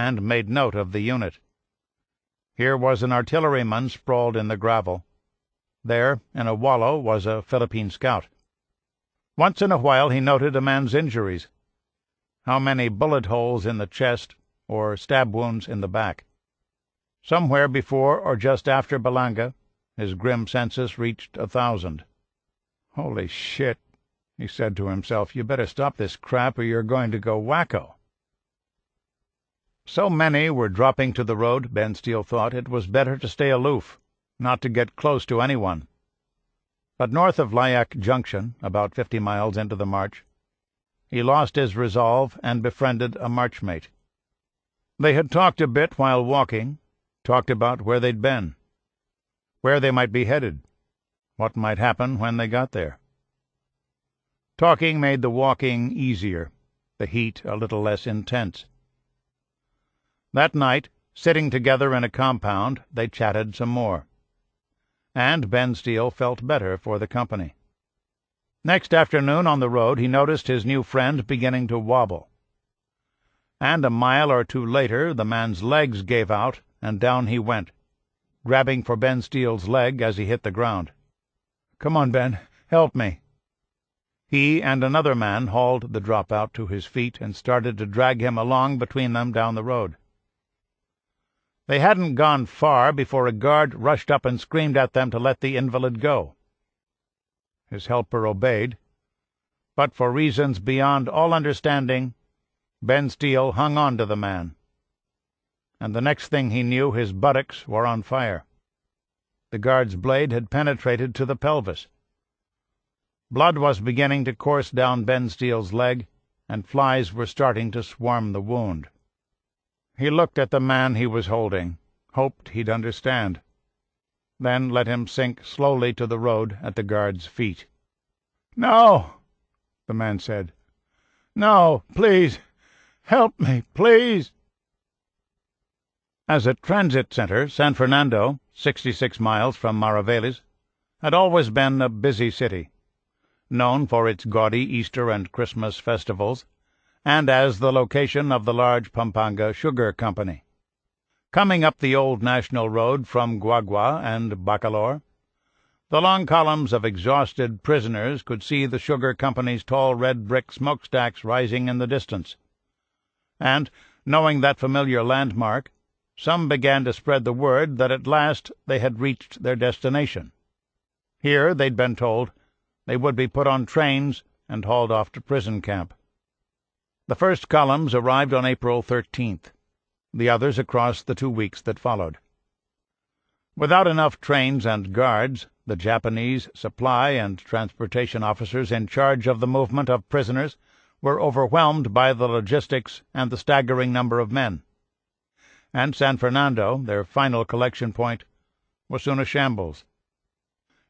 and made note of the unit. Here was an artilleryman sprawled in the gravel. There, in a wallow, was a Philippine scout. Once in a while he noted a man's injuries. How many bullet holes in the chest or stab wounds in the back. Somewhere before or just after Balanga, his grim census reached 1,000. "Holy shit," he said to himself. "You better stop this crap or you're going to go wacko." So many were dropping to the road, Ben Steele thought, it was better to stay aloof, not to get close to anyone. But north of Lyack Junction, about 50 miles into the march, he lost his resolve and befriended a marchmate. They had talked a bit while walking, talked about where they'd been, where they might be headed, what might happen when they got there. Talking made the walking easier, the heat a little less intense. That night, sitting together in a compound, they chatted some more. And Ben Steele felt better for the company. Next afternoon on the road he noticed his new friend beginning to wobble. And a mile or two later the man's legs gave out, and down he went, grabbing for Ben Steele's leg as he hit the ground. "Come on, Ben, help me." He and another man hauled the dropout to his feet and started to drag him along between them down the road. They hadn't gone far before a guard rushed up and screamed at them to let the invalid go. His helper obeyed, but for reasons beyond all understanding, Ben Steele hung on to the man. And the next thing he knew, his buttocks were on fire. The guard's blade had penetrated to the pelvis. Blood was beginning to course down Ben Steele's leg, and flies were starting to swarm the wound. He looked at the man he was holding, hoped he'd understand, then let him sink slowly to the road at the guard's feet. "No," the man said. "No, please, help me, please." As a transit center, San Fernando, 66 miles from Mariveles, had always been a busy city, known for its gaudy Easter and Christmas festivals, and as the location of the large Pampanga Sugar Company. Coming up the old national road from Guagua and Bacolor, the long columns of exhausted prisoners could see the sugar company's tall red brick smokestacks rising in the distance. And, knowing that familiar landmark, some began to spread the word that at last they had reached their destination. Here, they'd been told, they would be put on trains and hauled off to prison camp. The first columns arrived on April 13th, the others across the 2 weeks that followed. Without enough trains and guards, the Japanese supply and transportation officers in charge of the movement of prisoners were overwhelmed by the logistics and the staggering number of men. And San Fernando, their final collection point, was soon a shambles.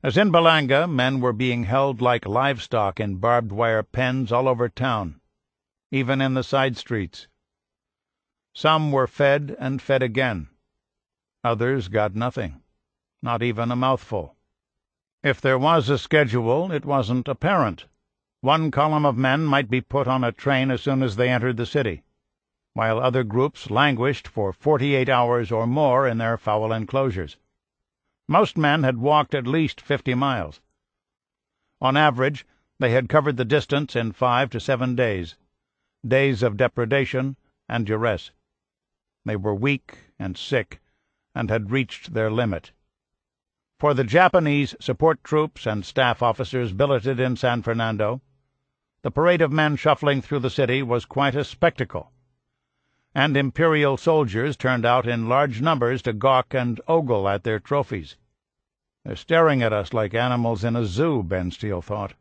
As in Balanga, men were being held like livestock in barbed wire pens all over town, even in the side streets. Some were fed and fed again. Others got nothing, not even a mouthful. If there was a schedule, it wasn't apparent. One column of men might be put on a train as soon as they entered the city, while other groups languished for 48 hours or more in their foul enclosures. Most men had walked at least 50 miles. On average, they had covered the distance in 5 to 7 days. Days of depredation and duress. They were weak and sick, and had reached their limit. For the Japanese support troops and staff officers billeted in San Fernando, the parade of men shuffling through the city was quite a spectacle, and imperial soldiers turned out in large numbers to gawk and ogle at their trophies. "They're staring at us like animals in a zoo," Ben Steele thought.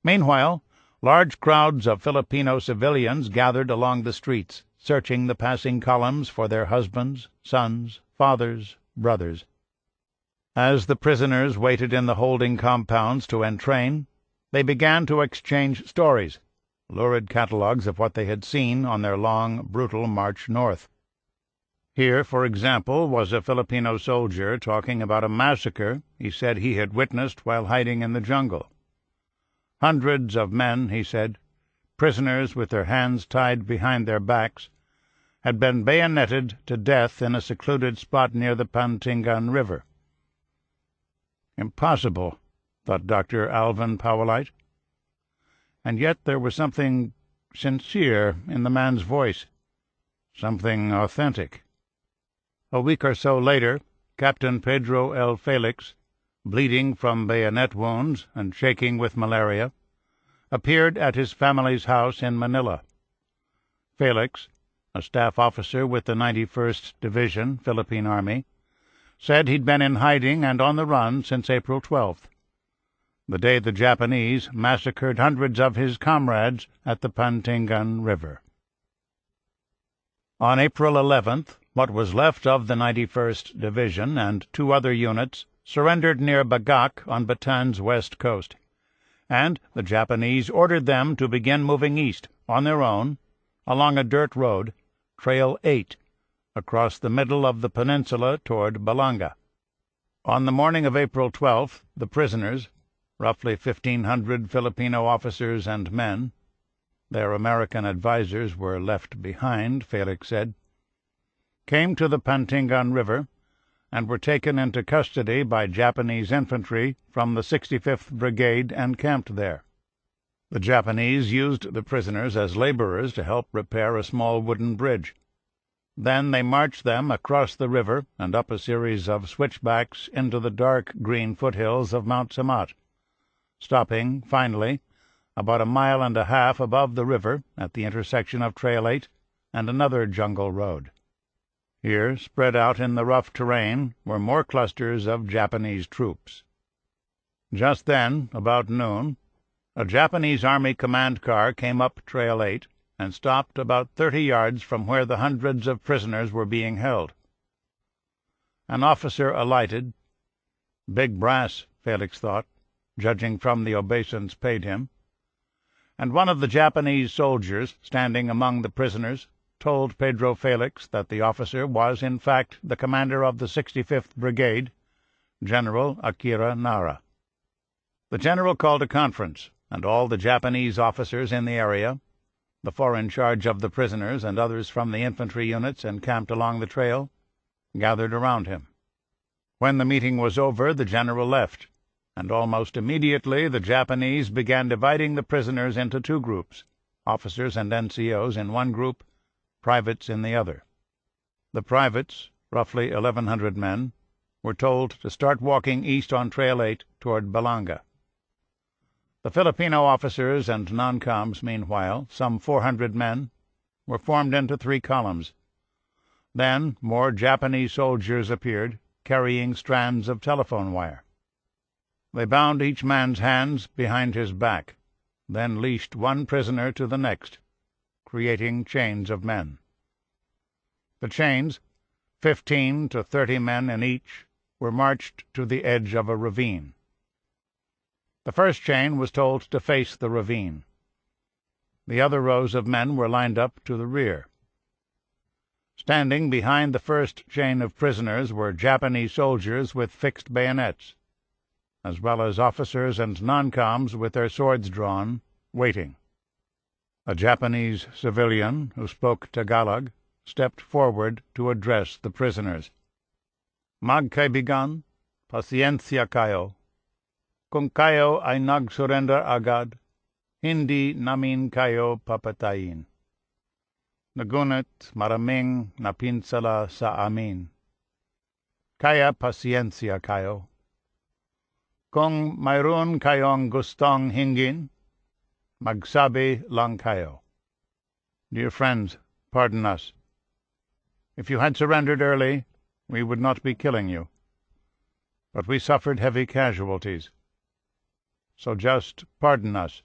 Meanwhile, large crowds of Filipino civilians gathered along the streets, searching the passing columns for their husbands, sons, fathers, brothers. As the prisoners waited in the holding compounds to entrain, they began to exchange stories, lurid catalogues of what they had seen on their long, brutal march north. Here, for example, was a Filipino soldier talking about a massacre he said he had witnessed while hiding in the jungle. Hundreds of men, he said, prisoners with their hands tied behind their backs, had been bayoneted to death in a secluded spot near the Pantingan River. Impossible, thought Dr. Alvin Powellite. And yet there was something sincere in the man's voice, something authentic. A week or so later, Captain Pedro L. Felix, bleeding from bayonet wounds and shaking with malaria, appeared at his family's house in Manila. Felix, a staff officer with the 91st Division, Philippine Army, said he'd been in hiding and on the run since April 12th, the day the Japanese massacred hundreds of his comrades at the Pantingan River. On April 11th, what was left of the 91st Division and 2 other units surrendered near Bagak on Batan's west coast, and the Japanese ordered them to begin moving east, on their own, along a dirt road, Trail 8, across the middle of the peninsula toward Balanga. On the morning of April 12th, the prisoners, roughly 1,500 Filipino officers and men, their American advisers were left behind, Felix said, came to the Pantingan River and were taken into custody by Japanese infantry from the 65th Brigade and camped there. The Japanese used the prisoners as laborers to help repair a small wooden bridge. Then they marched them across the river and up a series of switchbacks into the dark green foothills of Mount Samat, stopping, finally, about 1.5 miles above the river at the intersection of Trail 8 and another jungle road. Here, spread out in the rough terrain, were more clusters of Japanese troops. Just then, about noon, a Japanese Army command car came up Trail 8 and stopped about 30 yards from where the hundreds of prisoners were being held. An officer alighted. Big brass, Felix thought, judging from the obeisance paid him. And one of the Japanese soldiers, standing among the prisoners, told Pedro Felix that the officer was, in fact, the commander of the 65th Brigade, General Akira Nara. The general called a conference, and all the Japanese officers in the area, the 4 in charge of the prisoners and others from the infantry units encamped along the trail, gathered around him. When the meeting was over, the general left, and almost immediately the Japanese began dividing the prisoners into 2 groups, officers and NCOs in one group, privates in the other. The privates, roughly 1,100 men, were told to start walking east on Trail 8 toward Balanga. The Filipino officers and non-coms, meanwhile, some 400 men, were formed into 3 columns. Then more Japanese soldiers appeared, carrying strands of telephone wire. They bound each man's hands behind his back, then leashed one prisoner to the next, creating chains of men. The chains, 15 to 30 men in each, were marched to the edge of a ravine. The first chain was told to face the ravine. The other rows of men were lined up to the rear. Standing behind the first chain of prisoners were Japanese soldiers with fixed bayonets, as well as officers and non-coms with their swords drawn, waiting. A Japanese civilian, who spoke Tagalog, stepped forward to address the prisoners. Magkaibigan, pasiencia kayo. Kung kayo ay nag-surrender agad, hindi namin kayo papatayin. Nagunit maraming napinsala sa amin. Kaya pasiencia kayo. Kung mayroon kayong gustong hingin, magsabi lang kayo. Dear friends, pardon us. If you had surrendered early, we would not be killing you. But we suffered heavy casualties. So just pardon us.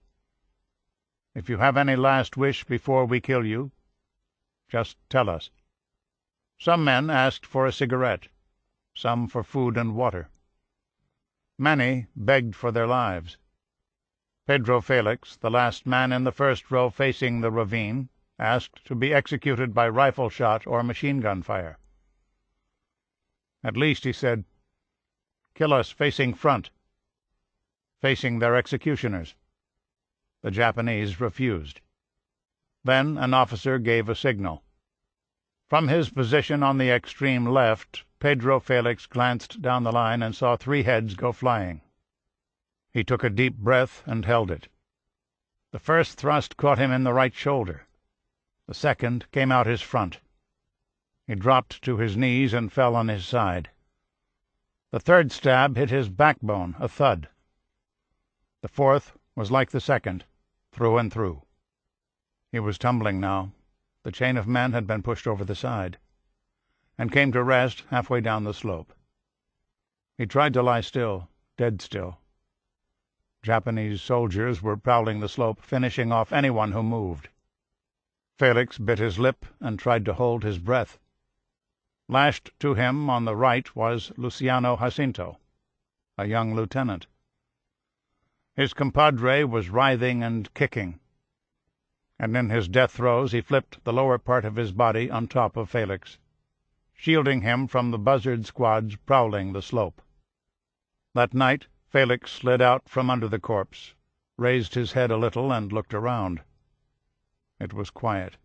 If you have any last wish before we kill you, just tell us. Some men asked for a cigarette, some for food and water. Many begged for their lives. Pedro Felix, the last man in the first row facing the ravine, asked to be executed by rifle shot or machine-gun fire. At least, he said, kill us facing front, facing their executioners. The Japanese refused. Then an officer gave a signal. From his position on the extreme left, Pedro Felix glanced down the line and saw 3 heads go flying. He took a deep breath and held it. The first thrust caught him in the right shoulder. The second came out his front. He dropped to his knees and fell on his side. The third stab hit his backbone, a thud. The fourth was like the second, through and through. He was tumbling now. The chain of men had been pushed over the side, and came to rest halfway down the slope. He tried to lie still, dead still. Japanese soldiers were prowling the slope, finishing off anyone who moved. Felix bit his lip and tried to hold his breath. Lashed to him on the right was Luciano Jacinto, a young lieutenant. His compadre was writhing and kicking, and in his death throes he flipped the lower part of his body on top of Felix, shielding him from the buzzard squads prowling the slope. That night Felix slid out from under the corpse, raised his head a little, and looked around. It was quiet.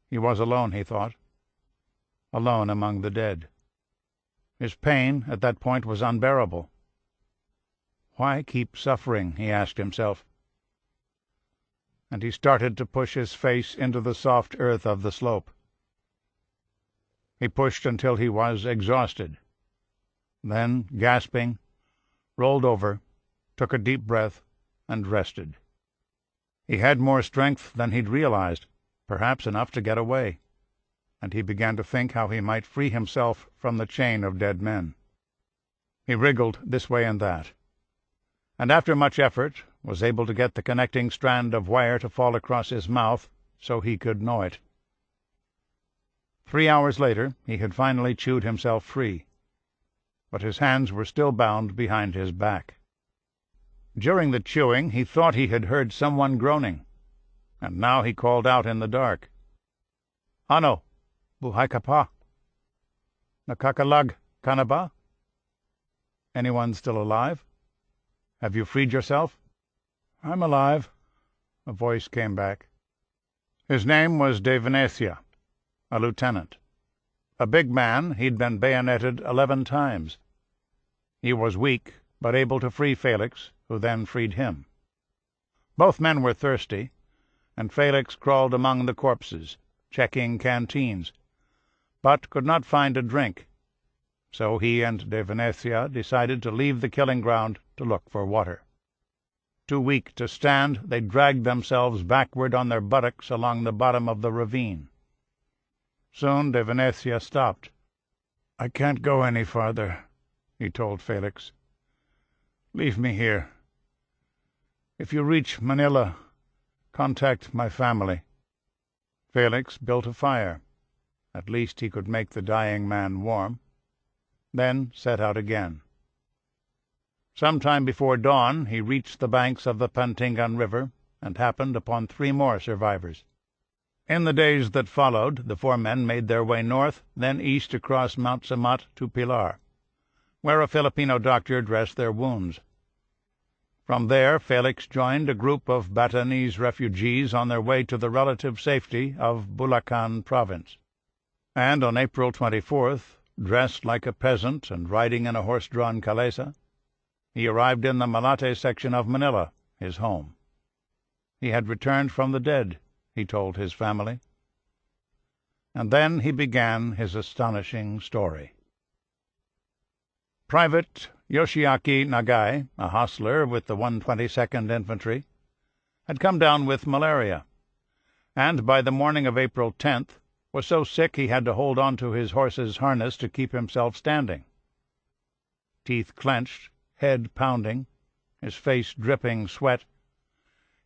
He was alone, he thought, alone among the dead. His pain at that point was unbearable. Why keep suffering, he asked himself. And he started to push his face into the soft earth of the slope. He pushed until he was exhausted. Then, gasping, rolled over, took a deep breath, and rested. He had more strength than he'd realized, perhaps enough to get away, and he began to think how he might free himself from the chain of dead men. He wriggled this way and that, and after much effort was able to get the connecting strand of wire to fall across his mouth so he could gnaw it. 3 hours later he had finally chewed himself free, but his hands were still bound behind his back. During the chewing he thought he had heard someone groaning, and now he called out in the dark, "Ano, buhay ka pa? Nakakalag ka na ba? Anyone still alive? Have you freed yourself?" "I'm alive," a voice came back. His name was De Venecia, a lieutenant. A big man, he'd been bayoneted 11 times. He was weak, but able to free Felix, who then freed him. Both men were thirsty, and Felix crawled among the corpses, checking canteens, but could not find a drink. So he and De Venecia decided to leave the killing ground to look for water. Too weak to stand, they dragged themselves backward on their buttocks along the bottom of the ravine. Soon De Venecia stopped. "I can't go any farther," he told Felix. "Leave me here. If you reach Manila, contact my family." Felix built a fire. At least he could make the dying man warm. Then set out again. Some time before dawn he reached the banks of the Pantingan River and happened upon 3 more survivors. In the days that followed, the 4 men made their way north, then east across Mount Samat to Pilar, where a Filipino doctor dressed their wounds. From there Felix joined a group of Batanese refugees on their way to the relative safety of Bulacan province. And on April 24th, dressed like a peasant and riding in a horse-drawn calesa, he arrived in the Malate section of Manila, his home. He had returned from the dead, he told his family. And then he began his astonishing story. Private Yoshiaki Nagai, a hostler with the 122nd Infantry, had come down with malaria, and by the morning of April 10th was so sick he had to hold on to his horse's harness to keep himself standing. Teeth clenched, head pounding, his face dripping sweat,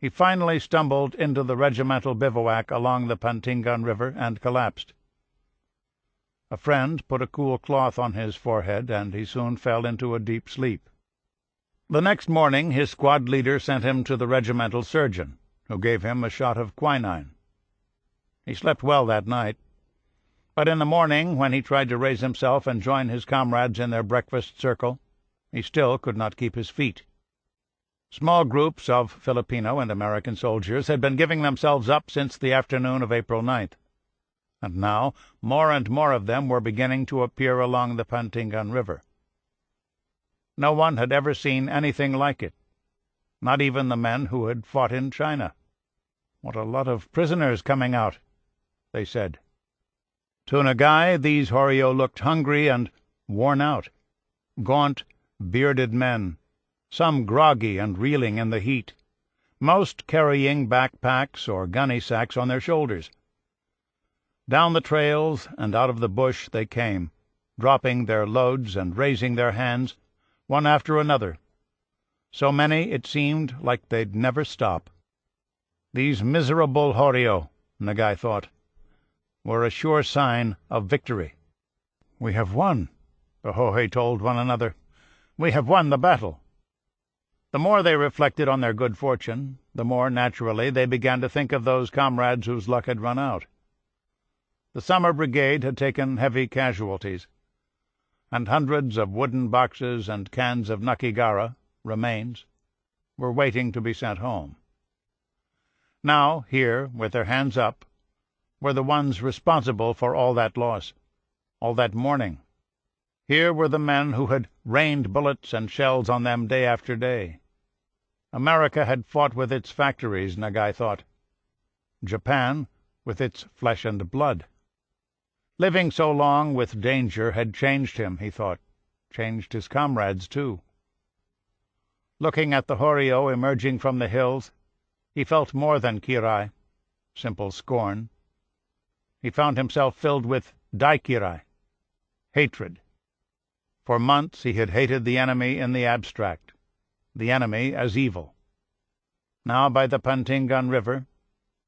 he finally stumbled into the regimental bivouac along the Pantingan River and collapsed. A friend put a cool cloth on his forehead, and he soon fell into a deep sleep. The next morning his squad leader sent him to the regimental surgeon, who gave him a shot of quinine. He slept well that night, but in the morning, when he tried to raise himself and join his comrades in their breakfast circle, he still could not keep his feet. Small groups of Filipino and American soldiers had been giving themselves up since the afternoon of April 9th. and now more and more of them were beginning to appear along the Pantingan River. No one had ever seen anything like it, not even the men who had fought in China. "What a lot of prisoners coming out," they said. To Nagai these Horyo looked hungry and worn out, gaunt, bearded men, some groggy and reeling in the heat, most carrying backpacks or gunny sacks on their shoulders. Down the trails and out of the bush they came, dropping their loads and raising their hands, one after another. So many it seemed like they'd never stop. These miserable Horyo, Nagai thought, were a sure sign of victory. "We have won," the Hohe told one another. "We have won the battle." The more they reflected on their good fortune, the more naturally they began to think of those comrades whose luck had run out. The summer brigade had taken heavy casualties, and hundreds of wooden boxes and cans of nakigara, remains, were waiting to be sent home. Now, here, with their hands up, were the ones responsible for all that loss, all that mourning. Here were the men who had rained bullets and shells on them day after day. America had fought with its factories, Nagai thought. Japan with its flesh and blood. Living so long with danger had changed him, he thought, changed his comrades too. Looking at the Horyo emerging from the hills, he felt more than kirai, simple scorn. He found himself filled with daikirai, hatred. For months he had hated the enemy in the abstract, the enemy as evil. Now by the Pantingan River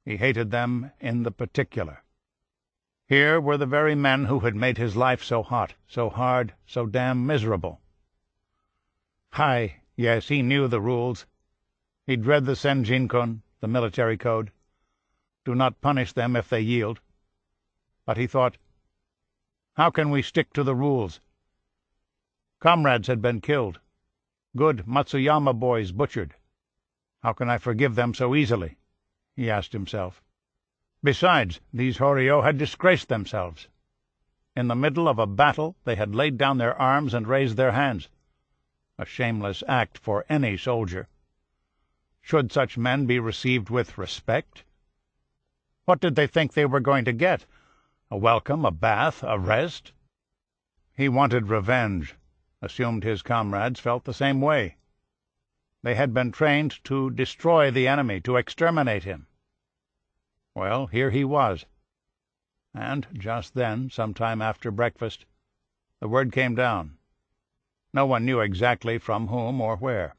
he hated them in the particular. Here were the very men who had made his life so hot, so hard, so damn miserable. Yes, he knew the rules. He'd read the Senjin-kun, the military code. Do not punish them if they yield. But he thought, how can we stick to the rules? Comrades had been killed. Good Matsuyama boys butchered. How can I forgive them so easily? He asked himself. Besides, these Horyo had disgraced themselves. In the middle of a battle they had laid down their arms and raised their hands. A shameless act for any soldier. Should such men be received with respect? What did they think they were going to get? A welcome, a bath, a rest? He wanted revenge, assumed his comrades felt the same way. They had been trained to destroy the enemy, to exterminate him. Well, here he was. And just then, sometime after breakfast, the word came down. No one knew exactly from whom or where.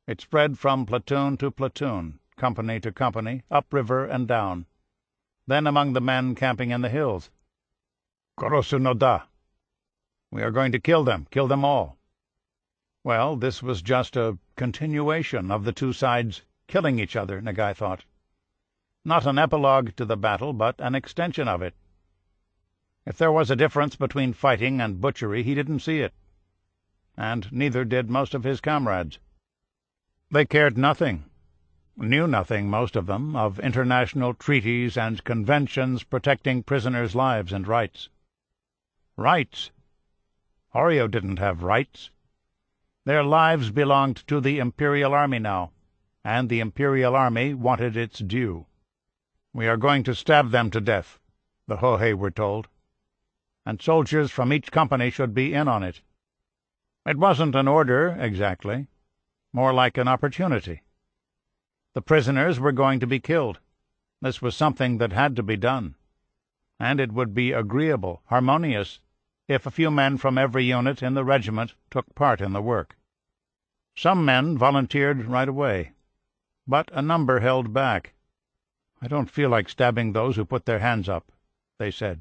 It spread from platoon to platoon, company to company, upriver and down, then among the men camping in the hills. Korosu no da. We are going to kill them all. Well, this was just a continuation of the two sides killing each other, Nagai thought. Not an epilogue to the battle, but an extension of it. If there was a difference between fighting and butchery, he didn't see it. And neither did most of his comrades. They cared nothing, knew nothing, most of them, of international treaties and conventions protecting prisoners' lives and rights. Rights? Horyo didn't have rights. Their lives belonged to the Imperial Army now, and the Imperial Army wanted its due. We are going to stab them to death, the Hohe were told, and soldiers from each company should be in on it. It wasn't an order, exactly, more like an opportunity. The prisoners were going to be killed. This was something that had to be done, and it would be agreeable, harmonious, if a few men from every unit in the regiment took part in the work. Some men volunteered right away, but a number held back. I don't feel like stabbing those who put their hands up, they said.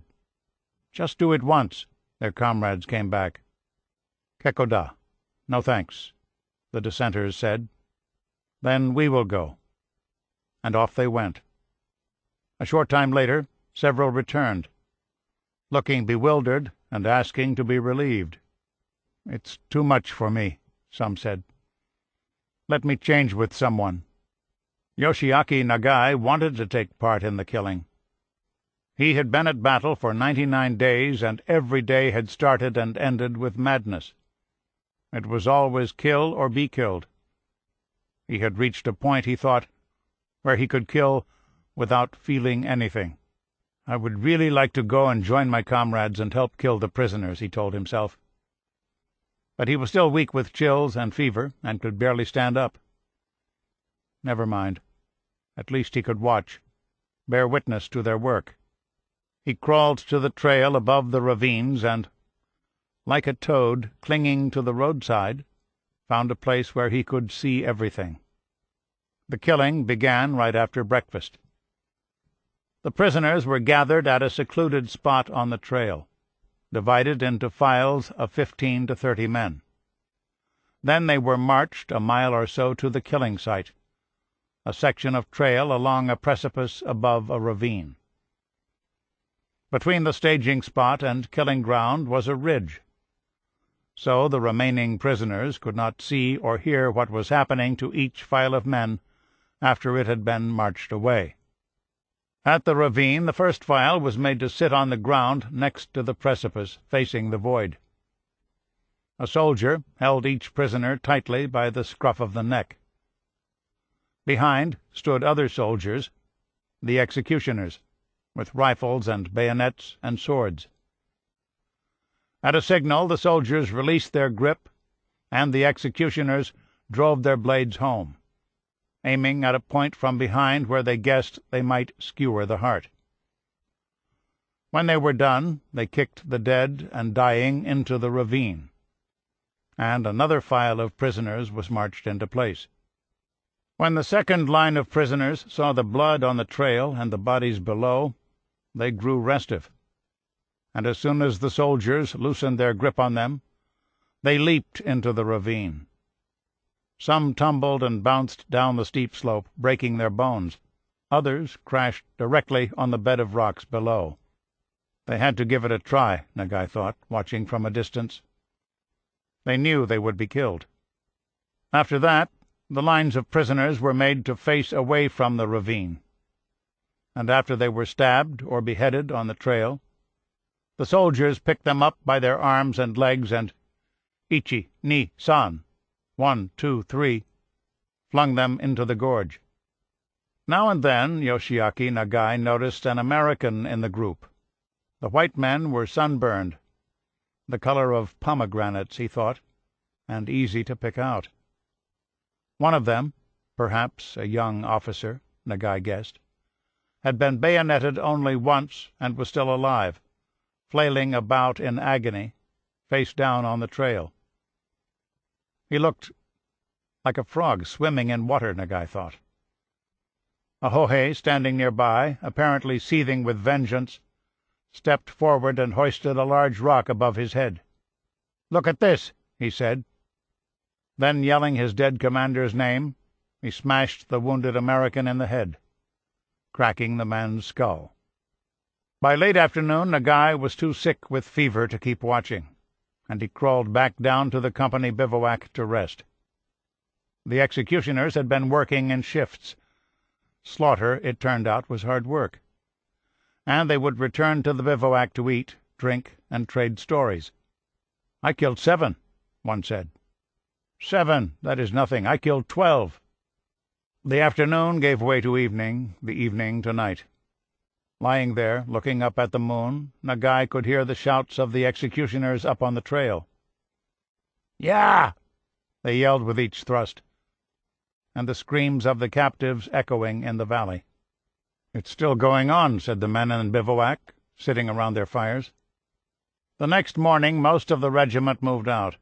Just do it once, their comrades came back. Kekoda. No thanks, the dissenters said. Then we will go. And off they went. A short time later, several returned, looking bewildered and asking to be relieved. It's too much for me, some said. Let me change with someone. Yoshiaki Nagai wanted to take part in the killing. He had been at battle for 99 days, and every day had started and ended with madness. It was always kill or be killed. He had reached a point, he thought, where he could kill without feeling anything. "I would really like to go and join my comrades and help kill the prisoners," he told himself. But he was still weak with chills and fever, and could barely stand up. Never mind. At least he could watch, bear witness to their work. He crawled to the trail above the ravines and, like a toad clinging to the roadside, found a place where he could see everything. The killing began right after breakfast. The prisoners were gathered at a secluded spot on the trail, divided into files of 15 to 30 men. Then they were marched a mile or so to the killing site, a section of trail along a precipice above a ravine. Between the staging spot and killing ground was a ridge, so the remaining prisoners could not see or hear what was happening to each file of men after it had been marched away. At the ravine, the first file was made to sit on the ground next to the precipice, facing the void. A soldier held each prisoner tightly by the scruff of the neck. Behind stood other soldiers, the executioners, with rifles and bayonets and swords. At a signal, the soldiers released their grip, and the executioners drove their blades home, aiming at a point from behind where they guessed they might skewer the heart. When they were done, they kicked the dead and dying into the ravine, and another file of prisoners was marched into place. When the second line of prisoners saw the blood on the trail and the bodies below, they grew restive, and as soon as the soldiers loosened their grip on them, they leaped into the ravine. Some tumbled and bounced down the steep slope, breaking their bones. Others crashed directly on the bed of rocks below. They had to give it a try, Nagai thought, watching from a distance. They knew they would be killed. After that, the lines of prisoners were made to face away from the ravine, and after they were stabbed or beheaded on the trail, the soldiers picked them up by their arms and legs and "Ichi, ni, san, 1, 2, 3, flung them into the gorge. Now and then Yoshiaki Nagai noticed an American in the group. The white men were sunburned, the color of pomegranates, he thought, and easy to pick out. One of them, perhaps a young officer, Nagai guessed, had been bayoneted only once and was still alive, flailing about in agony, face down on the trail. He looked like a frog swimming in water, Nagai thought. A Hohe, standing nearby, apparently seething with vengeance, stepped forward and hoisted a large rock above his head. "Look at this," he said. Then, yelling his dead commander's name, he smashed the wounded American in the head, cracking the man's skull. By late afternoon, Nagai was too sick with fever to keep watching, and he crawled back down to the company bivouac to rest. The executioners had been working in shifts. Slaughter, it turned out, was hard work, and they would return to the bivouac to eat, drink, and trade stories. "I killed 7, one said. 7, that is nothing. I killed 12. The afternoon gave way to evening, the evening to night. Lying there, looking up at the moon, Nagai could hear the shouts of the executioners up on the trail. "Yeah!" they yelled with each thrust, and the screams of the captives echoing in the valley. "It's still going on," said the men in bivouac, sitting around their fires. The next morning most of the regiment moved out.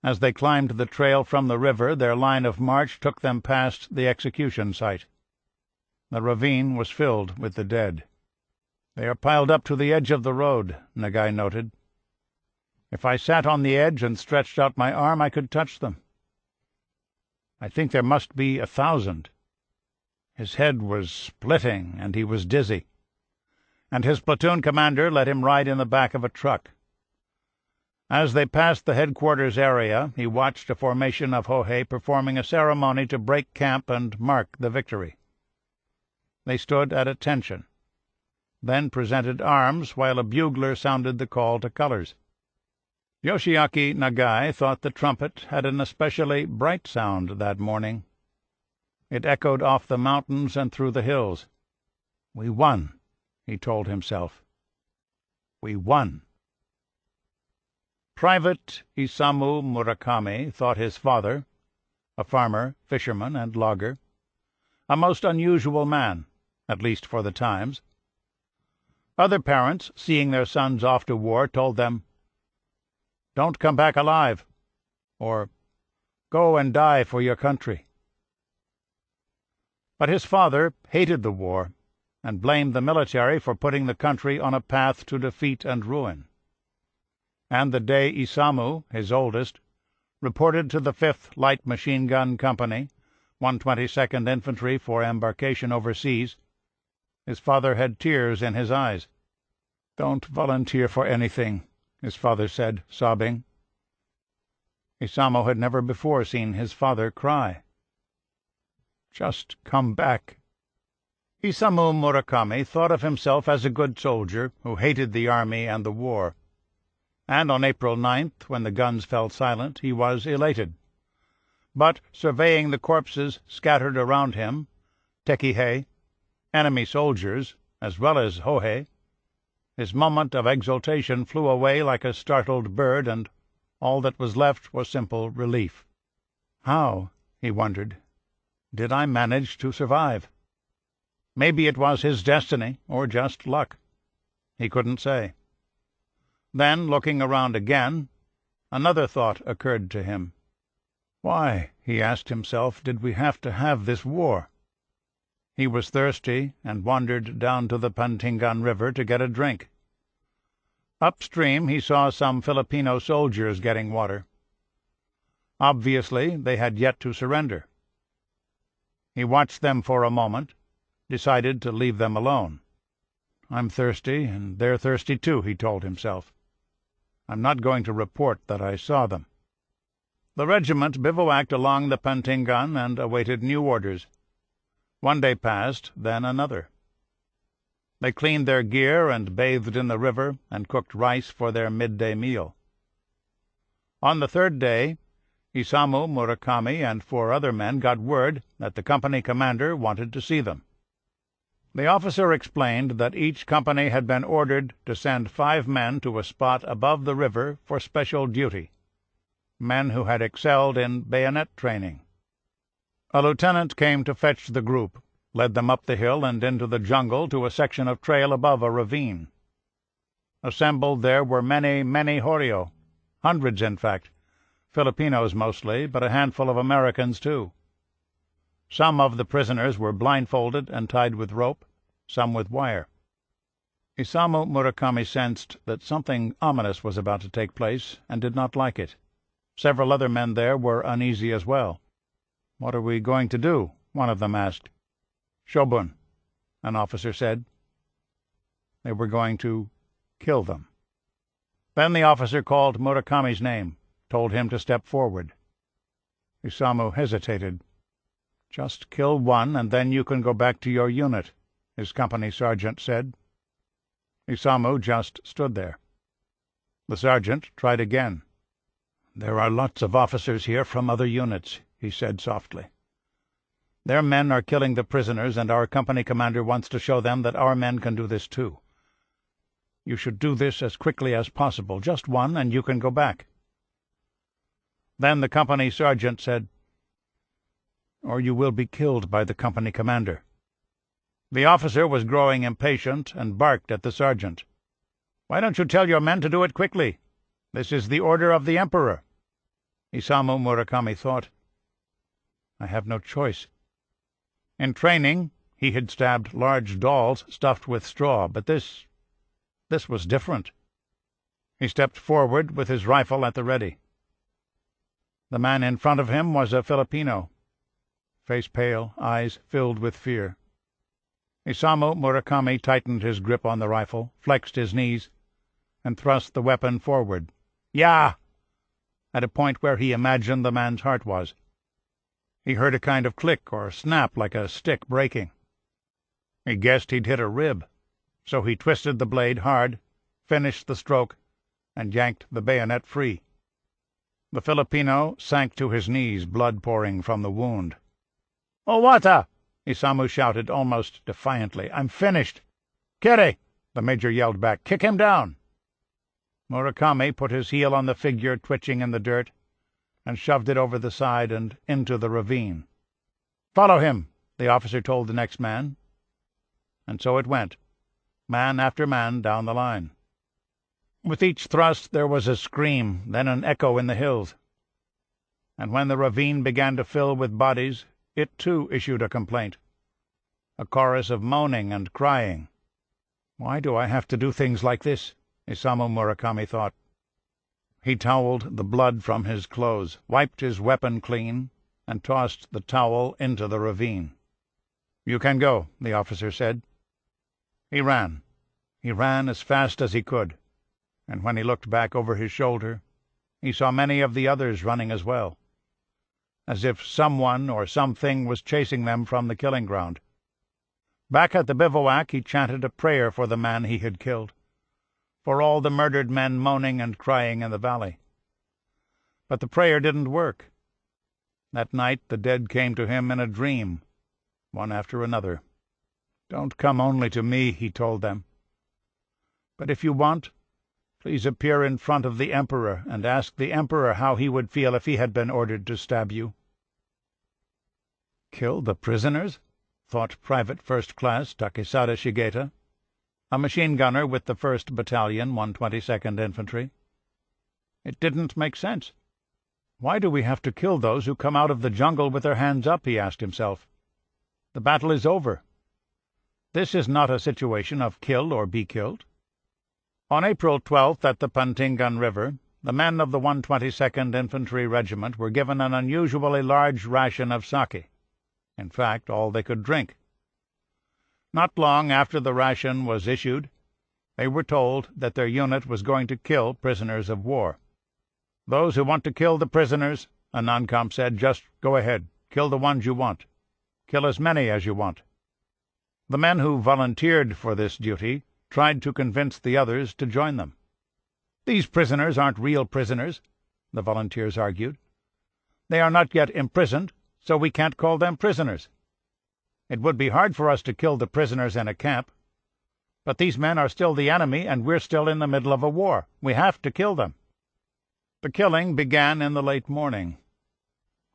As they climbed the trail from the river, their line of march took them past the execution site. The ravine was filled with the dead. "They are piled up to the edge of the road," Nagai noted. "If I sat on the edge and stretched out my arm, I could touch them. I think there must be 1,000. His head was splitting, and he was dizzy, and his platoon commander let him ride in the back of a truck. As they passed the headquarters area, he watched a formation of Hohe performing a ceremony to break camp and mark the victory. They stood at attention, then presented arms while a bugler sounded the call to colors. Yoshiaki Nagai thought the trumpet had an especially bright sound that morning. It echoed off the mountains and through the hills. "We won," he told himself. "We won." Private Isamu Murakami thought his father, a farmer, fisherman, and logger, a most unusual man, at least for the times. Other parents, seeing their sons off to war, told them, "Don't come back alive," or "Go and die for your country." But his father hated the war and blamed the military for putting the country on a path to defeat and ruin. And the day Isamu, his oldest, reported to the 5th Light Machine Gun Company, 122nd Infantry, for embarkation overseas, his father had tears in his eyes. "Don't volunteer for anything," his father said, sobbing. Isamu had never before seen his father cry. "Just come back." Isamu Murakami thought of himself as a good soldier who hated the army and the war. And on April 9th, when the guns fell silent, he was elated. But surveying the corpses scattered around him, tekihei, enemy soldiers, as well as hohei, his moment of exultation flew away like a startled bird, and all that was left was simple relief. How, he wondered, did I manage to survive? Maybe it was his destiny, or just luck. He couldn't say. Then, looking around again, another thought occurred to him. Why, he asked himself, did we have to have this war? He was thirsty and wandered down to the Pantingan River to get a drink. Upstream he saw some Filipino soldiers getting water. Obviously they had yet to surrender. He watched them for a moment, decided to leave them alone. "I'm thirsty, and they're thirsty too," he told himself. "I'm not going to report that I saw them." The regiment bivouacked along the Pantingan and awaited new orders. One day passed, then another. They cleaned their gear and bathed in the river and cooked rice for their midday meal. On the third day, Isamu Murakami and 4 other men got word that the company commander wanted to see them. The officer explained that each company had been ordered to send 5 men to a spot above the river for special duty, men who had excelled in bayonet training. A lieutenant came to fetch the group, led them up the hill and into the jungle to a section of trail above a ravine. Assembled there were many, many Horio, hundreds in fact, Filipinos mostly, but a handful of Americans too. Some of the prisoners were blindfolded and tied with rope, some with wire. Isamu Murakami sensed that something ominous was about to take place, and did not like it. Several other men there were uneasy as well. "What are we going to do?" one of them asked. "Shobun," an officer said. They were going to kill them. Then the officer called Murakami's name, told him to step forward. Isamu hesitated. "Just kill one, and then you can go back to your unit," his company sergeant said. Isamu just stood there. The sergeant tried again. "There are lots of officers here from other units," he said softly. "Their men are killing the prisoners, and our company commander wants to show them that our men can do this too. You should do this as quickly as possible. Just one, and you can go back." Then the company sergeant said, "Or you will be killed by the company commander." The officer was growing impatient and barked at the sergeant. "Why don't you tell your men to do it quickly? This is the order of the Emperor." Isamu Murakami thought, "I have no choice." In training, he had stabbed large dolls stuffed with straw, but this was different. He stepped forward with his rifle at the ready. The man in front of him was a Filipino, face pale, eyes filled with fear. Isamu Murakami tightened his grip on the rifle, flexed his knees, and thrust the weapon forward. "Ya!" at a point where he imagined the man's heart was. He heard a kind of click or snap like a stick breaking. He guessed he'd hit a rib. so he twisted the blade hard, finished the stroke, and yanked the bayonet free. The Filipino sank to his knees, blood pouring from the wound. "Owata!" Isamu shouted almost defiantly. "I'm finished." "Kere!" the major yelled back. "Kick him down!" Murakami put his heel on the figure twitching in the dirt and shoved it over the side and into the ravine. "Follow him," the officer told the next man. And so it went, man after man down the line. With each thrust there was a scream, then an echo in the hills. And when the ravine began to fill with bodies, it too issued a complaint, a chorus of moaning and crying. "Why do I have to do things like this?" Isamu Murakami thought. He toweled the blood from his clothes, wiped his weapon clean, and tossed the towel into the ravine. "You can go," the officer said. He ran. He ran as fast as he could, and when he looked back over his shoulder, he saw many of the others running as well, as if someone or something was chasing them from the killing ground. Back at the bivouac he chanted a prayer for the man he had killed, for all the murdered men moaning and crying in the valley. But the prayer didn't work. That night the dead came to him in a dream, one after another. "Don't come only to me," he told them. "But if you want, please appear in front of the Emperor and ask the Emperor how he would feel if he had been ordered to stab you." Kill the prisoners? Thought Private First Class Takesada Shigeta, a machine gunner with the 1st Battalion, 122nd Infantry. It didn't make sense. Why do we have to kill those who come out of the jungle with their hands up, he asked himself. The battle is over. This is not a situation of kill or be killed. On April 12th at the Pantingan River, the men of the 122nd Infantry Regiment were given an unusually large ration of sake. In fact, all they could drink. Not long after the ration was issued, they were told that their unit was going to kill prisoners of war. "Those who want to kill the prisoners," a non-com said, "just go ahead. Kill the ones you want. Kill as many as you want." The men who volunteered for this duty tried to convince the others to join them. "These prisoners aren't real prisoners," the volunteers argued. "They are not yet imprisoned, so we can't call them prisoners. It would be hard for us to kill the prisoners in a camp. But these men are still the enemy, and we're still in the middle of a war. We have to kill them." The killing began in the late morning.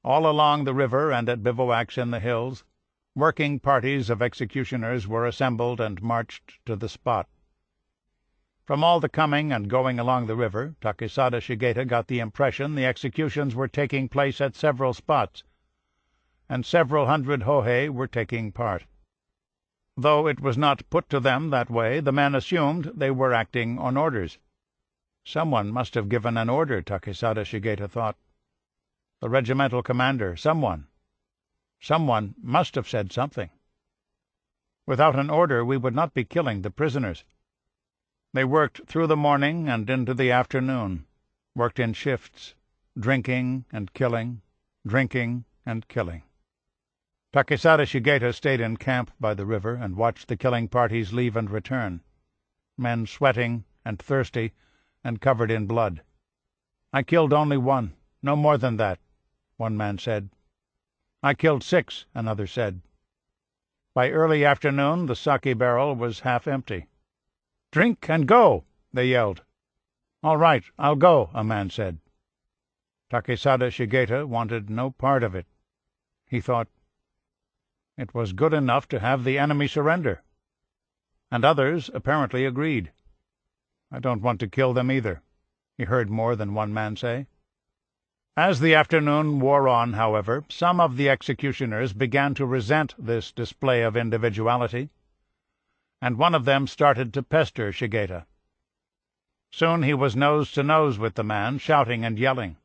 All along the river and at bivouacs in the hills, working parties of executioners were assembled and marched to the spot. From all the coming and going along the river, Takesada Shigeta got the impression the executions were taking place at several spots, and several hundred Hohei were taking part. Though it was not put to them that way, the men assumed they were acting on orders. Someone must have given an order, Takesada Shigeta thought. The regimental commander, someone. Someone must have said something. Without an order we would not be killing the prisoners. They worked through the morning and into the afternoon, worked in shifts, drinking and killing, drinking and killing. Takesada Shigeta stayed in camp by the river and watched the killing parties leave and return, men sweating and thirsty and covered in blood. "I killed only one, no more than that," one man said. "I killed 6, another said. By early afternoon the sake barrel was half empty. "Drink and go!" they yelled. "All right, I'll go," a man said. Takesada Shigeta wanted no part of it. He thought, it was good enough to have the enemy surrender. And others apparently agreed. "I don't want to kill them either," he heard more than one man say. As the afternoon wore on, however, some of the executioners began to resent this display of individuality, and one of them started to pester Shigeta. Soon he was nose to nose with the man, shouting and yelling.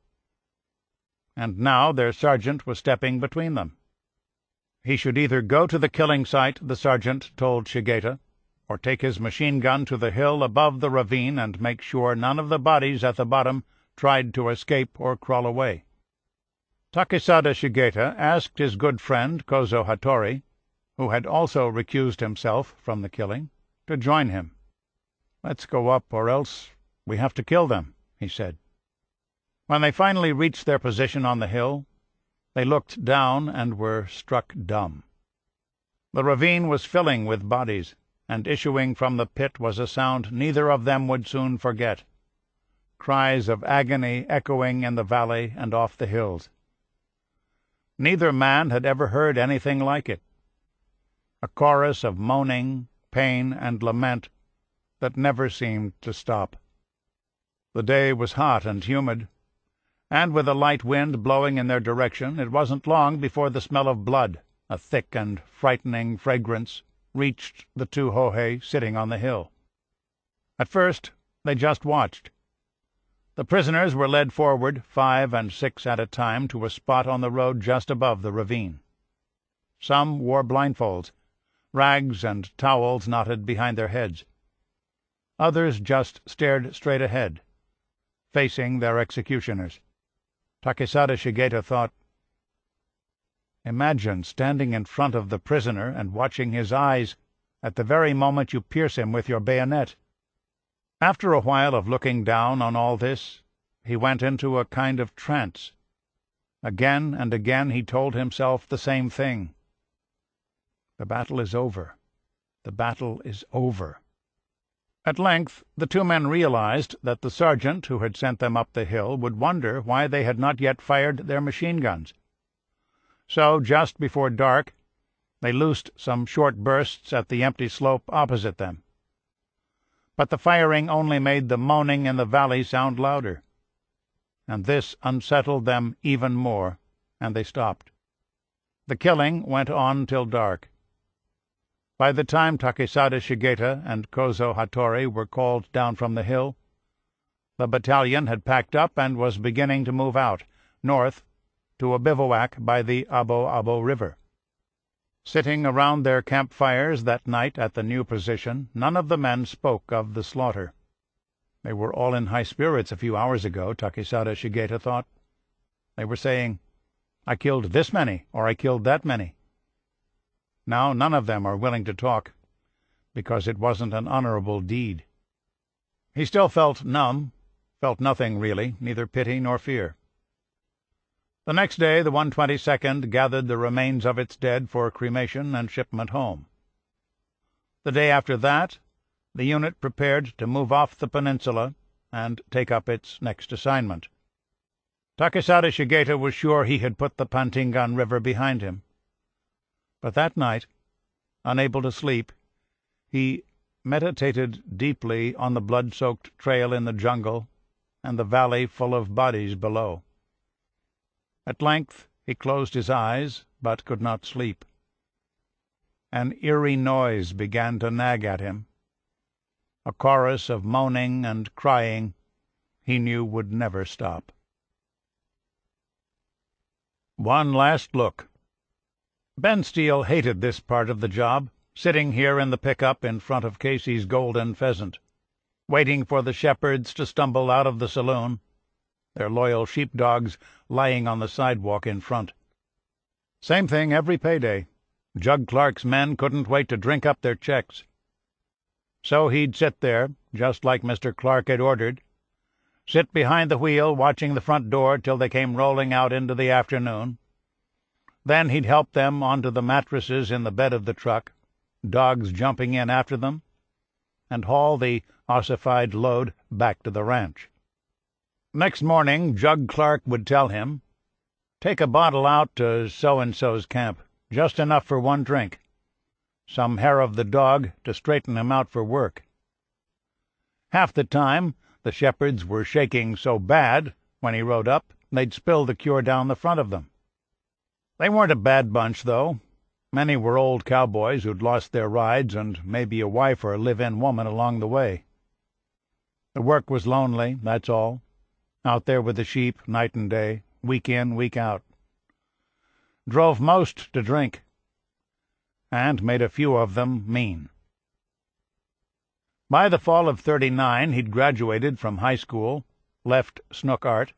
And now their sergeant was stepping between them. He should either go to the killing site, the sergeant told Shigeta, or take his machine gun to the hill above the ravine and make sure none of the bodies at the bottom tried to escape or crawl away. Takesada Shigeta asked his good friend Kozo Hattori, who had also recused himself from the killing, to join him. "Let's go up, or else we have to kill them," he said. When they finally reached their position on the hill, they looked down and were struck dumb. The ravine was filling with bodies, and issuing from the pit was a sound neither of them would soon forget. Cries of agony echoing in the valley and off the hills. Neither man had ever heard anything like it. A chorus of moaning, pain, and lament that never seemed to stop. The day was hot and humid, and with a light wind blowing in their direction, it wasn't long before the smell of blood, a thick and frightening fragrance, reached the two Hohe sitting on the hill. At first they just watched. The prisoners were led forward, 5 and 6 at a time, to a spot on the road just above the ravine. Some wore blindfolds, rags and towels knotted behind their heads. Others just stared straight ahead, facing their executioners. Takesada Shigeta thought, "Imagine standing in front of the prisoner and watching his eyes at the very moment you pierce him with your bayonet." After a while of looking down on all this, he went into a kind of trance. Again and again he told himself the same thing. The battle is over. The battle is over. At length the two men realized that the sergeant who had sent them up the hill would wonder why they had not yet fired their machine guns. So, just before dark, they loosed some short bursts at the empty slope opposite them. But the firing only made the moaning in the valley sound louder, and this unsettled them even more, and they stopped. The killing went on till dark. By the time Takesada Shigeta and Kozo Hattori were called down from the hill, the battalion had packed up and was beginning to move out, north, to a bivouac by the Abo River. Sitting around their campfires that night at the new position, none of the men spoke of the slaughter. They were all in high spirits a few hours ago, Takesada Shigeta thought. They were saying, "I killed this many," or "I killed that many." Now none of them are willing to talk, because it wasn't an honorable deed. He still felt numb, felt nothing really, neither pity nor fear. The next day the 122nd gathered the remains of its dead for cremation and shipment home. The day after that, the unit prepared to move off the peninsula and take up its next assignment. Takesada Shigeta was sure he had put the Pantingan River behind him. But that night, unable to sleep, he meditated deeply on the blood-soaked trail in the jungle and the valley full of bodies below. At length he closed his eyes, but could not sleep. An eerie noise began to nag at him, a chorus of moaning and crying he knew would never stop. One last look. Ben Steele hated this part of the job, sitting here in the pickup in front of Casey's Golden Pheasant, waiting for the shepherds to stumble out of the saloon, their loyal sheepdogs lying on the sidewalk in front. Same thing every payday. Jug Clark's men couldn't wait to drink up their checks. So he'd sit there, just like Mr. Clark had ordered, sit behind the wheel watching the front door till they came rolling out into the afternoon. Then he'd help them onto the mattresses in the bed of the truck, dogs jumping in after them, and haul the ossified load back to the ranch. Next morning Jug Clark would tell him, "Take a bottle out to so-and-so's camp, just enough for one drink. Some hair of the dog to straighten him out for work." Half the time the shepherds were shaking so bad, when he rode up, they'd spill the cure down the front of them. They weren't a bad bunch, though. Many were old cowboys who'd lost their rides and maybe a wife or a live-in woman along the way. The work was lonely, that's all. Out there with the sheep, night and day, week in, week out. Drove most to drink, and made a few of them mean. By the fall of '39 he'd graduated from high school, left Snook Art,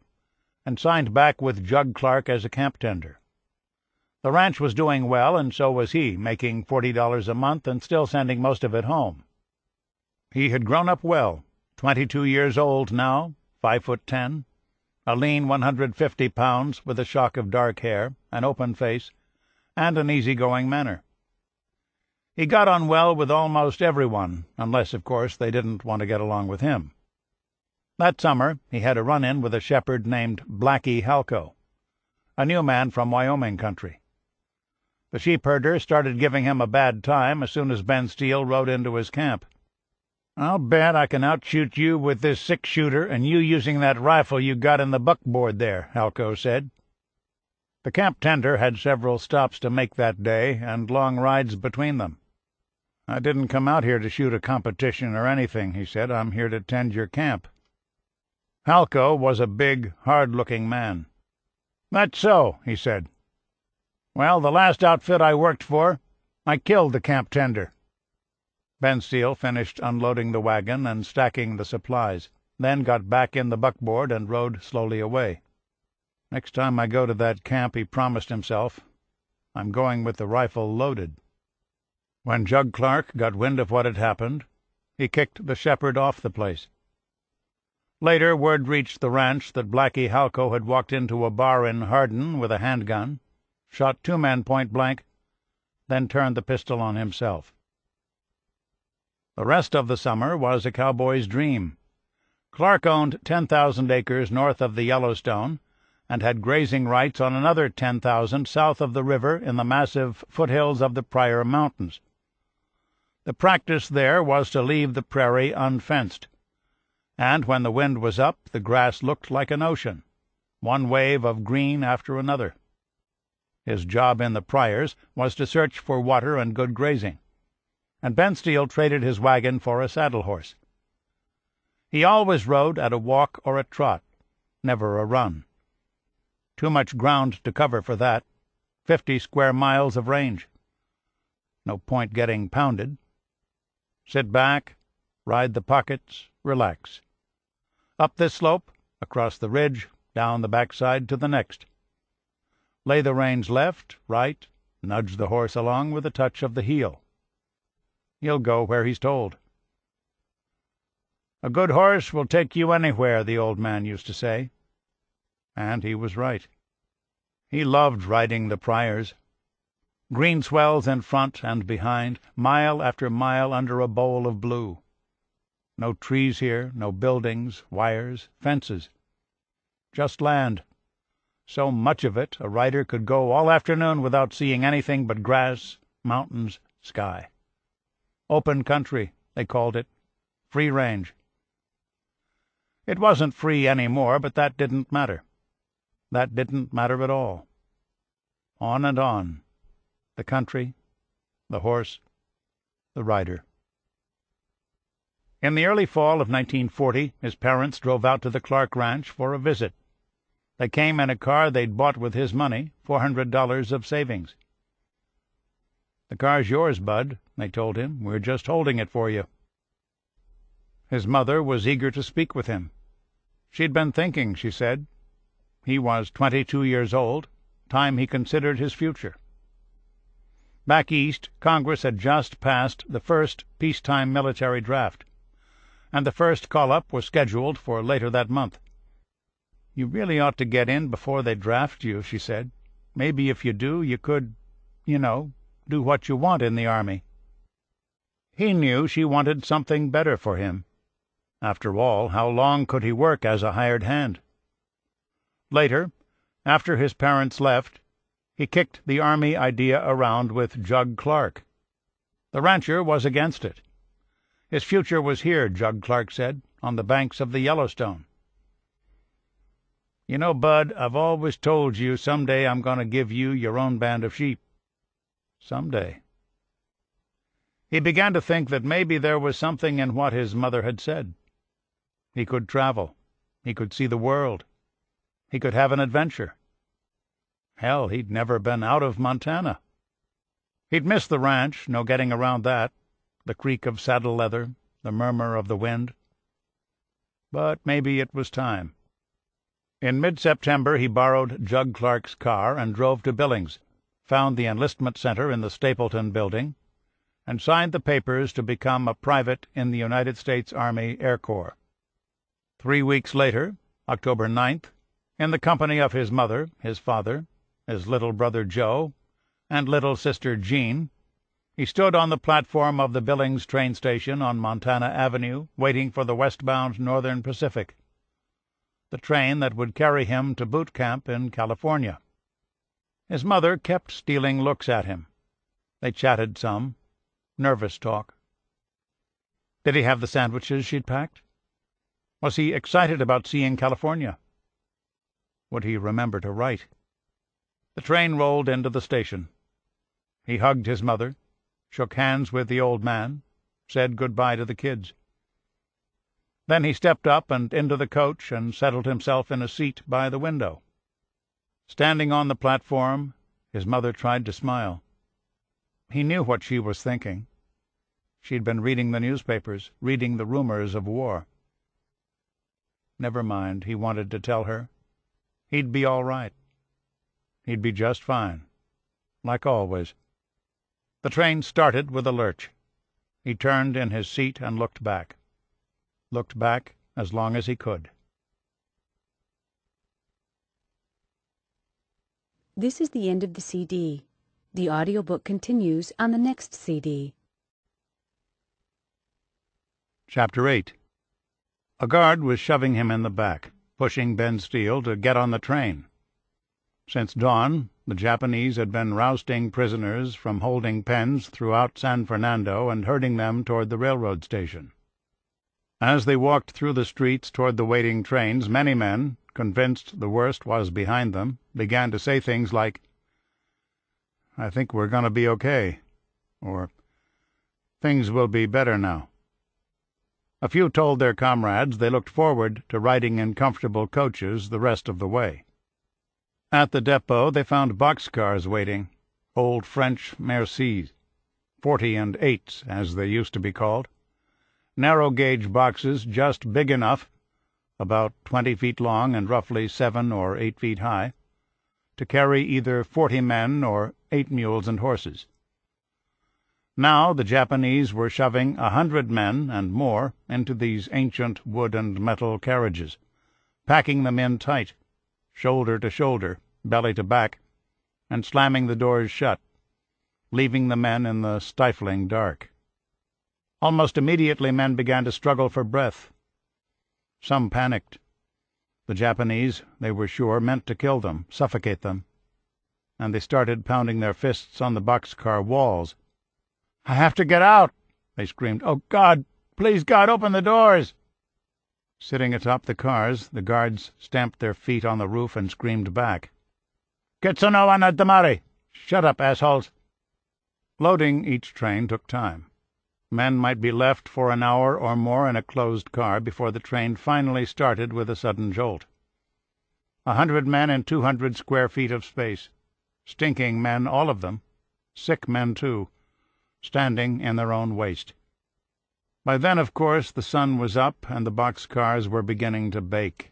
and signed back with Jug Clark as a camp tender. The ranch was doing well, and so was he, making $40 a month and still sending most of it home. He had grown up well, 22 years old now, 5'10", a lean 150 pounds with a shock of dark hair, an open face, and an easy-going manner. He got on well with almost everyone, unless, of course, they didn't want to get along with him. That summer he had a run-in with a shepherd named Blackie Halco, a new man from Wyoming country. The sheepherder started giving him a bad time as soon as Ben Steele rode into his camp. "I'll bet I can outshoot you with this six-shooter and you using that rifle you got in the buckboard there," Halco said. The camp tender had several stops to make that day and long rides between them. "I didn't come out here to shoot a competition or anything," he said. "I'm here to tend your camp." Halco was a big, hard-looking man. "That's so," he said. "Well, the last outfit I worked for, I killed the camp tender." Ben Steele finished unloading the wagon and stacking the supplies, then got back in the buckboard and rode slowly away. "Next time I go to that camp," he promised himself, "I'm going with the rifle loaded." When Jug Clark got wind of what had happened, he kicked the shepherd off the place. Later, word reached the ranch that Blackie Halco had walked into a bar in Hardin with a handgun, shot 2 men point-blank, then turned the pistol on himself. The rest of the summer was a cowboy's dream. Clark owned 10,000 acres north of the Yellowstone and had grazing rights on another 10,000 south of the river in the massive foothills of the Pryor Mountains. The practice there was to leave the prairie unfenced, and when the wind was up the grass looked like an ocean, one wave of green after another. His job in the Pryors was to search for water and good grazing, and Ben Steele traded his wagon for a saddle horse. He always rode at a walk or a trot, never a run. Too much ground to cover for that, 50 square miles of range. No point getting pounded. Sit back, ride the pockets, relax. Up this slope, across the ridge, down the backside to the next. Lay the reins left, right, nudge the horse along with a touch of the heel. He'll go where he's told. "A good horse will take you anywhere," the old man used to say. And he was right. He loved riding the Pryors. Green swells in front and behind, mile after mile under a bowl of blue. No trees here, no buildings, wires, fences. Just land. So much of it a rider could go all afternoon without seeing anything but grass, mountains, sky. Open country, they called it. Free range. It wasn't free any more, but that didn't matter. That didn't matter at all. On and on. The country, the horse, the rider. In the early fall of 1940, his parents drove out to the Clark Ranch for a visit. They came in a car they'd bought with his money, $400 of savings. "The car's yours, Bud," they told him. "We're just holding it for you." His mother was eager to speak with him. She'd been thinking, she said. He was 22 years old, time he considered his future. Back east, Congress had just passed the first peacetime military draft, and the first call-up was scheduled for later that month. "You really ought to get in before they draft you," she said. "Maybe if you do, you could, do what you want in the Army." He knew she wanted something better for him. After all, how long could he work as a hired hand? Later, after his parents left, he kicked the Army idea around with Jug Clark. The rancher was against it. His future was here, Jug Clark said, on the banks of the Yellowstone. "You know, Bud, I've always told you someday I'm going to give you your own band of sheep." Someday. He began to think that maybe there was something in what his mother had said. He could travel. He could see the world. He could have an adventure. Hell, he'd never been out of Montana. He'd miss the ranch, no getting around that, the creak of saddle leather, the murmur of the wind. But maybe it was time. In mid-September he borrowed Jug Clark's car and drove to Billings, found the enlistment center in the Stapleton building, and signed the papers to become a private in the United States Army Air Corps. 3 weeks later, October 9th, in the company of his mother, his father, his little brother Joe, and little sister Jean, he stood on the platform of the Billings train station on Montana Avenue, waiting for the westbound Northern Pacific, the train that would carry him to boot camp in California. His mother kept stealing looks at him. They chatted some, nervous talk. Did he have the sandwiches she'd packed? Was he excited about seeing California? Would he remember to write? The train rolled into the station. He hugged his mother, shook hands with the old man, said good-bye to the kids. Then he stepped up and into the coach and settled himself in a seat by the window. Standing on the platform, his mother tried to smile. He knew what she was thinking. She'd been reading the newspapers, reading the rumors of war. Never mind, he wanted to tell her. He'd be all right. He'd be just fine, like always. The train started with a lurch. He turned in his seat and looked back. Looked back as long as he could. This is the end of the CD. The audiobook continues on the next CD. Chapter 8. A guard was shoving him in the back, pushing Ben Steele to get on the train. Since dawn, the Japanese had been rousting prisoners from holding pens throughout San Fernando and herding them toward the railroad station. As they walked through the streets toward the waiting trains, many men, convinced the worst was behind them, began to say things like, "I think we're going to be okay," or "Things will be better now." A few told their comrades they looked forward to riding in comfortable coaches the rest of the way. At the depot they found boxcars waiting, old French Mercies, 40 and 8s as they used to be called, narrow-gauge boxes just big enough, about 20 feet long and roughly 7 or 8 feet high, to carry either 40 men or 8 mules and horses. Now the Japanese were shoving 100 men and more into these ancient wood and metal carriages, packing them in tight, shoulder to shoulder, belly to back, and slamming the doors shut, leaving the men in the stifling dark. Almost immediately men began to struggle for breath. Some panicked. The Japanese, they were sure, meant to kill them, suffocate them, and they started pounding their fists on the boxcar walls. "I have to get out!" they screamed. "Oh, God! Please, God, open the doors!" Sitting atop the cars, the guards stamped their feet on the roof and screamed back. "Kitsuno wa damari! Shut up, assholes!" Loading each train took time. Men might be left for an hour or more in a closed car before the train finally started with a sudden jolt. 100 men in 200 square feet of space. Stinking men, all of them. Sick men, too, standing in their own waste. By then, of course, the sun was up and the boxcars were beginning to bake.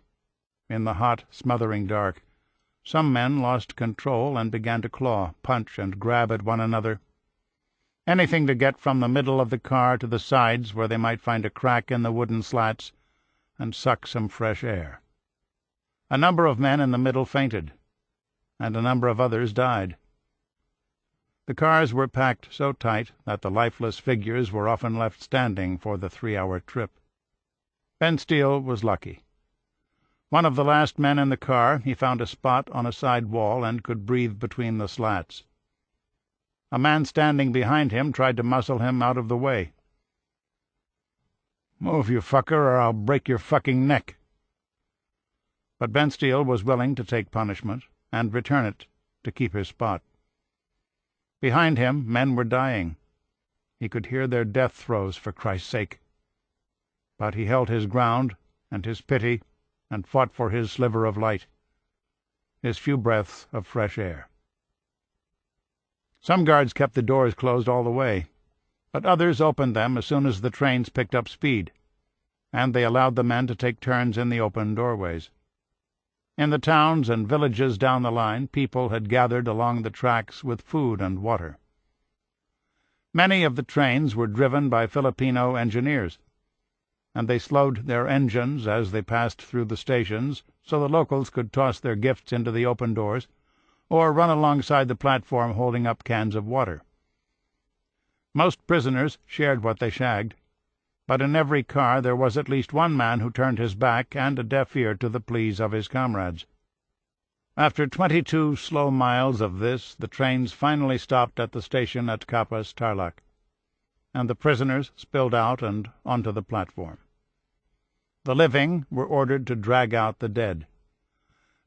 In the hot, smothering dark, some men lost control and began to claw, punch, and grab at one another. Anything to get from the middle of the car to the sides where they might find a crack in the wooden slats and suck some fresh air. A number of men in the middle fainted, and a number of others died. The cars were packed so tight that the lifeless figures were often left standing for the 3-hour trip. Ben Steele was lucky. One of the last men in the car, he found a spot on a side wall and could breathe between the slats. A man standing behind him tried to muscle him out of the way. "Move, you fucker, or I'll break your fucking neck." But Ben Steele was willing to take punishment and return it to keep his spot. Behind him, men were dying. He could hear their death throes, for Christ's sake. But he held his ground and his pity and fought for his sliver of light, his few breaths of fresh air. Some guards kept the doors closed all the way, but others opened them as soon as the trains picked up speed, and they allowed the men to take turns in the open doorways. In the towns and villages down the line, people had gathered along the tracks with food and water. Many of the trains were driven by Filipino engineers, and they slowed their engines as they passed through the stations so the locals could toss their gifts into the open doors or run alongside the platform holding up cans of water. Most prisoners shared what they shagged, but in every car there was at least one man who turned his back and a deaf ear to the pleas of his comrades. After 22 slow miles of this, the trains finally stopped at the station at Kapas Tarlac, and the prisoners spilled out and onto the platform. The living were ordered to drag out the dead,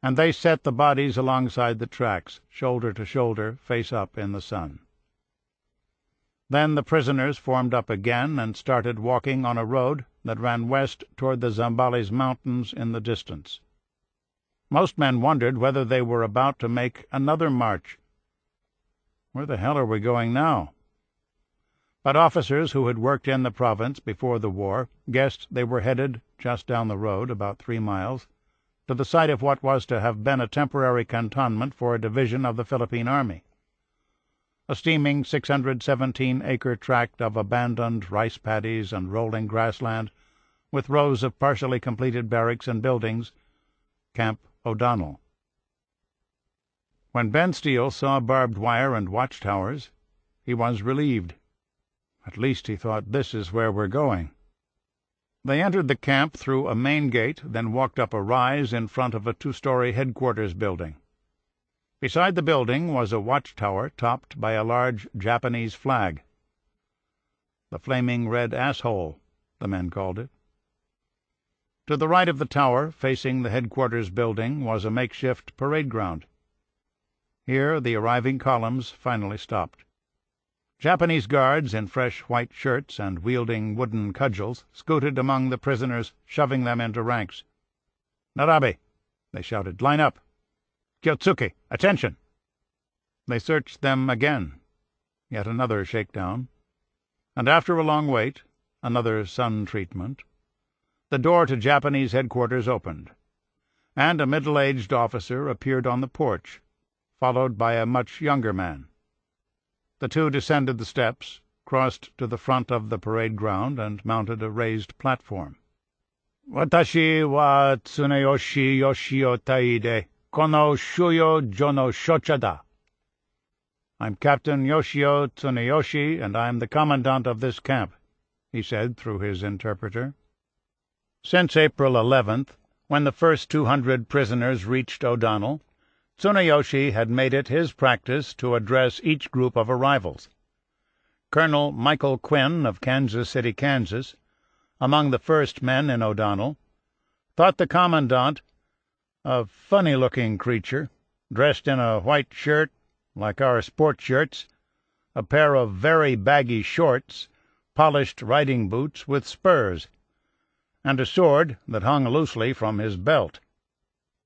and they set the bodies alongside the tracks, shoulder to shoulder, face up in the sun. Then the prisoners formed up again and started walking on a road that ran west toward the Zambales Mountains in the distance. Most men wondered whether they were about to make another march. Where the hell are we going now? But officers who had worked in the province before the war guessed they were headed just down the road, about 3 miles, to the site of what was to have been a temporary cantonment for a division of the Philippine Army. A steaming 617-acre tract of abandoned rice paddies and rolling grassland, with rows of partially completed barracks and buildings, Camp O'Donnell. When Ben Steele saw barbed wire and watchtowers, he was relieved. At least, he thought, this is where we're going. They entered the camp through a main gate, then walked up a rise in front of a 2-story headquarters building. Beside the building was a watchtower topped by a large Japanese flag. The flaming red asshole, the men called it. To the right of the tower, facing the headquarters building, was a makeshift parade ground. Here the arriving columns finally stopped. Japanese guards in fresh white shirts and wielding wooden cudgels scooted among the prisoners, shoving them into ranks. "Narabe!" they shouted. "Line up! Kyotsuke! Attention!" They searched them again. Yet another shakedown. And after a long wait, another sun treatment, the door to Japanese headquarters opened, and a middle-aged officer appeared on the porch, followed by a much younger man. The two descended the steps, crossed to the front of the parade ground, and mounted a raised platform. "Watashi wa Tsuneyoshi Yoshio Taide, kono shuyo jono shocha da." "I'm Captain Yoshio Tsuneyoshi, and I'm the commandant of this camp," he said through his interpreter. Since April 11th, when the first 200 prisoners reached O'Donnell, Tsuneyoshi had made it his practice to address each group of arrivals. Colonel Michael Quinn of Kansas City, Kansas, among the first men in O'Donnell, thought the commandant a funny-looking creature, dressed in a white shirt, like our sport shirts, a pair of very baggy shorts, polished riding boots with spurs, and a sword that hung loosely from his belt.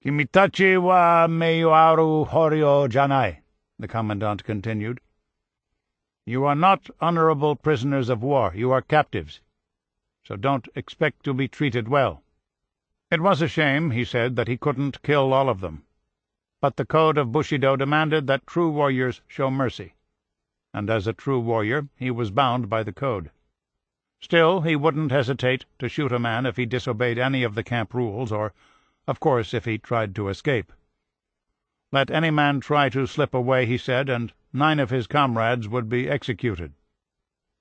"Kimitachi wa meiwaru horio janai," the commandant continued. "You are not honorable prisoners of war. You are captives, so don't expect to be treated well." It was a shame, he said, that he couldn't kill all of them, but the code of Bushido demanded that true warriors show mercy, and as a true warrior he was bound by the code. Still, he wouldn't hesitate to shoot a man if he disobeyed any of the camp rules, or, of course, if he tried to escape. Let any man try to slip away, he said, and 9 of his comrades would be executed.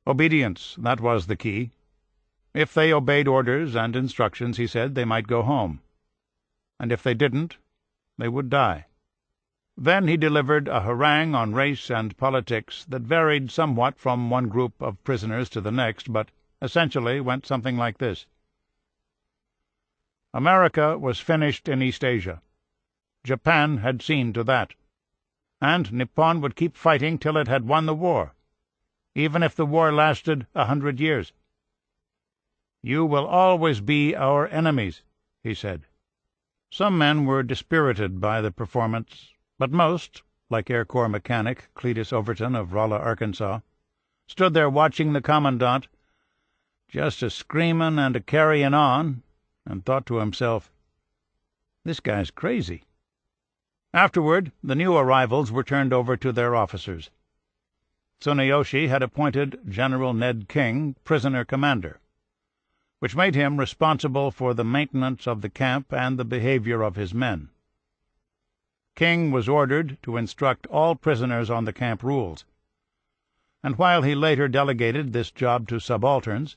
Obedience, that was the key. If they obeyed orders and instructions, he said, they might go home, and if they didn't, they would die. Then he delivered a harangue on race and politics that varied somewhat from one group of prisoners to the next, but essentially went something like this. America was finished in East Asia. Japan had seen to that, and Nippon would keep fighting till it had won the war, even if the war lasted 100 years. "You will always be our enemies," he said. Some men were dispirited by the performance, but most, like Air Corps mechanic Cletus Overton of Rolla, Arkansas, stood there watching the commandant, just a screamin' and a carryin' on, and thought to himself, "This guy's crazy." Afterward, the new arrivals were turned over to their officers. Tsuneyoshi had appointed General Ned King prisoner commander, which made him responsible for the maintenance of the camp and the behavior of his men. King was ordered to instruct all prisoners on the camp rules, and while he later delegated this job to subalterns,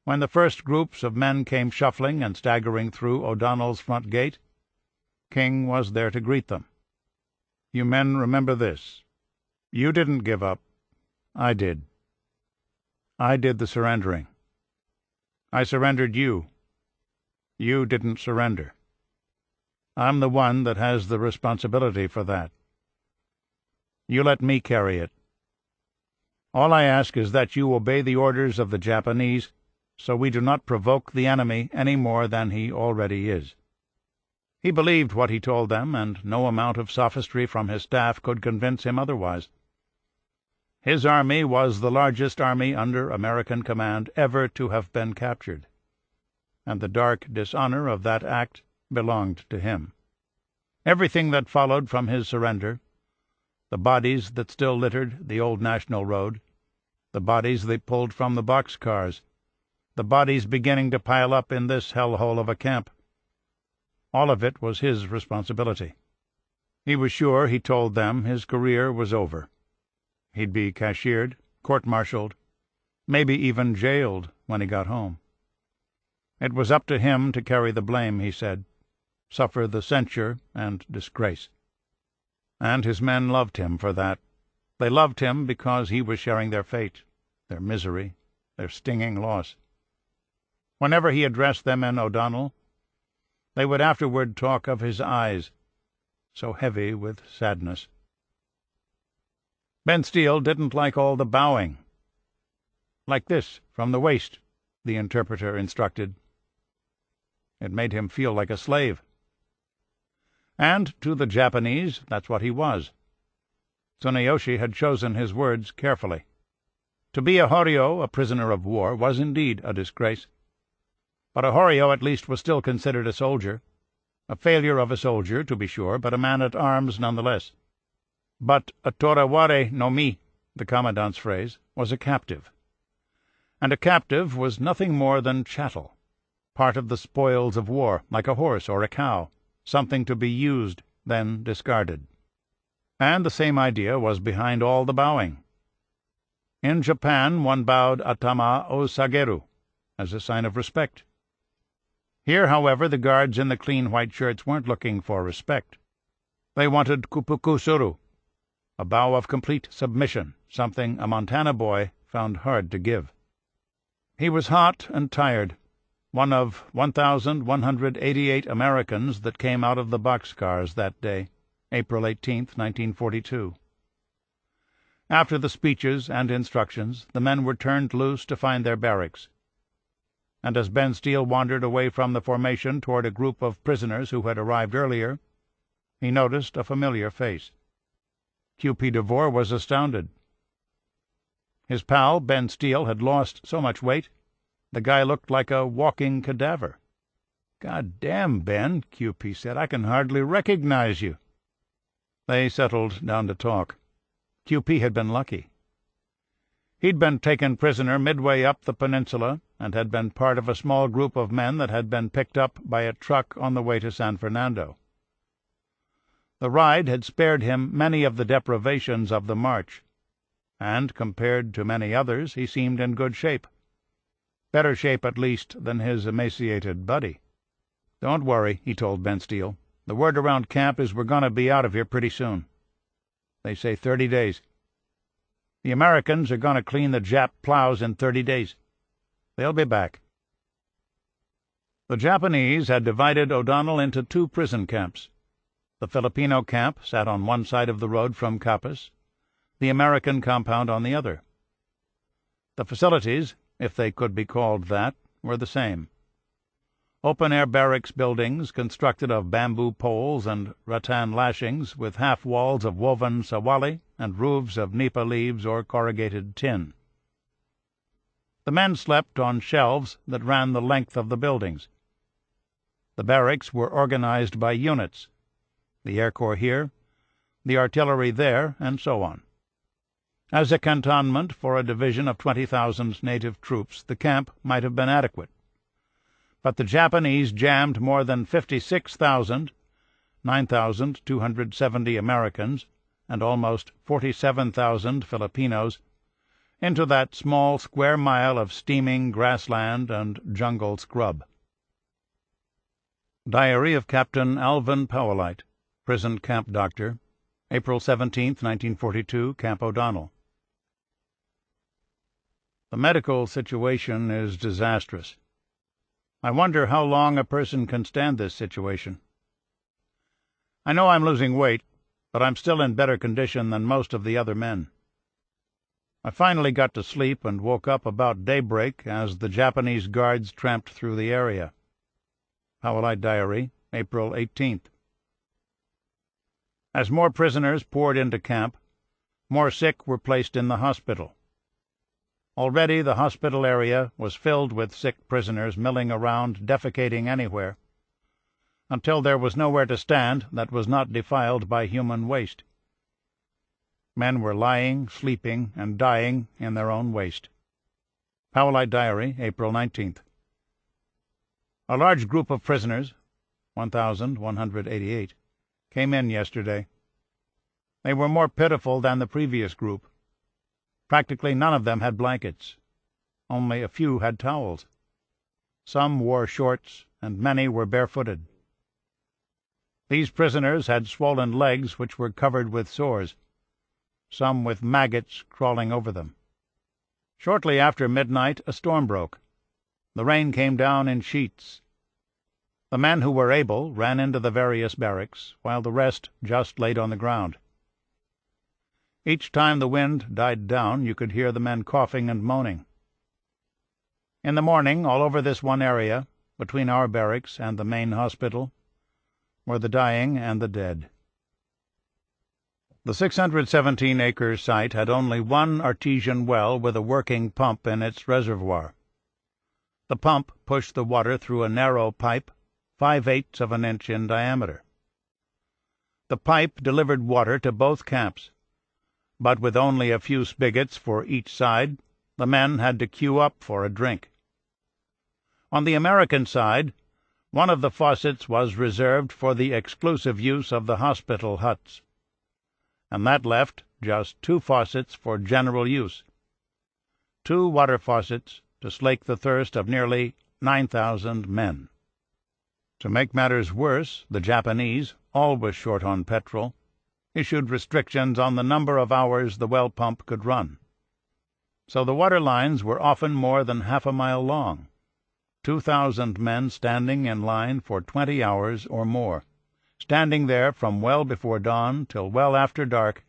when the first groups of men came shuffling and staggering through O'Donnell's front gate, King was there to greet them. "You men remember this. You didn't give up. I did. I did the surrendering. I surrendered you. You didn't surrender. I'm the one that has the responsibility for that. You let me carry it. All I ask is that you obey the orders of the Japanese, so we do not provoke the enemy any more than he already is." He believed what he told them, and no amount of sophistry from his staff could convince him otherwise. His army was the largest army under American command ever to have been captured, and the dark dishonor of that act belonged to him. Everything that followed from his surrender, the bodies that still littered the old National Road, the bodies they pulled from the box-cars, the bodies beginning to pile up in this hell-hole of a camp, all of it was his responsibility. He was sure, he told them, his career was over. He'd be cashiered, court-martialed, maybe even jailed when he got home. It was up to him to carry the blame, he said, suffer the censure and disgrace. And his men loved him for that. They loved him because he was sharing their fate, their misery, their stinging loss. Whenever he addressed them in O'Donnell, they would afterward talk of his eyes, so heavy with sadness. Ben Steele didn't like all the bowing. "Like this, from the waist," the interpreter instructed. It made him feel like a slave. And to the Japanese, that's what he was. Tsuneyoshi had chosen his words carefully. To be a Horyo, a prisoner of war, was indeed a disgrace. But a Horyo at least was still considered a soldier. A failure of a soldier, to be sure, but a man-at-arms nonetheless. But a Toraware no Mi, the commandant's phrase, was a captive. And a captive was nothing more than chattel, part of the spoils of war, like a horse or a cow, something to be used, then discarded. And the same idea was behind all the bowing. In Japan one bowed atama o sageru, as a sign of respect. Here, however, the guards in the clean white shirts weren't looking for respect. They wanted kupukusuru, a bow of complete submission, something a Montana boy found hard to give. He was hot and tired, one of 1,188 Americans that came out of the boxcars that day, April 18th, 1942. After the speeches and instructions, the men were turned loose to find their barracks. And as Ben Steele wandered away from the formation toward a group of prisoners who had arrived earlier, he noticed a familiar face. Q.P. DeVore was astounded. His pal, Ben Steele, had lost so much weight, the guy looked like a walking cadaver. "God damn, Ben," Q.P. said, "I can hardly recognize you." They settled down to talk. Q.P. had been lucky. He'd been taken prisoner midway up the peninsula, and had been part of a small group of men that had been picked up by a truck on the way to San Fernando. The ride had spared him many of the deprivations of the march, and, compared to many others, he seemed in good shape. Better shape, at least, than his emaciated buddy. "Don't worry," he told Ben Steele. "The word around camp is we're going to be out of here pretty soon. They say 30 days. The Americans are going to clean the Jap plows in 30 days. They'll be back." The Japanese had divided O'Donnell into 2 prison camps. The Filipino camp sat on one side of the road from Capas, the American compound on the other. The facilities, if they could be called that, were the same. Open-air barracks buildings constructed of bamboo poles and rattan lashings, with half-walls of woven sawali and roofs of nipa leaves or corrugated tin. The men slept on shelves that ran the length of the buildings. The barracks were organized by units, the Air Corps here, the artillery there, and so on. As a cantonment for a division of 20,000 native troops, the camp might have been adequate. But the Japanese jammed more than 56,000, 9,270 Americans, and almost 47,000 Filipinos into that small square mile of steaming grassland and jungle scrub. Diary of Captain Alvin Powellite, Prison Camp Doctor, April 17, 1942, Camp O'Donnell. The medical situation is disastrous. I wonder how long a person can stand this situation. I know I'm losing weight, but I'm still in better condition than most of the other men. I finally got to sleep and woke up about daybreak as the Japanese guards tramped through the area. Powellite Diary, April 18th. As more prisoners poured into camp, more sick were placed in the hospital. Already the hospital area was filled with sick prisoners milling around, defecating anywhere, until there was nowhere to stand that was not defiled by human waste. Men were lying, sleeping, and dying in their own waste. Powellite Diary, April 19th. A large group of prisoners, 1,188, came in yesterday. They were more pitiful than the previous group. Practically none of them had blankets. Only a few had towels. Some wore shorts, and many were barefooted. These prisoners had swollen legs which were covered with sores, some with maggots crawling over them. Shortly after midnight a storm broke. The rain came down in sheets. The men who were able ran into the various barracks, while the rest just laid on the ground. Each time the wind died down, you could hear the men coughing and moaning. In the morning, all over this one area, between our barracks and the main hospital, were the dying and the dead. The 617-acre site had only one artesian well with a working pump in its reservoir. The pump pushed the water through a narrow pipe 5/8 of an inch in diameter. The pipe delivered water to both camps, but with only a few spigots for each side, the men had to queue up for a drink. On the American side, one of the faucets was reserved for the exclusive use of the hospital huts, and that left just 2 faucets for general use, 2 water faucets to slake the thirst of nearly 9,000 men. To make matters worse, the Japanese, always short on petrol, issued restrictions on the number of hours the well pump could run. So the water lines were often more than half a mile long, 2,000 men standing in line for 20 hours or more, standing there from well before dawn till well after dark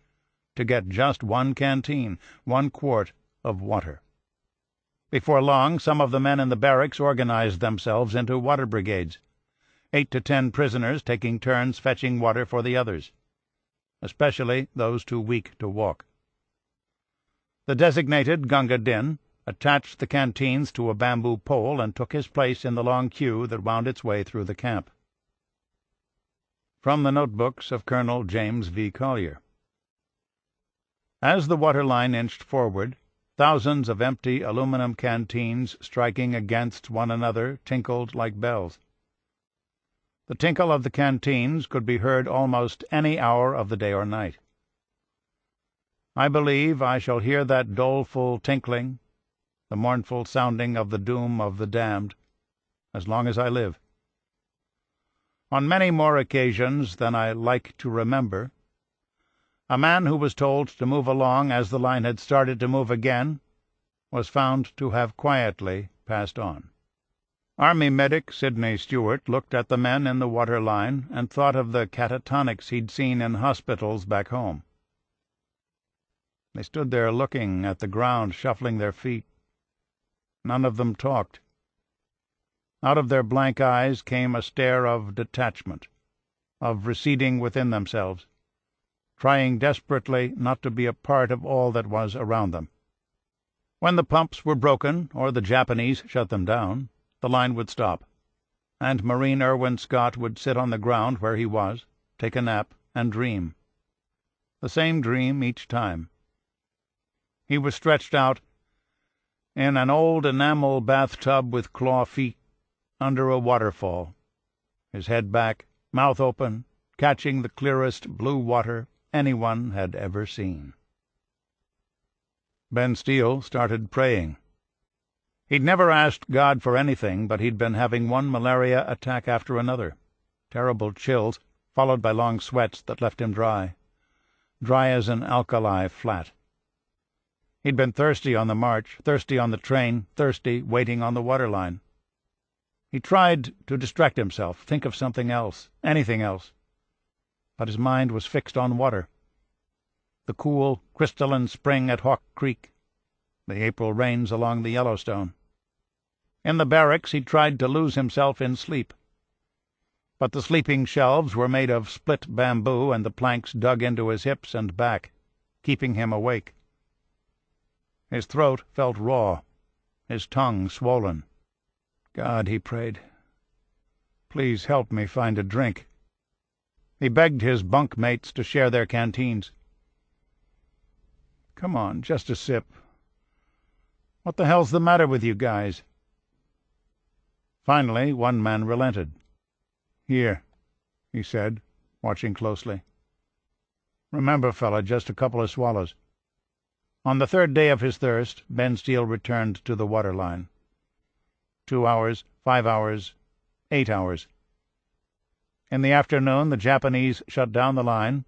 to get just 1 canteen, 1 quart of water. Before long, some of the men in the barracks organized themselves into water brigades, 8 to 10 prisoners taking turns fetching water for the others, especially those too weak to walk. The designated Gunga Din attached the canteens to a bamboo pole and took his place in the long queue that wound its way through the camp. From the notebooks of Colonel James V. Collier. As the water line inched forward, thousands of empty aluminum canteens striking against one another tinkled like bells. The tinkle of the canteens could be heard almost any hour of the day or night. I believe I shall hear that doleful tinkling, the mournful sounding of the doom of the damned, as long as I live. On many more occasions than I like to remember, a man who was told to move along as the line had started to move again was found to have quietly passed on. Army medic Sidney Stewart looked at the men in the water line and thought of the catatonics he'd seen in hospitals back home. They stood there looking at the ground, shuffling their feet. None of them talked. Out of their blank eyes came a stare of detachment, of receding within themselves, trying desperately not to be a part of all that was around them. When the pumps were broken or the Japanese shut them down, the line would stop, and Marine Irwin Scott would sit on the ground where he was, take a nap, and dream. The same dream each time. He was stretched out in an old enamel bathtub with claw feet under a waterfall, his head back, mouth open, catching the clearest blue water anyone had ever seen. Ben Steele started praying. He'd never asked God for anything, but he'd been having one malaria attack after another. Terrible chills, followed by long sweats that left him dry as an alkali flat. He'd been thirsty on the march, thirsty on the train, thirsty waiting on the waterline. He tried to distract himself, think of something else, anything else. But his mind was fixed on water. The cool, crystalline spring at Hawk Creek, the April rains along the Yellowstone. In the barracks he tried to lose himself in sleep. But the sleeping shelves were made of split bamboo, and the planks dug into his hips and back, keeping him awake. His throat felt raw, his tongue swollen. God, he prayed, please help me find a drink. He begged his bunk mates to share their canteens. Come on, just a sip. What the hell's the matter with you guys? Finally, one man relented. Here, he said, watching closely. Remember, fella, just a couple of swallows. On the third day of his thirst, Ben Steele returned to the waterline. 2 hours, 5 hours, 8 hours. In the afternoon, the Japanese shut down the line,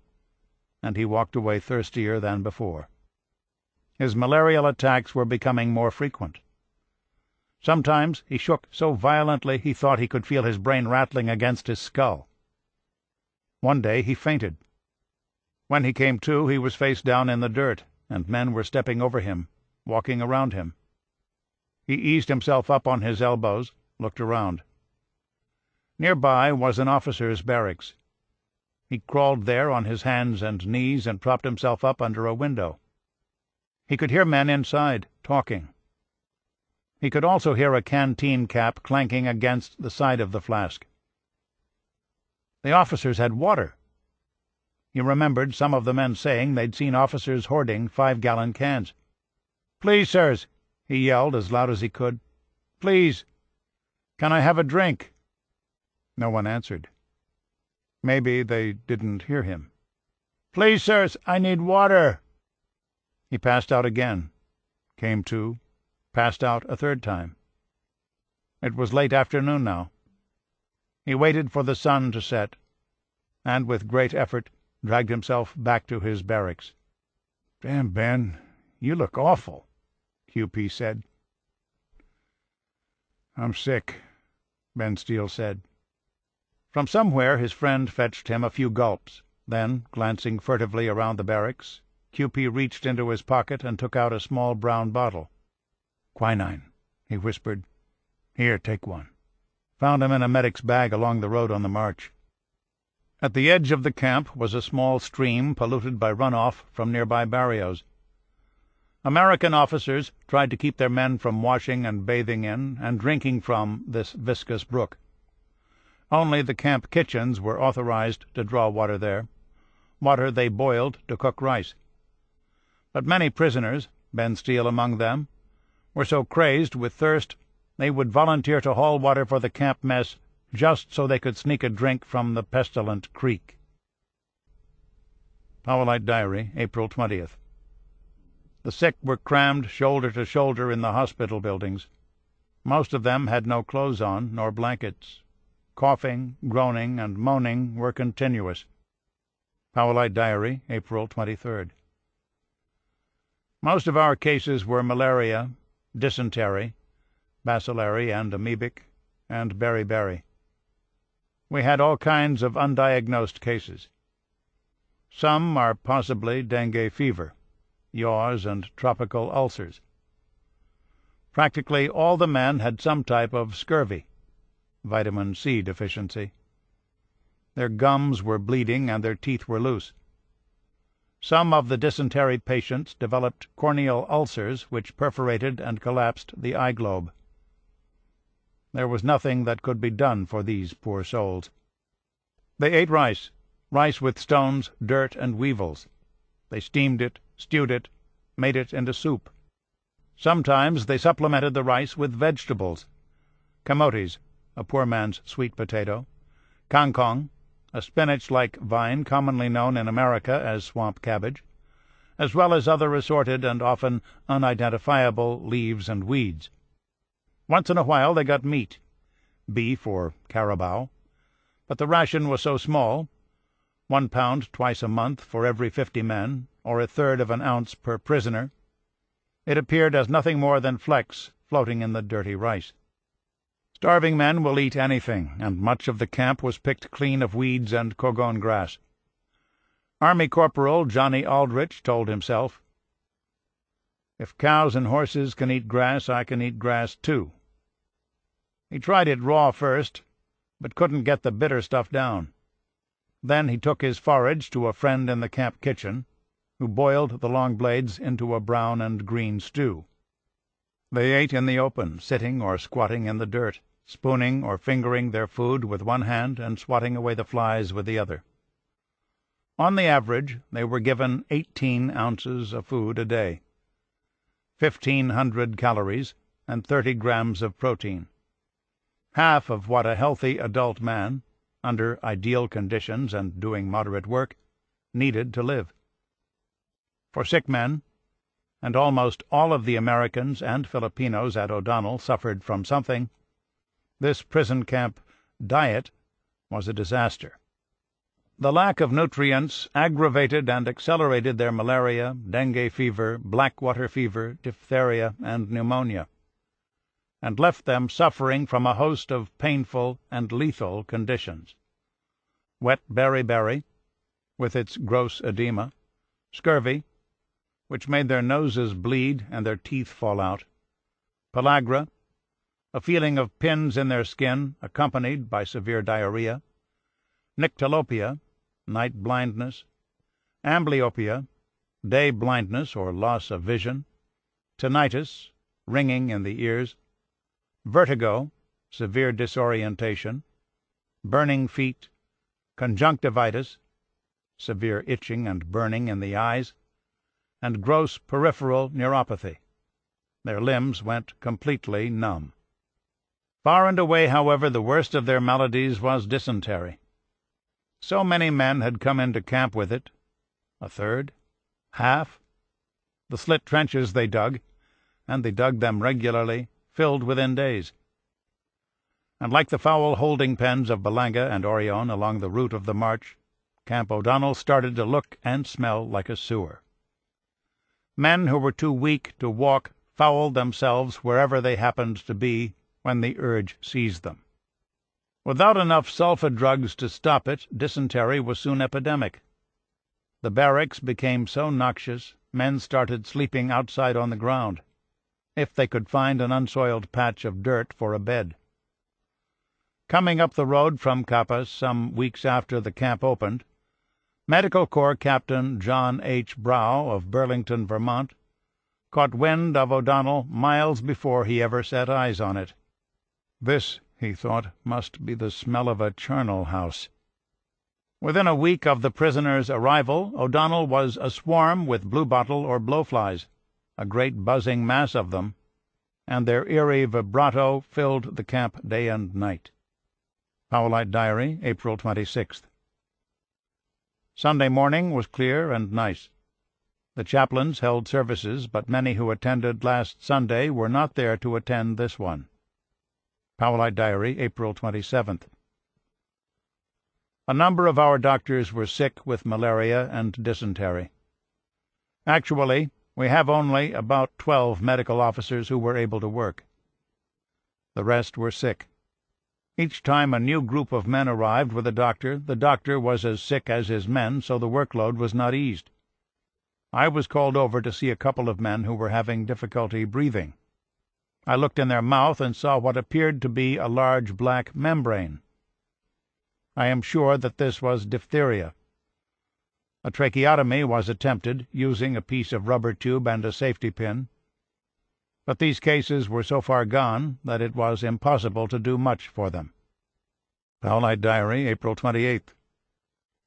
and he walked away thirstier than before. His malarial attacks were becoming more frequent. Sometimes he shook so violently he thought he could feel his brain rattling against his skull. One day he fainted. When he came to, he was face down in the dirt, and men were stepping over him, walking around him. He eased himself up on his elbows, looked around. Nearby was an officer's barracks. He crawled there on his hands and knees and propped himself up under a window. He could hear men inside, talking. He could also hear a canteen cap clanking against the side of the flask. The officers had water. He remembered some of the men saying they'd seen officers hoarding 5-gallon cans. "Please, sirs," he yelled as loud as he could. "Please, can I have a drink?" No one answered. Maybe they didn't hear him. "Please, sirs, I need water." He passed out again, came to, passed out a third time. It was late afternoon now. He waited for the sun to set, and with great effort dragged himself back to his barracks. "Damn, Ben, you look awful," QP said. "I'm sick," Ben Steele said. From somewhere his friend fetched him a few gulps. Then, glancing furtively around the barracks, QP reached into his pocket and took out a small brown bottle. "Quinine," he whispered. "Here, take one." Found him in a medic's bag along the road on the march. At the edge of the camp was a small stream polluted by runoff from nearby barrios. American officers tried to keep their men from washing and bathing in and drinking from this viscous brook. Only the camp kitchens were authorized to draw water there, water they boiled to cook rice. But many prisoners, Ben Steele among them, were so crazed with thirst they would volunteer to haul water for the camp mess just so they could sneak a drink from the pestilent creek. Powellite Diary, April 20th. The sick were crammed shoulder to shoulder in the hospital buildings. Most of them had no clothes on, nor blankets. Coughing, groaning, and moaning were continuous. Powellite Diary, April 23rd. Most of our cases were malaria, dysentery, bacillary and amoebic, and beriberi. We had all kinds of undiagnosed cases. Some are possibly dengue fever, yaws, and tropical ulcers. Practically all the men had some type of scurvy, vitamin C deficiency. Their gums were bleeding and their teeth were loose. Some of the dysentery patients developed corneal ulcers which perforated and collapsed the eye globe. There was nothing that could be done for these poor souls. They ate rice with stones, dirt, and weevils. They steamed it, stewed it, made it into soup. Sometimes they supplemented the rice with vegetables: camotes, a poor man's sweet potato; kangkong, a spinach-like vine commonly known in America as swamp cabbage, as well as other assorted and often unidentifiable leaves and weeds. Once in a while they got meat, beef or carabao, but the ration was so small, 1 pound twice a month for every 50 men, or a third of an ounce per prisoner, it appeared as nothing more than flecks floating in the dirty rice. Starving men will eat anything, and much of the camp was picked clean of weeds and kogon grass. Army Corporal Johnny Aldrich told himself, "If cows and horses can eat grass, I can eat grass too." He tried it raw first, but couldn't get the bitter stuff down. Then he took his forage to a friend in the camp kitchen, who boiled the long blades into a brown and green stew. They ate in the open, sitting or squatting in the dirt, spooning or fingering their food with one hand and swatting away the flies with the other. On the average, they were given 18 ounces of food a day, 1,500 calories, and 30 grams of protein, half of what a healthy adult man, under ideal conditions and doing moderate work, needed to live. For sick men, and almost all of the Americans and Filipinos at O'Donnell suffered from something, this prison camp diet was a disaster. The lack of nutrients aggravated and accelerated their malaria, dengue fever, blackwater fever, diphtheria, and pneumonia, and left them suffering from a host of painful and lethal conditions: wet beriberi, with its gross edema; scurvy, which made their noses bleed and their teeth fall out; pellagra, a feeling of pins in their skin accompanied by severe diarrhea; nyctalopia, night blindness; amblyopia, day blindness or loss of vision; tinnitus, ringing in the ears; vertigo, severe disorientation; burning feet; conjunctivitis, severe itching and burning in the eyes; and gross peripheral neuropathy. Their limbs went completely numb. Far and away, however, the worst of their maladies was dysentery. So many men had come into camp with it, a third, half. The slit trenches they dug, and they dug them regularly, filled within days. And like the foul holding pens of Balanga and Orion along the route of the march, Camp O'Donnell started to look and smell like a sewer. Men who were too weak to walk fouled themselves wherever they happened to be when the urge seized them. Without enough sulfa drugs to stop it, dysentery was soon epidemic. The barracks became so noxious, men started sleeping outside on the ground, if they could find an unsoiled patch of dirt for a bed. Coming up the road from Capas some weeks after the camp opened, Medical Corps Captain John H. Brow of Burlington, Vermont, caught wind of O'Donnell miles before he ever set eyes on it. This, he thought, must be the smell of a charnel house. Within a week of the prisoners' arrival, O'Donnell was aswarm with bluebottle or blowflies, a great buzzing mass of them, and their eerie vibrato filled the camp day and night. Powellite Diary, April 26th. Sunday morning was clear and nice. The chaplains held services, but many who attended last Sunday were not there to attend this one. Powellite Diary, April 27th. A number of our doctors were sick with malaria and dysentery. Actually, we have only about 12 medical officers who were able to work. The rest were sick. Each time a new group of men arrived with a doctor, the doctor was as sick as his men, so the workload was not eased. I was called over to see a couple of men who were having difficulty breathing. I looked in their mouth and saw what appeared to be a large black membrane. I am sure that this was diphtheria. A tracheotomy was attempted, using a piece of rubber tube and a safety pin, but these cases were so far gone that it was impossible to do much for them. Powellite Diary, April 28th.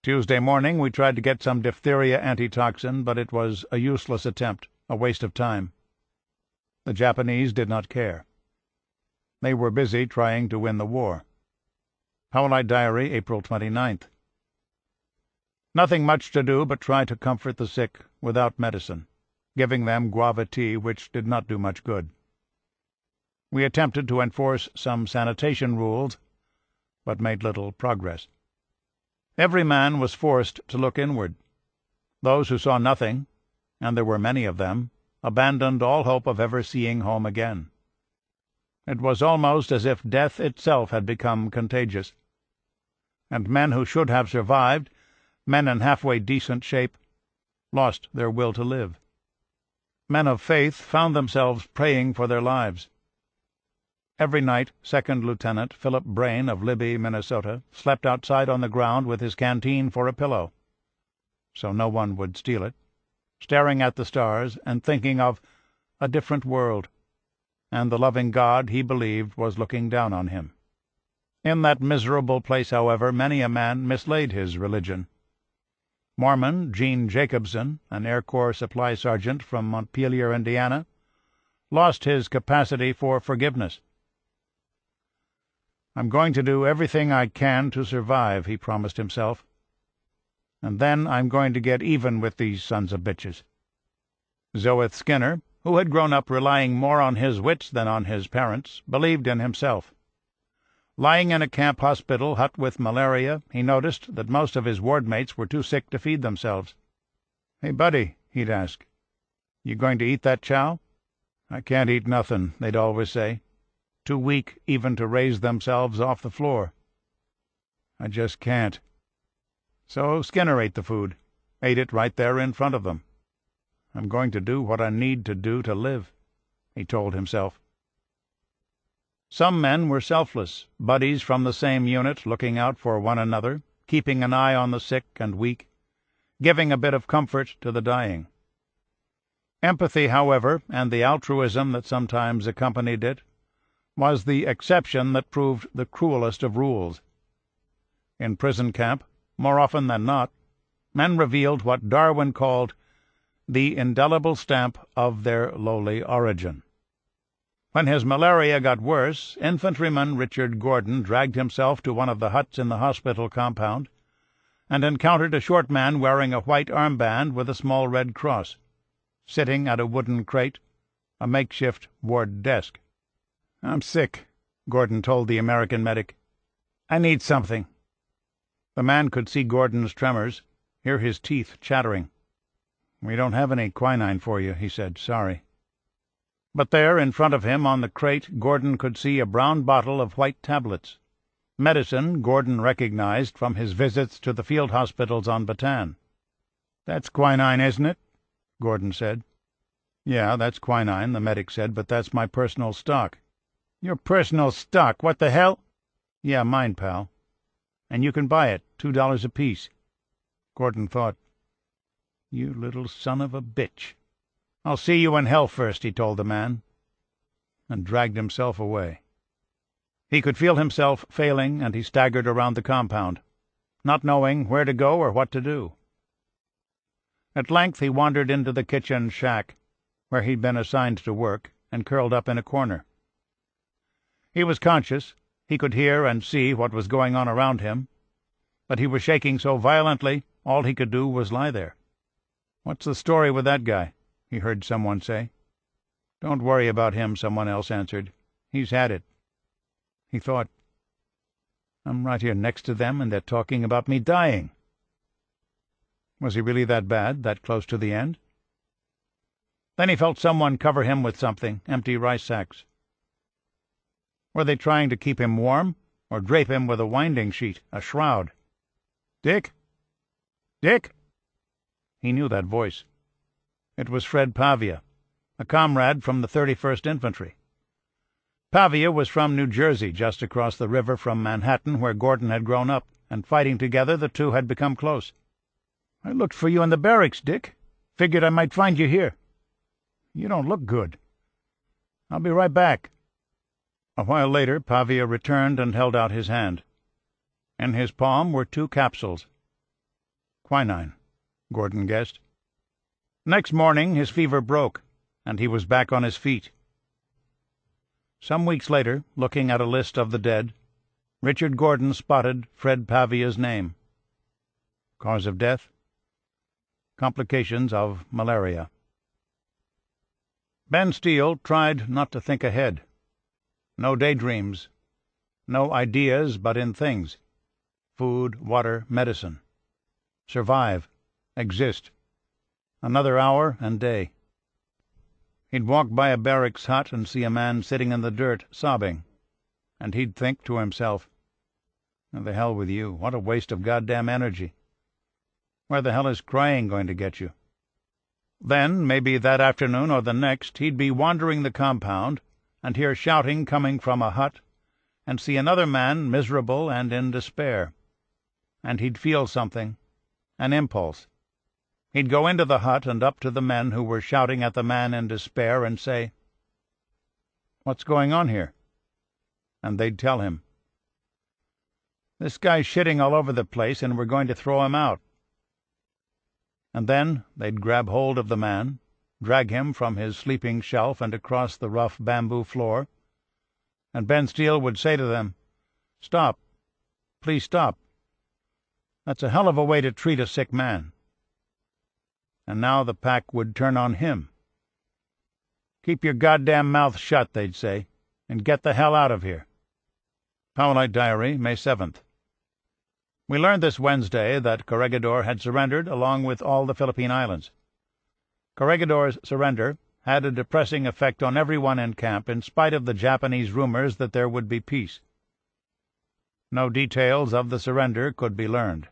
Tuesday morning we tried to get some diphtheria antitoxin, but it was a useless attempt. a waste of time. The Japanese did not care. They were busy trying to win the war. Powellite Diary, April 29th. Nothing much to do but try to comfort the sick without medicine, giving them guava tea, which did not do much good. We attempted to enforce some sanitation rules, but made little progress. Every man was forced to look inward. Those who saw nothing, and there were many of them, abandoned all hope of ever seeing home again. It was almost as if death itself had become contagious, and men who should have survived, men in halfway decent shape, lost their will to live. Men of faith found themselves praying for their lives. Every night, Second Lieutenant Philip Brain of Libby, Minnesota, slept outside on the ground with his canteen for a pillow, so no one would steal it, staring at the stars and thinking of a different world, and the loving God he believed was looking down on him. In that miserable place, however, many a man mislaid his religion. Mormon Gene Jacobson, an Air Corps supply sergeant from Montpelier, Indiana, lost his capacity for forgiveness. "I'm going to do everything I can to survive," he promised himself, "and then I'm going to get even with these sons of bitches." Zoeth Skinner, who had grown up relying more on his wits than on his parents, believed in himself. Lying in a camp hospital hut with malaria, he noticed that most of his ward-mates were too sick to feed themselves. "Hey, buddy," he'd ask, "you going to eat that chow?" "I can't eat nothing," they'd always say, too weak even to raise themselves off the floor. "I just can't." So Skinner ate the food, ate it right there in front of them. "I'm going to do what I need to do to live," he told himself. Some men were selfless, buddies from the same unit, looking out for one another, keeping an eye on the sick and weak, giving a bit of comfort to the dying. Empathy, however, and the altruism that sometimes accompanied it, was the exception that proved the cruelest of rules. In prison camp, more often than not, men revealed what Darwin called the indelible stamp of their lowly origin. When his malaria got worse, infantryman Richard Gordon dragged himself to one of the huts in the hospital compound and encountered a short man wearing a white armband with a small red cross, sitting at a wooden crate, a makeshift ward desk. "I'm sick," Gordon told the American medic. "I need something." The man could see Gordon's tremors, hear his teeth chattering. "We don't have any quinine for you," he said. "Sorry." But there, in front of him on the crate, Gordon could see a brown bottle of white tablets. Medicine Gordon recognized from his visits to the field hospitals on Bataan. "That's quinine, isn't it?" Gordon said. "Yeah, that's quinine," the medic said, "but that's my personal stock." "Your personal stock? What the hell?" "Yeah, mine, pal. And you can buy it, $2 apiece." Gordon thought, "You little son of a bitch." "I'll see you in hell first," he told the man, and dragged himself away. He could feel himself failing, and he staggered around the compound, not knowing where to go or what to do. At length he wandered into the kitchen shack, where he'd been assigned to work, and curled up in a corner. He was conscious. He could hear and see what was going on around him, but he was shaking so violently all he could do was lie there. "What's the story with that guy?" he heard someone say. "Don't worry about him," someone else answered. "He's had it." He thought, "I'm right here next to them, and they're talking about me dying." Was he really that bad, that close to the end? Then he felt someone cover him with something, empty rice sacks. Were they trying to keep him warm, or drape him with a winding sheet, a shroud? "Dick? Dick?" He knew that voice. It was Fred Pavia, a comrade from the 31st Infantry. Pavia was from New Jersey, just across the river from Manhattan, where Gordon had grown up, and fighting together the two had become close. "I looked for you in the barracks, Dick. Figured I might find you here. You don't look good. I'll be right back." A while later Pavia returned and held out his hand. In his palm were 2 capsules. Quinine, Gordon guessed. Next morning his fever broke, and he was back on his feet. Some weeks later, looking at a list of the dead, Richard Gordon spotted Fred Pavia's name. Cause of death? Complications of malaria. Ben Steele tried not to think ahead. No daydreams. No ideas but in things. Food, water, medicine. Survive. Exist. Another hour and day. He'd walk by a barracks hut and see a man sitting in the dirt, sobbing, and he'd think to himself, "The hell with you. What a waste of goddamn energy. Where the hell is crying going to get you?" Then, maybe that afternoon or the next, he'd be wandering the compound and hear shouting coming from a hut and see another man miserable and in despair. And he'd feel something, an impulse. He'd go into the hut and up to the men who were shouting at the man in despair and say, "What's going on here?" And they'd tell him, "This guy's shitting all over the place and we're going to throw him out." And then they'd grab hold of the man, drag him from his sleeping shelf and across the rough bamboo floor, and Ben Steele would say to them, "Stop. Please stop. That's a hell of a way to treat a sick man." And now the pack would turn on him. "Keep your goddamn mouth shut," they'd say, "and get the hell out of here." Powellite Diary, May 7th. We learned this Wednesday that Corregidor had surrendered along with all the Philippine Islands. Corregidor's surrender had a depressing effect on everyone in camp in spite of the Japanese rumors that there would be peace. No details of the surrender could be learned.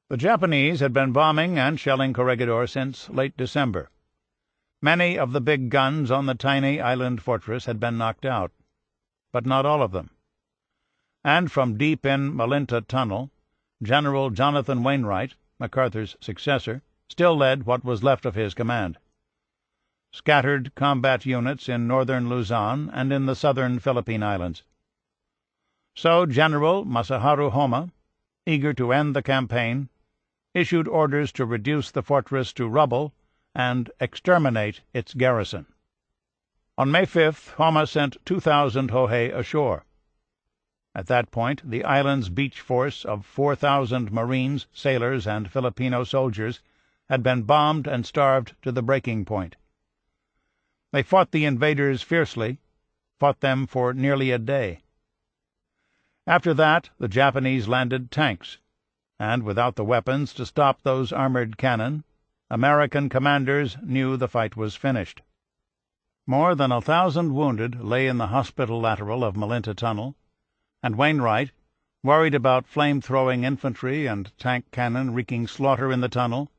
The Japanese had been bombing and shelling Corregidor since late December. Many of the big guns on the tiny island fortress had been knocked out, but not all of them. And from deep in Malinta Tunnel, General Jonathan Wainwright, MacArthur's successor, still led what was left of his command. Scattered combat units in northern Luzon and in the southern Philippine Islands. So General Masaharu Homa, eager to end the campaign, issued orders to reduce the fortress to rubble and exterminate its garrison. On May 5th, Homa sent 2,000 Hohe ashore. At that point, the island's beach force of 4,000 Marines, sailors, and Filipino soldiers had been bombed and starved to the breaking point. They fought the invaders fiercely, fought them for nearly a day. After that, the Japanese landed tanks, and without the weapons to stop those armored cannon, American commanders knew the fight was finished. More than 1,000 wounded lay in the hospital lateral of Malinta Tunnel, and Wainwright, worried about flame-throwing infantry and tank cannon wreaking slaughter in the tunnel,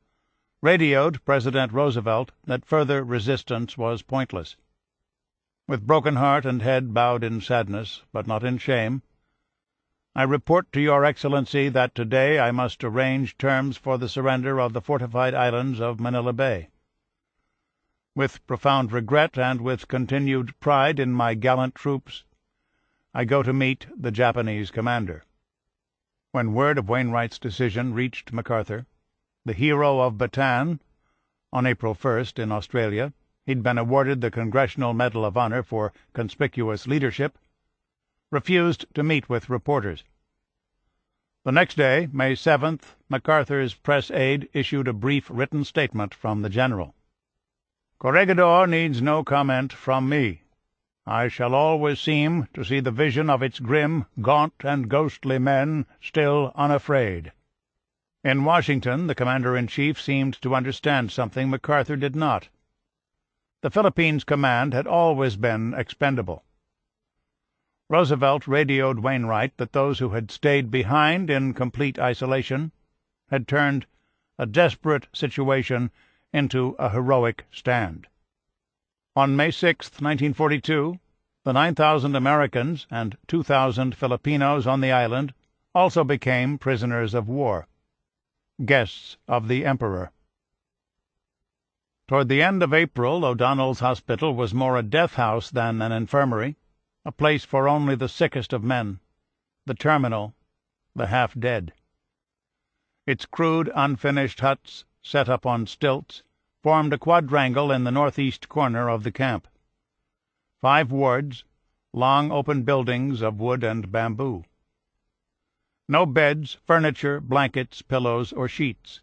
radioed President Roosevelt that further resistance was pointless. With broken heart and head bowed in sadness, but not in shame, "I report to your Excellency that today I must arrange terms for the surrender of the fortified islands of Manila Bay. With profound regret and with continued pride in my gallant troops, I go to meet the Japanese commander." When word of Wainwright's decision reached MacArthur, the hero of Bataan, on April 1st in Australia, he'd been awarded the Congressional Medal of Honor for conspicuous leadership, refused to meet with reporters. The next day, May 7th, MacArthur's press aide issued a brief written statement from the general. "Corregidor needs no comment from me. I shall always seem to see the vision of its grim, gaunt, and ghostly men still unafraid." In Washington, the commander-in-chief seemed to understand something MacArthur did not. The Philippines command had always been expendable. Roosevelt radioed Wainwright that those who had stayed behind in complete isolation had turned a desperate situation into a heroic stand. On May 6, 1942, the 9,000 Americans and 2,000 Filipinos on the island also became prisoners of war, guests of the Emperor. Toward the end of April, O'Donnell's hospital was more a death house than an infirmary, a place for only the sickest of men, the terminal, the half-dead. Its crude, unfinished huts, set up on stilts, formed a quadrangle in the northeast corner of the camp. 5 wards, long open buildings of wood and bamboo. No beds, furniture, blankets, pillows, or sheets.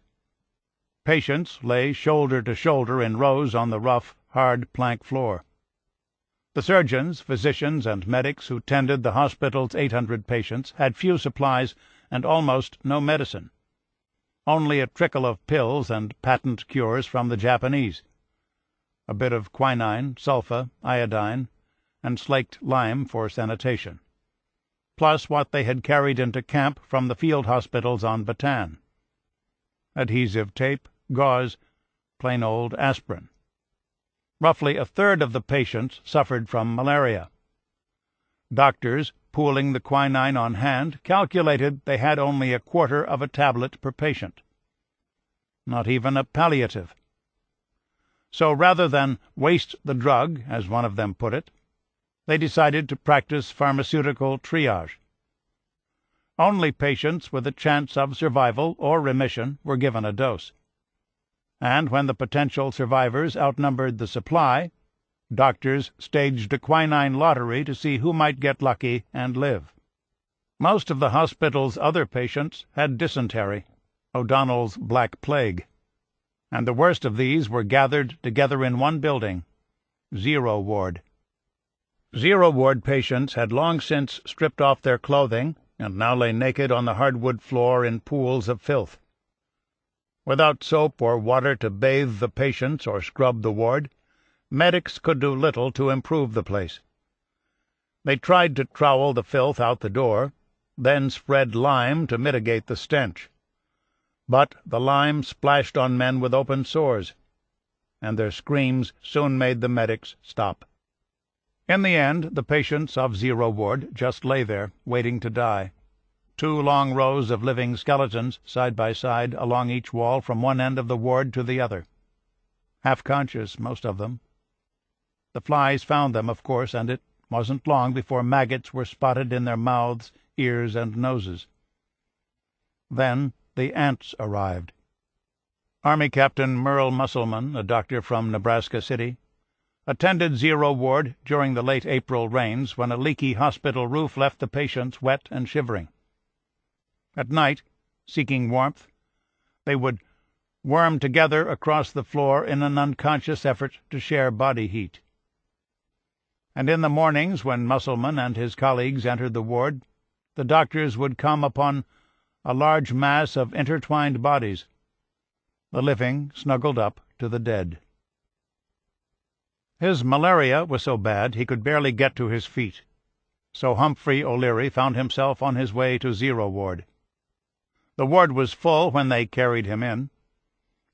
Patients lay shoulder to shoulder in rows on the rough, hard plank floor. The surgeons, physicians, and medics who tended the hospital's 800 patients had few supplies and almost no medicine. Only a trickle of pills and patent cures from the Japanese. A bit of quinine, sulfa, iodine, and slaked lime for sanitation, plus what they had carried into camp from the field hospitals on Bataan. Adhesive tape, gauze, plain old aspirin. Roughly a third of the patients suffered from malaria. Doctors, pooling the quinine on hand, calculated they had only a quarter of a tablet per patient. Not even a palliative. So rather than waste the drug, as one of them put it, they decided to practice pharmaceutical triage. Only patients with a chance of survival or remission were given a dose. And when the potential survivors outnumbered the supply, doctors staged a quinine lottery to see who might get lucky and live. Most of the hospital's other patients had dysentery, O'Donnell's Black Plague, and the worst of these were gathered together in one building, Zero Ward. Zero Ward patients had long since stripped off their clothing and now lay naked on the hardwood floor in pools of filth. Without soap or water to bathe the patients or scrub the ward, medics could do little to improve the place. They tried to trowel the filth out the door, then spread lime to mitigate the stench. But the lime splashed on men with open sores, and their screams soon made the medics stop. In the end, the patients of Zero Ward just lay there, waiting to die. 2 long rows of living skeletons, side by side, along each wall from one end of the ward to the other. Half-conscious, most of them. The flies found them, of course, and it wasn't long before maggots were spotted in their mouths, ears, and noses. Then the ants arrived. Army Captain Merle Musselman, a doctor from Nebraska City, attended Zero Ward during the late April rains when a leaky hospital roof left the patients wet and shivering. At night, seeking warmth, they would worm together across the floor in an unconscious effort to share body heat. And in the mornings, when Musselman and his colleagues entered the ward, the doctors would come upon a large mass of intertwined bodies, the living snuggled up to the dead. His malaria was so bad he could barely get to his feet, so Humphrey O'Leary found himself on his way to Zero Ward. The ward was full when they carried him in,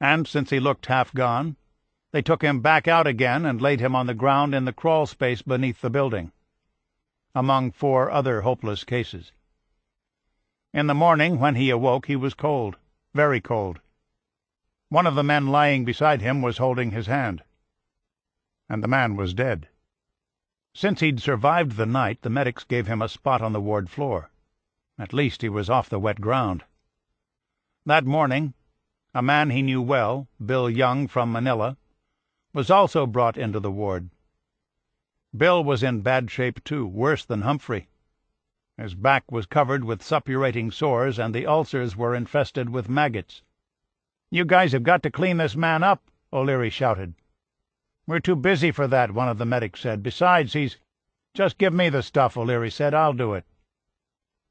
and since he looked half gone, they took him back out again and laid him on the ground in the crawl space beneath the building, among 4 other hopeless cases. In the morning, when he awoke, he was cold, very cold. One of the men lying beside him was holding his hand, and the man was dead. Since he'd survived the night, the medics gave him a spot on the ward floor. At least he was off the wet ground. That morning, a man he knew well, Bill Young from Manila, was also brought into the ward. Bill was in bad shape, too, worse than Humphrey. His back was covered with suppurating sores, and the ulcers were infested with maggots. "You guys have got to clean this man up," O'Leary shouted. "We're too busy for that," one of the medics said. "Besides, he's—" "Just give me the stuff," O'Leary said. "I'll do it."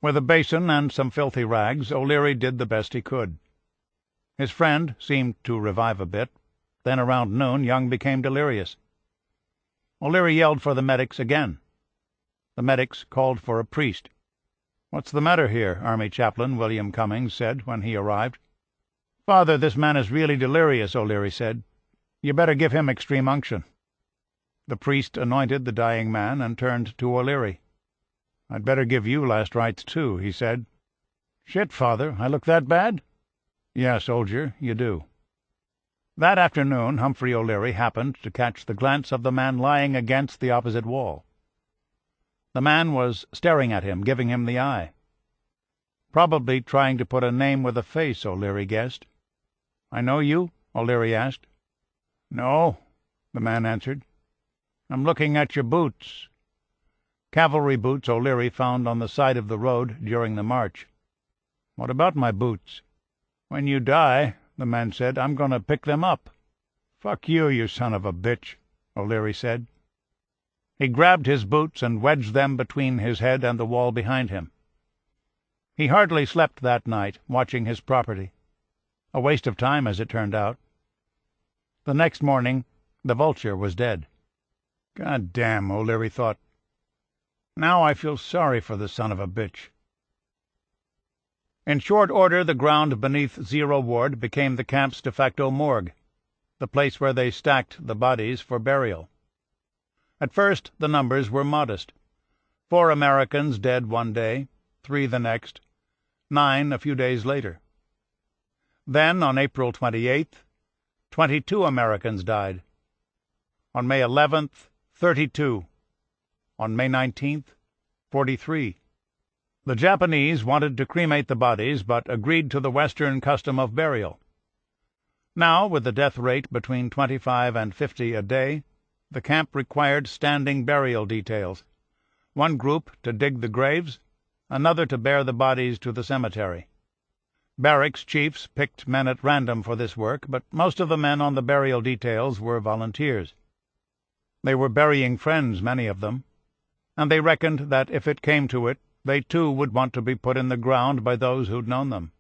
With a basin and some filthy rags, O'Leary did the best he could. His friend seemed to revive a bit. Then around noon, Young became delirious. O'Leary yelled for the medics again. The medics called for a priest. "What's the matter here?" Army Chaplain William Cummings said when he arrived. "Father, this man is really delirious," O'Leary said. "You better give him extreme unction." The priest anointed the dying man and turned to O'Leary. "I'd better give you last rites, too," he said. "Shit, Father, I look that bad?" "Yeah, soldier, you do." That afternoon Humphrey O'Leary happened to catch the glance of the man lying against the opposite wall. The man was staring at him, giving him the eye. Probably trying to put a name with a face, O'Leary guessed. "I know you?" O'Leary asked. "No," the man answered. "I'm looking at your boots." Cavalry boots O'Leary found on the side of the road during the march. "What about my boots?" "When you die," the man said, "I'm going to pick them up." "Fuck you, you son of a bitch," O'Leary said. He grabbed his boots and wedged them between his head and the wall behind him. He hardly slept that night, watching his property. A waste of time, as it turned out. The next morning the vulture was dead. "God damn," O'Leary thought. "Now I feel sorry for the son of a bitch." In short order the ground beneath Zero Ward became the camp's de facto morgue, the place where they stacked the bodies for burial. At first the numbers were modest. 4 Americans dead one day, 3 the next, 9 a few days later. Then, on April 28th, 22 Americans died. On May 11th, 32. On May 19th, 43. The Japanese wanted to cremate the bodies, but agreed to the Western custom of burial. Now, with the death rate between 25 and 50 a day, the camp required standing burial details, one group to dig the graves, another to bear the bodies to the cemetery. Barracks chiefs picked men at random for this work, but most of the men on the burial details were volunteers. They were burying friends, many of them, and they reckoned that if it came to it, they too would want to be put in the ground by those who'd known them,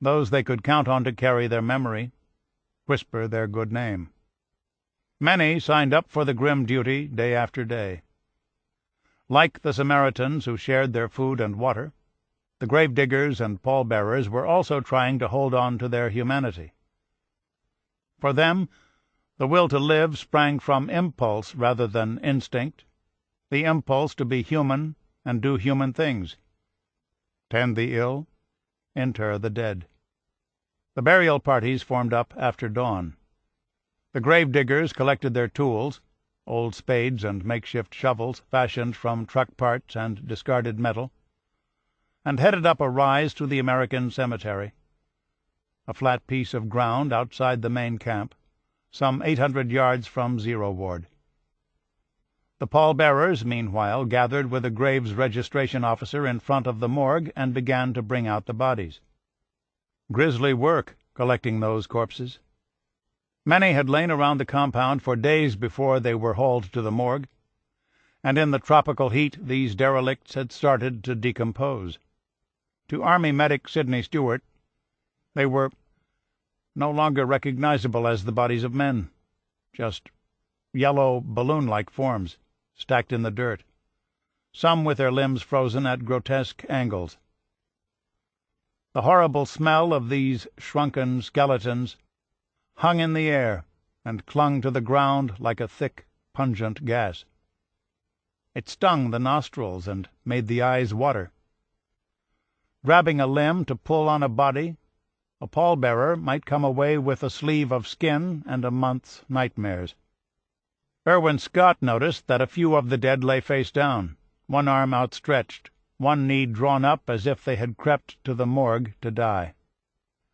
those they could count on to carry their memory, whisper their good name. Many signed up for the grim duty day after day. Like the Samaritans who shared their food and water, the grave-diggers and pall-bearers were also trying to hold on to their humanity. For them, the will to live sprang from impulse rather than instinct, the impulse to be human and do human things. Tend the ill, inter the dead. The burial parties formed up after dawn. The grave-diggers collected their tools, old spades and makeshift shovels fashioned from truck parts and discarded metal, and headed up a rise to the American cemetery, a flat piece of ground outside the main camp, some 800 yards from Zero Ward. The pall-bearers, meanwhile, gathered with a graves registration officer in front of the morgue and began to bring out the bodies. Grisly work, collecting those corpses. Many had lain around the compound for days before they were hauled to the morgue, and in the tropical heat these derelicts had started to decompose. To Army medic Sidney Stewart, they were no longer recognizable as the bodies of men, just yellow balloon-like forms stacked in the dirt, some with their limbs frozen at grotesque angles. The horrible smell of these shrunken skeletons hung in the air and clung to the ground like a thick, pungent gas. It stung the nostrils and made the eyes water. Grabbing a limb to pull on a body, a pall-bearer might come away with a sleeve of skin and a month's nightmares. Irwin Scott noticed that a few of the dead lay face down, one arm outstretched, one knee drawn up as if they had crept to the morgue to die.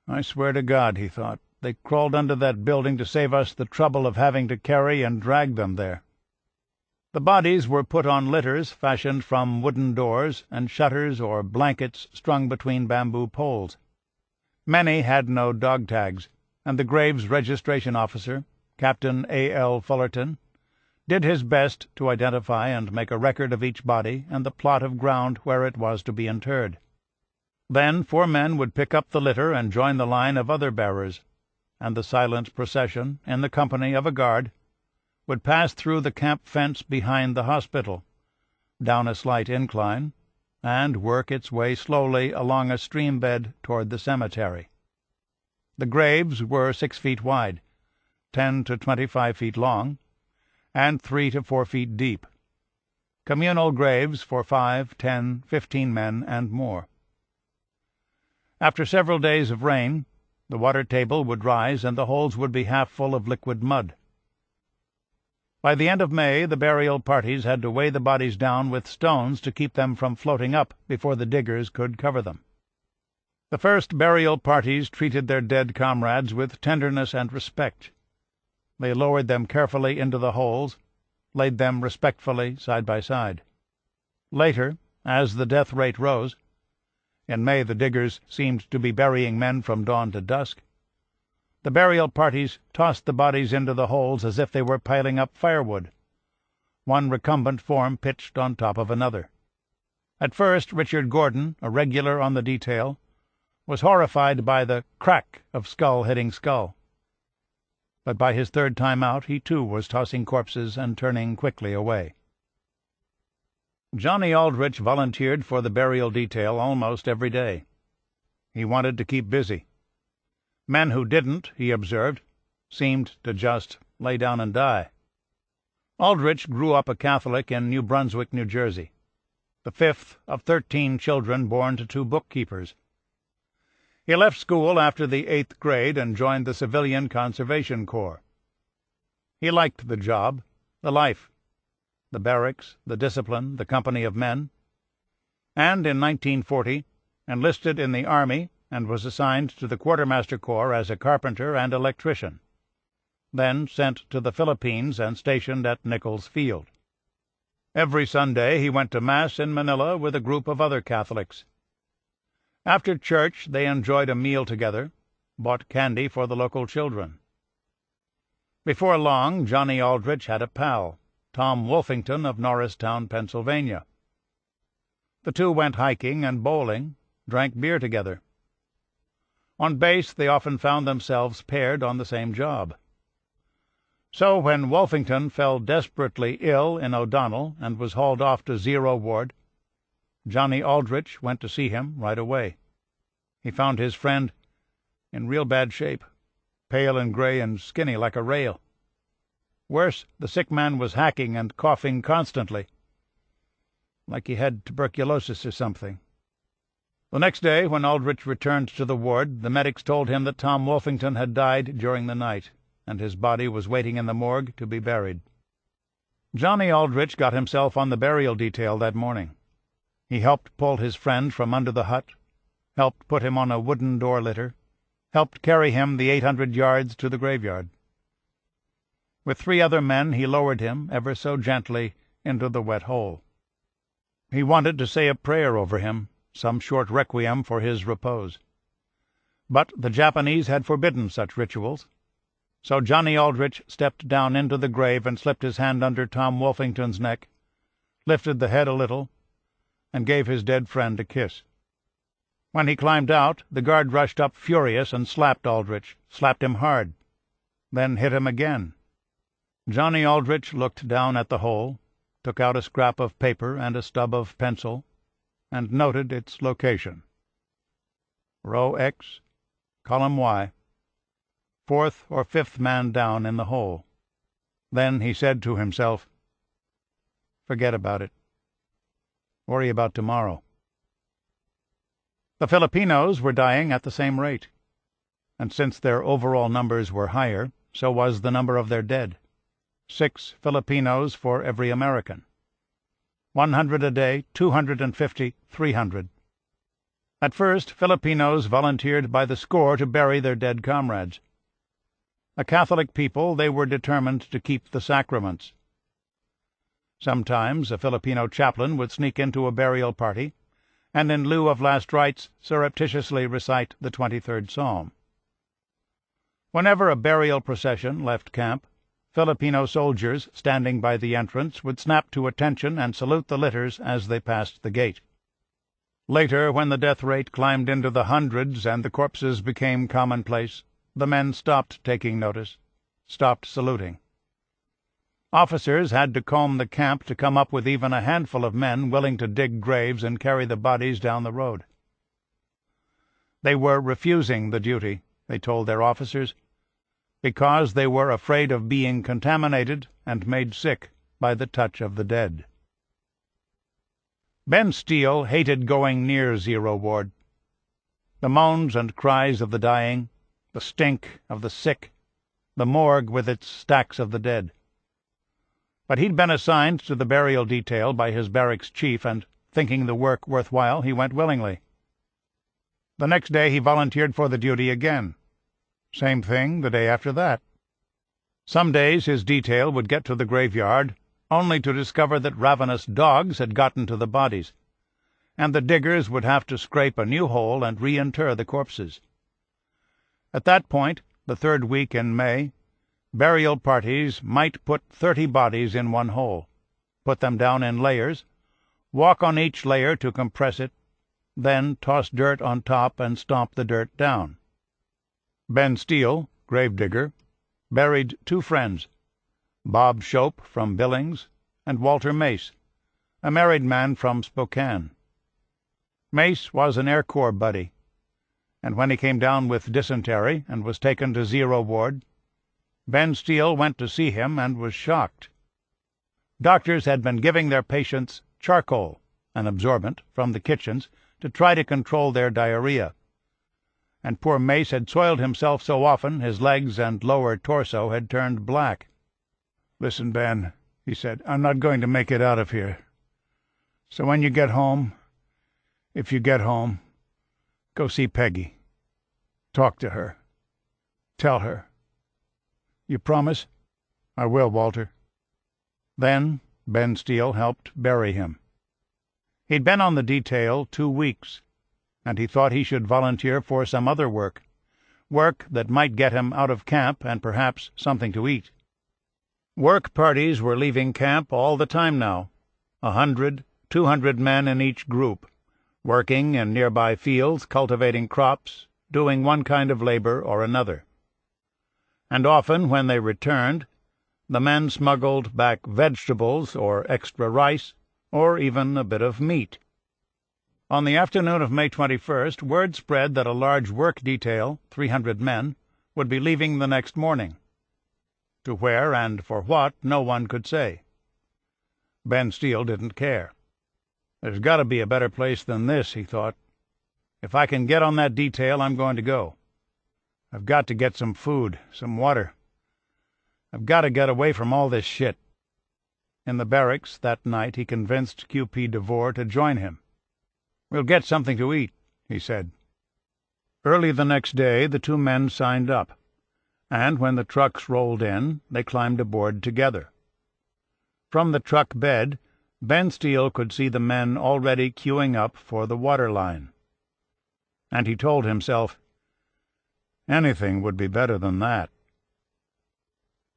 "I swear to God," he thought, "they crawled under that building to save us the trouble of having to carry and drag them there." The bodies were put on litters fashioned from wooden doors and shutters or blankets strung between bamboo poles. Many had no dog tags, and the graves registration officer, Captain A.L. Fullerton, did his best to identify and make a record of each body and the plot of ground where it was to be interred. Then 4 men would pick up the litter and join the line of other bearers, and the silent procession, in the company of a guard, would pass through the camp fence behind the hospital, down a slight incline, and work its way slowly along a stream bed toward the cemetery. The graves were 6 feet wide, 10 to 25 feet long, and 3 to 4 feet deep. Communal graves for 5, 10, 15 men and more. After several days of rain, the water table would rise and the holes would be half full of liquid mud. By the end of May, the burial parties had to weigh the bodies down with stones to keep them from floating up before the diggers could cover them. The first burial parties treated their dead comrades with tenderness and respect. They lowered them carefully into the holes, laid them respectfully side by side. Later, as the death rate rose — in May the diggers seemed to be burying men from dawn to dusk — the burial parties tossed the bodies into the holes as if they were piling up firewood, one recumbent form pitched on top of another. At first Richard Gordon, a regular on the detail, was horrified by the crack of skull hitting skull. But by his third time out he too was tossing corpses and turning quickly away. Johnny Aldrich volunteered for the burial detail almost every day. He wanted to keep busy. Men who didn't, he observed, seemed to just lay down and die. Aldrich grew up a Catholic in New Brunswick, New Jersey, the fifth of 13 children born to 2 bookkeepers. He left school after the 8th grade and joined the Civilian Conservation Corps. He liked the job, the life, the barracks, the discipline, the company of men, and in 1940 enlisted in the Army and was assigned to the Quartermaster Corps as a carpenter and electrician, then sent to the Philippines and stationed at Nichols Field. Every Sunday he went to Mass in Manila with a group of other Catholics. After church they enjoyed a meal together, bought candy for the local children. Before long Johnny Aldrich had a pal, Tom Wolfington of Norristown, Pennsylvania. The two went hiking and bowling, drank beer together. On base they often found themselves paired on the same job. So when Wolfington fell desperately ill in O'Donnell and was hauled off to Zero Ward, Johnny Aldrich went to see him right away. He found his friend in real bad shape, pale and gray and skinny like a rail. Worse, the sick man was hacking and coughing constantly, like he had tuberculosis or something. The next day, when Aldrich returned to the ward, the medics told him that Tom Wolfington had died during the night, and his body was waiting in the morgue to be buried. Johnny Aldrich got himself on the burial detail that morning. He helped pull his friend from under the hut, helped put him on a wooden door litter, helped carry him the 800 yards to the graveyard. With 3 other men he lowered him, ever so gently, into the wet hole. He wanted to say a prayer over him, some short requiem for his repose. But the Japanese had forbidden such rituals. So Johnny Aldrich stepped down into the grave and slipped his hand under Tom Wolfington's neck, lifted the head a little, and gave his dead friend a kiss. When he climbed out, the guard rushed up furious and slapped Aldrich, slapped him hard, then hit him again. Johnny Aldrich looked down at the hole, took out a scrap of paper and a stub of pencil, and noted its location. Row X, column Y, 4th or 5th man down in the hole. Then he said to himself, "Forget about it. Worry about tomorrow." The Filipinos were dying at the same rate, and since their overall numbers were higher, so was the number of their dead. 6 Filipinos for every American. 100 a day, 250, 300. At first, Filipinos volunteered by the score to bury their dead comrades. A Catholic people, they were determined to keep the sacraments. Sometimes a Filipino chaplain would sneak into a burial party, and in lieu of last rites surreptitiously recite the 23rd Psalm. Whenever a burial procession left camp, Filipino soldiers standing by the entrance would snap to attention and salute the litters as they passed the gate. Later, when the death rate climbed into the hundreds and the corpses became commonplace, the men stopped taking notice, stopped saluting. Officers had to comb the camp to come up with even a handful of men willing to dig graves and carry the bodies down the road. They were refusing the duty, they told their officers, because they were afraid of being contaminated and made sick by the touch of the dead. Ben Steele hated going near Zero Ward. The moans and cries of the dying, the stink of the sick, the morgue with its stacks of the dead. But he'd been assigned to the burial detail by his barracks chief, and, thinking the work worthwhile, he went willingly. The next day he volunteered for the duty again. Same thing the day after that. Some days his detail would get to the graveyard, only to discover that ravenous dogs had gotten to the bodies, and the diggers would have to scrape a new hole and reinter the corpses. At that point, the third week in May, burial parties might put 30 bodies in one hole, put them down in layers, walk on each layer to compress it, then toss dirt on top and stomp the dirt down. Ben Steele, gravedigger, buried 2 friends, Bob Shope from Billings and Walter Mace, a married man from Spokane. Mace was an Air Corps buddy, and when he came down with dysentery and was taken to Zero Ward, Ben Steele went to see him and was shocked. Doctors had been giving their patients charcoal, an absorbent, from the kitchens to try to control their diarrhea, and poor Mace had soiled himself so often his legs and lower torso had turned black. "Listen, Ben," he said, "I'm not going to make it out of here. So when you get home, if you get home, go see Peggy. Talk to her. Tell her. You promise?" "I will, Walter." Then Ben Steele helped bury him. He'd been on the detail 2 weeks, and he thought he should volunteer for some other work that might get him out of camp and perhaps something to eat. Work parties were leaving camp all the time now, 100, 200 men in each group, working in nearby fields, cultivating crops, doing one kind of labor or another. And often, when they returned, the men smuggled back vegetables or extra rice, or even a bit of meat. On the afternoon of May 21st, word spread that a large work detail, 300 men, would be leaving the next morning. To where and for what, no one could say. Ben Steele didn't care. "There's got to be a better place than this," he thought. "If I can get on that detail, I'm going to go. I've got to get some food, some water. I've got to get away from all this shit." In the barracks that night he convinced Q.P. DeVore to join him. "We'll get something to eat," he said. Early the next day the 2 men signed up, and when the trucks rolled in, they climbed aboard together. From the truck bed, Ben Steele could see the men already queuing up for the water line. And he told himself, anything would be better than that.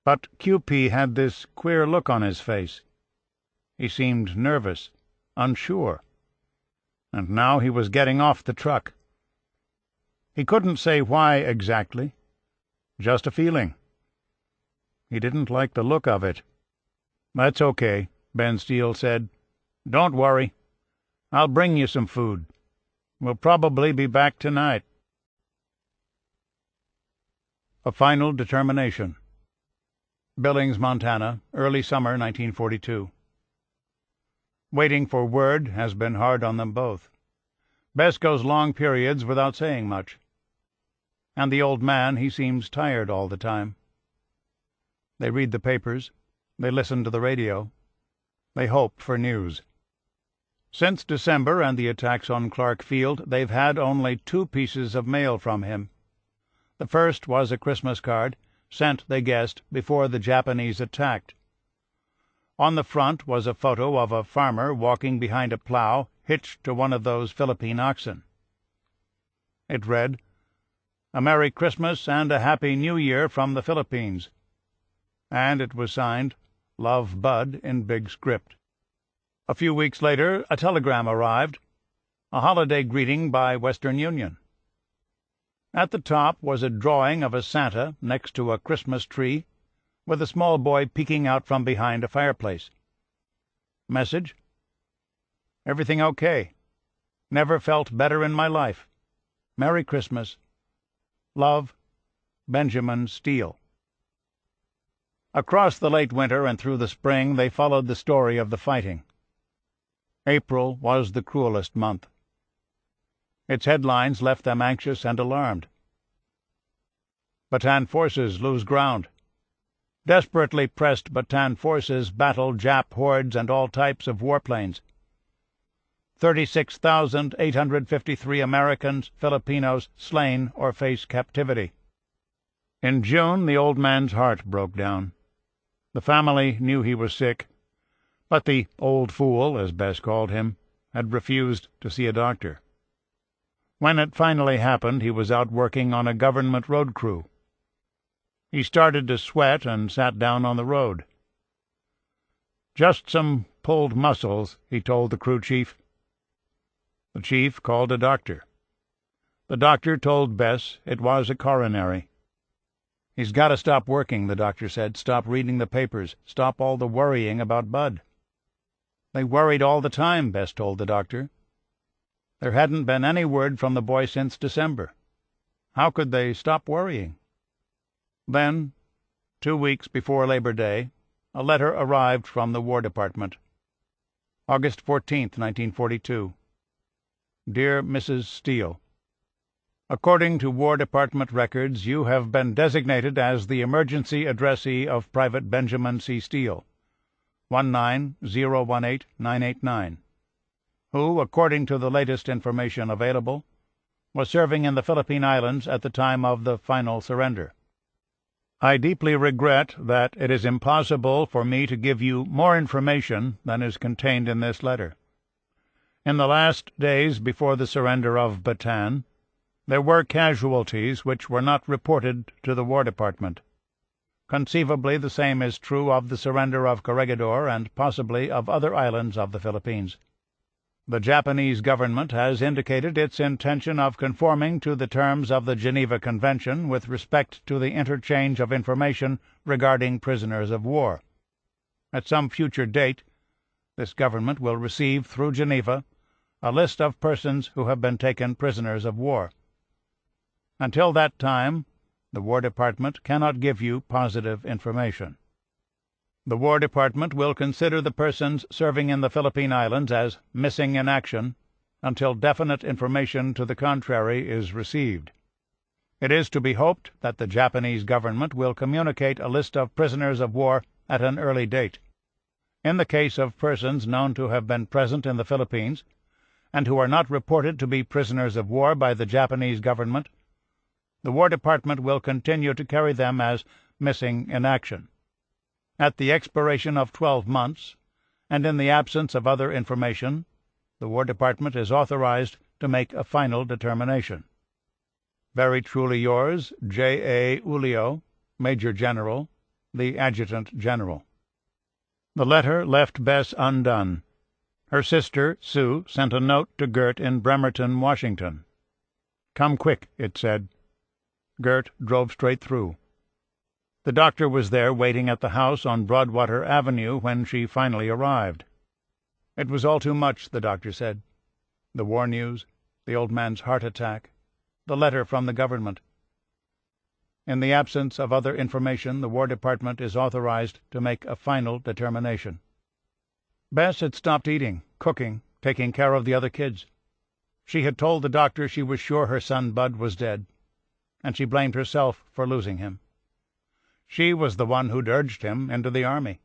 But Q.P. had this queer look on his face. He seemed nervous, unsure. And now he was getting off the truck. He couldn't say why exactly. Just a feeling. He didn't like the look of it. "That's okay," Ben Steele said. "Don't worry. I'll bring you some food. We'll probably be back tonight." A final determination. Billings, Montana, early summer 1942. Waiting for word has been hard on them both. Bess goes long periods without saying much. And the old man, he seems tired all the time. They read the papers. They listen to the radio. They hope for news. Since December and the attacks on Clark Field, they've had only 2 pieces of mail from him. The first was a Christmas card, sent, they guessed, before the Japanese attacked. On the front was a photo of a farmer walking behind a plow hitched to one of those Philippine oxen. It read, "A Merry Christmas and a Happy New Year from the Philippines," and it was signed, "Love, Bud," in big script. A few weeks later a telegram arrived, a holiday greeting by Western Union. At the top was a drawing of a Santa next to a Christmas tree, with a small boy peeking out from behind a fireplace. Message: "Everything okay. Never felt better in my life. Merry Christmas. Love, Benjamin Steele." Across the late winter and through the spring they followed the story of the fighting. April was the cruelest month. Its headlines left them anxious and alarmed. Bataan forces lose ground. Desperately pressed Bataan forces battle Jap hordes and all types of warplanes. 36,853 Americans, Filipinos slain or face captivity. In June the old man's heart broke down. The family knew he was sick, but the old fool, as Bess called him, had refused to see a doctor. When it finally happened, he was out working on a government road crew. He started to sweat and sat down on the road. "Just some pulled muscles," he told the crew chief. The chief called a doctor. The doctor told Bess it was a coronary. "He's got to stop working," the doctor said. "Stop reading the papers. Stop all the worrying about Bud." "They worried all the time," Bess told the doctor. "There hadn't been any word from the boy since December. How could they stop worrying?" Then, 2 weeks before Labor Day, a letter arrived from the War Department. August 14th, 1942. Dear Mrs. Steele, according to War Department records, you have been designated as the emergency addressee of Private Benjamin C. Steele, 19018-989, who, according to the latest information available, was serving in the Philippine Islands at the time of the final surrender. I deeply regret that it is impossible for me to give you more information than is contained in this letter. In the last days before the surrender of Bataan, there were casualties which were not reported to the War Department. Conceivably the same is true of the surrender of Corregidor and possibly of other islands of the Philippines. The Japanese government has indicated its intention of conforming to the terms of the Geneva Convention with respect to the interchange of information regarding prisoners of war. At some future date, this government will receive through Geneva a list of persons who have been taken prisoners of war. Until that time, the War Department cannot give you positive information. The War Department will consider the persons serving in the Philippine Islands as missing in action until definite information to the contrary is received. It is to be hoped that the Japanese government will communicate a list of prisoners of war at an early date. In the case of persons known to have been present in the Philippines and who are not reported to be prisoners of war by the Japanese government, the War Department will continue to carry them as missing in action. At the expiration of 12 months, and in the absence of other information, the War Department is authorized to make a final determination. Very truly yours, J. A. Ulloa, Major General, the Adjutant General. The letter left Bess undone. Her sister, Sue, sent a note to Gert in Bremerton, Washington. "Come quick," it said. Gert drove straight through. The doctor was there waiting at the house on Broadwater Avenue when she finally arrived. It was all too much, the doctor said. The war news, the old man's heart attack, the letter from the government. In the absence of other information, the War Department is authorized to make a final determination. Bess had stopped eating, cooking, taking care of the other kids. She had told the doctor she was sure her son Bud was dead, and she blamed herself for losing him. She was the one who'd urged him into the army,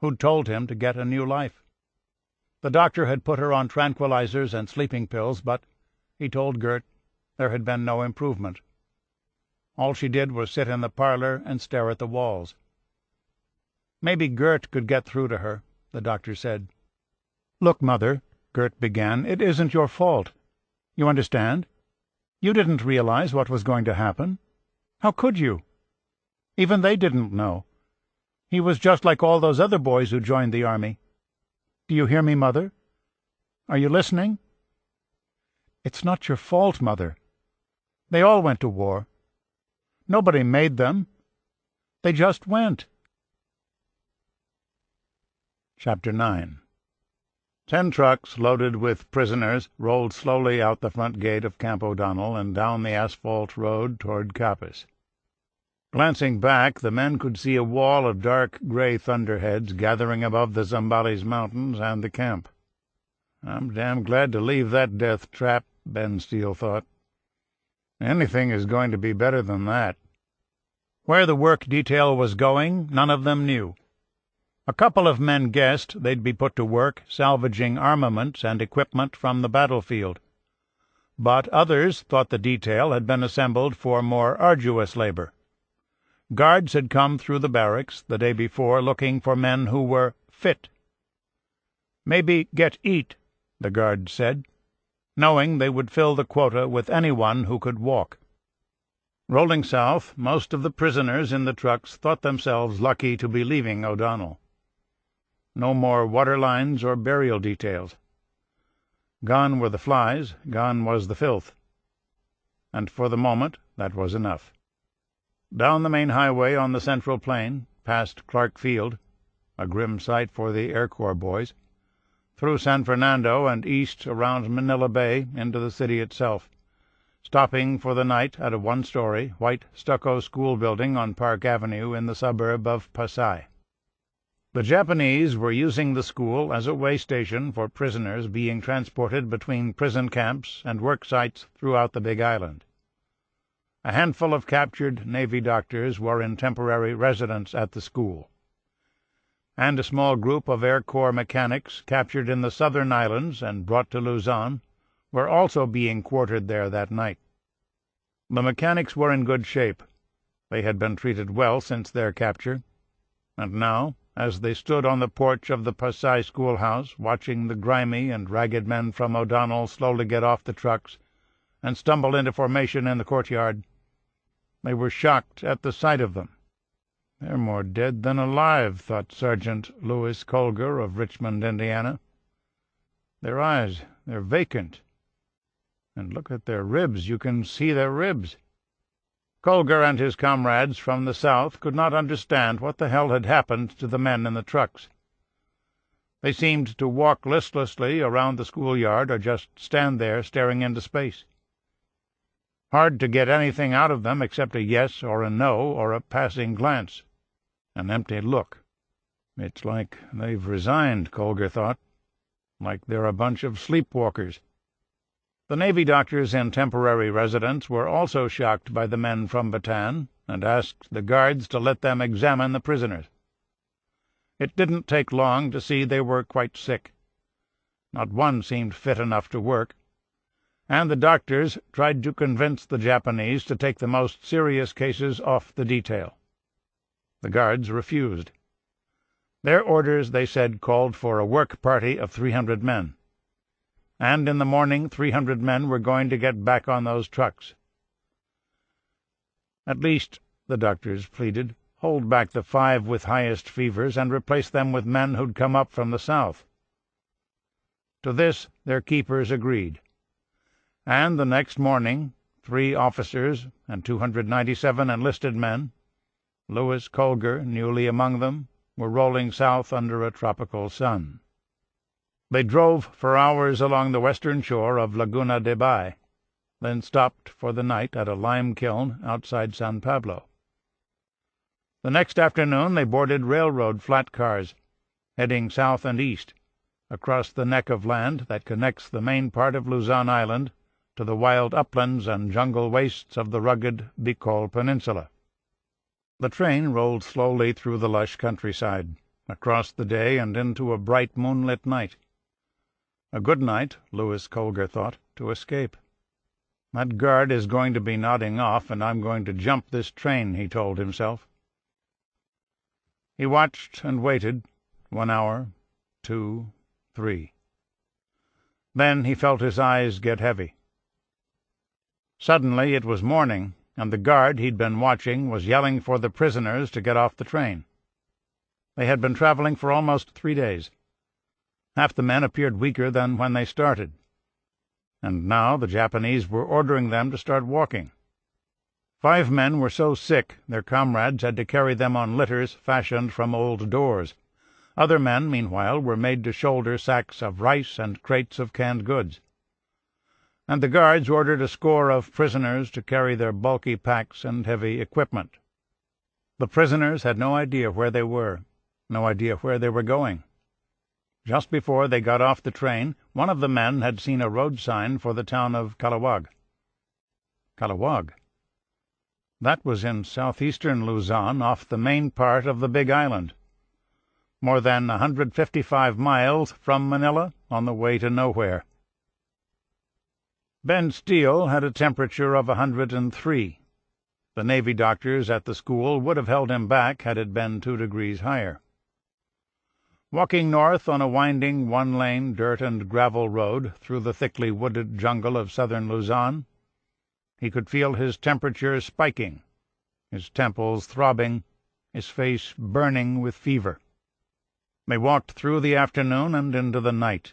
who'd told him to get a new life. The doctor had put her on tranquilizers and sleeping pills, but, he told Gert, there had been no improvement. All she did was sit in the parlor and stare at the walls. Maybe Gert could get through to her, the doctor said. "Look, Mother," Gert began, "it isn't your fault. You understand? You didn't realize what was going to happen. How could you? Even they didn't know. He was just like all those other boys who joined the army. Do you hear me, Mother? Are you listening? It's not your fault, Mother. They all went to war. Nobody made them. They just went." Chapter 9. 10 trucks loaded with prisoners rolled slowly out the front gate of Camp O'Donnell and down the asphalt road toward Capas. Glancing back, the men could see a wall of dark gray thunderheads gathering above the Zambales Mountains and the camp. "I'm damn glad to leave that death trap," Ben Steele thought. "Anything is going to be better than that." Where the work detail was going, none of them knew. A couple of men guessed they'd be put to work salvaging armaments and equipment from the battlefield. But others thought the detail had been assembled for more arduous labor. Guards had come through the barracks the day before looking for men who were fit. "Maybe get eat," the guards said, knowing they would fill the quota with anyone who could walk. Rolling south, most of the prisoners in the trucks thought themselves lucky to be leaving O'Donnell. No more water lines or burial details. Gone were the flies, gone was the filth. And for the moment that was enough. Down the main highway on the Central Plain, past Clark Field, a grim sight for the Air Corps boys, through San Fernando and east around Manila Bay into the city itself, stopping for the night at a one-story, white stucco school building on Park Avenue in the suburb of Pasay. The Japanese were using the school as a way station for prisoners being transported between prison camps and work sites throughout the Big Island. A handful of captured Navy doctors were in temporary residence at the school, and a small group of Air Corps mechanics captured in the southern islands and brought to Luzon were also being quartered there that night. The mechanics were in good shape. They had been treated well since their capture, and now, as they stood on the porch of the Pasay schoolhouse watching the grimy and ragged men from O'Donnell slowly get off the trucks and stumble into formation in the courtyard, they were shocked at the sight of them. "They're more dead than alive," thought Sergeant Louis Colger of Richmond, Indiana. "Their eyes, they're vacant. And look at their ribs. You can see their ribs." Colger and his comrades from the south could not understand what the hell had happened to the men in the trucks. They seemed to walk listlessly around the schoolyard or just stand there staring into space. Hard to get anything out of them except a yes or a no or a passing glance. An empty look. "It's like they've resigned," Colger thought. "Like they're a bunch of sleepwalkers." The Navy doctors in temporary residence were also shocked by the men from Bataan and asked the guards to let them examine the prisoners. It didn't take long to see they were quite sick. Not one seemed fit enough to work, and the doctors tried to convince the Japanese to take the most serious cases off the detail. The guards refused. Their orders, they said, called for a work party of 300 men. And in the morning 300 men were going to get back on those trucks. "At least," the doctors pleaded, "hold back the 5 with highest fevers and replace them with men who'd come up from the south." To this their keepers agreed. And the next morning 3 officers and 297 enlisted men, Louis Colger newly among them, were rolling south under a tropical sun. They drove for hours along the western shore of Laguna de Bay, then stopped for the night at a lime kiln outside San Pablo. The next afternoon they boarded railroad flat cars, heading south and east, across the neck of land that connects the main part of Luzon Island to the wild uplands and jungle wastes of the rugged Bicol Peninsula. The train rolled slowly through the lush countryside, across the day and into a bright moonlit night. A good night, Louis Colger thought, to escape. "That guard is going to be nodding off, and I'm going to jump this train," he told himself. He watched and waited, 1 hour, 2, 3. Then he felt his eyes get heavy. Suddenly it was morning, and the guard he'd been watching was yelling for the prisoners to get off the train. They had been traveling for almost 3 days. Half the men appeared weaker than when they started, and now the Japanese were ordering them to start walking. 5 men were so sick their comrades had to carry them on litters fashioned from old doors. Other men, meanwhile, were made to shoulder sacks of rice and crates of canned goods. And the guards ordered a score of prisoners to carry their bulky packs and heavy equipment. The prisoners had no idea where they were, no idea where they were going. Just before they got off the train, one of the men had seen a road sign for the town of Calawag. Calawag? That was in southeastern Luzon, off the main part of the Big Island. More than 155 miles from Manila, on the way to nowhere. Ben Steele had a temperature of 103. The Navy doctors at the school would have held him back had it been 2 degrees higher. Walking north on a winding one-lane dirt and gravel road through the thickly wooded jungle of southern Luzon, he could feel his temperature spiking, his temples throbbing, his face burning with fever. They walked through the afternoon and into the night.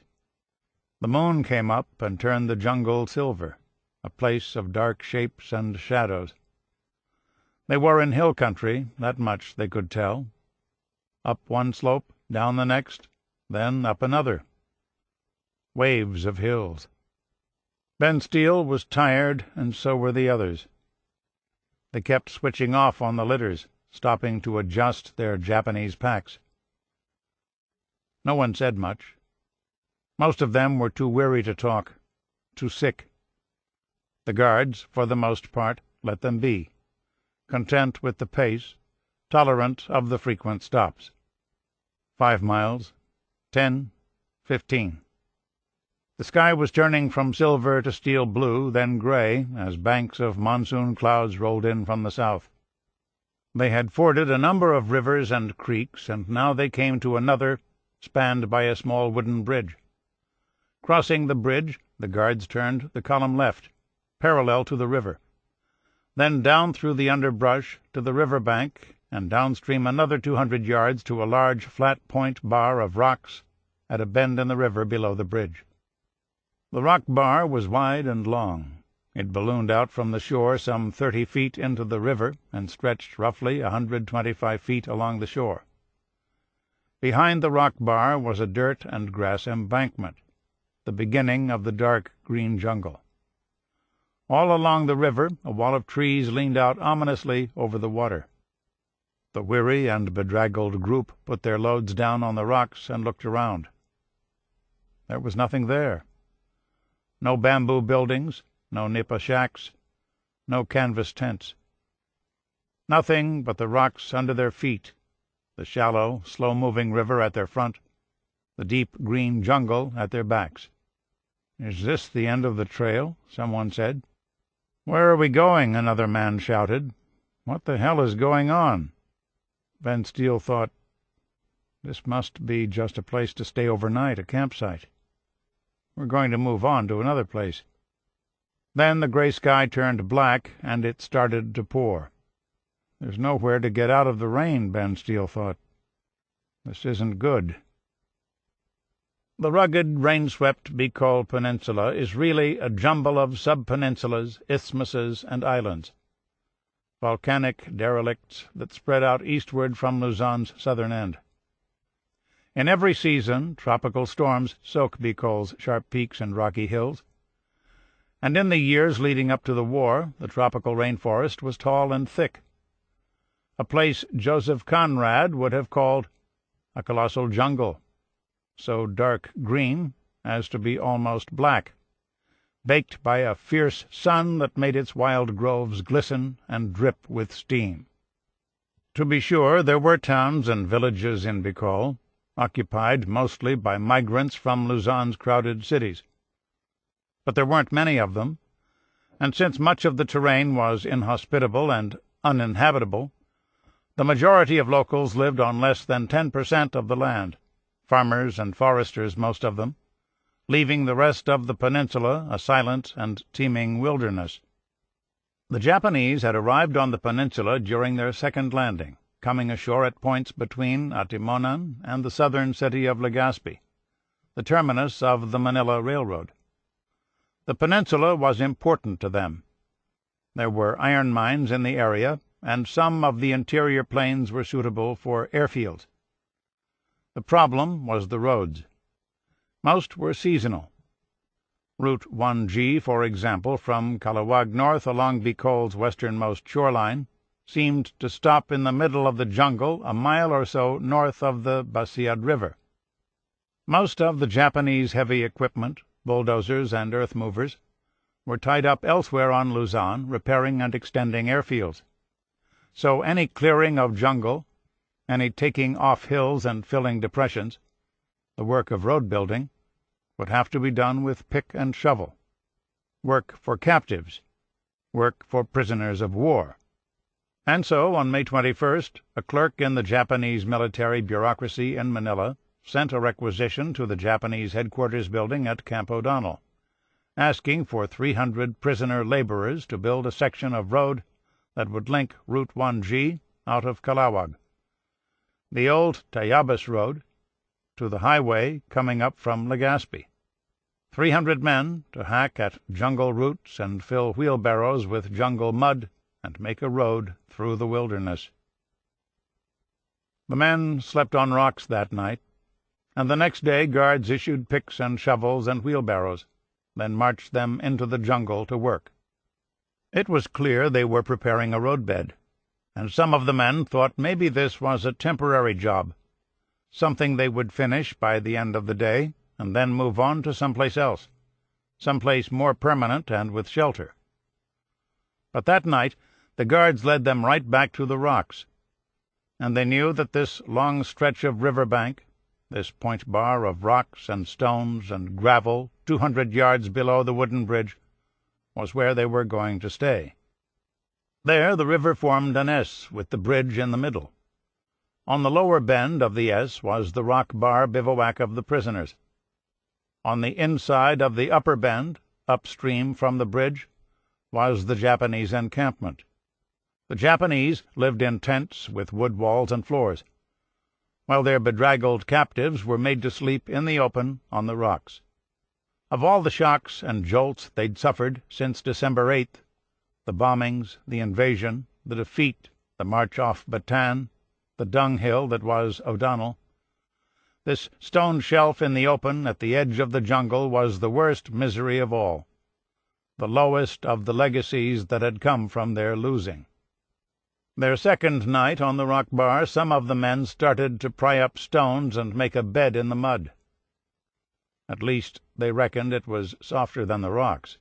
The moon came up and turned the jungle silver, a place of dark shapes and shadows. They were in hill country, that much they could tell. Up one slope, down the next, then up another. Waves of hills. Ben Steele was tired, and so were the others. They kept switching off on the litters, stopping to adjust their Japanese packs. No one said much. Most of them were too weary to talk, too sick. The guards, for the most part, let them be, content with the pace, tolerant of the frequent stops. 5 miles, 10, 15. The sky was turning from silver to steel blue, then gray, as banks of monsoon clouds rolled in from the south. They had forded a number of rivers and creeks, and now they came to another, spanned by a small wooden bridge. Crossing the bridge, the guards turned the column left, parallel to the river, then down through the underbrush to the river bank, and downstream another 200 yards to a large flat point bar of rocks at a bend in the river below the bridge. The rock bar was wide and long. It ballooned out from the shore some 30 feet into the river and stretched roughly 125 feet along the shore. Behind the rock bar was a dirt and grass embankment, the beginning of the dark green jungle. All along the river a wall of trees leaned out ominously over the water. The weary and bedraggled group put their loads down on the rocks and looked around. There was nothing there. No bamboo buildings, no nipa shacks, no canvas tents. Nothing but the rocks under their feet, the shallow, slow-moving river at their front, the deep green jungle at their backs. "Is this the end of the trail?" someone said. "Where are we going?" another man shouted. "What the hell is going on?" Ben Steele thought, "This must be just a place to stay overnight, a campsite. We're going to move on to another place." Then the gray sky turned black, and it started to pour. "There's nowhere to get out of the rain," Ben Steele thought. "This isn't good." The rugged, rain-swept Bicol Peninsula is really a jumble of sub-peninsulas, isthmuses, and islands, volcanic derelicts that spread out eastward from Luzon's southern end. In every season, tropical storms soak Bicol's sharp peaks and rocky hills, and in the years leading up to the war, the tropical rainforest was tall and thick, a place Joseph Conrad would have called a colossal jungle, so dark green as to be almost black, baked by a fierce sun that made its wild groves glisten and drip with steam. To be sure, there were towns and villages in Bicol, occupied mostly by migrants from Luzon's crowded cities. But there weren't many of them, and since much of the terrain was inhospitable and uninhabitable, the majority of locals lived on less than 10% of the land, farmers and foresters most of them, leaving the rest of the peninsula a silent and teeming wilderness. The Japanese had arrived on the peninsula during their second landing, coming ashore at points between Atimonan and the southern city of Legazpi, the terminus of the Manila Railroad. The peninsula was important to them. There were iron mines in the area, and some of the interior plains were suitable for airfields. The problem was the roads. Most were seasonal. Route 1G, for example, from Calawag north along Bicol's westernmost shoreline, seemed to stop in the middle of the jungle a mile or so north of the Basiad River. Most of the Japanese heavy equipment, bulldozers and earth movers, were tied up elsewhere on Luzon, repairing and extending airfields. So any clearing of jungle, any taking off hills and filling depressions, the work of road building, would have to be done with pick and shovel. Work for captives, work for prisoners of war, And so, on May 21st, a clerk in the Japanese military bureaucracy in Manila sent a requisition to the Japanese headquarters building at Camp O'Donnell, asking for 300 prisoner laborers to build a section of road that would link Route 1G out of Calawag, the old Tayabas Road, to the highway coming up from Legazpi. 300 men to hack at jungle roots and fill wheelbarrows with jungle mud and make a road through the wilderness. The men slept on rocks that night, and the next day guards issued picks and shovels and wheelbarrows, then marched them into the jungle to work. It was clear they were preparing a roadbed, and some of the men thought maybe this was a temporary job, something they would finish by the end of the day, and then move on to someplace else, someplace more permanent and with shelter. But that night the guards led them right back to the rocks, and they knew that this long stretch of river bank, this point bar of rocks and stones and gravel 200 yards below the wooden bridge, was where they were going to stay. There the river formed an S with the bridge in the middle. On the lower bend of the S was the rock bar bivouac of the prisoners. On the inside of the upper bend, upstream from the bridge, was the Japanese encampment. The Japanese lived in tents with wood walls and floors, while their bedraggled captives were made to sleep in the open on the rocks. Of all the shocks and jolts they'd suffered since December 8th, the bombings, the invasion, the defeat, the march off Bataan, the dunghill that was O'Donnell, this stone shelf in the open at the edge of the jungle was the worst misery of all, the lowest of the legacies that had come from their losing. Their second night on the rock bar, some of the men started to pry up stones and make a bed in the mud. At least they reckoned it was softer than the rocks.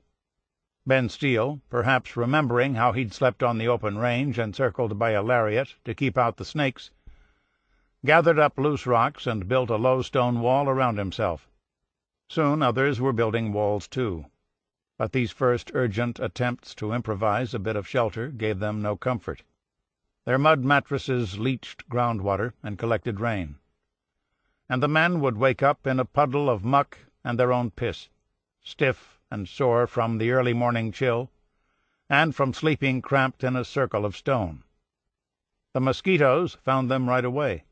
Ben Steele, perhaps remembering how he'd slept on the open range encircled by a lariat to keep out the snakes, gathered up loose rocks and built a low stone wall around himself. Soon others were building walls too, but these first urgent attempts to improvise a bit of shelter gave them no comfort. Their mud mattresses leached groundwater and collected rain, and the men would wake up in a puddle of muck and their own piss, stiff and sore from the early morning chill, and from sleeping cramped in a circle of stone. The mosquitoes found them right away.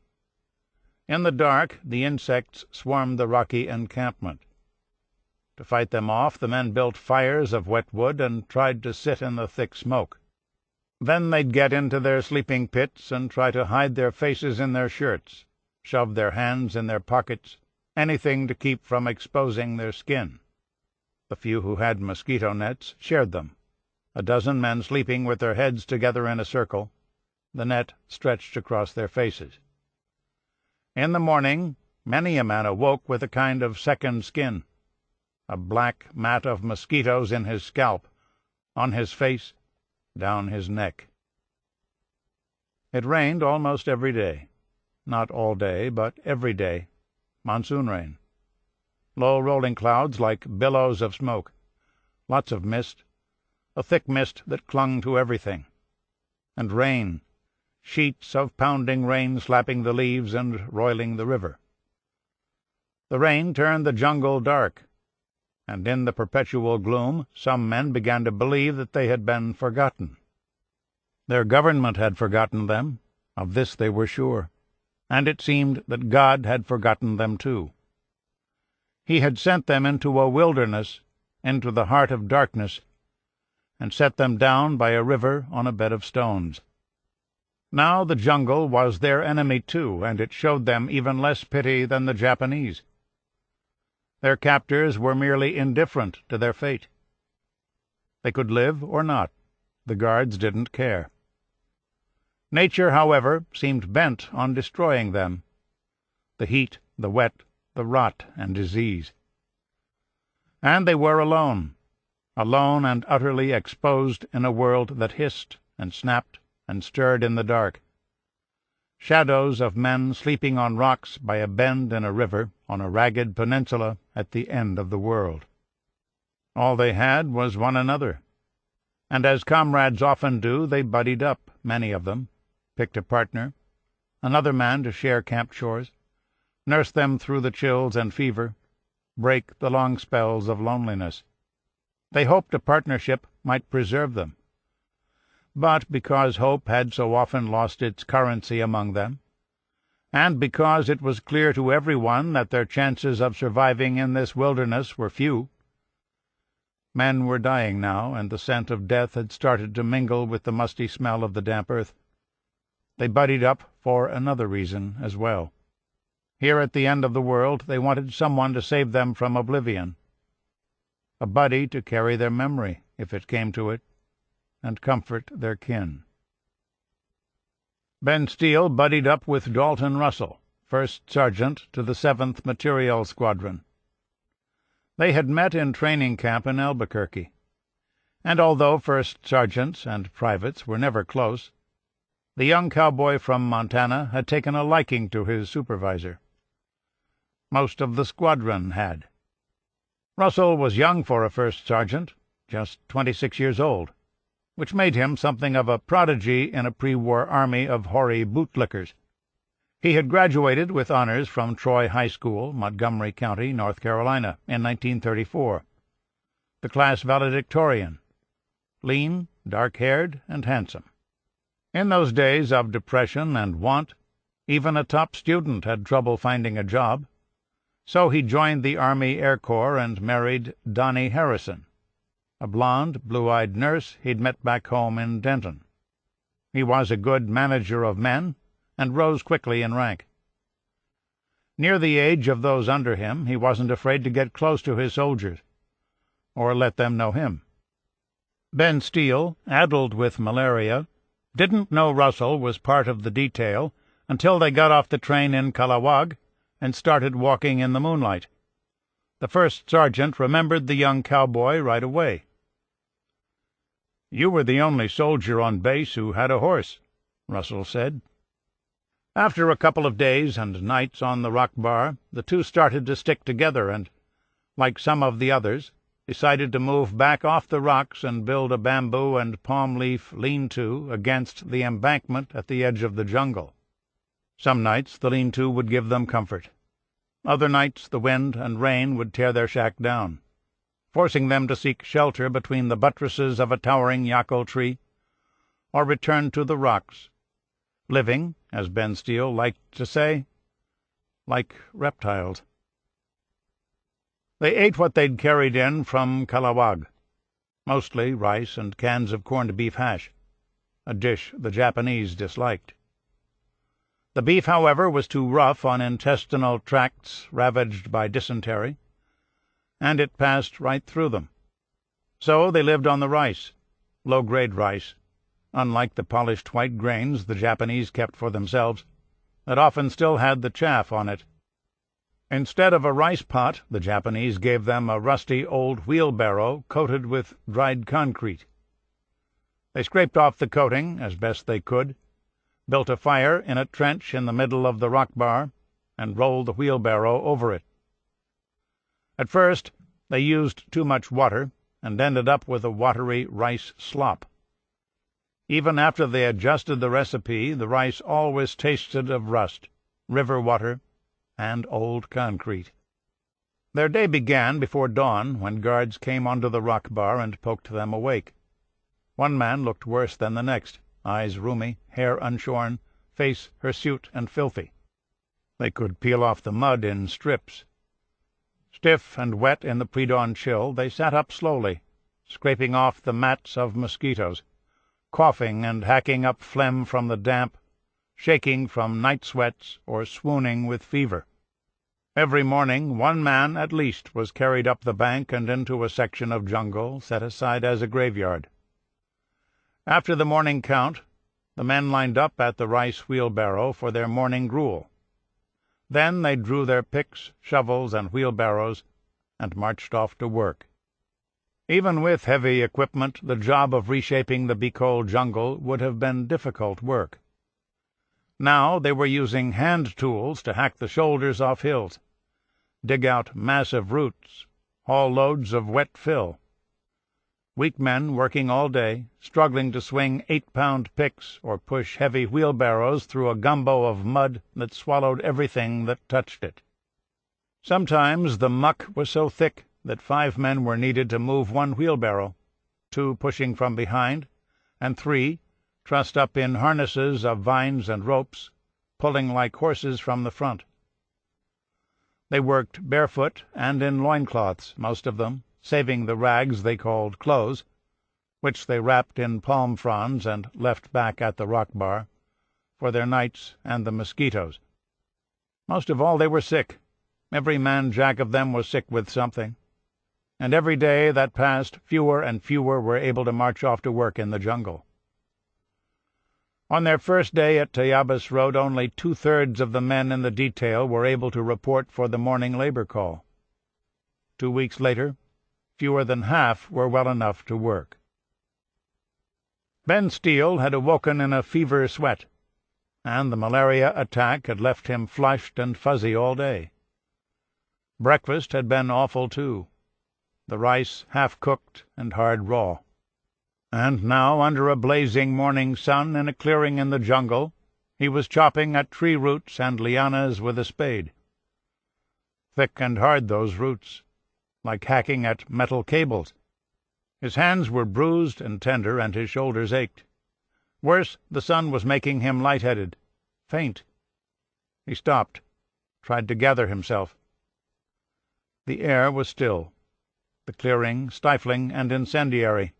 In the dark the insects swarmed the rocky encampment. To fight them off, the men built fires of wet wood and tried to sit in the thick smoke. Then they'd get into their sleeping pits and try to hide their faces in their shirts, shove their hands in their pockets, anything to keep from exposing their skin. The few who had mosquito nets shared them, a dozen men sleeping with their heads together in a circle, the net stretched across their faces. In the morning many a man awoke with a kind of second skin, a black mat of mosquitoes in his scalp, on his face, down his neck. It rained almost every day. Not all day, but every day. Monsoon rain. Low rolling clouds like billows of smoke. Lots of mist. A thick mist that clung to everything. And rain. Sheets of pounding rain slapping the leaves and roiling the river. The rain turned the jungle dark, and in the perpetual gloom some men began to believe that they had been forgotten. Their government had forgotten them, of this they were sure, and it seemed that God had forgotten them too. He had sent them into a wilderness, into the heart of darkness, and set them down by a river on a bed of stones. Now the jungle was their enemy too, and it showed them even less pity than the Japanese. Their captors were merely indifferent to their fate. They could live or not. The guards didn't care. Nature, however, seemed bent on destroying them. The heat, the wet, the rot and disease. And they were alone and utterly exposed in a world that hissed and snapped and stirred in the dark. Shadows of men sleeping on rocks by a bend in a river on a ragged peninsula at the end of the world. All they had was one another, and as comrades often do, they buddied up, many of them, picked a partner, another man to share camp chores, nurse them through the chills and fever, break the long spells of loneliness. They hoped a partnership might preserve them. But because hope had so often lost its currency among them, and because it was clear to everyone that their chances of surviving in this wilderness were few, men were dying now, and the scent of death had started to mingle with the musty smell of the damp earth. They buddied up for another reason as well. Here at the end of the world they wanted someone to save them from oblivion, a buddy to carry their memory, if it came to it, and comfort their kin. Ben Steele buddied up with Dalton Russell, first sergeant to the 7th Materiel Squadron. They had met in training camp in Albuquerque, and although first sergeants and privates were never close, the young cowboy from Montana had taken a liking to his supervisor. Most of the squadron had. Russell was young for a first sergeant, just 26 years old, which made him something of a prodigy in a pre-war army of hoary bootlickers. He had graduated with honors from Troy High School, Montgomery County, North Carolina, in 1934. The class valedictorian, lean, dark-haired, and handsome. In those days of depression and want, even a top student had trouble finding a job, so he joined the Army Air Corps and married Donnie Harrison, a blonde, blue-eyed nurse he'd met back home in Denton. He was a good manager of men, and rose quickly in rank. Near the age of those under him, he wasn't afraid to get close to his soldiers, or let them know him. Ben Steele, addled with malaria, didn't know Russell was part of the detail until they got off the train in Kalawag and started walking in the moonlight. The first sergeant remembered the young cowboy right away. "You were the only soldier on base who had a horse," Russell said. After a couple of days and nights on the rock bar, the two started to stick together and, like some of the others, decided to move back off the rocks and build a bamboo and palm-leaf lean-to against the embankment at the edge of the jungle. Some nights the lean-to would give them comfort. Other nights the wind and rain would tear their shack down, forcing them to seek shelter between the buttresses of a towering yackle tree, or return to the rocks, living, as Ben Steele liked to say, like reptiles. They ate what they'd carried in from Kalawag, mostly rice and cans of corned beef hash, a dish the Japanese disliked. The beef, however, was too rough on intestinal tracts ravaged by dysentery, and it passed right through them. So they lived on the rice, low-grade rice, unlike the polished white grains the Japanese kept for themselves, that often still had the chaff on it. Instead of a rice pot, the Japanese gave them a rusty old wheelbarrow coated with dried concrete. They scraped off the coating as best they could, built a fire in a trench in the middle of the rock bar, and rolled the wheelbarrow over it. At first they used too much water and ended up with a watery rice slop. Even after they adjusted the recipe, the rice always tasted of rust, river water, and old concrete. Their day began before dawn, when guards came onto the rock bar and poked them awake. One man looked worse than the next, eyes rheumy, hair unshorn, face hirsute and filthy. They could peel off the mud in strips. Stiff and wet in the pre-dawn chill, they sat up slowly, scraping off the mats of mosquitoes, coughing and hacking up phlegm from the damp, shaking from night sweats or swooning with fever. Every morning one man at least was carried up the bank and into a section of jungle set aside as a graveyard. After the morning count, the men lined up at the rice wheelbarrow for their morning gruel. Then they drew their picks, shovels, and wheelbarrows and marched off to work. Even with heavy equipment, the job of reshaping the Bicol jungle would have been difficult work. Now they were using hand tools to hack the shoulders off hills, dig out massive roots, haul loads of wet fill. Weak men working all day, struggling to swing 8-pound picks or push heavy wheelbarrows through a gumbo of mud that swallowed everything that touched it. Sometimes the muck was so thick that 5 men were needed to move one wheelbarrow, 2 pushing from behind, and 3, trussed up in harnesses of vines and ropes, pulling like horses from the front. They worked barefoot and in loincloths, most of them, saving the rags they called clothes, which they wrapped in palm fronds and left back at the rock bar, for their nights and the mosquitoes. Most of all, they were sick. Every man jack of them was sick with something, and every day that passed fewer and fewer were able to march off to work in the jungle. On their first day at Tayabas Road, only 2/3 of the men in the detail were able to report for the morning labor call. 2 weeks later, fewer than half were well enough to work. Ben Steele had awoken in a fever sweat, and the malaria attack had left him flushed and fuzzy all day. Breakfast had been awful, too, the rice half-cooked and hard raw. And now, under a blazing morning sun in a clearing in the jungle, he was chopping at tree roots and lianas with a spade. Thick and hard, those roots, like hacking at metal cables. His hands were bruised and tender, and his shoulders ached. Worse, the sun was making him light-headed, faint. He stopped, tried to gather himself. The air was still, the clearing stifling and incendiary.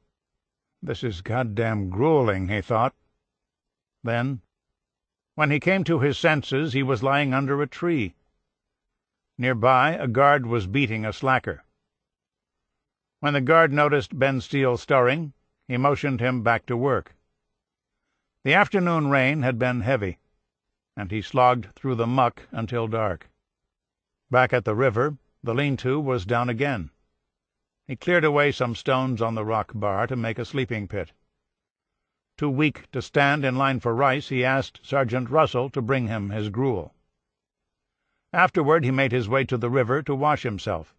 This is goddamn grueling, he thought. Then, when he came to his senses, he was lying under a tree. Nearby, a guard was beating a slacker. When the guard noticed Ben Steele stirring, he motioned him back to work. The afternoon rain had been heavy, and he slogged through the muck until dark. Back at the river, the lean-to was down again. He cleared away some stones on the rock bar to make a sleeping pit. Too weak to stand in line for rice, he asked Sergeant Russell to bring him his gruel. Afterward he made his way to the river to wash himself.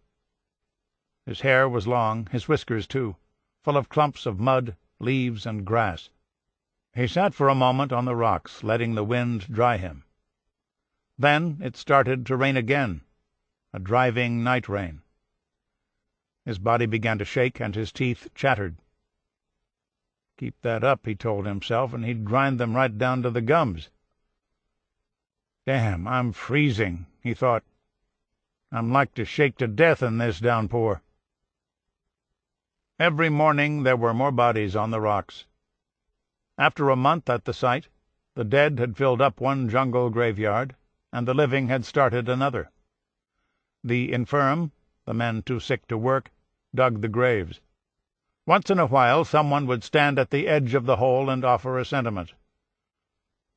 His hair was long, his whiskers too, full of clumps of mud, leaves, and grass. He sat for a moment on the rocks, letting the wind dry him. Then it started to rain again, a driving night rain. His body began to shake, and his teeth chattered. Keep that up, he told himself, and he'd grind them right down to the gums. Damn, I'm freezing, he thought. I'm like to shake to death in this downpour. Every morning there were more bodies on the rocks. After a month at the site, the dead had filled up one jungle graveyard, and the living had started another. The infirm, the men too sick to work, dug the graves. Once in a while someone would stand at the edge of the hole and offer a sentiment.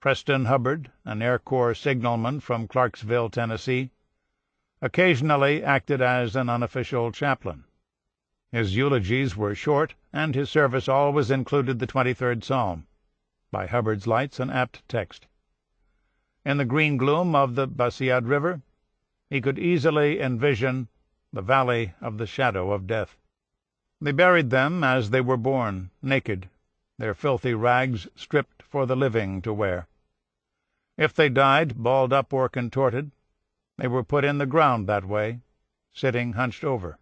Preston Hubbard, an Air Corps signalman from Clarksville, Tennessee, occasionally acted as an unofficial chaplain. His eulogies were short, and his service always included the 23rd Psalm, by Hubbard's lights an apt text. In the green gloom of the Basiad River, he could easily envision the valley of the shadow of death. They buried them as they were born, naked, their filthy rags stripped for the living to wear. If they died, balled up or contorted, they were put in the ground that way, sitting hunched over.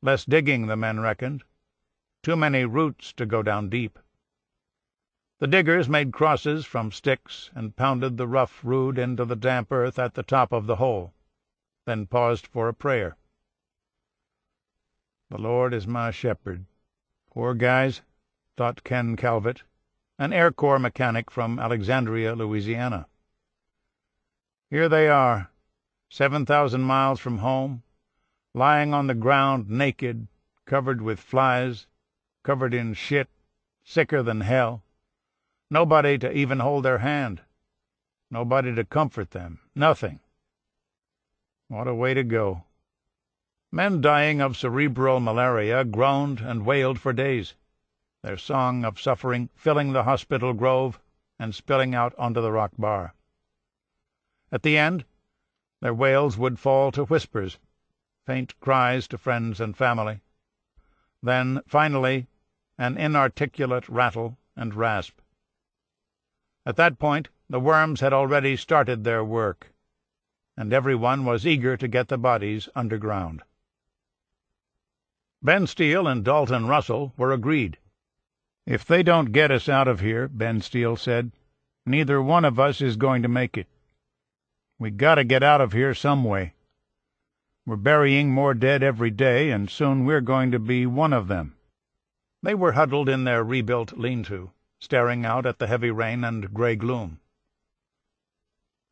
Less digging, the men reckoned. Too many roots to go down deep. The diggers made crosses from sticks and pounded the rough root into the damp earth at the top of the hole, then paused for a prayer. The Lord is my shepherd. Poor guys, thought Ken Calvert, an Air Corps mechanic from Alexandria, Louisiana. Here they are, 7,000 miles from home, lying on the ground naked, covered with flies, covered in shit, sicker than hell. Nobody to even hold their hand. Nobody to comfort them. Nothing. What a way to go. Men dying of cerebral malaria groaned and wailed for days, their song of suffering filling the hospital grove and spilling out onto the rock bar. At the end, their wails would fall to whispers, faint cries to friends and family. Then, finally, an inarticulate rattle and rasp. At that point, the worms had already started their work, and everyone was eager to get the bodies underground. Ben Steele and Dalton Russell were agreed. "If they don't get us out of here," Ben Steele said, "neither one of us is going to make it. We gotta get out of here some way. We're burying more dead every day, and soon we're going to be one of them." They were huddled in their rebuilt lean-to, staring out at the heavy rain and gray gloom.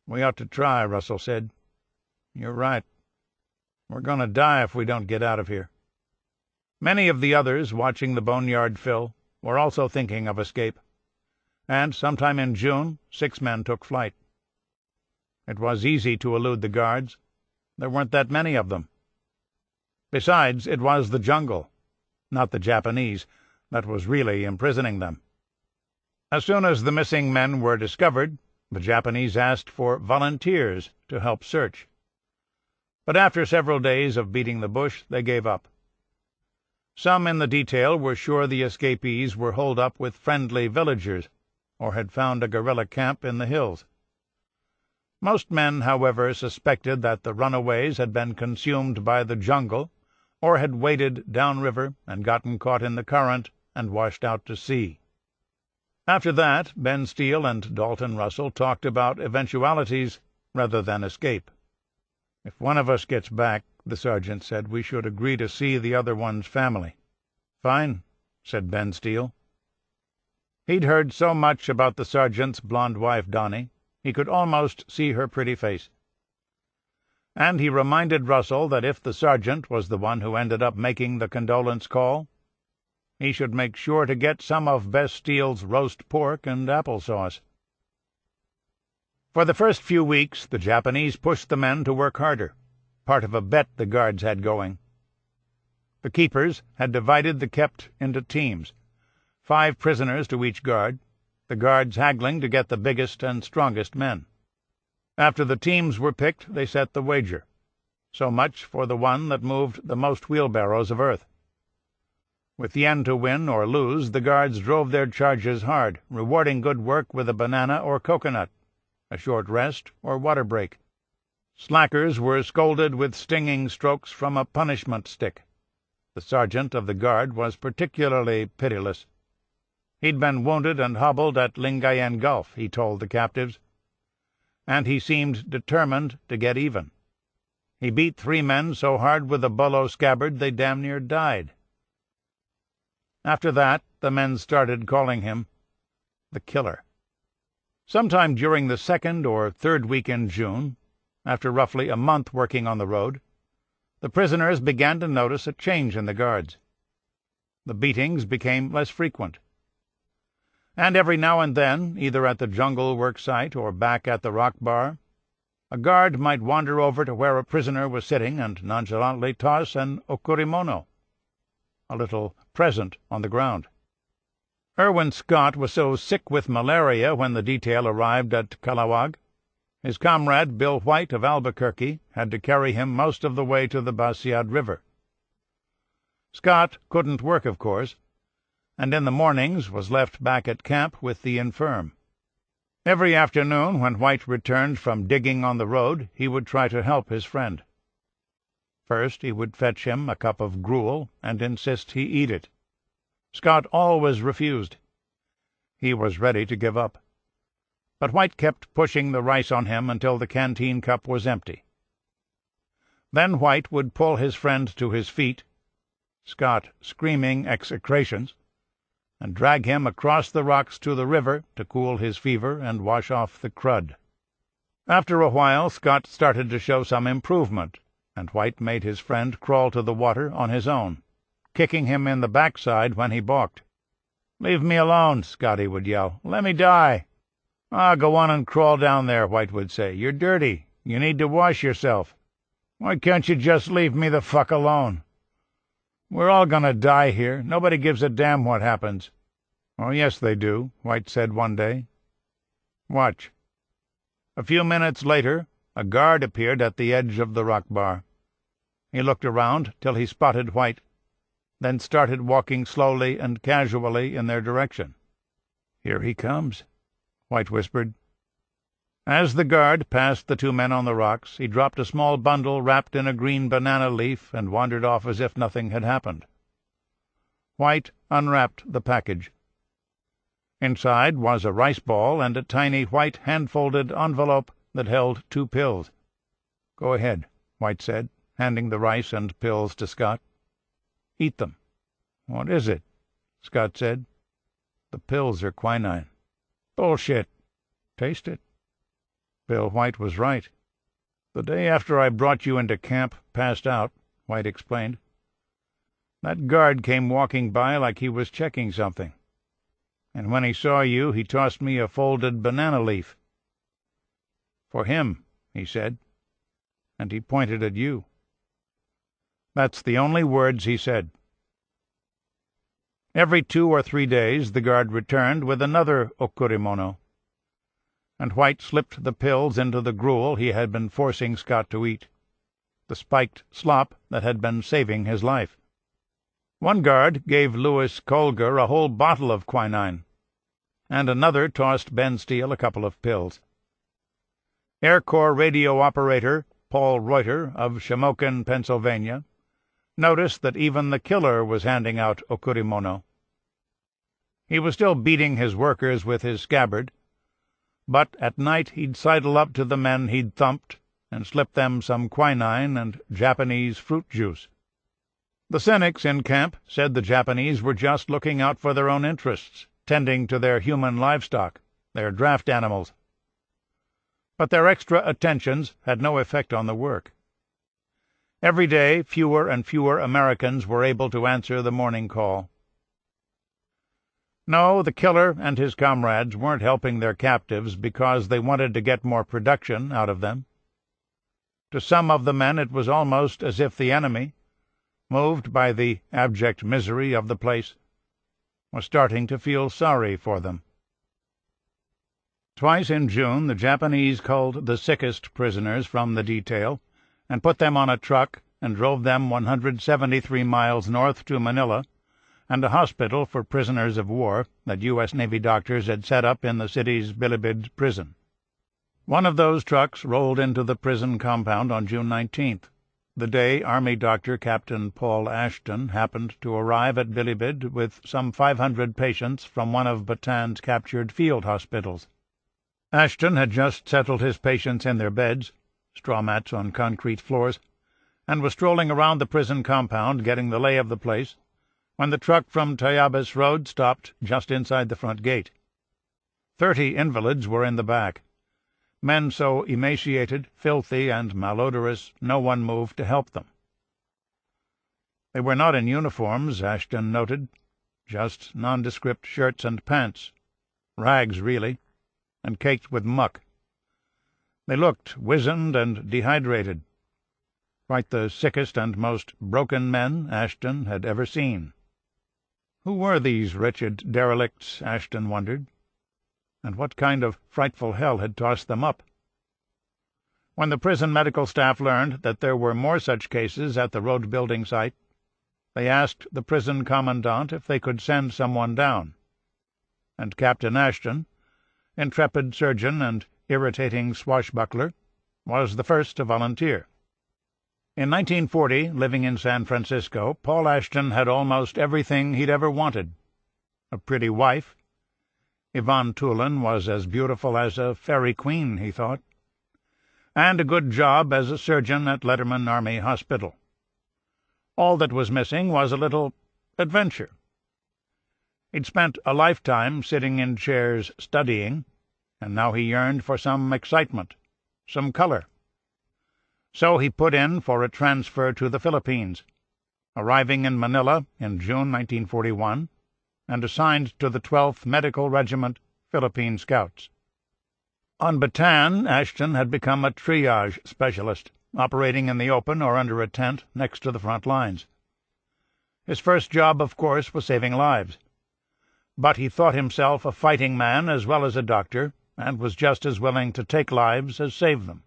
"We ought to try," Russell said. "You're right. We're going to die if we don't get out of here." Many of the others, watching the boneyard fill, were also thinking of escape, and sometime in June 6 men took flight. It was easy to elude the guards. There weren't that many of them. Besides, it was the jungle, not the Japanese, that was really imprisoning them. As soon as the missing men were discovered, the Japanese asked for volunteers to help search. But after several days of beating the bush, they gave up. Some in the detail were sure the escapees were holed up with friendly villagers, or had found a guerrilla camp in the hills. Most men, however, suspected that the runaways had been consumed by the jungle, or had waded downriver and gotten caught in the current and washed out to sea. After that, Ben Steele and Dalton Russell talked about eventualities rather than escape. "If one of us gets back," the sergeant said, "we should agree to see the other one's family." "Fine," said Ben Steele. He'd heard so much about the sergeant's blonde wife, Donnie, he could almost see her pretty face. And he reminded Russell that if the sergeant was the one who ended up making the condolence call, he should make sure to get some of Bess Steele's roast pork and applesauce. For the first few weeks, the Japanese pushed the men to work harder, part of a bet the guards had going. The keepers had divided the kept into teams, 5 prisoners to each guard, the guards haggling to get the biggest and strongest men. After the teams were picked, they set the wager. So much for the one that moved the most wheelbarrows of earth. With the end to win or lose, the guards drove their charges hard, rewarding good work with a banana or coconut, a short rest or water break. Slackers were scolded with stinging strokes from a punishment stick. The sergeant of the guard was particularly pitiless. He'd been wounded and hobbled at Lingayen Gulf, he told the captives, and he seemed determined to get even. He beat 3 men so hard with a bolo scabbard they damn near died. After that, the men started calling him the Killer. Sometime during the 2nd or 3rd week in June, after roughly a month working on the road, the prisoners began to notice a change in the guards. The beatings became less frequent. And every now and then, either at the jungle work site or back at the rock bar, a guard might wander over to where a prisoner was sitting and nonchalantly toss an okurimono, a little present, on the ground. Irwin Scott was so sick with malaria when the detail arrived at Kalawag, his comrade Bill White of Albuquerque had to carry him most of the way to the Basiad River. Scott couldn't work, of course, and in the mornings was left back at camp with the infirm. Every afternoon, when White returned from digging on the road, he would try to help his friend. First he would fetch him a cup of gruel and insist he eat it. Scott always refused. He was ready to give up. But White kept pushing the rice on him until the canteen cup was empty. Then White would pull his friend to his feet, Scott screaming execrations, and drag him across the rocks to the river to cool his fever and wash off the crud. After a while Scott started to show some improvement, and White made his friend crawl to the water on his own, kicking him in the backside when he balked. "Leave me alone," Scotty would yell. "Let me die." Go on and crawl down there," White would say. "You're dirty. You need to wash yourself. Why can't you just leave me the fuck alone? We're all gonna die here. Nobody gives a damn what happens." "Oh, yes, they do," White said one day. "Watch." A few minutes later, a guard appeared at the edge of the rock bar. He looked around till he spotted White. then started walking slowly and casually in their direction. "Here he comes," White whispered. As the guard passed the two men on the rocks, he dropped a small bundle wrapped in a green banana leaf and wandered off as if nothing had happened. White unwrapped the package. Inside was a rice ball and a tiny white hand-folded envelope that held 2 pills. "Go ahead," White said, handing the rice and pills to Scott. "Eat them." "What is it?" Scott said. "The pills are quinine." "Bullshit." "Taste it." Bill White was right. "The day after I brought you into camp, passed out," White explained, "that guard came walking by like he was checking something. And when he saw you, he tossed me a folded banana leaf. 'For him,' he said, and he pointed at you. That's the only words he said." Every 2 or 3 days the guard returned with another okurimono, and White slipped the pills into the gruel he had been forcing Scott to eat, the spiked slop that had been saving his life. One guard gave Louis Colger a whole bottle of quinine, and another tossed Ben Steele a couple of pills. Air Corps radio operator Paul Reuter of Shamokin, Pennsylvania, noticed that even the killer was handing out okurimono. He was still beating his workers with his scabbard, but at night he'd sidle up to the men he'd thumped and slip them some quinine and Japanese fruit juice. The cynics in camp said the Japanese were just looking out for their own interests, tending to their human livestock, their draft animals. But their extra attentions had no effect on the work. Every day fewer and fewer Americans were able to answer the morning call. No, the killer and his comrades weren't helping their captives because they wanted to get more production out of them. To some of the men it was almost as if the enemy, moved by the abject misery of the place, was starting to feel sorry for them. Twice in June the Japanese culled the sickest prisoners from the detail and put them on a truck and drove them 173 miles north to Manila and a hospital for prisoners of war that U.S. Navy doctors had set up in the city's Bilibid prison. One of those trucks rolled into the prison compound on June 19th, the day Army Doctor Captain Paul Ashton happened to arrive at Bilibid with some 500 patients from one of Batan's captured field hospitals. Ashton had just settled his patients in their beds, straw mats on concrete floors, and was strolling around the prison compound getting the lay of the place when the truck from Tayabas Road stopped just inside the front gate. 30 invalids were in the back, men so emaciated, filthy, and malodorous no one moved to help them. They were not in uniforms, Ashton noted, just nondescript shirts and pants, rags really, and caked with muck. They looked wizened and dehydrated, quite the sickest and most broken men Ashton had ever seen. Who were these wretched derelicts, Ashton wondered, and what kind of frightful hell had tossed them up? When the prison medical staff learned that there were more such cases at the road-building site, they asked the prison commandant if they could send someone down, and Captain Ashton, intrepid surgeon and irritating swashbuckler, was the first to volunteer. In 1940, living in San Francisco, Paul Ashton had almost everything he'd ever wanted. A pretty wife. Yvonne Tulin was as beautiful as a fairy queen, he thought. And a good job as a surgeon at Letterman Army Hospital. All that was missing was a little adventure. He'd spent a lifetime sitting in chairs studying, and now he yearned for some excitement, some color. So he put in for a transfer to the Philippines, arriving in Manila in June 1941, and assigned to the 12th Medical Regiment, Philippine Scouts. On Bataan, Ashton had become a triage specialist, operating in the open or under a tent next to the front lines. His first job, of course, was saving lives. But he thought himself a fighting man as well as a doctor, and was just as willing to take lives as save them.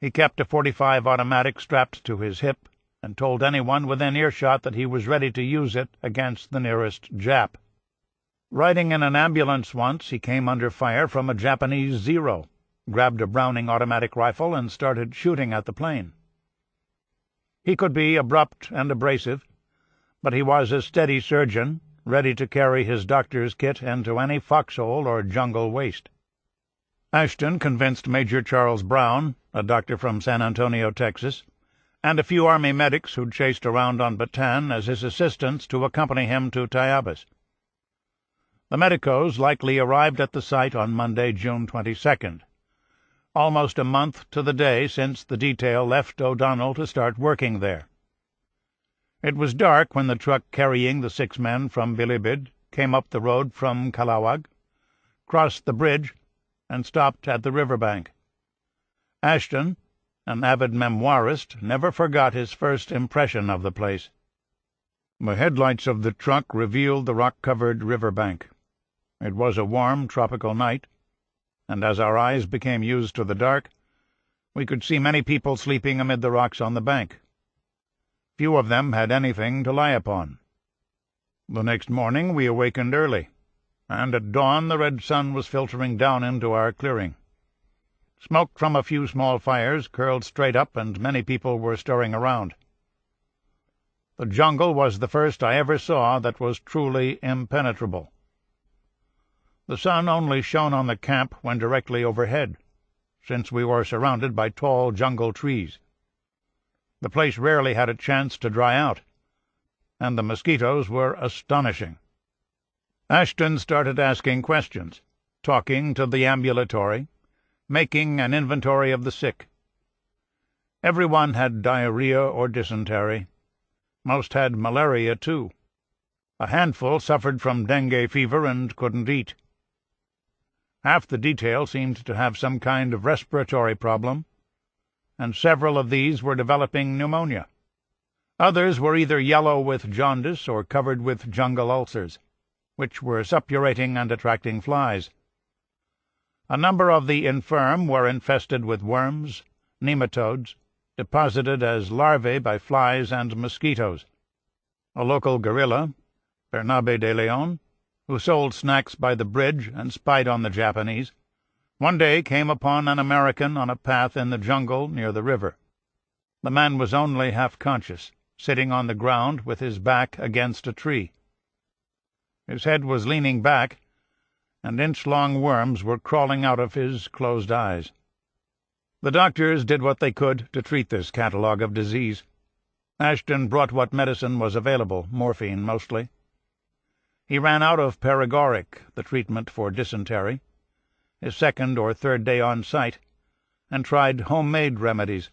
He kept a .45 automatic strapped to his hip and told anyone within earshot that he was ready to use it against the nearest Jap. Riding in an ambulance once, he came under fire from a Japanese Zero, grabbed a Browning automatic rifle, and started shooting at the plane. He could be abrupt and abrasive, but he was a steady surgeon, ready to carry his doctor's kit into any foxhole or jungle waste. Ashton convinced Major Charles Brown, a doctor from San Antonio, Texas, and a few Army medics who'd chased around on Bataan as his assistants to accompany him to Tayabas. The medicos likely arrived at the site on Monday, June 22nd, almost a month to the day since the detail left O'Donnell to start working there. It was dark when the truck carrying the 6 men from Bilibid came up the road from Kalawag, crossed the bridge, and stopped at the riverbank. Ashton, an avid memoirist, never forgot his first impression of the place. The headlights of the truck revealed the rock-covered riverbank. It was a warm, tropical night, and as our eyes became used to the dark, we could see many people sleeping amid the rocks on the bank. Few of them had anything to lie upon. The next morning we awakened early, and at dawn the red sun was filtering down into our clearing. Smoke from a few small fires curled straight up, and many people were stirring around. The jungle was the first I ever saw that was truly impenetrable. The sun only shone on the camp when directly overhead, since we were surrounded by tall jungle trees. The place rarely had a chance to dry out, and the mosquitoes were astonishing. Ashton started asking questions, talking to the ambulatory, making an inventory of the sick. Everyone had diarrhea or dysentery. Most had malaria, too. A handful suffered from dengue fever and couldn't eat. Half the detail seemed to have some kind of respiratory problem, and several of these were developing pneumonia. Others were either yellow with jaundice or covered with jungle ulcers, which were suppurating and attracting flies. A number of the infirm were infested with worms, nematodes, deposited as larvae by flies and mosquitoes. A local guerrilla, Bernabe de Leon, who sold snacks by the bridge and spied on the Japanese, one day came upon an American on a path in the jungle near the river. The man was only half conscious, sitting on the ground with his back against a tree. His head was leaning back, and inch-long worms were crawling out of his closed eyes. The doctors did what they could to treat this catalogue of disease. Ashton brought what medicine was available, morphine mostly. He ran out of paregoric, the treatment for dysentery, his second or third day on site, and tried homemade remedies.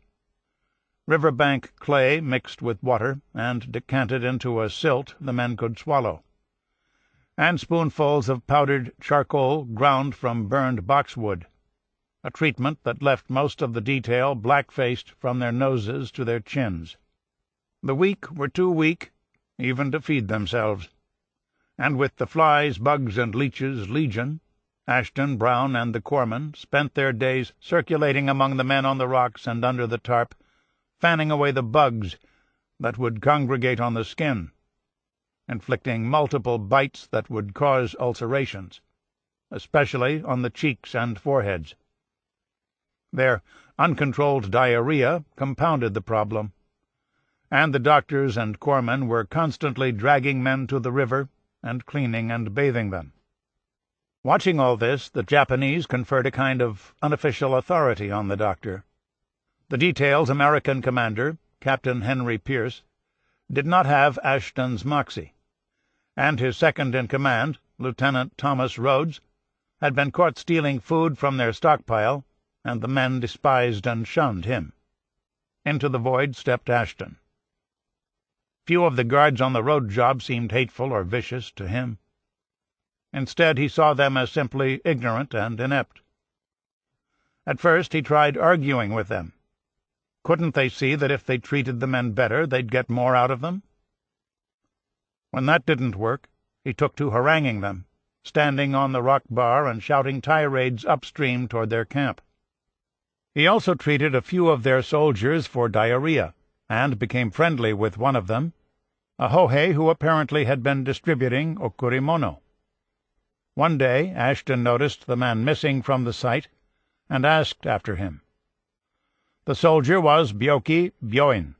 Riverbank clay mixed with water and decanted into a silt the men could swallow, and spoonfuls of powdered charcoal ground from burned boxwood, a treatment that left most of the detail black-faced from their noses to their chins. The weak were too weak even to feed themselves, and with the flies, bugs, and leeches legion, Ashton, Brown, and the corpsmen spent their days circulating among the men on the rocks and under the tarp, fanning away the bugs that would congregate on the skin, inflicting multiple bites that would cause ulcerations, especially on the cheeks and foreheads. Their uncontrolled diarrhea compounded the problem, and the doctors and corpsmen were constantly dragging men to the river and cleaning and bathing them. Watching all this, the Japanese conferred a kind of unofficial authority on the doctor. The detail's American commander, Captain Henry Pierce, did not have Ashton's moxie, and his second-in-command, Lieutenant Thomas Rhodes, had been caught stealing food from their stockpile, and the men despised and shunned him. Into the void stepped Ashton. Few of the guards on the road job seemed hateful or vicious to him. Instead, he saw them as simply ignorant and inept. At first he tried arguing with them. Couldn't they see that if they treated the men better, they'd get more out of them? When that didn't work, he took to haranguing them, standing on the rock bar and shouting tirades upstream toward their camp. He also treated a few of their soldiers for diarrhea, and became friendly with one of them, a Hohei who apparently had been distributing okurimono. One day Ashton noticed the man missing from the site and asked after him. The soldier was Byoki Byoin,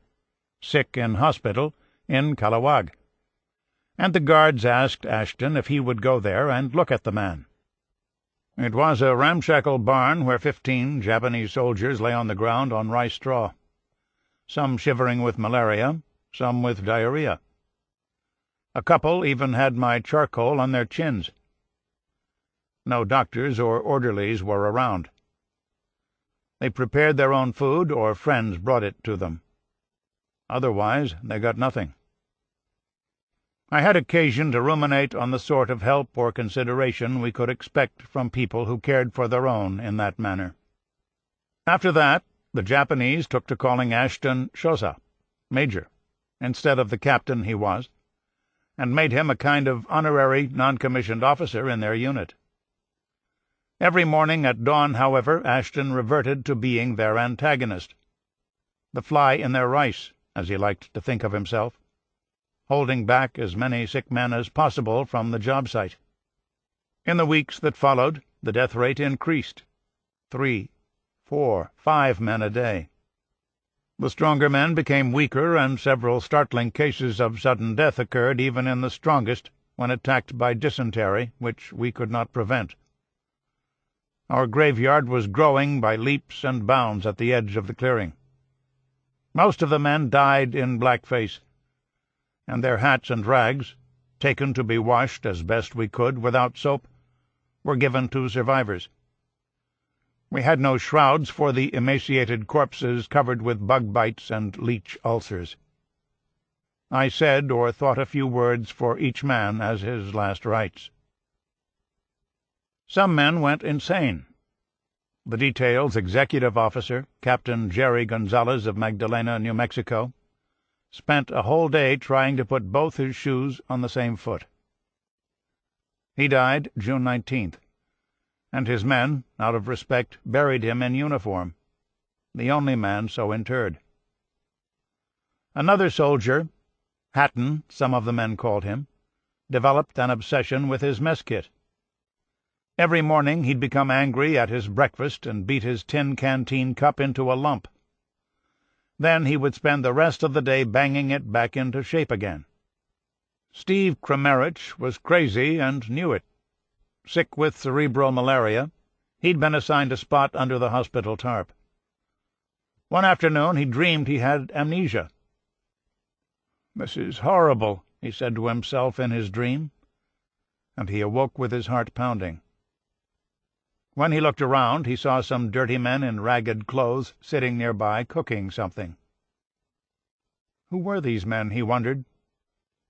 sick in hospital in Kalawag, and the guards asked Ashton if he would go there and look at the man. It was a ramshackle barn where 15 Japanese soldiers lay on the ground on rice straw, some shivering with malaria, some with diarrhea. A couple even had my charcoal on their chins. No doctors or orderlies were around. They prepared their own food, or friends brought it to them. Otherwise, they got nothing. I had occasion to ruminate on the sort of help or consideration we could expect from people who cared for their own in that manner. After that, the Japanese took to calling Ashton Shosa, Major, instead of the captain he was, and made him a kind of honorary non-commissioned officer in their unit. Every morning at dawn, however, Ashton reverted to being their antagonist, the fly in their rice, as he liked to think of himself, holding back as many sick men as possible from the job site. In the weeks that followed, the death rate increased, 3, 4, 5 men a day. The stronger men became weaker, and several startling cases of sudden death occurred even in the strongest when attacked by dysentery, which we could not prevent. Our graveyard was growing by leaps and bounds at the edge of the clearing. Most of the men died in blackface, and their hats and rags, taken to be washed as best we could without soap, were given to survivors. We had no shrouds for the emaciated corpses covered with bug bites and leech ulcers. I said or thought a few words for each man as his last rites. Some men went insane. The detail's executive officer, Captain Jerry Gonzalez of Magdalena, New Mexico, spent a whole day trying to put both his shoes on the same foot. He died June 19th, and his men, out of respect, buried him in uniform, the only man so interred. Another soldier, Hatton, some of the men called him, developed an obsession with his mess kit. Every morning he'd become angry at his breakfast and beat his tin canteen cup into a lump. Then he would spend the rest of the day banging it back into shape again. Steve Kramerich was crazy and knew it. Sick with cerebral malaria, he'd been assigned a spot under the hospital tarp. One afternoon he dreamed he had amnesia. "This is horrible," he said to himself in his dream, and he awoke with his heart pounding. When he looked around, he saw some dirty men in ragged clothes sitting nearby cooking something. Who were these men, he wondered,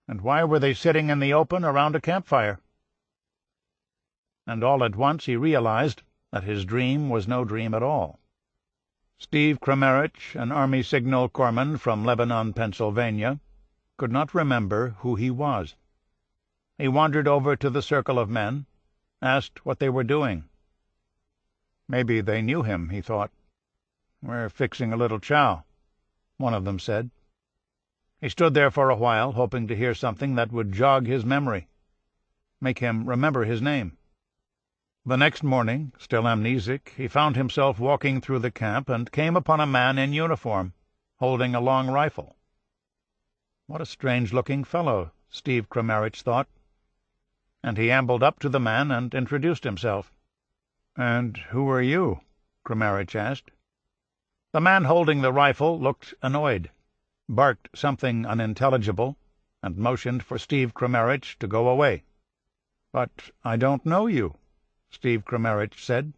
and why were they sitting in the open around a campfire? And all at once he realized that his dream was no dream at all. Steve Kramerich, an Army signal corpsman from Lebanon, Pennsylvania, could not remember who he was. He wandered over to the circle of men, asked what they were doing. Maybe they knew him, he thought. "We're fixing a little chow," one of them said. He stood there for a while, hoping to hear something that would jog his memory, make him remember his name. The next morning, still amnesic, he found himself walking through the camp and came upon a man in uniform, holding a long rifle. What a strange-looking fellow, Steve Kramerich thought, and he ambled up to the man and introduced himself. "And who are you?" Kramerich asked. The man holding the rifle looked annoyed, barked something unintelligible, and motioned for Steve Kramerich to go away. "But I don't know you," Steve Kramerich said.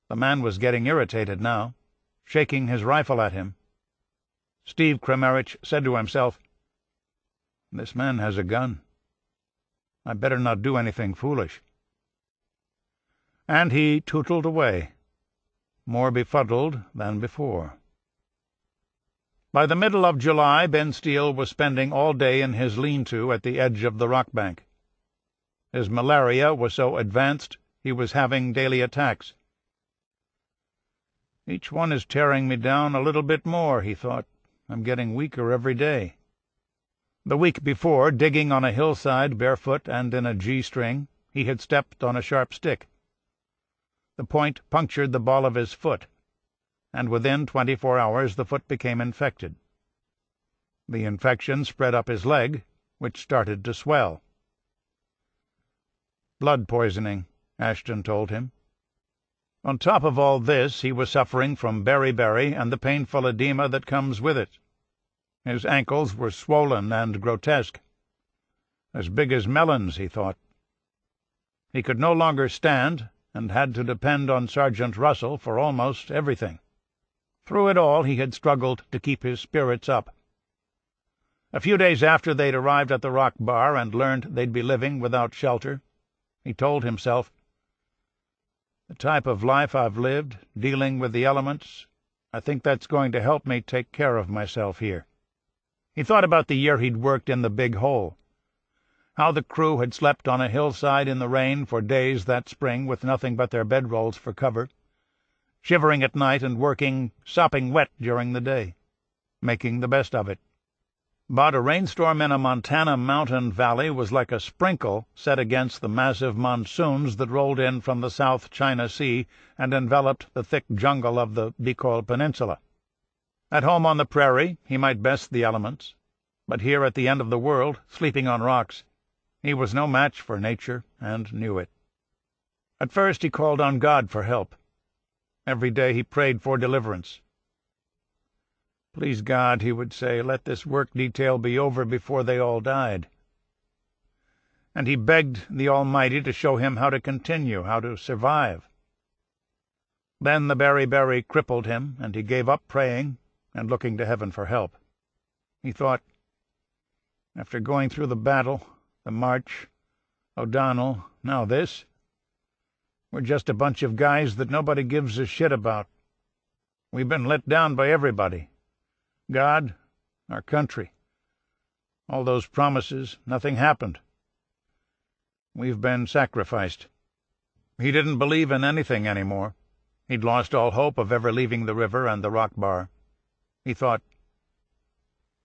The man was getting irritated now, shaking his rifle at him. Steve Kramerich said to himself, "This man has a gun. I better not do anything foolish." And he tootled away, more befuddled than before. By the middle of July, Ben Steele was spending all day in his lean-to at the edge of the rock bank. His malaria was so advanced he was having daily attacks. "Each one is tearing me down a little bit more," he thought. I'm getting weaker every day." The week before, digging on a hillside barefoot and in a G-string, he had stepped on a sharp stick. The point punctured the ball of his foot, and within 24 hours the foot became infected. The infection spread up his leg, which started to swell. "Blood poisoning," Ashton told him. On top of all this, he was suffering from beriberi and the painful edema that comes with it. His ankles were swollen and grotesque. As big as melons, he thought. He could no longer stand, and had to depend on Sergeant Russell for almost everything. Through it all he had struggled to keep his spirits up. A few days after they'd arrived at the rock bar and learned they'd be living without shelter, he told himself, "The type of life I've lived, dealing with the elements, I think that's going to help me take care of myself here." He thought about the year he'd worked in the Big Hole, how the crew had slept on a hillside in the rain for days that spring with nothing but their bedrolls for cover, shivering at night and working sopping wet during the day, making the best of it. But a rainstorm in a Montana mountain valley was like a sprinkle set against the massive monsoons that rolled in from the South China Sea and enveloped the thick jungle of the Bicol Peninsula. At home on the prairie he might best the elements, but here at the end of the world, sleeping on rocks, he was no match for nature and knew it. At first he called on God for help. Every day he prayed for deliverance. "Please, God," he would say, "let this work detail be over before they all died." And he begged the Almighty to show him how to continue, how to survive. Then the beriberi crippled him, and he gave up praying and looking to heaven for help. He thought, after going through the battle, the march, O'Donnell, now this, we're just a bunch of guys that nobody gives a shit about. We've been let down by everybody. God, our country. All those promises, nothing happened. We've been sacrificed." He didn't believe in anything any more. He'd lost all hope of ever leaving the river and the rock bar. He thought,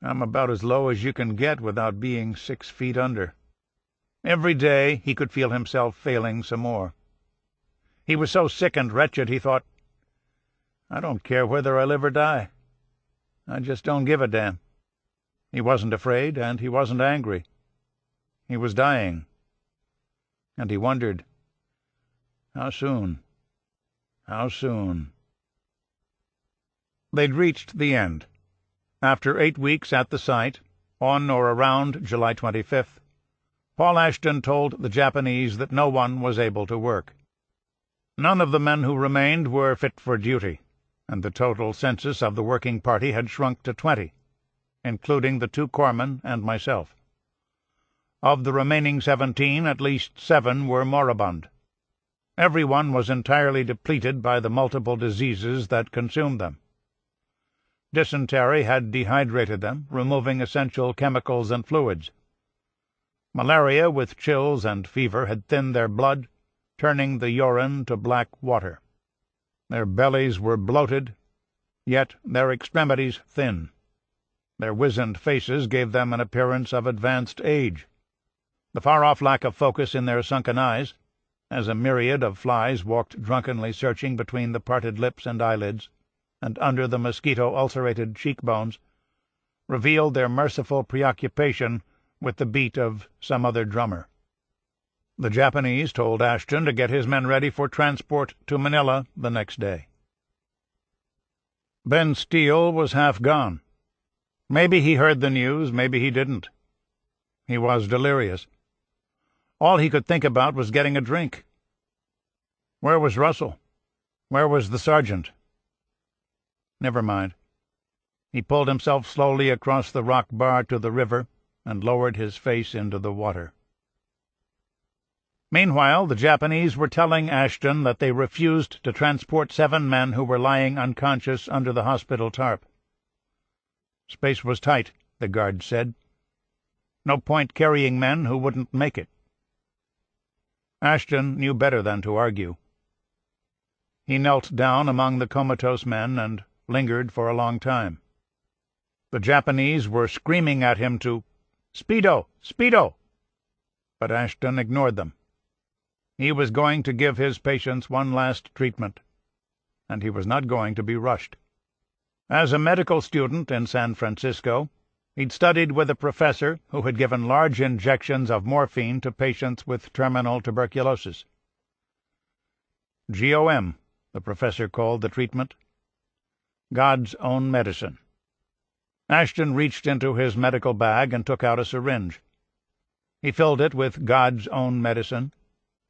"I'm about as low as you can get without being 6 feet under." Every day he could feel himself failing some more. He was so sick and wretched, he thought, "I don't care whether I live or die. I just don't give a damn." He wasn't afraid, and he wasn't angry. He was dying. And he wondered, how soon? How soon? They'd reached the end. After 8 weeks at the site, on or around July 25th, Paul Ashton told the Japanese that no one was able to work. None of the men who remained were fit for duty, and the total census of the working party had shrunk to 20, including the 2 corpsmen and myself. Of the remaining 17, at least 7 were moribund. Everyone was entirely depleted by the multiple diseases that consumed them. Dysentery had dehydrated them, removing essential chemicals and fluids. Malaria with chills and fever had thinned their blood, turning the urine to black water. Their bellies were bloated, yet their extremities thin. Their wizened faces gave them an appearance of advanced age. The far-off lack of focus in their sunken eyes, as a myriad of flies walked drunkenly searching between the parted lips and eyelids, and under the mosquito-ulcerated cheekbones, revealed their merciful preoccupation with the beat of some other drummer. The Japanese told Ashton to get his men ready for transport to Manila the next day. Ben Steele was half gone. Maybe he heard the news, maybe he didn't. He was delirious. All he could think about was getting a drink. Where was Russell? Where was the sergeant? Never mind. He pulled himself slowly across the rock bar to the river and lowered his face into the water. Meanwhile, the Japanese were telling Ashton that they refused to transport 7 men who were lying unconscious under the hospital tarp. Space was tight, the guards said. No point carrying men who wouldn't make it. Ashton knew better than to argue. He knelt down among the comatose men and lingered for a long time. The Japanese were screaming at him to "Speedo! Speedo!" but Ashton ignored them. He was going to give his patients one last treatment, and he was not going to be rushed. As a medical student in San Francisco, he'd studied with a professor who had given large injections of morphine to patients with terminal tuberculosis. GOM, the professor called the treatment. God's own medicine. Ashton reached into his medical bag and took out a syringe. He filled it with God's own medicine,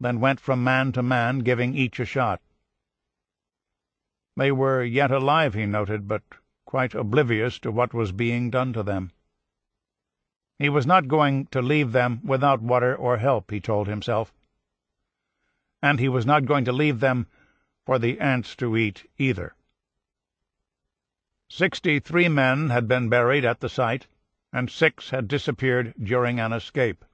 then went from man to man, giving each a shot. They were yet alive, he noted, but quite oblivious to what was being done to them. He was not going to leave them without water or help, he told himself. And he was not going to leave them for the ants to eat either. 63 men had been buried at the site, and 6 had disappeared during an escape.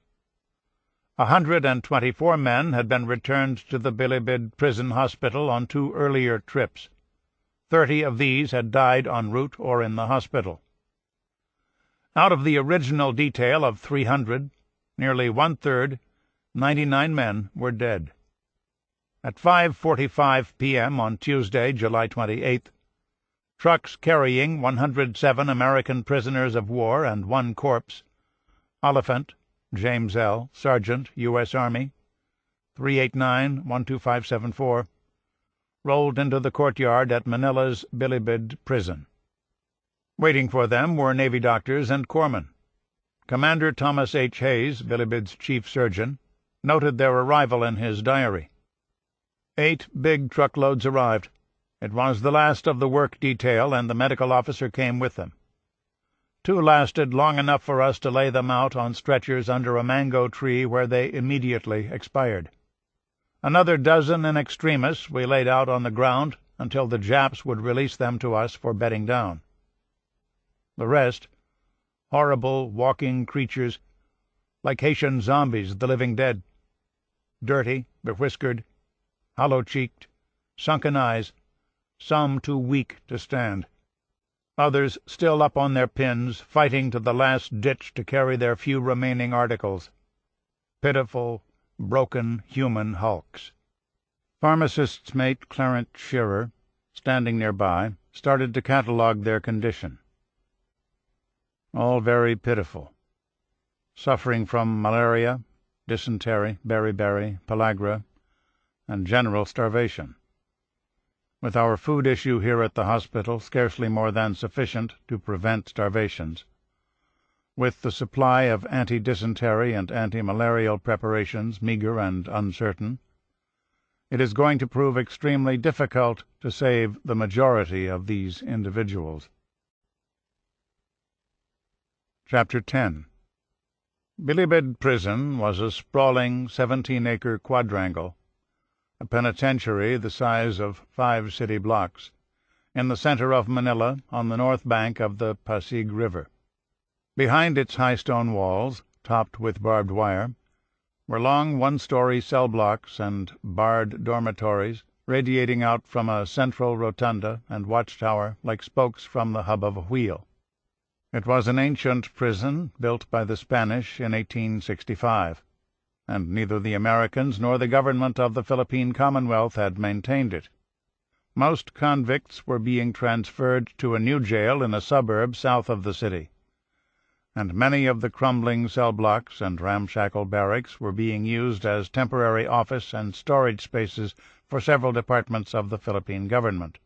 124 men had been returned to the Bilibid prison hospital on 2 earlier trips. 30 of these had died en route or in the hospital. Out of the original detail of 300, nearly one-third, 99 men, were dead. At 5:45 p.m. on Tuesday, July 28th, trucks carrying 107 American prisoners of war and 1 corpse, Oliphant, James L., Sergeant, U.S. Army, 389-12574, rolled into the courtyard at Manila's Bilibid prison. Waiting for them were Navy doctors and corpsmen. Commander Thomas H. Hayes, Bilibid's chief surgeon, noted their arrival in his diary. 8 big truckloads arrived. It was the last of the work detail, and the medical officer came with them. 2 lasted long enough for us to lay them out on stretchers under a mango tree, where they immediately expired. Another dozen in extremis we laid out on the ground until the Japs would release them to us for bedding down. The rest, horrible walking creatures, like Haitian zombies, the living dead, dirty, bewhiskered, hollow-cheeked, sunken eyes, some too weak to stand, others still up on their pins, fighting to the last ditch to carry their few remaining articles. Pitiful, broken human hulks. Pharmacist's mate Clarence Shearer, standing nearby, started to catalogue their condition. All very pitiful. Suffering from malaria, dysentery, beriberi, pellagra, and general starvation. With our food issue here at the hospital scarcely more than sufficient to prevent starvations, with the supply of anti-dysentery and anti-malarial preparations meager and uncertain, it is going to prove extremely difficult to save the majority of these individuals. Chapter 10. Bilibid Prison was a sprawling 17-acre quadrangle, a penitentiary the size of 5 city blocks, in the center of Manila on the north bank of the Pasig River. Behind its high stone walls, topped with barbed wire, were long 1-story cell blocks and barred dormitories radiating out from a central rotunda and watchtower like spokes from the hub of a wheel. It was an ancient prison built by the Spanish in 1865, and neither the Americans nor the government of the Philippine Commonwealth had maintained it. Most convicts were being transferred to a new jail in a suburb south of the city, and many of the crumbling cell blocks and ramshackle barracks were being used as temporary office and storage spaces for several departments of the Philippine government.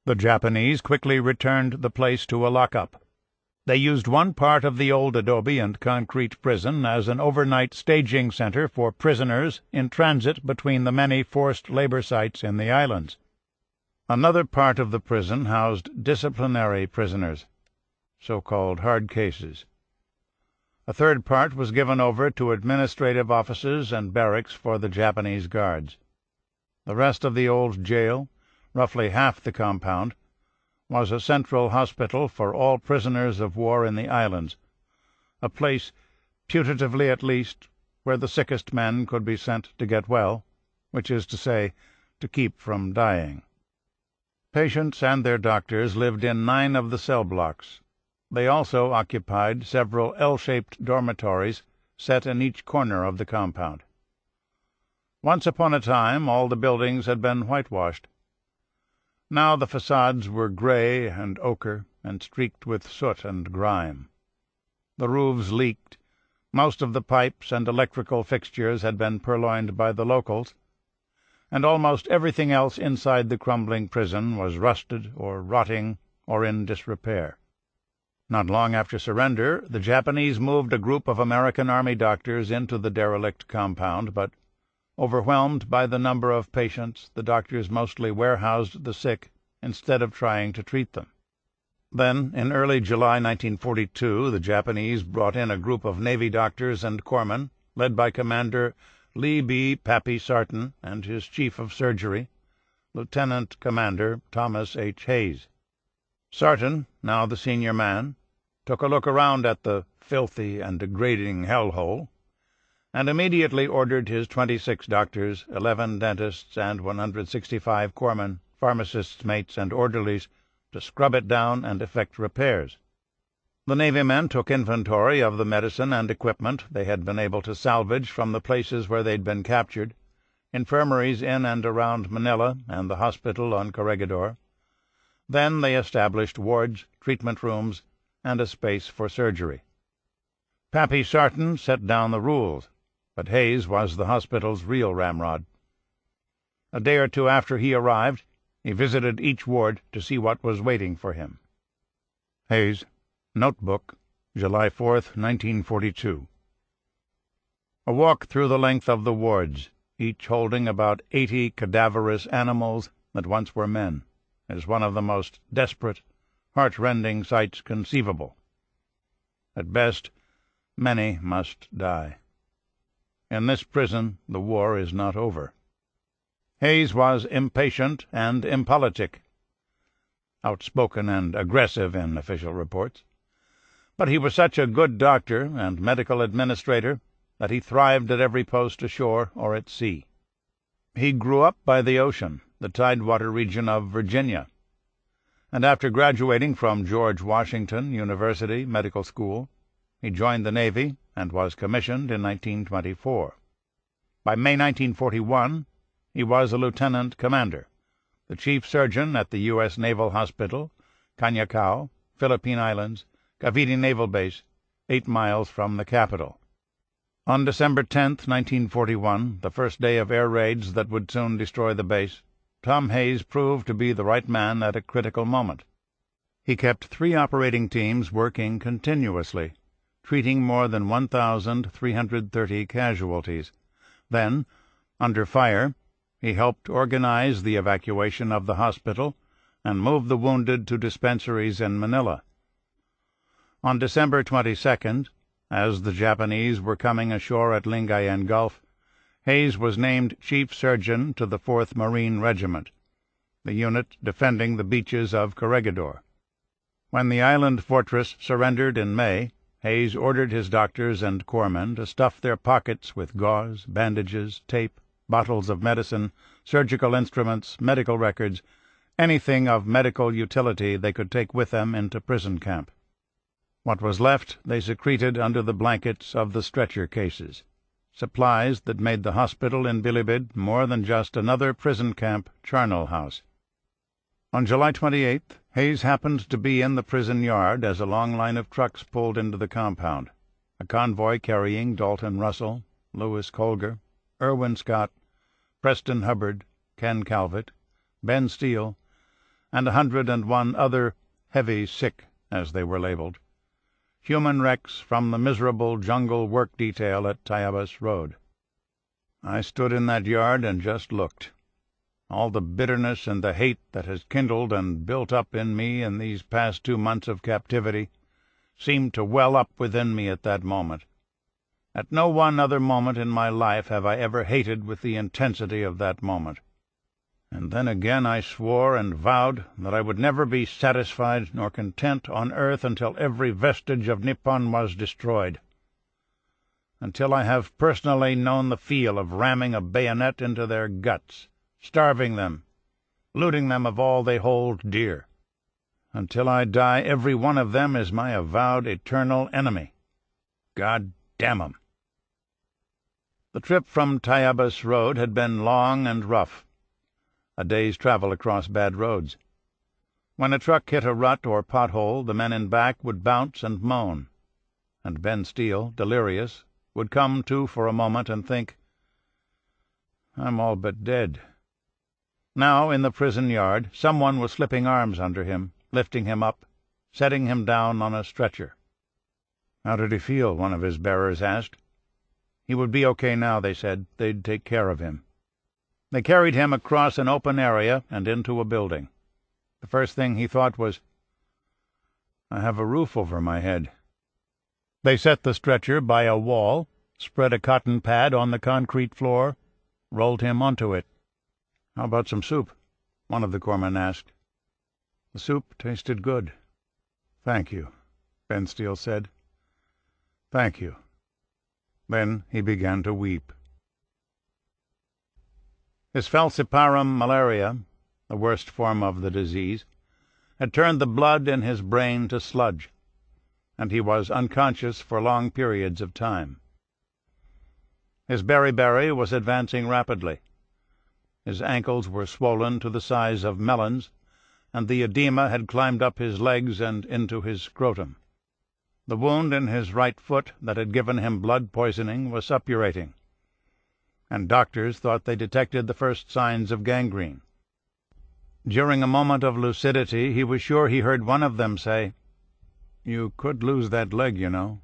The Japanese quickly returned the place to a lockup. They used one part of the old adobe and concrete prison as an overnight staging center for prisoners in transit between the many forced labor sites in the islands. Another part of the prison housed disciplinary prisoners, so-called hard cases. A third part was given over to administrative offices and barracks for the Japanese guards. The rest of the old jail, roughly half the compound, was a central hospital for all prisoners of war in the islands, a place, putatively at least, where the sickest men could be sent to get well, which is to say, to keep from dying. Patients and their doctors lived in 9 of the cell blocks, They also occupied several L-shaped dormitories set in each corner of the compound. Once upon a time all the buildings had been whitewashed. Now the facades were gray and ochre and streaked with soot and grime. The roofs leaked. Most of the pipes and electrical fixtures had been purloined by the locals, and almost everything else inside the crumbling prison was rusted or rotting or in disrepair. Not long after surrender, the Japanese moved a group of American Army doctors into the derelict compound, but, overwhelmed by the number of patients, the doctors mostly warehoused the sick instead of trying to treat them. Then, in early July 1942, the Japanese brought in a group of Navy doctors and corpsmen, led by Commander Lee B. Pappy Sarton and his chief of surgery, Lieutenant Commander Thomas H. Hayes. Sarton, now the senior man, took a look around at the filthy and degrading hellhole, and immediately ordered his 26 doctors, 11 dentists, and 165 corpsmen, pharmacists' mates, and orderlies to scrub it down and effect repairs. The Navy men took inventory of the medicine and equipment they had been able to salvage from the places where they'd been captured, infirmaries in and around Manila and the hospital on Corregidor. Then they established wards, treatment rooms, and a space for surgery. Pappy Sarton set down the rules, but Hayes was the hospital's real ramrod. A day or two after he arrived, he visited each ward to see what was waiting for him. Hayes, Notebook, July 4th, 1942. A walk through the length of the wards, each holding about 80 cadaverous animals that once were men, is one of the most desperate, heart-rending sights conceivable. At best, many must die. In this prison the war is not over. Hayes was impatient and impolitic, outspoken and aggressive in official reports, but he was such a good doctor and medical administrator that he thrived at every post ashore or at sea. He grew up by the ocean, the tidewater region of Virginia, and after graduating from George Washington University Medical School, he joined the Navy and was commissioned in 1924. By May 1941, he was a lieutenant commander, the chief surgeon at the U.S. Naval Hospital, Canyacao, Philippine Islands, Cavite Naval Base, 8 miles from the capital. On December 10, 1941, the first day of air raids that would soon destroy the base, Tom Hayes proved to be the right man at a critical moment. He kept 3 operating teams working continuously, treating more than 1,330 casualties. Then, under fire, he helped organize the evacuation of the hospital and move the wounded to dispensaries in Manila. On December 22nd, as the Japanese were coming ashore at Lingayen Gulf, Hayes was named chief surgeon to the 4th Marine Regiment, the unit defending the beaches of Corregidor. When the island fortress surrendered in May, Hayes ordered his doctors and corpsmen to stuff their pockets with gauze, bandages, tape, bottles of medicine, surgical instruments, medical records, anything of medical utility they could take with them into prison camp. What was left they secreted under the blankets of the stretcher cases, supplies that made the hospital in Bilibid more than just another prison camp charnel house. On July 28th, Hayes happened to be in the prison yard as a long line of trucks pulled into the compound, a convoy carrying Dalton Russell, Lewis Colger, Irwin Scott, Preston Hubbard, Ken Calvert, Ben Steele, and 101 other heavy sick, as they were labeled, human wrecks from the miserable jungle work detail at Tayabas Road. I stood in that yard and just looked. All the bitterness and the hate that has kindled and built up in me in these past 2 months of captivity seemed to well up within me at that moment. At no one other moment in my life have I ever hated with the intensity of that moment. And then again I swore and vowed that I would never be satisfied nor content on earth until every vestige of Nippon was destroyed, until I have personally known the feel of ramming a bayonet into their guts, starving them, looting them of all they hold dear. Until I die, every one of them is my avowed eternal enemy. God damn 'em. The trip from Tayabas Road had been long and rough, a day's travel across bad roads. When a truck hit a rut or pothole, the men in back would bounce and moan, and Ben Steele, delirious, would come to for a moment and think, "I'm all but dead." Now, in the prison yard, someone was slipping arms under him, lifting him up, setting him down on a stretcher. "How did he feel?" one of his bearers asked. He would be okay now, they said. They'd take care of him. They carried him across an open area and into a building. The first thing he thought was, "I have a roof over my head." They set the stretcher by a wall, spread a cotton pad on the concrete floor, rolled him onto it. "How about some soup?" one of the corpsmen asked. The soup tasted good. "Thank you," Ben Steele said. "Thank you." Then he began to weep. His falciparum malaria, the worst form of the disease, had turned the blood in his brain to sludge, and he was unconscious for long periods of time. His beriberi was advancing rapidly. His ankles were swollen to the size of melons, and the edema had climbed up his legs and into his scrotum. The wound in his right foot that had given him blood poisoning was suppurating, and doctors thought they detected the first signs of gangrene. During a moment of lucidity, he was sure he heard one of them say, "You could lose that leg, you know.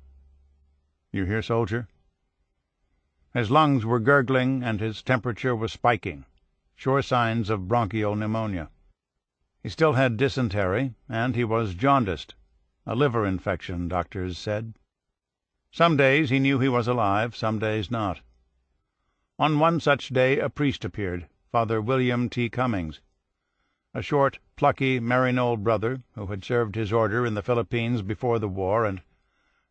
You hear, soldier?" His lungs were gurgling and his temperature was spiking, sure signs of bronchial pneumonia. He still had dysentery, and he was jaundiced, a liver infection, doctors said. Some days he knew he was alive, some days not. On one such day a priest appeared, Father William T. Cummings, a short, plucky Maryknoll brother who had served his order in the Philippines before the war and,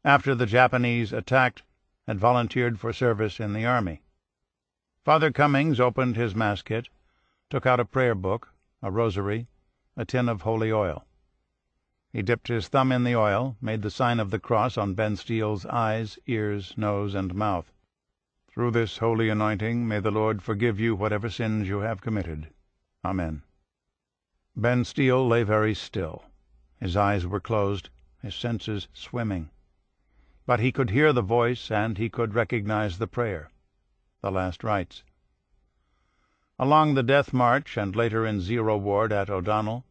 after the Japanese attacked, had volunteered for service in the army. Father Cummings opened his mass kit, took out a prayer book, a rosary, a tin of holy oil. He dipped his thumb in the oil, made the sign of the cross on Ben Steele's eyes, ears, nose, and mouth. "Through this holy anointing may the Lord forgive you whatever sins you have committed. Amen." Ben Steele lay very still. His eyes were closed, his senses swimming. But he could hear the voice, and he could recognize the prayer, the last rites. Along the Death March, and later in Zero Ward at O'Donnell,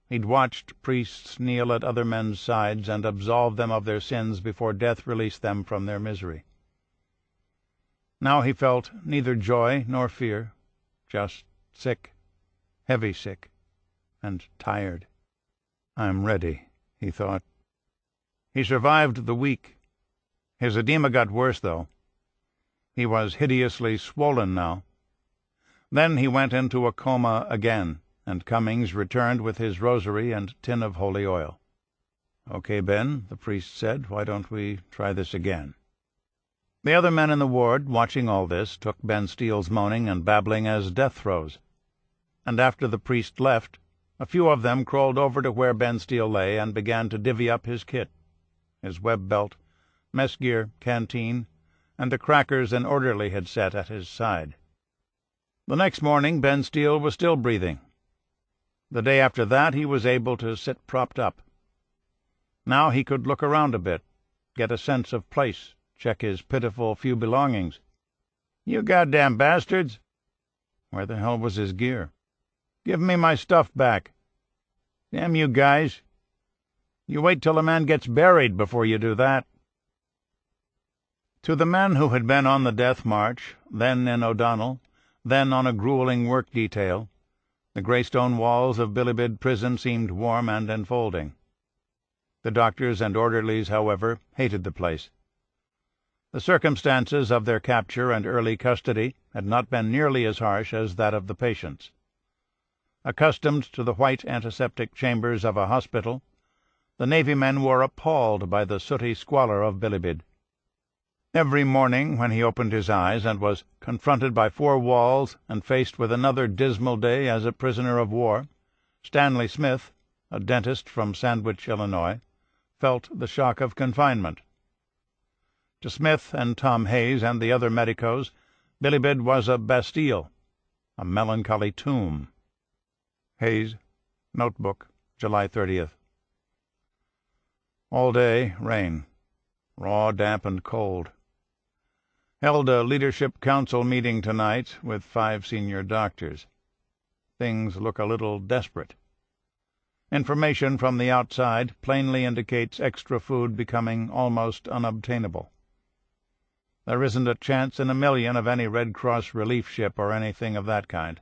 he'd watched priests kneel at other men's sides and absolve them of their sins before death released them from their misery. Now he felt neither joy nor fear, just sick, heavy sick, and tired. "I'm ready," he thought. He survived the week. His edema got worse, though. He was hideously swollen now. Then he went into a coma again, and Cummings returned with his rosary and tin of holy oil. "Okay, Ben," the priest said, "why don't we try this again?" The other men in the ward, watching all this, took Ben Steele's moaning and babbling as death throes. And after the priest left, a few of them crawled over to where Ben Steele lay and began to divvy up his kit, his web belt, mess gear, canteen, and the crackers an orderly had set at his side. The next morning Ben Steele was still breathing. The day after that he was able to sit propped up. Now he could look around a bit, get a sense of place, check his pitiful few belongings. "You goddamn bastards!" Where the hell was his gear? "Give me my stuff back. Damn you guys. You wait till a man gets buried before you do that." To the men who had been on the Death March, then in O'Donnell, then on a grueling work detail, the greystone walls of Bilibid prison seemed warm and enfolding. The doctors and orderlies, however, hated the place. The circumstances of their capture and early custody had not been nearly as harsh as that of the patients. Accustomed to the white antiseptic chambers of a hospital, the Navy men were appalled by the sooty squalor of Bilibid. Every morning when he opened his eyes and was confronted by four walls and faced with another dismal day as a prisoner of war, Stanley Smith, a dentist from Sandwich, Illinois, felt the shock of confinement. To Smith and Tom Hayes and the other medicos, Bilibid was a Bastille, a melancholy tomb. Hayes, Notebook, July 30th. All day, rain. Raw, damp, and cold. Held a leadership council meeting tonight with 5 senior doctors. Things look a little desperate. Information from the outside plainly indicates extra food becoming almost unobtainable. There isn't a chance in a million of any Red Cross relief ship or anything of that kind.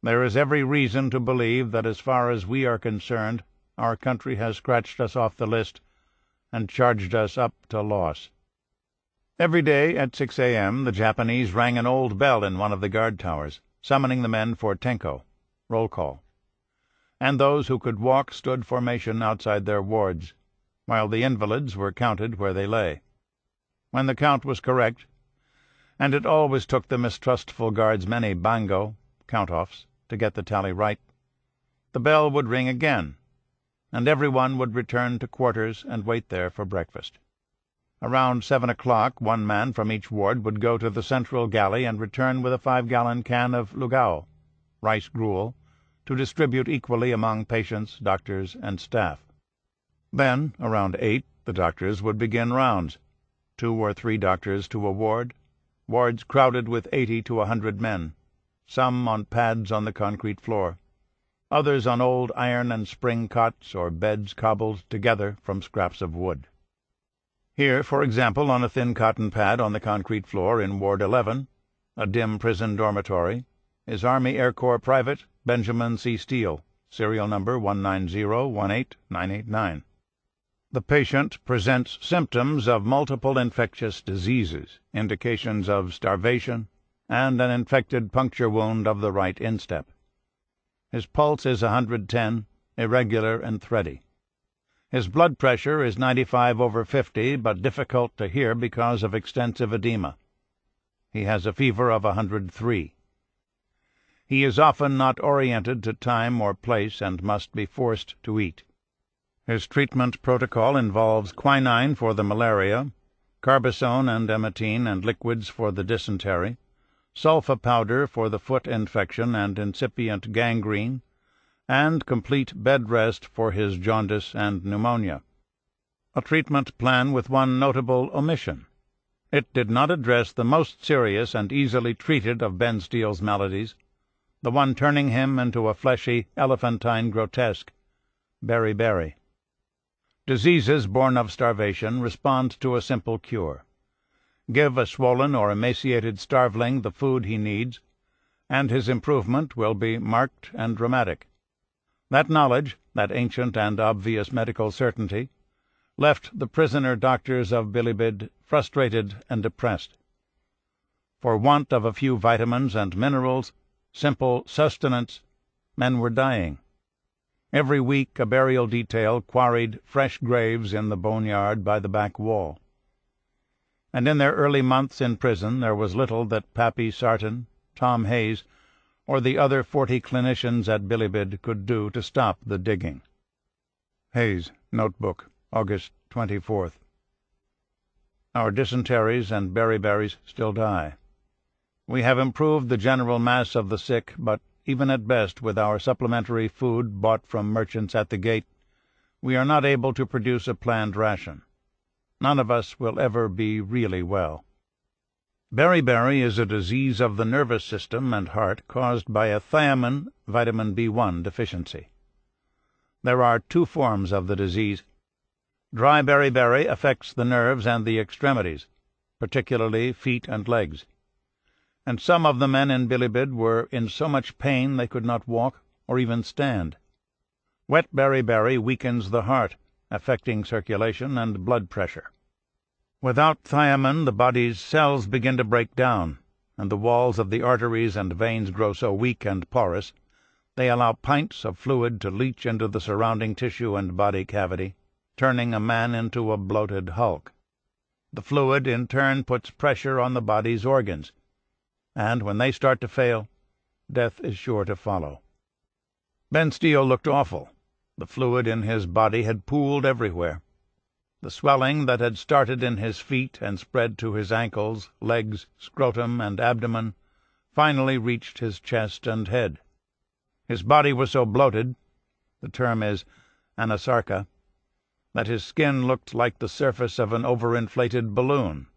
There is every reason to believe that as far as we are concerned, our country has scratched us off the list and charged us up to loss. Every day at 6 a.m. the Japanese rang an old bell in one of the guard towers, summoning the men for tenko, roll call, and those who could walk stood formation outside their wards, while the invalids were counted where they lay. When the count was correct, and it always took the mistrustful guards many bango, count-offs, to get the tally right, the bell would ring again, and everyone would return to quarters and wait there for breakfast. Around 7 o'clock, one man from each ward would go to the central galley and return with a 5-gallon can of lugao, rice gruel, to distribute equally among patients, doctors, and staff. Then, around 8, the doctors would begin rounds, 2 or 3 doctors to a ward, wards crowded with 80 to 100 men, some on pads on the concrete floor, others on old iron and spring cots or beds cobbled together from scraps of wood. Here, for example, on a thin cotton pad on the concrete floor in Ward 11, a dim prison dormitory, is Army Air Corps Private Benjamin C. Steele, serial number 190-18989. The patient presents symptoms of multiple infectious diseases, indications of starvation, and an infected puncture wound of the right instep. His pulse is 110, irregular and thready. His blood pressure is 95/50, but difficult to hear because of extensive edema. He has a fever of 103. He is often not oriented to time or place and must be forced to eat. His treatment protocol involves quinine for the malaria, carbazone and emetine and liquids for the dysentery, sulfa powder for the foot infection and incipient gangrene, and complete bed rest for his jaundice and pneumonia. A treatment plan with one notable omission. It did not address the most serious and easily treated of Ben Steele's maladies, the one turning him into a fleshy, elephantine grotesque, beriberi. Diseases born of starvation respond to a simple cure. Give a swollen or emaciated starveling the food he needs, and his improvement will be marked and dramatic. That knowledge, that ancient and obvious medical certainty, left the prisoner doctors of Bilibid frustrated and depressed. For want of a few vitamins and minerals, simple sustenance, men were dying. Every week a burial detail quarried fresh graves in the boneyard by the back wall. And in their early months in prison there was little that Pappy Sarton, Tom Hayes, or the other 40 clinicians at Bilibid could do to stop the digging. Hayes, Notebook, August 24th. Our dysenteries and beriberi still die. We have improved the general mass of the sick, but even at best, with our supplementary food bought from merchants at the gate, we are not able to produce a planned ration. None of us will ever be really well. Beriberi is a disease of the nervous system and heart caused by a thiamine vitamin B1 deficiency. There are 2 forms of the disease. Dry beriberi affects the nerves and the extremities, particularly feet and legs, and some of the men in Bilibid were in so much pain they could not walk or even stand. Wet beriberi weakens the heart, affecting circulation and blood pressure. Without thiamine, the body's cells begin to break down, and the walls of the arteries and veins grow so weak and porous they allow pints of fluid to leach into the surrounding tissue and body cavity, turning a man into a bloated hulk. The fluid, in turn, puts pressure on the body's organs, and when they start to fail, death is sure to follow. Ben Steele looked awful. The fluid in his body had pooled everywhere. The swelling that had started in his feet and spread to his ankles, legs, scrotum, and abdomen finally reached his chest and head. His body was so bloated, the term is anasarca, that his skin looked like the surface of an overinflated balloon,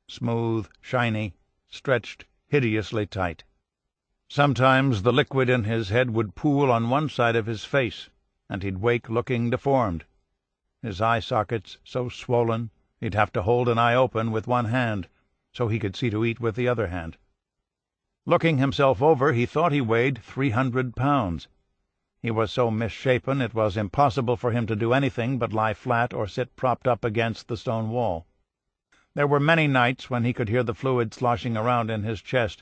smooth, shiny, stretched hideously tight. Sometimes the liquid in his head would pool on one side of his face, and he'd wake looking deformed. His eye sockets so swollen he'd have to hold an eye open with one hand, so he could see to eat with the other hand. Looking himself over, he thought he weighed 300 pounds. He was so misshapen it was impossible for him to do anything but lie flat or sit propped up against the stone wall. There were many nights when he could hear the fluid sloshing around in his chest,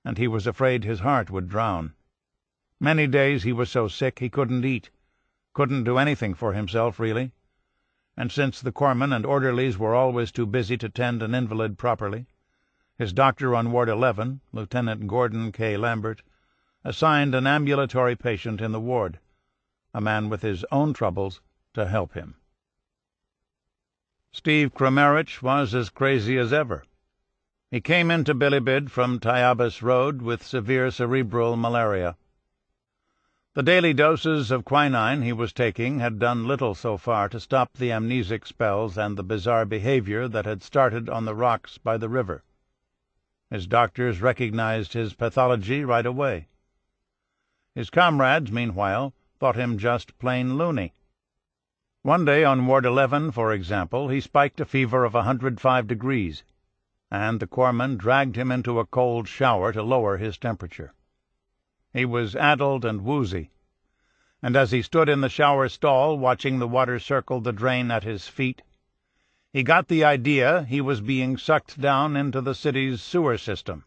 and he was afraid his heart would drown. Many days he was so sick he couldn't eat, couldn't do anything for himself, really, and since the corpsmen and orderlies were always too busy to tend an invalid properly, his doctor on Ward 11, Lieutenant Gordon K. Lambert, assigned an ambulatory patient in the ward, a man with his own troubles, to help him. Steve Kramarich was as crazy as ever. He came into Bilibid from Tayabas Road with severe cerebral malaria. The daily doses of quinine he was taking had done little so far to stop the amnesic spells and the bizarre behavior that had started on the rocks by the river. His doctors recognized his pathology right away. His comrades, meanwhile, thought him just plain loony. One day on Ward 11, for example, he spiked a fever of 105 degrees, and the corpsman dragged him into a cold shower to lower his temperature. He was addled and woozy, and as he stood in the shower stall watching the water circle the drain at his feet, he got the idea he was being sucked down into the city's sewer system,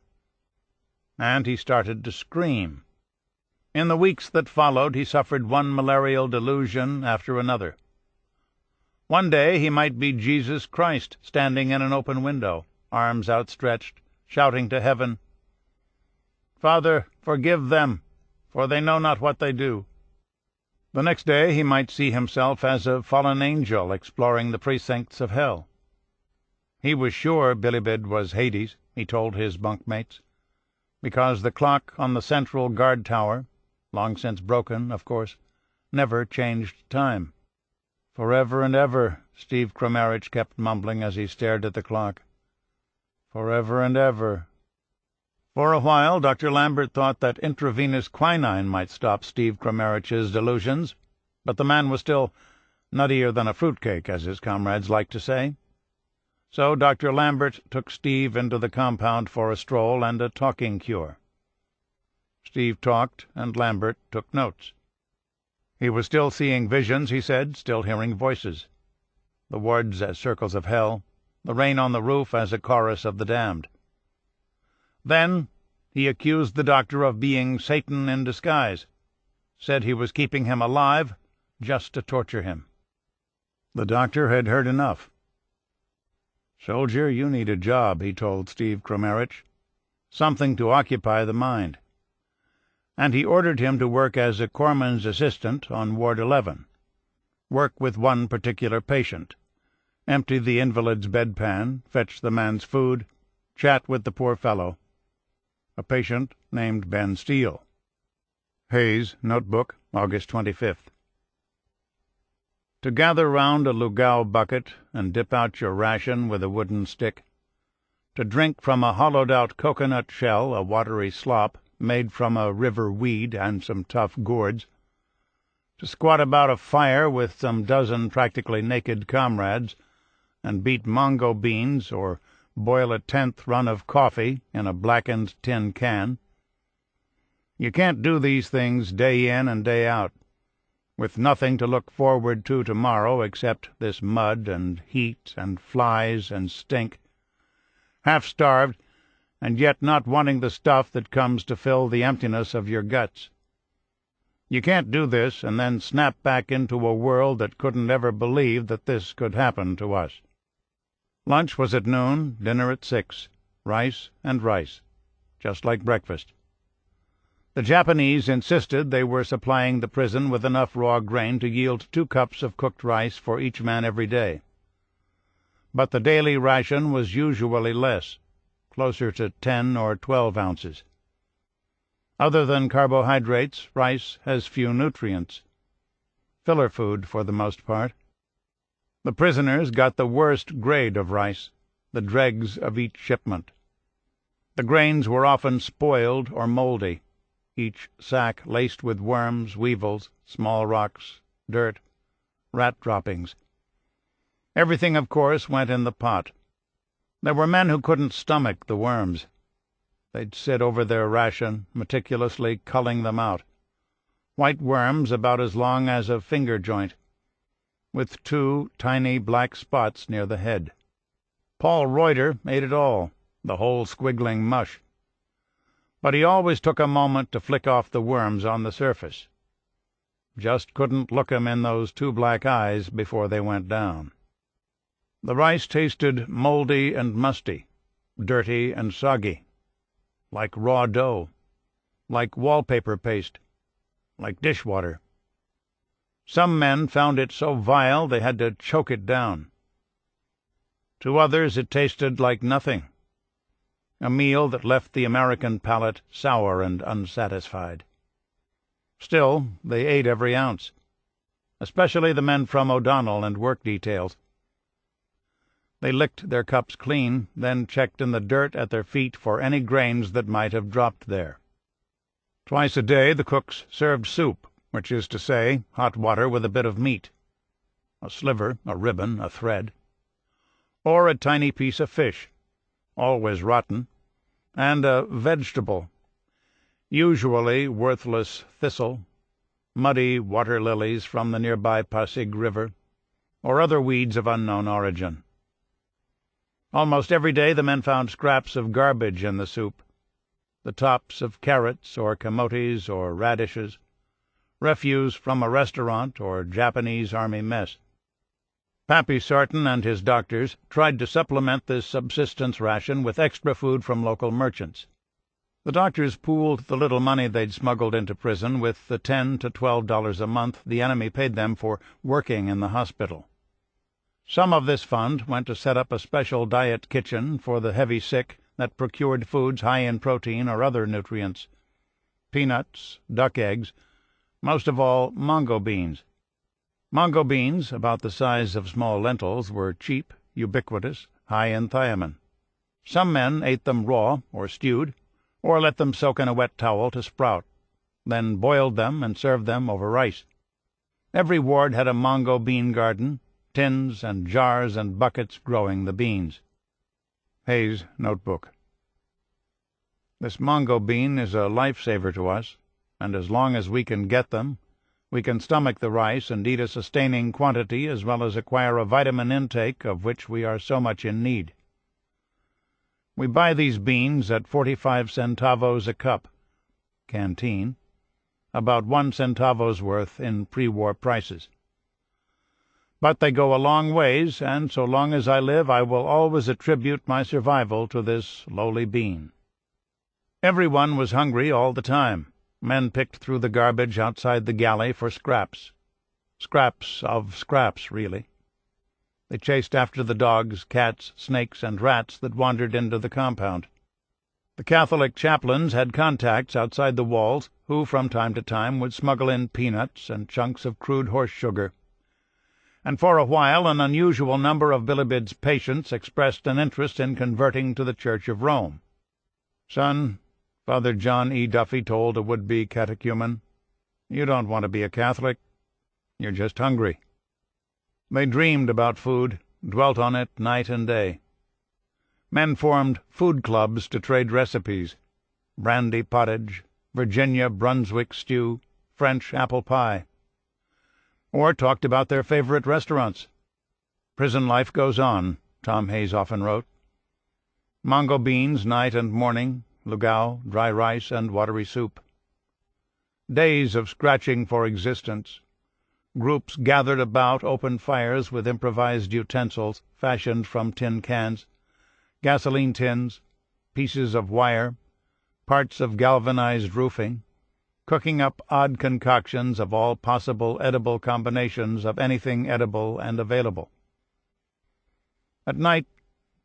and he started to scream. In the weeks that followed, he suffered one malarial delusion after another. One day he might be Jesus Christ standing in an open window, arms outstretched, shouting to heaven, "Father, forgive them, for they know not what they do." The next day he might see himself as a fallen angel exploring the precincts of hell. He was sure Bilibid was Hades, he told his bunkmates, because the clock on the central guard tower, long since broken, of course, never changed time. "Forever and ever," Steve Kramarich kept mumbling as he stared at the clock. "Forever and ever." For a while, Dr. Lambert thought that intravenous quinine might stop Steve Kramarich's delusions, but the man was still nuttier than a fruitcake, as his comrades liked to say. So Dr. Lambert took Steve into the compound for a stroll and a talking cure. Steve talked, and Lambert took notes. He was still seeing visions, he said, still hearing voices. The wards as circles of hell, the rain on the roof as a chorus of the damned. Then he accused the doctor of being Satan in disguise, said he was keeping him alive just to torture him. The doctor had heard enough. "Soldier, you need a job," he told Steve Kramarich. "Something to occupy the mind." And he ordered him to work as a corpsman's assistant on Ward 11, work with one particular patient, empty the invalid's bedpan, fetch the man's food, chat with the poor fellow. A patient named Ben Steele. Hayes, Notebook, August 25th. To gather round a lugao bucket and dip out your ration with a wooden stick, to drink from a hollowed-out coconut shell a watery slop made from a river weed and some tough gourds, to squat about a fire with some dozen practically naked comrades and beat mongo beans or boil a 10th run of coffee in a blackened tin can. You can't do these things day in and day out, with nothing to look forward to tomorrow except this mud and heat and flies and stink, half-starved, and yet not wanting the stuff that comes to fill the emptiness of your guts. You can't do this and then snap back into a world that couldn't ever believe that this could happen to us. Lunch was at noon, dinner at 6, rice and rice, just like breakfast. The Japanese insisted they were supplying the prison with enough raw grain to yield 2 cups of cooked rice for each man every day. But the daily ration was usually less, closer to 10 or 12 ounces. Other than carbohydrates, rice has few nutrients. Filler food for the most part. The prisoners got the worst grade of rice, the dregs of each shipment. The grains were often spoiled or moldy, each sack laced with worms, weevils, small rocks, dirt, rat droppings. Everything, of course, went in the pot. There were men who couldn't stomach the worms. They'd sit over their ration, meticulously culling them out. White worms about as long as a finger joint, with 2 tiny black spots near the head. Paul Reuter ate it all, the whole squiggling mush. But he always took a moment to flick off the worms on the surface. Just couldn't look 'em in those 2 black eyes before they went down. The rice tasted moldy and musty, dirty and soggy, like raw dough, like wallpaper paste, like dishwater. Some men found it so vile they had to choke it down. To others it tasted like nothing, a meal that left the American palate sour and unsatisfied. Still, they ate every ounce, especially the men from O'Donnell and work details. They licked their cups clean, then checked in the dirt at their feet for any grains that might have dropped there. Twice a day the cooks served soup, which is to say, hot water with a bit of meat, a sliver, a ribbon, a thread, or a tiny piece of fish, always rotten, and a vegetable, usually worthless thistle, muddy water lilies from the nearby Pasig River, or other weeds of unknown origin. Almost every day the men found scraps of garbage in the soup, the tops of carrots or camotes or radishes, refuse from a restaurant or Japanese army mess. Pappy Sarton and his doctors tried to supplement this subsistence ration with extra food from local merchants. The doctors pooled the little money they'd smuggled into prison with the $10 to $12 a month the enemy paid them for working in the hospital. Some of this fund went to set up a special diet kitchen for the heavy sick that procured foods high in protein or other nutrients, peanuts, duck eggs, most of all mango beans. Mango beans, about the size of small lentils, were cheap, ubiquitous, high in thiamine. Some men ate them raw or stewed, or let them soak in a wet towel to sprout, then boiled them and served them over rice. Every ward had a mango bean garden, tins and jars and buckets growing the beans. Hayes' notebook. This mango bean is a lifesaver to us, and as long as we can get them, we can stomach the rice and eat a sustaining quantity as well as acquire a vitamin intake of which we are so much in need. We buy these beans at 45 centavos a cup, canteen, about 1 centavo's worth in pre-war prices. But they go a long ways, and so long as I live I will always attribute my survival to this lowly bean. Everyone was hungry all the time. Men picked through the garbage outside the galley for scraps. Scraps of scraps, really. They chased after the dogs, cats, snakes, and rats that wandered into the compound. The Catholic chaplains had contacts outside the walls who, from time to time, would smuggle in peanuts and chunks of crude horse sugar. And for a while an unusual number of Bilibid's patients expressed an interest in converting to the Church of Rome. "Son," Father John E. Duffy told a would-be catechumen, "you don't want to be a Catholic. You're just hungry." They dreamed about food, dwelt on it night and day. Men formed food clubs to trade recipes: brandy pottage, Virginia Brunswick stew, French apple pie. Or talked about their favorite restaurants. "Prison life goes on," Tom Hayes often wrote. Mango beans night and morning, lugao, dry rice, and watery soup. Days of scratching for existence. Groups gathered about open fires with improvised utensils fashioned from tin cans, gasoline tins, pieces of wire, parts of galvanized roofing, cooking up odd concoctions of all possible edible combinations of anything edible and available. At night,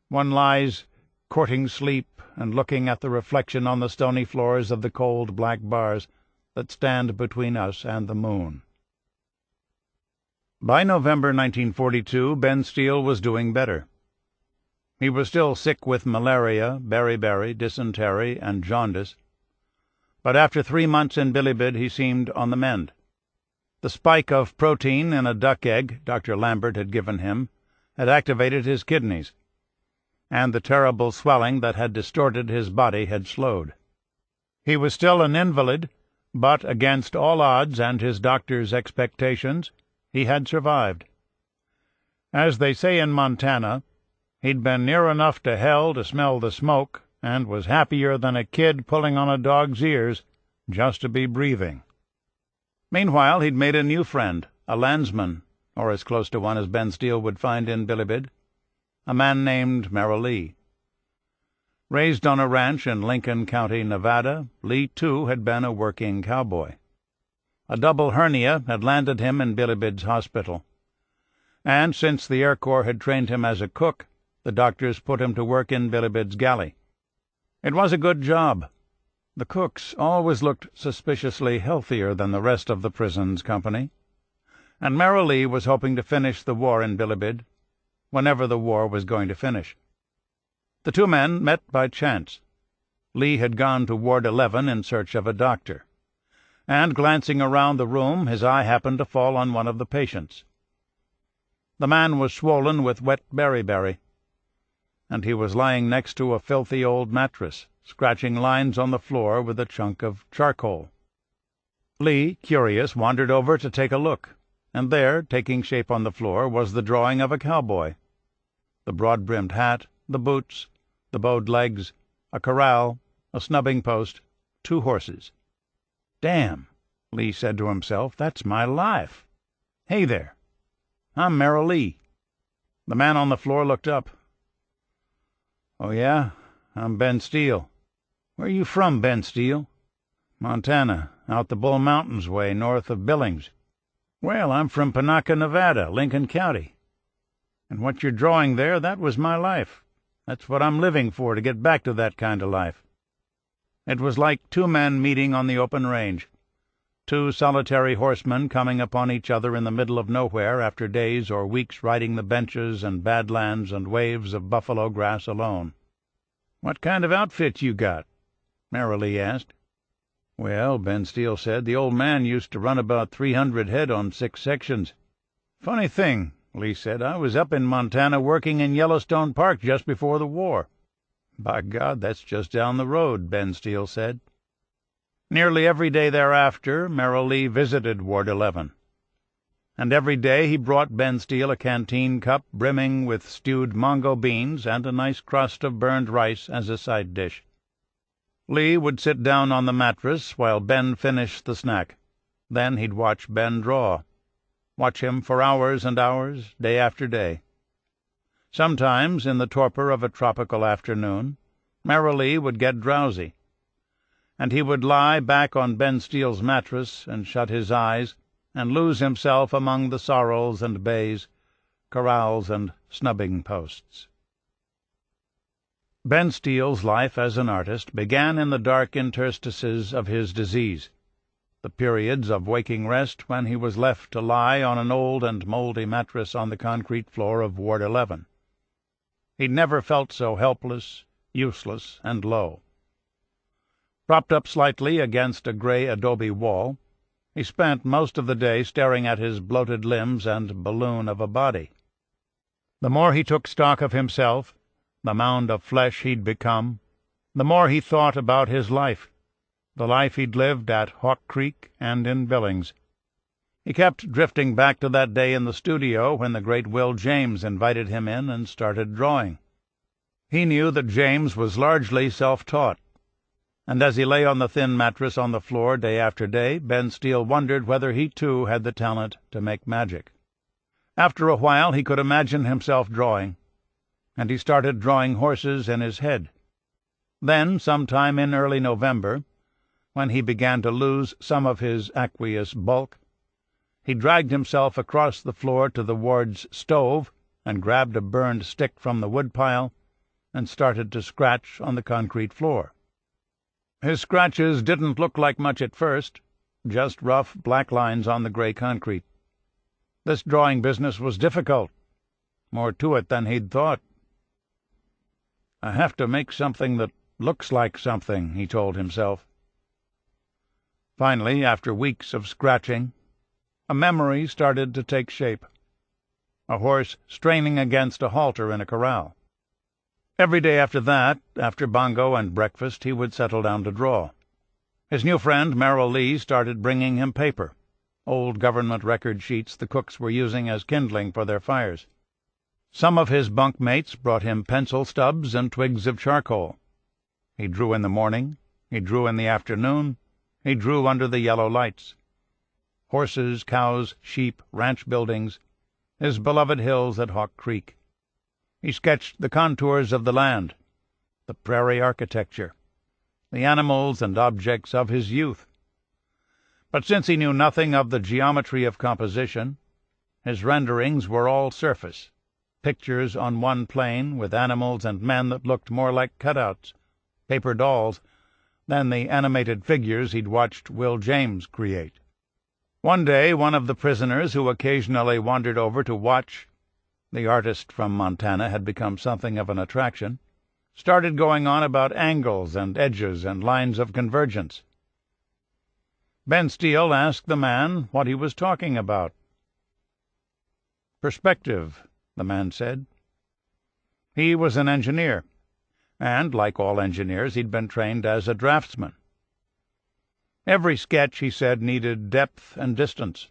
one lies courting sleep and looking at the reflection on the stony floors of the cold black bars that stand between us and the moon. By November 1942, Ben Steele was doing better. He was still sick with malaria, beriberi, dysentery, and jaundice, but after 3 months in Bilibid he seemed on the mend. The spike of protein in a duck egg Dr. Lambert had given him had activated his kidneys, and the terrible swelling that had distorted his body had slowed. He was still an invalid, but against all odds and his doctor's expectations, he had survived. As they say in Montana, he'd been near enough to hell to smell the smoke, and was happier than a kid pulling on a dog's ears just to be breathing. Meanwhile, he'd made a new friend, a landsman, or as close to one as Ben Steele would find in Bilibid, a man named Merrill Lee. Raised on a ranch in Lincoln County, Nevada, Lee, too, had been a working cowboy. A double hernia had landed him in Bilibid's hospital, and since the Air Corps had trained him as a cook, the doctors put him to work in Bilibid's galley. It was a good job. The cooks always looked suspiciously healthier than the rest of the prison's company, and Merrill Lee was hoping to finish the war in Bilibid, whenever the war was going to finish. The two men met by chance. Lee had gone to Ward 11 in search of a doctor, and glancing around the room his eye happened to fall on one of the patients. The man was swollen with wet beriberi, and he was lying next to a filthy old mattress, scratching lines on the floor with a chunk of charcoal. Lee, curious, wandered over to take a look, and there, taking shape on the floor, was the drawing of a cowboy. The broad-brimmed hat, the boots, the bowed legs, a corral, a snubbing post, 2 horses. "Damn," Lee said to himself, "that's my life. Hey there, I'm Merrill Lee." The man on the floor looked up. "Oh, yeah? I'm Ben Steele." "Where you from, Ben Steele?" "Montana, out the Bull Mountains way, north of Billings." "Well, I'm from Panaca, Nevada, Lincoln County. And what you're drawing there, that was my life. That's what I'm living for, to get back to that kind of life." It was like 2 men meeting on the open range, 2 solitary horsemen coming upon each other in the middle of nowhere after days or weeks riding the benches and badlands and waves of buffalo grass alone. "What kind of outfit you got?" Merrill Lee asked. "Well," Ben Steele said, "the old man used to run about 300 head on 6 sections." "Funny thing," Lee said, "I was up in Montana working in Yellowstone Park just before the war." "By God, that's just down the road," Ben Steele said. Nearly every day thereafter, Merrill Lee visited Ward 11, and every day he brought Ben Steele a canteen cup brimming with stewed mongo beans and a nice crust of burned rice as a side dish. Lee would sit down on the mattress while Ben finished the snack. Then he'd watch Ben draw. Watch him for hours and hours, day after day. Sometimes, in the torpor of a tropical afternoon, Merrill Lee would get drowsy, and he would lie back on Ben Steele's mattress and shut his eyes and lose himself among the sorrels and bays, corrals and snubbing posts. Ben Steele's life as an artist began in the dark interstices of his disease, the periods of waking rest when he was left to lie on an old and mouldy mattress on the concrete floor of Ward 11. He'd never felt so helpless, useless, and low. Propped up slightly against a gray adobe wall, he spent most of the day staring at his bloated limbs and balloon of a body. The more he took stock of himself, the mound of flesh he'd become, the more he thought about his life, the life he'd lived at Hawk Creek and in Billings. He kept drifting back to that day in the studio when the great Will James invited him in and started drawing. He knew that James was largely self-taught, and as he lay on the thin mattress on the floor day after day, Ben Steele wondered whether he too had the talent to make magic. After a while he could imagine himself drawing, and he started drawing horses in his head. Then, sometime in early November, when he began to lose some of his aqueous bulk, he dragged himself across the floor to the ward's stove and grabbed a burned stick from the woodpile and started to scratch on the concrete floor. His scratches didn't look like much at first, just rough black lines on the gray concrete. This drawing business was difficult, more to it than he'd thought. "I have to make something that looks like something," he told himself. Finally, after weeks of scratching, a memory started to take shape. A horse straining against a halter in a corral. Every day after that, after bongo and breakfast, he would settle down to draw. His new friend, Merrill Lee, started bringing him paper, old government record sheets the cooks were using as kindling for their fires. Some of his bunk mates brought him pencil stubs and twigs of charcoal. He drew in the morning, he drew in the afternoon, he drew under the yellow lights. Horses, cows, sheep, ranch buildings, his beloved hills at Hawk Creek. He sketched the contours of the land, the prairie architecture, the animals and objects of his youth. But since he knew nothing of the geometry of composition, his renderings were all surface, pictures on one plane with animals and men that looked more like cutouts, paper dolls, than the animated figures he'd watched Will James create. One day, one of the prisoners who occasionally wandered over to watch — the artist from Montana had become something of an attraction — started going on about angles and edges and lines of convergence. Ben Steele asked the man what he was talking about. "Perspective," the man said. He was an engineer, and, like all engineers, he'd been trained as a draftsman. Every sketch, he said, needed depth and distance,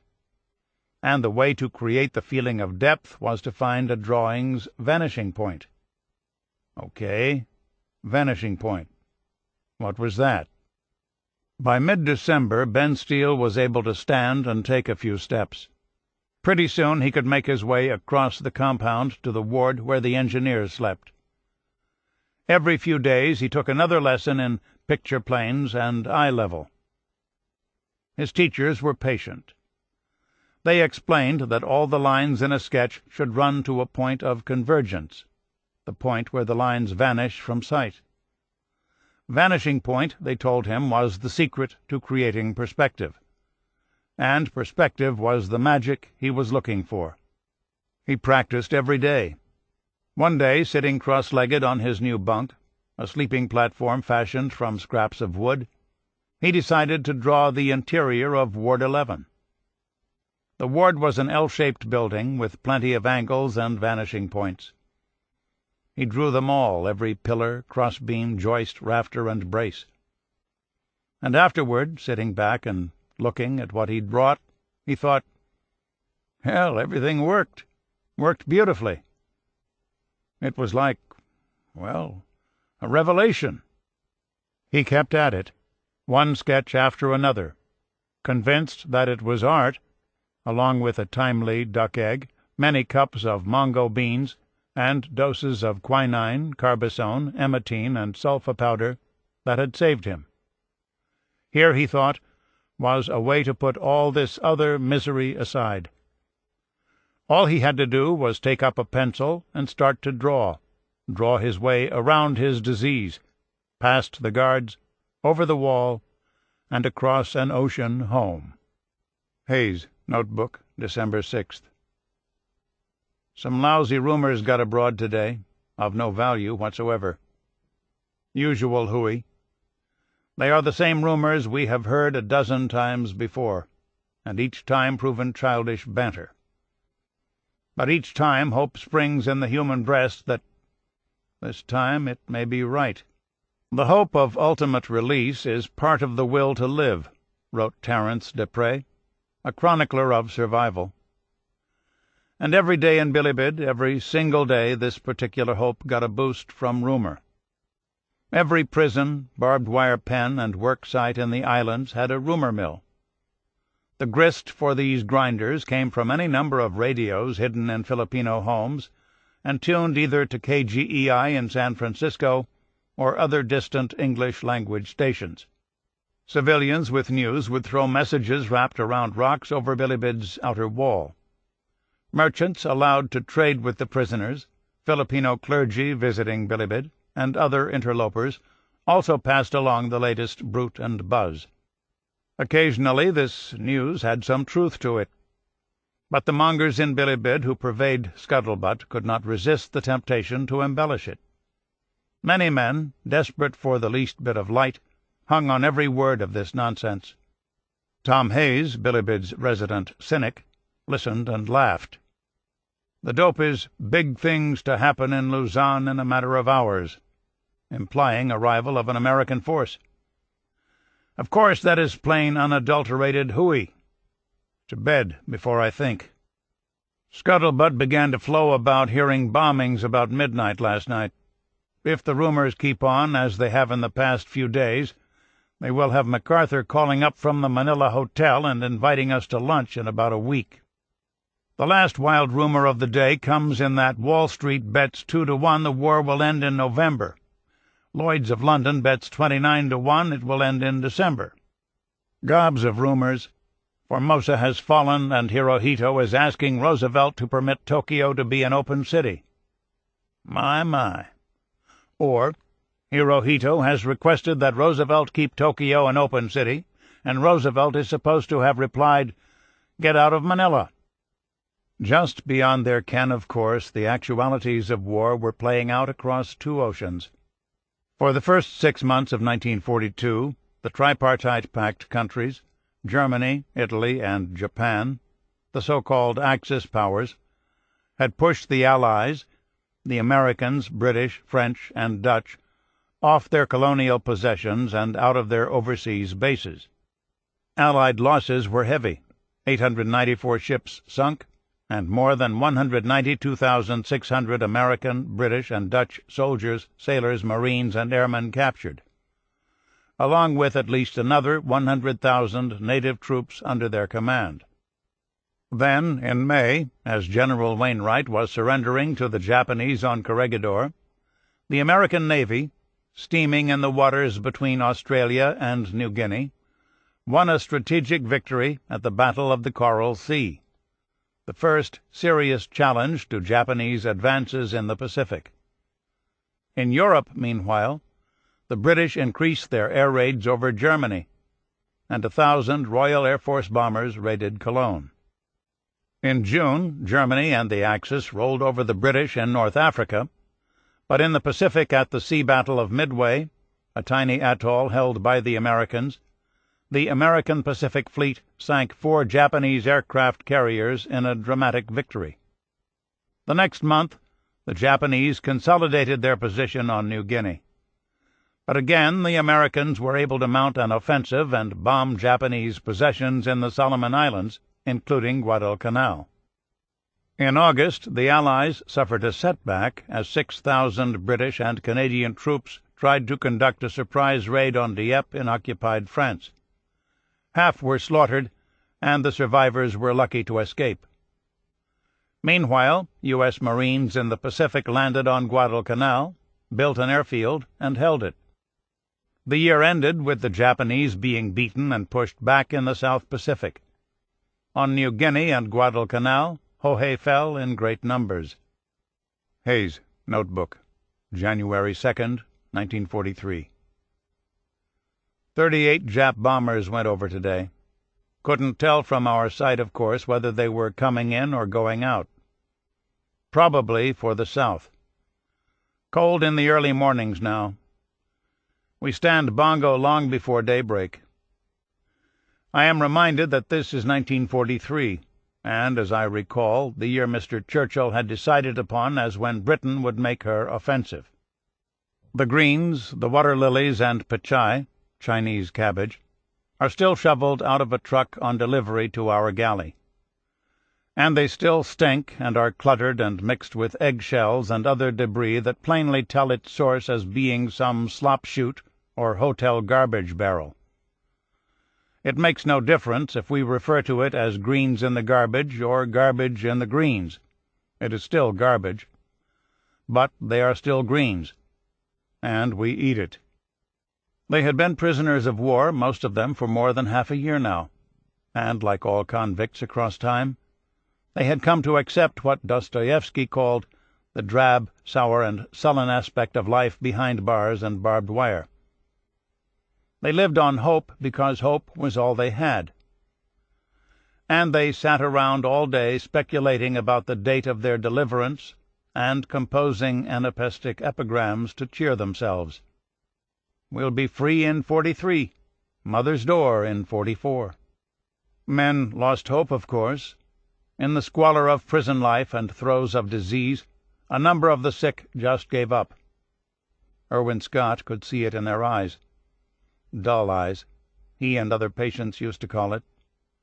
and the way to create the feeling of depth was to find a drawing's vanishing point. Okay, vanishing point. What was that? By mid-December, Ben Steele was able to stand and take a few steps. Pretty soon he could make his way across the compound to the ward where the engineers slept. Every few days he took another lesson in picture planes and eye level. His teachers were patient. They explained that all the lines in a sketch should run to a point of convergence, the point where the lines vanish from sight. Vanishing point, they told him, was the secret to creating perspective, and perspective was the magic he was looking for. He practiced every day. One day, sitting cross-legged on his new bunk, a sleeping platform fashioned from scraps of wood, he decided to draw the interior of Ward 11. The ward was an L-shaped building with plenty of angles and vanishing points. He drew them all, every pillar, crossbeam, joist, rafter, and brace. And afterward, sitting back and looking at what he'd brought, he thought, "Hell, everything worked beautifully." It was like, well, a revelation. He kept at it, one sketch after another, convinced that it was art, along with a timely duck egg, many cups of mongo beans, and doses of quinine, carbazone, emetine, and sulfa powder that had saved him. Here, he thought, was a way to put all this other misery aside. All he had to do was take up a pencil and start to draw his way around his disease, past the guards, over the wall, and across an ocean home. Hayes, Notebook, December 6th. Some lousy rumors got abroad today, of no value whatsoever. Usual hooey. They are the same rumors we have heard a dozen times before, and each time proven childish banter. But each time hope springs in the human breast that this time it may be right. "The hope of ultimate release is part of the will to live," wrote Terence Desprez, a chronicler of survival. And every day in Bilibid, every single day, this particular hope got a boost from rumor. Every prison, barbed wire pen, and work site in the islands had a rumor mill. The grist for these grinders came from any number of radios hidden in Filipino homes and tuned either to KGEI in San Francisco or other distant English-language stations. Civilians with news would throw messages wrapped around rocks over Bilibid's outer wall. Merchants allowed to trade with the prisoners, Filipino clergy visiting Bilibid, and other interlopers also passed along the latest bruit and buzz. Occasionally this news had some truth to it, but the mongers in Bilibid who purveyed scuttlebutt could not resist the temptation to embellish it. Many men, desperate for the least bit of light, hung on every word of this nonsense. Tom Hayes, Bilibid's resident cynic, listened and laughed. "The dope is big things to happen in Luzon in a matter of hours," implying arrival of an American force. "Of course that is plain unadulterated hooey. To bed before I think." Scuttlebutt began to flow about hearing bombings about midnight last night. If the rumors keep on as they have in the past few days, they will have MacArthur calling up from the Manila Hotel and inviting us to lunch in about a week. The last wild rumor of the day comes in that Wall Street bets 2-1 the war will end in November. Lloyd's of London bets 29-1 it will end in December. Gobs of rumors. Formosa has fallen, and Hirohito is asking Roosevelt to permit Tokyo to be an open city. My. Or Hirohito has requested that Roosevelt keep Tokyo an open city, and Roosevelt is supposed to have replied, "Get out of Manila." Just beyond their ken, of course, the actualities of war were playing out across two oceans. For the first 6 months of 1942, the tripartite-pact countries, Germany, Italy, and Japan, the so-called Axis powers, had pushed the Allies, the Americans, British, French, and Dutch, off their colonial possessions and out of their overseas bases. Allied losses were heavy: 894 ships sunk, and more than 192,600 American, British, and Dutch soldiers, sailors, marines, and airmen captured, along with at least another 100,000 native troops under their command. Then, in May, as General Wainwright was surrendering to the Japanese on Corregidor, the American Navy, steaming in the waters between Australia and New Guinea, won a strategic victory at the Battle of the Coral Sea, the first serious challenge to Japanese advances in the Pacific. In Europe, meanwhile, the British increased their air raids over Germany, and 1,000 Royal Air Force bombers raided Cologne. In June, Germany and the Axis rolled over the British in North Africa, but in the Pacific at the Sea Battle of Midway, a tiny atoll held by the Americans, the American Pacific Fleet sank 4 Japanese aircraft carriers in a dramatic victory. The next month, the Japanese consolidated their position on New Guinea. But again the Americans were able to mount an offensive and bomb Japanese possessions in the Solomon Islands, including Guadalcanal. In August, the Allies suffered a setback as 6,000 British and Canadian troops tried to conduct a surprise raid on Dieppe in occupied France. Half were slaughtered, and the survivors were lucky to escape. Meanwhile, U.S. Marines in the Pacific landed on Guadalcanal, built an airfield, and held it. The year ended with the Japanese being beaten and pushed back in the South Pacific. On New Guinea and Guadalcanal, Hohe fell in great numbers. Hayes, Notebook, January 2nd, 1943. 38 Jap bombers went over today. Couldn't tell from our sight, of course, whether they were coming in or going out. Probably for the south. Cold in the early mornings now. We stand bongo long before daybreak. I am reminded that this is 1943, and, as I recall, the year Mr. Churchill had decided upon as when Britain would make her offensive. The greens, the water lilies, and pachai, Chinese cabbage, are still shoveled out of a truck on delivery to our galley. And they still stink and are cluttered and mixed with eggshells and other debris that plainly tell its source as being some slop chute or hotel garbage barrel. It makes no difference if we refer to it as greens in the garbage or garbage in the greens. It is still garbage. But they are still greens, and we eat it. They had been prisoners of war, most of them, for more than half a year now, and, like all convicts across time, they had come to accept what Dostoevsky called the drab, sour, and sullen aspect of life behind bars and barbed wire. They lived on hope because hope was all they had. And they sat around all day speculating about the date of their deliverance and composing anapaestic epigrams to cheer themselves. "We'll be free in 43, Mother's door in 44. Men lost hope, of course. In the squalor of prison life and throes of disease, a number of the sick just gave up. Irwin Scott could see it in their eyes. Dull eyes, he and other patients used to call it.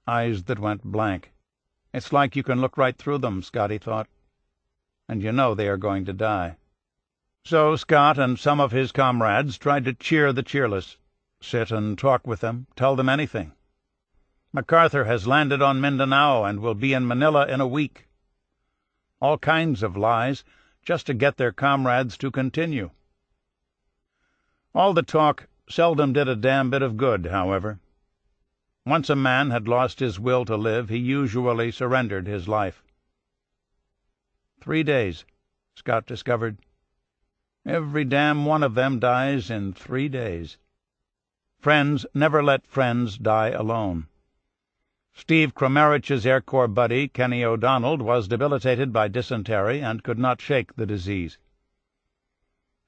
Eyes that went blank. It's like you can look right through them, Scotty thought. And you know they are going to die. So Scott and some of his comrades tried to cheer the cheerless, sit and talk with them, tell them anything. MacArthur has landed on Mindanao and will be in Manila in a week. All kinds of lies, just to get their comrades to continue. All the talk seldom did a damn bit of good, however. Once a man had lost his will to live, he usually surrendered his life. 3 days, Scott discovered. Every damn one of them dies in 3 days. Friends never let friends die alone. Steve Kramarich's Air Corps buddy, Kenny O'Donnell, was debilitated by dysentery and could not shake the disease.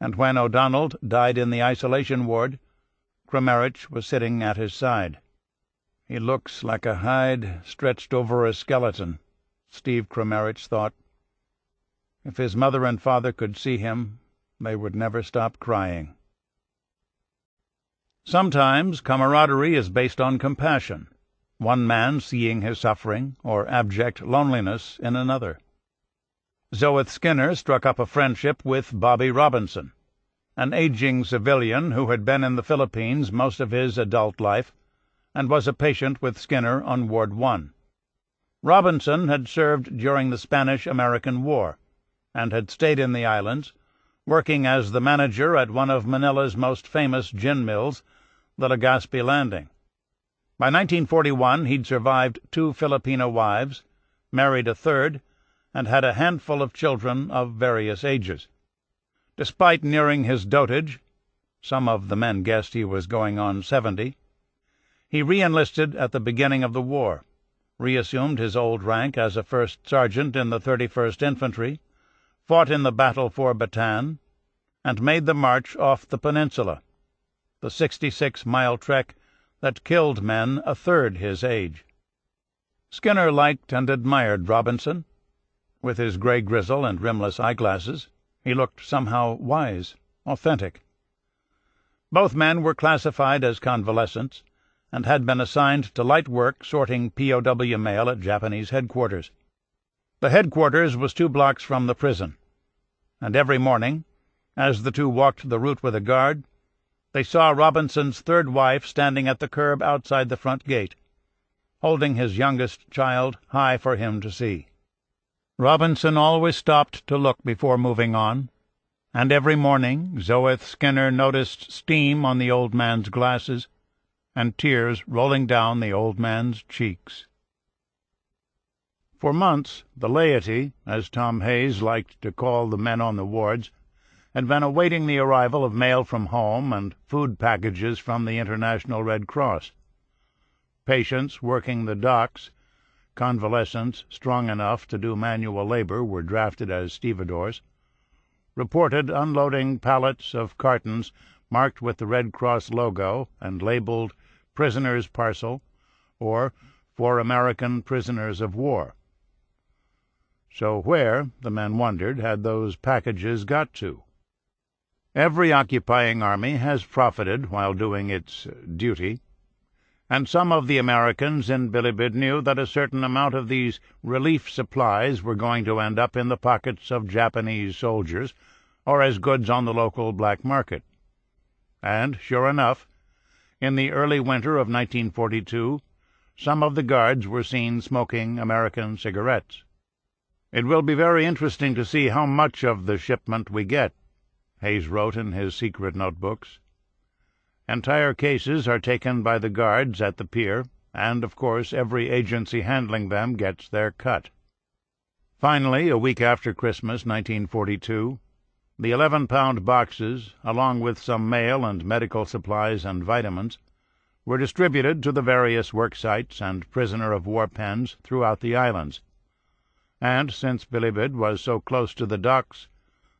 And when O'Donnell died in the isolation ward, Kramarich was sitting at his side. "He looks like a hide stretched over a skeleton," Steve Kramarich thought. If his mother and father could see him, they would never stop crying. Sometimes camaraderie is based on compassion, one man seeing his suffering or abject loneliness in another. Zoeth Skinner struck up a friendship with Bobby Robinson, an aging civilian who had been in the Philippines most of his adult life and was a patient with Skinner on Ward 1. Robinson had served during the Spanish-American War and had stayed in the islands, working as the manager at one of Manila's most famous gin mills, the Legazpi Landing. By 1941 he'd survived 2 Filipino wives, married a third, and had a handful of children of various ages. Despite nearing his dotage, some of the men guessed he was going on 70, he re-enlisted at the beginning of the war, reassumed his old rank as a first sergeant in the 31st Infantry, fought in the battle for Bataan, and made the march off the peninsula, the 66-mile trek that killed men a third his age. Skinner liked and admired Robinson. With his grey grizzle and rimless eyeglasses, he looked somehow wise, authentic. Both men were classified as convalescents and had been assigned to light work sorting POW mail at Japanese headquarters. The headquarters was 2 blocks from the prison, and every morning, as the two walked the route with a guard, they saw Robinson's third wife standing at the curb outside the front gate, holding his youngest child high for him to see. Robinson always stopped to look before moving on, and every morning Zoeth Skinner noticed steam on the old man's glasses and tears rolling down the old man's cheeks. For months the laity, as Tom Hayes liked to call the men on the wards, had been awaiting the arrival of mail from home and food packages from the International Red Cross. Patients working the docks, convalescents strong enough to do manual labor were drafted as stevedores, reported unloading pallets of cartons marked with the Red Cross logo and labeled "Prisoner's Parcel" or "For American Prisoners of War." So where, the men wondered, had those packages got to? Every occupying army has profited while doing its duty, and some of the Americans in Bilibid knew that a certain amount of these relief supplies were going to end up in the pockets of Japanese soldiers or as goods on the local black market. And, sure enough, in the early winter of 1942, some of the guards were seen smoking American cigarettes. "It will be very interesting to see how much of the shipment we get," Hayes wrote in his secret notebooks. Entire cases are taken by the guards at the pier, and, of course, every agency handling them gets their cut. Finally, a week after Christmas, 1942, the 11-pound boxes, along with some mail and medical supplies and vitamins, were distributed to the various work sites and prisoner-of-war pens throughout the islands. And since Bilibid was so close to the docks,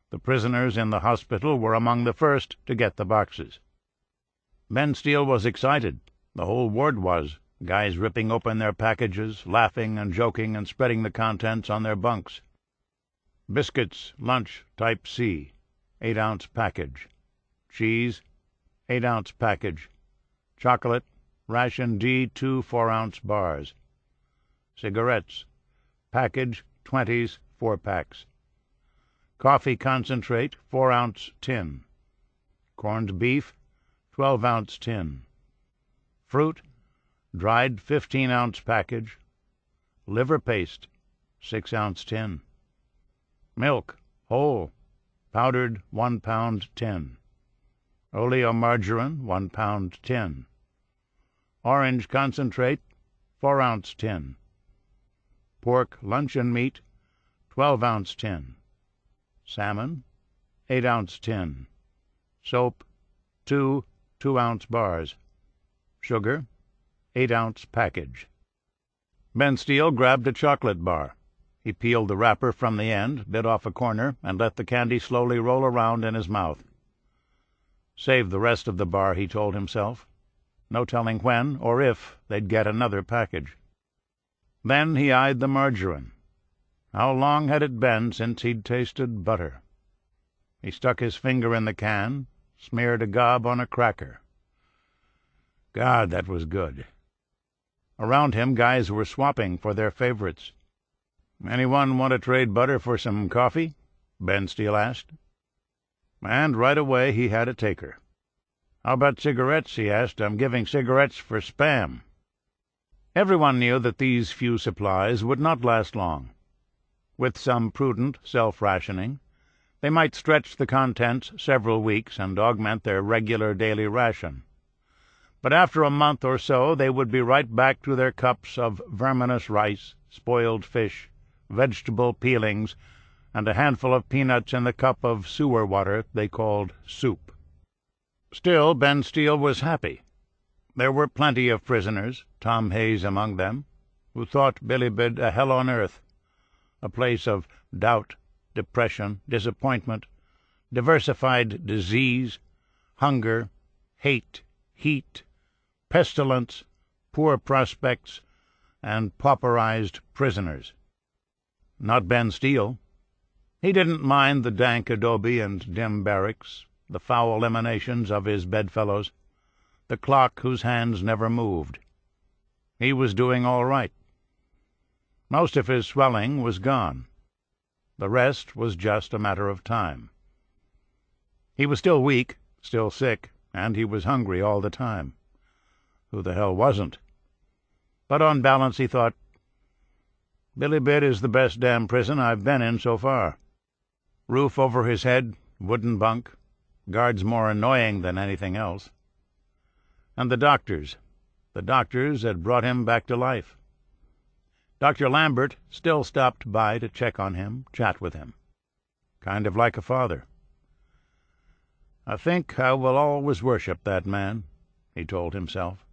the prisoners in the hospital were among the first to get the boxes. Ben Steele was excited. The whole ward was. Guys ripping open their packages, laughing and joking and spreading the contents on their bunks. Biscuits, lunch, type C, 8-ounce package. Cheese, 8-ounce package. Chocolate, ration D, 2 4-ounce bars. Cigarettes, package, 20s, 4-packs. Coffee concentrate, 4-ounce tin. Corned beef, 12-ounce tin. Fruit, dried 15-ounce package. Liver paste, 6-ounce tin. Milk, whole, powdered 1-pound tin. Oleomargarine, 1-pound tin. Orange concentrate, 4-ounce tin. Pork luncheon meat, 12-ounce tin. Salmon, 8-ounce tin. Soap, 2 2-ounce bars. Sugar, 8-ounce package. Ben Steele grabbed a chocolate bar. He peeled the wrapper from the end, bit off a corner, and let the candy slowly roll around in his mouth. Save the rest of the bar, he told himself. No telling when or if they'd get another package. Then he eyed the margarine. How long had it been since he'd tasted butter? He stuck his finger in the can, smeared a gob on a cracker. God, that was good. Around him, guys were swapping for their favorites. "Anyone want to trade butter for some coffee?" Ben Steele asked. And right away he had a taker. "How about cigarettes?" he asked. "I'm giving cigarettes for spam." Everyone knew that these few supplies would not last long. With some prudent self-rationing, they might stretch the contents several weeks and augment their regular daily ration. But after a month or so they would be right back to their cups of verminous rice, spoiled fish, vegetable peelings, and a handful of peanuts in the cup of sewer water they called soup. Still, Ben Steele was happy. There were plenty of prisoners, Tom Hayes among them, who thought Bilibid a hell on earth, a place of doubt, depression, disappointment, diversified disease, hunger, hate, heat, pestilence, poor prospects, and pauperized prisoners. Not Ben Steele. He didn't mind the dank adobe and dim barracks, the foul emanations of his bedfellows, the clock whose hands never moved. He was doing all right. Most of his swelling was gone. The rest was just a matter of time. He was still weak, still sick, and he was hungry all the time. Who the hell wasn't? But on balance, he thought, Bilibid is the best damn prison I've been in so far. Roof over his head, wooden bunk, guards more annoying than anything else. And the doctors had brought him back to life. Dr. Lambert still stopped by to check on him, chat with him. Kind of like a father. "I think I will always worship that man," he told himself.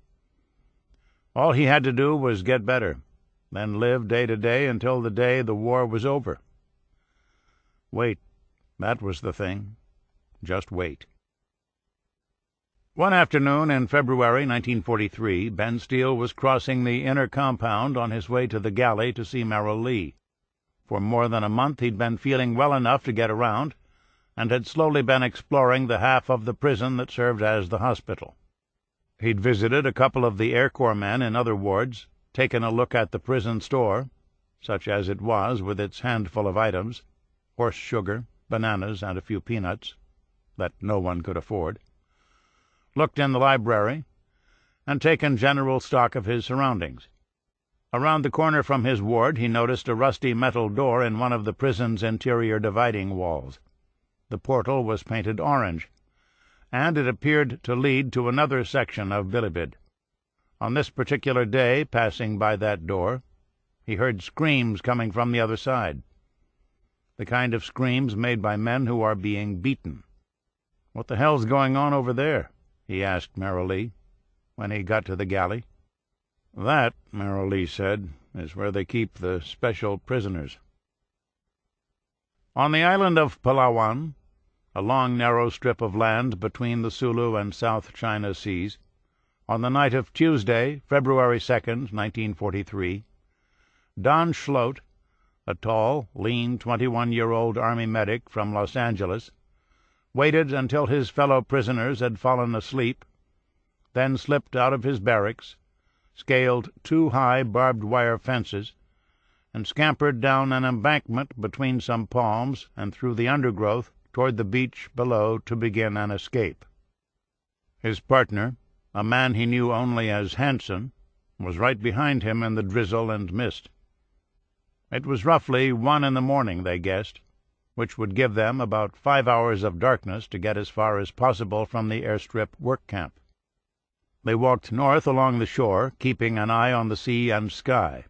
All he had to do was get better, then live day to day until the day the war was over. Wait, that was the thing. Just wait. One afternoon in February 1943, Ben Steele was crossing the inner compound on his way to the galley to see Merrill Lee. For more than a month he'd been feeling well enough to get around, and had slowly been exploring the half of the prison that served as the hospital. He'd visited a couple of the Air Corps men in other wards, taken a look at the prison store, such as it was with its handful of items, horse sugar, bananas, and a few peanuts, that no one could afford, looked in the library, and taken general stock of his surroundings. Around the corner from his ward he noticed a rusty metal door in one of the prison's interior dividing walls. The portal was painted orange, and it appeared to lead to another section of Bilibid. On this particular day, passing by that door, he heard screams coming from the other side, the kind of screams made by men who are being beaten. "What the hell's going on over there?" he asked merrily, when he got to the galley. "That," Merrill said, "is where they keep the special prisoners." On the island of Palawan, a long narrow strip of land between the Sulu and South China Seas, on the night of Tuesday, February 2nd, 1943, Don Schlote, a tall, lean 21-year-old Army medic from Los Angeles, waited until his fellow prisoners had fallen asleep, then slipped out of his barracks, scaled 2 high barbed-wire fences, and scampered down an embankment between some palms and through the undergrowth toward the beach below to begin an escape. His partner, a man he knew only as Hansen, was right behind him in the drizzle and mist. It was roughly 1 in the morning, they guessed, which would give them about 5 hours of darkness to get as far as possible from the airstrip work camp. They walked north along the shore, keeping an eye on the sea and sky,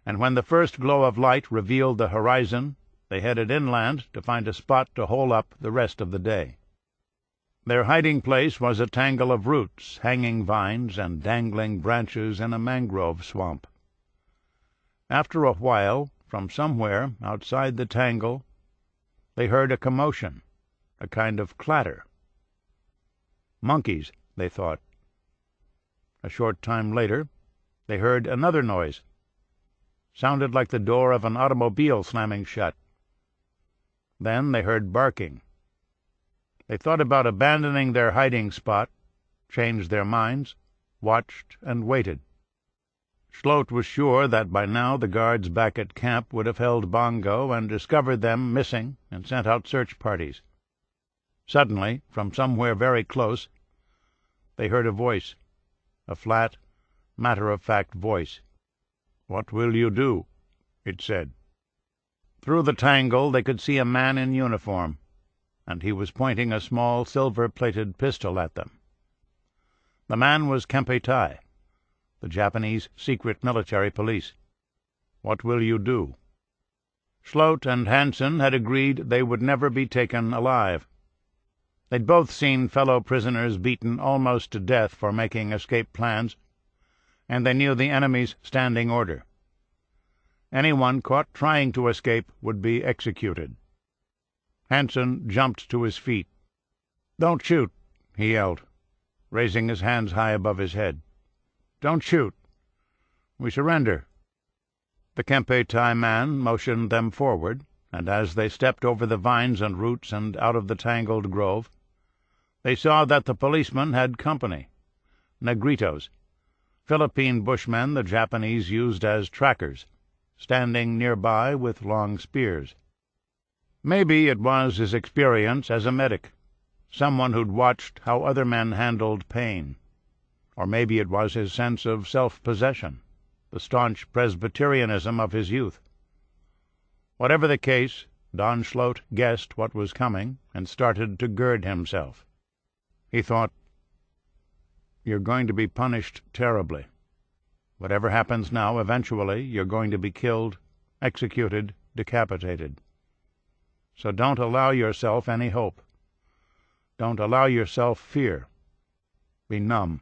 and when the first glow of light revealed the horizon, they headed inland to find a spot to hole up the rest of the day. Their hiding place was a tangle of roots, hanging vines, and dangling branches in a mangrove swamp. After a while, from somewhere outside the tangle, they heard a commotion, a kind of clatter. Monkeys, they thought. A short time later, they heard another noise. Sounded like the door of an automobile slamming shut. Then they heard barking. They thought about abandoning their hiding spot, changed their minds, watched and waited. Schlote was sure that by now the guards back at camp would have held Bongo and discovered them missing and sent out search parties. Suddenly, from somewhere very close, they heard a voice, a flat, matter-of-fact voice. "What will you do?" it said. Through the tangle they could see a man in uniform, and he was pointing a small silver-plated pistol at them. The man was Kempeitai, the Japanese secret military police. "What will you do?" Schlote and Hansen had agreed they would never be taken alive. They'd both seen fellow prisoners beaten almost to death for making escape plans, and they knew the enemy's standing order. Anyone caught trying to escape would be executed. Hansen jumped to his feet. "Don't shoot," he yelled, raising his hands high above his head. "Don't shoot. We surrender." The Kempeitai man motioned them forward, and as they stepped over the vines and roots and out of the tangled grove, they saw that the policeman had company, Negritos, Philippine bushmen the Japanese used as trackers, standing nearby with long spears. Maybe it was his experience as a medic, someone who'd watched how other men handled pain. Or maybe it was his sense of self-possession, the staunch Presbyterianism of his youth. Whatever the case, Don Schlote guessed what was coming and started to gird himself. He thought, "You're going to be punished terribly. Whatever happens now, eventually you're going to be killed, executed, decapitated. So don't allow yourself any hope. Don't allow yourself fear. Be numb,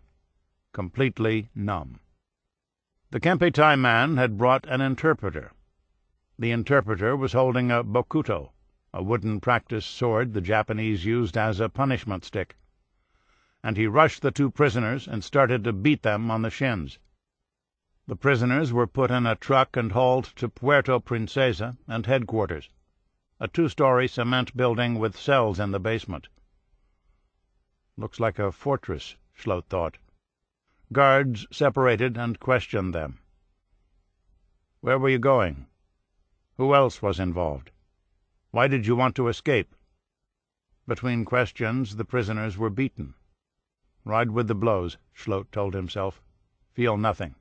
completely numb." The Kempeitai man had brought an interpreter. The interpreter was holding a bokuto, a wooden practice sword the Japanese used as a punishment stick, and he rushed the 2 prisoners and started to beat them on the shins. The prisoners were put in a truck and hauled to Puerto Princesa and headquarters, a 2-story cement building with cells in the basement. Looks like a fortress, Schlote thought. Guards separated and questioned them. Where were you going? Who else was involved? Why did you want to escape? Between questions, the prisoners were beaten. Ride with the blows, Schlote told himself. Feel nothing.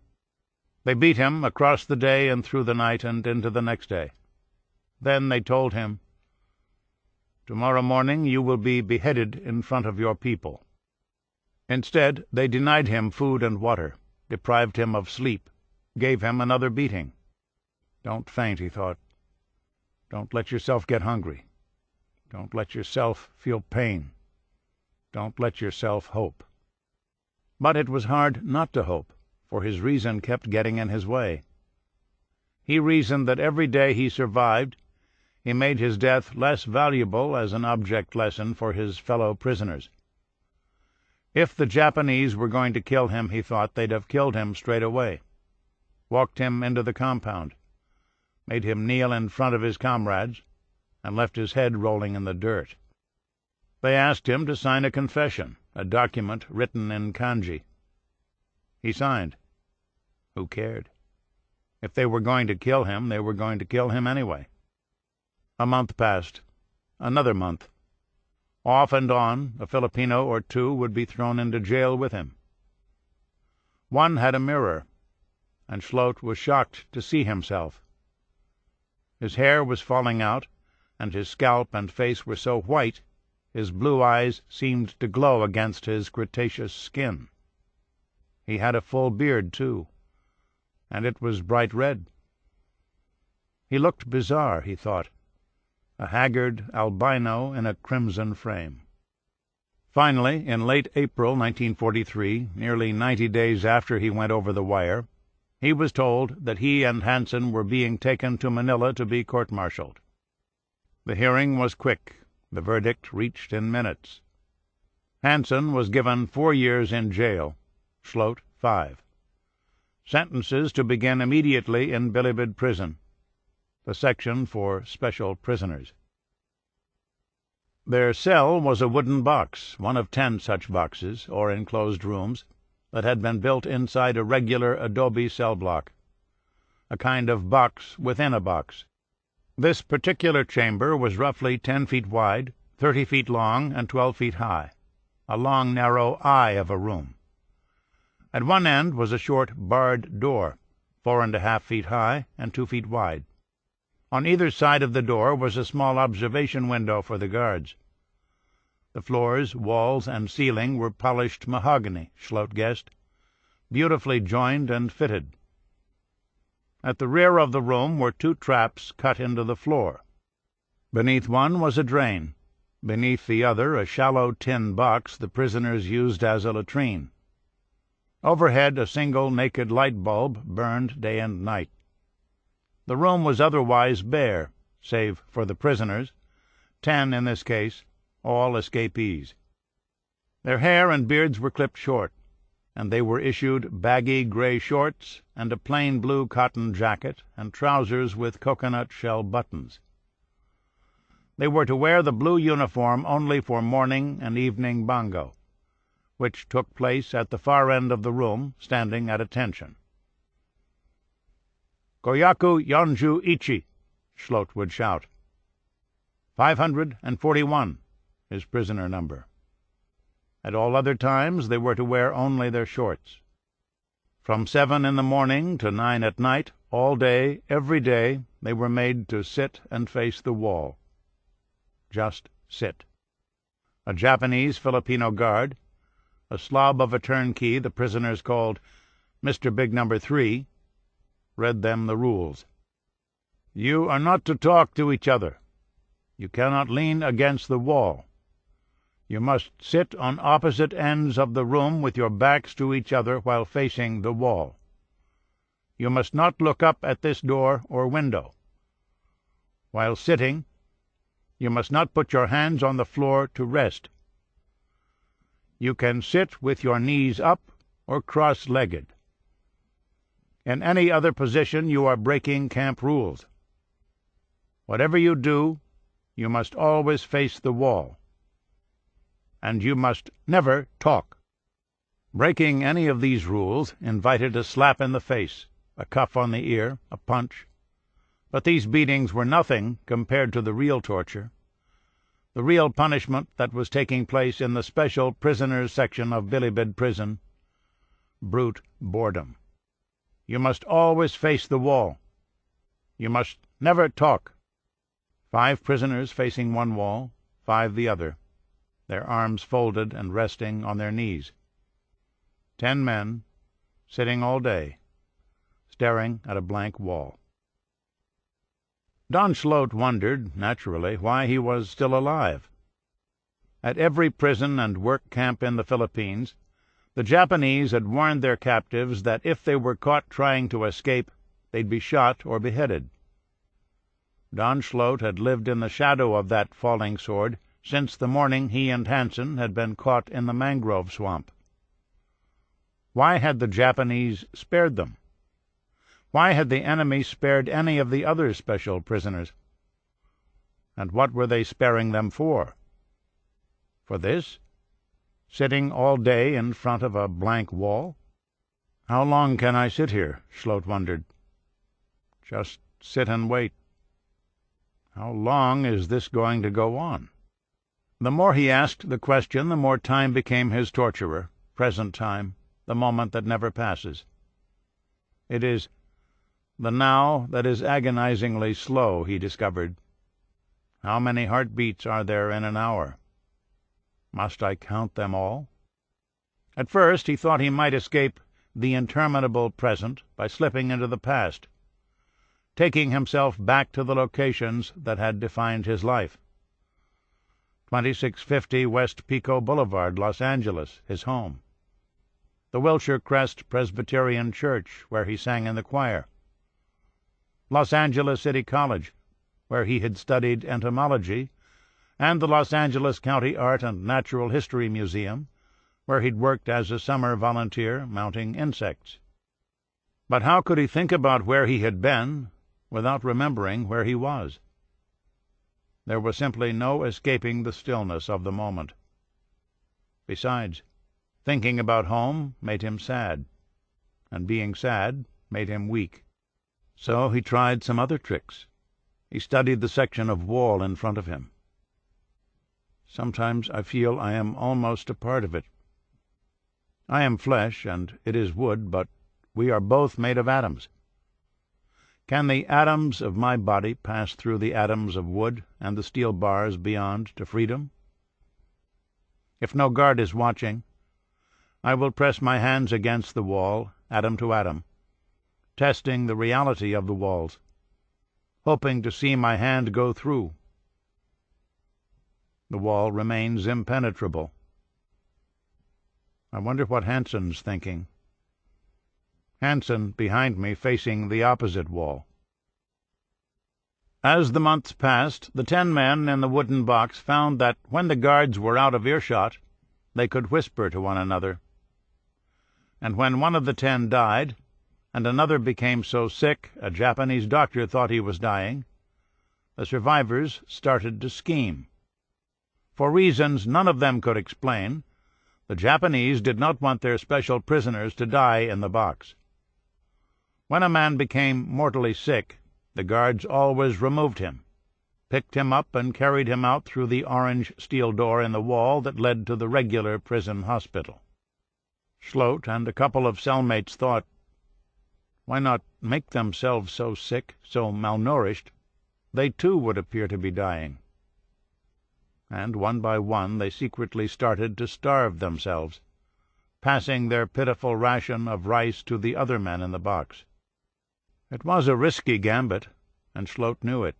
They beat him across the day and through the night and into the next day. Then they told him, Tomorrow morning you will be beheaded in front of your people." Instead, they denied him food and water, deprived him of sleep, gave him another beating. "Don't faint," he thought. "Don't let yourself get hungry. Don't let yourself feel pain. Don't let yourself hope." But it was hard not to hope, for his reason kept getting in his way. He reasoned that every day he survived he made his death less valuable as an object lesson for his fellow prisoners. If the Japanese were going to kill him, he thought, they'd have killed him straight away, walked him into the compound, made him kneel in front of his comrades, and left his head rolling in the dirt. They asked him to sign a confession, a document written in kanji. He signed. Who cared? If they were going to kill him, they were going to kill him anyway. A month passed. Another month. Off and on, a Filipino or two would be thrown into jail with him. One had a mirror, and Schlot was shocked to see himself. His hair was falling out, and his scalp and face were so white his blue eyes seemed to glow against his Cretaceous skin. He had a full beard, too, and it was bright red. He looked bizarre, he thought, a haggard albino in a crimson frame. Finally, in late April 1943, nearly 90 days after he went over the wire, he was told that he and Hansen were being taken to Manila to be court-martialed. The hearing was quick. The verdict reached in minutes. Hansen was given 4 years in jail, Schlot 5. Sentences to begin immediately in Bilibid prison, the section for special prisoners. Their cell was a wooden box, one of 10 such boxes, or enclosed rooms, that had been built inside a regular adobe cell block, a kind of box within a box. This particular chamber was roughly 10 feet wide, 30 feet long, and 12 feet high, a long, narrow eye of a room. At one end was a short barred door, 4½ feet high and 2 feet wide. On either side of the door was a small observation window for the guards. The floors, walls, and ceiling were polished mahogany, Schlot guessed, beautifully joined and fitted. At the rear of the room were 2 traps cut into the floor. Beneath one was a drain. Beneath the other, a shallow tin box the prisoners used as a latrine. Overhead, a single naked light bulb burned day and night. The room was otherwise bare, save for the prisoners, 10 in this case, all escapees. Their hair and beards were clipped short, and they were issued baggy gray shorts and a plain blue cotton jacket and trousers with coconut shell buttons. They were to wear the blue uniform only for morning and evening bango, which took place at the far end of the room, standing at attention. "Koyaku Yonju Ichi," Schlot would shout. 541, his prisoner number. At all other times they were to wear only their shorts. From 7 in the morning to 9 at night, all day, every day, they were made to sit and face the wall. Just sit. A Japanese Filipino guard, a slob of a turnkey the prisoners called Mr. Big Number 3, read them the rules. You are not to talk to each other. You cannot lean against the wall. You must sit on opposite ends of the room with your backs to each other while facing the wall. You must not look up at this door or window. While sitting, you must not put your hands on the floor to rest. You can sit with your knees up or cross-legged. In any other position you are breaking camp rules. Whatever you do, you must always face the wall. And you must never talk. Breaking any of these rules invited a slap in the face, a cuff on the ear, a punch. But these beatings were nothing compared to the real torture, the real punishment that was taking place in the special prisoners section of Bilibid prison, brute boredom. You must always face the wall. You must never talk. 5 prisoners facing one wall, 5 the other, their arms folded and resting on their knees. 10 men, sitting all day, staring at a blank wall. Don Schlote wondered, naturally, why he was still alive. At every prison and work camp in the Philippines, the Japanese had warned their captives that if they were caught trying to escape, they'd be shot or beheaded. Don Schlote had lived in the shadow of that falling sword since the morning he and Hansen had been caught in the mangrove swamp. Why had the Japanese spared them? Why had the enemy spared any of the other special prisoners? And what were they sparing them for? For this? Sitting all day in front of a blank wall? How long can I sit here? Schlote wondered. Just sit and wait. How long is this going to go on? The more he asked the question, the more time became his torturer, present time, the moment that never passes. It is the now that is agonizingly slow, he discovered. How many heartbeats are there in an hour? Must I count them all? At first he thought he might escape the interminable present by slipping into the past, taking himself back to the locations that had defined his life. 2650 West Pico Boulevard, Los Angeles, his home. The Wilshire Crest Presbyterian Church, where he sang in the choir. Los Angeles City College, where he had studied entomology, and the Los Angeles County Art and Natural History Museum, where he'd worked as a summer volunteer mounting insects. But how could he think about where he had been without remembering where he was? There was simply no escaping the stillness of the moment. Besides, thinking about home made him sad, and being sad made him weak. So he tried some other tricks. He studied the section of wall in front of him. Sometimes I feel I am almost a part of it. I am flesh, and it is wood, but we are both made of atoms. Can the atoms of my body pass through the atoms of wood and the steel bars beyond to freedom? If no guard is watching, I will press my hands against the wall, atom to atom, testing the reality of the walls, hoping to see my hand go through. The wall remains impenetrable. I wonder what Hansen's thinking. Hansen behind me facing the opposite wall. As the months passed, the 10 men in the wooden box found that when the guards were out of earshot, they could whisper to one another. And when one of the 10 died, and another became so sick a Japanese doctor thought he was dying, the survivors started to scheme. For reasons none of them could explain, the Japanese did not want their special prisoners to die in the box. When a man became mortally sick, the guards always removed him, picked him up, and carried him out through the orange steel door in the wall that led to the regular prison hospital. Schlote and a couple of cellmates thought, why not make themselves so sick, so malnourished, they too would appear to be dying? And one by one they secretly started to starve themselves, passing their pitiful ration of rice to the other men in the box. It was a risky gambit, and Schlote knew it.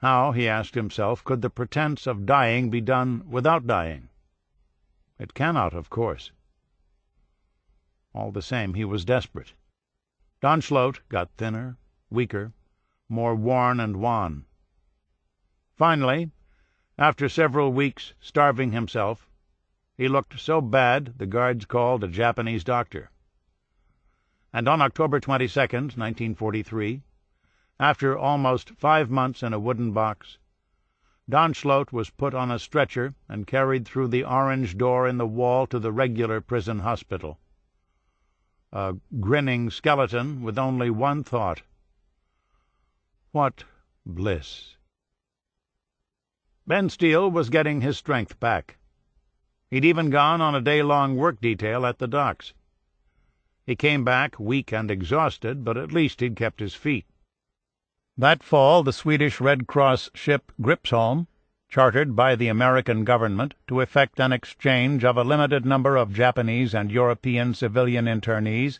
How, he asked himself, could the pretense of dying be done without dying? It cannot, of course. All the same, he was desperate. Don Schlote got thinner, weaker, more worn and wan. Finally, after several weeks starving himself, he looked so bad the guards called a Japanese doctor. And on October 22nd, 1943, after almost 5 months in a wooden box, Don Schlote was put on a stretcher and carried through the orange door in the wall to the regular prison hospital. A grinning skeleton with only one thought. What bliss! Ben Steele was getting his strength back. He'd even gone on a day-long work detail at the docks. He came back weak and exhausted, but at least he'd kept his feet. That fall the Swedish Red Cross ship Gripsholm, chartered by the American government to effect an exchange of a limited number of Japanese and European civilian internees,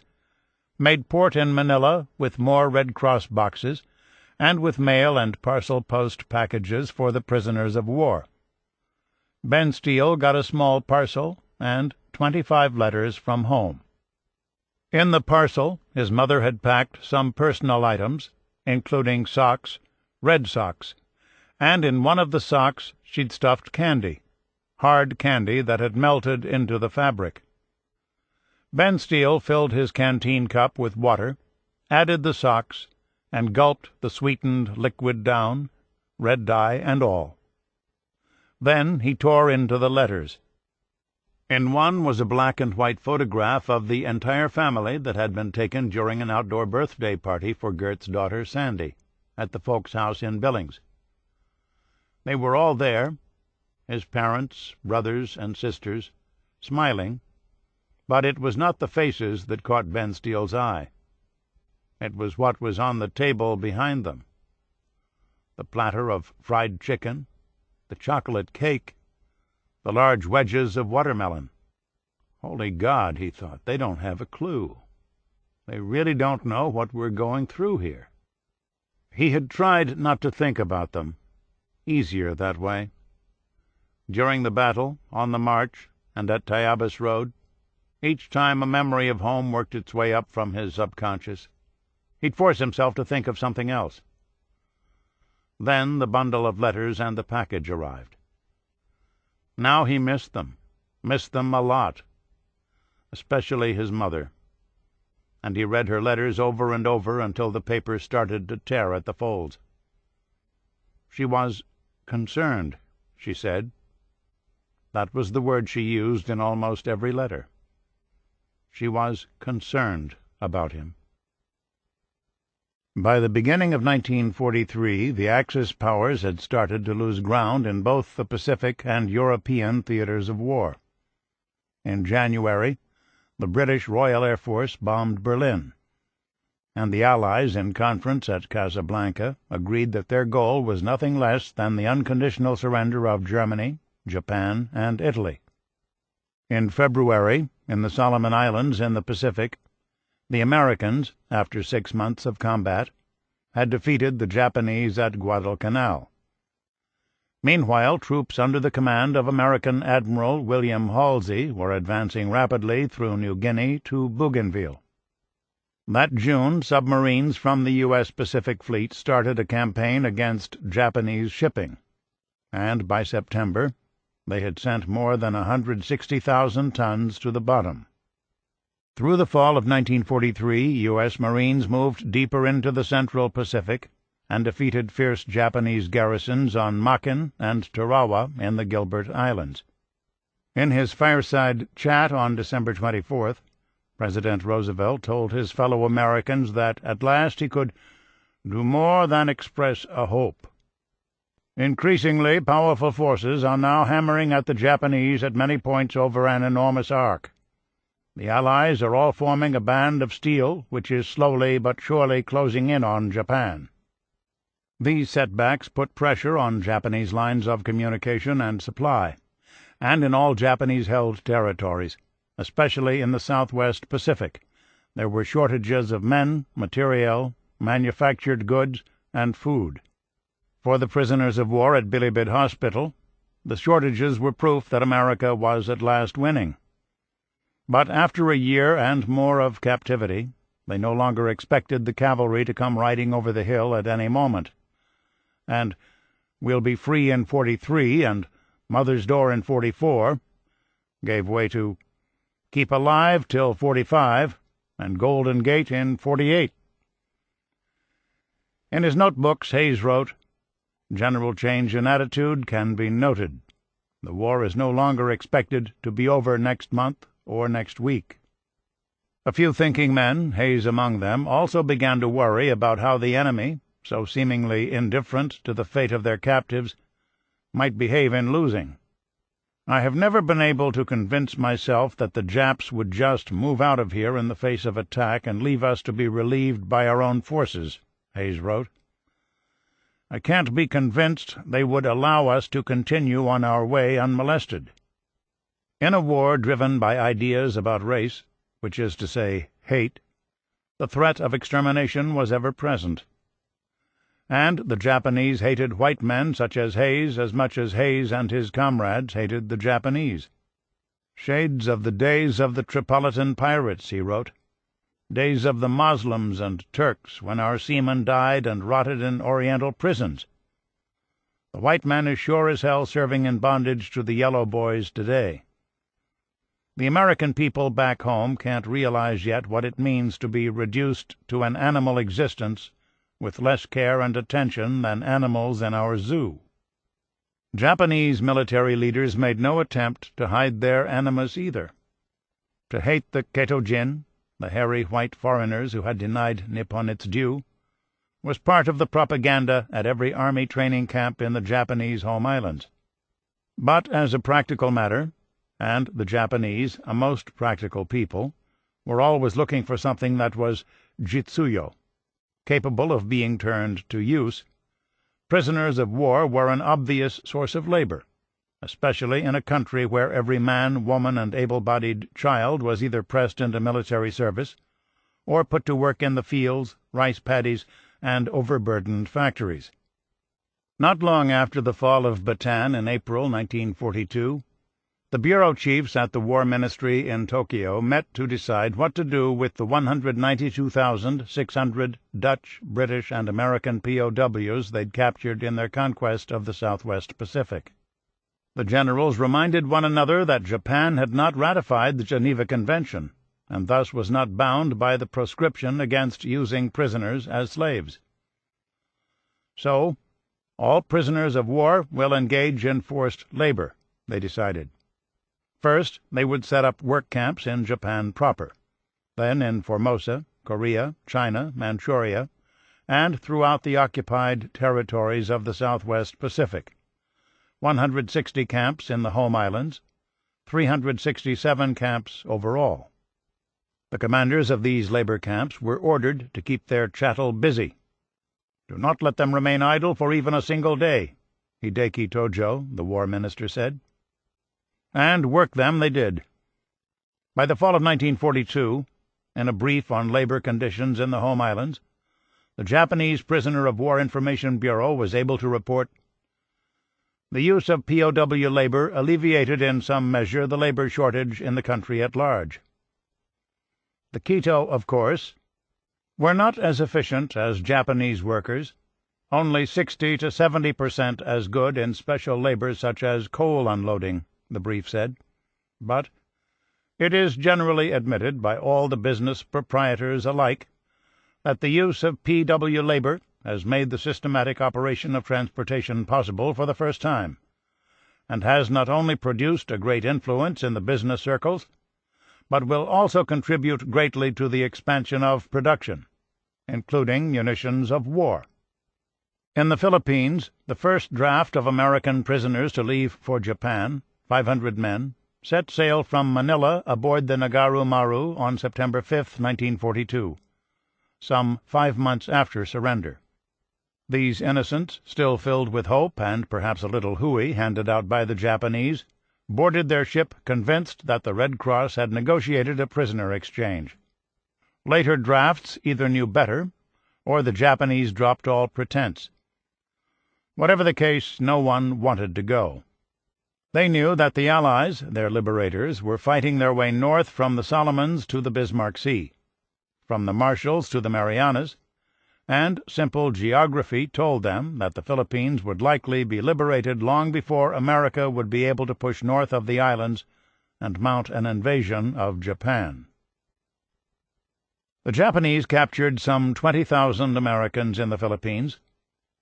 made port in Manila with more Red Cross boxes and with mail and parcel post packages for the prisoners of war. Ben Steele got a small parcel and 25 letters from home. In the parcel his mother had packed some personal items, including socks, red socks, and in one of the socks she'd stuffed candy, hard candy that had melted into the fabric. Ben Steele filled his canteen cup with water, added the socks, and gulped the sweetened liquid down, red dye and all. Then he tore into the letters. In one was a black and white photograph of the entire family that had been taken during an outdoor birthday party for Gert's daughter Sandy, at the folks' house in Billings. They were all there, his parents, brothers, and sisters, smiling, but it was not the faces that caught Ben Steele's eye. It was what was on the table behind them. The platter of fried chicken, the chocolate cake, the large wedges of watermelon. Holy God, he thought, they don't have a clue. They really don't know what we're going through here. He had tried not to think about them. Easier that way. During the battle, on the march, and at Tayabas Road, each time a memory of home worked its way up from his subconscious, he'd force himself to think of something else. Then the bundle of letters and the package arrived. Now he missed them a lot, especially his mother, and he read her letters over and over until the paper started to tear at the folds. She was concerned, she said. That was the word she used in almost every letter. She was concerned about him. By the beginning of 1943, the Axis powers had started to lose ground in both the Pacific and European theaters of war. In January, the British Royal Air Force bombed Berlin, and the Allies in conference at Casablanca agreed that their goal was nothing less than the unconditional surrender of Germany, Japan, and Italy. In February, in the Solomon Islands in the Pacific, the Americans, after 6 months of combat, had defeated the Japanese at Guadalcanal. Meanwhile, troops under the command of American Admiral William Halsey were advancing rapidly through New Guinea to Bougainville. That June, submarines from the U.S. Pacific Fleet started a campaign against Japanese shipping, and by September they had sent more than 160,000 tons to the bottom. Through the fall of 1943, U.S. Marines moved deeper into the Central Pacific and defeated fierce Japanese garrisons on Makin and Tarawa in the Gilbert Islands. In his fireside chat on December 24th, President Roosevelt told his fellow Americans that at last he could do more than express a hope. Increasingly powerful forces are now hammering at the Japanese at many points over an enormous arc. The Allies are all forming a band of steel which is slowly but surely closing in on Japan. These setbacks put pressure on Japanese lines of communication and supply, and in all Japanese-held territories, especially in the Southwest Pacific, there were shortages of men, materiel, manufactured goods, and food. For the prisoners of war at Bilibid Hospital, the shortages were proof that America was at last winning. But after a year and more of captivity, they no longer expected the cavalry to come riding over the hill at any moment. And "We'll be free in 43 and Mother's Door in 44 gave way to "Keep alive till 45 and Golden Gate in 48. In his notebooks, Hayes wrote, "General change in attitude can be noted. The war is no longer expected to be over next month or next week." A few thinking men, Hayes among them, also began to worry about how the enemy, so seemingly indifferent to the fate of their captives, might behave in losing. "I have never been able to convince myself that the Japs would just move out of here in the face of attack and leave us to be relieved by our own forces," Hayes wrote. I can't be convinced they would allow us to continue on our way unmolested. In a war driven by ideas about race, which is to say, hate, the threat of extermination was ever present. And the Japanese hated white men such as Hayes as much as Hayes and his comrades hated the Japanese. "Shades of the days of the Tripolitan pirates," he wrote, "days of the Moslems and Turks, when our seamen died and rotted in Oriental prisons. The white man is sure as hell serving in bondage to the yellow boys today. The American people back home can't realize yet what it means to be reduced to an animal existence with less care and attention than animals in our zoo." Japanese military leaders made no attempt to hide their animus either. To hate the Ketojin, the hairy white foreigners who had denied Nippon its due, was part of the propaganda at every army training camp in the Japanese home islands. But as a practical matter, and the Japanese, a most practical people, were always looking for something that was jitsuyo, capable of being turned to use, prisoners of war were an obvious source of labor, especially in a country where every man, woman, and able-bodied child was either pressed into military service or put to work in the fields, rice paddies, and overburdened factories. Not long after the fall of Bataan in April 1942, the bureau chiefs at the War Ministry in Tokyo met to decide what to do with the 192,600 Dutch, British, and American POWs they'd captured in their conquest of the Southwest Pacific. The generals reminded one another that Japan had not ratified the Geneva Convention, and thus was not bound by the proscription against using prisoners as slaves. So, all prisoners of war will engage in forced labor, they decided. First, they would set up work camps in Japan proper, then in Formosa, Korea, China, Manchuria, and throughout the occupied territories of the Southwest Pacific, 160 camps in the home islands, 367 camps overall. The commanders of these labor camps were ordered to keep their chattel busy. "Do not let them remain idle for even a single day," Hideki Tojo, the war minister, said. And work them they did. By the fall of 1942, in a brief on labor conditions in the home islands, the Japanese Prisoner of War Information Bureau was able to report, "The use of POW labor alleviated in some measure the labor shortage in the country at large. The Quito, of course, were not as efficient as Japanese workers, only 60 to 70% as good in special labor such as coal unloading," the brief said, "but it is generally admitted by all the business proprietors alike that the use of PW labor has made the systematic operation of transportation possible for the first time, and has not only produced a great influence in the business circles, but will also contribute greatly to the expansion of production, including munitions of war." In the Philippines, the first draft of American prisoners to leave for Japan, 500 men, set sail from Manila aboard the Nagaru Maru on September 5, 1942, some 5 months after surrender. These innocents, still filled with hope and perhaps a little hooey handed out by the Japanese, boarded their ship convinced that the Red Cross had negotiated a prisoner exchange. Later drafts either knew better, or the Japanese dropped all pretense. Whatever the case, no one wanted to go. They knew that the Allies, their liberators, were fighting their way north from the Solomons to the Bismarck Sea, from the Marshalls to the Marianas, and simple geography told them that the Philippines would likely be liberated long before America would be able to push north of the islands and mount an invasion of Japan. The Japanese captured some 20,000 Americans in the Philippines,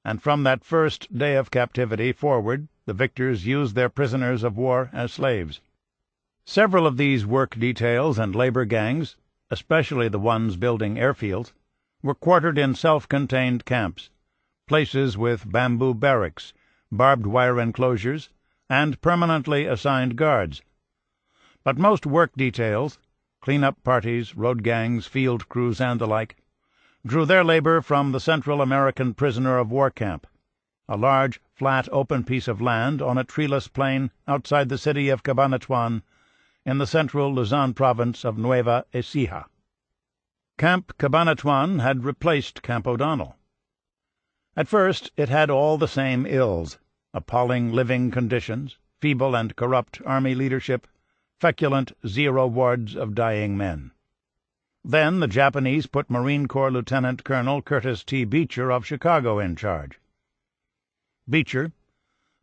and from that first day of captivity forward the victors used their prisoners of war as slaves. Several of these work details and labor gangs, especially the ones building airfields, were quartered in self-contained camps, places with bamboo barracks, barbed wire enclosures, and permanently assigned guards. But most work details, clean-up parties, road gangs, field crews, and the like, drew their labor from the Central American Prisoner of War Camp, a large, flat, open piece of land on a treeless plain outside the city of Cabanatuan in the central Luzon province of Nueva Ecija. Camp Cabanatuan had replaced Camp O'Donnell. At first it had all the same ills: appalling living conditions, feeble and corrupt army leadership, feculent zero wards of dying men. Then the Japanese put Marine Corps Lieutenant Colonel Curtis T. Beecher of Chicago in charge. Beecher,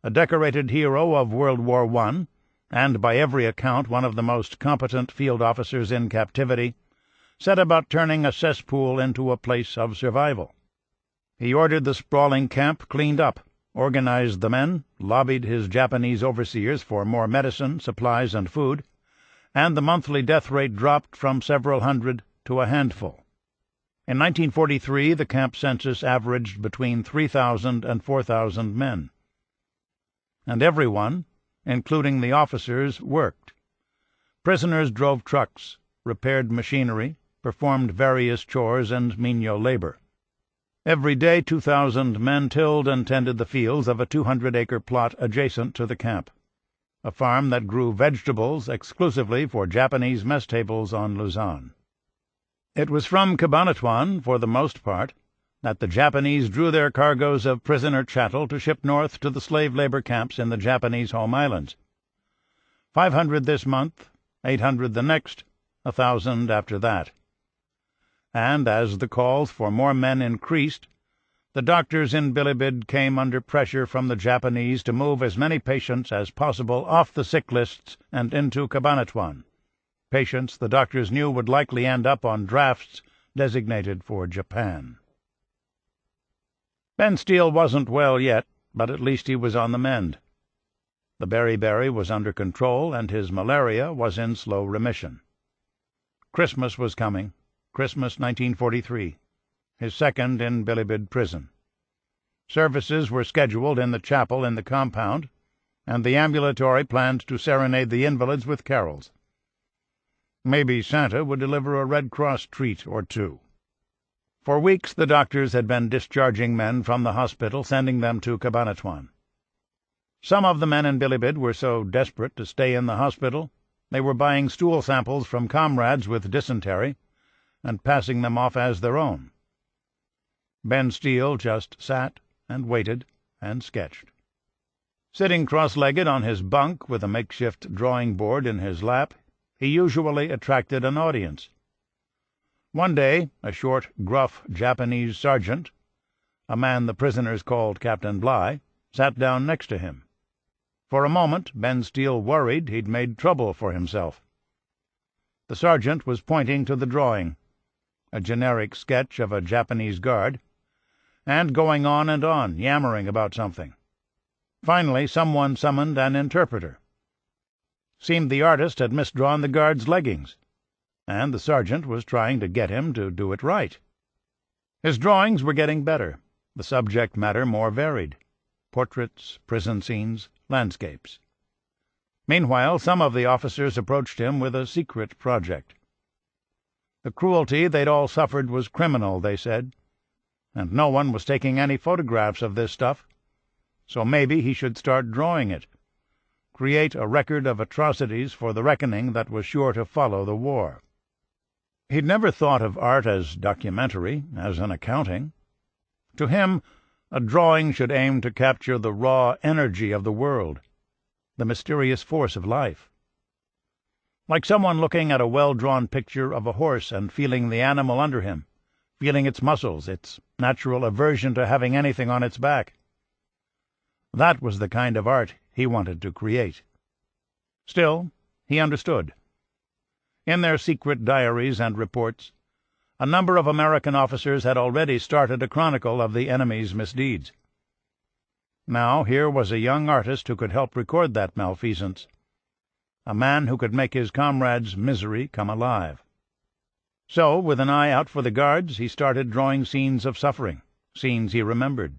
a decorated hero of World War I, and by every account one of the most competent field officers in captivity, set about turning a cesspool into a place of survival. He ordered the sprawling camp cleaned up, organized the men, lobbied his Japanese overseers for more medicine, supplies, and food, and the monthly death rate dropped from several hundred to a handful. In 1943, the camp census averaged between 3,000 and 4,000 men. And everyone, including the officers, worked. Prisoners drove trucks, repaired machinery, performed various chores and menial labor. Every day 2,000 men tilled and tended the fields of a 200-acre plot adjacent to the camp, a farm that grew vegetables exclusively for Japanese mess tables on Luzon. It was from Cabanatuan, for the most part, that the Japanese drew their cargoes of prisoner chattel to ship north to the slave labor camps in the Japanese home islands. 500 this month, 800 the next, 1,000 after that. And as the calls for more men increased, the doctors in Bilibid came under pressure from the Japanese to move as many patients as possible off the sick lists and into Cabanatuan, patients the doctors knew would likely end up on drafts designated for Japan. Ben Steele wasn't well yet, but at least he was on the mend. The beriberi was under control, and his malaria was in slow remission. Christmas was coming. Christmas 1943, his second in Bilibid prison. Services were scheduled in the chapel in the compound, and the ambulatory planned to serenade the invalids with carols. Maybe Santa would deliver a Red Cross treat or two. For weeks the doctors had been discharging men from the hospital, sending them to Cabanatuan. Some of the men in Bilibid were so desperate to stay in the hospital they were buying stool samples from comrades with dysentery and passing them off as their own. Ben Steele just sat and waited and sketched. Sitting cross-legged on his bunk with a makeshift drawing board in his lap, he usually attracted an audience. One day a short, gruff Japanese sergeant, a man the prisoners called Captain Bligh, sat down next to him. For a moment Ben Steele worried he'd made trouble for himself. The sergeant was pointing to the drawing, a generic sketch of a Japanese guard, and going on and on, yammering about something. Finally someone summoned an interpreter. Seemed the artist had misdrawn the guard's leggings, and the sergeant was trying to get him to do it right. His drawings were getting better, the subject matter more varied: portraits, prison scenes, landscapes. Meanwhile, some of the officers approached him with a secret project. The cruelty they'd all suffered was criminal, they said, and no one was taking any photographs of this stuff, so maybe he should start drawing it, create a record of atrocities for the reckoning that was sure to follow the war. He'd never thought of art as documentary, as an accounting. To him, a drawing should aim to capture the raw energy of the world, the mysterious force of life. Like someone looking at a well-drawn picture of a horse and feeling the animal under him, feeling its muscles, its natural aversion to having anything on its back. That was the kind of art he wanted to create. Still, he understood. In their secret diaries and reports, a number of American officers had already started a chronicle of the enemy's misdeeds. Now here was a young artist who could help record that malfeasance, a man who could make his comrades' misery come alive. So, with an eye out for the guards, he started drawing scenes of suffering, scenes he remembered.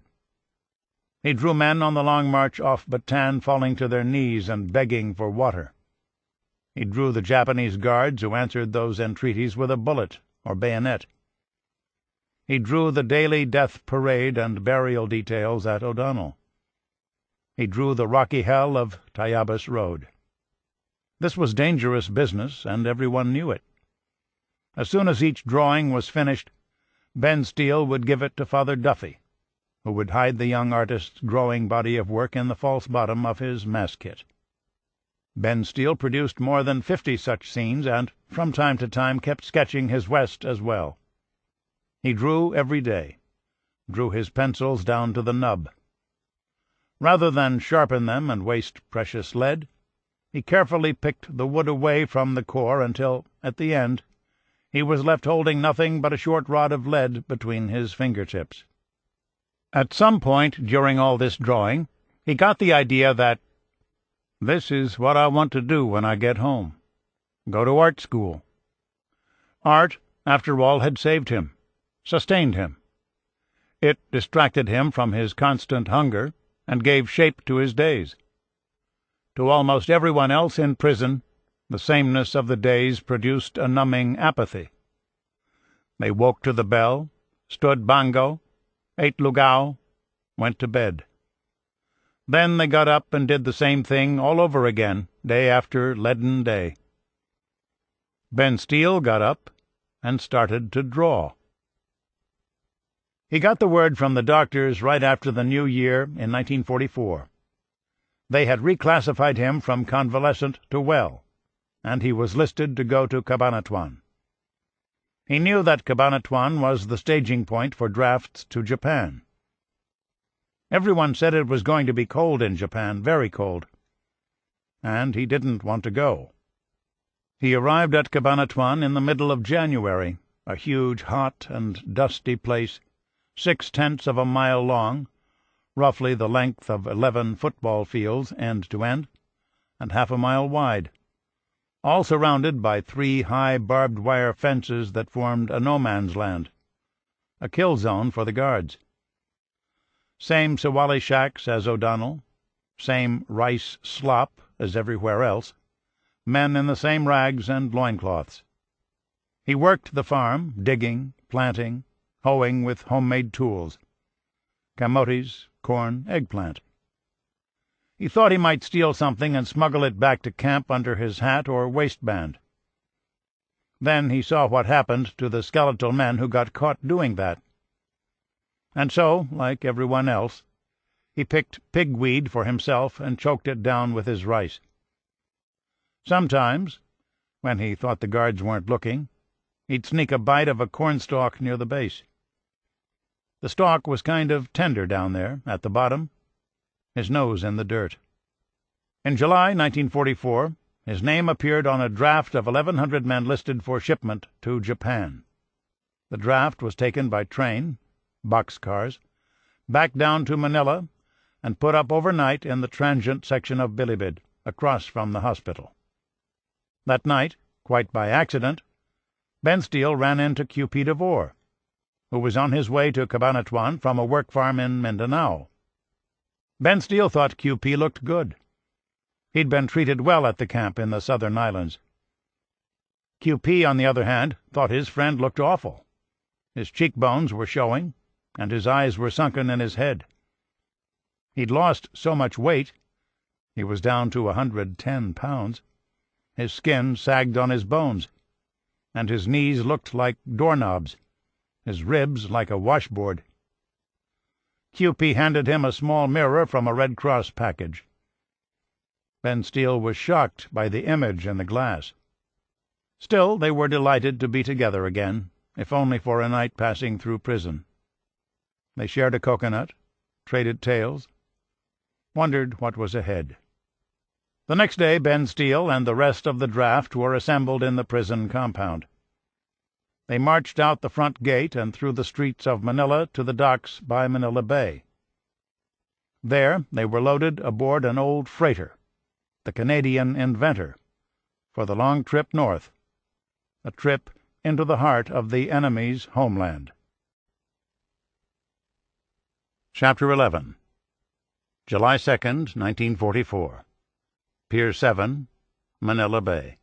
He drew men on the long march off Bataan falling to their knees and begging for water. He drew the Japanese guards who answered those entreaties with a bullet or bayonet. He drew the daily death parade and burial details at O'Donnell. he drew the rocky hell of Tayabas Road. This was dangerous business, and everyone knew it. As soon as each drawing was finished, Ben Steele would give it to Father Duffy, who would hide the young artist's growing body of work in the false bottom of his mess kit. Ben Steele produced more than 50 such scenes, and from time to time kept sketching his West as well. He drew every day, drew his pencils down to the nub. Rather than sharpen them and waste precious lead, he carefully picked the wood away from the core until, at the end, he was left holding nothing but a short rod of lead between his fingertips. At some point during all this drawing, he got the idea that, "This is what I want to do when I get home. Go to art school." Art, after all, had saved him, sustained him. It distracted him from his constant hunger and gave shape to his days. To almost everyone else in prison, the sameness of the days produced a numbing apathy. They woke to the bell, stood bango, ate lugao, went to bed. Then they got up and did the same thing all over again, day after leaden day. Ben Steele got up and started to draw. He got the word from the doctors right after the New Year in 1944. They had reclassified him from convalescent to well, and he was listed to go to Cabanatuan. He knew that Cabanatuan was the staging point for drafts to Japan. Everyone said it was going to be cold in Japan, very cold, and he didn't want to go. He arrived at Cabanatuan in the middle of January, a huge, hot, and dusty place, 6/10 of a mile long, roughly the length of 11 football fields end to end, and half a mile wide, all surrounded by 3 high barbed wire fences that formed a no-man's land, a kill zone for the guards. Same Sewali shacks as O'Donnell, same rice slop as everywhere else, men in the same rags and loincloths. He worked the farm, digging, planting, hoeing with homemade tools, camotes, corn, eggplant. He thought he might steal something and smuggle it back to camp under his hat or waistband. Then he saw what happened to the skeletal men who got caught doing that. And so, like everyone else, he picked pigweed for himself and choked it down with his rice. Sometimes, when he thought the guards weren't looking, he'd sneak a bite of a cornstalk near the base. The stalk was kind of tender down there, at the bottom, his nose in the dirt. In July 1944, his name appeared on a draft of 1,100 men listed for shipment to Japan. The draft was taken by train, boxcars, back down to Manila, and put up overnight in the transient section of Bilibid, across from the hospital. That night, quite by accident, Ben Steele ran into Q.P. Devore, who was on his way to Cabanatuan from a work farm in Mindanao. Ben Steele thought Q.P. looked good. He'd been treated well at the camp in the southern islands. Q.P., on the other hand, thought his friend looked awful. His cheekbones were showing, and his eyes were sunken in his head. He'd lost so much weight, he was down to 110 pounds, his skin sagged on his bones, and his knees looked like doorknobs, his ribs like a washboard. Q.P. handed him a small mirror from a Red Cross package. Ben Steele was shocked by the image in the glass. Still, they were delighted to be together again, if only for a night passing through prison. They shared a coconut, traded tales, wondered what was ahead. The next day Ben Steele and the rest of the draft were assembled in the prison compound. They marched out the front gate and through the streets of Manila to the docks by Manila Bay. There they were loaded aboard an old freighter, the Canadian Inventor, for the long trip north, a trip into the heart of the enemy's homeland. Chapter 11. July 2nd, 1944. Pier 7, Manila Bay.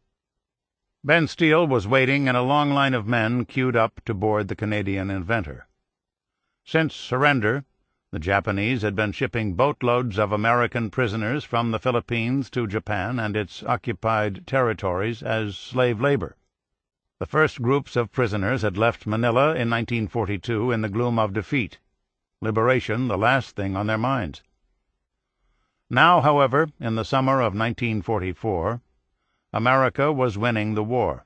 Ben Steele was waiting in a long line of men queued up to board the Canadian Inventor. Since surrender, The Japanese had been shipping boatloads of American prisoners from the Philippines to Japan and its occupied territories as slave labor. The first groups of prisoners had left Manila in 1942 in the gloom of defeat, liberation the last thing on their minds. Now, however, in the summer of 1944, America was winning the war,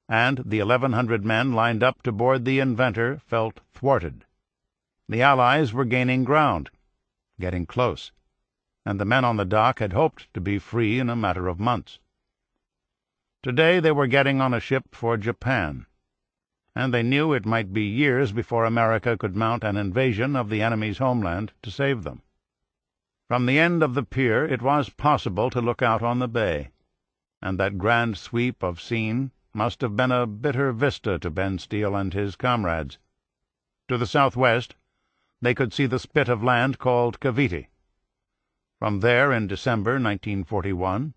and the 1,100 men lined up to board the Inventor felt thwarted. The Allies were gaining ground, getting close, and the men on the dock had hoped to be free in a matter of months. Today they were getting on a ship for Japan, and they knew it might be years before America could mount an invasion of the enemy's homeland to save them. From the end of the pier it was possible to look out on the bay, and that grand sweep of scene must have been a bitter vista to Ben Steele and his comrades. To the southwest they could see the spit of land called Cavite. From there, in December 1941,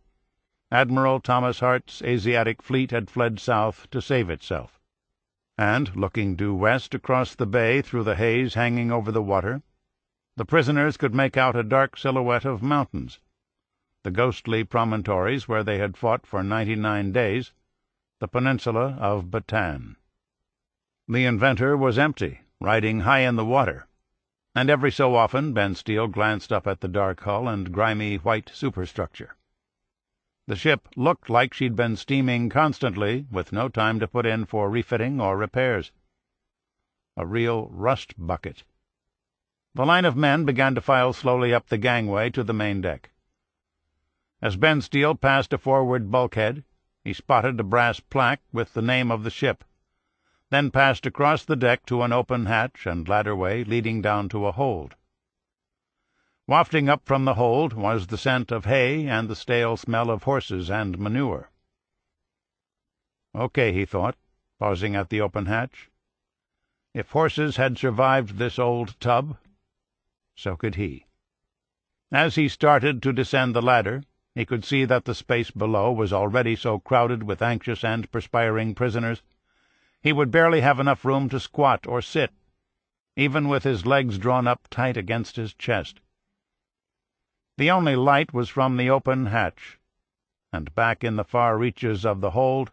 Admiral Thomas Hart's Asiatic fleet had fled south to save itself, and, looking due west across the bay through the haze hanging over the water, the prisoners could make out a dark silhouette of mountains, the ghostly promontories where they had fought for 99 days, the peninsula of Bataan. The Inventor was empty, riding high in the water, and every so often Ben Steele glanced up at the dark hull and grimy white superstructure. The ship looked like she'd been steaming constantly, with no time to put in for refitting or repairs. A real rust bucket. The line of men began to file slowly up the gangway to the main deck. As Ben Steele passed a forward bulkhead, he spotted a brass plaque with the name of the ship, then passed across the deck to an open hatch and ladderway leading down to a hold. Wafting up from the hold was the scent of hay and the stale smell of horses and manure. Okay, he thought, pausing at the open hatch. If horses had survived this old tub, so could he. As he started to descend the ladder, he could see that the space below was already so crowded with anxious and perspiring prisoners, he would barely have enough room to squat or sit, even with his legs drawn up tight against his chest. The only light was from the open hatch, and back in the far reaches of the hold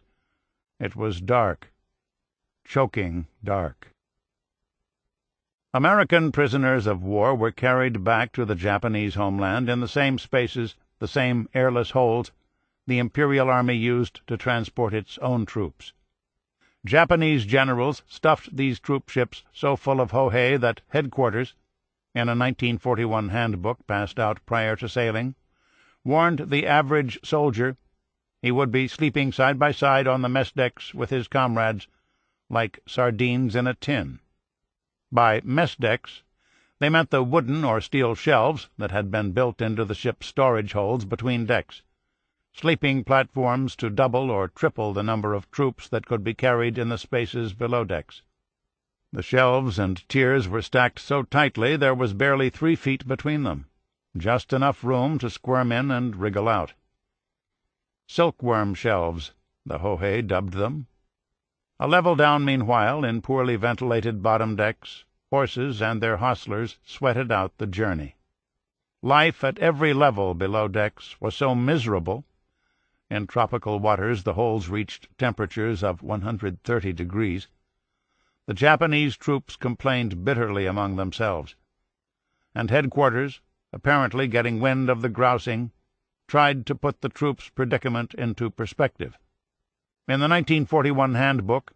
it was dark, choking dark. American prisoners of war were carried back to the Japanese homeland in the same spaces, the same airless holds, the Imperial Army used to transport its own troops. Japanese generals stuffed these troop ships so full of Hohei that headquarters, in a 1941 handbook passed out prior to sailing, warned the average soldier he would be sleeping side by side on the mess decks with his comrades like sardines in a tin. By mess decks they meant the wooden or steel shelves that had been built into the ship's storage holds between decks, sleeping platforms to double or triple the number of troops that could be carried in the spaces below decks. The shelves and tiers were stacked so tightly there was barely 3 feet between them, just enough room to squirm in and wriggle out. Silkworm shelves, the Hohei dubbed them. A level down, meanwhile, in poorly ventilated bottom decks, horses and their hostlers sweated out the journey. Life at every level below decks was so miserable. In tropical waters the holds reached temperatures of 130 degrees. The Japanese troops complained bitterly among themselves, and headquarters, apparently getting wind of the grousing, tried to put the troops' predicament into perspective. In the 1941 handbook,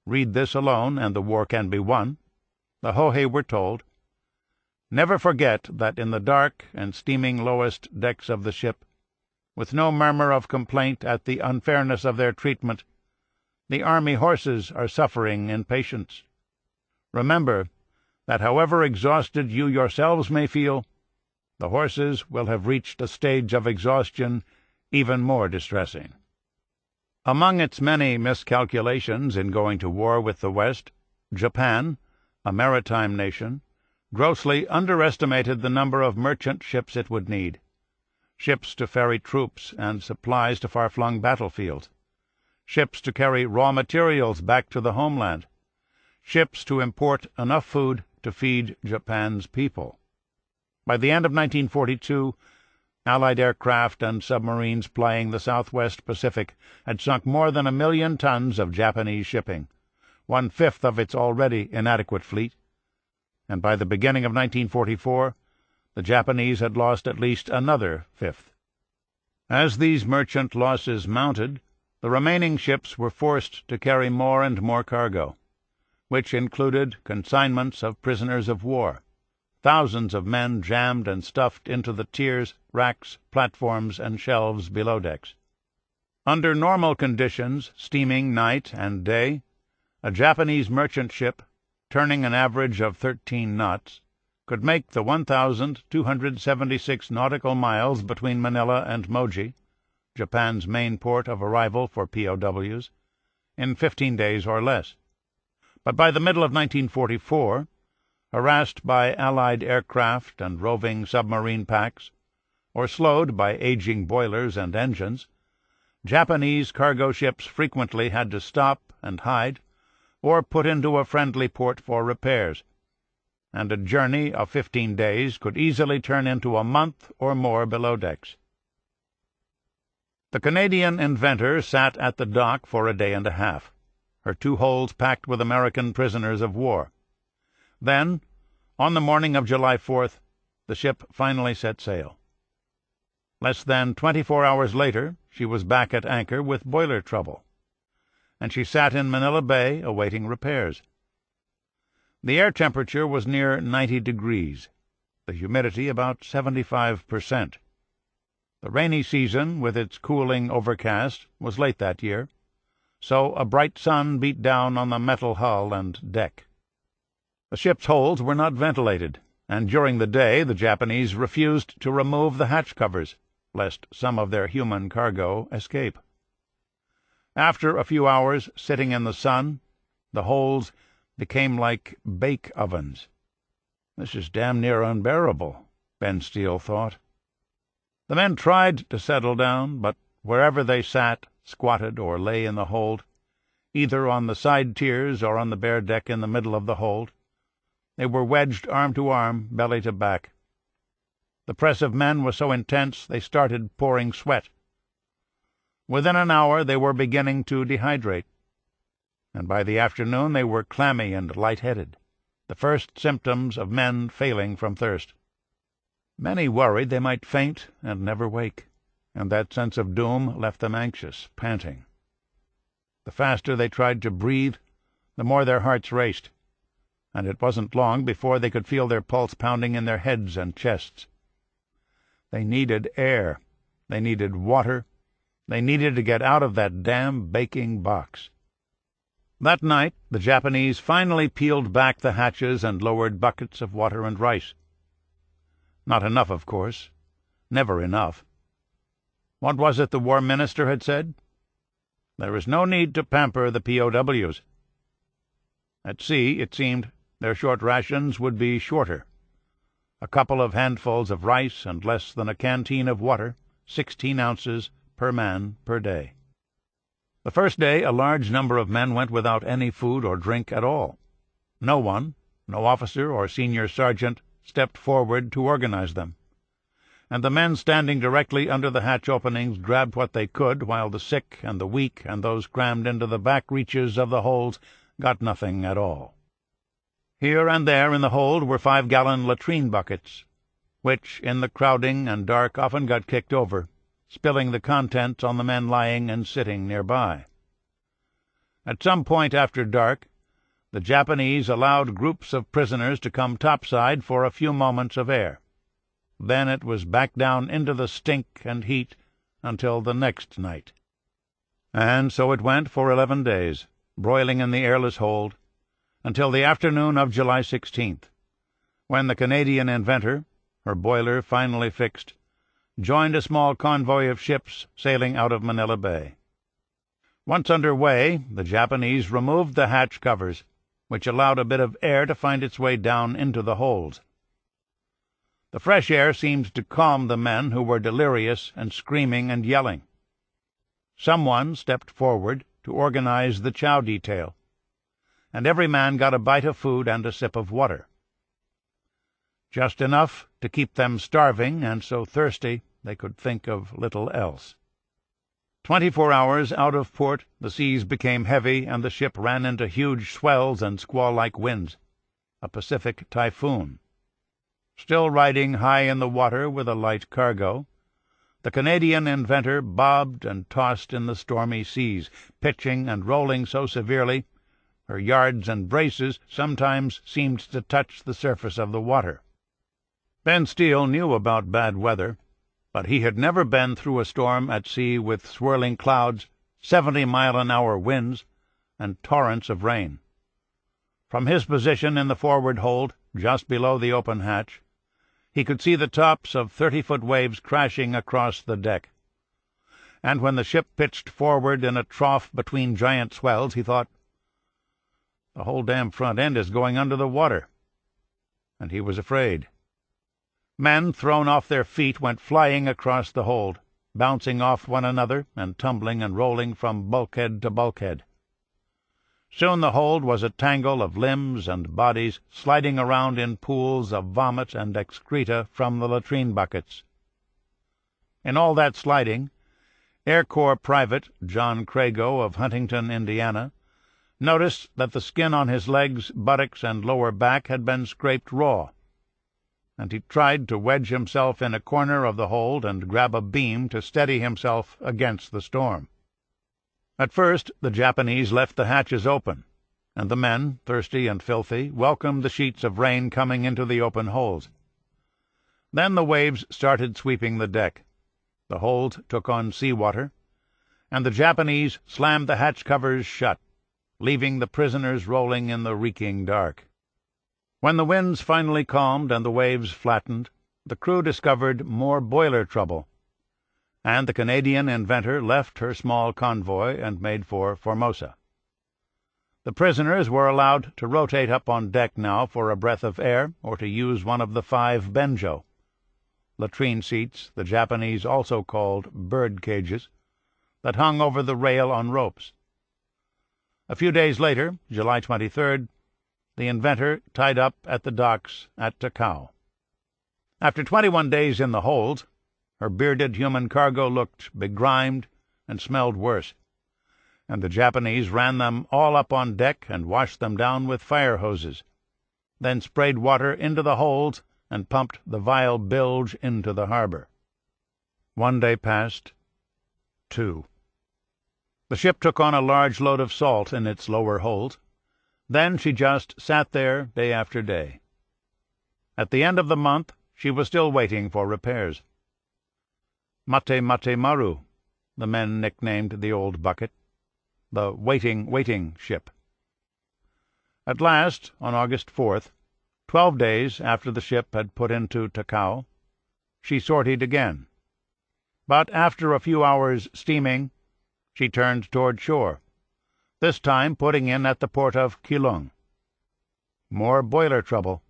"Read this alone, and the war can be won," the Hohei were told, "Never forget that in the dark and steaming lowest decks of the ship, with no murmur of complaint at the unfairness of their treatment, the army horses are suffering in patience. Remember that however exhausted you yourselves may feel, the horses will have reached a stage of exhaustion even more distressing." Among its many miscalculations in going to war with the West, Japan, a maritime nation, grossly underestimated the number of merchant ships it would need, ships to ferry troops and supplies to far-flung battlefields, ships to carry raw materials back to the homeland, ships to import enough food to feed Japan's people. By the end of 1942, Allied aircraft and submarines plying the Southwest Pacific had sunk more than 1 million tons of Japanese shipping, 1/5 of its already inadequate fleet, and by the beginning of 1944, the Japanese had lost at least another fifth. As these merchant losses mounted, the remaining ships were forced to carry more and more cargo, which included consignments of prisoners of war, thousands of men jammed and stuffed into the tiers, racks, platforms, and shelves below decks. Under normal conditions, steaming night and day, a Japanese merchant ship, turning an average of 13 knots, could make the 1,276 nautical miles between Manila and Moji, Japan's main port of arrival for POWs, in 15 days or less. But by the middle of 1944, harassed by Allied aircraft and roving submarine packs, or slowed by aging boilers and engines, Japanese cargo ships frequently had to stop and hide, or put into a friendly port for repairs, and a journey of 15 days could easily turn into a month or more below decks. The Canadian inventor sat at the dock for a day and a half, her 2 holds packed with American prisoners of war. Then, on the morning of July 4th, the ship finally set sail. Less than 24 hours later, she was back at anchor with boiler trouble, and she sat in Manila Bay awaiting repairs. The air temperature was near 90 degrees, the humidity about 75%. The rainy season, with its cooling overcast, was late that year, so a bright sun beat down on the metal hull and deck. The ship's holds were not ventilated, and during the day the Japanese refused to remove the hatch covers, lest some of their human cargo escape. After a few hours sitting in the sun, the holds became like bake ovens. "This is damn near unbearable," Ben Steele thought. The men tried to settle down, but wherever they sat, squatted, or lay in the hold, either on the side tiers or on the bare deck in the middle of the hold, they were wedged arm to arm, belly to back. The press of men was so intense they started pouring sweat. Within an hour they were beginning to dehydrate, and by the afternoon they were clammy and light-headed, the first symptoms of men failing from thirst. Many worried they might faint and never wake, and that sense of doom left them anxious, panting. The faster they tried to breathe, the more their hearts raced, and it wasn't long before they could feel their pulse pounding in their heads and chests. They needed air, they needed water, they needed to get out of that damn baking box. That night the Japanese finally peeled back the hatches and lowered buckets of water and rice. Not enough, of course. Never enough. What was it the War Minister had said? There is no need to pamper the POWs. At sea, it seemed, their short rations would be shorter. A couple of handfuls of rice and less than a canteen of water, 16 ounces per man per day. The first day a large number of men went without any food or drink at all. No one, no officer or senior sergeant, stepped forward to organize them, and the men standing directly under the hatch openings grabbed what they could, while the sick and the weak and those crammed into the back reaches of the holds got nothing at all. Here and there in the hold were 5-gallon latrine buckets, which, in the crowding and dark, often got kicked over, spilling the contents on the men lying and sitting nearby. At some point after dark, the Japanese allowed groups of prisoners to come topside for a few moments of air. Then it was back down into the stink and heat until the next night. And so it went for 11 days, broiling in the airless hold, until the afternoon of July 16th, when the Canadian inventor, her boiler finally fixed, joined a small convoy of ships sailing out of Manila Bay. Once under way, the Japanese removed the hatch covers, which allowed a bit of air to find its way down into the holds. The fresh air seemed to calm the men who were delirious and screaming and yelling. Someone stepped forward to organize the chow detail, and every man got a bite of food and a sip of water, just enough to keep them starving and so thirsty they could think of little else. 24 hours out of port, the seas became heavy, and the ship ran into huge swells and squall-like winds, a Pacific typhoon. Still riding high in the water with a light cargo, the Canadian inventor bobbed and tossed in the stormy seas, pitching and rolling so severely her yards and braces sometimes seemed to touch the surface of the water. Ben Steele knew about bad weather, but he had never been through a storm at sea with swirling clouds, 70-mile-an-hour winds, and torrents of rain. From his position in the forward hold, just below the open hatch, he could see the tops of 30-foot waves crashing across the deck. And when the ship pitched forward in a trough between giant swells, he thought, "The whole damn front end is going under the water." And he was afraid. Men thrown off their feet went flying across the hold, bouncing off one another and tumbling and rolling from bulkhead to bulkhead. Soon the hold was a tangle of limbs and bodies sliding around in pools of vomit and excreta from the latrine buckets. In all that sliding, Air Corps Private John Crago of Huntington, Indiana, noticed that the skin on his legs, buttocks, and lower back had been scraped raw, and he tried to wedge himself in a corner of the hold and grab a beam to steady himself against the storm. At first the Japanese left the hatches open, and the men, thirsty and filthy, welcomed the sheets of rain coming into the open holes. Then the waves started sweeping the deck. The hold took on sea-water, and the Japanese slammed the hatch covers shut, leaving the prisoners rolling in the reeking dark. When the winds finally calmed and the waves flattened, the crew discovered more boiler trouble, and the Canadian inventor left her small convoy and made for Formosa. The prisoners were allowed to rotate up on deck now for a breath of air or to use one of the 5 benjo, latrine seats the Japanese also called bird cages, that hung over the rail on ropes. A few days later, July 23rd, the inventor tied up at the docks at Takao. After 21 days in the hold, her bearded human cargo looked begrimed and smelled worse, and the Japanese ran them all up on deck and washed them down with fire hoses, then sprayed water into the holds and pumped the vile bilge into the harbor. 1 day passed, 2. The ship took on a large load of salt in its lower hold. Then she just sat there day after day. At the end of the month, she was still waiting for repairs. Mate Mate Maru, the men nicknamed the old bucket, the waiting ship. At last, on August 4th, 12 days after the ship had put into Takao, she sortied again. But after a few hours' steaming, she turned toward shore, this time putting in at the port of Keelung. More boiler trouble,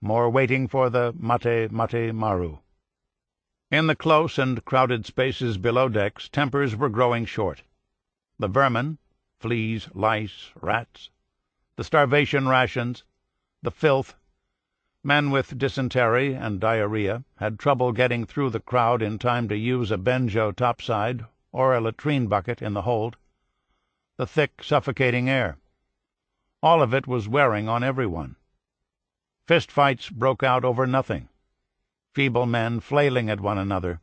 more waiting for the Mate Mate Maru. In the close and crowded spaces below decks, tempers were growing short. The vermin, fleas, lice, rats, the starvation rations, the filth, men with dysentery and diarrhea had trouble getting through the crowd in time to use a benjo topside or a latrine bucket in the hold. The thick, suffocating air. All of it was wearing on everyone. Fistfights broke out over nothing, feeble men flailing at one another.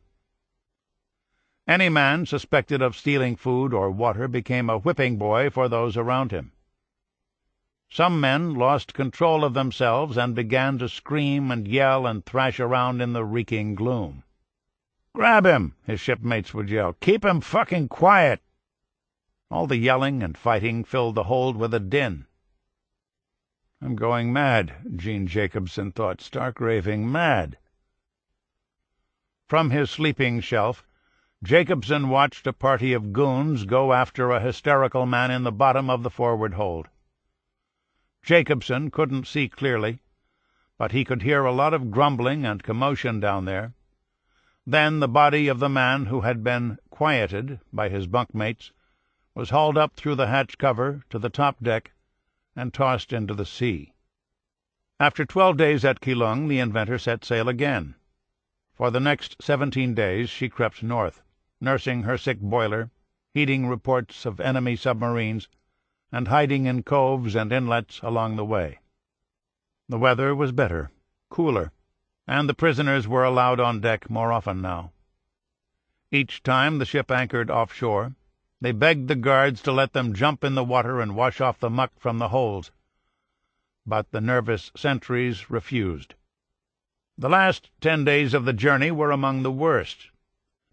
Any man suspected of stealing food or water became a whipping boy for those around him. Some men lost control of themselves and began to scream and yell and thrash around in the reeking gloom. "Grab him!" his shipmates would yell. "Keep him fucking quiet!" All the yelling and fighting filled the hold with a din. "I'm going mad," Gene Jacobson thought, stark raving mad. From his sleeping shelf, Jacobson watched a party of goons go after a hysterical man in the bottom of the forward hold. Jacobson couldn't see clearly, but he could hear a lot of grumbling and commotion down there. Then the body of the man who had been quieted by his bunkmates was hauled up through the hatch cover to the top deck and tossed into the sea. After 12 days at Keelung, the inventor set sail again. For the next 17 days she crept north, nursing her sick boiler, heeding reports of enemy submarines, and hiding in coves and inlets along the way. The weather was better, cooler, and the prisoners were allowed on deck more often now. Each time the ship anchored offshore, they begged the guards to let them jump in the water and wash off the muck from the holes, but the nervous sentries refused. The last 10 days of the journey were among the worst.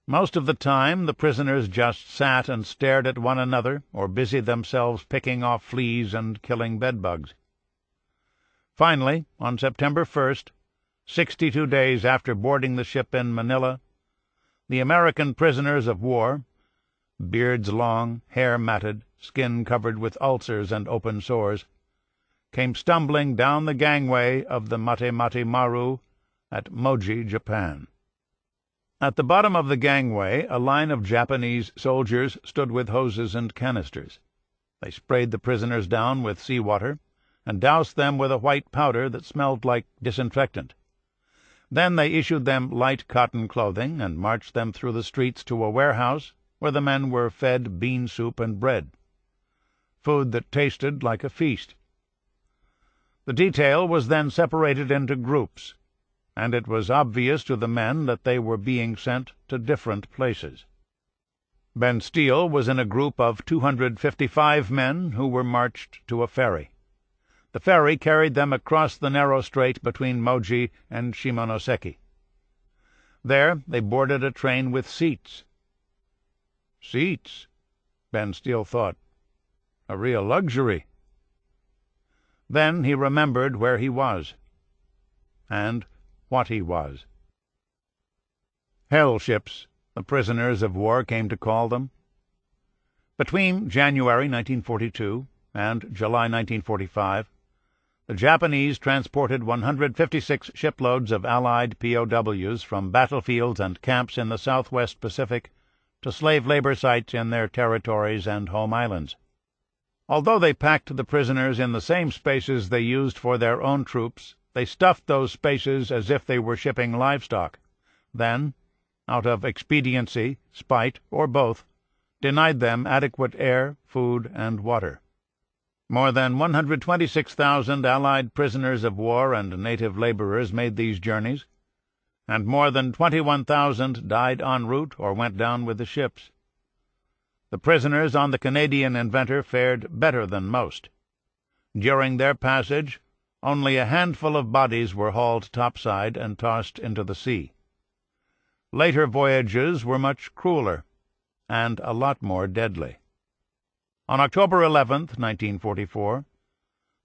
Most of the time the prisoners just sat and stared at one another or busied themselves picking off fleas and killing bedbugs. Finally, on September 1st, 62 days after boarding the ship in Manila, the American prisoners of war, beards long, hair matted, skin covered with ulcers and open sores, came stumbling down the gangway of the Mate Maru at Moji, Japan. At the bottom of the gangway a line of Japanese soldiers stood with hoses and canisters. They sprayed the prisoners down with seawater and doused them with a white powder that smelled like disinfectant. Then they issued them light cotton clothing and marched them through the streets to a warehouse where the men were fed bean soup and bread, food that tasted like a feast. The detail was then separated into groups, and it was obvious to the men that they were being sent to different places. Ben Steele was in a group of 255 men who were marched to a ferry. The ferry carried them across the narrow strait between Moji and Shimonoseki. There they boarded a train with seats. Seats, Ben Steele thought. A real luxury. Then he remembered where he was, and what he was. Hell ships, the prisoners of war came to call them. Between January 1942 and July 1945, the Japanese transported 156 shiploads of Allied POWs from battlefields and camps in the Southwest Pacific to slave labor sites in their territories and home islands. Although they packed the prisoners in the same spaces they used for their own troops, they stuffed those spaces as if they were shipping livestock, then, out of expediency, spite, or both, denied them adequate air, food, and water. More than 126,000 Allied prisoners of war and native laborers made these journeys, and more than 21,000 died en route or went down with the ships. The prisoners on the Canadian inventor fared better than most. During their passage, only a handful of bodies were hauled topside and tossed into the sea. Later voyages were much crueler, and a lot more deadly. On October 11th, 1944,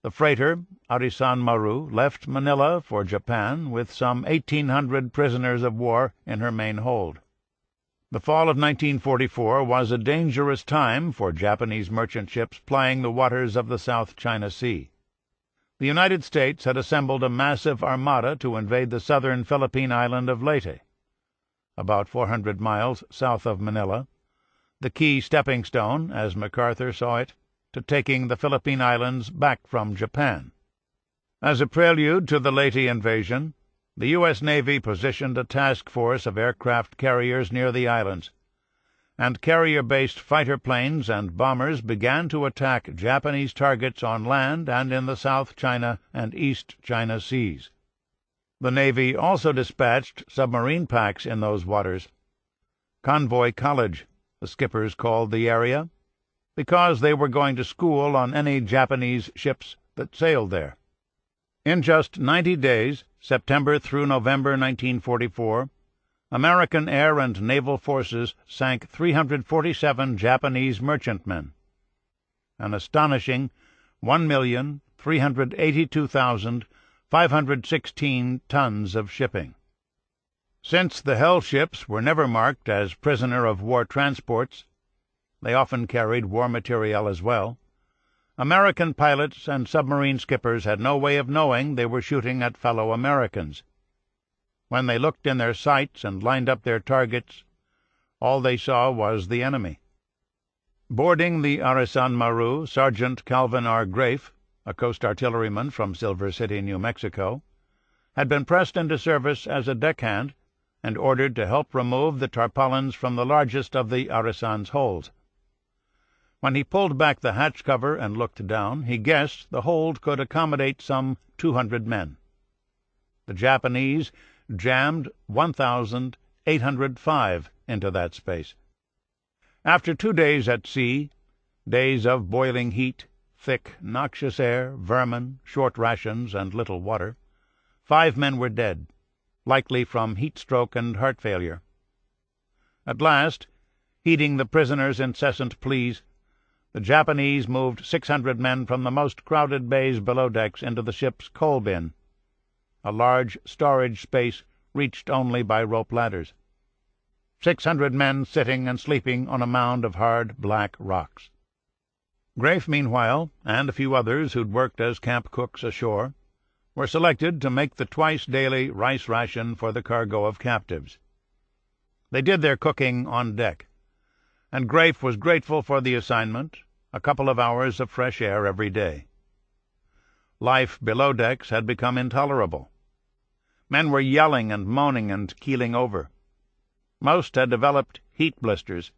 the freighter Arisan Maru left Manila for Japan with some 1,800 prisoners of war in her main hold. The fall of 1944 was a dangerous time for Japanese merchant ships plying the waters of the South China Sea. The United States had assembled a massive armada to invade the southern Philippine island of Leyte, about 400 miles south of Manila, the key stepping stone, as MacArthur saw it, to taking the Philippine Islands back from Japan. As a prelude to the Leyte invasion, the U.S. Navy positioned a task force of aircraft carriers near the islands, and carrier-based fighter planes and bombers began to attack Japanese targets on land and in the South China and East China Seas. The Navy also dispatched submarine packs in those waters. Convoy College, the skippers called the area, because they were going to school on any Japanese ships that sailed there. In just 90 days, September through November 1944, American air and naval forces sank 347 Japanese merchantmen, an astonishing 1,382,516 tons of shipping. Since the Hell ships were never marked as prisoner-of-war transports, they often carried war material as well. American pilots and submarine skippers had no way of knowing they were shooting at fellow Americans. When they looked in their sights and lined up their targets, all they saw was the enemy. Boarding the Arisan Maru, Sergeant Calvin R. Grafe, a coast artilleryman from Silver City, New Mexico, had been pressed into service as a deckhand and ordered to help remove the tarpaulins from the largest of the Arisan's holds. When he pulled back the hatch cover and looked down, he guessed the hold could accommodate some 200 men. The Japanese jammed 1,805 into that space. After 2 days at sea, days of boiling heat, thick, noxious air, vermin, short rations, and little water, 5 men were dead, likely from heat stroke and heart failure. At last, heeding the prisoners' incessant pleas, the Japanese moved 600 men from the most crowded bays below decks into the ship's coal bin, a large storage space reached only by rope ladders. 600 men sitting and sleeping on a mound of hard black rocks. Grafe, meanwhile, and a few others who'd worked as camp cooks ashore, were selected to make the twice-daily rice ration for the cargo of captives. They did their cooking on deck, and Grafe was grateful for the assignment, a couple of hours of fresh air every day. Life below decks had become intolerable. Men were yelling and moaning and keeling over. Most had developed heat blisters.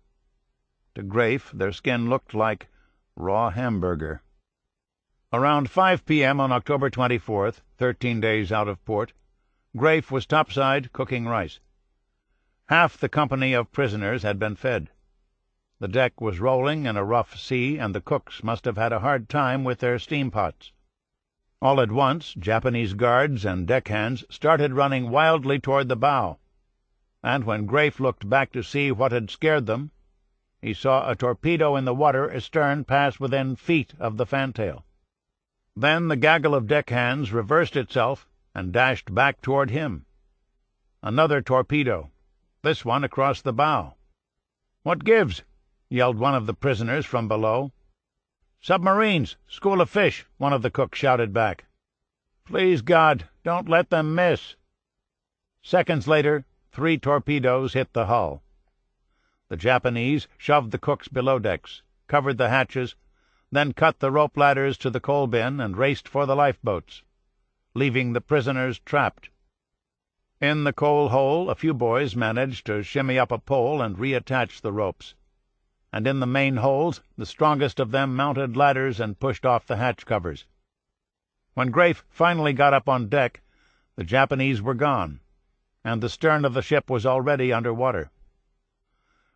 To Grafe, their skin looked like raw hamburger. Around 5 p.m. on October 24th, 13 days out of port, Grafe was topside cooking rice. Half the company of prisoners had been fed. The deck was rolling in a rough sea, and the cooks must have had a hard time with their steam pots. All at once, Japanese guards and deckhands started running wildly toward the bow, and when Grafe looked back to see what had scared them, he saw a torpedo in the water astern pass within feet of the fantail. Then the gaggle of deckhands reversed itself and dashed back toward him. Another torpedo, this one across the bow. "What gives?" yelled one of the prisoners from below. "Submarines! School of fish!" one of the cooks shouted back. "Please God, don't let them miss." Seconds later, 3 torpedoes hit the hull. The Japanese shoved the cooks below decks, covered the hatches, then cut the rope ladders to the coal bin and raced for the lifeboats, leaving the prisoners trapped. In the coal hole, a few boys managed to shimmy up a pole and reattach the ropes, and in the main holds the strongest of them mounted ladders and pushed off the hatch covers. When Grafe finally got up on deck, the Japanese were gone, and the stern of the ship was already under water.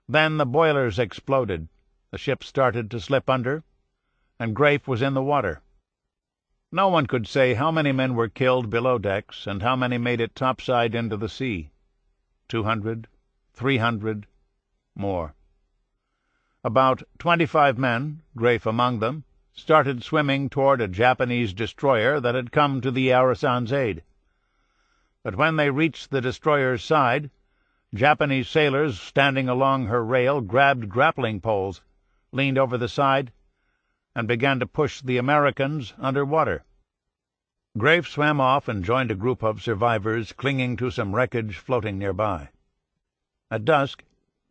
Then the boilers exploded, the ship started to slip under, and Grafe was in the water. No one could say how many men were killed below decks and how many made it topside into the sea. 200, 300, more. About 25 men, Grafe among them, started swimming toward a Japanese destroyer that had come to the Arisan's aid. But when they reached the destroyer's side, Japanese sailors standing along her rail grabbed grappling poles, leaned over the side, and began to push the Americans under water. Grafe swam off and joined a group of survivors clinging to some wreckage floating nearby. At dusk,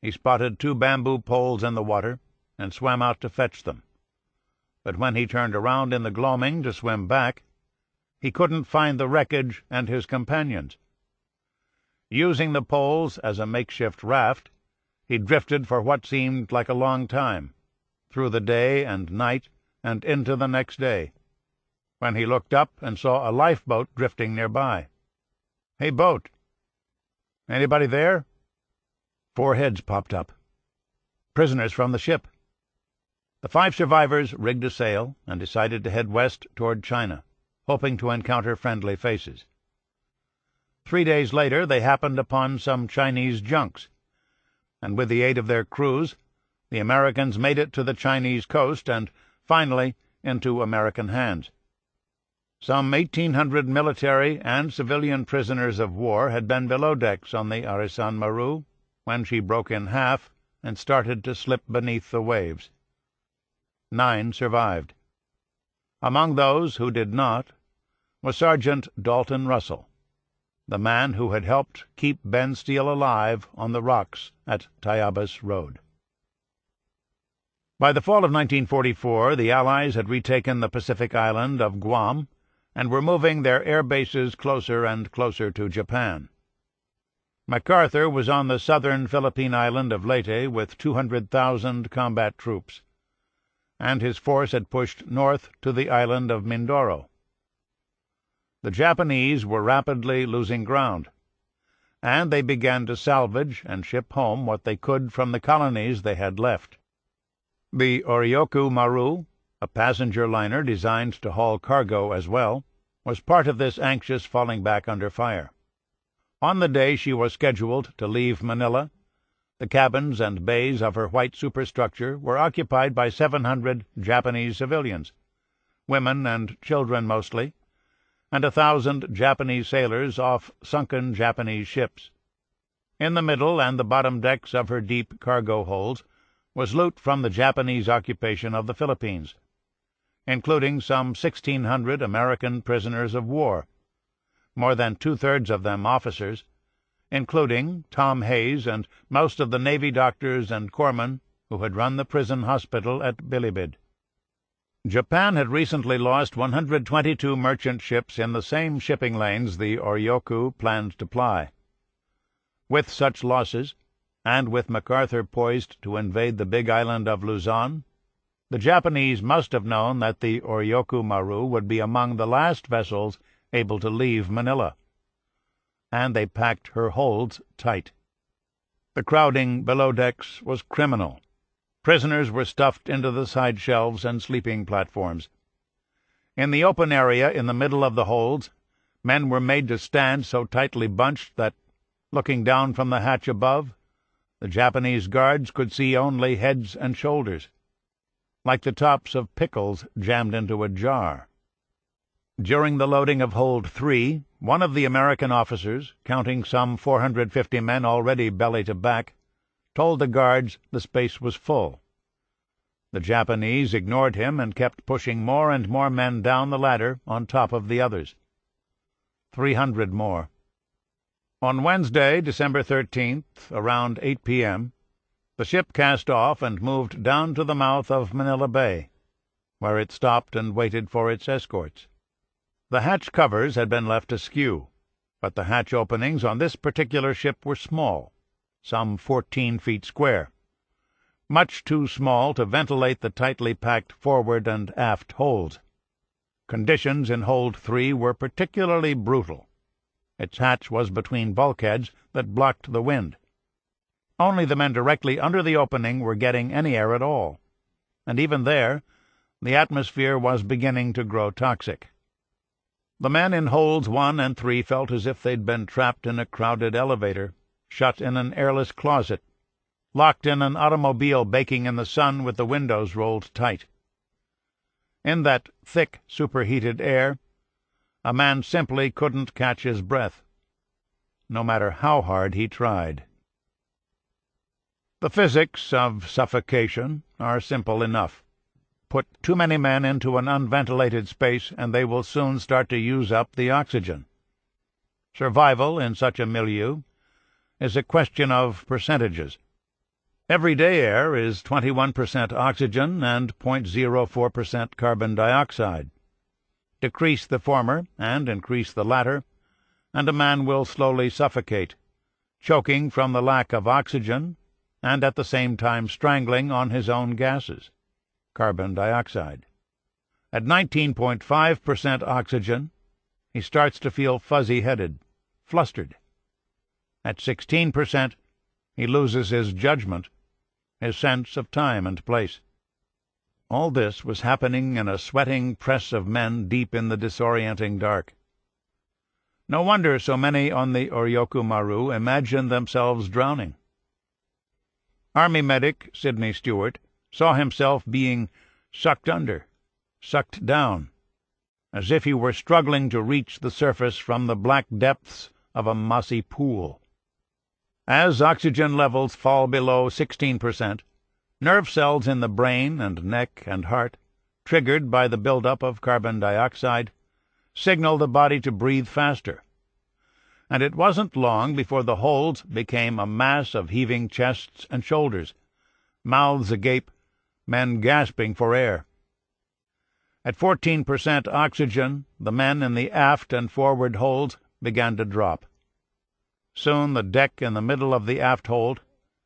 he spotted 2 bamboo poles in the water and swam out to fetch them. But when he turned around in the gloaming to swim back, he couldn't find the wreckage and his companions. Using the poles as a makeshift raft, he drifted for what seemed like a long time, through the day and night and into the next day, when he looked up and saw a lifeboat drifting nearby. "Hey, boat! Anybody there?" 4 heads popped up. Prisoners from the ship. The 5 survivors rigged a sail and decided to head west toward China, hoping to encounter friendly faces. 3 days later they happened upon some Chinese junks, and with the aid of their crews, the Americans made it to the Chinese coast and, finally, into American hands. Some 1,800 military and civilian prisoners of war had been below decks on the Arisan Maru when she broke in half and started to slip beneath the waves. 9 survived. Among those who did not was Sergeant Dalton Russell, the man who had helped keep Ben Steele alive on the rocks at Tayabas Road. By the fall of 1944, the Allies had retaken the Pacific island of Guam and were moving their air bases closer and closer to Japan. MacArthur was on the southern Philippine island of Leyte with 200,000 combat troops, and his force had pushed north to the island of Mindoro. The Japanese were rapidly losing ground, and they began to salvage and ship home what they could from the colonies they had left. The Oryoku Maru, a passenger liner designed to haul cargo as well, was part of this anxious falling back under fire. On the day she was scheduled to leave Manila, the cabins and bays of her white superstructure were occupied by 700 Japanese civilians, women and children mostly, and 1,000 Japanese sailors off sunken Japanese ships. In the middle and the bottom decks of her deep cargo holds was loot from the Japanese occupation of the Philippines, including some 1,600 American prisoners of war, more than two-thirds of them officers, including Tom Hayes and most of the Navy doctors and corpsmen who had run the prison hospital at Bilibid. Japan had recently lost 122 merchant ships in the same shipping lanes the Oryoku planned to ply. With such losses, and with MacArthur poised to invade the big island of Luzon, the Japanese must have known that the Oryoku Maru would be among the last vessels able to leave Manila, and they packed her holds tight. The crowding below decks was criminal. Prisoners were stuffed into the side shelves and sleeping platforms. In the open area in the middle of the holds, men were made to stand so tightly bunched that, looking down from the hatch above, the Japanese guards could see only heads and shoulders, like the tops of pickles jammed into a jar. During the loading of Hold 3, one of the American officers, counting some 450 men already belly to back, told the guards the space was full. The Japanese ignored him and kept pushing more and more men down the ladder on top of the others. 300 more. On Wednesday, December 13th, around 8 p.m., the ship cast off and moved down to the mouth of Manila Bay, where it stopped and waited for its escorts. The hatch covers had been left askew, but the hatch openings on this particular ship were small, some 14 feet square, much too small to ventilate the tightly packed forward and aft holds. Conditions in Hold 3 were particularly brutal. Its hatch was between bulkheads that blocked the wind. Only the men directly under the opening were getting any air at all, and even there the atmosphere was beginning to grow toxic. The men in Holds 1 and 3 felt as if they'd been trapped in a crowded elevator, shut in an airless closet, locked in an automobile baking in the sun with the windows rolled tight. In that thick, superheated air, a man simply couldn't catch his breath, no matter how hard he tried. The physics of suffocation are simple enough. Put too many men into an unventilated space, and they will soon start to use up the oxygen. Survival in such a milieu is a question of percentages. Everyday air is 21% oxygen and 0.04% carbon dioxide. Decrease the former and increase the latter, and a man will slowly suffocate, choking from the lack of oxygen and at the same time strangling on his own gases, carbon dioxide. At 19.5% oxygen, he starts to feel fuzzy-headed, flustered. At 16%, he loses his judgment, his sense of time and place. All this was happening in a sweating press of men deep in the disorienting dark. No wonder so many on the Oryoku Maru imagined themselves drowning. Army medic Sidney Stewart saw himself being sucked under, sucked down, as if he were struggling to reach the surface from the black depths of a mossy pool. As oxygen levels fall below 16%, nerve cells in the brain and neck and heart, triggered by the buildup of carbon dioxide, signal the body to breathe faster. And it wasn't long before the holds became a mass of heaving chests and shoulders, mouths agape, men gasping for air. At 14% oxygen, the men in the aft and forward holds began to drop. Soon the deck in the middle of the aft hold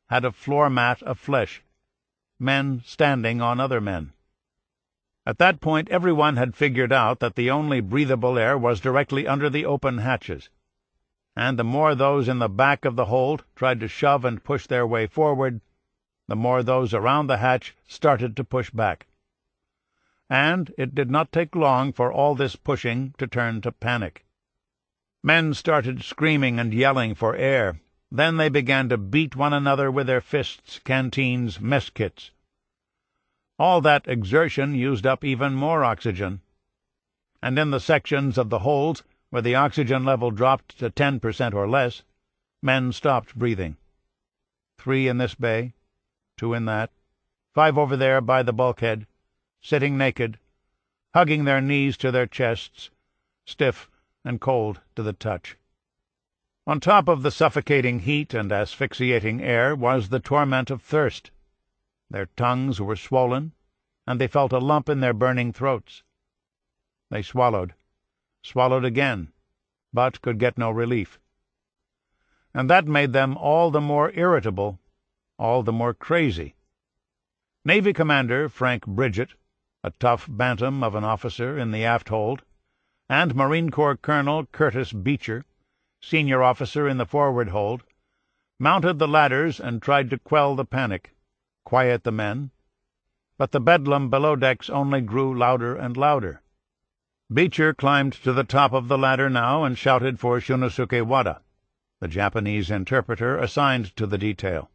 had a floor mat of flesh, men standing on other men. At that point everyone had figured out that the only breathable air was directly under the open hatches, and the more those in the back of the hold tried to shove and push their way forward, the more those around the hatch started to push back. And it did not take long for all this pushing to turn to panic. Men started screaming and yelling for air. Then they began to beat one another with their fists, canteens, mess kits. All that exertion used up even more oxygen, and in the sections of the holds where the oxygen level dropped to 10% or less, men stopped breathing. 3 in this bay, 2 in that, 5 over there by the bulkhead, sitting naked, hugging their knees to their chests, stiff and cold to the touch. On top of the suffocating heat and asphyxiating air was the torment of thirst. Their tongues were swollen, and they felt a lump in their burning throats. They swallowed again, but could get no relief. And that made them all the more irritable, all the more crazy. Navy Commander Frank Bridget, a tough bantam of an officer in the aft hold, and Marine Corps Colonel Curtis Beecher, senior officer in the forward hold, mounted the ladders and tried to quell the panic, quiet the men, but the bedlam below decks only grew louder and louder. Beecher climbed to the top of the ladder now and shouted for Shunnosuke Wada, the Japanese interpreter assigned to the detail.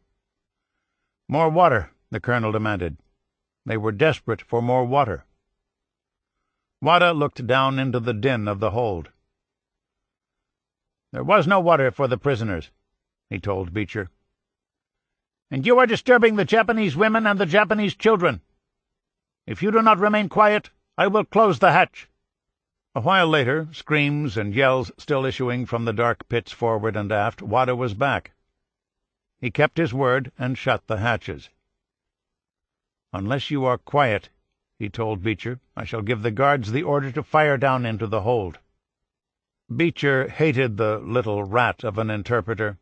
"More water," the colonel demanded. They were desperate for more water. Wada looked down into the din of the hold. "There was no water for the prisoners," he told Beecher. "And you are disturbing the Japanese women and the Japanese children. If you do not remain quiet, I will close the hatch." A while later, screams and yells still issuing from the dark pits forward and aft, Wada was back. He kept his word and shut the hatches. "Unless you are quiet," he told Beecher, "I shall give the guards the order to fire down into the hold." Beecher hated the little rat of an interpreter.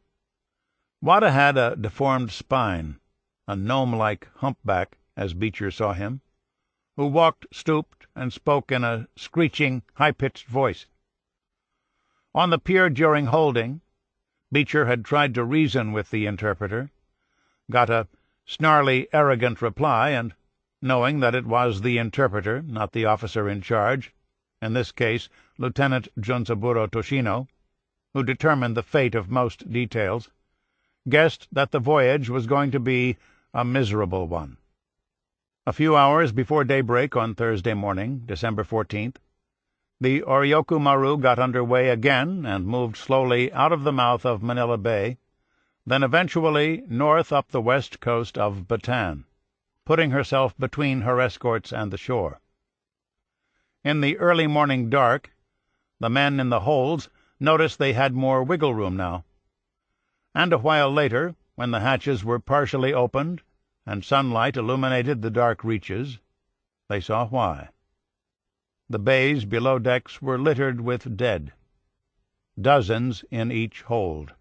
Wada had a deformed spine, a gnome-like humpback, as Beecher saw him, who walked stooped and spoke in a screeching, high-pitched voice. On the pier during holding, Beecher had tried to reason with the interpreter, got a snarly, arrogant reply, and, knowing that it was the interpreter, not the officer in charge, in this case Lieutenant Junsaburo Toshino, who determined the fate of most details, guessed that the voyage was going to be a miserable one. A few hours before daybreak on Thursday morning, December 14th, the Oryoku Maru got under way again and moved slowly out of the mouth of Manila Bay, then eventually north up the west coast of Bataan, putting herself between her escorts and the shore. In the early morning dark, the men in the holds noticed they had more wiggle room now, and a while later, when the hatches were partially opened and sunlight illuminated the dark reaches, they saw why. The bays below decks were littered with dead, dozens in each hold.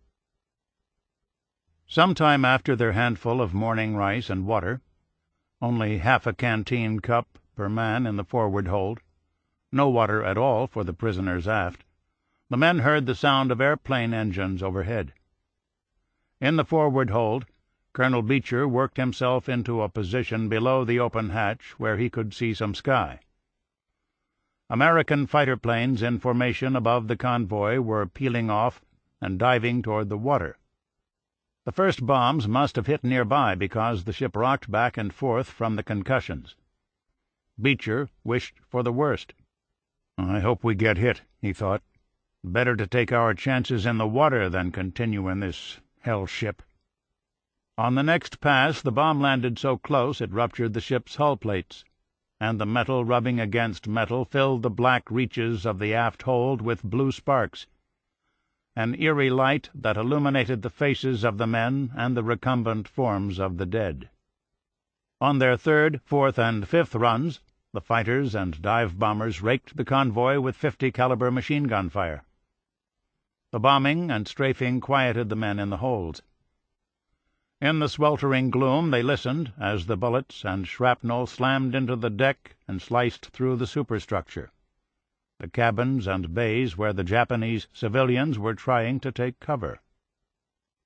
Some time after their handful of morning rice and water, only half a canteen cup per man in the forward hold, no water at all for the prisoners aft, the men heard the sound of airplane engines overhead. In the forward hold, Colonel Beecher worked himself into a position below the open hatch where he could see some sky. American fighter planes in formation above the convoy were peeling off and diving toward the water. The first bombs must have hit nearby because the ship rocked back and forth from the concussions. Beecher wished for the worst. "I hope we get hit," he thought. "Better to take our chances in the water than continue in this hell ship." On the next pass the bomb landed so close it ruptured the ship's hull plates, and the metal rubbing against metal filled the black reaches of the aft hold with blue sparks, an eerie light that illuminated the faces of the men and the recumbent forms of the dead. On their third, fourth, and fifth runs, the fighters and dive bombers raked the convoy with 50-caliber machine gun fire. The bombing and strafing quieted the men in the holds. In the sweltering gloom they listened as the bullets and shrapnel slammed into the deck and sliced through the superstructure, the cabins and bays where the Japanese civilians were trying to take cover.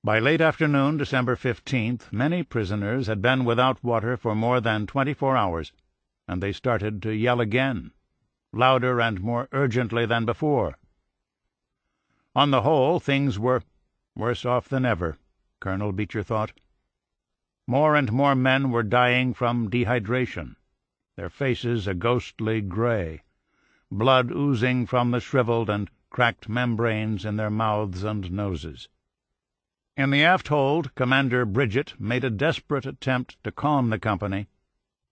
By late afternoon, December 15th, many prisoners had been without water for more than 24 hours, and they started to yell again, louder and more urgently than before. On the whole, things were worse off than ever, Colonel Beecher thought. More and more men were dying from dehydration, their faces a ghostly gray, blood oozing from the shriveled and cracked membranes in their mouths and noses. In the aft hold, Commander Bridget made a desperate attempt to calm the company.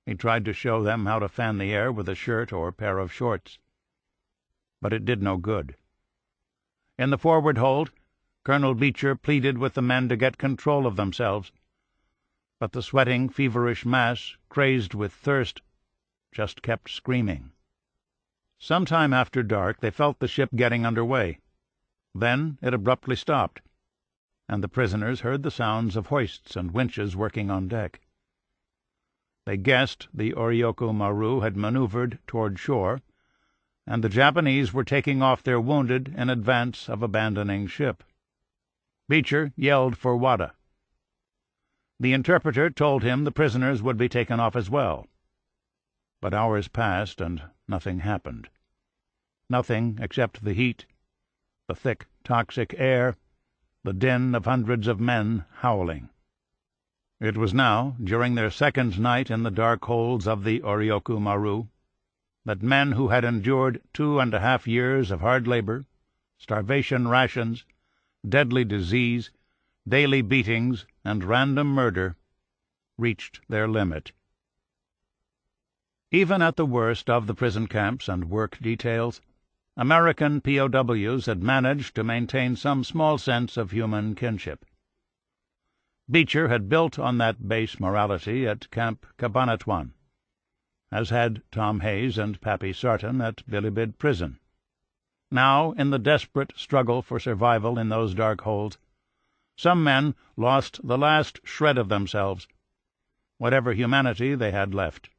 He tried to show them how to fan the air with a shirt or pair of shorts. But it did no good. In the forward hold, Colonel Beecher pleaded with the men to get control of themselves, but the sweating, feverish mass, crazed with thirst, just kept screaming. Some time after dark they felt the ship getting under way. Then it abruptly stopped, and the prisoners heard the sounds of hoists and winches working on deck. They guessed the Oryoku Maru had maneuvered toward shore, and the Japanese were taking off their wounded in advance of abandoning ship. Beecher yelled for Wada. The interpreter told him the prisoners would be taken off as well. But hours passed, and nothing happened. Nothing except the heat, the thick, toxic air, the din of hundreds of men howling. It was now, during their second night in the dark holds of the Oryoku Maru, that men who had endured 2.5 years of hard labor, starvation rations, deadly disease, daily beatings, and random murder reached their limit. Even at the worst of the prison camps and work details, American POWs had managed to maintain some small sense of human kinship. Beecher had built on that base morality at Camp Cabanatuan, as had Tom Hayes and Pappy Sarton at Bilibid Prison. Now, in the desperate struggle for survival in those dark holds, some men lost the last shred of themselves, whatever humanity they had left.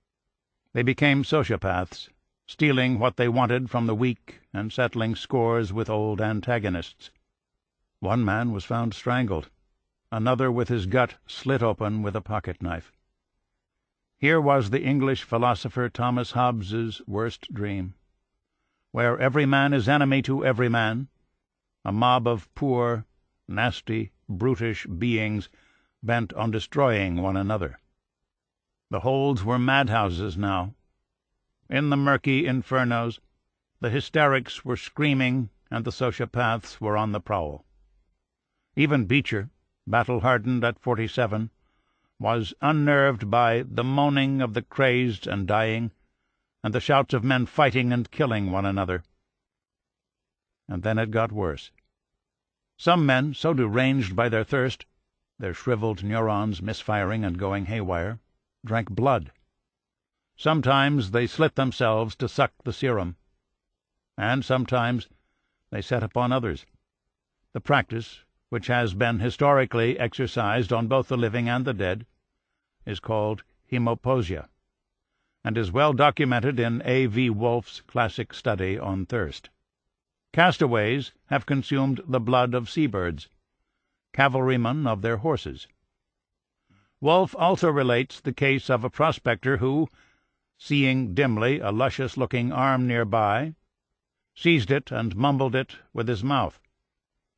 They became sociopaths, stealing what they wanted from the weak and settling scores with old antagonists. One man was found strangled, another with his gut slit open with a pocket-knife. Here was the English philosopher Thomas Hobbes's worst dream, where every man is enemy to every man, a mob of poor, nasty, brutish beings bent on destroying one another. The holds were madhouses now. In the murky infernos, the hysterics were screaming and the sociopaths were on the prowl. Even Beecher, battle-hardened at 47, was unnerved by the moaning of the crazed and dying, and the shouts of men fighting and killing one another. And then it got worse. Some men, so deranged by their thirst, their shriveled neurons misfiring and going haywire, drank blood. Sometimes they slit themselves to suck the serum, and sometimes they set upon others. The practice, which has been historically exercised on both the living and the dead, is called hemoposia, and is well documented in A.V. Wolfe's classic study on thirst. Castaways have consumed the blood of seabirds, cavalrymen of their horses. Wolfe also relates the case of a prospector who, seeing dimly a luscious-looking arm nearby, seized it and mumbled it with his mouth,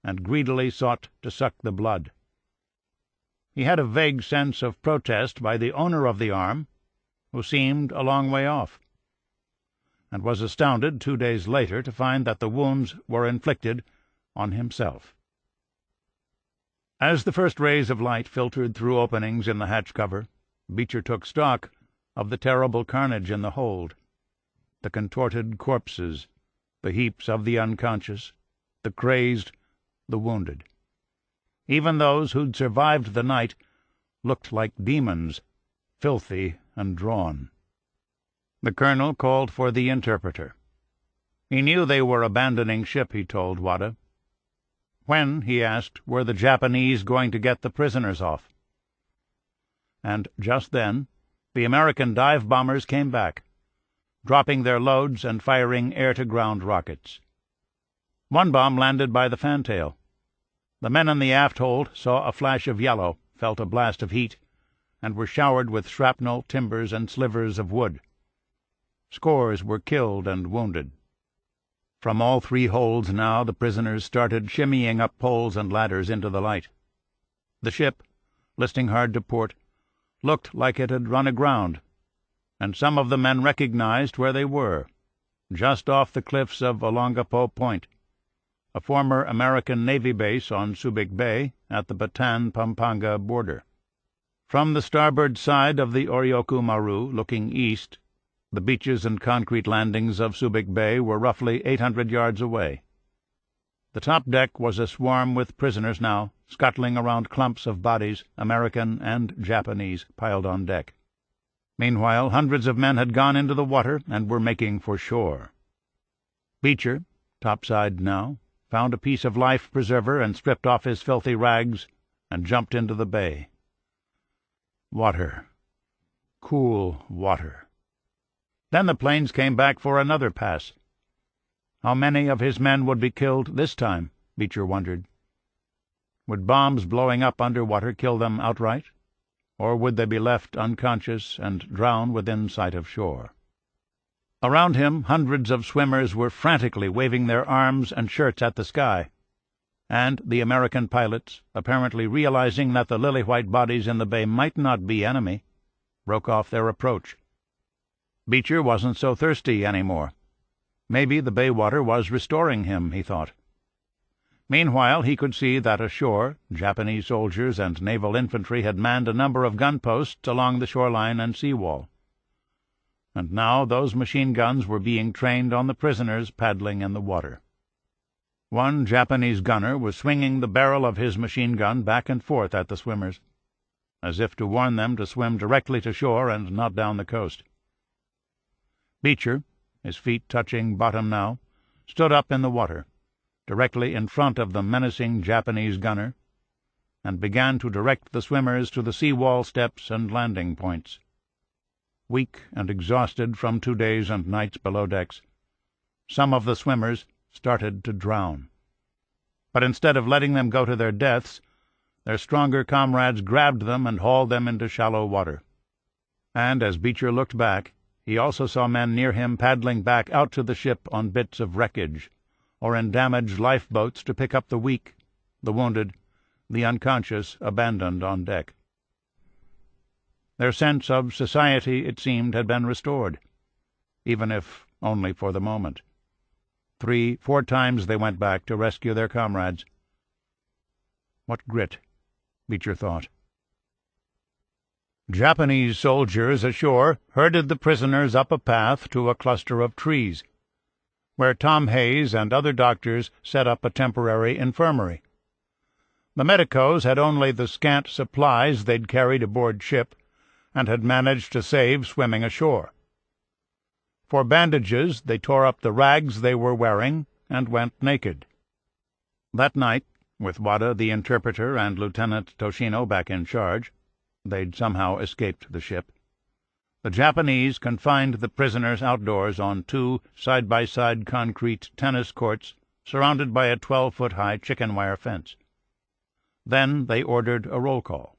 and greedily sought to suck the blood. He had a vague sense of protest by the owner of the arm, who seemed a long way off, and was astounded 2 days later to find that the wounds were inflicted on himself. As the first rays of light filtered through openings in the hatch cover, Beecher took stock of the terrible carnage in the hold, the contorted corpses, the heaps of the unconscious, the crazed, the wounded. Even those who'd survived the night looked like demons, filthy and drawn. The colonel called for the interpreter. He knew they were abandoning ship, he told Wada. When, he asked, were the Japanese going to get the prisoners off? And just then the American dive bombers came back, dropping their loads and firing air-to-ground rockets. One bomb landed by the fantail. The men in the aft hold saw a flash of yellow, felt a blast of heat, and were showered with shrapnel, timbers, and slivers of wood. Scores were killed and wounded. From all three holds now the prisoners started shimmying up poles and ladders into the light. The ship, listing hard to port, looked like it had run aground, and some of the men recognized where they were, just off the cliffs of Olongapo Point, a former American Navy base on Subic Bay at the Bataan-Pampanga border. From the starboard side of the Oryoku Maru, looking east, the beaches and concrete landings of Subic Bay were roughly 800 yards away. The top deck was aswarm with prisoners now, scuttling around clumps of bodies, American and Japanese, piled on deck. Meanwhile, hundreds of men had gone into the water and were making for shore. Beecher, topside now, found a piece of life-preserver and stripped off his filthy rags and jumped into the bay. Water. Cool water. Then the planes came back for another pass. How many of his men would be killed this time, Beecher wondered. Would bombs blowing up underwater kill them outright, or would they be left unconscious and drown within sight of shore? Around him hundreds of swimmers were frantically waving their arms and shirts at the sky, and the American pilots, apparently realizing that the lily-white bodies in the bay might not be enemy, broke off their approach. Beecher wasn't so thirsty any more. Maybe the bay water was restoring him, he thought. Meanwhile, he could see that ashore Japanese soldiers and naval infantry had manned a number of gun posts along the shoreline and seawall. And now those machine guns were being trained on the prisoners paddling in the water. One Japanese gunner was swinging the barrel of his machine gun back and forth at the swimmers, as if to warn them to swim directly to shore and not down the coast. Beecher, his feet touching bottom now, stood up in the water, directly in front of the menacing Japanese gunner, and began to direct the swimmers to the seawall steps and landing points. Weak and exhausted from 2 days and nights below decks, some of the swimmers started to drown. But instead of letting them go to their deaths, their stronger comrades grabbed them and hauled them into shallow water. And as Beecher looked back, he also saw men near him paddling back out to the ship on bits of wreckage, or in damaged lifeboats to pick up the weak, the wounded, the unconscious abandoned on deck. Their sense of society, it seemed, had been restored, even if only for the moment. 3-4 times they went back to rescue their comrades. What grit, Beecher thought. Japanese soldiers ashore herded the prisoners up a path to a cluster of trees, where Tom Hayes and other doctors set up a temporary infirmary. The medicos had only the scant supplies they'd carried aboard ship, and had managed to save swimming ashore. For bandages, they tore up the rags they were wearing and went naked. That night, with Wada the interpreter and Lieutenant Toshino back in charge, they'd somehow escaped the ship, the Japanese confined the prisoners outdoors on 2 side-by-side concrete tennis courts surrounded by a 12-foot-high chicken-wire fence. Then they ordered a roll call.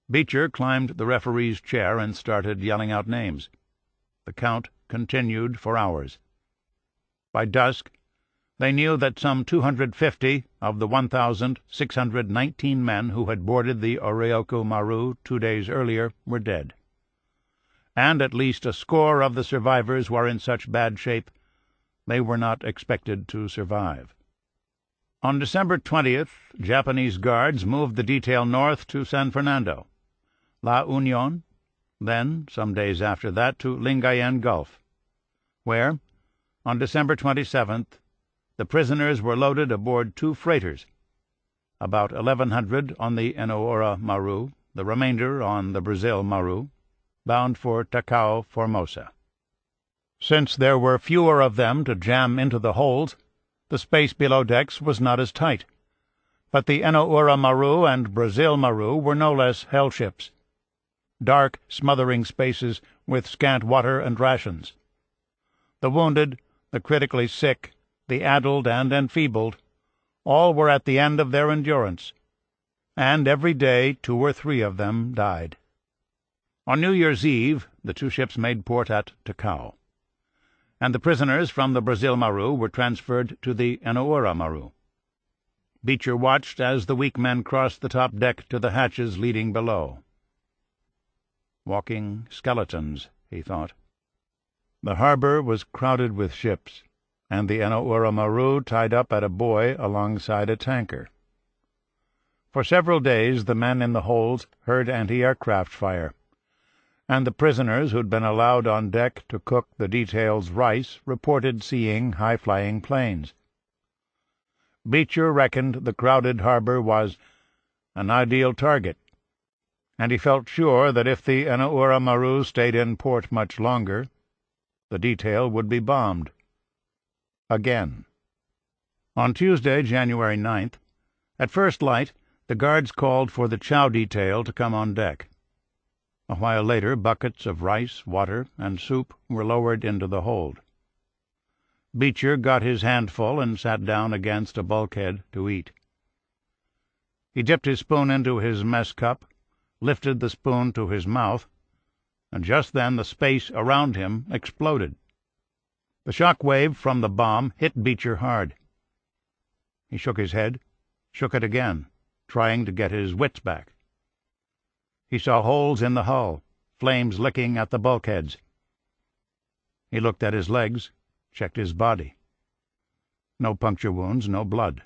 Beecher climbed the referee's chair and started yelling out names. The count continued for hours. By dusk, they knew that some 250 of the 1,619 men who had boarded the Oryoku Maru 2 days earlier were dead, and at least a score of the survivors were in such bad shape they were not expected to survive. On December 20th, Japanese guards moved the detail north to San Fernando, La Union, then, some days after that, to Lingayen Gulf, where, on December 27th, the prisoners were loaded aboard 2 freighters, about 1,100 on the Enoora Maru, the remainder on the Brazil Maru, bound for Takao, Formosa. Since there were fewer of them to jam into the holds, the space below decks was not as tight, but the Enoura Maru and Brazil Maru were no less hell ships. Dark, smothering spaces with scant water and rations. The wounded, the critically sick, the addled and enfeebled, all were at the end of their endurance, and every day 2 or 3 of them died. On New Year's Eve the 2 ships made port at Takao, and the prisoners from the Brazil Maru were transferred to the Enoura Maru. Beecher watched as the weak men crossed the top deck to the hatches leading below. Walking skeletons, he thought. The harbor was crowded with ships, and the Enoura Maru tied up at a buoy alongside a tanker. For several days the men in the holds heard anti-aircraft fire, and the prisoners who'd been allowed on deck to cook the detail's rice reported seeing high-flying planes. Beecher reckoned the crowded harbor was an ideal target, and he felt sure that if the Enoura Maru stayed in port much longer, the detail would be bombed. Again. On Tuesday, January 9th, at first light, the guards called for the chow detail to come on deck. A while later, buckets of rice, water, and soup were lowered into the hold. Beecher got his handful and sat down against a bulkhead to eat. He dipped his spoon into his mess cup, lifted the spoon to his mouth, and just then the space around him exploded. The shock wave from the bomb hit Beecher hard. He shook his head, shook it again, trying to get his wits back. He saw holes in the hull, flames licking at the bulkheads. He looked at his legs, checked his body. No puncture wounds, no blood.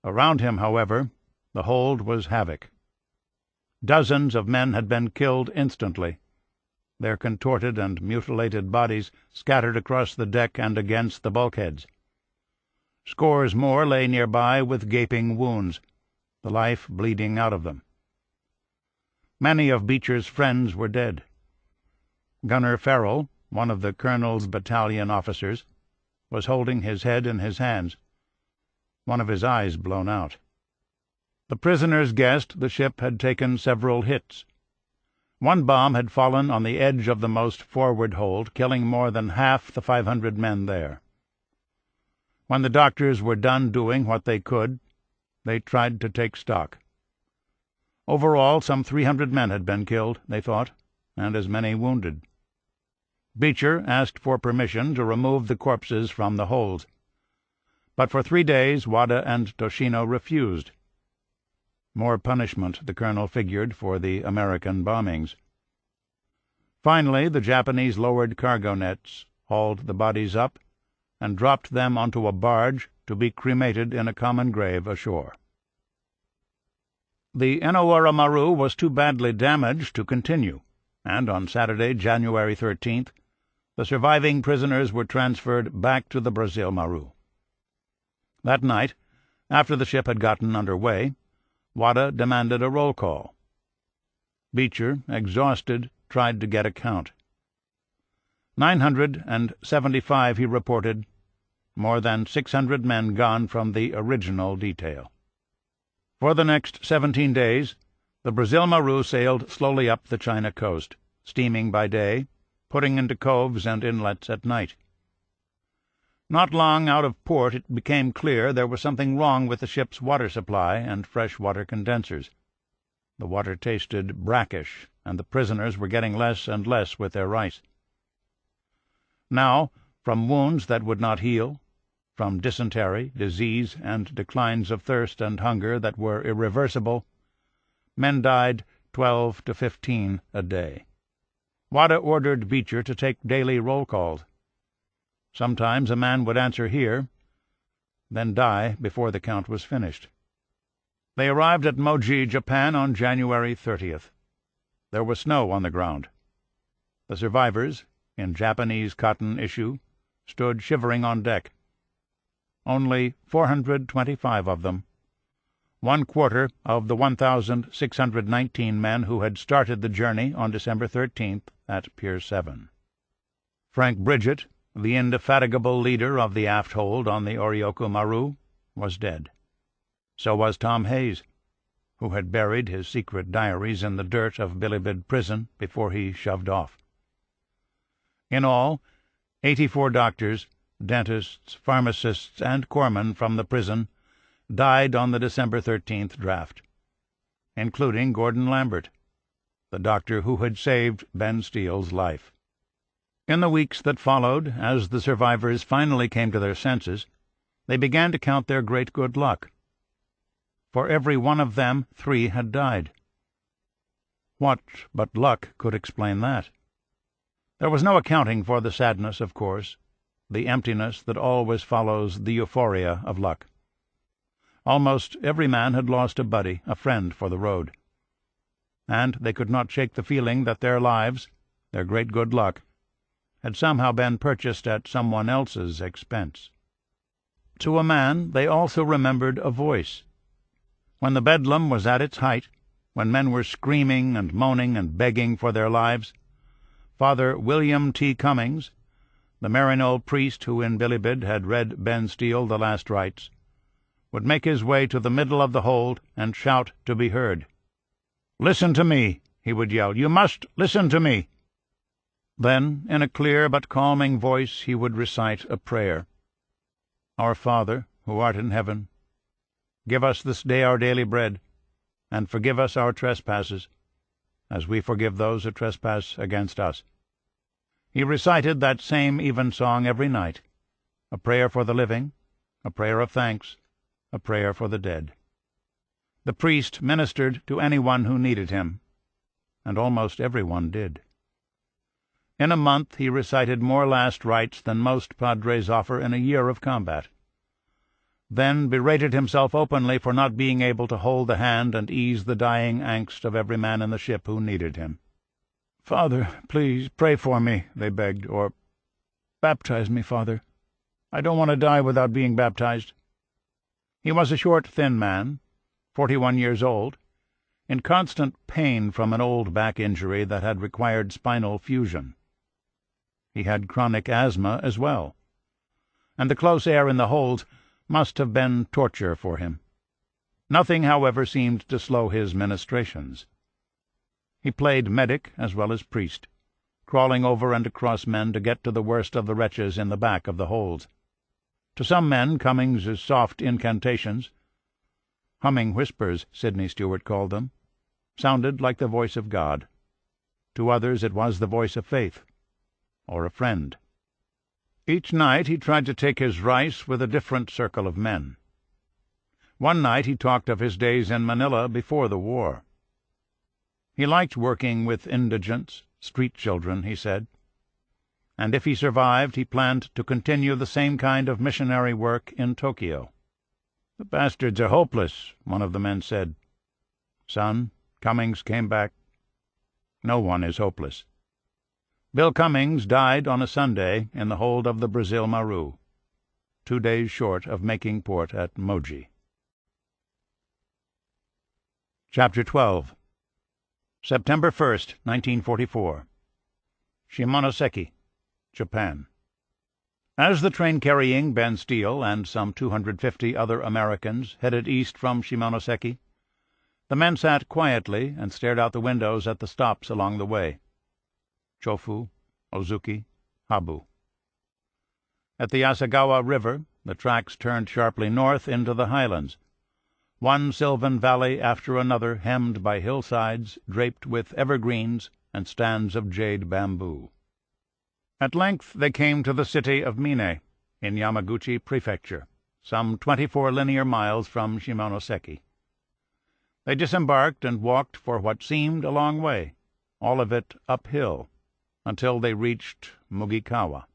Around him, however, the hold was havoc. Dozens of men had been killed instantly, their contorted and mutilated bodies scattered across the deck and against the bulkheads. Scores more lay nearby with gaping wounds, the life bleeding out of them. Many of Beecher's friends were dead. Gunner Farrell, one of the colonel's battalion officers, was holding his head in his hands, one of his eyes blown out. The prisoners guessed the ship had taken several hits. One bomb had fallen on the edge of the most forward hold, killing more than half the 500 men there. When the doctors were done doing what they could, they tried to take stock. Overall, some 300 men had been killed, they thought, and as many wounded. Beecher asked for permission to remove the corpses from the holds, but for 3 days Wada and Toshino refused. More punishment, the colonel figured, for the American bombings. Finally, the Japanese lowered cargo nets, hauled the bodies up, and dropped them onto a barge to be cremated in a common grave ashore. The Enoura Maru was too badly damaged to continue, and on Saturday, January 13th, the surviving prisoners were transferred back to the Brazil Maru. That night, after the ship had gotten under way, Wada demanded a roll call. Beecher, exhausted, tried to get a count. 975, he reported, more than 600 men gone from the original detail. For the next 17 days, the Brazil Maru sailed slowly up the China coast, steaming by day, putting into coves and inlets at night. Not long out of port it became clear there was something wrong with the ship's water supply and fresh-water condensers. The water tasted brackish, and the prisoners were getting less and less with their rice. Now, from wounds that would not heal, from dysentery, disease, and declines of thirst and hunger that were irreversible, men died 12 to 15 a day. Wada ordered Beecher to take daily roll calls. Sometimes a man would answer here, then die before the count was finished. They arrived at Moji, Japan, on January 30th. There was snow on the ground. The survivors, in Japanese cotton issue, stood shivering on deck. Only 425 of them. 1/4 of the 1,619 men who had started the journey on December 13th at Pier 7. Frank Bridget, the indefatigable leader of the aft hold on the Orioco Maru, was dead. So was Tom Hayes, who had buried his secret diaries in the dirt of Bilibid prison before he shoved off. In all, 84 doctors, dentists, pharmacists, and corpsmen from the prison died on the December 13th draft, including Gordon Lambert, the doctor who had saved Ben Steele's life. In the weeks that followed, as the survivors finally came to their senses, they began to count their great good luck. For every one of them, 3 had died. What but luck could explain that? There was no accounting for the sadness, of course, the emptiness that always follows the euphoria of luck. Almost every man had lost a buddy, a friend for the road, and they could not shake the feeling that their lives, their great good luck, had somehow been purchased at someone else's expense. To a man, they also remembered a voice. When the bedlam was at its height, when men were screaming and moaning and begging for their lives, Father William T. Cummings, the Maryknoll priest who in Bilibid had read Ben Steele the last rites, would make his way to the middle of the hold and shout to be heard. "Listen to me," he would yell. "You must listen to me." Then, in a clear but calming voice, he would recite a prayer. "Our Father, who art in heaven, give us this day our daily bread, and forgive us our trespasses, as we forgive those who trespass against us." He recited that same evensong every night, a prayer for the living, a prayer of thanks, a prayer for the dead. The priest ministered to anyone who needed him, and almost everyone did. In a month he recited more last rites than most padres offer in a year of combat, then berated himself openly for not being able to hold the hand and ease the dying angst of every man in the ship who needed him. "Father, please, pray for me," they begged, or, "Baptize me, Father. I don't want to die without being baptized." He was a short, thin man, 41 years old, in constant pain from an old back injury that had required spinal fusion. He had chronic asthma as well, and the close air in the holds must have been torture for him. Nothing, however, seemed to slow his ministrations. He played medic as well as priest, crawling over and across men to get to the worst of the wretches in the back of the holds. To some men Cummings's soft incantations, humming whispers Sidney Stewart called them, sounded like the voice of God. To others it was the voice of faith, or a friend. Each night he tried to take his rice with a different circle of men. One night he talked of his days in Manila before the war. He liked working with indigents, street children, he said, and if he survived he planned to continue the same kind of missionary work in Tokyo. "The bastards are hopeless," one of the men said. "Son," Cummings came back, "no one is hopeless." Bill Cummings died on a Sunday in the hold of the Brazil Maru, 2 days short of making port at Moji. Chapter 12. September 1st, 1944. Shimonoseki, Japan. As the train carrying Ben Steele and some 250 other Americans headed east from Shimonoseki, the men sat quietly and stared out the windows at the stops along the way: Chofu, Ozuki, Habu. At the Asagawa River, the tracks turned sharply north into the highlands, one sylvan valley after another hemmed by hillsides draped with evergreens and stands of jade bamboo. At length they came to the city of Mine, in Yamaguchi Prefecture, some 24 linear miles from Shimonoseki. They disembarked and walked for what seemed a long way, all of it uphill, until they reached Mugikawa.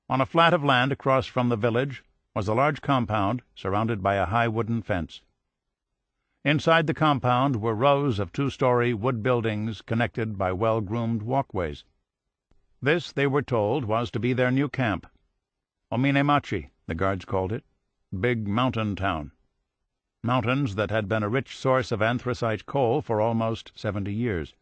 On a flat of land across from the village was a large compound surrounded by a high wooden fence. Inside the compound were rows of 2-story wood buildings connected by well-groomed walkways. This, they were told, was to be their new camp. Ominemachi, the guards called it, Big Mountain Town. mountains that had been a rich source of anthracite coal for almost 70 years.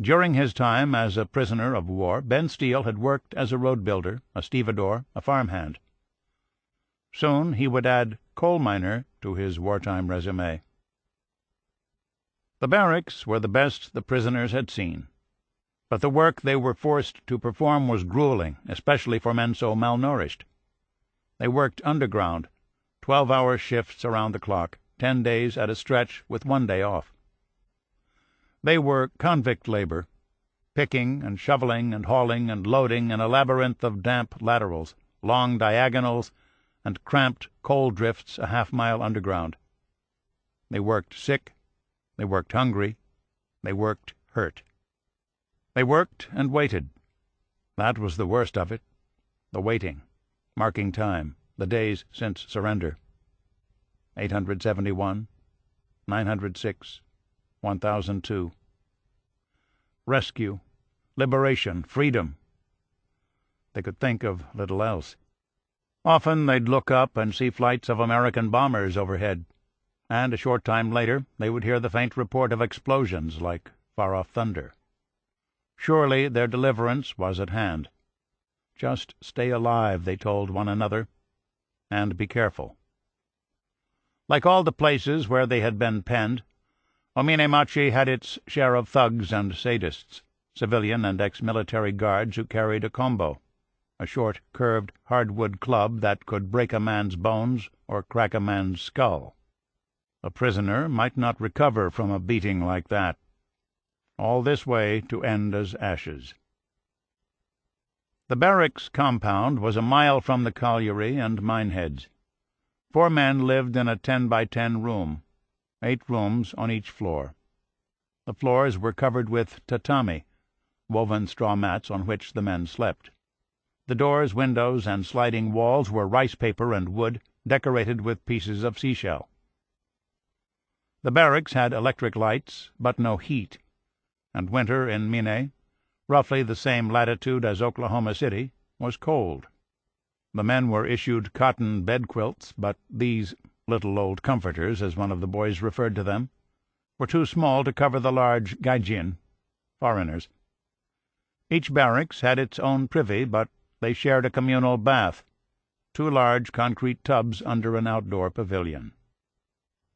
During his time as a prisoner of war, Ben Steele had worked as a road builder, a stevedore, a farmhand. Soon he would add coal miner to his wartime resume. The barracks were the best the prisoners had seen, but the work they were forced to perform was grueling, especially for men so malnourished. They worked underground, 12-hour shifts around the clock, 10 days at a stretch with 1 day off. They were convict labor, picking and shoveling and hauling and loading in a labyrinth of damp laterals, long diagonals, and cramped coal drifts a half-mile underground. They worked sick, they worked hungry, they worked hurt. They worked and waited. That was the worst of it, the waiting, marking time, the days since surrender. 871, 906, 1002. Rescue, liberation, freedom. They could think of little else. Often they'd look up and see flights of American bombers overhead, and a short time later they would hear the faint report of explosions like far-off thunder. Surely their deliverance was at hand. Just stay alive, they told one another, and be careful. Like all the places where they had been penned, Ominemachi had its share of thugs and sadists, civilian and ex-military guards who carried a combo, a short, curved hardwood club that could break a man's bones or crack a man's skull. A prisoner might not recover from a beating like that. All this way to end as ashes. The barracks compound was a mile from the colliery and mineheads. 4 men lived in a 10-by-10 room, 8 rooms on each floor. The floors were covered with tatami, woven straw mats on which the men slept. The doors, windows, and sliding walls were rice paper and wood, decorated with pieces of seashell. The barracks had electric lights, but no heat, and winter in Mine, roughly the same latitude as Oklahoma City, was cold. The men were issued cotton bed-quilts, but these little old comforters, as one of the boys referred to them, were too small to cover the large gaijin, foreigners. Each barracks had its own privy, but they shared a communal bath, 2 large concrete tubs under an outdoor pavilion.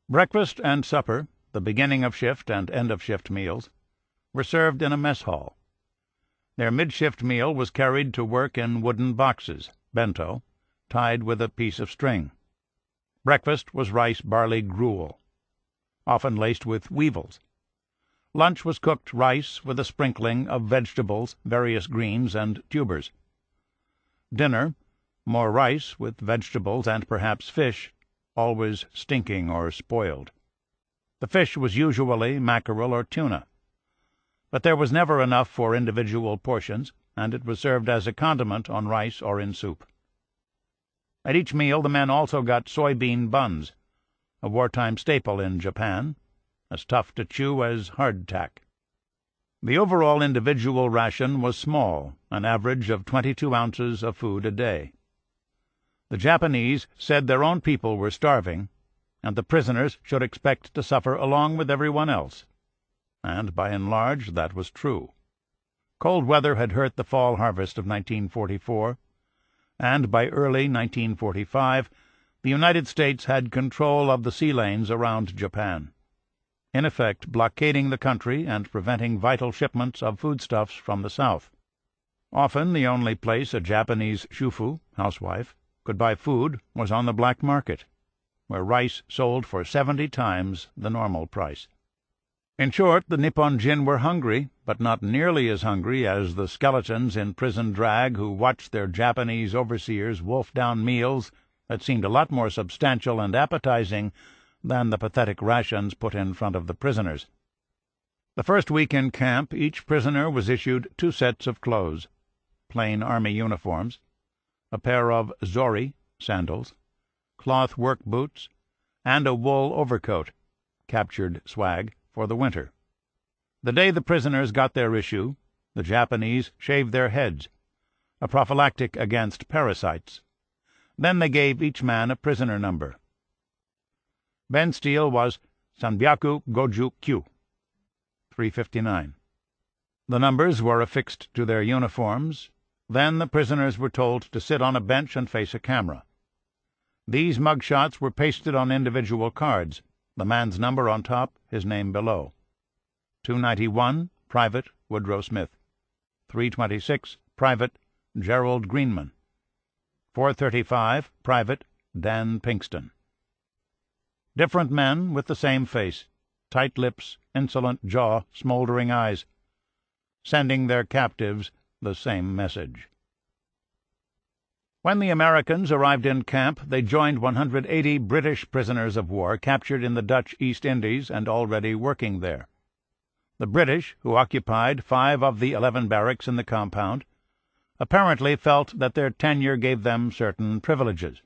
Breakfast and supper, the beginning of shift and end of shift meals, were served in a mess hall. Their mid-shift meal was carried to work in wooden boxes, bento, tied with a piece of string. Breakfast was rice barley gruel, often laced with weevils. Lunch was cooked rice with a sprinkling of vegetables, various greens, and tubers. Dinner, more rice with vegetables and perhaps fish, always stinking or spoiled. The fish was usually mackerel or tuna, but there was never enough for individual portions, and it was served as a condiment on rice or in soup. At each meal the men also got soybean buns, a wartime staple in Japan, as tough to chew as hardtack. The overall individual ration was small, an average of 22 ounces of food a day. The Japanese said their own people were starving, and the prisoners should expect to suffer along with everyone else. And by and large that was true. Cold weather had hurt the fall harvest of 1944, and by early 1945 the United States had control of the sea lanes around Japan, in effect blockading the country and preventing vital shipments of foodstuffs from the south. Often the only place a Japanese shufu, housewife, could buy food was on the black market, where rice sold for 70 times the normal price. In short, the Nipponjin were hungry, but not nearly as hungry as the skeletons in prison drag who watched their Japanese overseers wolf down meals that seemed a lot more substantial and appetizing than the pathetic rations put in front of the prisoners. The first week in camp, each prisoner was issued 2 sets of clothes, plain army uniforms, a pair of zori, sandals, cloth work boots, and a wool overcoat, captured swag, for the winter. The day the prisoners got their issue, the Japanese shaved their heads, a prophylactic against parasites. Then they gave each man a prisoner number. Ben Steele was Sanbyaku Goju Q, 359. The numbers were affixed to their uniforms. Then the prisoners were told to sit on a bench and face a camera. These mugshots were pasted on individual cards, the man's number on top, his name below. 291, Private Woodrow Smith. 326, Private Gerald Greenman. 435, Private Dan Pinkston. Different men with the same face, tight lips, insolent jaw, smoldering eyes, sending their captives the same message. When the Americans arrived in camp, they joined 180 British prisoners of war captured in the Dutch East Indies and already working there. The British, who occupied 5 of the 11 barracks in the compound, apparently felt that their tenure gave them certain privileges.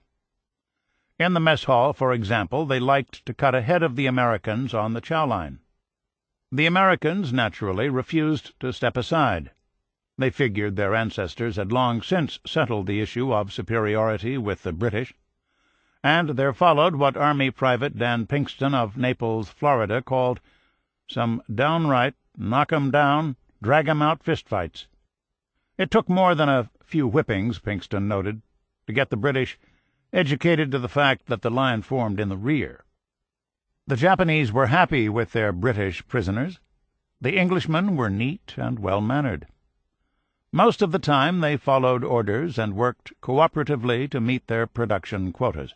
In the mess hall, for example, they liked to cut ahead of the Americans on the chow line. The Americans, naturally, refused to step aside. They figured their ancestors had long since settled the issue of superiority with the British, and there followed what Army Private Dan Pinkston of Naples, Florida, called some downright knock-'em-down, drag-'em-out fistfights. It took more than a few whippings, Pinkston noted, to get the British educated to the fact that the line formed in the rear. The Japanese were happy with their British prisoners. The Englishmen were neat and well-mannered. Most of the time they followed orders and worked cooperatively to meet their production quotas.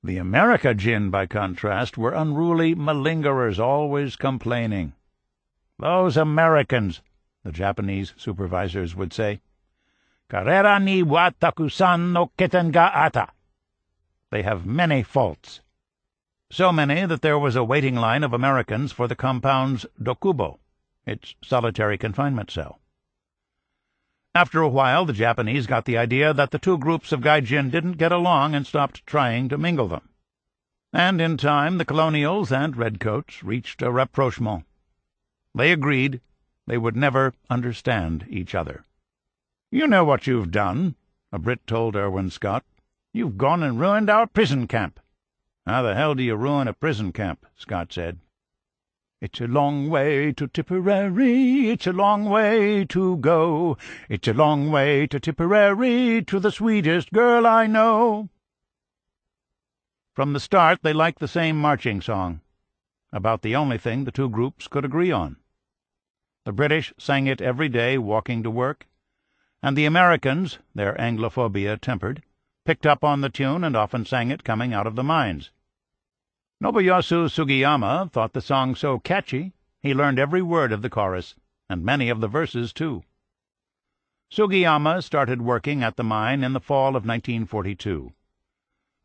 The America Jin, by contrast, were unruly malingerers, always complaining. "Those Americans," the Japanese supervisors would say, "karera ni wa takusan no keten ga ata." They have many faults. So many that there was a waiting line of Americans for the compound's dokubo, its solitary confinement cell. After a while, the Japanese got the idea that the two groups of gaijin didn't get along and stopped trying to mingle them. And in time, the colonials and redcoats reached a rapprochement. They agreed they would never understand each other. "You know what you've done," a Brit told Irwin Scott. "You've gone and ruined our prison camp." "How the hell do you ruin a prison camp?" Scott said. "It's a long way to Tipperary, it's a long way to go. It's a long way to Tipperary, to the sweetest girl I know." From the start they liked the same marching song, about the only thing the two groups could agree on. The British sang it every day walking to work, and the Americans, their Anglophobia tempered, picked up on the tune and often sang it coming out of the mines. Nobuyasu Sugiyama thought the song so catchy he learned every word of the chorus, and many of the verses, too. Sugiyama started working at the mine in the fall of 1942.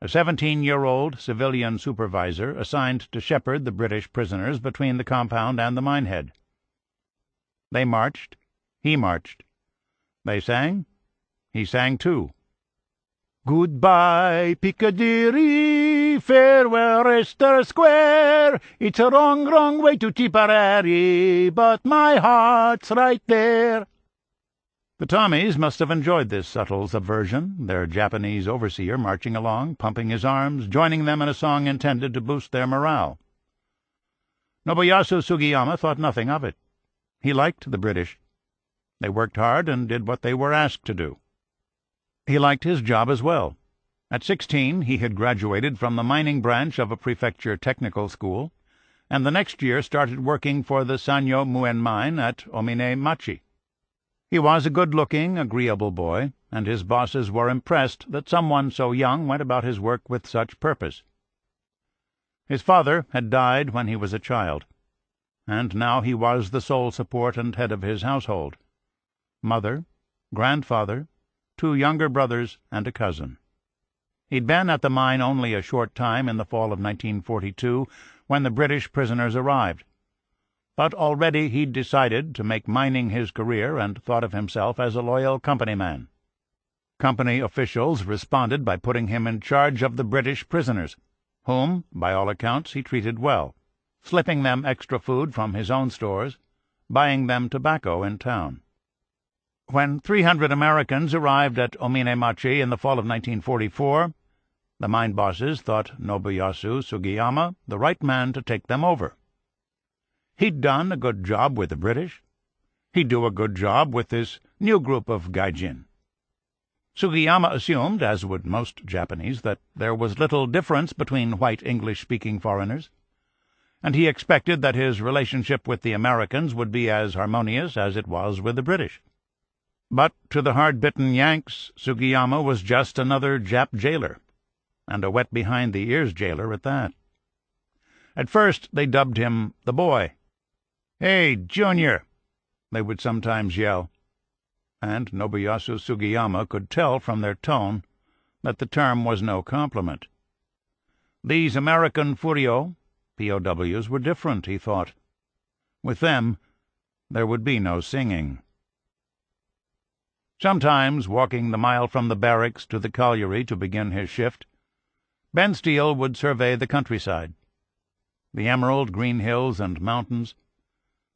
A 17-year-old civilian supervisor assigned to shepherd the British prisoners between the compound and the minehead. They marched. He marched. They sang. He sang, too. "Goodbye, Piccadilly, farewell, Leicester Square. It's a long, long way to Tipperary, but my heart's right there." The Tommies must have enjoyed this subtle subversion, their Japanese overseer marching along, pumping his arms, joining them in a song intended to boost their morale. Nobuyasu Sugiyama thought nothing of it. He liked the British. They worked hard and did what they were asked to do. He liked his job as well. At 16 he had graduated from the mining branch of a prefecture technical school, and the next year started working for the Sanyo Muen mine at Omine-machi. He was a good-looking, agreeable boy, and his bosses were impressed that someone so young went about his work with such purpose. His father had died when he was a child, and now he was the sole support and head of his household. Mother, grandfather, 2 younger brothers, and a cousin. He'd been at the mine only a short time in the fall of 1942 when the British prisoners arrived, but already he'd decided to make mining his career and thought of himself as a loyal company man. Company officials responded by putting him in charge of the British prisoners, whom, by all accounts, he treated well, slipping them extra food from his own stores, buying them tobacco in town. When 300 Americans arrived at Omine-machi in the fall of 1944, The mine bosses thought Nobuyasu Sugiyama the right man to take them over. He'd done a good job with the British. He'd do a good job with this new group of gaijin. Sugiyama assumed, as would most Japanese, that there was little difference between white English-speaking foreigners, and he expected that his relationship with the Americans would be as harmonious as it was with the British. But to the hard-bitten Yanks, Sugiyama was just another Jap jailer, and a wet-behind-the-ears jailer at that. At first they dubbed him the boy. "Hey, Junior!" they would sometimes yell, and Nobuyasu Sugiyama could tell from their tone that the term was no compliment. These American furio, POWs, were different, he thought. With them there would be no singing. Sometimes, walking the mile from the barracks to the colliery to begin his shift, Ben Steele would survey the countryside, the emerald green hills and mountains,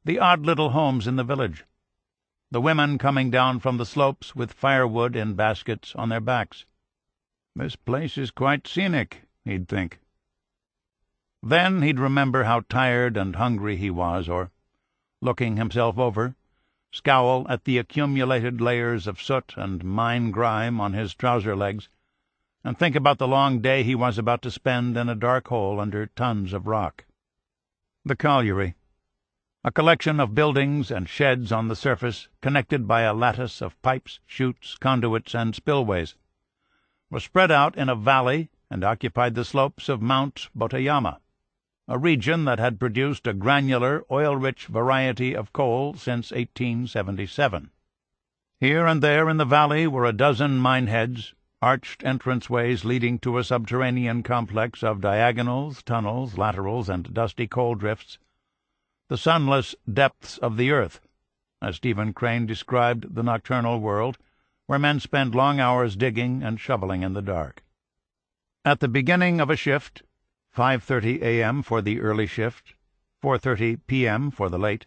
the odd little homes in the village, the women coming down from the slopes with firewood in baskets on their backs. "This place is quite scenic," he'd think. Then he'd remember how tired and hungry he was, or, looking himself over, scowl at the accumulated layers of soot and mine grime on his trouser legs, and think about the long day he was about to spend in a dark hole under tons of rock. The colliery, a collection of buildings and sheds on the surface connected by a lattice of pipes, chutes, conduits, and spillways, was spread out in a valley and occupied the slopes of Mount Botayama, a region that had produced a granular, oil-rich variety of coal since 1877. Here and there in the valley were a dozen mine-heads, arched entranceways leading to a subterranean complex of diagonals, tunnels, laterals, and dusty coal drifts, the sunless depths of the earth, as Stephen Crane described the nocturnal world, where men spend long hours digging and shoveling in the dark. At the beginning of a shift, 5:30 a.m. for the early shift, 4:30 p.m. for the late,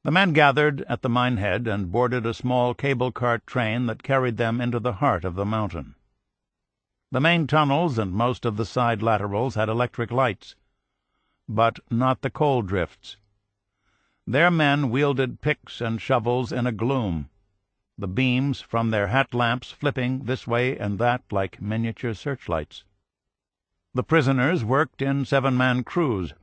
the men gathered at the mine head and boarded a small cable cart train that carried them into the heart of the mountain. The main tunnels and most of the side laterals had electric lights, but not the coal drifts. Their men wielded picks and shovels in a gloom, the beams from their hat lamps flipping this way and that like miniature searchlights. The prisoners worked in 7-man crews.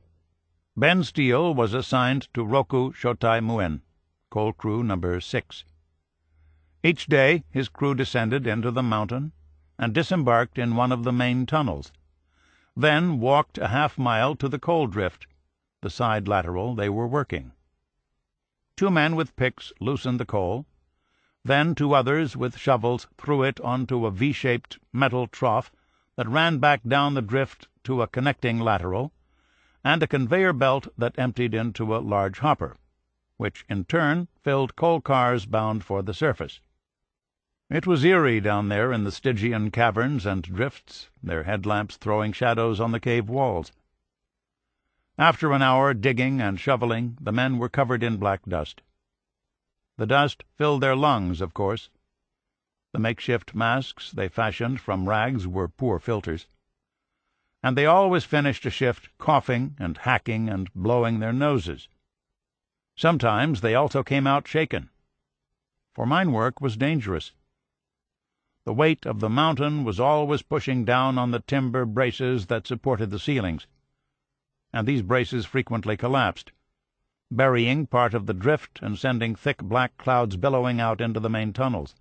Ben Steele was assigned to Roku Shotai Muen, coal crew number 6. Each day his crew descended into the mountain and disembarked in one of the main tunnels, then walked a half-mile to the coal drift, the side lateral they were working. 2 men with picks loosened the coal, then 2 others with shovels threw it onto a V-shaped metal trough that ran back down the drift to a connecting lateral, and a conveyor belt that emptied into a large hopper, which in turn filled coal cars bound for the surface. It was eerie down there in the Stygian caverns and drifts, their headlamps throwing shadows on the cave walls. After an hour digging and shoveling, the men were covered in black dust. The dust filled their lungs, of course. The makeshift masks they fashioned from rags were poor filters, and they always finished a shift coughing and hacking and blowing their noses. Sometimes they also came out shaken, for mine work was dangerous. The weight of the mountain was always pushing down on the timber braces that supported the ceilings, and these braces frequently collapsed, burying part of the drift and sending thick black clouds billowing out into the main tunnels.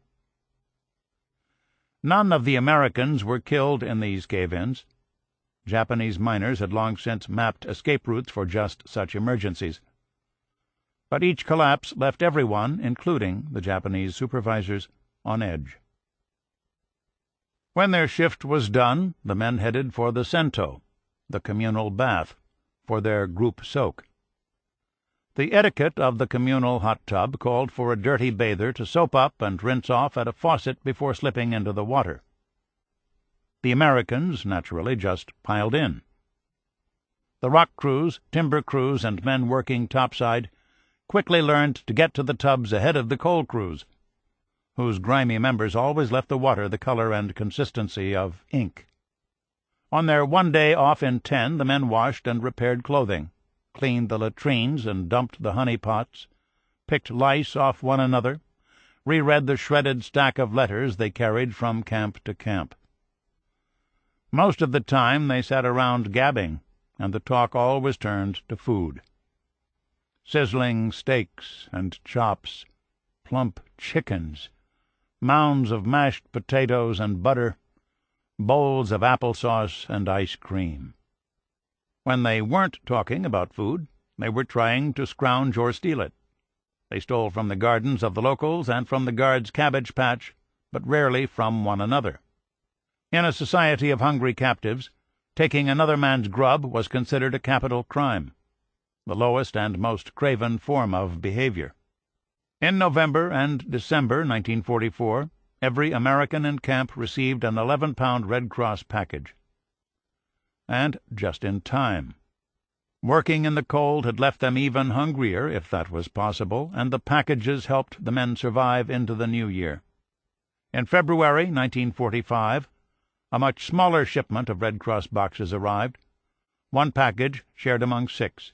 None of the Americans were killed in these cave-ins. Japanese miners had long since mapped escape routes for just such emergencies. But each collapse left everyone, including the Japanese supervisors, on edge. When their shift was done, the men headed for the sento, the communal bath, for their group soak. The etiquette of the communal hot tub called for a dirty bather to soap up and rinse off at a faucet before slipping into the water. The Americans, naturally, just piled in. The rock crews, timber crews, and men working topside quickly learned to get to the tubs ahead of the coal crews, whose grimy members always left the water the color and consistency of ink. On their one day off in 10, the men washed and repaired clothing, cleaned the latrines and dumped the honey pots, picked lice off one another, reread the shredded stack of letters they carried from camp to camp. Most of the time they sat around gabbing, and the talk always turned to food. Sizzling steaks and chops, plump chickens, mounds of mashed potatoes and butter, bowls of applesauce and ice cream. When they weren't talking about food, they were trying to scrounge or steal it. They stole from the gardens of the locals and from the guards' cabbage patch, but rarely from one another. In a society of hungry captives, taking another man's grub was considered a capital crime, the lowest and most craven form of behavior. In November and December 1944, every American in camp received an 11-pound Red Cross package. And just in time. Working in the cold had left them even hungrier, if that was possible, and the packages helped the men survive into the new year. In February 1945, a much smaller shipment of Red Cross boxes arrived, one package shared among 6.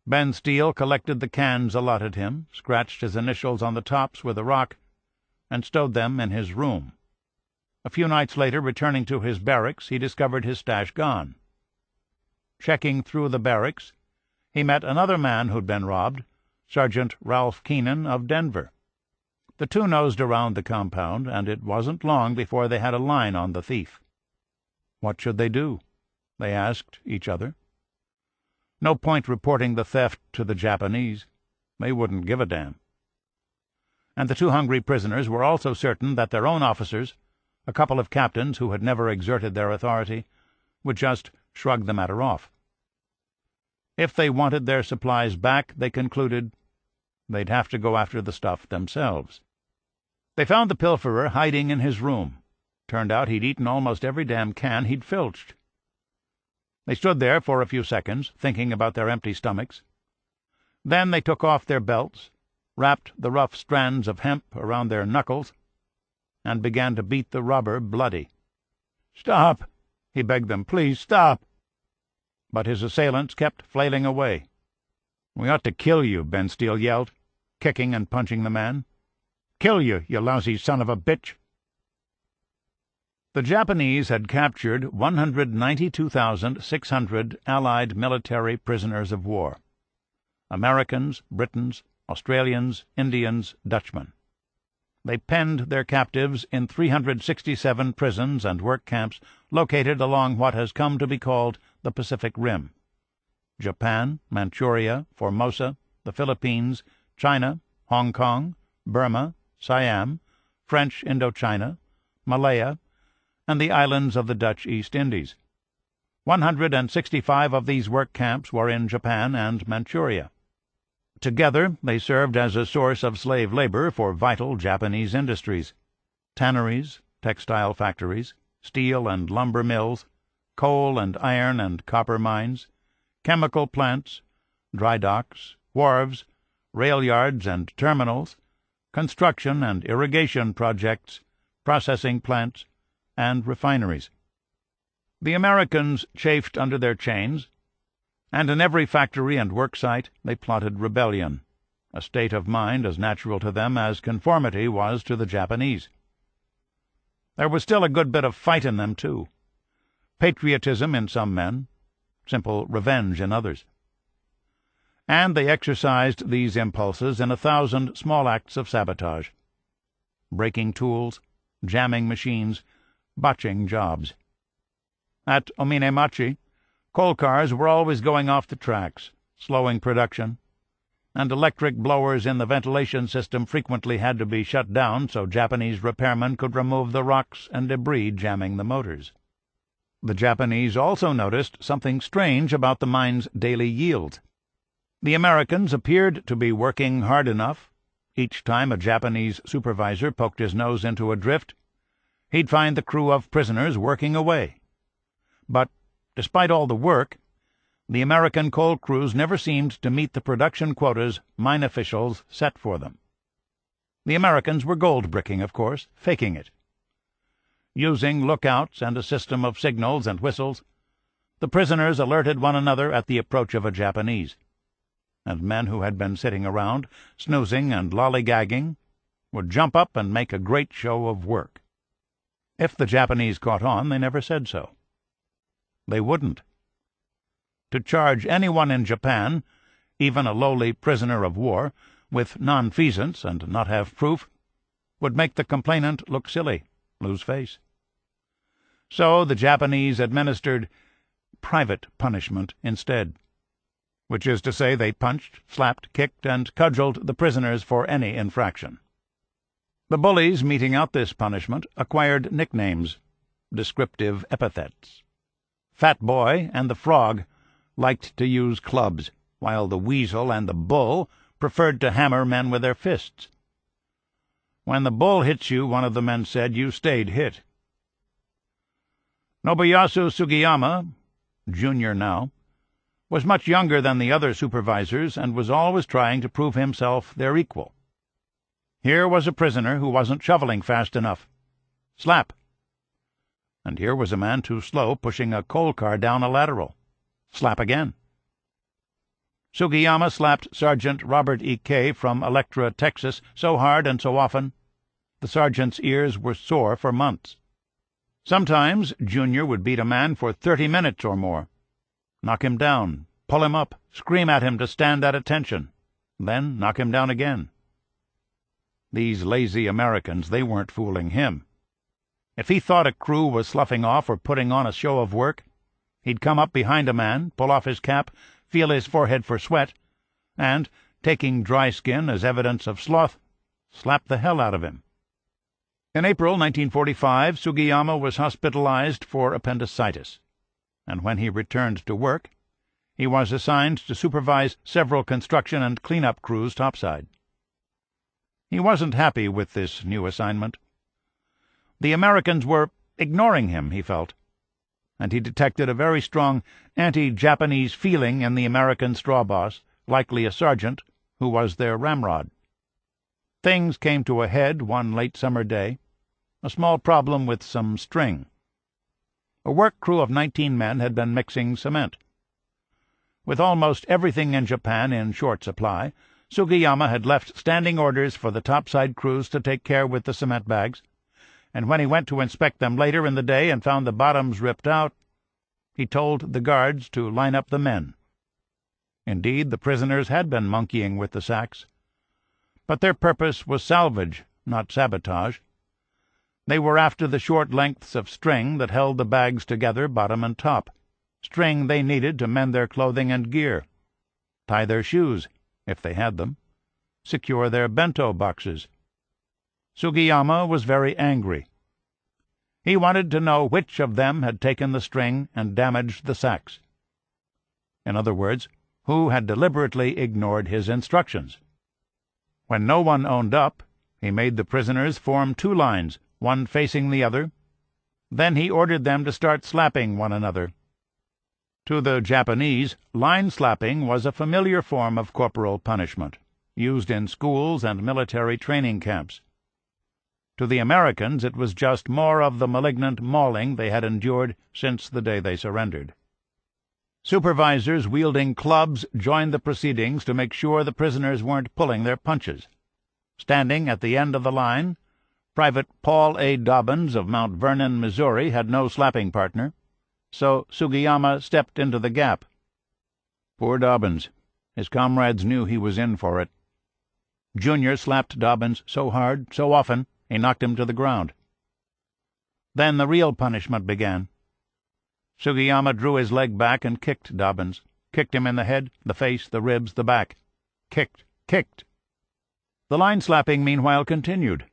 Ben Steele collected the cans allotted him, scratched his initials on the tops with a rock, and stowed them in his room. A few nights later, returning to his barracks, he discovered his stash gone. Checking through the barracks, he met another man who'd been robbed, Sergeant Ralph Keenan of Denver. The two nosed around the compound, and it wasn't long before they had a line on the thief. What should they do? They asked each other. No point reporting the theft to the Japanese. They wouldn't give a damn. And the two hungry prisoners were also certain that their own officers, a couple of captains who had never exerted their authority, would just shrug the matter off. If they wanted their supplies back, they concluded, they'd have to go after the stuff themselves. They found the pilferer hiding in his room. Turned out he'd eaten almost every damn can he'd filched. They stood there for a few seconds, thinking about their empty stomachs. Then they took off their belts, wrapped the rough strands of hemp around their knuckles, and began to beat the robber bloody. "Stop!" he begged them. "Please, stop!" But his assailants kept flailing away. "We ought to kill you," Ben Steele yelled, kicking and punching the man. "Kill you, you lousy son of a bitch!" The Japanese had captured 192,600 Allied military prisoners of war. Americans, Britons, Australians, Indians, Dutchmen. They penned their captives in 367 prisons and work camps located along what has come to be called the Pacific Rim: Japan, Manchuria, Formosa, the Philippines, China, Hong Kong, Burma, Siam, French Indochina, Malaya, and the islands of the Dutch East Indies. 165 of these work camps were in Japan and Manchuria. Together they served as a source of slave labor for vital Japanese industries: tanneries, textile factories, steel and lumber mills, coal and iron and copper mines, chemical plants, dry docks, wharves, rail yards and terminals, construction and irrigation projects, processing plants, and refineries. The Americans chafed under their chains, and in every factory and work site they plotted rebellion, a state of mind as natural to them as conformity was to the Japanese. There was still a good bit of fight in them, too. Patriotism in some men, simple revenge in others. And they exercised these impulses in 1,000 small acts of sabotage: breaking tools, jamming machines, botching jobs. At Ominemachi, coal cars were always going off the tracks, slowing production, and electric blowers in the ventilation system frequently had to be shut down so Japanese repairmen could remove the rocks and debris jamming the motors. The Japanese also noticed something strange about the mine's daily yield. The Americans appeared to be working hard enough. Each time a Japanese supervisor poked his nose into a drift, he'd find the crew of prisoners working away. But, despite all the work, the American coal crews never seemed to meet the production quotas mine officials set for them. The Americans were gold-bricking, of course, faking it. Using lookouts and a system of signals and whistles, the prisoners alerted one another at the approach of a Japanese, and men who had been sitting around, snoozing and lollygagging, would jump up and make a great show of work. If the Japanese caught on, they never said so. They wouldn't. To charge anyone in Japan, even a lowly prisoner of war, with nonfeasance and not have proof, would make the complainant look silly, lose face. So the Japanese administered private punishment instead, which is to say they punched, slapped, kicked, and cudgeled the prisoners for any infraction. The bullies meting out this punishment acquired nicknames, descriptive epithets. Fat Boy and the Frog liked to use clubs, while the Weasel and the Bull preferred to hammer men with their fists. When the bull hits you, one of the men said, you stayed hit. Nobuyasu Sugiyama, junior now, was much younger than the other supervisors and was always trying to prove himself their equal. Here was a prisoner who wasn't shoveling fast enough. Slap. And here was a man too slow pushing a coal car down a lateral. Slap again. Sugiyama slapped Sergeant Robert E. Kay from Electra, Texas, so hard and so often, the sergeant's ears were sore for months. Sometimes Junior would beat a man for 30 minutes or more, knock him down, pull him up, scream at him to stand at attention, then knock him down again. These lazy Americans, they weren't fooling him. If he thought a crew was sloughing off or putting on a show of work, he'd come up behind a man, pull off his cap, feel his forehead for sweat, and, taking dry skin as evidence of sloth, slap the hell out of him. In April 1945, Sugiyama was hospitalized for appendicitis, and when he returned to work, he was assigned to supervise several construction and cleanup crews topside. He wasn't happy with this new assignment. The Americans were ignoring him, he felt, and he detected a very strong anti-Japanese feeling in the American straw boss, likely a sergeant, who was their ramrod. Things came to a head one late summer day, a small problem with some string. A work crew of 19 men had been mixing cement. With almost everything in Japan in short supply, Sugiyama had left standing orders for the topside crews to take care with the cement bags, and when he went to inspect them later in the day and found the bottoms ripped out, he told the guards to line up the men. Indeed, the prisoners had been monkeying with the sacks, but their purpose was salvage, not sabotage. They were after the short lengths of string that held the bags together bottom and top, string they needed to mend their clothing and gear, tie their shoes, if they had them, secure their bento boxes. Sugiyama was very angry. He wanted to know which of them had taken the string and damaged the sacks. In other words, who had deliberately ignored his instructions. When no one owned up, he made the prisoners form 2 lines, one facing the other. Then he ordered them to start slapping one another. To the Japanese, line slapping was a familiar form of corporal punishment, used in schools and military training camps. To the Americans, it was just more of the malignant mauling they had endured since the day they surrendered. Supervisors wielding clubs joined the proceedings to make sure the prisoners weren't pulling their punches. Standing at the end of the line, Private Paul A. Dobbins of Mount Vernon, Missouri, had no slapping partner, so Sugiyama stepped into the gap. Poor Dobbins. His comrades knew he was in for it. Junior slapped Dobbins so hard, so often, he knocked him to the ground. Then the real punishment began. Sugiyama drew his leg back and kicked Dobbins, kicked him in the head, the face, the ribs, the back. Kicked, kicked. The line-slapping meanwhile continued.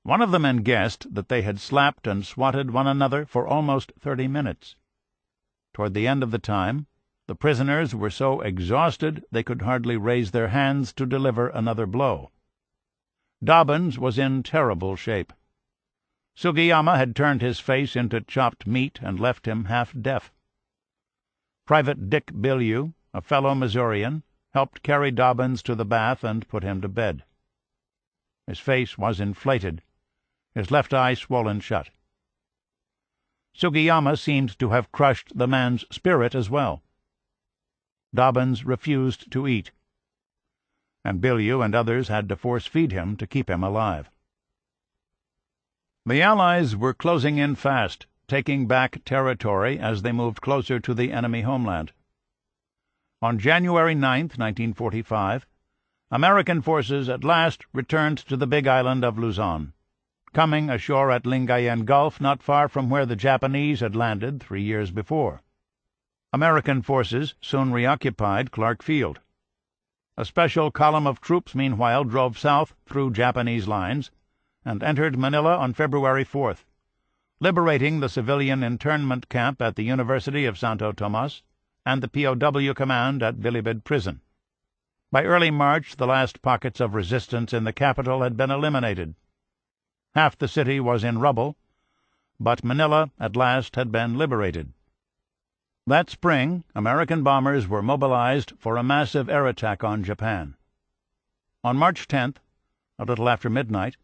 One of the men guessed that they had slapped and swatted one another for almost 30 minutes. Toward the end of the time, the prisoners were so exhausted they could hardly raise their hands to deliver another blow. Dobbins was in terrible shape. Sugiyama had turned his face into chopped meat and left him half deaf. Private Dick Bilyeu, a fellow Missourian, helped carry Dobbins to the bath and put him to bed. His face was inflated, his left eye swollen shut. Sugiyama seemed to have crushed the man's spirit as well. Dobbins refused to eat, and Bilyeu and others had to force-feed him to keep him alive. The Allies were closing in fast, taking back territory as they moved closer to the enemy homeland. On January 9, 1945, American forces at last returned to the big island of Luzon, coming ashore at Lingayen Gulf not far from where the Japanese had landed 3 years before. American forces soon reoccupied Clark Field. A special column of troops, meanwhile, drove south through Japanese lines and entered Manila on February 4th, liberating the civilian internment camp at the University of Santo Tomas and the POW command at Bilibid Prison. By early March, the last pockets of resistance in the capital had been eliminated. Half the city was in rubble, but Manila at last had been liberated. That spring, American bombers were mobilized for a massive air attack on Japan. On March 10th, a little after midnight,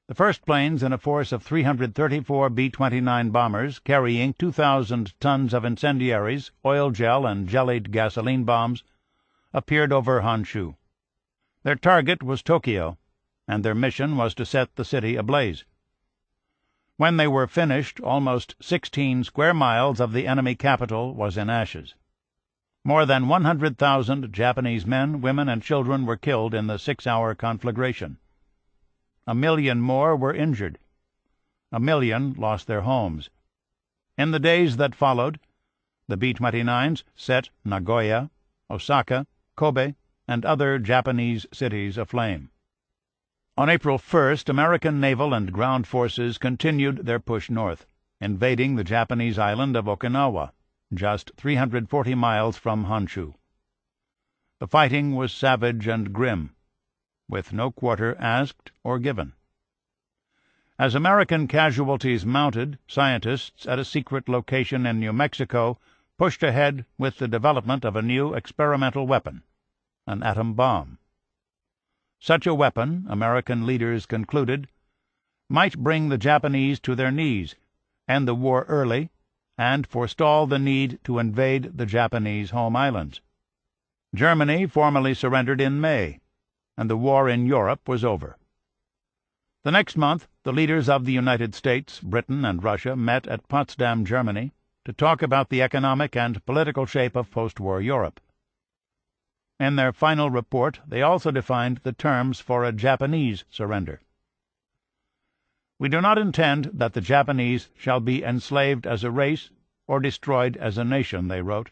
the first planes in a force of 334 B-29 bombers carrying 2,000 tons of incendiaries, oil gel, and jellied gasoline bombs appeared over Honshu. Their target was Tokyo, and their mission was to set the city ablaze. When they were finished, almost 16 square miles of the enemy capital was in ashes. More than 100,000 Japanese men, women, and children were killed in the 6-hour conflagration. 1 million more were injured. 1 million lost their homes. In the days that followed, the B-29s set Nagoya, Osaka, Kobe, and other Japanese cities aflame. On April 1st, American naval and ground forces continued their push north, invading the Japanese island of Okinawa, just 340 miles from Honshu. The fighting was savage and grim, with no quarter asked or given. As American casualties mounted, scientists at a secret location in New Mexico pushed ahead with the development of a new experimental weapon, an atom bomb. Such a weapon, American leaders concluded, might bring the Japanese to their knees, end the war early, and forestall the need to invade the Japanese home islands. Germany formally surrendered in May, and the war in Europe was over. The next month, the leaders of the United States, Britain, and Russia met at Potsdam, Germany, to talk about the economic and political shape of post-war Europe. In their final report, they also defined the terms for a Japanese surrender. "We do not intend that the Japanese shall be enslaved as a race or destroyed as a nation," they wrote.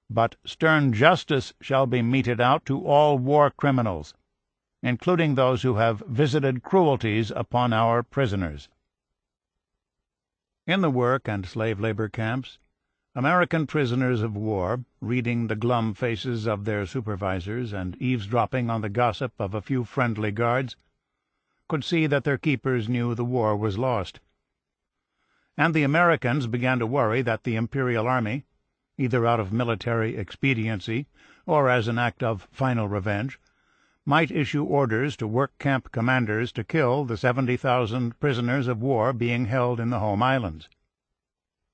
"But stern justice shall be meted out to all war criminals, including those who have visited cruelties upon our prisoners." In the work and slave labor camps, American prisoners of war, reading the glum faces of their supervisors and eavesdropping on the gossip of a few friendly guards, could see that their keepers knew the war was lost. And the Americans began to worry that the Imperial Army, either out of military expediency or as an act of final revenge, might issue orders to work camp commanders to kill the 70,000 prisoners of war being held in the home islands.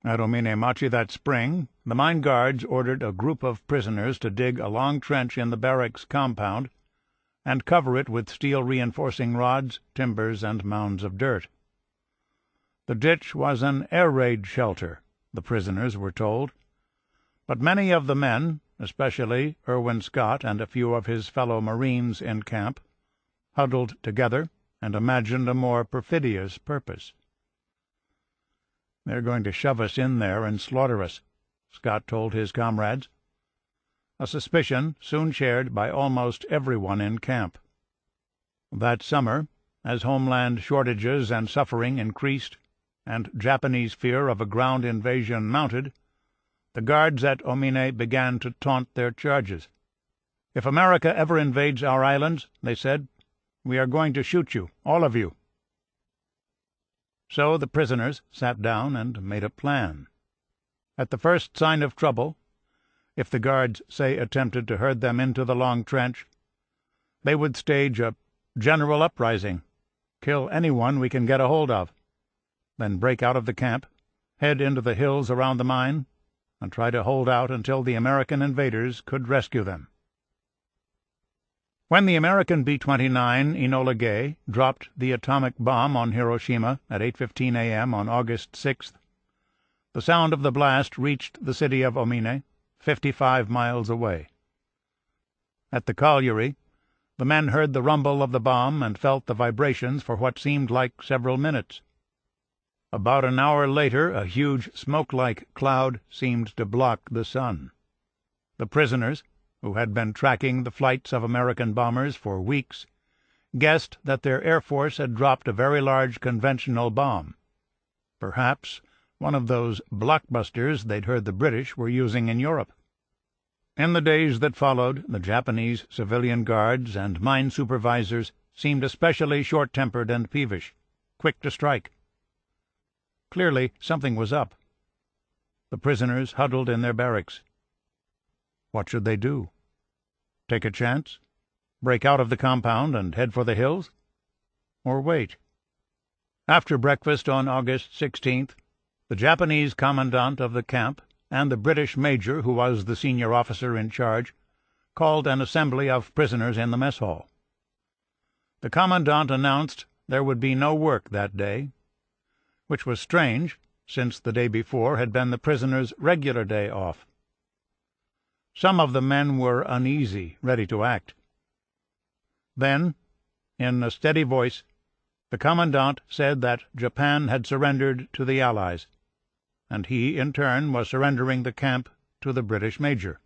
At Ominemachi that spring, the Mine Guards ordered a group of prisoners to dig a long trench in the barracks compound and cover it with steel reinforcing rods, timbers, and mounds of dirt. The ditch was an air raid shelter, the prisoners were told, but many of the men, especially Irwin Scott and a few of his fellow Marines in camp, huddled together and imagined a more perfidious purpose. "They're going to shove us in there and slaughter us," Scott told his comrades, a suspicion soon shared by almost everyone in camp. That summer, as homeland shortages and suffering increased and Japanese fear of a ground invasion mounted, the guards at Omine began to taunt their charges. "If America ever invades our islands," they said, "we are going to shoot you, all of you." So the prisoners sat down and made a plan. At the first sign of trouble, if the guards, say, attempted to herd them into the long trench, they would stage a general uprising, kill anyone we can get a hold of, then break out of the camp, head into the hills around the mine and try to hold out until the American invaders could rescue them. When the American B-29 Enola Gay dropped the atomic bomb on Hiroshima at 8:15 a.m. on August 6th, the sound of the blast reached the city of Omine, 55 miles away. At the colliery, the men heard the rumble of the bomb and felt the vibrations for what seemed like several minutes. About an hour later, a huge smoke-like cloud seemed to block the sun. The prisoners, who had been tracking the flights of American bombers for weeks, guessed that their Air Force had dropped a very large conventional bomb, perhaps one of those blockbusters they'd heard the British were using in Europe. In the days that followed, the Japanese civilian guards and mine supervisors seemed especially short-tempered and peevish, quick to strike. Clearly something was up. The prisoners huddled in their barracks. What should they do? Take a chance? Break out of the compound and head for the hills? Or wait? After breakfast on August 16th, the Japanese commandant of the camp and the British major, who was the senior officer in charge, called an assembly of prisoners in the mess hall. The commandant announced there would be no work that day, which was strange, since the day before had been the prisoners' regular day off. Some of the men were uneasy, ready to act. Then, in a steady voice, the commandant said that Japan had surrendered to the Allies, and he, in turn, was surrendering the camp to the British major.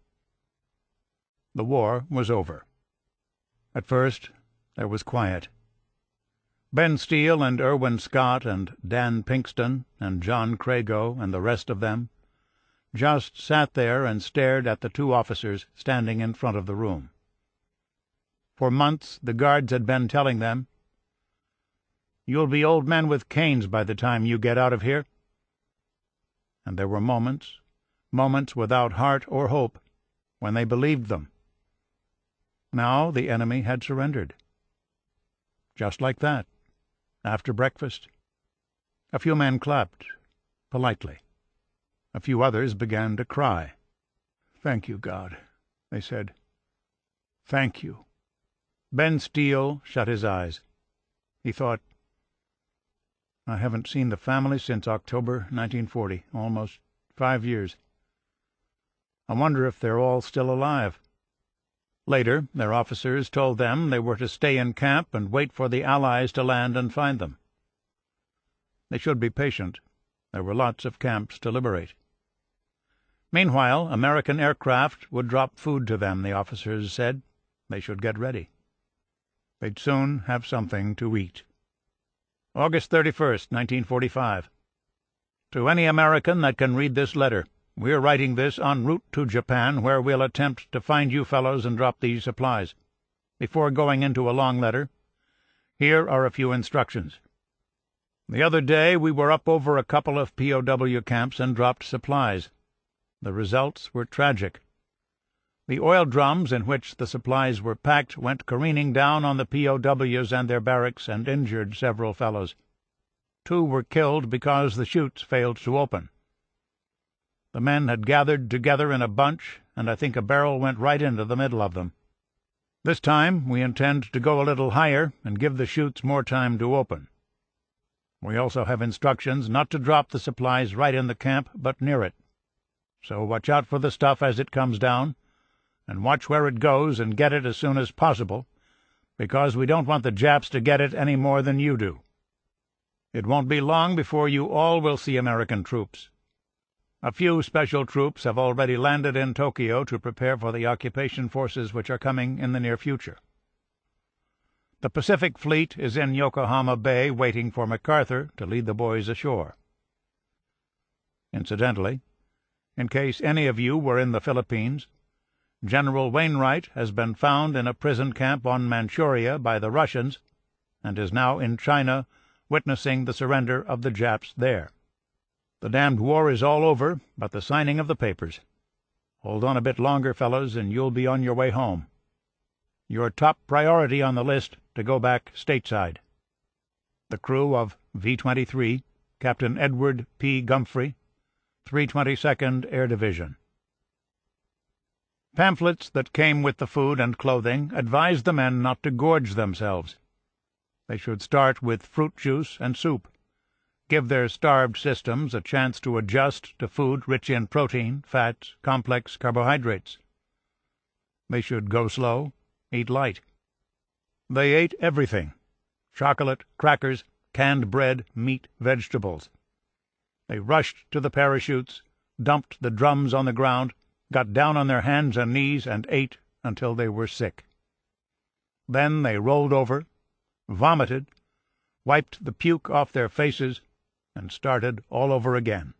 The war was over. At first there was quiet. Ben Steele and Irwin Scott and Dan Pinkston and John Crago and the rest of them just sat there and stared at the two officers standing in front of the room. For months the guards had been telling them, "You'll be old men with canes by the time you get out of here." And there were moments without heart or hope, when they believed them. Now the enemy had surrendered. Just like that, after breakfast. A few men clapped, politely. A few others began to cry. "Thank you, God," they said. "Thank you." Ben Steele shut his eyes. He thought, "I haven't seen the family since October 1940, almost 5 years. I wonder if they're all still alive." Later, their officers told them they were to stay in camp and wait for the Allies to land and find them. They should be patient. There were lots of camps to liberate. Meanwhile, American aircraft would drop food to them, the officers said. They should get ready. They'd soon have something to eat. August 31st, 1945. To any American that can read this letter, we're writing this en route to Japan, where we'll attempt to find you fellows and drop these supplies. Before going into a long letter, here are a few instructions. The other day we were up over a couple of POW camps and dropped supplies. The results were tragic. The oil drums in which the supplies were packed went careening down on the POWs and their barracks and injured several fellows. 2 were killed because the chutes failed to open. The men had gathered together in a bunch, and I think a barrel went right into the middle of them. This time we intend to go a little higher and give the chutes more time to open. We also have instructions not to drop the supplies right in the camp, but near it. So watch out for the stuff as it comes down, and watch where it goes and get it as soon as possible, because we don't want the Japs to get it any more than you do. It won't be long before you all will see American troops. A few special troops have already landed in Tokyo to prepare for the occupation forces which are coming in the near future. The Pacific Fleet is in Yokohama Bay waiting for MacArthur to lead the boys ashore. Incidentally, in case any of you were in the Philippines, General Wainwright has been found in a prison camp on Manchuria by the Russians and is now in China witnessing the surrender of the Japs there. The damned war is all over but the signing of the papers. Hold on a bit longer, fellows, and you'll be on your way home. Your top priority on the list to go back stateside. The crew of V-23, Captain Edward P. Gumphrey, 322nd Air Division. Pamphlets that came with the food and clothing advised the men not to gorge themselves. They should start with fruit juice and soup, give their starved systems a chance to adjust to food rich in protein, fat, complex carbohydrates. They should go slow, eat light. They ate everything: chocolate, crackers, canned bread, meat, vegetables. They rushed to the parachutes, dumped the drums on the ground, got down on their hands and knees, and ate until they were sick. Then they rolled over, vomited, wiped the puke off their faces, and started all over again.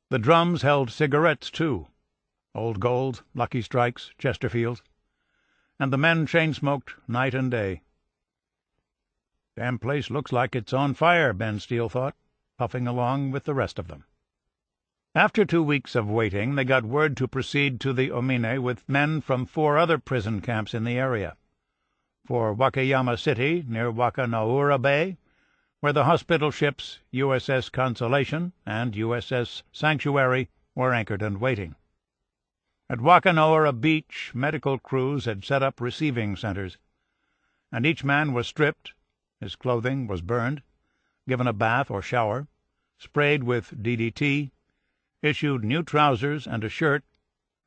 The drums held cigarettes, too, Old Golds, Lucky Strikes, Chesterfields, and the men chain-smoked night and day. "Damn place looks like it's on fire," Ben Steele thought, puffing along with the rest of them. After 2 weeks of waiting, they got word to proceed to the Omine with men from 4 other prison camps in the area: for Wakayama City, near Wakanaura Bay, where the hospital ships USS Consolation and USS Sanctuary were anchored and waiting. At Wakanaura Beach, medical crews had set up receiving centers, and each man was stripped, his clothing was burned, given a bath or shower, sprayed with DDT, issued new trousers and a shirt,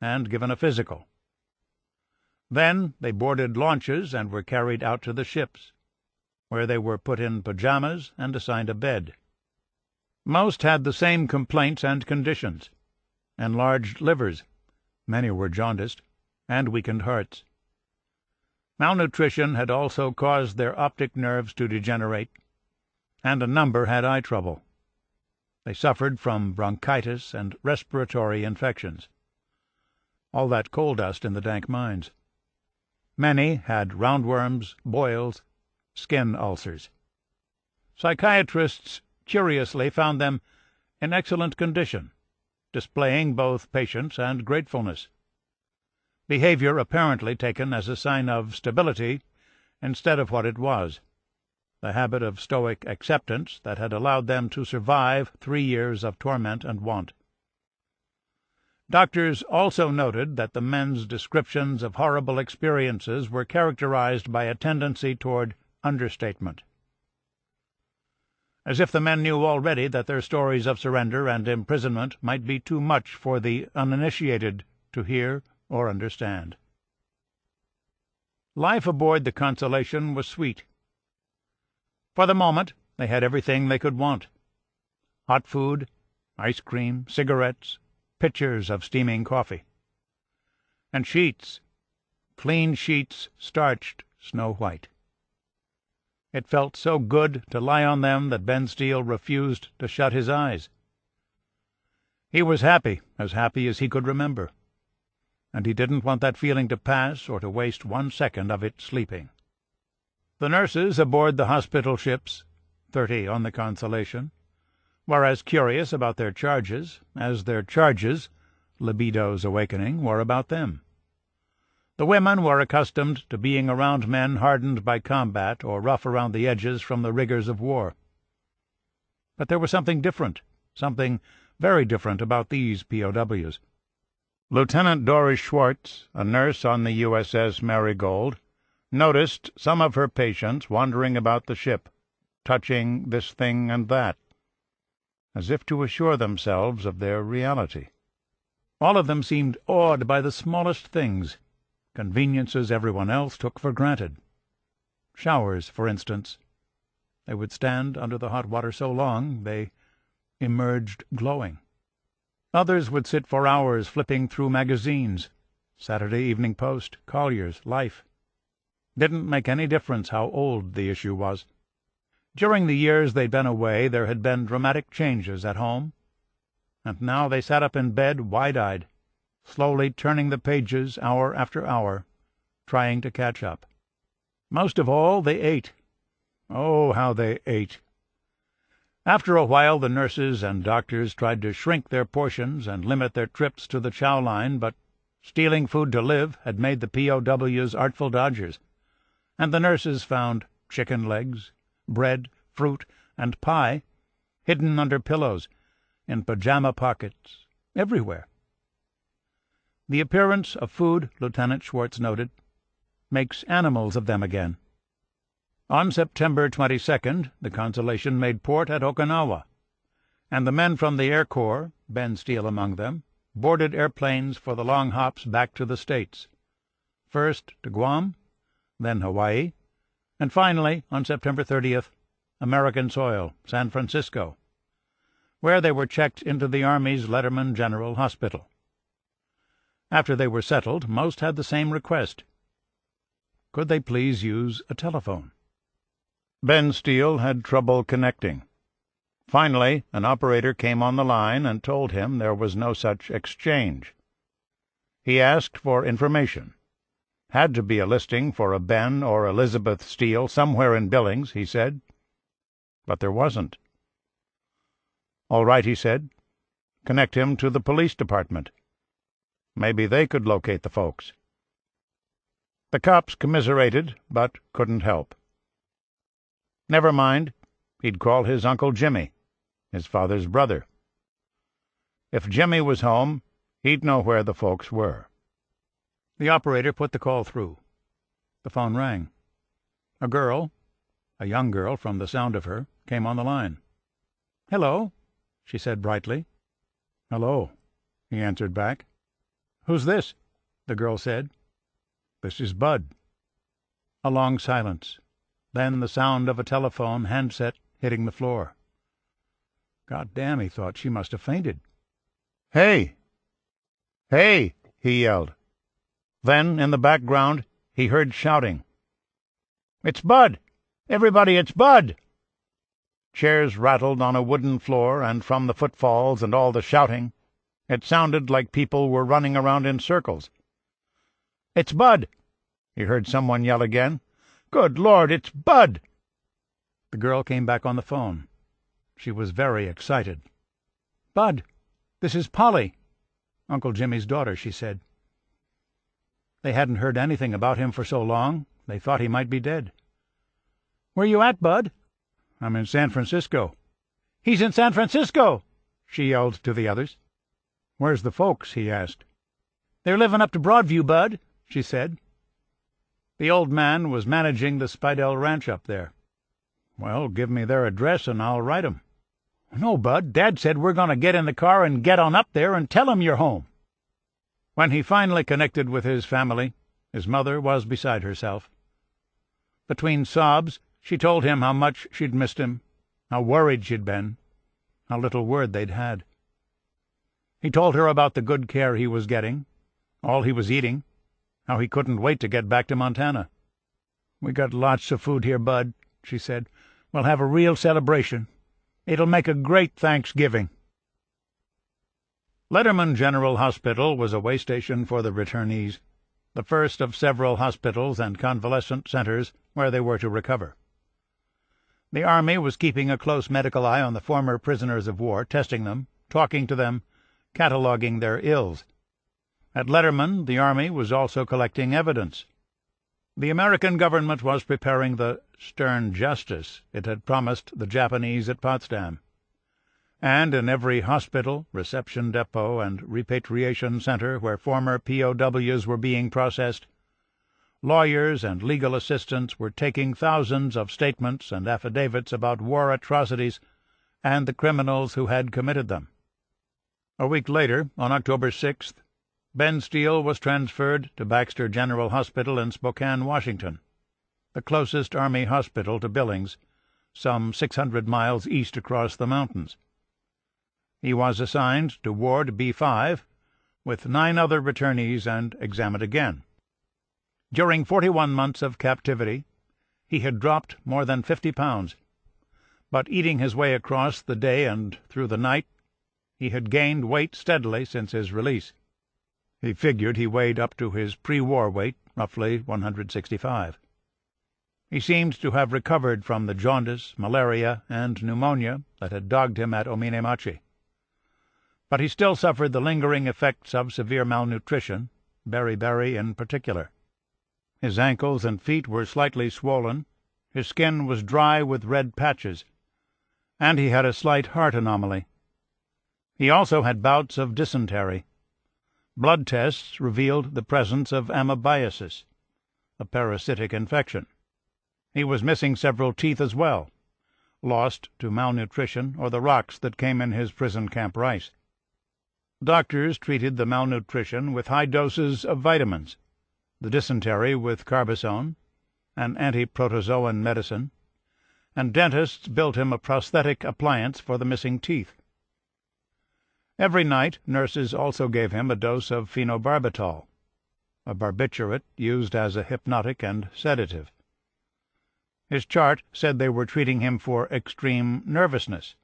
and given a physical. Then they boarded launches and were carried out to the ships, where they were put in pajamas and assigned a bed. Most had the same complaints and conditions: enlarged livers, many were jaundiced, and weakened hearts. Malnutrition had also caused their optic nerves to degenerate, and a number had eye trouble. They suffered from bronchitis and respiratory infections. All that coal dust in the dank mines. Many had roundworms, boils, skin ulcers. Psychiatrists curiously found them in excellent condition, displaying both patience and gratefulness, behavior apparently taken as a sign of stability instead of what it was, the habit of stoic acceptance that had allowed them to survive 3 years of torment and want. Doctors also noted that the men's descriptions of horrible experiences were characterized by a tendency toward understatement, as if the men knew already that their stories of surrender and imprisonment might be too much for the uninitiated to hear or understand. Life aboard the Consolation was sweet. For the moment, they had everything they could want: hot food, ice cream, cigarettes, pitchers of steaming coffee, and sheets, clean sheets starched snow-white. It felt so good to lie on them that Ben Steele refused to shut his eyes. He was happy as he could remember, and he didn't want that feeling to pass or to waste 1 second of it sleeping. The nurses aboard the hospital ships, 30 on the Consolation, were as curious about their charges as their charges, libidos awakening, were about them. The women were accustomed to being around men hardened by combat or rough around the edges from the rigors of war. But there was something different, something very different about these POWs. Lieutenant Doris Schwartz, a nurse on the USS Marigold, noticed some of her patients wandering about the ship, touching this thing and that, as if to assure themselves of their reality. All of them seemed awed by the smallest things, conveniences everyone else took for granted. Showers, for instance. They would stand under the hot water so long they emerged glowing. Others would sit for hours flipping through magazines: Saturday Evening Post, Collier's, Life. Didn't make any difference how old the issue was. During the years they'd been away, there had been dramatic changes at home, and now they sat up in bed wide-eyed, slowly turning the pages hour after hour, trying to catch up. Most of all, they ate. Oh, how they ate! After a while the nurses and doctors tried to shrink their portions and limit their trips to the chow line, but stealing food to live had made the POWs artful dodgers, and the nurses found chicken legs, bread, fruit, and pie hidden under pillows, in pajama pockets, everywhere. The appearance of food, Lieutenant Schwartz noted, makes animals of them again. On September 22nd, the Consolation made port at Okinawa, and the men from the Air Corps, Ben Steele among them, boarded airplanes for the long hops back to the States, first to Guam, then Hawaii, and finally, on September 30th, American soil, San Francisco, where they were checked into the Army's Letterman General Hospital. After they were settled, most had the same request. Could they please use a telephone? Ben Steele had trouble connecting. Finally, an operator came on the line and told him there was no such exchange. He asked for information. Had to be a listing for a Ben or Elizabeth Steele somewhere in Billings, he said. But there wasn't. All right, he said. Connect him to the police department. Maybe they could locate the folks. The cops commiserated, but couldn't help. Never mind. He'd call his Uncle Jimmy, his father's brother. If Jimmy was home, he'd know where the folks were. The operator put the call through. The phone rang. A girl, a young girl from the sound of her, came on the line. "Hello," she said brightly. "Hello," he answered back. "Who's this?" the girl said. "This is Bud." A long silence. Then the sound of a telephone handset hitting the floor. God damn, he thought, she must have fainted. "Hey! Hey!" he yelled. Then, in the background, he heard shouting. "It's Bud! Everybody, it's Bud!" Chairs rattled on a wooden floor, and from the footfalls and all the shouting, it sounded like people were running around in circles. "It's Bud!" he heard someone yell again. "Good Lord, it's Bud!" The girl came back on the phone. She was very excited. "Bud, this is Polly, Uncle Jimmy's daughter," she said. They hadn't heard anything about him for so long, they thought he might be dead. "Where you at, Bud?" "I'm in San Francisco." "He's in San Francisco!" she yelled to the others. "Where's the folks?" he asked. "They're living up to Broadview, Bud," she said. The old man was managing the Spidell Ranch up there. "Well, give me their address and I'll write 'em." "No, Bud, Dad said we're going to get in the car and get on up there and tell him you're home." When he finally connected with his family, his mother was beside herself. Between sobs, she told him how much she'd missed him, how worried she'd been, how little word they'd had. He told her about the good care he was getting, all he was eating, how he couldn't wait to get back to Montana. "We got lots of food here, Bud," she said. "We'll have a real celebration. It'll make a great Thanksgiving." Letterman General Hospital was a way station for the returnees, the first of several hospitals and convalescent centers where they were to recover. The Army was keeping a close medical eye on the former prisoners of war, testing them, talking to them, cataloguing their ills. At Letterman, the Army was also collecting evidence. The American government was preparing the stern justice it had promised the Japanese at Potsdam. And in every hospital, reception depot, and repatriation center where former POWs were being processed, lawyers and legal assistants were taking thousands of statements and affidavits about war atrocities and the criminals who had committed them. A week later, on October 6th, Ben Steele was transferred to Baxter General Hospital in Spokane, Washington, the closest Army hospital to Billings, some 600 miles east across the mountains. He was assigned to Ward B5 with 9 other returnees and examined again. During 41 months of captivity, he had dropped more than 50 pounds, but eating his way across the day and through the night, he had gained weight steadily since his release. He figured he weighed up to his pre-war weight, roughly 165. He seemed to have recovered from the jaundice, malaria, and pneumonia that had dogged him at Ominemachi. But he still suffered the lingering effects of severe malnutrition, beriberi in particular. His ankles and feet were slightly swollen, his skin was dry with red patches, and he had a slight heart anomaly. He also had bouts of dysentery. Blood tests revealed the presence of amoebiasis, a parasitic infection. He was missing several teeth as well, lost to malnutrition or the rocks that came in his prison camp rice. Doctors treated the malnutrition with high doses of vitamins, the dysentery with carbazone, an anti-protozoan medicine, and dentists built him a prosthetic appliance for the missing teeth. Every night nurses also gave him a dose of phenobarbital, a barbiturate used as a hypnotic and sedative. His chart said they were treating him for extreme nervousness,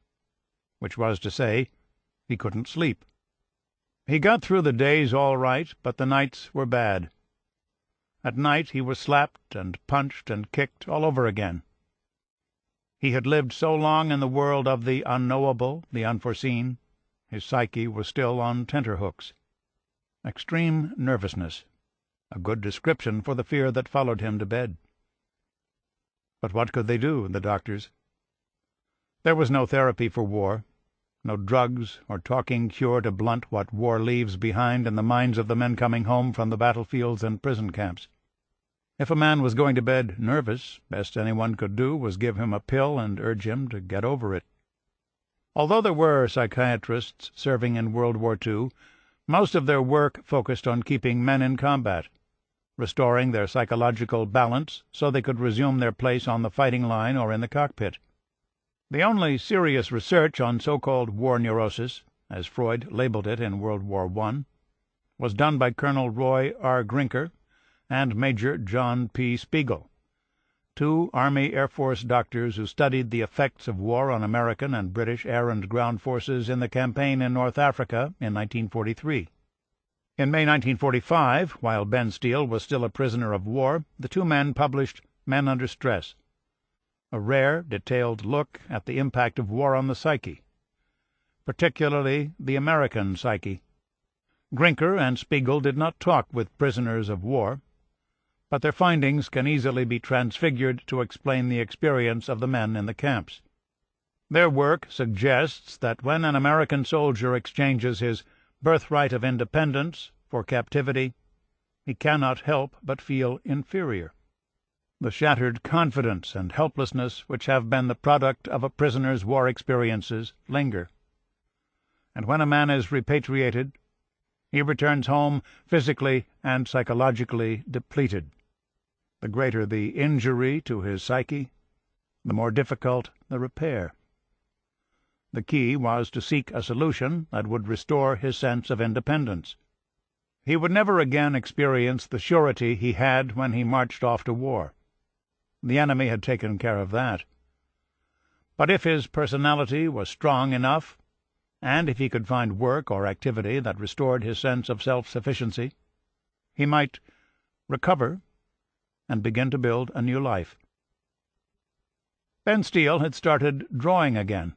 which was to say, he couldn't sleep. He got through the days all right, but the nights were bad. At night he was slapped and punched and kicked all over again. He had lived so long in the world of the unknowable, the unforeseen, his psyche was still on tenterhooks. Extreme nervousness, a good description for the fear that followed him to bed. But what could they do, the doctors? There was no therapy for war, no drugs or talking cure to blunt what war leaves behind in the minds of the men coming home from the battlefields and prison camps. If a man was going to bed nervous, best anyone could do was give him a pill and urge him to get over it. Although there were psychiatrists serving in World War II, most of their work focused on keeping men in combat, restoring their psychological balance so they could resume their place on the fighting line or in the cockpit. The only serious research on so-called war neurosis, as Freud labeled it in World War I, was done by Colonel Roy R. Grinker and Major John P. Spiegel, two Army Air Force doctors who studied the effects of war on American and British air and ground forces in the campaign in North Africa in 1943. In May 1945, while Ben Steele was still a prisoner of war, the two men published Men Under Stress, a rare, detailed look at the impact of war on the psyche, particularly the American psyche. Grinker and Spiegel did not talk with prisoners of war, but their findings can easily be transfigured to explain the experience of the men in the camps. Their work suggests that when an American soldier exchanges his birthright of independence for captivity, he cannot help but feel inferior. The shattered confidence and helplessness which have been the product of a prisoner's war experiences linger. And when a man is repatriated, he returns home physically and psychologically depleted. The greater the injury to his psyche, the more difficult the repair. The key was to seek a solution that would restore his sense of independence. He would never again experience the surety he had when he marched off to war. The enemy had taken care of that. But if his personality was strong enough, and if he could find work or activity that restored his sense of self-sufficiency, he might recover and begin to build a new life. Ben Steele had started drawing again.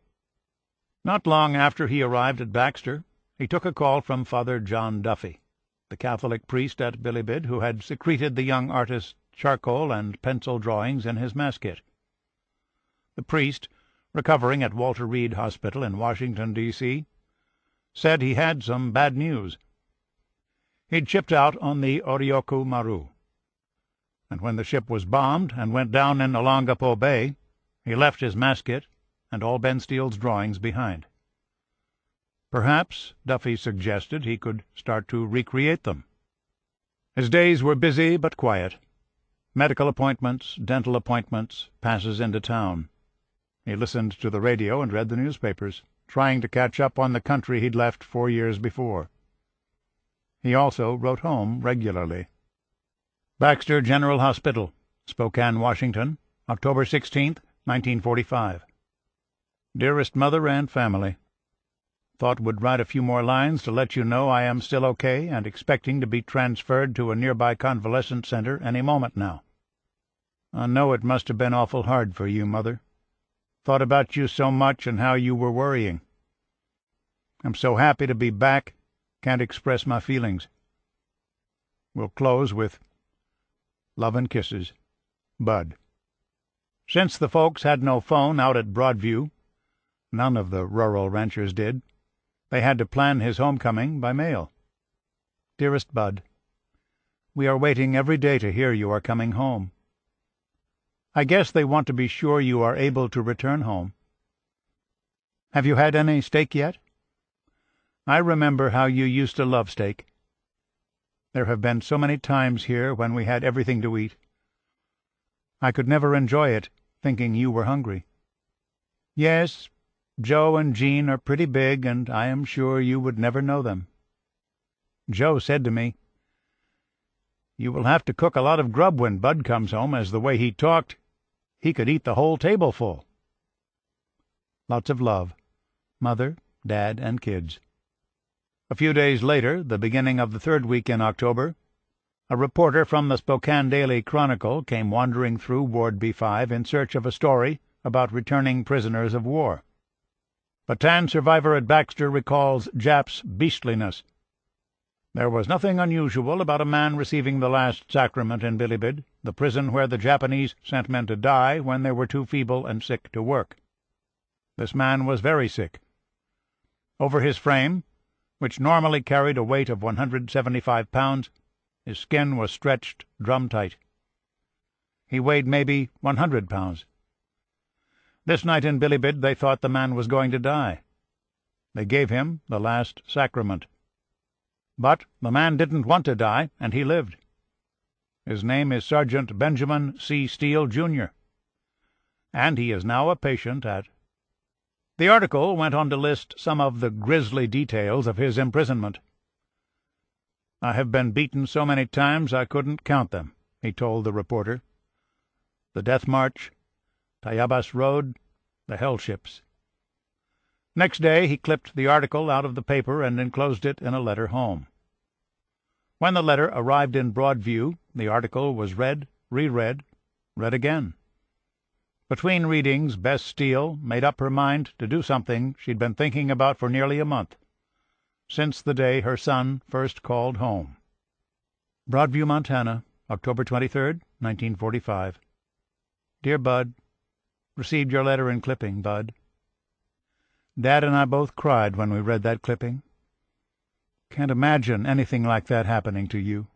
Not long after he arrived at Baxter, he took a call from Father John Duffy, the Catholic priest at Bilibid who had secreted the young artist's charcoal and pencil drawings in his mass kit. The priest, recovering at Walter Reed Hospital in Washington, D.C., said he had some bad news. He'd chipped out on the Orioco Maru, and when the ship was bombed and went down in Olongapo Bay, he left his mass kit and all Ben Steele's drawings behind. Perhaps, Duffy suggested, he could start to recreate them. His days were busy but quiet. Medical appointments, dental appointments, passes into town. He listened to the radio and read the newspapers, trying to catch up on the country he'd left 4 years before. He also wrote home regularly. Baxter General Hospital, Spokane, Washington, October 16, 1945. Dearest Mother and Family, thought would write a few more lines to let you know I am still okay and expecting to be transferred to a nearby convalescent center any moment now. I know it must have been awful hard for you, Mother. Thought about you so much and how you were worrying. I'm so happy to be back, can't express my feelings. We'll close with love and kisses, Bud. Since the folks had no phone out at Broadview, none of the rural ranchers did, They had to plan his homecoming by mail. Dearest Bud, we are waiting every day to hear you are coming home. I guess they want to be sure you are able to return home. Have you had any steak yet? I remember how you used to love steak. There have been so many times here when we had everything to eat. I could never enjoy it, thinking you were hungry. Yes, Joe and Jean are pretty big, and I am sure you would never know them. Joe said to me, "You will have to cook a lot of grub when Bud comes home, as the way he talked, he could eat the whole tableful." Lots of love. Mother, Dad, and kids. A few days later, the beginning of the third week in October, a reporter from the Spokane Daily Chronicle came wandering through Ward B5 in search of a story about returning prisoners of war. Bataan survivor at Baxter recalls Jap's beastliness. There was nothing unusual about a man receiving the last sacrament in Bilibid, the prison where the Japanese sent men to die when they were too feeble and sick to work. This man was very sick. Over his frame, which normally carried a weight of 175 pounds, his skin was stretched drum-tight. He weighed maybe 100 pounds. This night in Bilibid they thought the man was going to die. They gave him the last sacrament. But the man didn't want to die, and he lived. His name is Sergeant Benjamin C. Steele, Jr., and he is now a patient at... The article went on to list some of the grisly details of his imprisonment. "I have been beaten so many times I couldn't count them," he told the reporter. "The Death March, Tayabas Road, the Hell Ships." Next day he clipped the article out of the paper and enclosed it in a letter home. When the letter arrived in Broadview, the article was read, reread, read again. Between readings, Bess Steele made up her mind to do something she'd been thinking about for nearly a month, since the day her son first called home. Broadview, Montana, October 23rd, 1945. Dear Bud, received your letter and clipping, Bud. Dad and I both cried when we read that clipping. Can't imagine anything like that happening to you.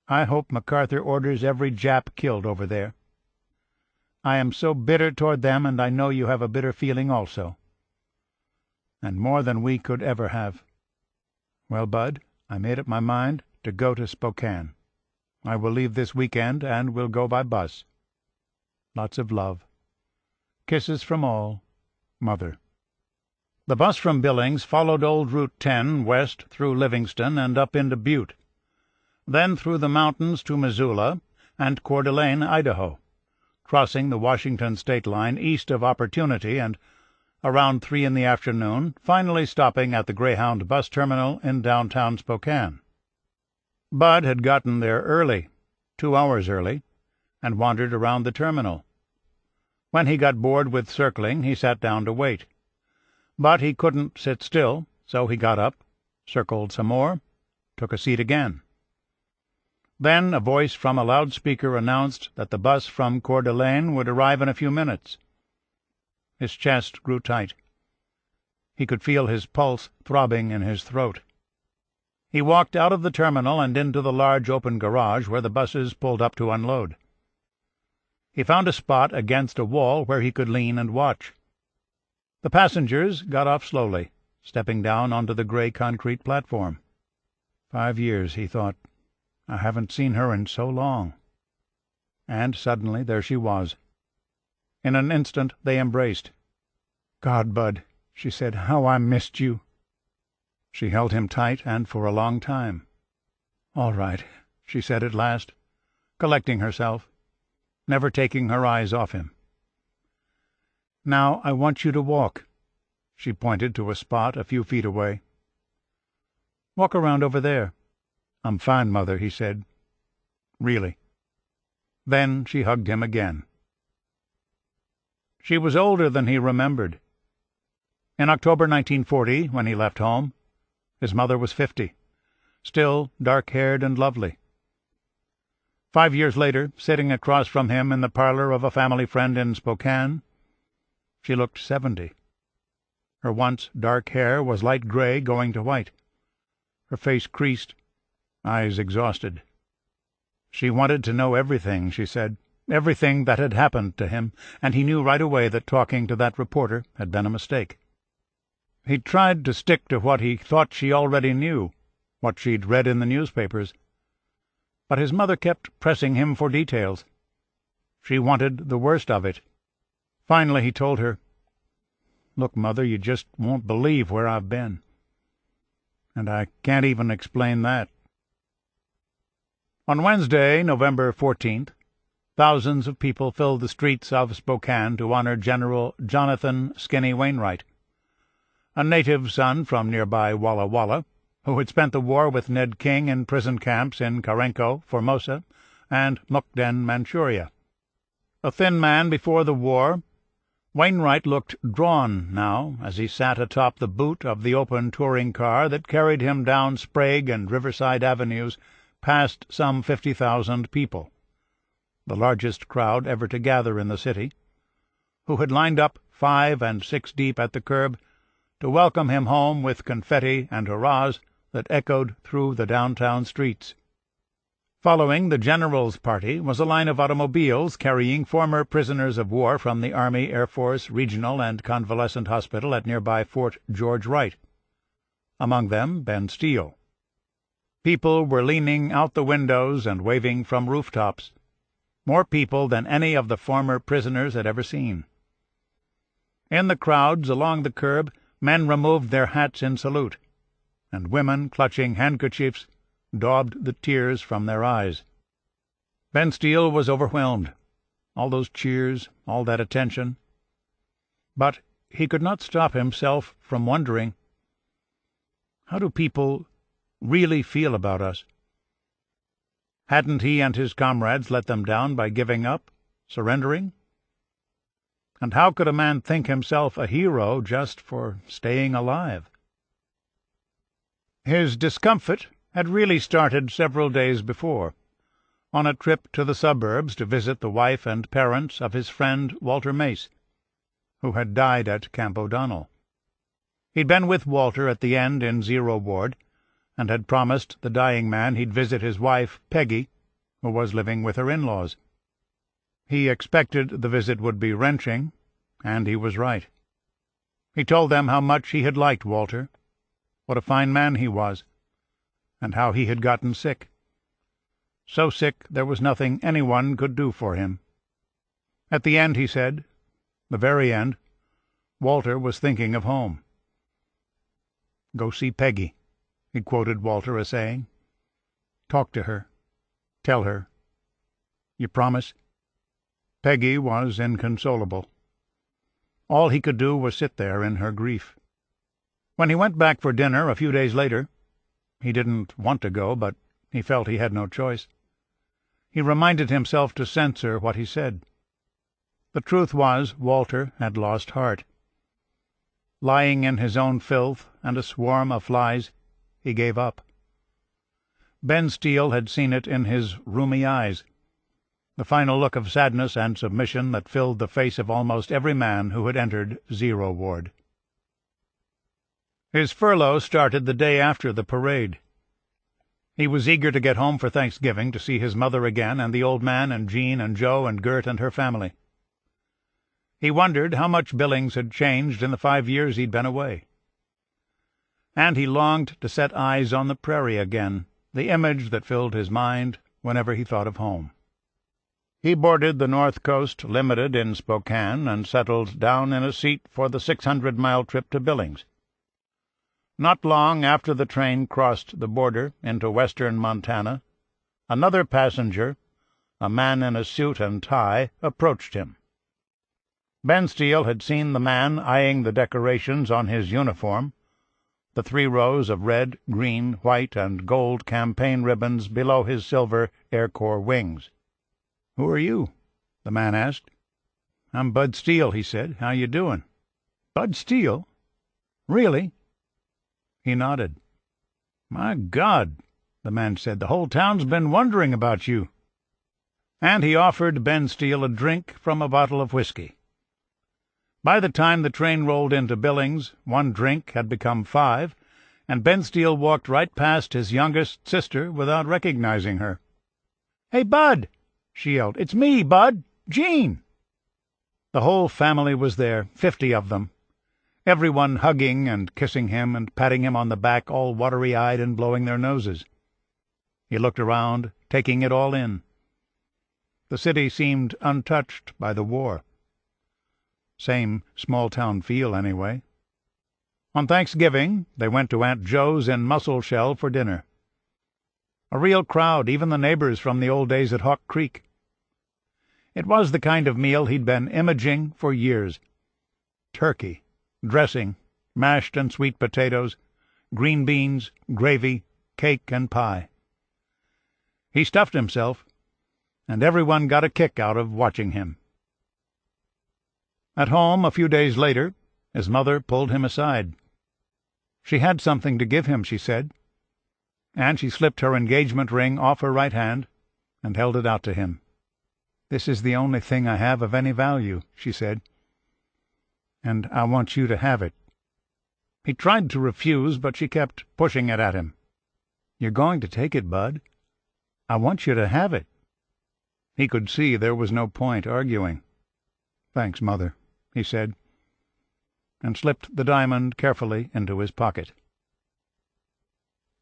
I hope MacArthur orders every Jap killed over there. I am so bitter toward them, and I know you have a bitter feeling also. And more than we could ever have. Well, Bud, I made up my mind to go to Spokane. I will leave this weekend, and will go by bus. Lots of love. Kisses from all. Mother. The bus from Billings followed old Route 10 west through Livingston and up into Butte, then through the mountains to Missoula and Coeur d'Alene, Idaho, crossing the Washington state line east of Opportunity and around 3 in the afternoon, finally stopping at the Greyhound bus terminal in downtown Spokane. Bud had gotten there early, 2 hours early, and wandered around the terminal. When he got bored with circling, he sat down to wait. But he couldn't sit still, so he got up, circled some more, took a seat again. Then a voice from a loudspeaker announced that the bus from Coeur d'Alene would arrive in a few minutes. His chest grew tight. He could feel his pulse throbbing in his throat. He walked out of the terminal and into the large open garage where the buses pulled up to unload. He found a spot against a wall where he could lean and watch. The passengers got off slowly, stepping down onto the gray concrete platform. 5 years, he thought. I haven't seen her in so long. And suddenly there she was. In an instant they embraced. God, Bud, she said, how I missed you. She held him tight, and for a long time. All right, she said at last, collecting herself, never taking her eyes off him. Now I want you to walk. She pointed to a spot a few feet away. Walk around over there. I'm fine, Mother, he said. Really. Then she hugged him again. She was older than he remembered. In October 1940, when he left home, his mother was 50, still dark-haired and lovely. 5 years later, sitting across from him in the parlor of a family friend in Spokane, she looked 70. Her once dark hair was light gray going to white. Her face creased, eyes exhausted. She wanted to know everything, she said, everything that had happened to him, and he knew right away that talking to that reporter had been a mistake. He tried to stick to what he thought she already knew, what she'd read in the newspapers. But his mother kept pressing him for details. She wanted the worst of it. Finally he told her, "Look, Mother, you just won't believe where I've been. And I can't even explain that." On Wednesday, November 14th, thousands of people filled the streets of Spokane to honor General Jonathan Skinny Wainwright, a native son from nearby Walla Walla, who had spent the war with Ned King in prison camps in Karenko, Formosa, and Mukden, Manchuria. A thin man before the war, Wainwright looked drawn now as he sat atop the boot of the open touring car that carried him down Sprague and Riverside Avenues past some 50,000 people, the largest crowd ever to gather in the city, who had lined up 5 and 6 deep at the curb to welcome him home with confetti and hurrahs that echoed through the downtown streets. Following the general's party was a line of automobiles carrying former prisoners of war from the Army, Air Force, Regional, and Convalescent Hospital at nearby Fort George Wright. Among them, Ben Steele. People were leaning out the windows and waving from rooftops, more people than any of the former prisoners had ever seen. In the crowds along the curb, men removed their hats in salute, and women, clutching handkerchiefs, daubed the tears from their eyes. Ben Steele was overwhelmed. All those cheers, all that attention. But he could not stop himself from wondering, how do people really feel about us? Hadn't he and his comrades let them down by giving up, surrendering? And how could a man think himself a hero just for staying alive? His discomfort had really started several days before, on a trip to the suburbs to visit the wife and parents of his friend Walter Mace, who had died at Camp O'Donnell. He'd been with Walter at the end in Zero Ward, and had promised the dying man he'd visit his wife, Peggy, who was living with her in-laws. He expected the visit would be wrenching, and he was right. He told them how much he had liked Walter, what a fine man he was, and how he had gotten sick. So sick there was nothing anyone could do for him. At the end, he said, the very end, Walter was thinking of home. "Go see Peggy," he quoted Walter as saying. "Talk to her. Tell her. You promise?" Peggy was inconsolable. All he could do was sit there in her grief. When he went back for dinner a few days later, he didn't want to go, but he felt he had no choice. He reminded himself to censor what he said. The truth was, Walter had lost heart. Lying in his own filth and a swarm of flies, he gave up. Ben Steele had seen it in his rheumy eyes, the final look of sadness and submission that filled the face of almost every man who had entered Zero Ward. His furlough started the day after the parade. He was eager to get home for Thanksgiving to see his mother again and the old man and Jean and Joe and Gert and her family. He wondered how much Billings had changed in the 5 years he'd been away. And he longed to set eyes on the prairie again, the image that filled his mind whenever he thought of home. He boarded the North Coast Limited in Spokane and settled down in a seat for the 600-mile trip to Billings. Not long after the train crossed the border into western Montana, another passenger, a man in a suit and tie, approached him. Ben Steele had seen the man eyeing the decorations on his uniform, the 3 rows of red, green, white, and gold campaign ribbons below his silver Air Corps wings. "Who are you?" the man asked. "I'm Bud Steele," he said. "How you doing?" "Bud Steele? Really?" He nodded. "My God," the man said, "the whole town's been wondering about you." And he offered Ben Steele a drink from a bottle of whiskey. By the time the train rolled into Billings, 1 drink had become 5, and Ben Steele walked right past his youngest sister without recognizing her. "Hey, Bud!" she yelled. "It's me, Bud! Jean!" The whole family was there, 50 of them, everyone hugging and kissing him and patting him on the back, all watery-eyed and blowing their noses. He looked around, taking it all in. The city seemed untouched by the war. Same small-town feel, anyway. On Thanksgiving, they went to Aunt Joe's in Musselshell for dinner. A real crowd, even the neighbors from the old days at Hawk Creek. It was the kind of meal he'd been imaging for years. Turkey, dressing, mashed and sweet potatoes, green beans, gravy, cake, and pie. He stuffed himself, and everyone got a kick out of watching him. At home, a few days later, his mother pulled him aside. She had something to give him, she said, and she slipped her engagement ring off her right hand and held it out to him. "This is the only thing I have of any value," she said, "and I want you to have it." He tried to refuse, but she kept pushing it at him. "You're going to take it, Bud. I want you to have it." He could see there was no point arguing. "Thanks, Mother," he said, and slipped the diamond carefully into his pocket.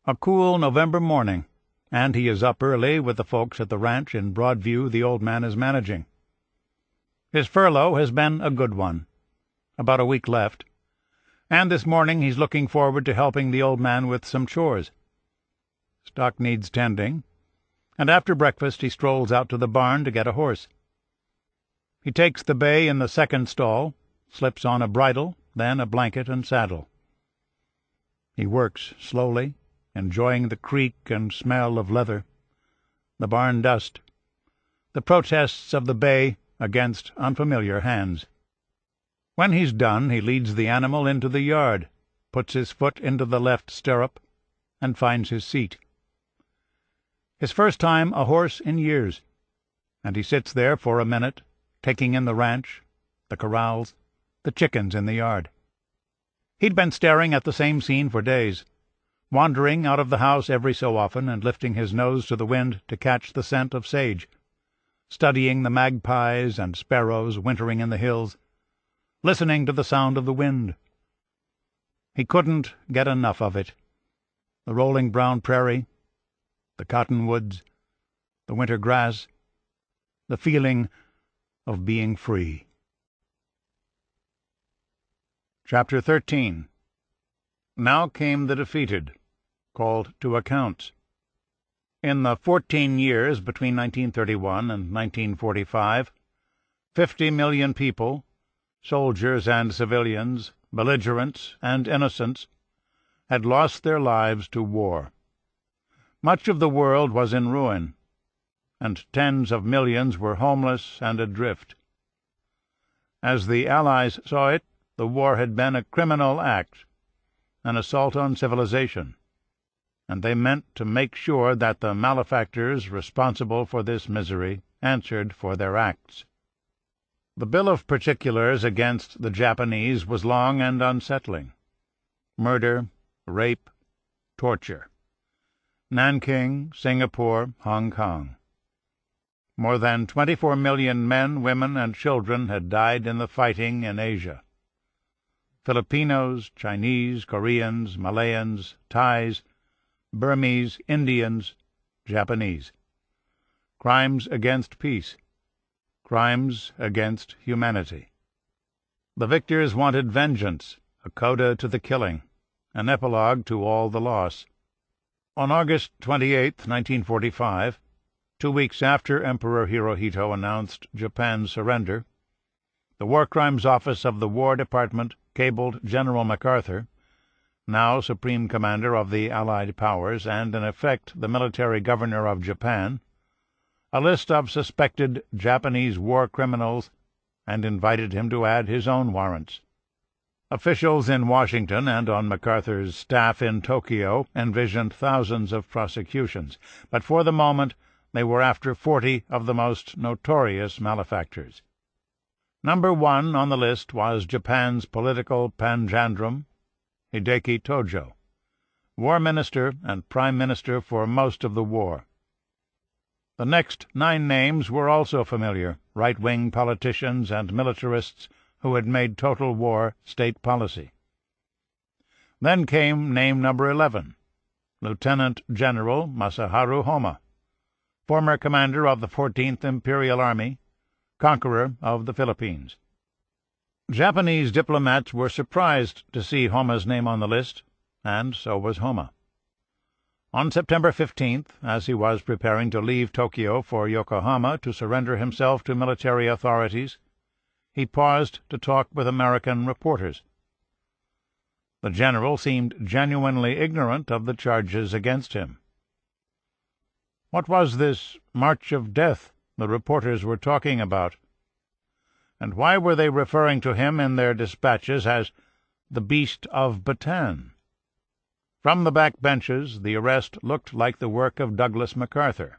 A cool November morning, and he is up early with the folks at the ranch in Broadview the old man is managing. His furlough has been a good one. About a week left, and this morning he's looking forward to helping the old man with some chores. Stock needs tending, and after breakfast he strolls out to the barn to get a horse. He takes the bay in the second stall, slips on a bridle, then a blanket and saddle. He works slowly, enjoying the creak and smell of leather, the barn dust, the protests of the bay against unfamiliar hands. When he's done, he leads the animal into the yard, puts his foot into the left stirrup, and finds his seat. His first time a horse in years, and he sits there for a minute, taking in the ranch, the corrals, the chickens in the yard. He'd been staring at the same scene for days, wandering out of the house every so often and lifting his nose to the wind to catch the scent of sage, studying the magpies and sparrows wintering in the hills, listening to the sound of the wind. He couldn't get enough of it. The rolling brown prairie, the cottonwoods, the winter grass, the feeling of being free. Chapter 13. Now came the defeated, called to accounts. In the 14 years between 1931 and 1945, 50 million people, soldiers and civilians, belligerents and innocents, had lost their lives to war. Much of the world was in ruin, and tens of millions were homeless and adrift. As the Allies saw it, the war had been a criminal act, an assault on civilization, and they meant to make sure that the malefactors responsible for this misery answered for their acts. The bill of particulars against the Japanese was long and unsettling. Murder, rape, torture. Nanking, Singapore, Hong Kong. More than 24 million men, women, and children had died in the fighting in Asia. Filipinos, Chinese, Koreans, Malayans, Thais, Burmese, Indians, Japanese. Crimes against peace. Crimes against humanity. The victors wanted vengeance, a coda to the killing, an epilogue to all the loss. On August 28, 1945, 2 weeks after Emperor Hirohito announced Japan's surrender, the War Crimes Office of the War Department cabled General MacArthur, now Supreme Commander of the Allied Powers and in effect the military governor of Japan, a list of suspected Japanese war criminals, and invited him to add his own warrants. Officials in Washington and on MacArthur's staff in Tokyo envisioned thousands of prosecutions, but for the moment they were after 40 of the most notorious malefactors. Number 1 on the list was Japan's political panjandrum, Hideki Tojo, war minister and prime minister for most of the war. The next 9 names were also familiar, right-wing politicians and militarists who had made total war state policy. Then came name number 11, Lieutenant General Masaharu Homa, former commander of the 14th Imperial Army, conqueror of the Philippines. Japanese diplomats were surprised to see Homa's name on the list, and so was Homa. On September 15th, as he was preparing to leave Tokyo for Yokohama to surrender himself to military authorities, he paused to talk with American reporters. The general seemed genuinely ignorant of the charges against him. What was this March of Death the reporters were talking about? And why were they referring to him in their dispatches as the Beast of Bataan? From the back benches, the arrest looked like the work of Douglas MacArthur,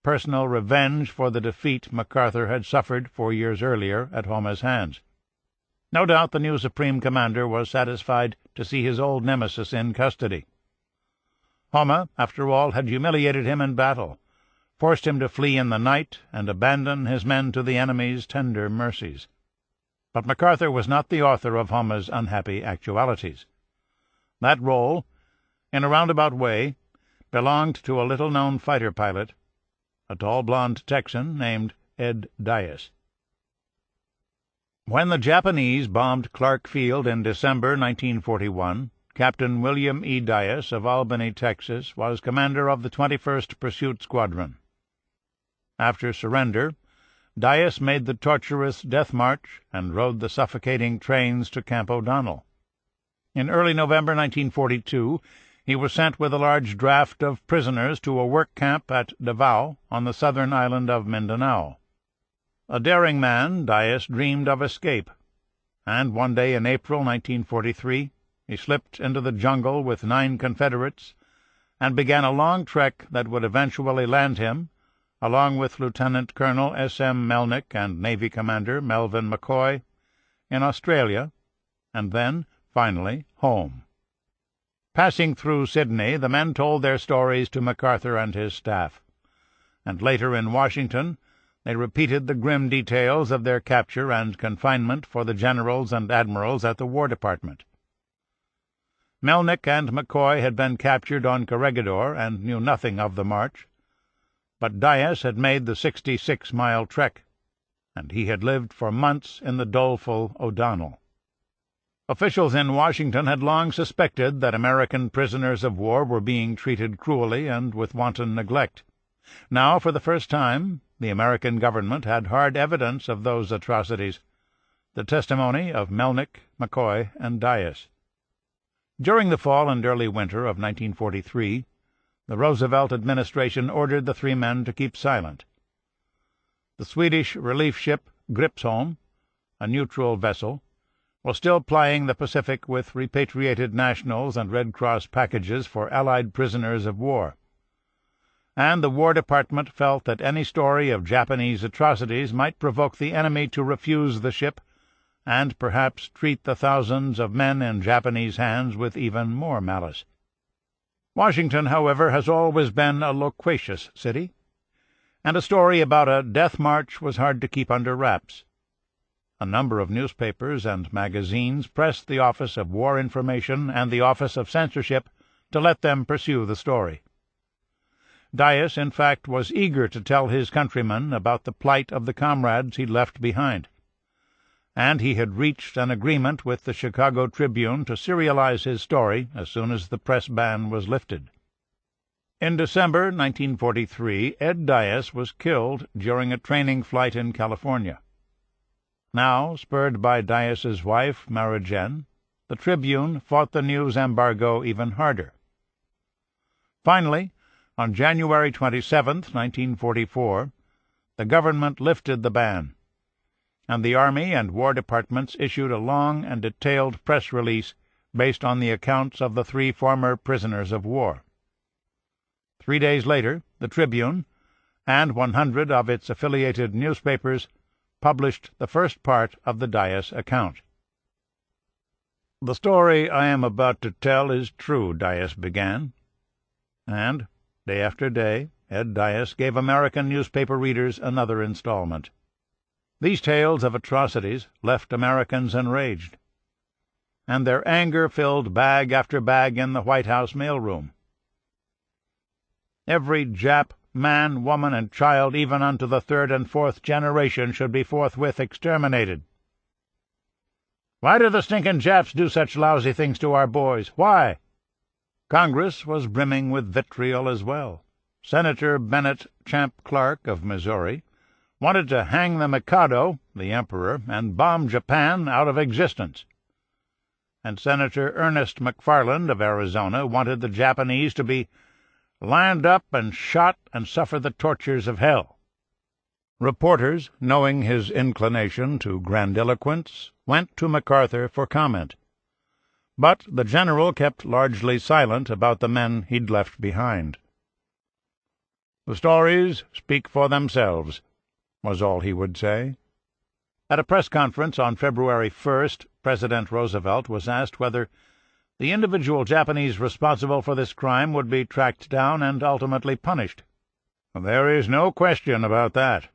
personal revenge for the defeat MacArthur had suffered 4 years earlier at Homa's hands. No doubt the new Supreme Commander was satisfied to see his old nemesis in custody. Homa, after all, had humiliated him in battle, forced him to flee in the night, and abandon his men to the enemy's tender mercies. But MacArthur was not the author of Homa's unhappy actualities. That role, in a roundabout way, belonged to a little-known fighter pilot, a tall blond Texan named Ed Dyess. When the Japanese bombed Clark Field in December 1941, Captain William E. Dyess of Albany, Texas, was commander of the 21st Pursuit Squadron. After surrender, Dyess made the tortuous Death March and rode the suffocating trains to Camp O'Donnell. In early November 1942, he was sent with a large draft of prisoners to a work camp at Davao on the southern island of Mindanao. A daring man, Dyess dreamed of escape, and one day in April 1943 he slipped into the jungle with 9 Confederates and began a long trek that would eventually land him, along with Lieutenant Colonel S.M. Melnick and Navy Commander Melvin McCoy, in Australia, and then, finally, home. Passing through Sydney, the men told their stories to MacArthur and his staff, and later in Washington they repeated the grim details of their capture and confinement for the generals and admirals at the War Department. Melnick and McCoy had been captured on Corregidor and knew nothing of the march, but Dyess had made the 66-mile trek, and he had lived for months in the doleful O'Donnell. Officials in Washington had long suspected that American prisoners of war were being treated cruelly and with wanton neglect. Now, for the first time, the American government had hard evidence of those atrocities, the testimony of Melnick, McCoy, and Dyess. During the fall and early winter of 1943, the Roosevelt administration ordered the 3 men to keep silent. The Swedish relief ship Gripsholm, a neutral vessel, was still plying the Pacific with repatriated nationals and Red Cross packages for Allied prisoners of war, and the War Department felt that any story of Japanese atrocities might provoke the enemy to refuse the ship and perhaps treat the thousands of men in Japanese hands with even more malice. Washington, however, has always been a loquacious city, and a story about a death march was hard to keep under wraps. A number of newspapers and magazines pressed the Office of War Information and the Office of Censorship to let them pursue the story. Dyess, in fact, was eager to tell his countrymen about the plight of the comrades he'd left behind, and he had reached an agreement with the Chicago Tribune to serialize his story as soon as the press ban was lifted. In December 1943, Ed Dyess was killed during a training flight in California. Now, spurred by Dyess's wife, Marijen, the Tribune fought the news embargo even harder. Finally, on January 27, 1944, the government lifted the ban, and the Army and War Departments issued a long and detailed press release based on the accounts of the 3 former prisoners of war. 3 days later, the Tribune, and 100 of its affiliated newspapers, published the first part of the Dias account. "The story I am about to tell is true," Dias began, and, day after day, Ed Dias gave American newspaper readers another installment. These tales of atrocities left Americans enraged, and their anger filled bag after bag in the White House mailroom. Every Jap, man, woman, and child, even unto the third and fourth generation, should be forthwith exterminated. Why do the stinking Japs do such lousy things to our boys? Why? Congress was brimming with vitriol as well. Senator Bennett Champ Clark of Missouri wanted to hang the Mikado, the Emperor, and bomb Japan out of existence. And Senator Ernest McFarland of Arizona wanted the Japanese to be lined up and shot and suffer the tortures of hell. Reporters, knowing his inclination to grandiloquence, went to MacArthur for comment. But the general kept largely silent about the men he'd left behind. "The stories speak for themselves," was all he would say. At a press conference on February 1st, President Roosevelt was asked whether the individual Japanese responsible for this crime would be tracked down and ultimately punished. "There is no question about that,"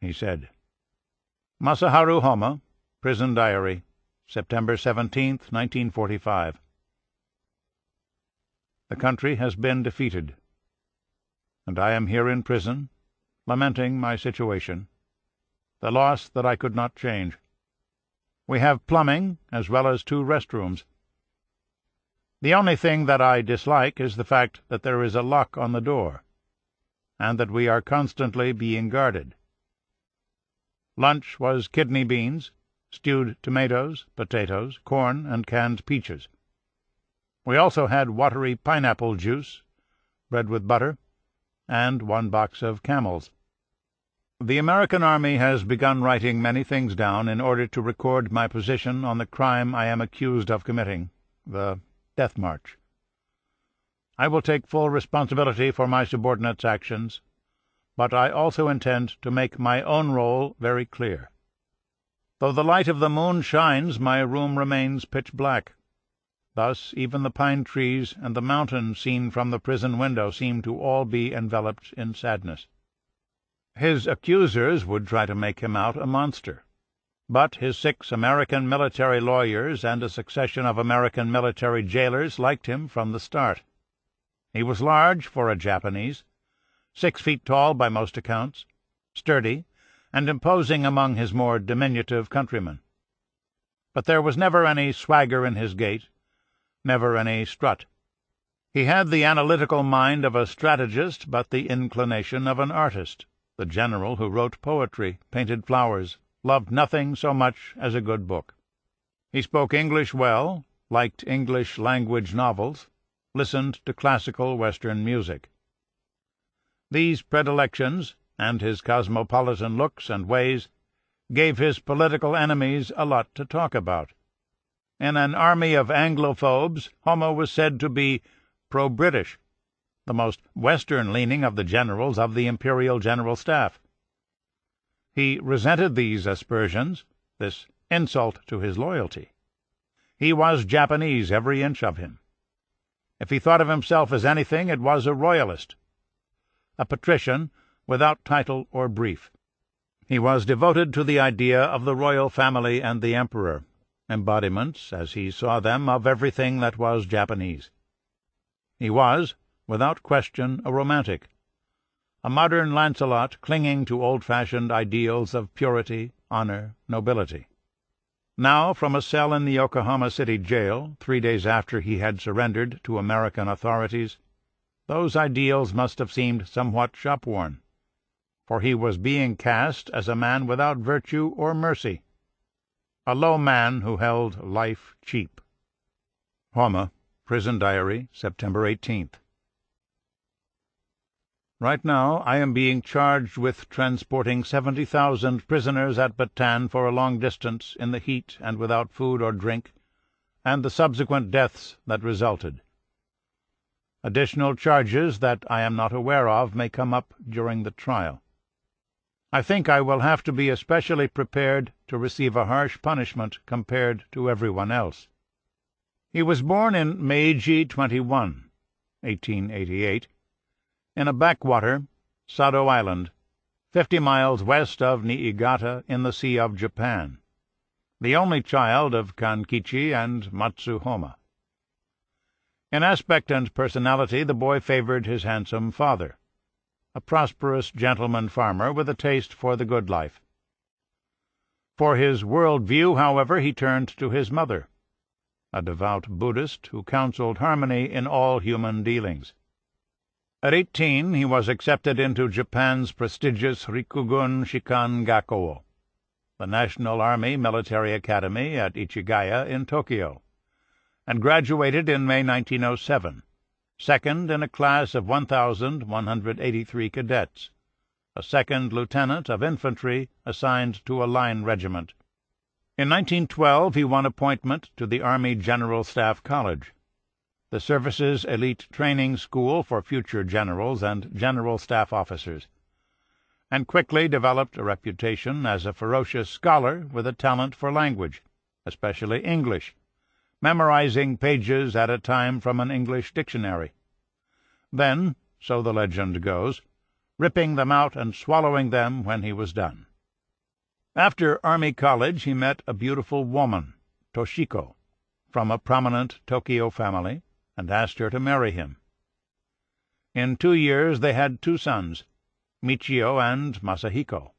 he said. Masaharu Homa, Prison Diary, September 17, 1945. The country has been defeated, and I am here in prison, lamenting my situation, the loss that I could not change. We have plumbing as well as 2 restrooms. The only thing that I dislike is the fact that there is a lock on the door, and that we are constantly being guarded. Lunch was kidney beans, stewed tomatoes, potatoes, corn, and canned peaches. We also had watery pineapple juice, bread with butter, and 1 box of Camels. The American Army has begun writing many things down in order to record my position on the crime I am accused of committing, the Death March. I will take full responsibility for my subordinates' actions, but I also intend to make my own role very clear. Though the light of the moon shines, my room remains pitch black. Thus even the pine trees and the mountain seen from the prison window seem to all be enveloped in sadness. His accusers would try to make him out a monster, but his 6 American military lawyers and a succession of American military jailers liked him from the start. He was large for a Japanese, 6 feet tall by most accounts, sturdy, and imposing among his more diminutive countrymen. But there was never any swagger in his gait, never any strut. He had the analytical mind of a strategist, but the inclination of an artist, the general who wrote poetry, painted flowers, loved nothing so much as a good book. He spoke English well, liked English language novels, listened to classical Western music. These predilections, and his cosmopolitan looks and ways, gave his political enemies a lot to talk about. In an army of Anglophobes, Homa was said to be pro-British, the most Western-leaning of the generals of the Imperial General Staff. He resented these aspersions, this insult to his loyalty. He was Japanese, every inch of him. If he thought of himself as anything, it was a royalist, a patrician without title or brief. He was devoted to the idea of the royal family and the emperor, embodiments, as he saw them, of everything that was Japanese. He was, without question, a romantic, a modern Lancelot clinging to old-fashioned ideals of purity, honor, nobility. Now, from a cell in the Yokohama City jail, 3 days after he had surrendered to American authorities, those ideals must have seemed somewhat shop-worn, for he was being cast as a man without virtue or mercy, a low man who held life cheap. Homa, Prison Diary, September 18th. Right now I am being charged with transporting 70,000 prisoners at Bataan for a long distance in the heat and without food or drink, and the subsequent deaths that resulted. Additional charges that I am not aware of may come up during the trial. I think I will have to be especially prepared to receive a harsh punishment compared to everyone else." He was born in Meiji 21, 1888, in a backwater, Sado Island, 50 miles west of Niigata in the Sea of Japan, the only child of Kankichi and Matsuhoma. In aspect and personality the boy favored his handsome father, a prosperous gentleman farmer with a taste for the good life. For his world-view, however, he turned to his mother, a devout Buddhist who counseled harmony in all human dealings. At 18 he was accepted into Japan's prestigious Rikugun Shikan Gakko, the National Army Military Academy at Ichigaya in Tokyo, and graduated in May 1907, second in a class of 1,183 cadets, a second lieutenant of infantry assigned to a line regiment. In 1912 he won appointment to the Army General Staff College, the service's elite training school for future generals and general staff officers, and quickly developed a reputation as a ferocious scholar with a talent for language, especially English, memorizing pages at a time from an English dictionary. Then, so the legend goes, ripping them out and swallowing them when he was done. After Army College he met a beautiful woman, Toshiko, from a prominent Tokyo family, and asked her to marry him. In 2 years they had 2 sons, Michio and Masahiko.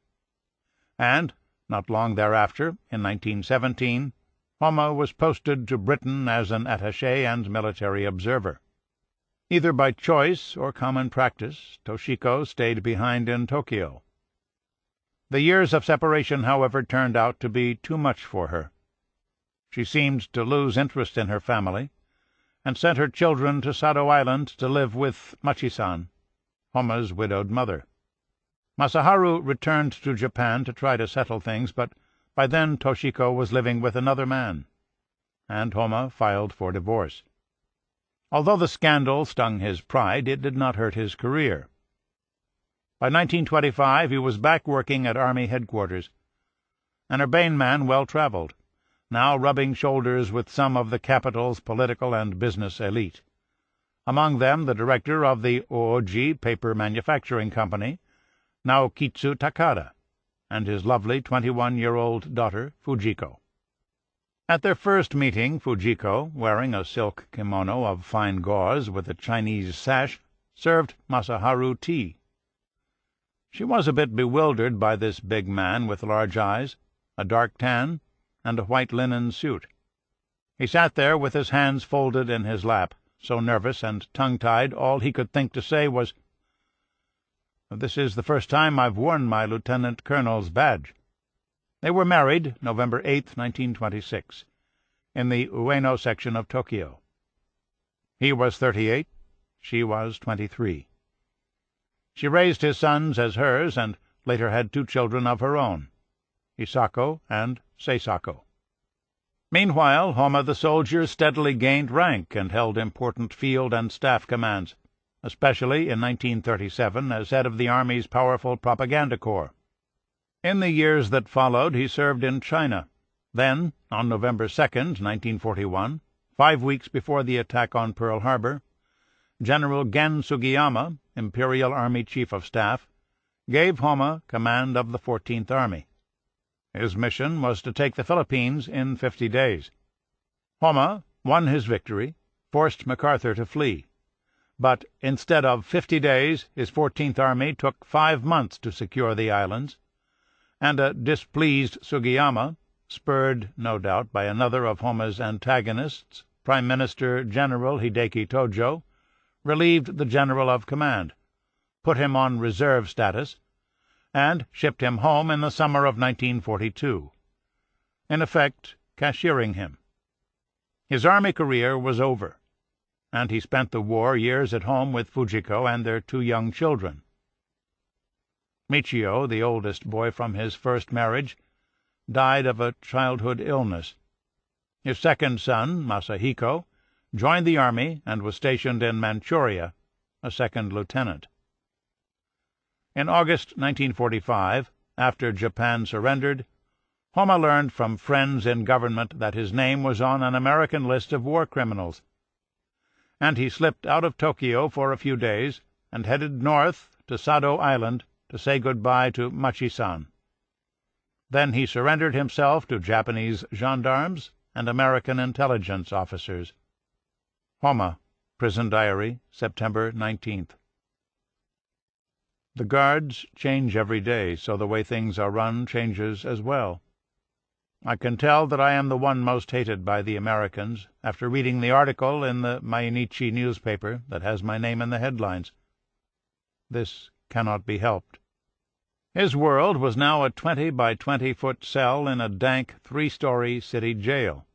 And, not long thereafter, in 1917, Homa was posted to Britain as an attaché and military observer. Either by choice or common practice, Toshiko stayed behind in Tokyo. The years of separation, however, turned out to be too much for her. She seemed to lose interest in her family, and sent her children to Sado Island to live with Machi-san, Homa's widowed mother. Masaharu returned to Japan to try to settle things, but by then Toshiko was living with another man, and Homa filed for divorce. Although the scandal stung his pride, it did not hurt his career. By 1925 he was back working at Army headquarters, an urbane man well-traveled, now rubbing shoulders with some of the capital's political and business elite, among them the director of the Ooji Paper Manufacturing Company, Naokitsu Takada, and his lovely 21-year-old daughter, Fujiko. At their first meeting, Fujiko, wearing a silk kimono of fine gauze with a Chinese sash, served Masaharu tea. She was a bit bewildered by this big man with large eyes, a dark tan, and a white linen suit. He sat there with his hands folded in his lap, so nervous and tongue-tied all he could think to say was, "This is the first time I've worn my lieutenant colonel's badge." They were married November 8, 1926, in the Ueno section of Tokyo. He was 38, she was 23. She raised his sons as hers, and later had 2 children of her own, Hisako and Seisako. Meanwhile, Homa the soldier steadily gained rank and held important field and staff commands, especially in 1937 as head of the Army's powerful propaganda corps. In the years that followed he served in China. Then, on November 2, 1941, 5 weeks before the attack on Pearl Harbor, General Gen Sugiyama, Imperial Army Chief of Staff, gave Homa command of the 14th Army. His mission was to take the Philippines in 50 days. Homa won his victory, forced MacArthur to flee. But instead of 50 days, his 14th Army took 5 months to secure the islands, and a displeased Sugiyama, spurred, no doubt, by another of Homa's antagonists, Prime Minister General Hideki Tojo, relieved the general of command, put him on reserve status, and shipped him home in the summer of 1942, in effect cashiering him. His army career was over, and he spent the war years at home with Fujiko and their 2 young children. Michio, the oldest boy from his first marriage, died of a childhood illness. His second son, Masahiko, joined the army and was stationed in Manchuria, a second lieutenant. In August 1945, after Japan surrendered, Homa learned from friends in government that his name was on an American list of war criminals, and he slipped out of Tokyo for a few days and headed north to Sado Island to say goodbye to Machi-san. Then he surrendered himself to Japanese gendarmes and American intelligence officers. Homa, Prison Diary, September 19th. The guards change every day, so the way things are run changes as well. I can tell that I am the one most hated by the Americans after reading the article in the Mainichi newspaper that has my name in the headlines. This cannot be helped. His world was now a 20-by-20-foot cell in a dank 3-story city jail.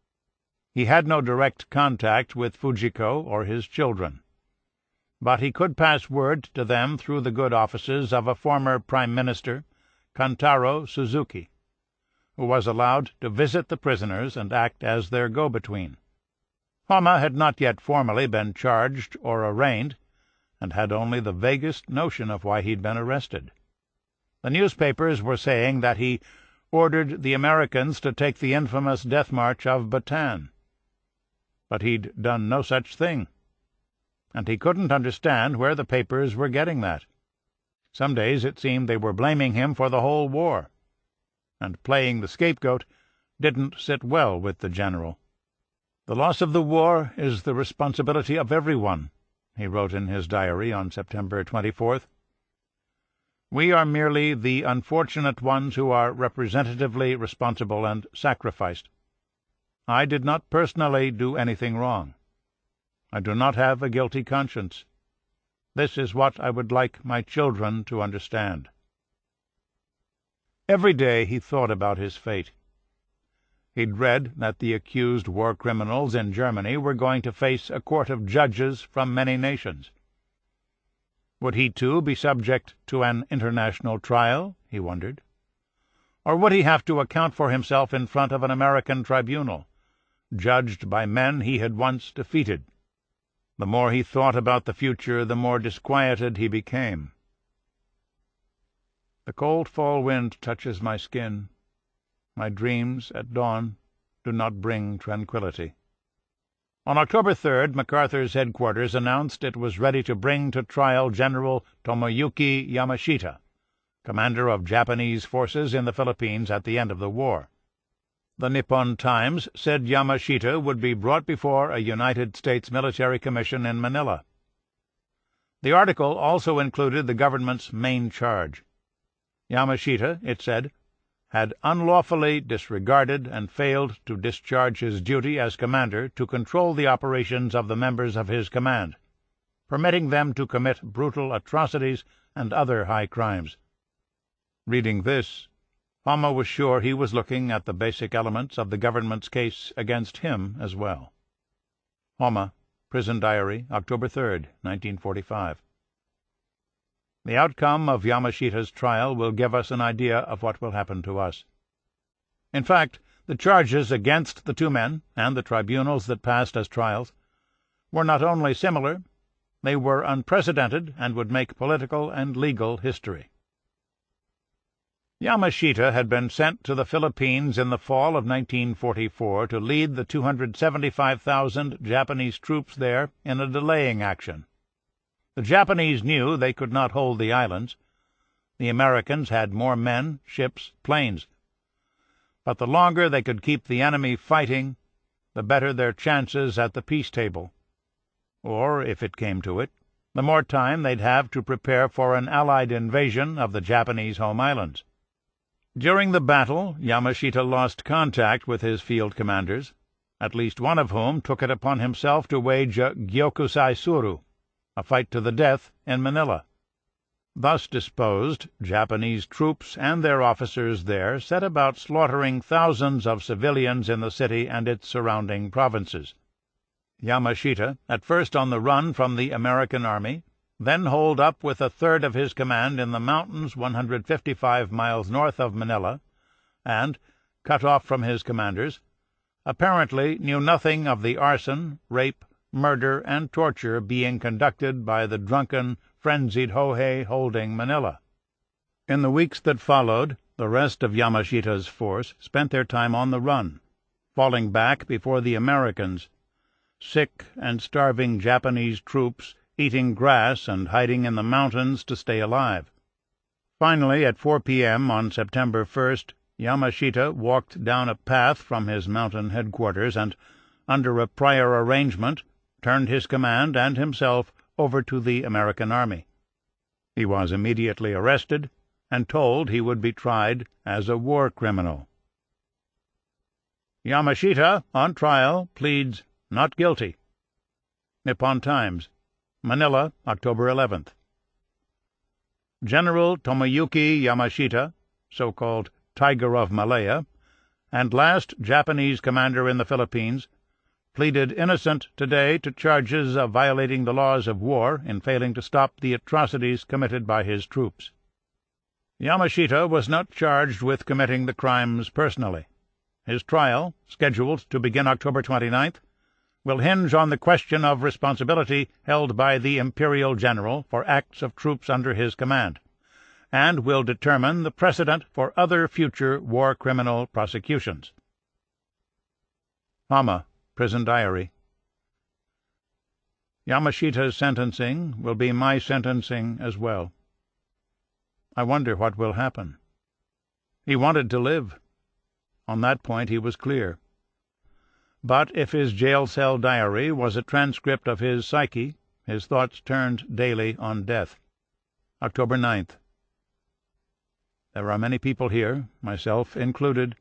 He had no direct contact with Fujiko or his children, but he could pass word to them through the good offices of a former Prime Minister, Kantaro Suzuki, who was allowed to visit the prisoners and act as their go-between. Homa had not yet formally been charged or arraigned, and had only the vaguest notion of why he'd been arrested. The newspapers were saying that he ordered the Americans to take the infamous Death March of Bataan. But he'd done no such thing, and he couldn't understand where the papers were getting that. Some days it seemed they were blaming him for the whole war, and playing the scapegoat didn't sit well with the general. "The loss of the war is the responsibility of everyone," he wrote in his diary on September 24th. "We are merely the unfortunate ones who are representatively responsible and sacrificed. I did not personally do anything wrong. I do not have a guilty conscience. This is what I would like my children to understand." Every day he thought about his fate. He'd read that the accused war criminals in Germany were going to face a court of judges from many nations. Would he, too, be subject to an international trial, he wondered? Or would he have to account for himself in front of an American tribunal, judged by men he had once defeated? The more he thought about the future, the more disquieted he became. The cold fall wind touches my skin. My dreams at dawn do not bring tranquillity. On October 3rd, MacArthur's headquarters announced it was ready to bring to trial General Tomoyuki Yamashita, commander of Japanese forces in the Philippines at the end of the war. The Nippon Times said Yamashita would be brought before a United States military commission in Manila. The article also included the government's main charge. Yamashita, it said, had unlawfully disregarded and failed to discharge his duty as commander to control the operations of the members of his command, permitting them to commit brutal atrocities and other high crimes. Reading this, Homa was sure he was looking at the basic elements of the government's case against him as well. Homa, Prison Diary, October 3rd, 1945. The outcome of Yamashita's trial will give us an idea of what will happen to us. In fact, the charges against the two men, and the tribunals that passed as trials, were not only similar, they were unprecedented and would make political and legal history. Yamashita had been sent to the Philippines in the fall of 1944 to lead the 275,000 Japanese troops there in a delaying action. The Japanese knew they could not hold the islands. The Americans had more men, ships, planes. But the longer they could keep the enemy fighting, the better their chances at the peace table. Or, if it came to it, the more time they'd have to prepare for an Allied invasion of the Japanese home islands. During the battle, Yamashita lost contact with his field commanders, at least one of whom took it upon himself to wage a Gyokusai Suru, a fight to the death, in Manila. Thus disposed, Japanese troops and their officers there set about slaughtering thousands of civilians in the city and its surrounding provinces. Yamashita, at first on the run from the American army, then holed up with a third of his command in the mountains 155 miles north of Manila, and, cut off from his commanders, apparently knew nothing of the arson, rape, murder, and torture being conducted by the drunken, frenzied Hohei holding Manila. In the weeks that followed, The rest of Yamashita's force spent their time on the run, falling back before the Americans, sick and starving Japanese troops eating grass and hiding in the mountains to stay alive. Finally, at 4 p.m. on September 1st, Yamashita walked down a path from his mountain headquarters and, under a prior arrangement, turned his command and himself over to the American army. He was immediately arrested and told he would be tried as a war criminal. Yamashita, on trial, pleads not guilty. Nippon Times, Manila, October 11th. General Tomoyuki Yamashita, so-called Tiger of Malaya, and last Japanese commander in the Philippines, pleaded innocent today to charges of violating the laws of war in failing to stop the atrocities committed by his troops. Yamashita was not charged with committing the crimes personally. His trial, scheduled to begin October 29th, will hinge on the question of responsibility held by the Imperial General for acts of troops under his command, and will determine the precedent for other future war criminal prosecutions. Hama, Prison Diary. Yamashita's sentencing will be my sentencing as well. I wonder what will happen. He wanted to live. On that point he was clear. But if his jail cell diary was a transcript of his psyche, his thoughts turned daily on death. October 9th. There are many people here, myself included,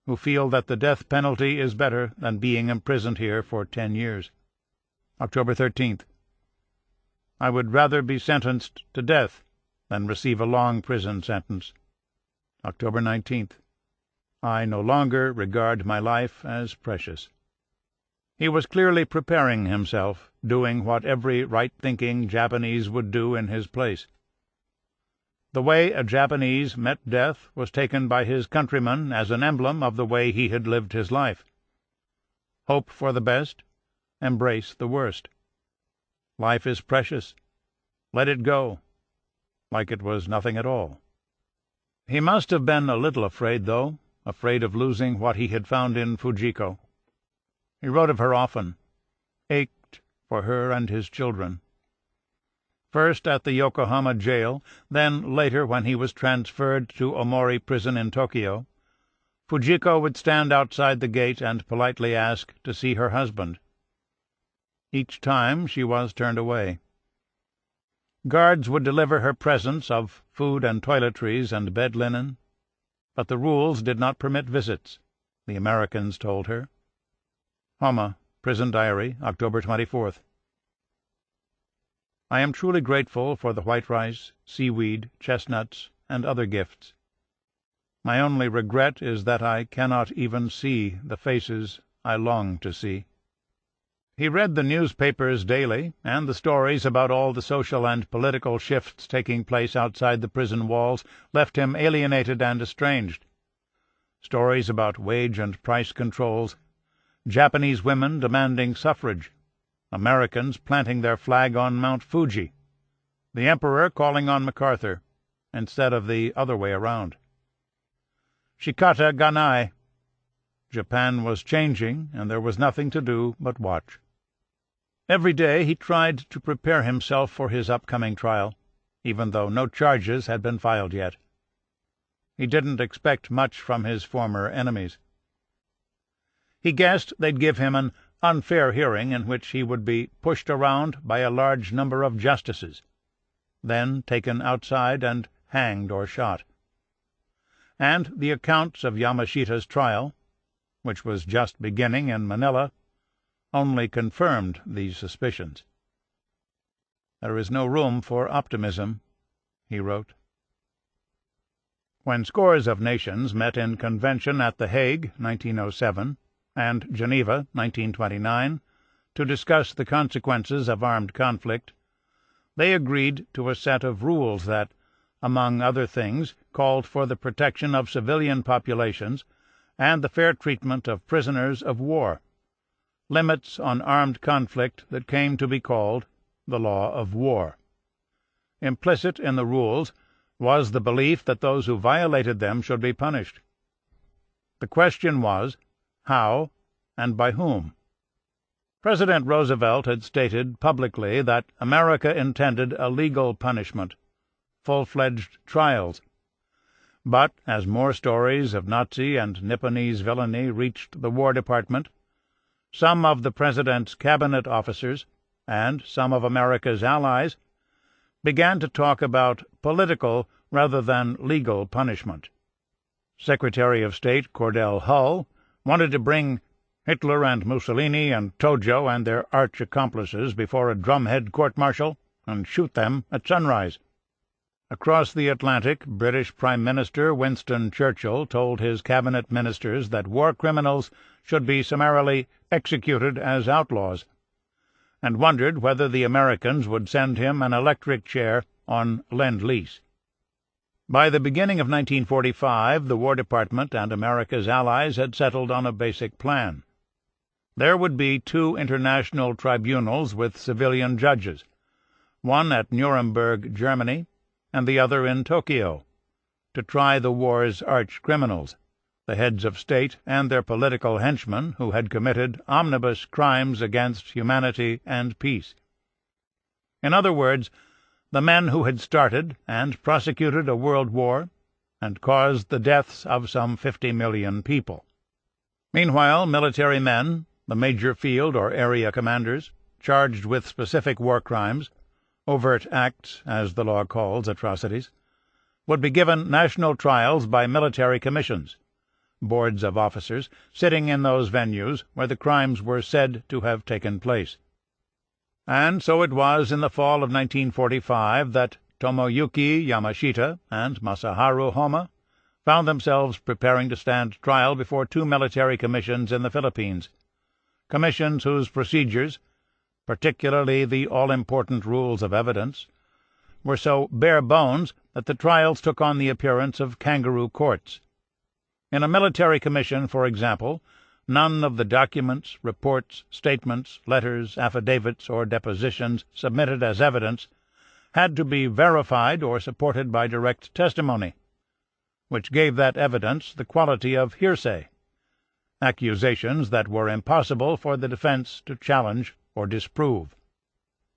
who feel that the death penalty is better than being imprisoned here for 10 years. October 13th. I would rather be sentenced to death than receive a long prison sentence. October 19th. I no longer regard my life as precious. He was clearly preparing himself, doing what every right-thinking Japanese would do in his place. The way a Japanese met death was taken by his countrymen as an emblem of the way he had lived his life. Hope for the best, embrace the worst. Life is precious. Let it go, like it was nothing at all. He must have been a little afraid, though, afraid of losing what he had found in Fujiko. He wrote of her often, ached for her and his children. First at the Yokohama jail, then later when he was transferred to Omori prison in Tokyo, Fujiko would stand outside the gate and politely ask to see her husband. Each time she was turned away. Guards would deliver her presents of food and toiletries and bed linen, but the rules did not permit visits, the Americans told her. Hama, Prison Diary, October 24th. I am truly grateful for the white rice, seaweed, chestnuts, and other gifts. My only regret is that I cannot even see the faces I long to see. He read the newspapers daily, and the stories about all the social and political shifts taking place outside the prison walls left him alienated and estranged. Stories about wage and price controls, Japanese women demanding suffrage, Americans planting their flag on Mount Fuji, the Emperor calling on MacArthur, instead of the other way around. Shikata Ganai. Japan was changing, and there was nothing to do but watch. Every day he tried to prepare himself for his upcoming trial, even though no charges had been filed yet. He didn't expect much from his former enemies. He guessed they'd give him an unfair hearing in which he would be pushed around by a large number of justices, then taken outside and hanged or shot. And the accounts of Yamashita's trial, which was just beginning in Manila, only confirmed these suspicions. There is no room for optimism, he wrote. When scores of nations met in convention at The Hague, 1907, and Geneva, 1929, to discuss the consequences of armed conflict, they agreed to a set of rules that, among other things, called for the protection of civilian populations and the fair treatment of prisoners of war, limits on armed conflict that came to be called the law of war. Implicit in the rules was the belief that those who violated them should be punished. The question was, how and by whom? President Roosevelt had stated publicly that America intended a legal punishment, full-fledged trials. But as more stories of Nazi and Nipponese villainy reached the War Department, some of the President's cabinet officers, and some of America's allies, began to talk about political rather than legal punishment. Secretary of State Cordell Hull wanted to bring Hitler and Mussolini and Tojo and their arch-accomplices before a drumhead court-martial and shoot them at sunrise. Across the Atlantic, British Prime Minister Winston Churchill told his cabinet ministers that war criminals should be summarily executed as outlaws, and wondered whether the Americans would send him an electric chair on Lend-Lease. By the beginning of 1945, the War Department and America's allies had settled on a basic plan. There would be 2 international tribunals with civilian judges, one at Nuremberg, Germany, and the other in Tokyo, to try the war's arch-criminals, the heads of state and their political henchmen who had committed omnibus crimes against humanity and peace. In other words, the men who had started and prosecuted a world war and caused the deaths of some 50 million people. Meanwhile, military men, the major field or area commanders, charged with specific war crimes, overt acts, as the law calls atrocities, would be given national trials by military commissions, boards of officers sitting in those venues where the crimes were said to have taken place. And so it was in the fall of 1945 that Tomoyuki Yamashita and Masaharu Homma found themselves preparing to stand trial before 2 military commissions in the Philippines, commissions whose procedures, particularly the all-important rules of evidence, were so bare bones that the trials took on the appearance of kangaroo courts. In a military commission, for example, none of the documents, reports, statements, letters, affidavits, or depositions submitted as evidence had to be verified or supported by direct testimony, which gave that evidence the quality of hearsay, accusations that were impossible for the defense to challenge or disprove.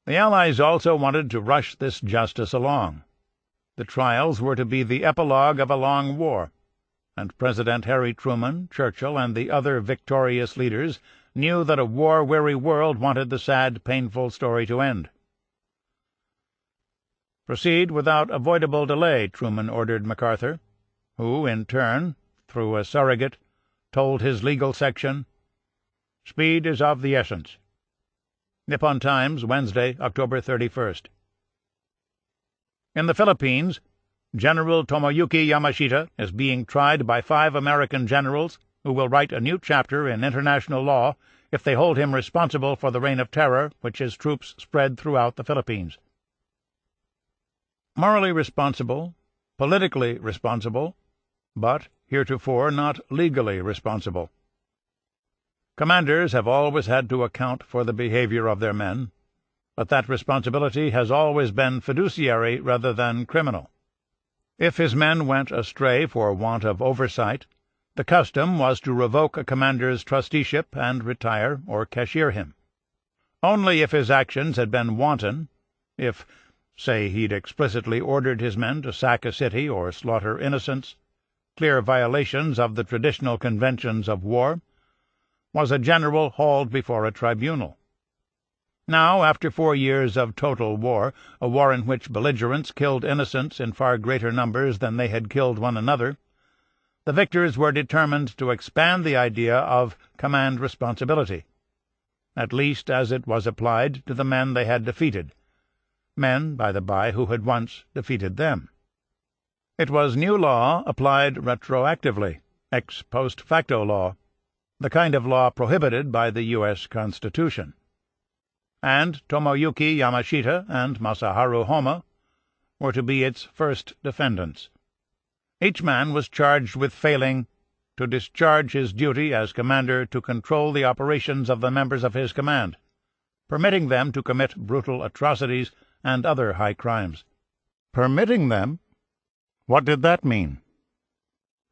The Allies also wanted to rush this justice along. The trials were to be the epilogue of a long war, and President Harry Truman, Churchill, and the other victorious leaders knew that a war-weary world wanted the sad, painful story to end. "Proceed without avoidable delay," Truman ordered MacArthur, who, in turn, through a surrogate, told his legal section, "Speed is of the essence." Nippon Times, Wednesday, October 31st. In the Philippines, General Tomoyuki Yamashita is being tried by 5 American generals who will write a new chapter in international law if they hold him responsible for the reign of terror which his troops spread throughout the Philippines. Morally responsible, politically responsible, but heretofore not legally responsible. Commanders have always had to account for the behavior of their men, but that responsibility has always been fiduciary rather than criminal. If his men went astray for want of oversight, the custom was to revoke a commander's trusteeship and retire or cashier him. Only if his actions had been wanton, if, say, he'd explicitly ordered his men to sack a city or slaughter innocents, clear violations of the traditional conventions of war, was a general hauled before a tribunal. Now, after 4 years of total war, a war in which belligerents killed innocents in far greater numbers than they had killed one another, the victors were determined to expand the idea of command responsibility, at least as it was applied to the men they had defeated, men, by the by, who had once defeated them. It was new law applied retroactively, ex post facto law, the kind of law prohibited by the U.S. Constitution. And Tomoyuki Yamashita and Masaharu Homma were to be its first defendants. Each man was charged with failing to discharge his duty as commander to control the operations of the members of his command, permitting them to commit brutal atrocities and other high crimes. Permitting them? What did that mean?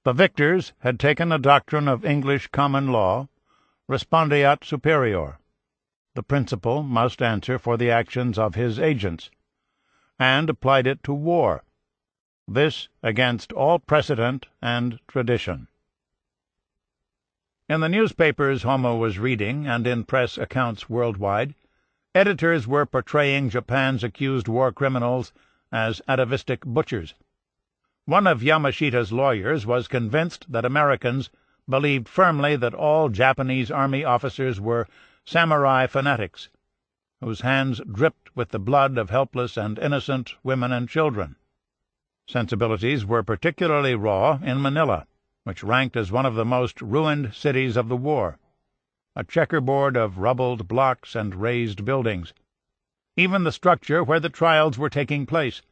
The victors had taken a doctrine of English common law, respondeat superior. The principal must answer for the actions of his agents, and applied it to war, this against all precedent and tradition. In the newspapers Homo was reading, and in press accounts worldwide, editors were portraying Japan's accused war criminals as atavistic butchers. One of Yamashita's lawyers was convinced that Americans believed firmly that all Japanese army officers were samurai fanatics, whose hands dripped with the blood of helpless and innocent women and children. Sensibilities were particularly raw in Manila, which ranked as one of the most ruined cities of the war, a checkerboard of rubbled blocks and razed buildings. Even the structure where the trials were taking place,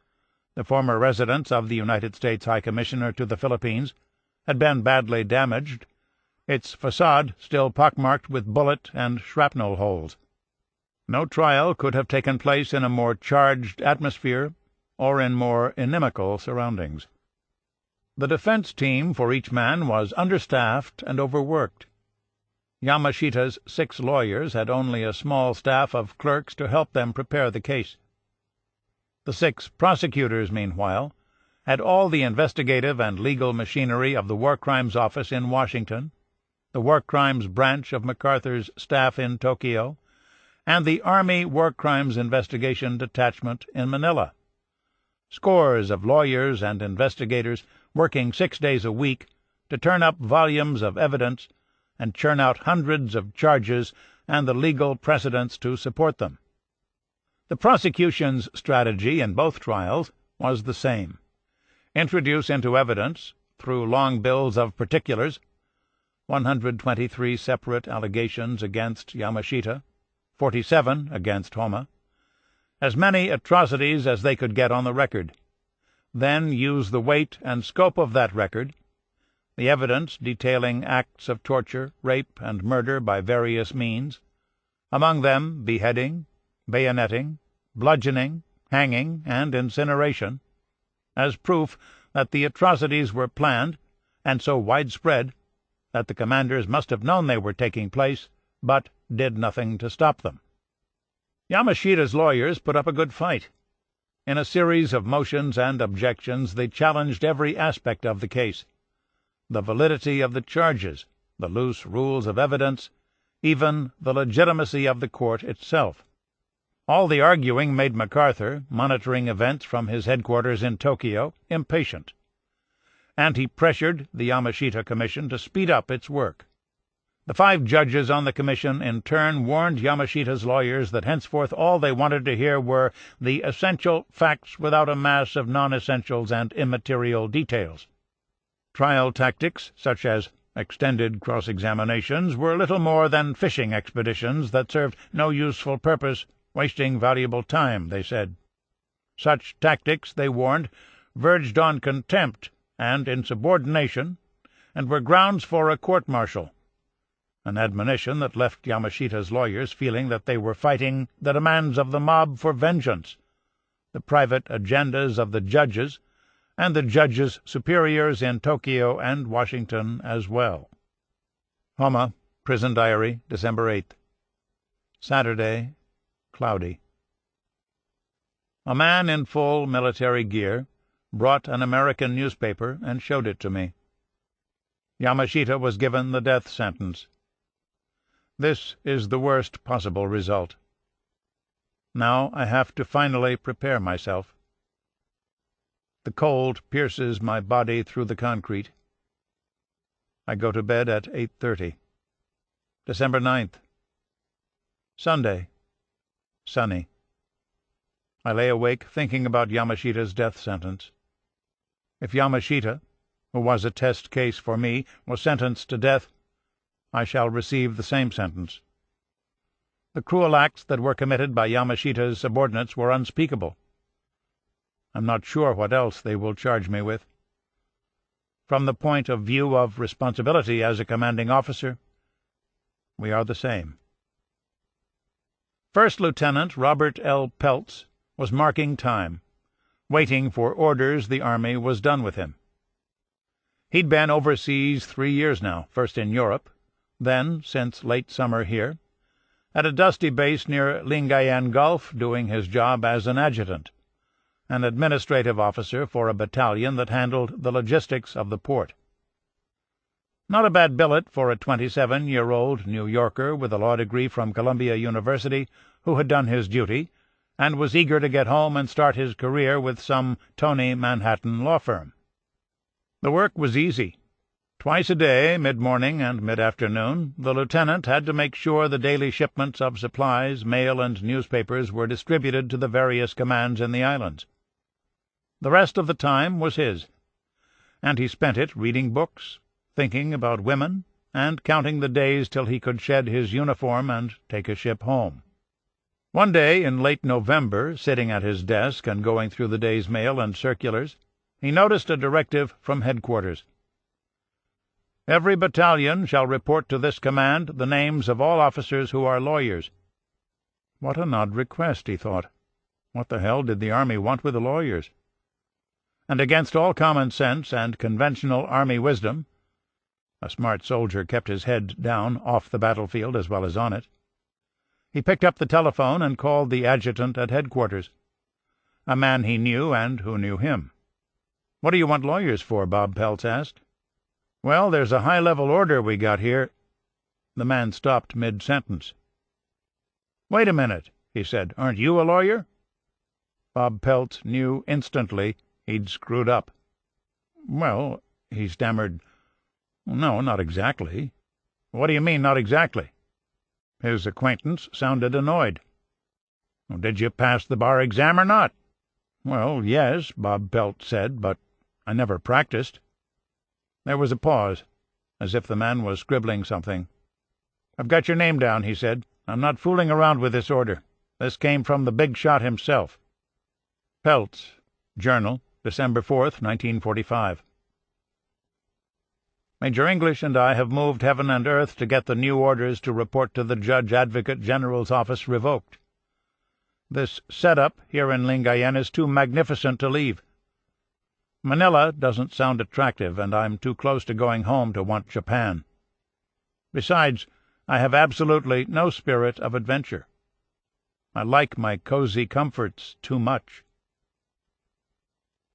the former residence of the United States High Commissioner to the Philippines, had been badly damaged, its facade still pockmarked with bullet and shrapnel holes. No trial could have taken place in a more charged atmosphere or in more inimical surroundings. The defense team for each man was understaffed and overworked. Yamashita's 6 lawyers had only a small staff of clerks to help them prepare the case. The 6 prosecutors, meanwhile, had all the investigative and legal machinery of the War Crimes Office in Washington, the War Crimes Branch of MacArthur's staff in Tokyo, and the Army War Crimes Investigation Detachment in Manila. Scores of lawyers and investigators working 6 days a week to turn up volumes of evidence and churn out hundreds of charges and the legal precedents to support them. The prosecution's strategy in both trials was the same: introduce into evidence, through long bills of particulars, 123 separate allegations against Yamashita, 47 against Homa, as many atrocities as they could get on the record, then use the weight and scope of that record, the evidence detailing acts of torture, rape, and murder by various means, among them beheading, bayoneting, bludgeoning, hanging, and incineration, as proof that the atrocities were planned and so widespread that the commanders must have known they were taking place, but did nothing to stop them. Yamashita's lawyers put up a good fight. In a series of motions and objections they challenged every aspect of the case: the validity of the charges, the loose rules of evidence, even the legitimacy of the court itself. All the arguing made MacArthur, monitoring events from his headquarters in Tokyo, impatient, and he pressured the Yamashita Commission to speed up its work. The 5 judges on the commission in turn warned Yamashita's lawyers that henceforth all they wanted to hear were the essential facts without a mass of non-essentials and immaterial details. Trial tactics, such as extended cross-examinations, were little more than fishing expeditions that served no useful purpose, wasting valuable time, they said. Such tactics, they warned, verged on contempt and insubordination, and were grounds for a court-martial, an admonition that left Yamashita's lawyers feeling that they were fighting the demands of the mob for vengeance, the private agendas of the judges, and the judges' superiors in Tokyo and Washington as well. Homa, Prison Diary, December 8th. Saturday, cloudy. A man in full military gear brought an American newspaper and showed it to me. Yamashita was given the death sentence. This is the worst possible result. Now I have to finally prepare myself. The cold pierces my body through the concrete. I go to bed at 8:30. December 9th. Sunday. Sunny. I lay awake thinking about Yamashita's death sentence. If Yamashita, who was a test case for me, was sentenced to death, I shall receive the same sentence. The cruel acts that were committed by Yamashita's subordinates were unspeakable. I'm not sure what else they will charge me with. From the point of view of responsibility as a commanding officer, we are the same. First Lieutenant Robert L. Peltz was marking time. Waiting for orders, the army was done with him. He'd been overseas 3 years now, first in Europe, then, since late summer here, at a dusty base near Lingayen Gulf, doing his job as an adjutant, an administrative officer for a battalion that handled the logistics of the port. Not a bad billet for a 27-year-old New Yorker with a law degree from Columbia University who had done his duty and was eager to get home and start his career with some Tony Manhattan law firm. The work was easy. Twice a day, mid-morning and mid-afternoon, the lieutenant had to make sure the daily shipments of supplies, mail, and newspapers were distributed to the various commands in the islands. The rest of the time was his, and he spent it reading books, thinking about women, and counting the days till he could shed his uniform and take a ship home. One day in late November, sitting at his desk and going through the day's mail and circulars, he noticed a directive from headquarters. "Every battalion shall report to this command the names of all officers who are lawyers." What an odd request, he thought. What the hell did the army want with the lawyers? And against all common sense and conventional army wisdom, a smart soldier kept his head down off the battlefield as well as on it, he picked up the telephone and called the adjutant at headquarters, a man he knew and who knew him. "What do you want lawyers for?" Bob Peltz asked. "Well, there's a high-level order we got here." The man stopped mid-sentence. "Wait a minute," he said. "Aren't you a lawyer?" Bob Peltz knew instantly he'd screwed up. "Well," he stammered, "no, not exactly." "What do you mean, not exactly?" His acquaintance sounded annoyed. "Did you pass the bar exam or not?" "Well, yes," Bob Peltz said, "but I never practiced." There was a pause, as if the man was scribbling something. "I've got your name down," he said. "I'm not fooling around with this order. This came from the big shot himself." Peltz, Journal, December 4th, 1945. Major English and I have moved heaven and earth to get the new orders to report to the Judge Advocate General's office revoked. This setup here in Lingayen is too magnificent to leave. Manila doesn't sound attractive, and I'm too close to going home to want Japan. Besides, I have absolutely no spirit of adventure. I like my cozy comforts too much.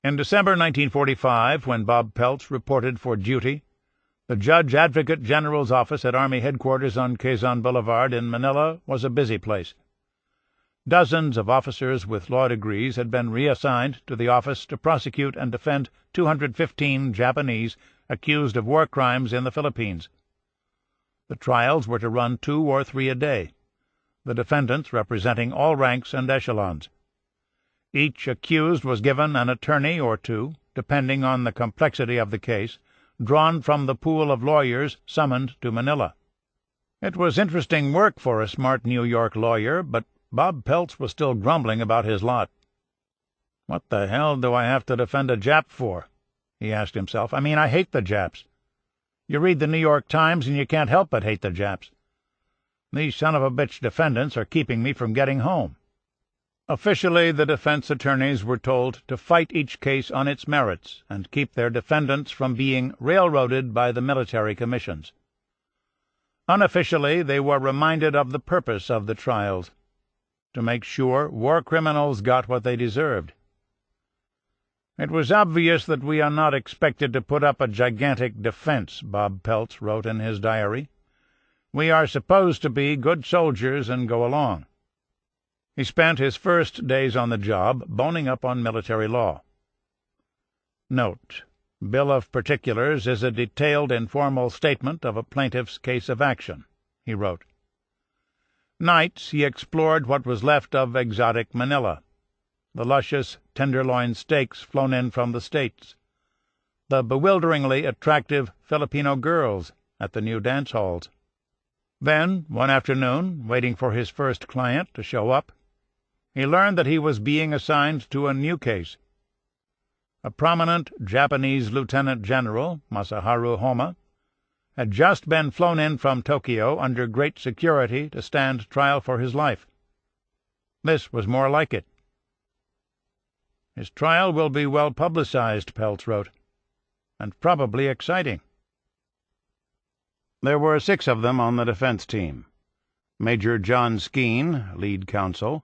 In December 1945, when Bob Peltz reported for duty, the Judge Advocate General's office at Army Headquarters on Quezon Boulevard in Manila was a busy place. Dozens of officers with law degrees had been reassigned to the office to prosecute and defend 215 Japanese accused of war crimes in the Philippines. The trials were to run 2 or 3 a day, the defendants representing all ranks and echelons. Each accused was given an attorney or two, depending on the complexity of the case, drawn from the pool of lawyers summoned to Manila. It was interesting work for a smart New York lawyer, but Bob Peltz was still grumbling about his lot. "What the hell do I have to defend a Jap for?" he asked himself. "I mean, I hate the Japs. You read the New York Times and you can't help but hate the Japs. These son-of-a-bitch defendants are keeping me from getting home." Officially, the defense attorneys were told to fight each case on its merits and keep their defendants from being railroaded by the military commissions. Unofficially, they were reminded of the purpose of the trials, to make sure war criminals got what they deserved. "It was obvious that we are not expected to put up a gigantic defense," Bob Peltz wrote in his diary. "We are supposed to be good soldiers and go along." He spent his first days on the job boning up on military law. Note: Bill of Particulars is a detailed informal statement of a plaintiff's case of action, he wrote. Nights he explored what was left of exotic Manila, the luscious tenderloin steaks flown in from the States, the bewilderingly attractive Filipino girls at the new dance halls. Then, one afternoon, waiting for his first client to show up, he learned that he was being assigned to a new case. A prominent Japanese lieutenant general, Masaharu Homa, had just been flown in from Tokyo under great security to stand trial for his life. This was more like it. "His trial will be well publicized," Peltz wrote, "and probably exciting." There were 6 of them on the defense team. Major John Skeen, lead counsel,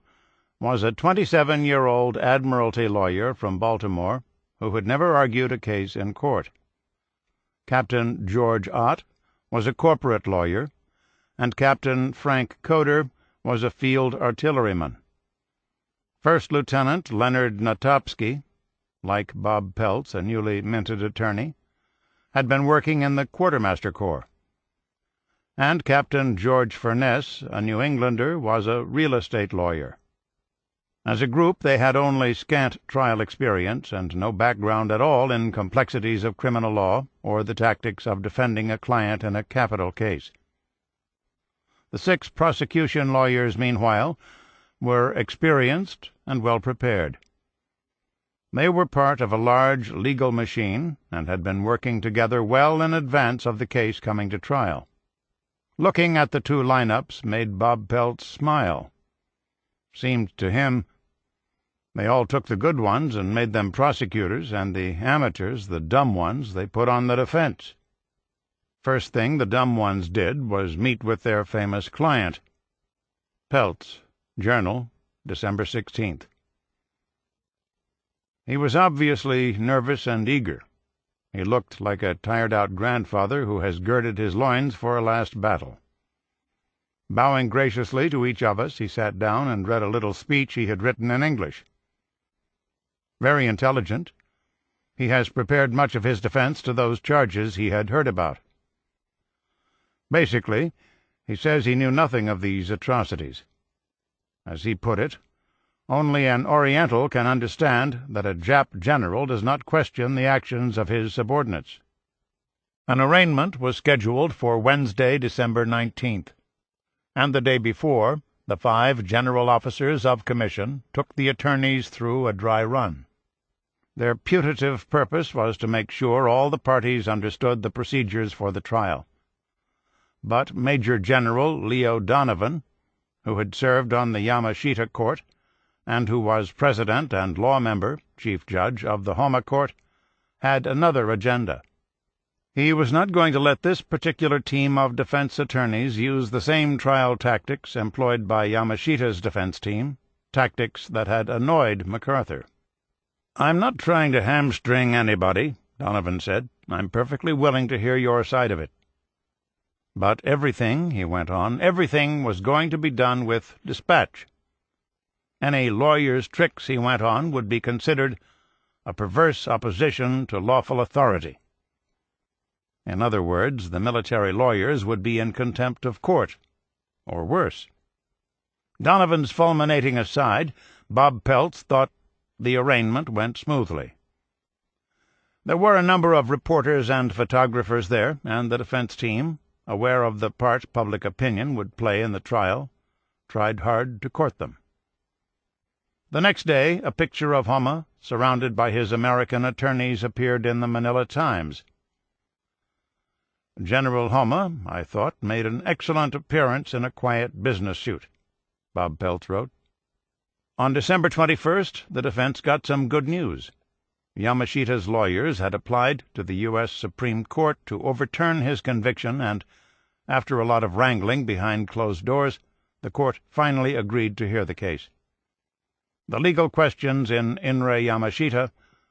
was a 27-year-old Admiralty lawyer from Baltimore who had never argued a case in court. Captain George Ott was a corporate lawyer, and Captain Frank Coder was a field artilleryman. First Lieutenant Leonard Natopsky, like Bob Peltz, a newly minted attorney, had been working in the Quartermaster Corps. And Captain George Furness, a New Englander, was a real estate lawyer. As a group they had only scant trial experience and no background at all in complexities of criminal law or the tactics of defending a client in a capital case. The 6 prosecution lawyers, meanwhile, were experienced and well prepared. They were part of a large legal machine and had been working together well in advance of the case coming to trial. Looking at the 2 lineups made Bob Peltz smile. Seemed to him they all took the good ones and made them prosecutors, and the amateurs, the dumb ones, they put on the defense. First thing the dumb ones did was meet with their famous client. Peltz, Journal, December 16th. He was obviously nervous and eager. He looked like a tired-out grandfather who has girded his loins for a last battle. Bowing graciously to each of us, he sat down and read a little speech he had written in English. Very intelligent. He has prepared much of his defense to those charges he had heard about. Basically, he says he knew nothing of these atrocities. As he put it, only an Oriental can understand that a Jap general does not question the actions of his subordinates. An arraignment was scheduled for Wednesday, December 19th, and the day before, the 5 general officers of commission took the attorneys through a dry run. Their putative purpose was to make sure all the parties understood the procedures for the trial. But Major General Leo Donovan, who had served on the Yamashita Court, and who was president and law member, chief judge, of the Homa Court, had another agenda. He was not going to let this particular team of defense attorneys use the same trial tactics employed by Yamashita's defense team, tactics that had annoyed MacArthur. "I'm not trying to hamstring anybody," Donovan said. "I'm perfectly willing to hear your side of it. But everything," he went on, "everything was going to be done with dispatch. Any lawyer's tricks," he went on, "would be considered a perverse opposition to lawful authority. In other words, the military lawyers would be in contempt of court, or worse." Donovan's fulminating aside, Bob Peltz thought the arraignment went smoothly. There were a number of reporters and photographers there, and the defense team, aware of the part public opinion would play in the trial, tried hard to court them. The next day a picture of Homa, surrounded by his American attorneys, appeared in the Manila Times. "General Homa, I thought, made an excellent appearance in a quiet business suit," Bob Peltz wrote. On December 21st, the defense got some good news. Yamashita's lawyers had applied to the U.S. Supreme Court to overturn his conviction, and, after a lot of wrangling behind closed doors, the court finally agreed to hear the case. The legal questions in In re Yamashita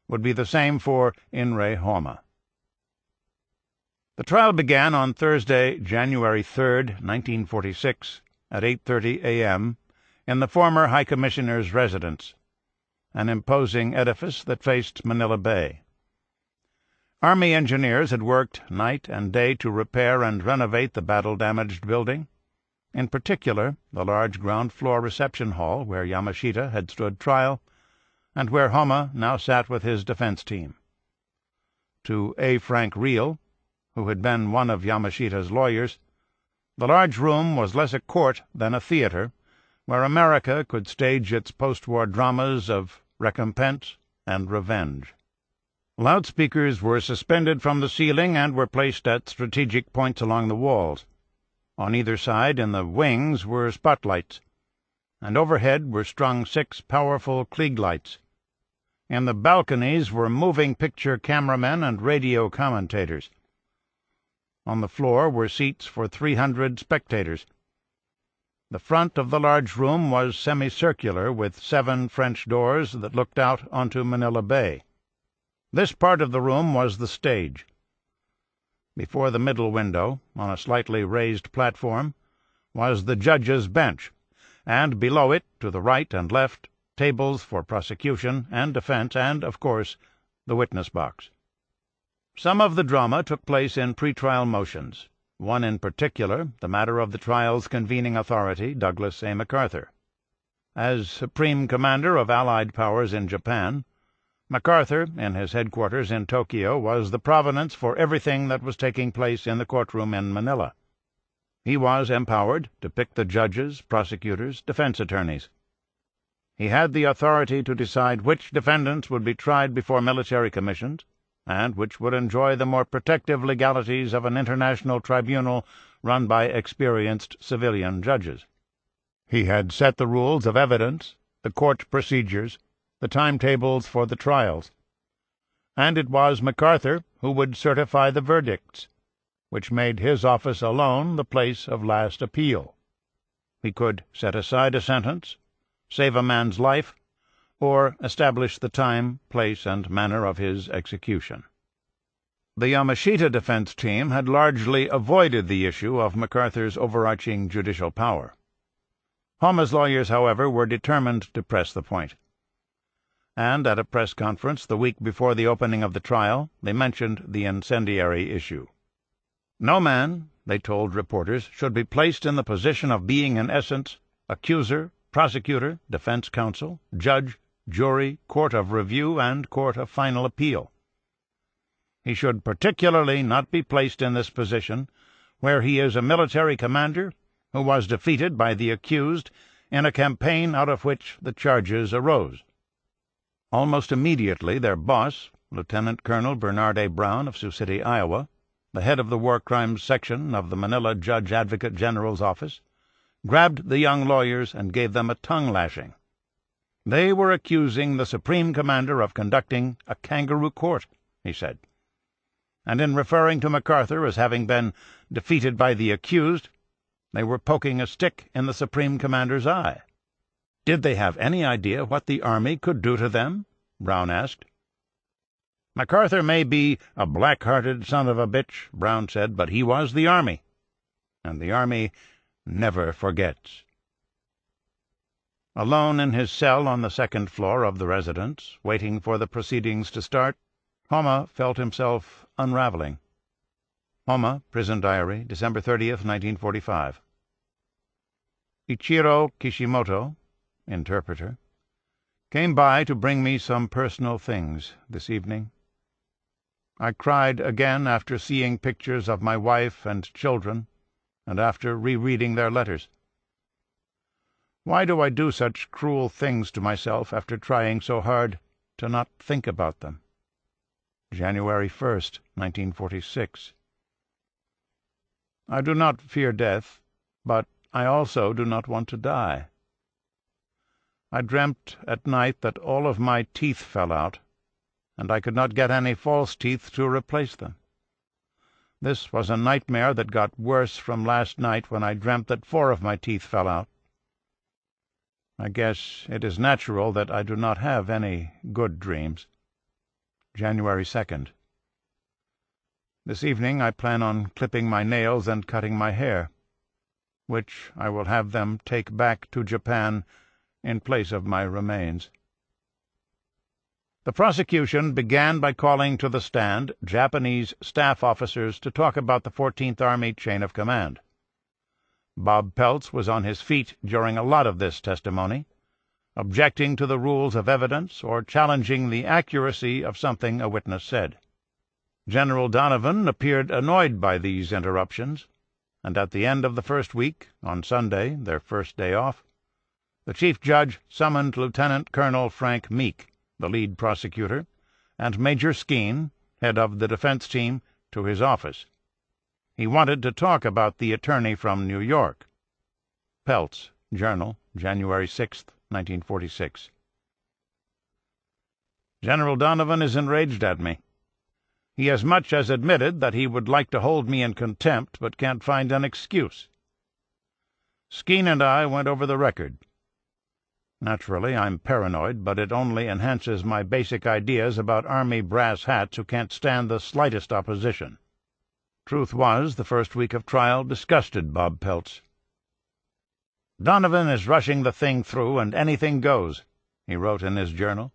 would be the same for In re Homa. The trial began on Thursday, January 3rd, 1946, at 8:30 a.m., in the former High Commissioner's residence, an imposing edifice that faced Manila Bay. Army engineers had worked night and day to repair and renovate the battle-damaged building, in particular the large ground-floor reception hall where Yamashita had stood trial, and where Homa now sat with his defense team. To A. Frank Reel, who had been one of Yamashita's lawyers, the large room was less a court than a theater, where America could stage its post-war dramas of recompense and revenge. Loudspeakers were suspended from the ceiling and were placed at strategic points along the walls. On either side in the wings were spotlights, and overhead were strung 6 powerful Klieg lights. In the balconies were moving picture cameramen and radio commentators. On the floor were seats for 300 spectators. The front of the large room was semicircular, with 7 French doors that looked out onto Manila Bay. This part of the room was the stage. Before the middle window, on a slightly raised platform, was the judge's bench, and below it, to the right and left, tables for prosecution and defense, and, of course, the witness box. Some of the drama took place in pretrial motions. One in particular, the matter of the trial's convening authority, Douglas A. MacArthur. As Supreme Commander of Allied powers in Japan, MacArthur, in his headquarters in Tokyo, was the provenance for everything that was taking place in the courtroom in Manila. He was empowered to pick the judges, prosecutors, defense attorneys. He had the authority to decide which defendants would be tried before military commissions, and which would enjoy the more protective legalities of an international tribunal run by experienced civilian judges. He had set the rules of evidence, the court procedures, the timetables for the trials, and it was MacArthur who would certify the verdicts, which made his office alone the place of last appeal. He could set aside a sentence, save a man's life, or establish the time, place, and manner of his execution. The Yamashita defense team had largely avoided the issue of MacArthur's overarching judicial power. Homa's lawyers, however, were determined to press the point, and at a press conference the week before the opening of the trial they mentioned the incendiary issue. No man, they told reporters, should be placed in the position of being, in essence, accuser, prosecutor, defense counsel, judge, jury, court of review, and court of final appeal. He should particularly not be placed in this position where he is a military commander who was defeated by the accused in a campaign out of which the charges arose. Almost immediately their boss, Lieutenant Colonel Bernard A. Brown of Sioux City, Iowa, the head of the War Crimes Section of the Manila Judge Advocate General's office, grabbed the young lawyers and gave them a tongue-lashing. They were accusing the Supreme Commander of conducting a kangaroo court, he said, and in referring to MacArthur as having been defeated by the accused, they were poking a stick in the Supreme Commander's eye. Did they have any idea what the Army could do to them? Brown asked. MacArthur may be a black-hearted son of a bitch, Brown said, but he was the Army, and the Army never forgets. Alone in his cell on the second floor of the residence, waiting for the proceedings to start, Homa felt himself unraveling. Homa, Prison Diary, December 30th, 1945. Ichiro Kishimoto, interpreter, came by to bring me some personal things this evening. I cried again after seeing pictures of my wife and children, and after rereading their letters. Why do I do such cruel things to myself after trying so hard to not think about them? January 1st, 1946. I do not fear death, but I also do not want to die. I dreamt at night that all of my teeth fell out, and I could not get any false teeth to replace them. This was a nightmare that got worse from last night when I dreamt that 4 of my teeth fell out. I guess it is natural that I do not have any good dreams. January 2nd. This evening I plan on clipping my nails and cutting my hair, which I will have them take back to Japan in place of my remains. The prosecution began by calling to the stand Japanese staff officers to talk about the 14th Army chain of command. Bob Peltz was on his feet during a lot of this testimony, objecting to the rules of evidence or challenging the accuracy of something a witness said. General Donovan appeared annoyed by these interruptions, and at the end of the first week, on Sunday, their first day off, the chief judge summoned Lieutenant Colonel Frank Meek, the lead prosecutor, and Major Skeen, head of the defense team, to his office. He wanted to talk about the attorney from New York. Peltz, Journal, January 6th, 1946. General Donovan is enraged at me. He as much as admitted that he would like to hold me in contempt, but can't find an excuse. Skeen and I went over the record. Naturally, I'm paranoid, but it only enhances my basic ideas about Army brass hats who can't stand the slightest opposition. Truth was, the first week of trial disgusted Bob Peltz. "Donovan is rushing the thing through, and anything goes," he wrote in his journal.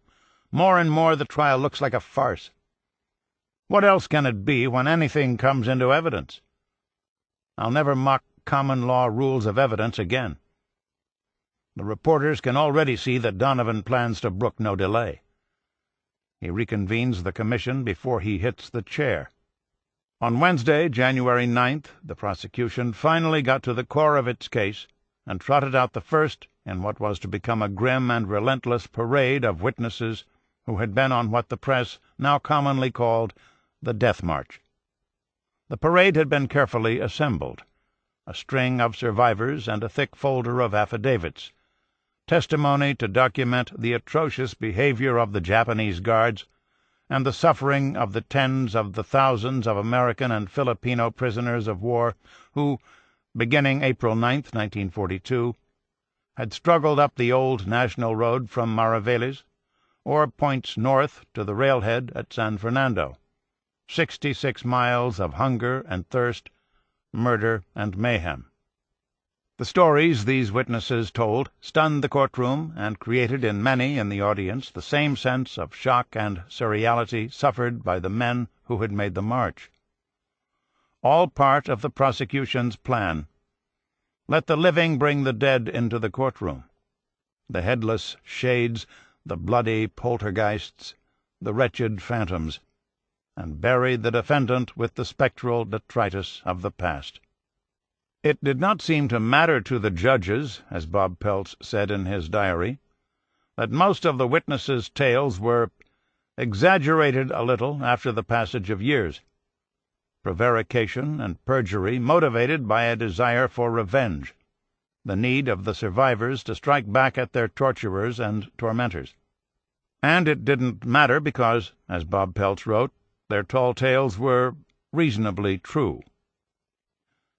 "More and more the trial looks like a farce. What else can it be when anything comes into evidence? I'll never mock common law rules of evidence again. The reporters can already see that Donovan plans to brook no delay. He reconvenes the commission before he hits the chair. On Wednesday, January 9th, the prosecution finally got to the core of its case and trotted out the first in what was to become a grim and relentless parade of witnesses who had been on what the press now commonly called the Death March. The parade had been carefully assembled, a string of survivors and a thick folder of affidavits, testimony to document the atrocious behavior of the Japanese guards and the suffering of the tens of the thousands of American and Filipino prisoners of war who, beginning April 9th, 1942, had struggled up the old national road from Maraveles, or points north to the railhead at San Fernando. 66 miles of hunger and thirst, murder and mayhem. The stories these witnesses told stunned the courtroom and created in many in the audience the same sense of shock and surreality suffered by the men who had made the march. All part of the prosecution's plan. Let the living bring the dead into the courtroom. The headless shades, the bloody poltergeists, the wretched phantoms, and bury the defendant with the spectral detritus of the past. It did not seem to matter to the judges, as Bob Peltz said in his diary, that most of the witnesses' tales were exaggerated a little after the passage of years, prevarication and perjury motivated by a desire for revenge, the need of the survivors to strike back at their torturers and tormentors. And it didn't matter because, as Bob Peltz wrote, their tall tales were reasonably true.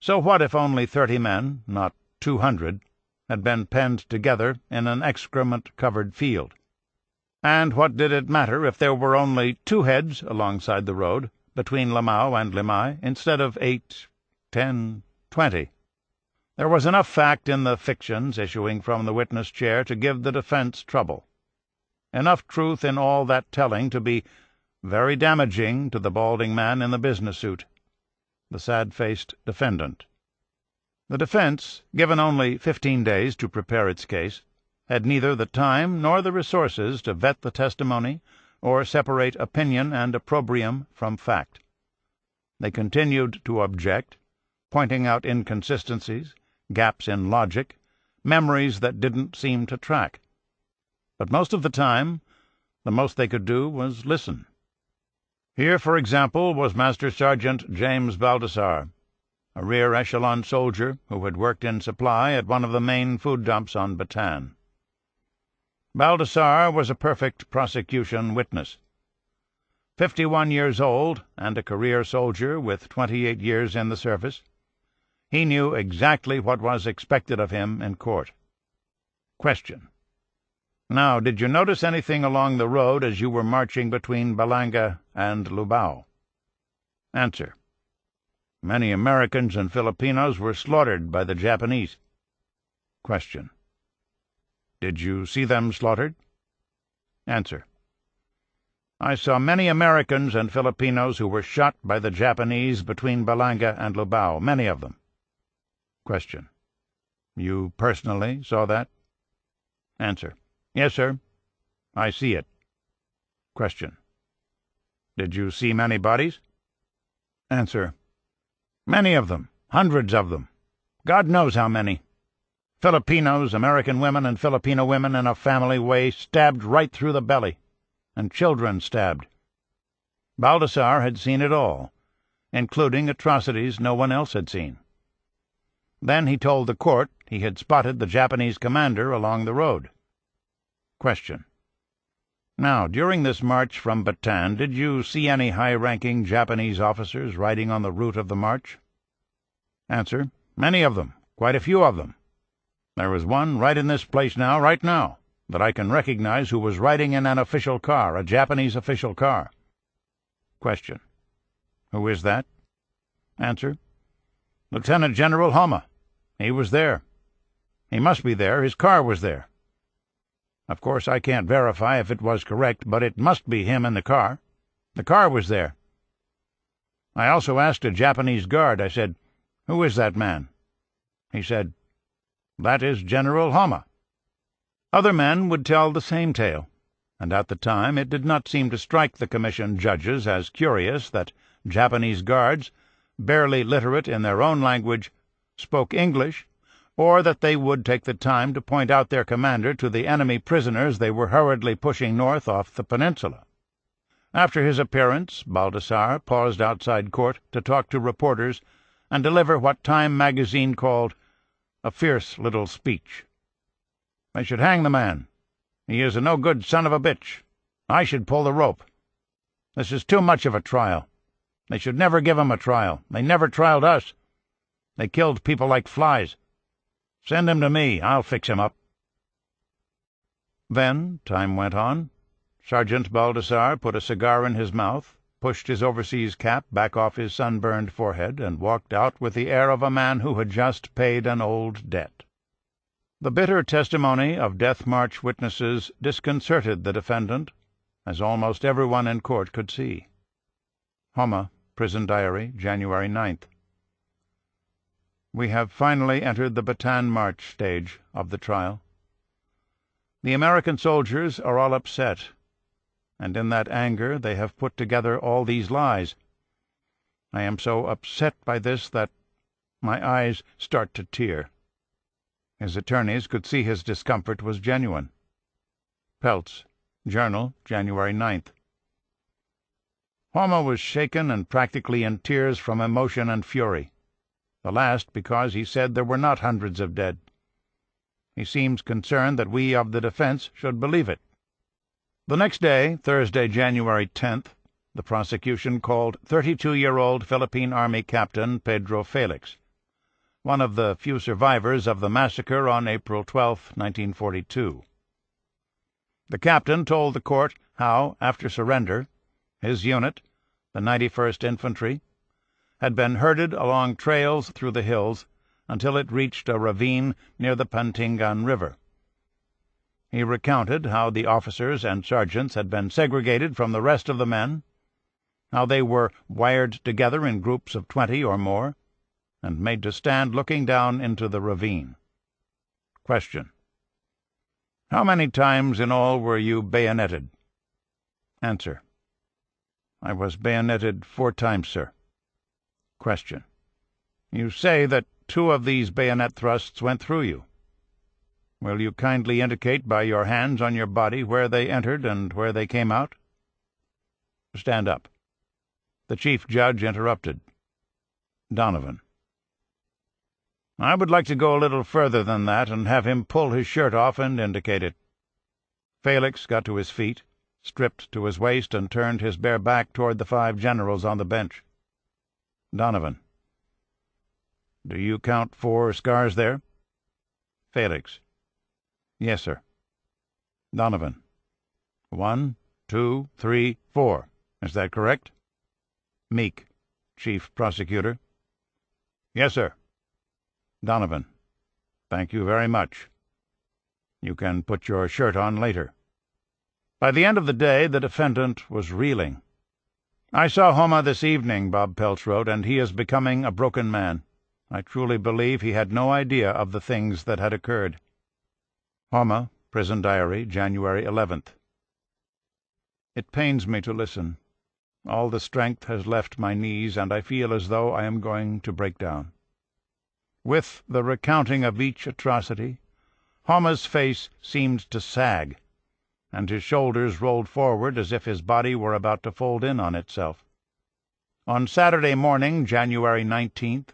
So what if only 30 men, not 200, had been penned together in an excrement-covered field? And what did it matter if there were only 2 heads alongside the road, between Lamau and Limay, instead of 8, 10, 20? There was enough fact in the fictions issuing from the witness chair to give the defense trouble. Enough truth in all that telling to be very damaging to the balding man in the business suit, the sad-faced defendant. The defense, given only 15 days to prepare its case, had neither the time nor the resources to vet the testimony or separate opinion and opprobrium from fact. They continued to object, pointing out inconsistencies, gaps in logic, memories that didn't seem to track. But most of the time, the most they could do was listen. Here, for example, was Master Sergeant James Baldassar, a rear echelon soldier who had worked in supply at one of the main food dumps on Bataan. Baldassar was a perfect prosecution witness. 51 years old and a career soldier with 28 years in the service, he knew exactly what was expected of him in court. Question: Now, did you notice anything along the road as you were marching between Balanga and Lubao? Answer: Many Americans and Filipinos were slaughtered by the Japanese. Question: Did you see them slaughtered? Answer: I saw many Americans and Filipinos who were shot by the Japanese between Balanga and Lubao, many of them. Question: You personally saw that? Answer: Yes, sir. I see it. Question: Did you see many bodies? Answer: Many of them, hundreds of them. God knows how many. Filipinos, American women, and Filipino women in a family way stabbed right through the belly, and children stabbed. Baldassar had seen it all, including atrocities no one else had seen. Then he told the court he had spotted the Japanese commander along the road. Question: Now, during this march from Bataan, did you see any high-ranking Japanese officers riding on the route of the march? Answer: Many of them, quite a few of them. There is one right in this place now, right now, that I can recognize who was riding in an official car, a Japanese official car. Question: Who is that? Answer: Lieutenant General Homa. He was there. He must be there. His car was there. Of course, I can't verify if it was correct, but it must be him in the car. The car was there. I also asked a Japanese guard. I said, "Who is that man?" He said, "That is General Homa." Other men would tell the same tale, and at the time it did not seem to strike the commission judges as curious that Japanese guards, barely literate in their own language, spoke English, or that they would take the time to point out their commander to the enemy prisoners they were hurriedly pushing north off the peninsula. After his appearance, Baldassare paused outside court to talk to reporters and deliver what Time magazine called a fierce little speech. They should hang the man. He is a no-good son of a bitch. I should pull the rope. This is too much of a trial. They should never give him a trial. They never trialed us. They killed people like flies. Send him to me. I'll fix him up. Then, time went on. Sergeant Baldassare put a cigar in his mouth, pushed his overseas cap back off his sunburned forehead, and walked out with the air of a man who had just paid an old debt. The bitter testimony of Death March witnesses disconcerted the defendant, as almost everyone in court could see. Homa, Prison Diary, January 9th. We have finally entered the Bataan March stage of the trial. The American soldiers are all upset, and in that anger they have put together all these lies. I am so upset by this that my eyes start to tear. His attorneys could see his discomfort was genuine. Peltz, Journal, January 9th. Homa was shaken and practically in tears from emotion and fury. The last because he said there were not hundreds of dead. He seems concerned that we of the defense should believe it. The next day, Thursday, January 10th, the prosecution called 32-year-old Philippine Army Captain Pedro Felix, one of the few survivors of the massacre on April 12, 1942. The captain told the court how, after surrender, his unit, the 91st Infantry, had been herded along trails through the hills until it reached a ravine near the Pantingan River. He recounted how the officers and sergeants had been segregated from the rest of the men, how they were wired together in groups of 20 or more, and made to stand looking down into the ravine. Question: How many times in all were you bayoneted? Answer: I was bayoneted 4 times, sir. Question: You say that 2 of these bayonet thrusts went through you. Will you kindly indicate by your hands on your body where they entered and where they came out? Stand up. The Chief Judge interrupted. Donovan: I would like to go a little further than that and have him pull his shirt off and indicate it. Felix got to his feet, stripped to his waist, and turned his bare back toward the 5 generals on the bench. Donovan: Do you count 4 scars there? Felix: Yes, sir. Donovan: 1, 2, 3, 4. Is that correct? Meek, Chief Prosecutor: Yes, sir. Donovan: Thank you very much. You can put your shirt on later. By the end of the day, the defendant was reeling. I saw Homa this evening, Bob Peltz wrote, and he is becoming a broken man. I truly believe he had no idea of the things that had occurred. Homa, Prison Diary, January 11th. It pains me to listen. All the strength has left my knees, and I feel as though I am going to break down. With the recounting of each atrocity, Homa's face seemed to sag, and his shoulders rolled forward as if his body were about to fold in on itself. On Saturday morning, January 19th,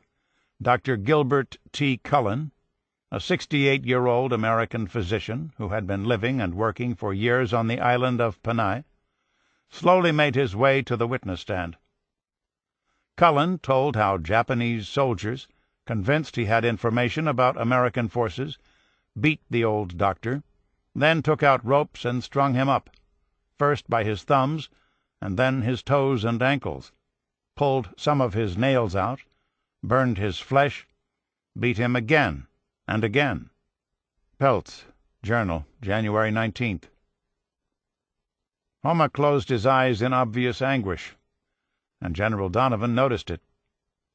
Dr. Gilbert T. Cullen, a 68-year-old American physician who had been living and working for years on the island of Panay, slowly made his way to the witness stand. Cullen told how Japanese soldiers, convinced he had information about American forces, beat the old doctor, then took out ropes and strung him up, first by his thumbs and then his toes and ankles, pulled some of his nails out, burned his flesh, beat him again and again. Peltz, Journal, January 19th. Homa closed his eyes in obvious anguish, and General Donovan noticed it,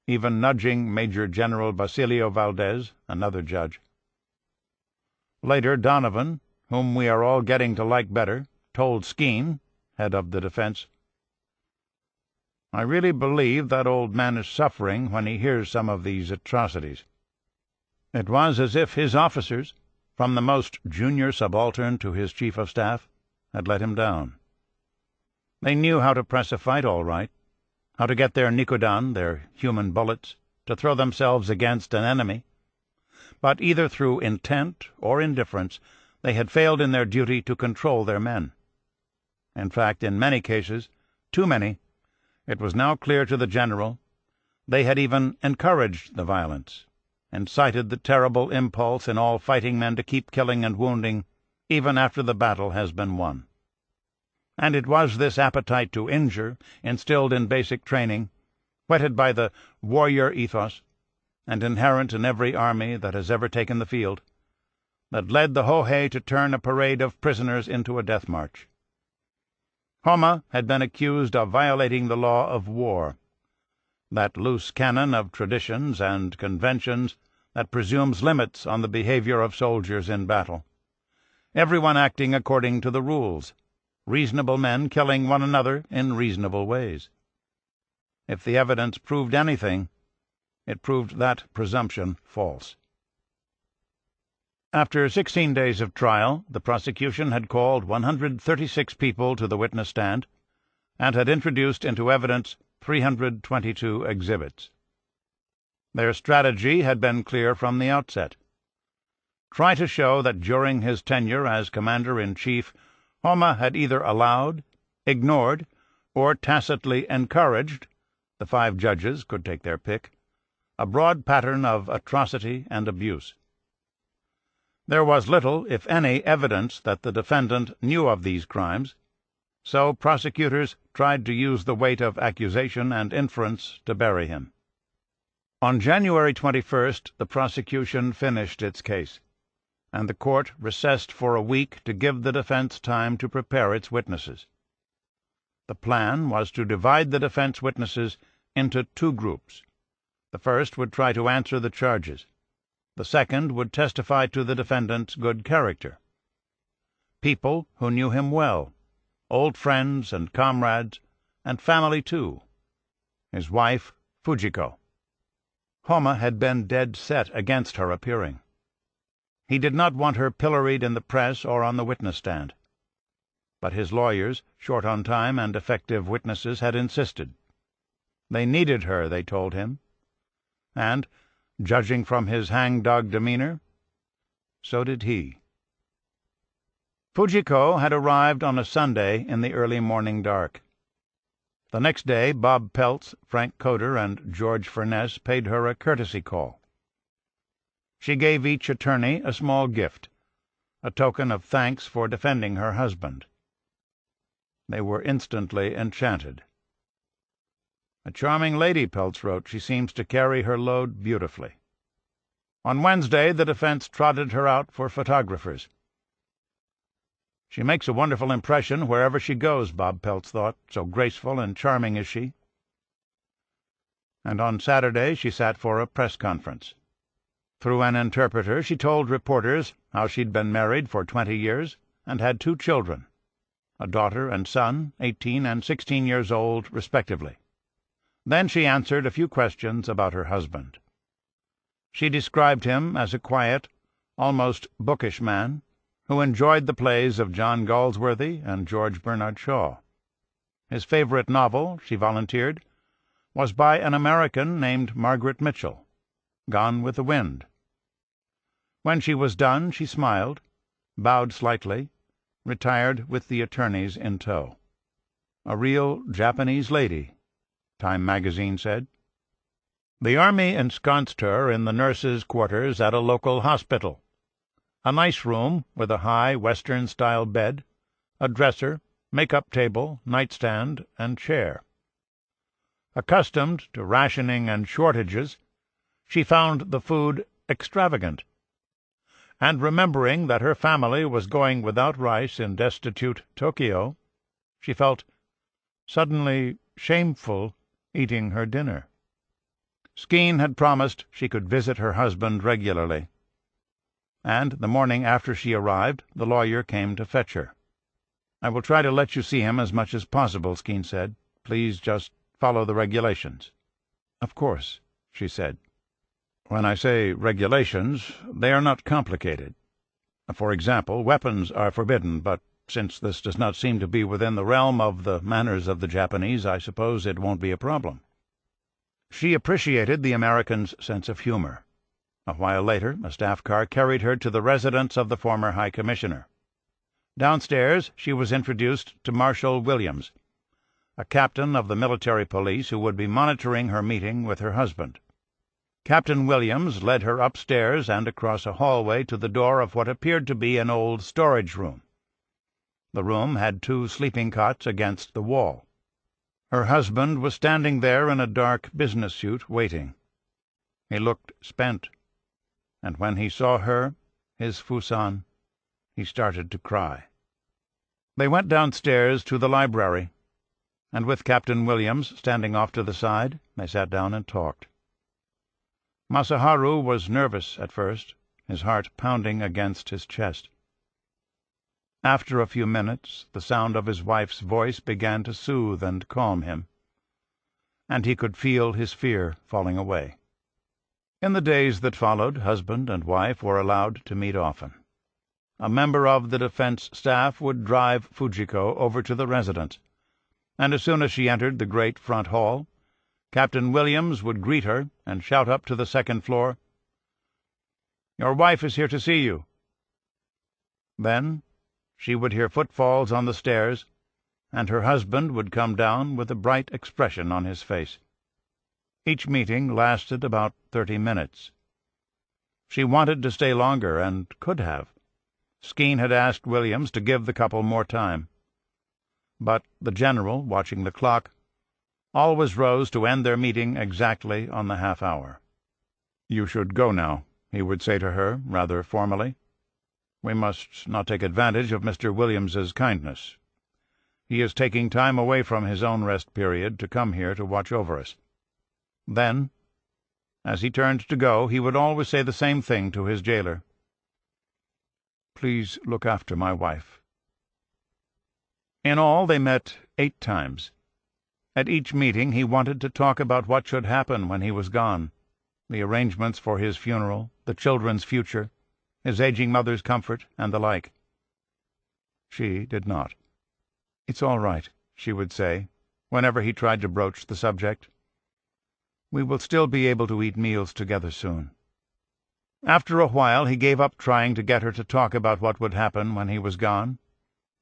even nudging Major General Basilio Valdez, another judge. Later, Donovan, whom we are all getting to like better, told Skeen, head of the defense, "I really believe that old man is suffering when he hears some of these atrocities." It was as if his officers, from the most junior subaltern to his chief of staff, had let him down. They knew how to press a fight all right, how to get their nikodan, their human bullets, to throw themselves against an enemy, but either through intent or indifference they had failed in their duty to control their men. In fact, in many cases, too many, it was now clear to the general, they had even encouraged the violence, incited the terrible impulse in all fighting men to keep killing and wounding, even after the battle has been won. And it was this appetite to injure, instilled in basic training, whetted by the warrior ethos, and inherent in every army that has ever taken the field, that led the Hohei to turn a parade of prisoners into a death march. Homa had been accused of violating the law of war, that loose canon of traditions and conventions that presumes limits on the behavior of soldiers in battle, everyone acting according to the rules, reasonable men killing one another in reasonable ways. If the evidence proved anything, it proved that presumption false. After 16 days of trial, the prosecution had called 136 people to the witness stand and had introduced into evidence 322 exhibits. Their strategy had been clear from the outset. Try to show that during his tenure as Commander-in-Chief, Homa had either allowed, ignored, or tacitly encouraged, the 5 judges could take their pick, a broad pattern of atrocity and abuse. There was little, if any, evidence that the defendant knew of these crimes, so prosecutors tried to use the weight of accusation and inference to bury him. On January 21st, the prosecution finished its case, and the court recessed for a week to give the defense time to prepare its witnesses. The plan was to divide the defense witnesses into 2 groups. The first would try to answer the charges. The second would testify to the defendant's good character. People who knew him well, old friends and comrades, and family too. His wife, Fujiko. Homa had been dead set against her appearing. He did not want her pilloried in the press or on the witness stand. But his lawyers, short on time and effective witnesses, had insisted. They needed her, they told him. And, judging from his hang-dog demeanor, so did he. Fujiko had arrived on a Sunday in the early morning dark. The next day Bob Peltz, Frank Coder, and George Furness paid her a courtesy call. She gave each attorney a small gift, a token of thanks for defending her husband. They were instantly enchanted. "A charming lady," Peltz wrote. "She seems to carry her load beautifully." On Wednesday the defense trotted her out for photographers. "She makes a wonderful impression wherever she goes," Bob Peltz thought, "so graceful and charming is she." And on Saturday she sat for a press conference. Through an interpreter she told reporters how she'd been married for 20 years and had 2 children, a daughter and son, 18 and 16 years old, respectively. Then she answered a few questions about her husband. She described him as a quiet, almost bookish man who enjoyed the plays of John Galsworthy and George Bernard Shaw. His favorite novel, she volunteered, was by an American named Margaret Mitchell, Gone with the Wind. When she was done, she smiled, bowed slightly, retired with the attorneys in tow. A real Japanese lady, Time magazine said. The army ensconced her in the nurses' quarters at a local hospital. A nice room with a high Western-style bed, a dresser, make-up table, nightstand, and chair. Accustomed to rationing and shortages, she found the food extravagant, and remembering that her family was going without rice in destitute Tokyo, she felt suddenly shameful eating her dinner. Skeen had promised she could visit her husband regularly, and the morning after she arrived the lawyer came to fetch her. "I will try to let you see him as much as possible," Skeen said. "Please just follow the regulations." "Of course," she said. "When I say regulations, they are not complicated. For example, weapons are forbidden, but since this does not seem to be within the realm of the manners of the Japanese, I suppose it won't be a problem." She appreciated the American's sense of humor. A while later, a staff car carried her to the residence of the former High Commissioner. Downstairs, she was introduced to Marshal Williams, a captain of the military police who would be monitoring her meeting with her husband. Captain Williams led her upstairs and across a hallway to the door of what appeared to be an old storage room. The room had 2 sleeping cots against the wall. Her husband was standing there in a dark business suit, waiting. He looked spent, and when he saw her, his Fusan, he started to cry. They went downstairs to the library, and with Captain Williams standing off to the side, they sat down and talked. Masaharu was nervous at first, his heart pounding against his chest. After a few minutes the sound of his wife's voice began to soothe and calm him, and he could feel his fear falling away. In the days that followed, husband and wife were allowed to meet often. A member of the defense staff would drive Fujiko over to the residence, and as soon as she entered the great front hall, Captain Williams would greet her and shout up to the second floor, "Your wife is here to see you." Then she would hear footfalls on the stairs, and her husband would come down with a bright expression on his face. Each meeting lasted about 30 minutes. She wanted to stay longer, and could have. Skeen had asked Williams to give the couple more time. But the general, watching the clock, always rose to end their meeting exactly on the half-hour. "You should go now," he would say to her, rather formally. "We must not take advantage of Mr. Williams's kindness. He is taking time away from his own rest period to come here to watch over us." Then, as he turned to go, he would always say the same thing to his jailer. "Please look after my wife." In all they met 8 times. At each meeting he wanted to talk about what should happen when he was gone, the arrangements for his funeral, the children's future, his aging mother's comfort, and the like. She did not. "It's all right," she would say, whenever he tried to broach the subject. "We will still be able to eat meals together soon." After a while he gave up trying to get her to talk about what would happen when he was gone,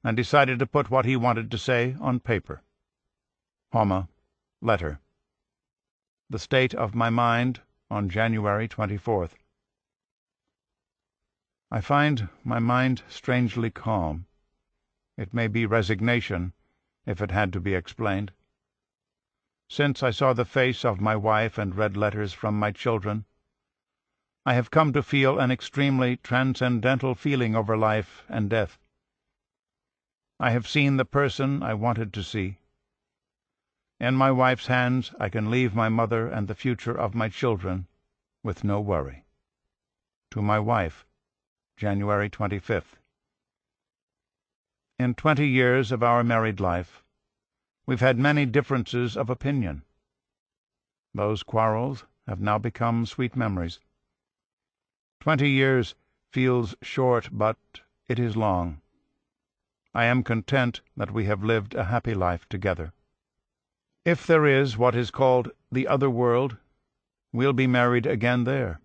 and decided to put what he wanted to say on paper. Homa, letter. The state of my mind on January 24th. I find my mind strangely calm. It may be resignation, if it had to be explained. Since I saw the face of my wife and read letters from my children, I have come to feel an extremely transcendental feeling over life and death. I have seen the person I wanted to see. In my wife's hands I can leave my mother and the future of my children with no worry. To my wife, January 25th. In 20 years of our married life, we've had many differences of opinion. Those quarrels have now become sweet memories. 20 years feels short, but it is long. I am content that we have lived a happy life together. If there is what is called the other world, we'll be married again there.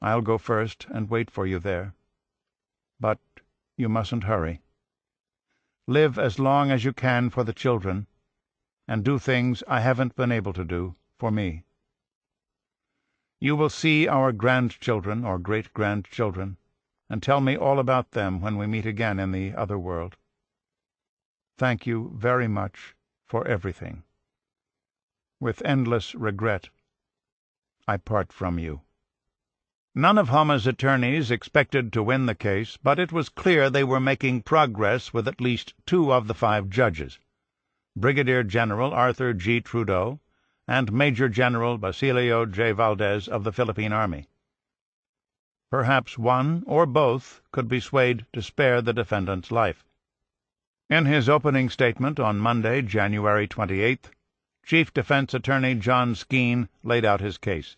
I'll go first and wait for you there. But you mustn't hurry. Live as long as you can for the children, and do things I haven't been able to do for me. You will see our grandchildren or great-grandchildren, and tell me all about them when we meet again in the other world. Thank you very much for everything. With endless regret, I part from you. None of Homa's attorneys expected to win the case, but it was clear they were making progress with at least 2 of the 5 judges, Brigadier General Arthur G. Trudeau and Major General Basilio J. Valdez of the Philippine Army. Perhaps one or both could be swayed to spare the defendant's life. In his opening statement on Monday, January 28th, Chief Defense Attorney John Skeen laid out his case.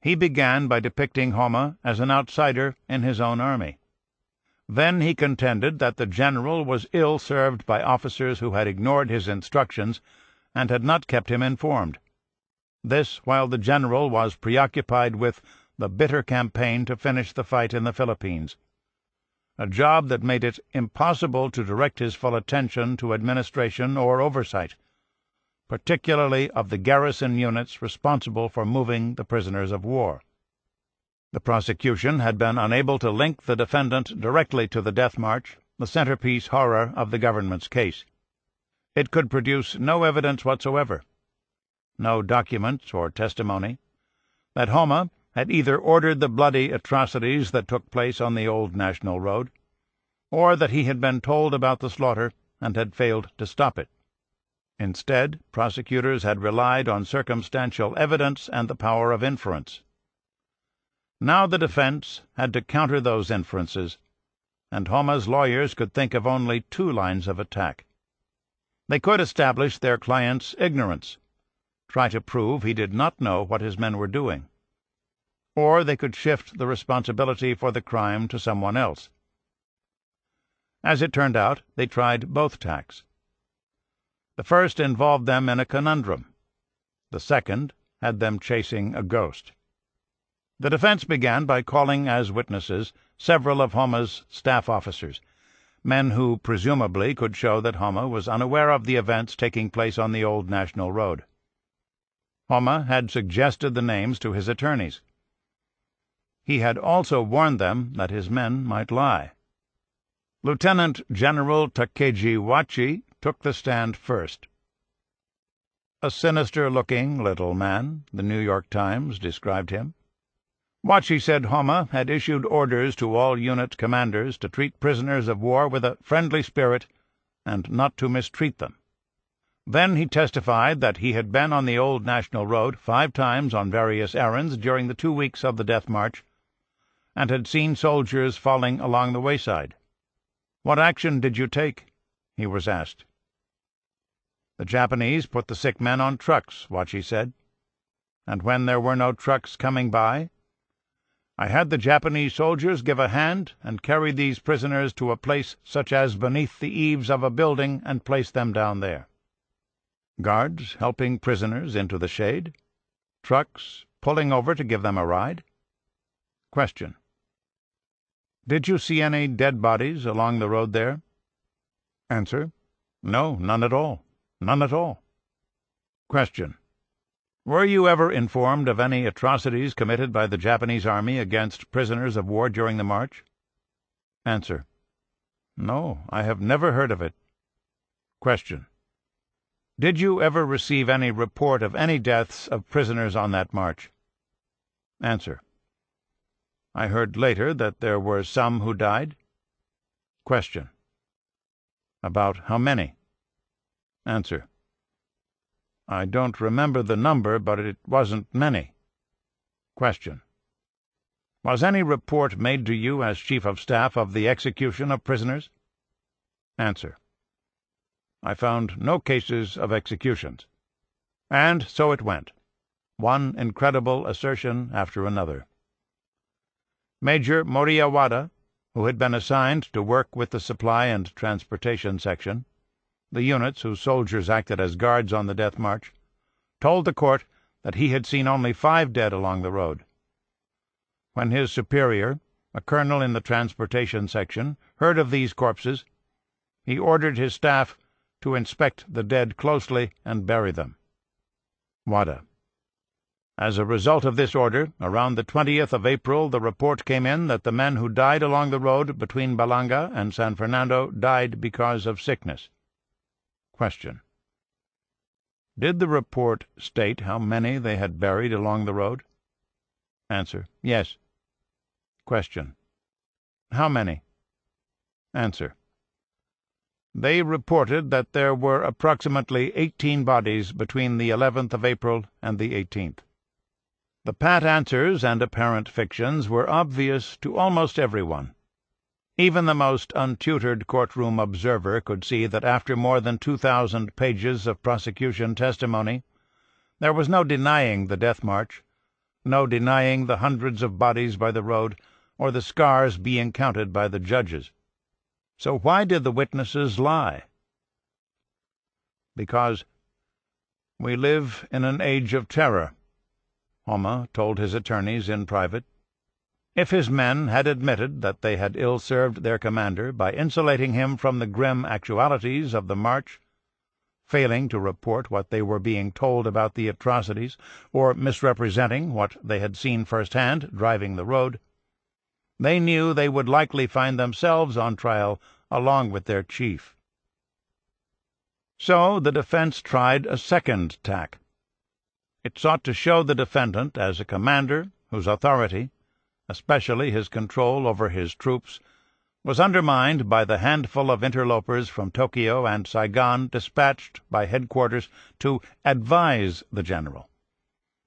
He began by depicting Homa as an outsider in his own army. Then he contended that the general was ill-served by officers who had ignored his instructions and had not kept him informed. This while the general was preoccupied with the bitter campaign to finish the fight in the Philippines, a job that made it impossible to direct his full attention to administration or oversight, particularly of the garrison units responsible for moving the prisoners of war. The prosecution had been unable to link the defendant directly to the Death March, the centerpiece horror of the government's case. It could produce no evidence whatsoever, no documents or testimony, that Homa had either ordered the bloody atrocities that took place on the old National Road, or that he had been told about the slaughter and had failed to stop it. Instead, prosecutors had relied on circumstantial evidence and the power of inference. Now the defense had to counter those inferences, and Homa's lawyers could think of only 2 lines of attack. They could establish their client's ignorance, try to prove he did not know what his men were doing, or they could shift the responsibility for the crime to someone else. As it turned out, they tried both tacks. The first involved them in a conundrum. The second had them chasing a ghost. The defense began by calling as witnesses several of Homa's staff officers, men who presumably could show that Homa was unaware of the events taking place on the old National Road. Homa had suggested the names to his attorneys. He had also warned them that his men might lie. Lieutenant General Takeji Wachi took the stand first. A sinister-looking little man, the New York Times described him. Wachi said Homa had issued orders to all unit commanders to treat prisoners of war with a friendly spirit and not to mistreat them. Then he testified that he had been on the old National Road 5 times on various errands during the 2 weeks of the Death March, and had seen soldiers falling along the wayside. "What action did you take?" he was asked. "The Japanese put the sick men on trucks," Wachi said, "and when there were no trucks coming by, I had the Japanese soldiers give a hand and carry these prisoners to a place such as beneath the eaves of a building and place them down there. Guards helping prisoners into the shade, trucks pulling over to give them a ride." Question: Did you see any dead bodies along the road there? Answer: No, none at all. None at all. Question: Were you ever informed of any atrocities committed by the Japanese army against prisoners of war during the march? Answer: No, I have never heard of it. Question: Did you ever receive any report of any deaths of prisoners on that march? Answer: I heard later that there were some who died. Question: About how many? Answer: I don't remember the number, but it wasn't many. Question: Was any report made to you as Chief of Staff of the execution of prisoners? Answer: I found no cases of executions. And so it went, one incredible assertion after another. Major Moriyawada, who had been assigned to work with the Supply and Transportation Section, the units whose soldiers acted as guards on the Death March, told the court that he had seen only 5 dead along the road. When his superior, a colonel in the transportation section, heard of these corpses, he ordered his staff to inspect the dead closely and bury them. WADA. As a result of this order, around the 20th of April the report came in that the men who died along the road between Balanga and San Fernando died because of sickness. Question. Did the report state how many they had buried along the road? Answer. Yes. Question. How many? Answer. They reported that there were approximately 18 bodies between the 11th of April and the 18th. The pat answers and apparent fictions were obvious to almost everyone. Even the most untutored courtroom observer could see that after more than 2,000 pages of prosecution testimony, there was no denying the death march, no denying the hundreds of bodies by the road, or the scars being counted by the judges. So why did the witnesses lie? Because we live in an age of terror, Homa told his attorneys in private. If his men had admitted that they had ill-served their commander by insulating him from the grim actualities of the march, failing to report what they were being told about the atrocities, or misrepresenting what they had seen firsthand driving the road, they knew they would likely find themselves on trial along with their chief. So the defense tried a second tack. It sought to show the defendant as a commander whose authority, especially his control over his troops, was undermined by the handful of interlopers from Tokyo and Saigon dispatched by headquarters to advise the general.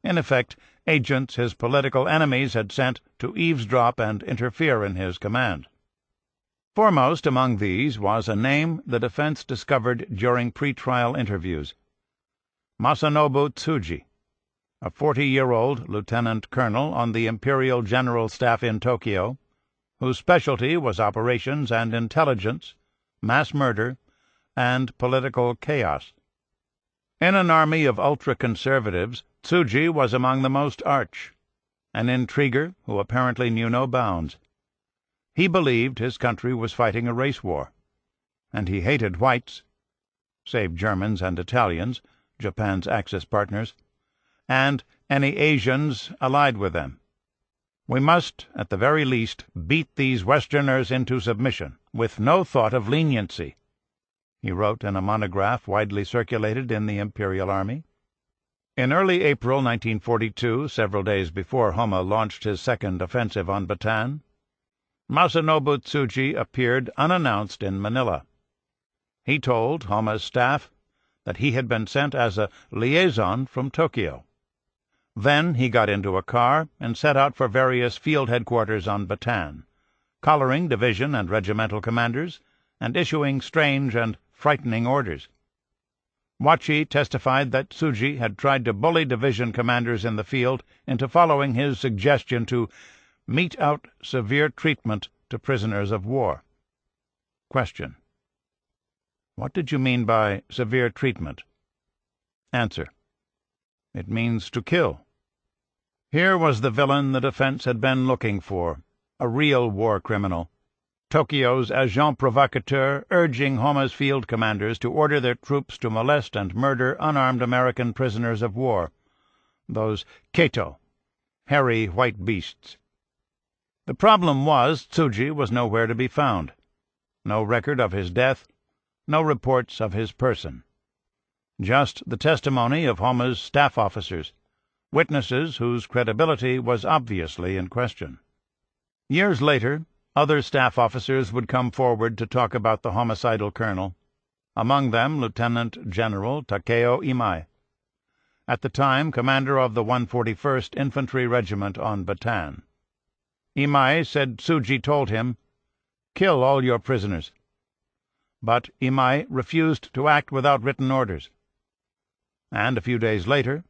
In effect, agents his political enemies had sent to eavesdrop and interfere in his command. Foremost among these was a name the defense discovered during pre-trial interviews: Masanobu Tsuji, a 40-year-old lieutenant colonel on the Imperial General Staff in Tokyo, whose specialty was operations and intelligence, mass murder, and political chaos. In an army of ultra-conservatives, Tsuji was among the most arch, an intriguer who apparently knew no bounds. He believed his country was fighting a race war, and he hated whites, save Germans and Italians, Japan's Axis partners, and any Asians allied with them. We must, at the very least, beat these Westerners into submission, with no thought of leniency, he wrote in a monograph widely circulated in the Imperial Army. In early April 1942, several days before Homa launched his second offensive on Bataan, Masanobu Tsuji appeared unannounced in Manila. He told Homa's staff that he had been sent as a liaison from Tokyo. Then he got into a car and set out for various field headquarters on Bataan, collaring division and regimental commanders and issuing strange and frightening orders. Wachi testified that Tsuji had tried to bully division commanders in the field into following his suggestion to mete out severe treatment to prisoners of war. Question. What did you mean by severe treatment? Answer. It means to kill. Here was the villain the defense had been looking for, a real war criminal, Tokyo's agent provocateur urging Homa's field commanders to order their troops to molest and murder unarmed American prisoners of war, those Kato, hairy white beasts. The problem was Tsuji was nowhere to be found. No record of his death, no reports of his person. Just the testimony of Homa's staff officers, witnesses whose credibility was obviously in question. Years later, other staff officers would come forward to talk about the homicidal colonel, among them Lieutenant General Takeo Imai, at the time commander of the 141st Infantry Regiment on Bataan. Imai said Tsuji told him, "Kill all your prisoners." But Imai refused to act without written orders. And a few days later,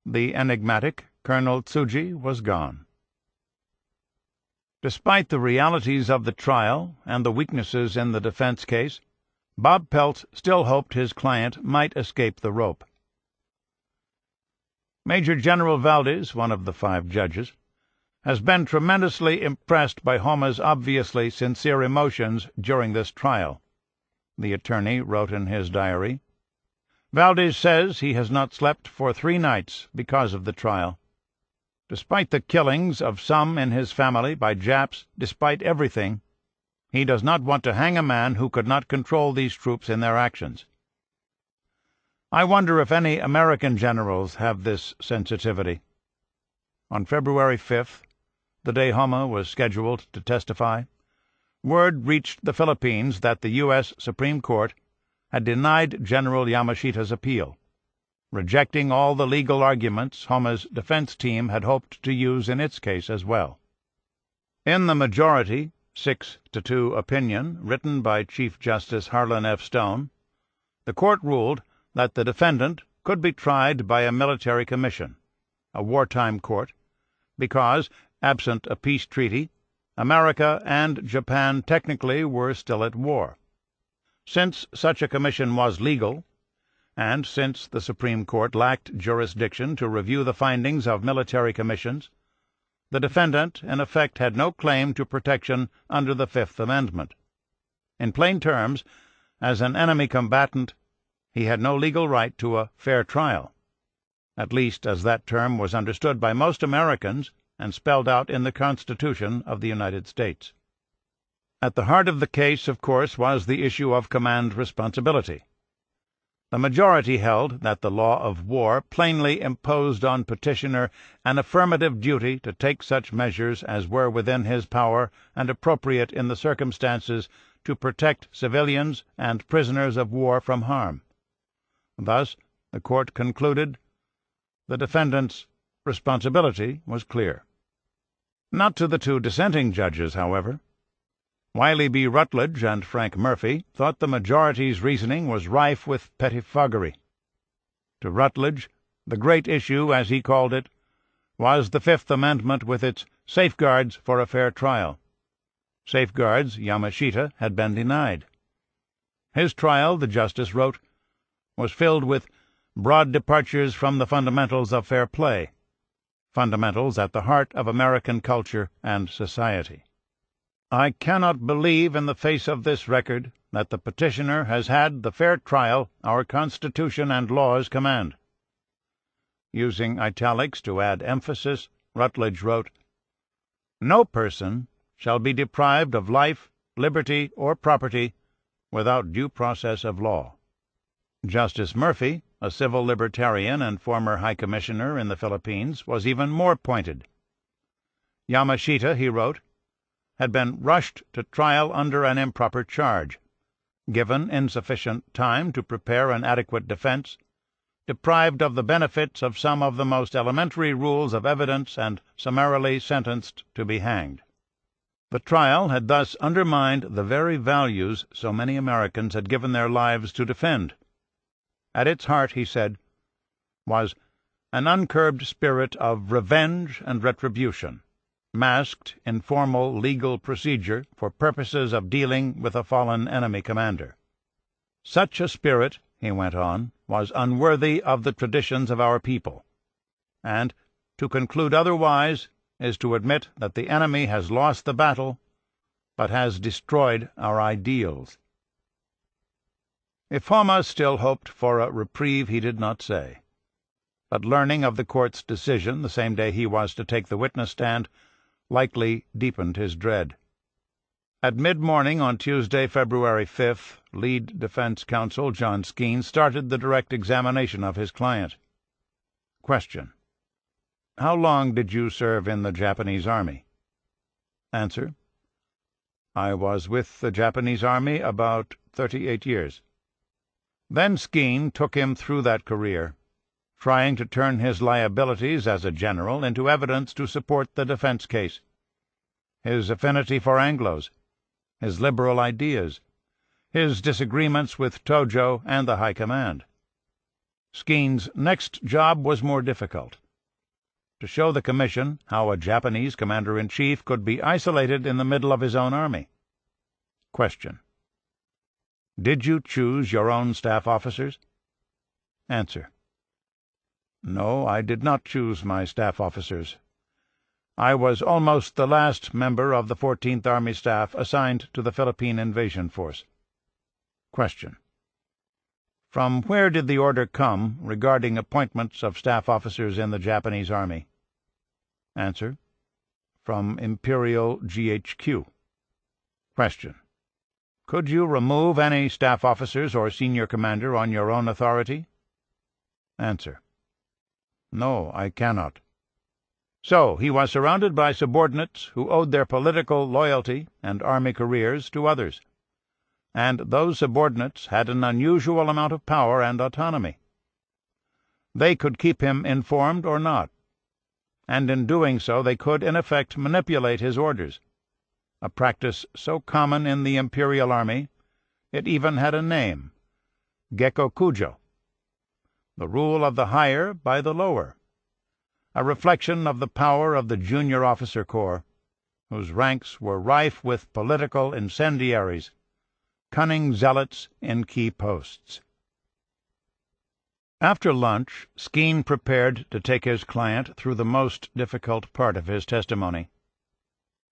the enigmatic Colonel Tsuji was gone. Despite the realities of the trial and the weaknesses in the defense case, Bob Pelt still hoped his client might escape the rope. Major General Valdez, one of the 5 judges, has been tremendously impressed by Homa's obviously sincere emotions during this trial," the attorney wrote in his diary. "Valdez says he has not slept for 3 nights because of the trial. Despite the killings of some in his family by Japs, despite everything, he does not want to hang a man who could not control these troops in their actions. I wonder if any American generals have this sensitivity." On February 5th, the day Homa was scheduled to testify, word reached the Philippines that the U.S. Supreme Court had denied General Yamashita's appeal, rejecting all the legal arguments Homa's defense team had hoped to use in its case as well. In the majority 6-2 opinion written by Chief Justice Harlan F. Stone, the court ruled that the defendant could be tried by a military commission, a wartime court, because, absent a peace treaty, America and Japan technically were still at war. Since such a commission was legal, and since the Supreme Court lacked jurisdiction to review the findings of military commissions, the defendant, in effect, had no claim to protection under the Fifth Amendment. In plain terms, as an enemy combatant, he had no legal right to a fair trial, at least as that term was understood by most Americans and spelled out in the Constitution of the United States. At the heart of the case, of course, was the issue of command responsibility. The majority held that the law of war plainly imposed on petitioner an affirmative duty to take such measures as were within his power and appropriate in the circumstances to protect civilians and prisoners of war from harm. Thus, the court concluded, the defendant's responsibility was clear. Not to the 2 dissenting judges, however. Wiley B. Rutledge and Frank Murphy thought the majority's reasoning was rife with pettifoggery. To Rutledge, the great issue, as he called it, was the Fifth Amendment with its safeguards for a fair trial. Safeguards Yamashita had been denied. His trial, the justice wrote, was filled with broad departures from the fundamentals of fair play, fundamentals at the heart of American culture and society. I cannot believe in the face of this record that the petitioner has had the fair trial our Constitution and laws command. Using italics to add emphasis, Rutledge wrote, "No person shall be deprived of life, liberty, or property without due process of law." Justice Murphy, a civil libertarian and former High Commissioner in the Philippines, was even more pointed. Yamashita, he wrote, had been rushed to trial under an improper charge, given insufficient time to prepare an adequate defense, deprived of the benefits of some of the most elementary rules of evidence, and summarily sentenced to be hanged. The trial had thus undermined the very values so many Americans had given their lives to defend. At its heart, he said, was an uncurbed spirit of revenge and retribution, masked in formal legal procedure for purposes of dealing with a fallen enemy commander. Such a spirit, he went on, was unworthy of the traditions of our people, and to conclude otherwise is to admit that the enemy has lost the battle, but has destroyed our ideals. If Homa still hoped for a reprieve, he did not say, but learning of the court's decision the same day he was to take the witness stand likely deepened his dread. At mid-morning on Tuesday, February 5th, lead defense counsel John Skeen started the direct examination of his client. Question: How long did you serve in the Japanese Army? Answer: I was with the Japanese Army about 38 years. Then Skeen took him through that career, trying to turn his liabilities as a general into evidence to support the defense case. His affinity for Anglos, his liberal ideas, his disagreements with Tojo and the High Command. Skeen's next job was more difficult: to show the Commission how a Japanese commander-in-chief could be isolated in the middle of his own army. Question: Did you choose your own staff officers? Answer: No, I did not choose my staff officers. I was almost the last member of the 14th Army Staff assigned to the Philippine Invasion Force. Question. From where did the order come regarding appointments of staff officers in the Japanese Army? Answer. From Imperial GHQ. Question. Could you remove any staff officers or senior commander on your own authority? Answer. No, I cannot. So he was surrounded by subordinates who owed their political loyalty and army careers to others, and those subordinates had an unusual amount of power and autonomy. They could keep him informed or not, and in doing so they could in effect manipulate his orders, a practice so common in the Imperial Army it even had a name, Gekkokujo, the rule of the higher by the lower, a reflection of the power of the junior officer corps, whose ranks were rife with political incendiaries, cunning zealots in key posts. After lunch, Skene prepared to take his client through the most difficult part of his testimony.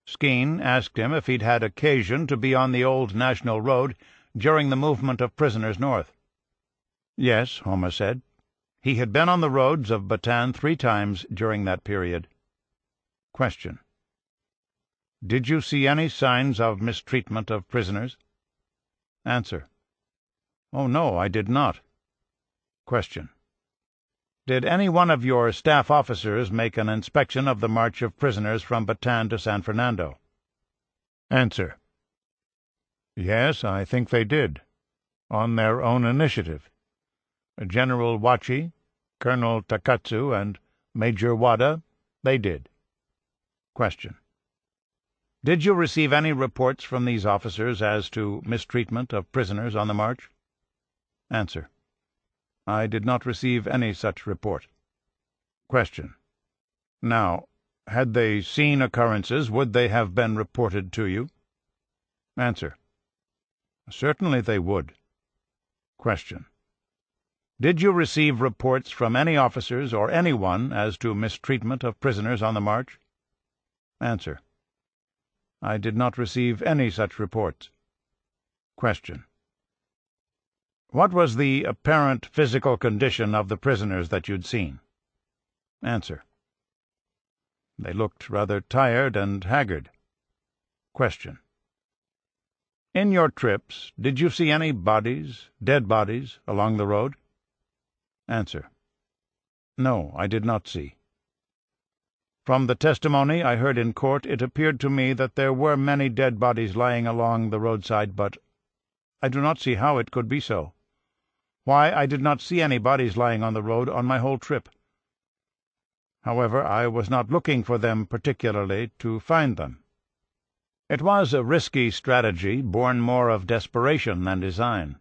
Skene asked him if he'd had occasion to be on the old National Road during the movement of prisoners north. Yes, Homer said. He had been on the roads of Bataan 3 times during that period. Question. Did you see any signs of mistreatment of prisoners? Answer. Oh, no, I did not. Question. Did any one of your staff officers make an inspection of the march of prisoners from Bataan to San Fernando? Answer. Yes, I think they did, on their own initiative. General Wachi, Colonel Takatsu, and Major Wada, they did. Question. Did you receive any reports from these officers as to mistreatment of prisoners on the march? Answer. I did not receive any such report. Question. Now, had they seen occurrences, would they have been reported to you? Answer. Certainly they would. Question. Did you receive reports from any officers or anyone as to mistreatment of prisoners on the march? Answer. I did not receive any such reports. Question. What was the apparent physical condition of the prisoners that you'd seen? Answer. They looked rather tired and haggard. Question. In your trips, did you see any bodies, dead bodies, along the road? Answer. No, I did not see. From the testimony I heard in court, it appeared to me that there were many dead bodies lying along the roadside, but I do not see how it could be so. Why, I did not see any bodies lying on the road on my whole trip. However, I was not looking for them particularly to find them. It was a risky strategy, born more of desperation than design.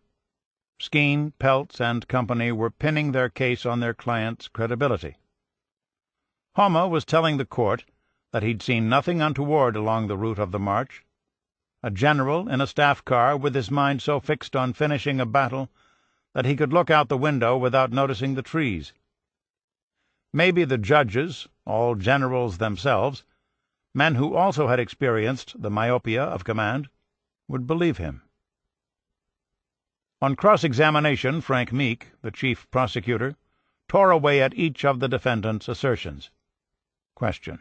Skene, Peltz, and company were pinning their case on their client's credibility. Homer was telling the court that he'd seen nothing untoward along the route of the march. A general in a staff car with his mind so fixed on finishing a battle that he could look out the window without noticing the trees. Maybe the judges, all generals themselves, men who also had experienced the myopia of command, would believe him. On cross-examination, Frank Meek, the chief prosecutor, tore away at each of the defendant's assertions. Question.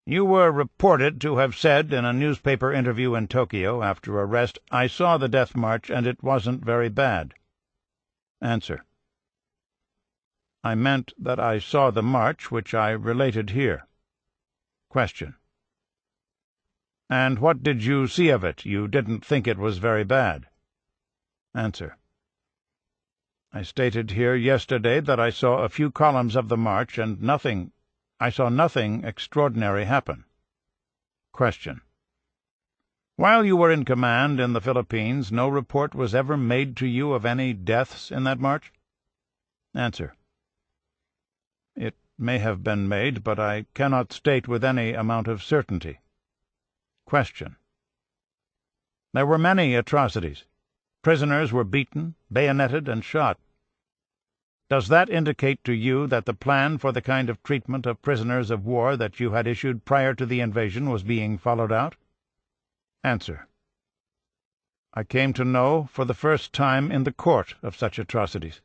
You were reported to have said in a newspaper interview in Tokyo after arrest, "I saw the death march and it wasn't very bad." Answer. I meant that I saw the march which I related here. Question. And what did you see of it? You didn't think it was very bad. Answer. I stated here yesterday that I saw a few columns of the march and I saw nothing extraordinary happen. Question. While you were in command in the Philippines, no report was ever made to you of any deaths in that march? Answer. It may have been made, but I cannot state with any amount of certainty. Question. There were many atrocities. Prisoners were beaten, bayoneted, and shot. Does that indicate to you that the plan for the kind of treatment of prisoners of war that you had issued prior to the invasion was being followed out? Answer: I came to know for the first time in the court of such atrocities,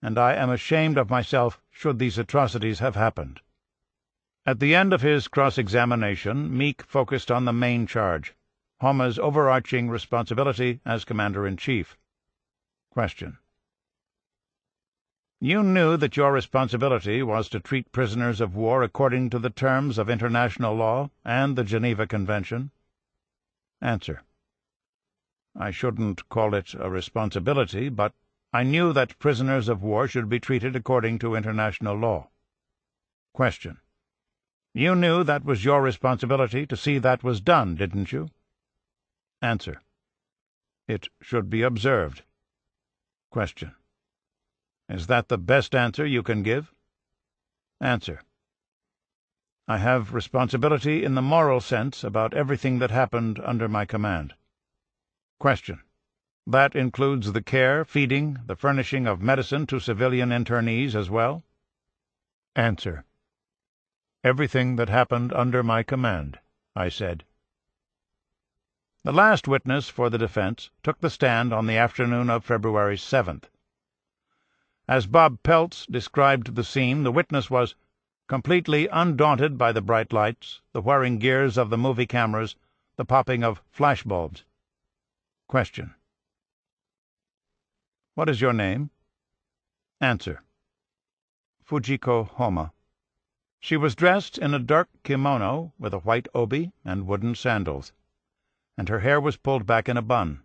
and I am ashamed of myself should these atrocities have happened. At the end of his cross-examination, Meek focused on the main charge, Homa's overarching responsibility as Commander-in-Chief. Question: You knew that your responsibility was to treat prisoners of war according to the terms of international law and the Geneva Convention? Answer: I shouldn't call it a responsibility, but I knew that prisoners of war should be treated according to international law. Question: You knew that was your responsibility to see that was done, didn't you? Answer: It should be observed. Question: Is that the best answer you can give? Answer: I have responsibility in the moral sense about everything that happened under my command. Question: That includes the care, feeding, the furnishing of medicine to civilian internees as well? Answer: Everything that happened under my command, I said. The last witness for the defense took the stand on the afternoon of February 7th. As Bob Peltz described the scene, the witness was completely undaunted by the bright lights, the whirring gears of the movie cameras, the popping of flashbulbs. Question: What is your name? Answer: Fujiko Homa. She was dressed in a dark kimono with a white obi and wooden sandals, and her hair was pulled back in a bun.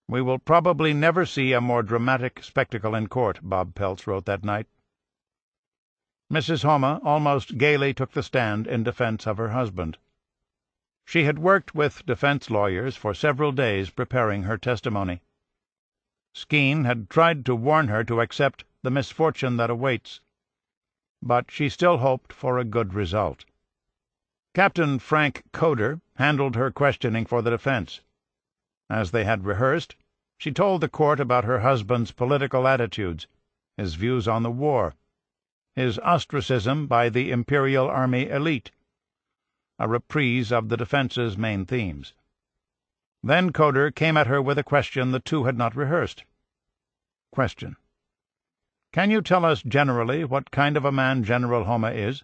We will probably never see a more dramatic spectacle in court, Bob Peltz wrote that night. Mrs. Homa almost gaily took the stand in defense of her husband. She had worked with defense lawyers for several days preparing her testimony. Skeen had tried to warn her to accept the misfortune that awaits, but she still hoped for a good result. Captain Frank Coder handled her questioning for the defense. As they had rehearsed, she told the court about her husband's political attitudes, his views on the war, his ostracism by the Imperial Army elite, a reprise of the defense's main themes. Then Coder came at her with a question the two had not rehearsed. Question: Can you tell us generally what kind of a man General Homa is?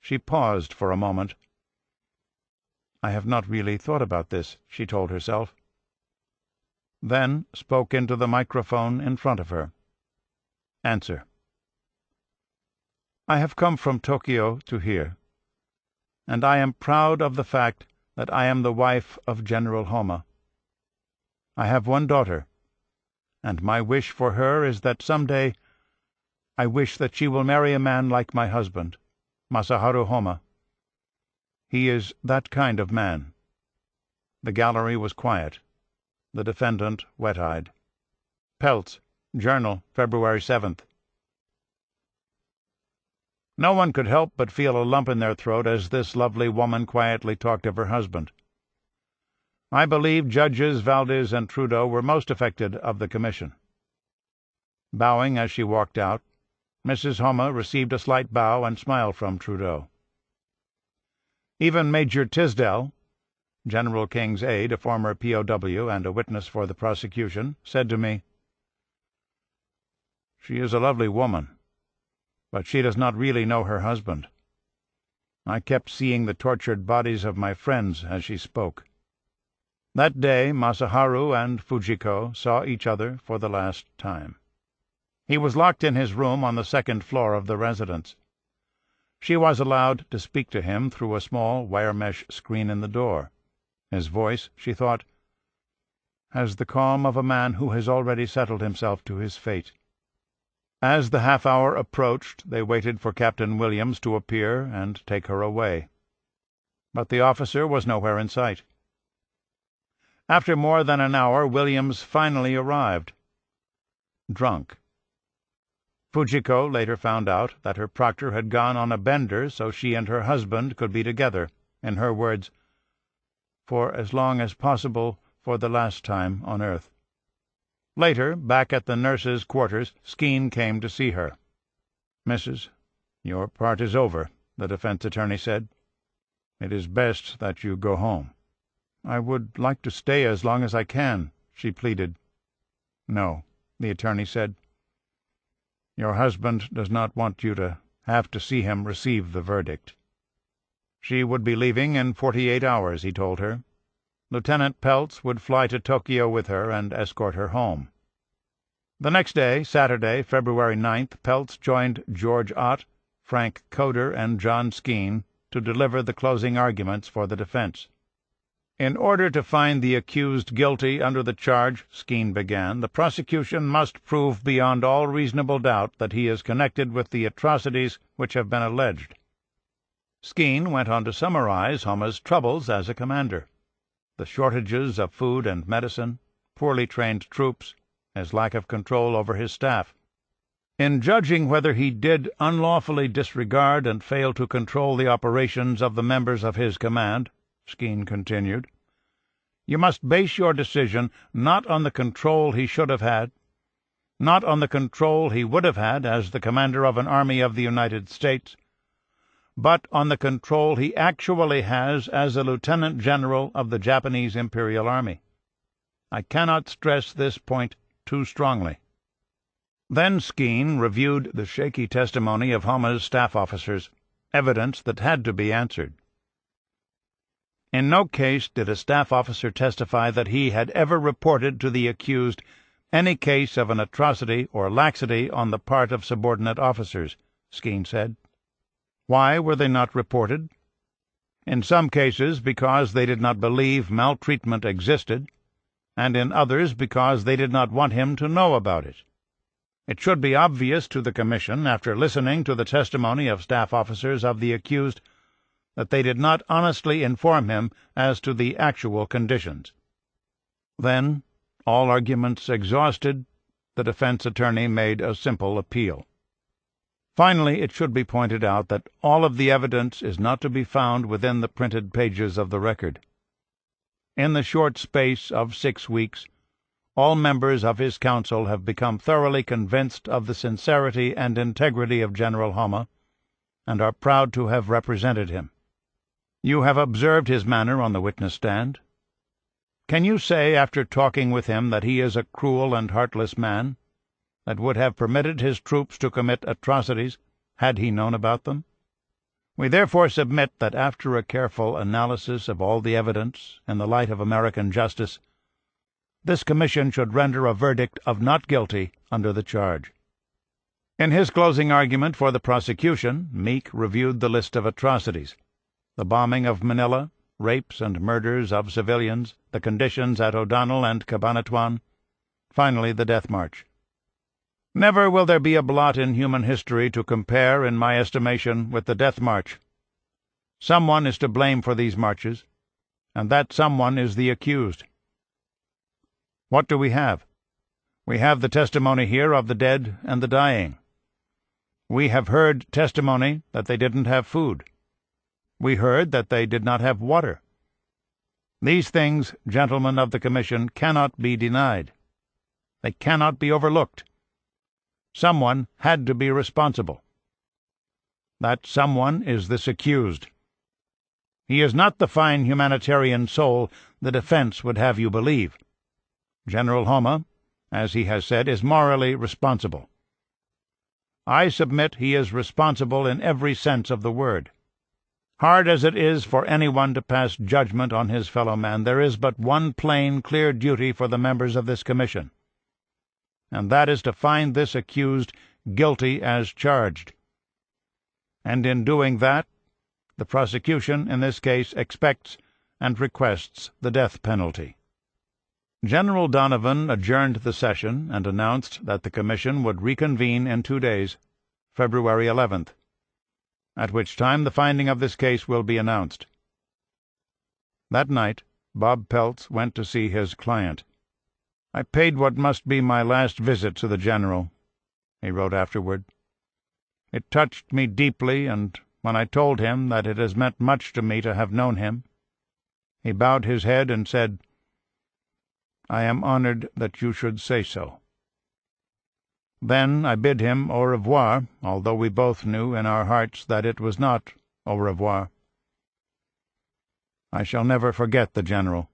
She paused for a moment. I have not really thought about this, she told herself. Then spoke into the microphone in front of her. Answer: I have come from Tokyo to here, and I am proud of the fact that I am the wife of General Homa. I have one daughter, and my wish for her is that some day I wish that she will marry a man like my husband, Masaharu Homa. He is that kind of man. The gallery was quiet. The defendant wet-eyed. Peltz, Journal, February 7th. No one could help but feel a lump in their throat as this lovely woman quietly talked of her husband. I believe Judges Valdez and Trudeau were most affected of the commission. Bowing as she walked out, Mrs. Homa received a slight bow and smile from Trudeau. Even Major Tisdale, General King's aide, a former POW and a witness for the prosecution, said to me, "She is a lovely woman, but she does not really know her husband." I kept seeing the tortured bodies of my friends as she spoke. That day Masaharu and Fujiko saw each other for the last time. He was locked in his room on the second floor of the residence. She was allowed to speak to him through a small wire-mesh screen in the door. His voice, she thought, has the calm of a man who has already settled himself to his fate. As the half-hour approached, they waited for Captain Williams to appear and take her away. But the officer was nowhere in sight. After more than an hour, Williams finally arrived. Drunk. Fujiko later found out that her proctor had gone on a bender so she and her husband could be together, in her words, for as long as possible for the last time on earth. Later, back at the nurses' quarters, Skeen came to see her. "Mrs., your part is over," the defense attorney said. "It is best that you go home." "I would like to stay as long as I can," she pleaded. "No," the attorney said. "Your husband does not want you to have to see him receive the verdict." She would be leaving in 48 hours, he told her. Lieutenant Peltz would fly to Tokyo with her and escort her home. The next day, Saturday, February 9th, Peltz joined George Ott, Frank Coder, and John Skeen to deliver the closing arguments for the defense. "In order to find the accused guilty under the charge," Skeen began, "the prosecution must prove beyond all reasonable doubt that he is connected with the atrocities which have been alleged." Skeen went on to summarize Homa's troubles as a commander: the shortages of food and medicine, poorly trained troops, his lack of control over his staff. "In judging whether he did unlawfully disregard and fail to control the operations of the members of his command," Skeen continued, "you must base your decision not on the control he should have had, not on the control he would have had as the commander of an army of the United States, but on the control he actually has as a lieutenant general of the Japanese Imperial Army. I cannot stress this point too strongly." Then Skeen reviewed the shaky testimony of Homa's staff officers, evidence that had to be answered. In no case did a staff officer testify that he had ever reported to the accused any case of an atrocity or laxity on the part of subordinate officers, Skeen said. Why were they not reported? In some cases because they did not believe maltreatment existed, and in others because they did not want him to know about it. It should be obvious to the Commission, after listening to the testimony of staff officers of the accused, that they did not honestly inform him as to the actual conditions. Then, all arguments exhausted, the defense attorney made a simple appeal. Finally, it should be pointed out that all of the evidence is not to be found within the printed pages of the record. In the short space of 6 weeks, all members of his council have become thoroughly convinced of the sincerity and integrity of General Homa, and are proud to have represented him. You have observed his manner on the witness stand. Can you say, after talking with him, that he is a cruel and heartless man, that would have permitted his troops to commit atrocities had he known about them? We therefore submit that after a careful analysis of all the evidence in the light of American justice, this commission should render a verdict of not guilty under the charge. In his closing argument for the prosecution, Meek reviewed the list of atrocities: the bombing of Manila, rapes and murders of civilians, the conditions at O'Donnell and Cabanatuan, finally the Death March. Never will there be a blot in human history to compare, in my estimation, with the Death March. Someone is to blame for these marches, and that someone is the accused. What do we have? We have the testimony here of the dead and the dying. We have heard testimony that they didn't have food. We heard that they did not have water. These things, gentlemen of the Commission, cannot be denied. They cannot be overlooked. Someone had to be responsible. That someone is this accused. He is not the fine humanitarian soul the defense would have you believe. General Homa, as he has said, is morally responsible. I submit he is responsible in every sense of the word. Hard as it is for anyone to pass judgment on his fellow man, there is but one plain, clear duty for the members of this commission, and that is to find this accused guilty as charged. And in doing that, the prosecution in this case expects and requests the death penalty. General Donovan adjourned the session and announced that the commission would reconvene in 2 days, February 11th, at which time the finding of this case will be announced. That night, Bob Peltz went to see his client. "I paid what must be my last visit to the General," he wrote afterward. "It touched me deeply, and when I told him that it has meant much to me to have known him, he bowed his head and said, I am honored that you should say so." Then I bid him au revoir, although we both knew in our hearts that it was not au revoir. I shall never forget the General.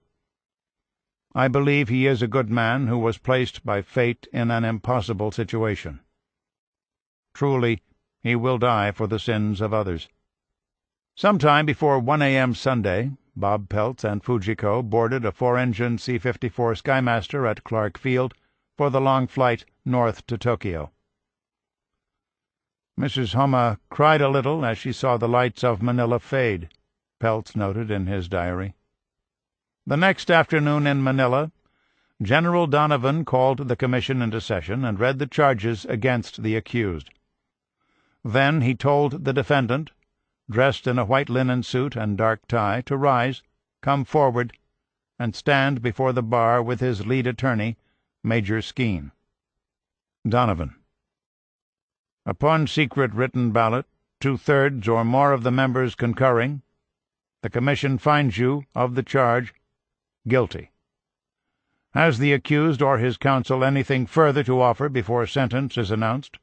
I believe he is a good man who was placed by fate in an impossible situation. Truly, he will die for the sins of others. Sometime before 1 a.m. Sunday, Bob Peltz and Fujiko boarded a 4-engine C-54 Skymaster at Clark Field for the long flight north to Tokyo. Mrs. Homa cried a little as she saw the lights of Manila fade, Peltz noted in his diary. The next afternoon in Manila, General Donovan called the commission into session and read the charges against the accused. Then he told the defendant, dressed in a white linen suit and dark tie, to rise, come forward, and stand before the bar with his lead attorney, Major Skeen. Donovan: Upon secret written ballot, 2/3 or more of the members concurring, the commission finds you, of the charge, guilty. Has the accused or his counsel anything further to offer before sentence is announced?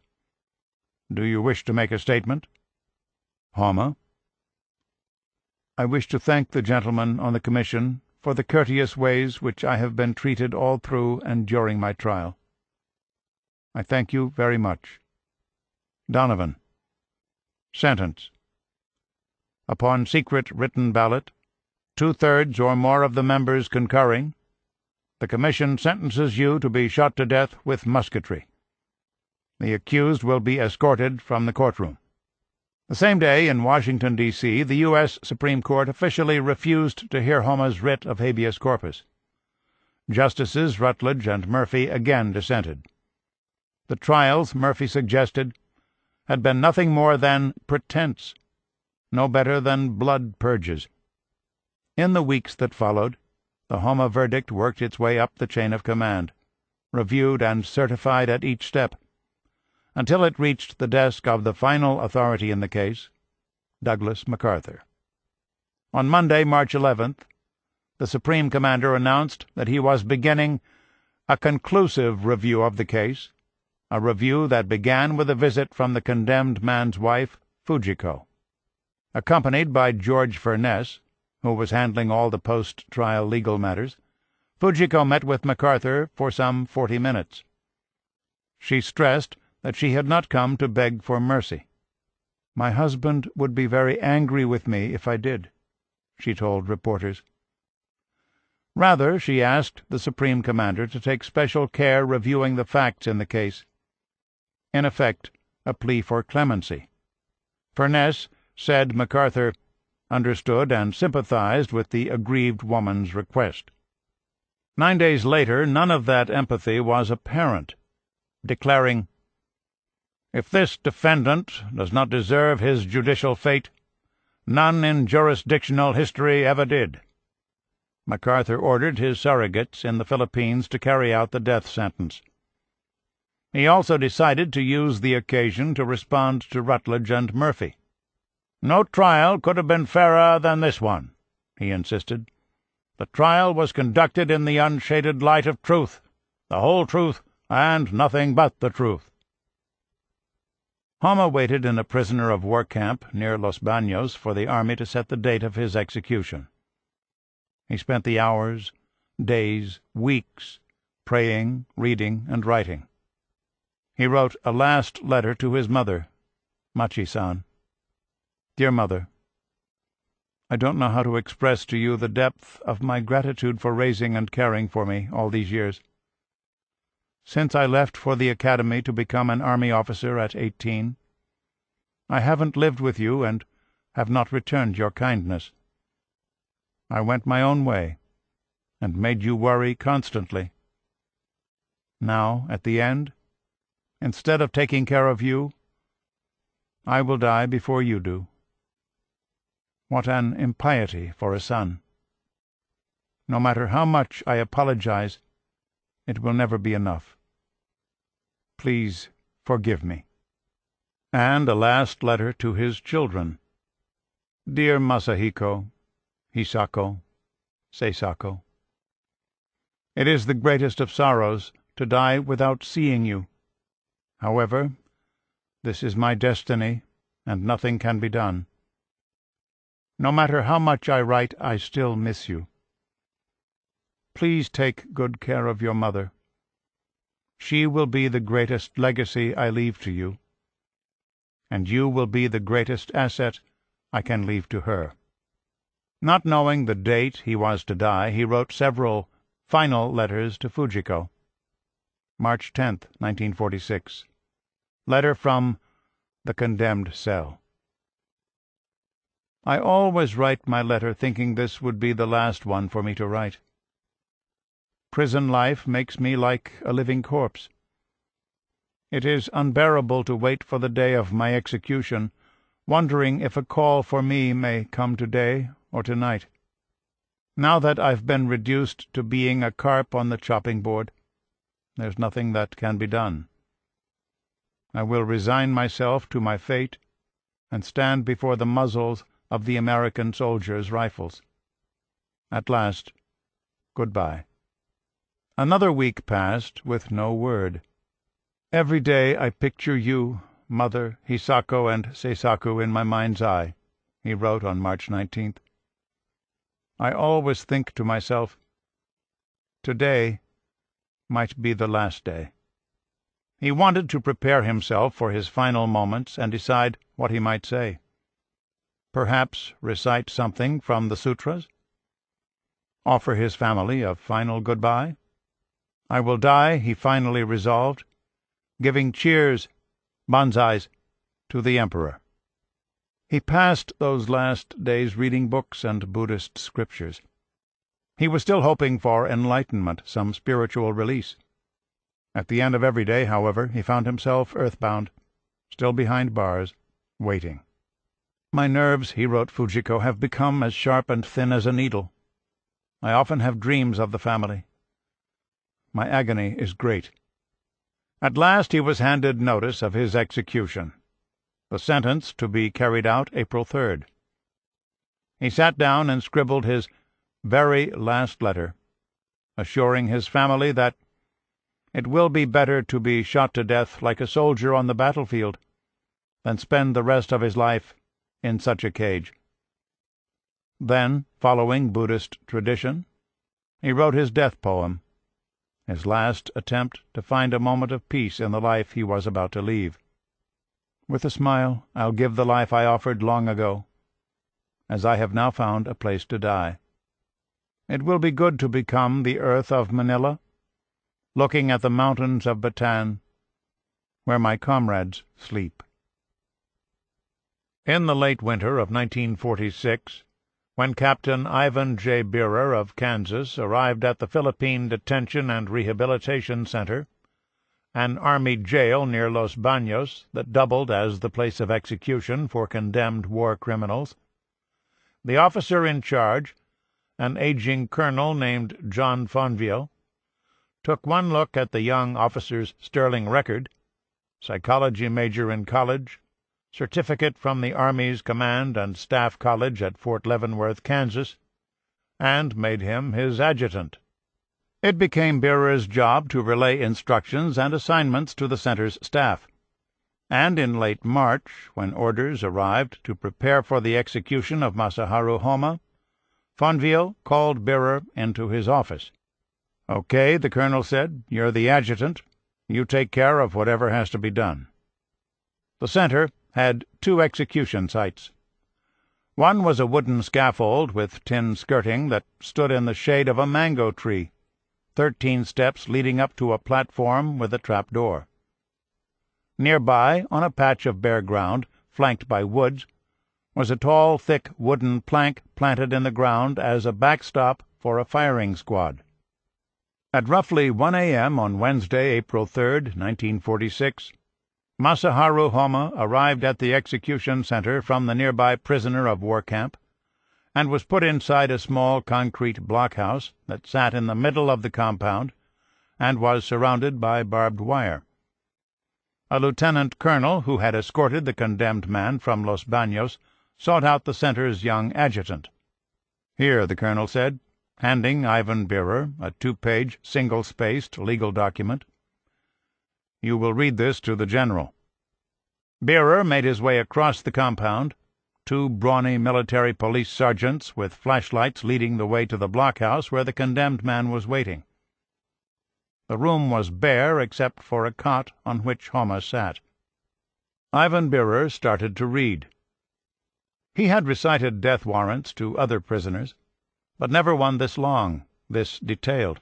Do you wish to make a statement? Homa: I wish to thank the gentlemen on the commission for the courteous ways which I have been treated all through and during my trial. I thank you very much. Donovan: Sentence: Upon secret written ballot, 2/3 or more of the members concurring, the commission sentences you to be shot to death with musketry. The accused will be escorted from the courtroom. The same day, in Washington, D.C., the U.S. Supreme Court officially refused to hear Homa's writ of habeas corpus. Justices Rutledge and Murphy again dissented. The trials, Murphy suggested, had been nothing more than pretense, no better than blood purges. In the weeks that followed, the Homa verdict worked its way up the chain of command, reviewed and certified at each step, until it reached the desk of the final authority in the case, Douglas MacArthur. On Monday, March 11th, the Supreme Commander announced that he was beginning a conclusive review of the case, a review that began with a visit from the condemned man's wife, Fujiko. Accompanied by George Furness, who was handling all the post-trial legal matters, Fujiko met with MacArthur for some 40 minutes. She stressed that she had not come to beg for mercy. "My husband would be very angry with me if I did," she told reporters. Rather, she asked the Supreme Commander to take special care reviewing the facts in the case. In effect, a plea for clemency. Furness said MacArthur understood and sympathized with the aggrieved woman's request. 9 days later, none of that empathy was apparent, declaring, "If this defendant does not deserve his judicial fate, none in jurisdictional history ever did." MacArthur ordered his surrogates in the Philippines to carry out the death sentence. He also decided to use the occasion to respond to Rutledge and Murphy. "No trial could have been fairer than this one," he insisted. "The trial was conducted in the unshaded light of truth, the whole truth, and nothing but the truth." Homa waited in a prisoner-of-war camp near Los Baños for the army to set the date of his execution. He spent the hours, days, weeks, praying, reading, and writing. He wrote a last letter to his mother, Machi-san. "Dear Mother, I don't know how to express to you the depth of my gratitude for raising and caring for me all these years. Since I left for the academy to become an army officer at 18, I haven't lived with you and have not returned your kindness. I went my own way and made you worry constantly. Now, at the end, instead of taking care of you, I will die before you do. What an impiety for a son! No matter how much I apologize, it will never be enough. Please forgive me." And a last letter to his children. "Dear Masahiko, Hisako, Seisako, It is the greatest of sorrows to die without seeing you. However, this is my destiny, and nothing can be done. No matter how much I write, I still miss you. Please take good care of your mother. She will be the greatest legacy I leave to you, and you will be the greatest asset I can leave to her." Not knowing the date he was to die, he wrote several final letters to Fujiko. March 10th, 1946. Letter from the condemned cell. I always write my letter thinking this would be the last one for me to write. Prison life makes me like a living corpse. It is unbearable to wait for the day of my execution, wondering if a call for me may come today or tonight. Now that I've been reduced to being a carp on the chopping board, there's nothing that can be done. I will resign myself to my fate and stand before the muzzles of the American soldiers' rifles. At last, goodbye. Another week passed with no word. Every day I picture you, Mother, Hisako, and Seisaku in my mind's eye, he wrote on March 19th. I always think to myself, today might be the last day. He wanted to prepare himself for his final moments and decide what he might say. Perhaps recite something from the sutras? Offer his family a final goodbye? I will die, he finally resolved, giving cheers, banzais, to the Emperor. He passed those last days reading books and Buddhist scriptures. He was still hoping for enlightenment, some spiritual release. At the end of every day, however, he found himself earthbound, still behind bars, waiting. My nerves, he wrote Fujiko, have become as sharp and thin as a needle. I often have dreams of the family. My agony is great. At last he was handed notice of his execution, the sentence to be carried out April 3rd. He sat down and scribbled his very last letter, assuring his family that it will be better to be shot to death like a soldier on the battlefield than spend the rest of his life in such a cage. Then, following Buddhist tradition, he wrote his death poem, his last attempt to find a moment of peace in the life he was about to leave. With a smile, I'll give the life I offered long ago, as I have now found a place to die. It will be good to become the earth of Manila, looking at the mountains of Bataan, where my comrades sleep. In the late winter of 1946, when Captain Ivan J. Beerer of Kansas arrived at the Philippine Detention and Rehabilitation Center, an Army jail near Los Baños that doubled as the place of execution for condemned war criminals, the officer in charge, an aging colonel named John Fonville, took one look at the young officer's sterling record, psychology major in college, certificate from the Army's Command and Staff College at Fort Leavenworth, Kansas, and made him his adjutant. It became Beerer's job to relay instructions and assignments to the center's staff, and in late March, when orders arrived to prepare for the execution of Masaharu Homa, Fonville called Beerer into his office. "Okay," the colonel said, "you're the adjutant. You take care of whatever has to be done." The center had 2 execution sites. One was a wooden scaffold with tin skirting that stood in the shade of a mango tree, 13 steps leading up to a platform with a trap door. Nearby, on a patch of bare ground, flanked by woods, was a tall, thick wooden plank planted in the ground as a backstop for a firing squad. At roughly 1 a.m. on Wednesday, April 3rd, 1946, Masaharu Homa arrived at the execution center from the nearby prisoner of war camp, and was put inside a small concrete blockhouse that sat in the middle of the compound and was surrounded by barbed wire. A lieutenant colonel who had escorted the condemned man from Los Baños sought out the center's young adjutant. "Here," the colonel said, handing Ivan Beerer a 2-page, single-spaced legal document. "You will read this to the General." Beerer made his way across the compound, 2 brawny military police sergeants with flashlights leading the way to the blockhouse where the condemned man was waiting. The room was bare except for a cot on which Homa sat. Ivan Beerer started to read. He had recited death warrants to other prisoners, but never one this long, this detailed.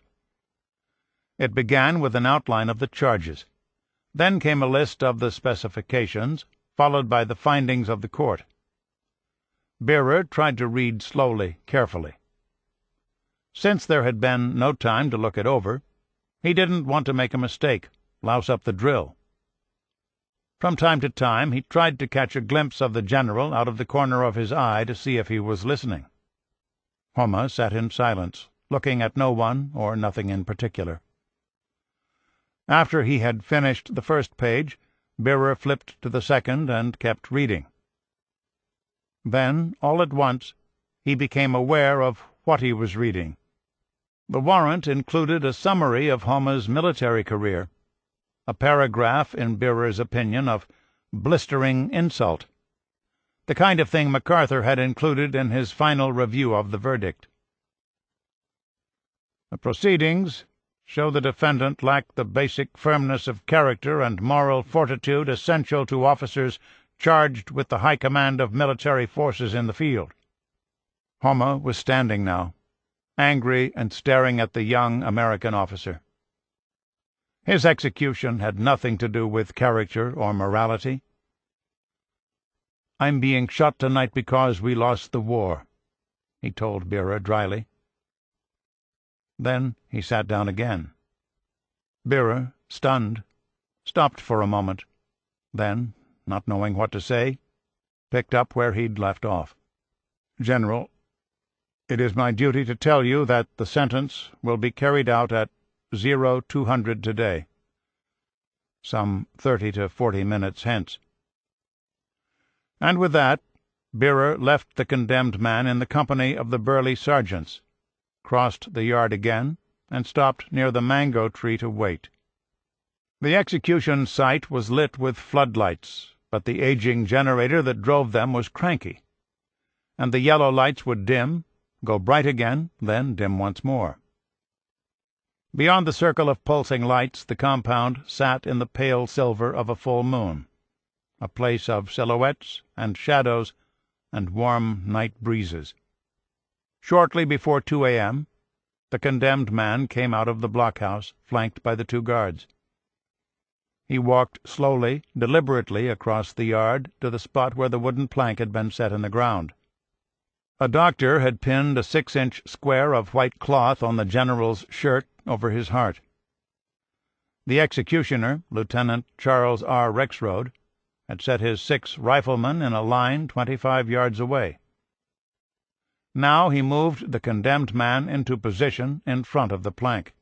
It began with an outline of the charges. Then came a list of the specifications, followed by the findings of the court. Beerer tried to read slowly, carefully. Since there had been no time to look it over, he didn't want to make a mistake, louse up the drill. From time to time he tried to catch a glimpse of the General out of the corner of his eye to see if he was listening. Homa sat in silence, looking at no one or nothing in particular. After he had finished the first page, Beerer flipped to the second and kept reading. Then, all at once, he became aware of what he was reading. The warrant included a summary of Homa's military career, a paragraph, in Beerer's opinion, of blistering insult, the kind of thing MacArthur had included in his final review of the verdict. "The proceedings show the defendant lacked the basic firmness of character and moral fortitude essential to officers charged with the high command of military forces in the field." Homa was standing now, angry and staring at the young American officer. His execution had nothing to do with character or morality. "I'm being shot tonight because we lost the war," he told Beerer dryly. Then he sat down again. Beerer, stunned, stopped for a moment, then, not knowing what to say, picked up where he'd left off. "General, it is my duty to tell you that the sentence will be carried out at 0200 today, some 30 to 40 minutes hence." And with that, Beerer left the condemned man in the company of the burly sergeants, crossed the yard again, and stopped near the mango tree to wait. The execution site was lit with floodlights, but the aging generator that drove them was cranky, and the yellow lights would dim, go bright again, then dim once more. Beyond the circle of pulsing lights the compound sat in the pale silver of a full moon, a place of silhouettes and shadows and warm night breezes. Shortly before 2 a.m., the condemned man came out of the blockhouse, flanked by the 2 guards. He walked slowly, deliberately across the yard to the spot where the wooden plank had been set in the ground. A doctor had pinned a 6-inch square of white cloth on the General's shirt over his heart. The executioner, Lieutenant Charles R. Rexroad, had set his 6 riflemen in a line 25 yards away. Now he moved the condemned man into position in front of the plank.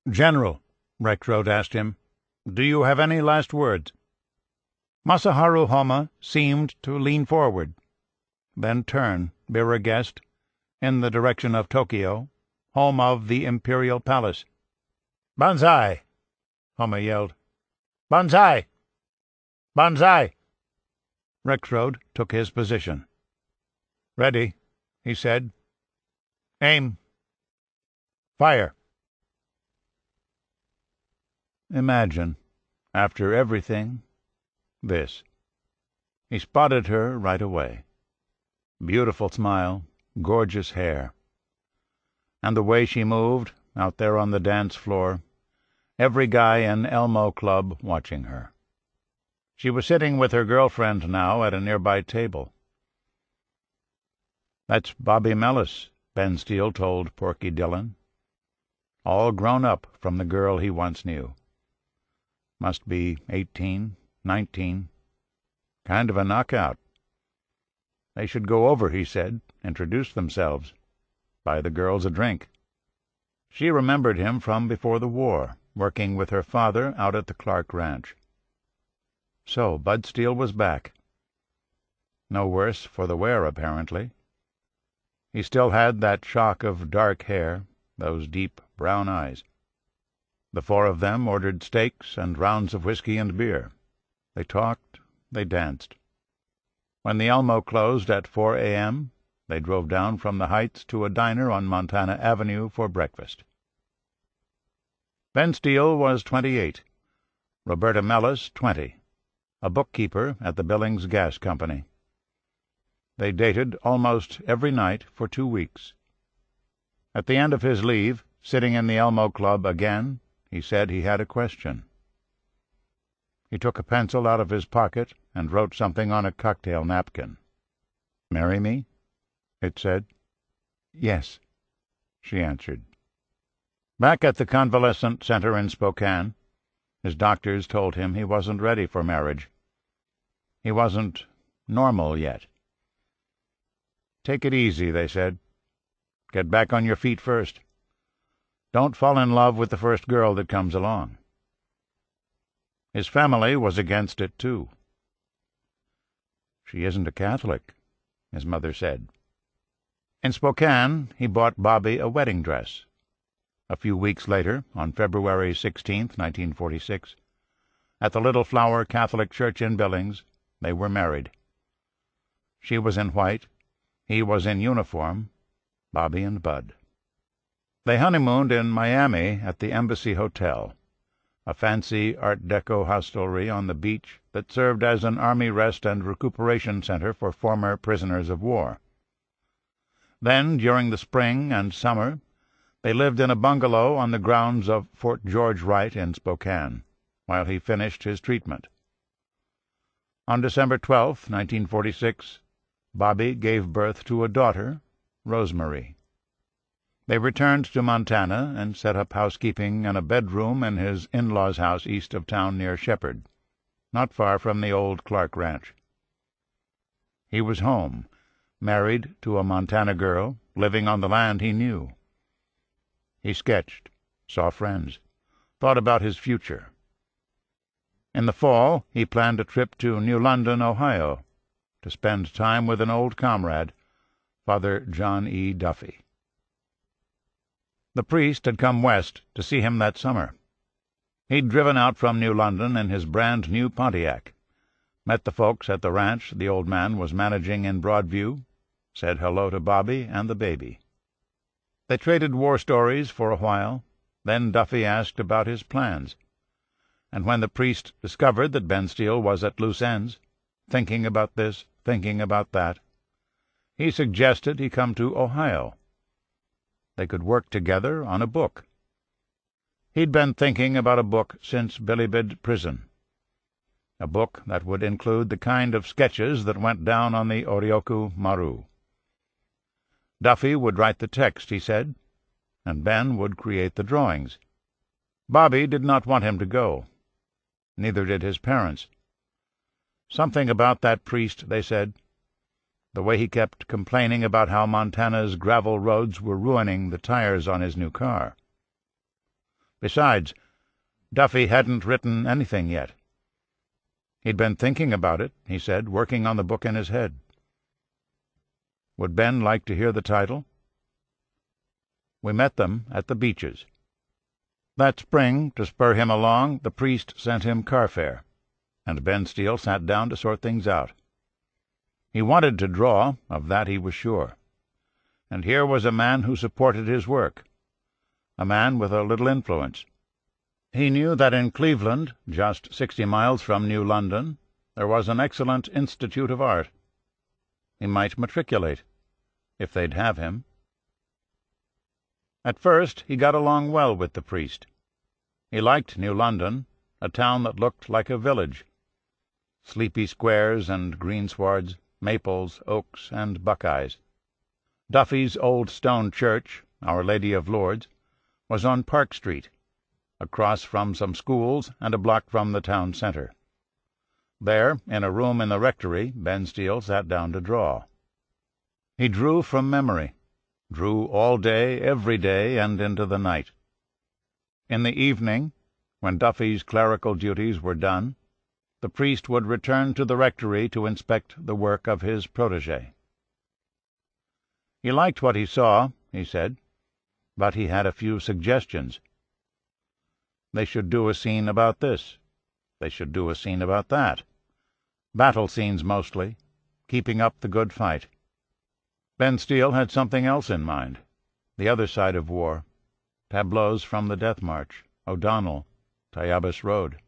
"General," Rexroad asked him, "do you have any last words?" Masaharu Homa seemed to lean forward, then turn, Beerer guessed, in the direction of Tokyo, home of the Imperial Palace. "Banzai!" Homa yelled. "Banzai! Banzai!" Rexroad took his position. "Ready," he said. "Aim. Fire." Imagine, after everything, this. He spotted her right away. Beautiful smile, gorgeous hair. And the way she moved, out there on the dance floor, every guy in Elmo Club watching her. She was sitting with her girlfriend now at a nearby table. "That's Bobby Mellis," Ben Steele told Porky Dillon. "All grown up from the girl he once knew. Must be 18, 19. Kind of a knockout. They should go over," he said, "introduce themselves, buy the girls a drink." She remembered him from before the war, working with her father out at the Clark Ranch. So Bud Steele was back. No worse for the wear, apparently. He still had that shock of dark hair, those deep brown eyes. The four of them ordered steaks and rounds of whiskey and beer. They talked, they danced. When the Elmo closed at 4 a.m., they drove down from the Heights to a diner on Montana Avenue for breakfast. Ben Steele was 28, Roberta Mellis 20, a bookkeeper at the Billings Gas Company. They dated almost every night for 2 weeks. At the end of his leave, sitting in the Elmo Club again, he said he had a question. He took a pencil out of his pocket and wrote something on a cocktail napkin. "Marry me?" it said. "Yes," she answered. Back at the convalescent center in Spokane, his doctors told him he wasn't ready for marriage. He wasn't normal yet. "Take it easy," they said. "Get back on your feet first. Don't fall in love with the first girl that comes along." His family was against it, too. "She isn't a Catholic," his mother said. In Spokane, he bought Bobby a wedding dress. A few weeks later, on February 16, 1946, at the Little Flower Catholic Church in Billings, they were married. She was in white, he was in uniform, Bobby and Bud. They honeymooned in Miami at the Embassy Hotel, a fancy Art Deco hostelry on the beach that served as an Army rest and recuperation center for former prisoners of war. Then, during the spring and summer, they lived in a bungalow on the grounds of Fort George Wright in Spokane, while he finished his treatment. On December 12, 1946, Bobby gave birth to a daughter, Rosemary. They returned to Montana and set up housekeeping in a bedroom in his in-laws' house east of town near Shepherd, not far from the old Clark Ranch. He was home, married to a Montana girl, living on the land he knew. He sketched, saw friends, thought about his future. In the fall, he planned a trip to New London, Ohio, to spend time with an old comrade, Father John E. Duffy. The priest had come west to see him that summer. He'd driven out from New London in his brand-new Pontiac, met the folks at the ranch the old man was managing in Broadview, said hello to Bobby and the baby. They traded war stories for a while, then Duffy asked about his plans. And when the priest discovered that Ben Steele was at loose ends, thinking about this, thinking about that, he suggested he come to Ohio. They could work together on a book. He'd been thinking about a book since Bilibid prison, a book that would include the kind of sketches that went down on the Orioku Maru. Duffy would write the text, he said, and Ben would create the drawings. Bobby did not want him to go. Neither did his parents. Something about that priest, they said. The way he kept complaining about how Montana's gravel roads were ruining the tires on his new car. Besides, Duffy hadn't written anything yet. He'd been thinking about it, he said, working on the book in his head. Would Ben like to hear the title? We met them at the Beaches. That spring, to spur him along, the priest sent him car fare, and Ben Steele sat down to sort things out. He wanted to draw, of that he was sure. And here was a man who supported his work, a man with a little influence. He knew that in Cleveland, just 60 miles from New London, there was an excellent Institute of Art. He might matriculate, if they'd have him. At first he got along well with the priest. He liked New London, a town that looked like a village. Sleepy squares and greenswards, maples, oaks, and buckeyes. Duffy's old stone church, Our Lady of Lourdes, was on Park Street, across from some schools and a block from the town center. There, in a room in the rectory, Ben Steele sat down to draw. He drew from memory, drew all day, every day, and into the night. In the evening, when Duffy's clerical duties were done, the priest would return to the rectory to inspect the work of his protege. He liked what he saw, he said, but he had a few suggestions. They should do a scene about this. They should do a scene about that. Battle scenes mostly, keeping up the good fight. Ben Steele had something else in mind, the other side of war, tableaus from the Death March, O'Donnell, Tayabas Road.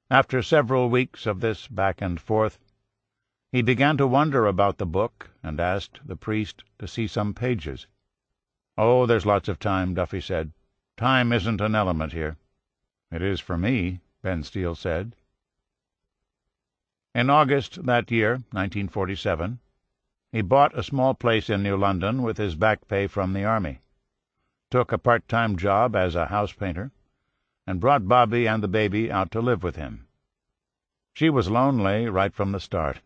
After several weeks of this back and forth, he began to wonder about the book and asked the priest to see some pages. "Oh, there's lots of time," Duffy said. "Time isn't an element here." "It is for me," Ben Steele said. In August that year, 1947, he bought a small place in New London with his back pay from the army, took a part-time job as a house painter, and brought Bobby and the baby out to live with him. She was lonely right from the start.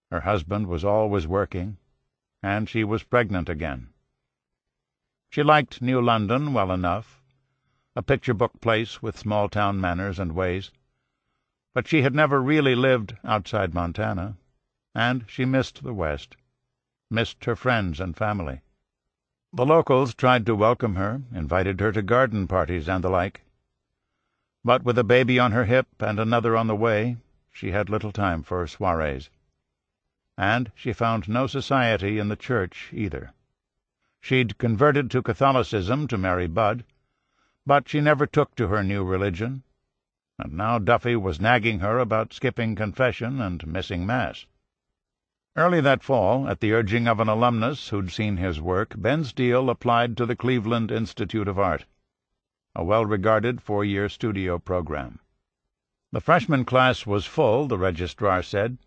Her husband was always working, and she was pregnant again. She liked New London well enough, a picture-book place with small-town manners and ways, but she had never really lived outside Montana, and she missed the West, missed her friends and family. The locals tried to welcome her, invited her to garden parties and the like, but with a baby on her hip and another on the way, she had little time for soirees. And she found no society in the church either. She'd converted to Catholicism to marry Bud, but she never took to her new religion, and now Duffy was nagging her about skipping confession and missing Mass. Early that fall, at the urging of an alumnus who'd seen his work, Ben Steele applied to the Cleveland Institute of Art, a well-regarded 4-year studio program. The freshman class was full, the registrar said,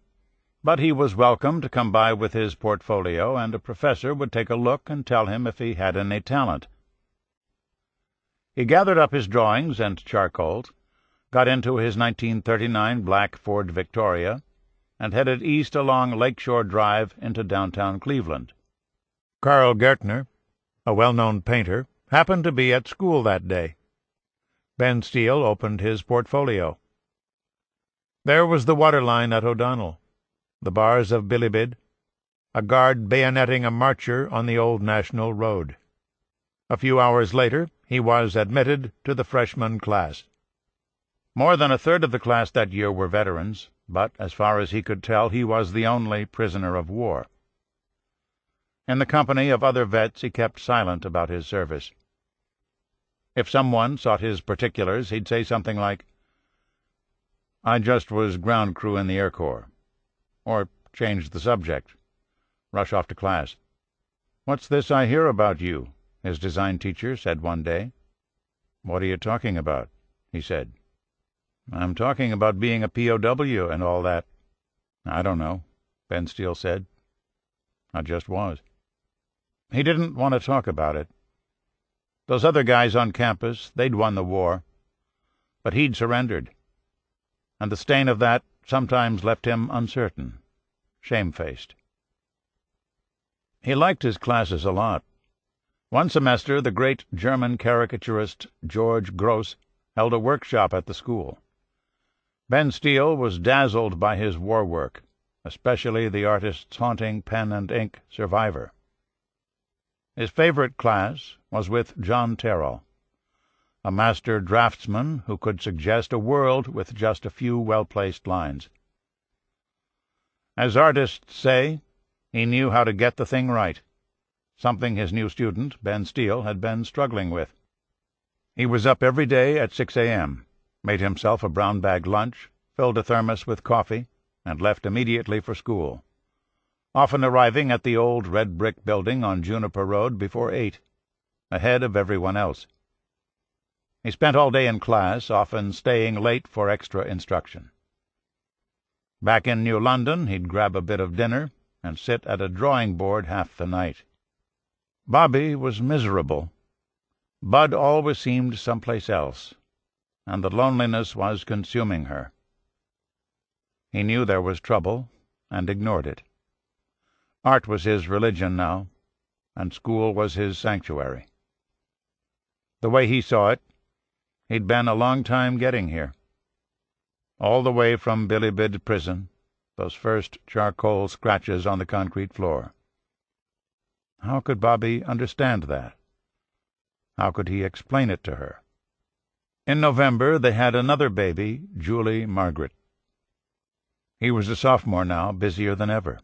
but he was welcome to come by with his portfolio, and a professor would take a look and tell him if he had any talent. He gathered up his drawings and charcoals, got into his 1939 black Ford Victoria, and headed east along Lakeshore Drive into downtown Cleveland. Carl Gertner, a well-known painter, happened to be at school that day. Ben Steele opened his portfolio. There was the waterline at O'Donnell, the bars of Bilibid, a guard bayoneting a marcher on the old National Road. A few hours later, he was admitted to the freshman class. More than a third of the class that year were veterans, but as far as he could tell, he was the only prisoner of war. In the company of other vets, he kept silent about his service. If someone sought his particulars, he'd say something like, "I just was ground crew in the Air Corps," or change the subject, rush off to class. "What's this I hear about you?" his design teacher said one day. "What are you talking about?" he said. "I'm talking about being a POW and all that." "I don't know," Ben Steele said. "I just was." He didn't want to talk about it. Those other guys on campus, they'd won the war, but he'd surrendered, and the stain of that sometimes left him uncertain, shamefaced. He liked his classes a lot. One semester, the great German caricaturist George Gross held a workshop at the school. Ben Steele was dazzled by his war work, especially the artist's haunting pen-and-ink Survivor. His favorite class was with John Terrell, a master draftsman who could suggest a world with just a few well-placed lines. As artists say, he knew how to get the thing right, something his new student, Ben Steele, had been struggling with. He was up every day at 6 a.m., made himself a brown-bag lunch, filled a thermos with coffee, and left immediately for school, often arriving at the old red-brick building on Juniper Road before 8, ahead of everyone else. He spent all day in class, often staying late for extra instruction. Back in New London, he'd grab a bit of dinner and sit at a drawing board half the night. Bobby was miserable. Bud always seemed someplace else, and the loneliness was consuming her. He knew there was trouble, and ignored it. Art was his religion now, and school was his sanctuary. The way he saw it, he'd been a long time getting here. All the way from Bilibid prison, those first charcoal scratches on the concrete floor. How could Bobby understand that? How could he explain it to her? In November they had another baby, Julie Margaret. He was a sophomore now, busier than ever.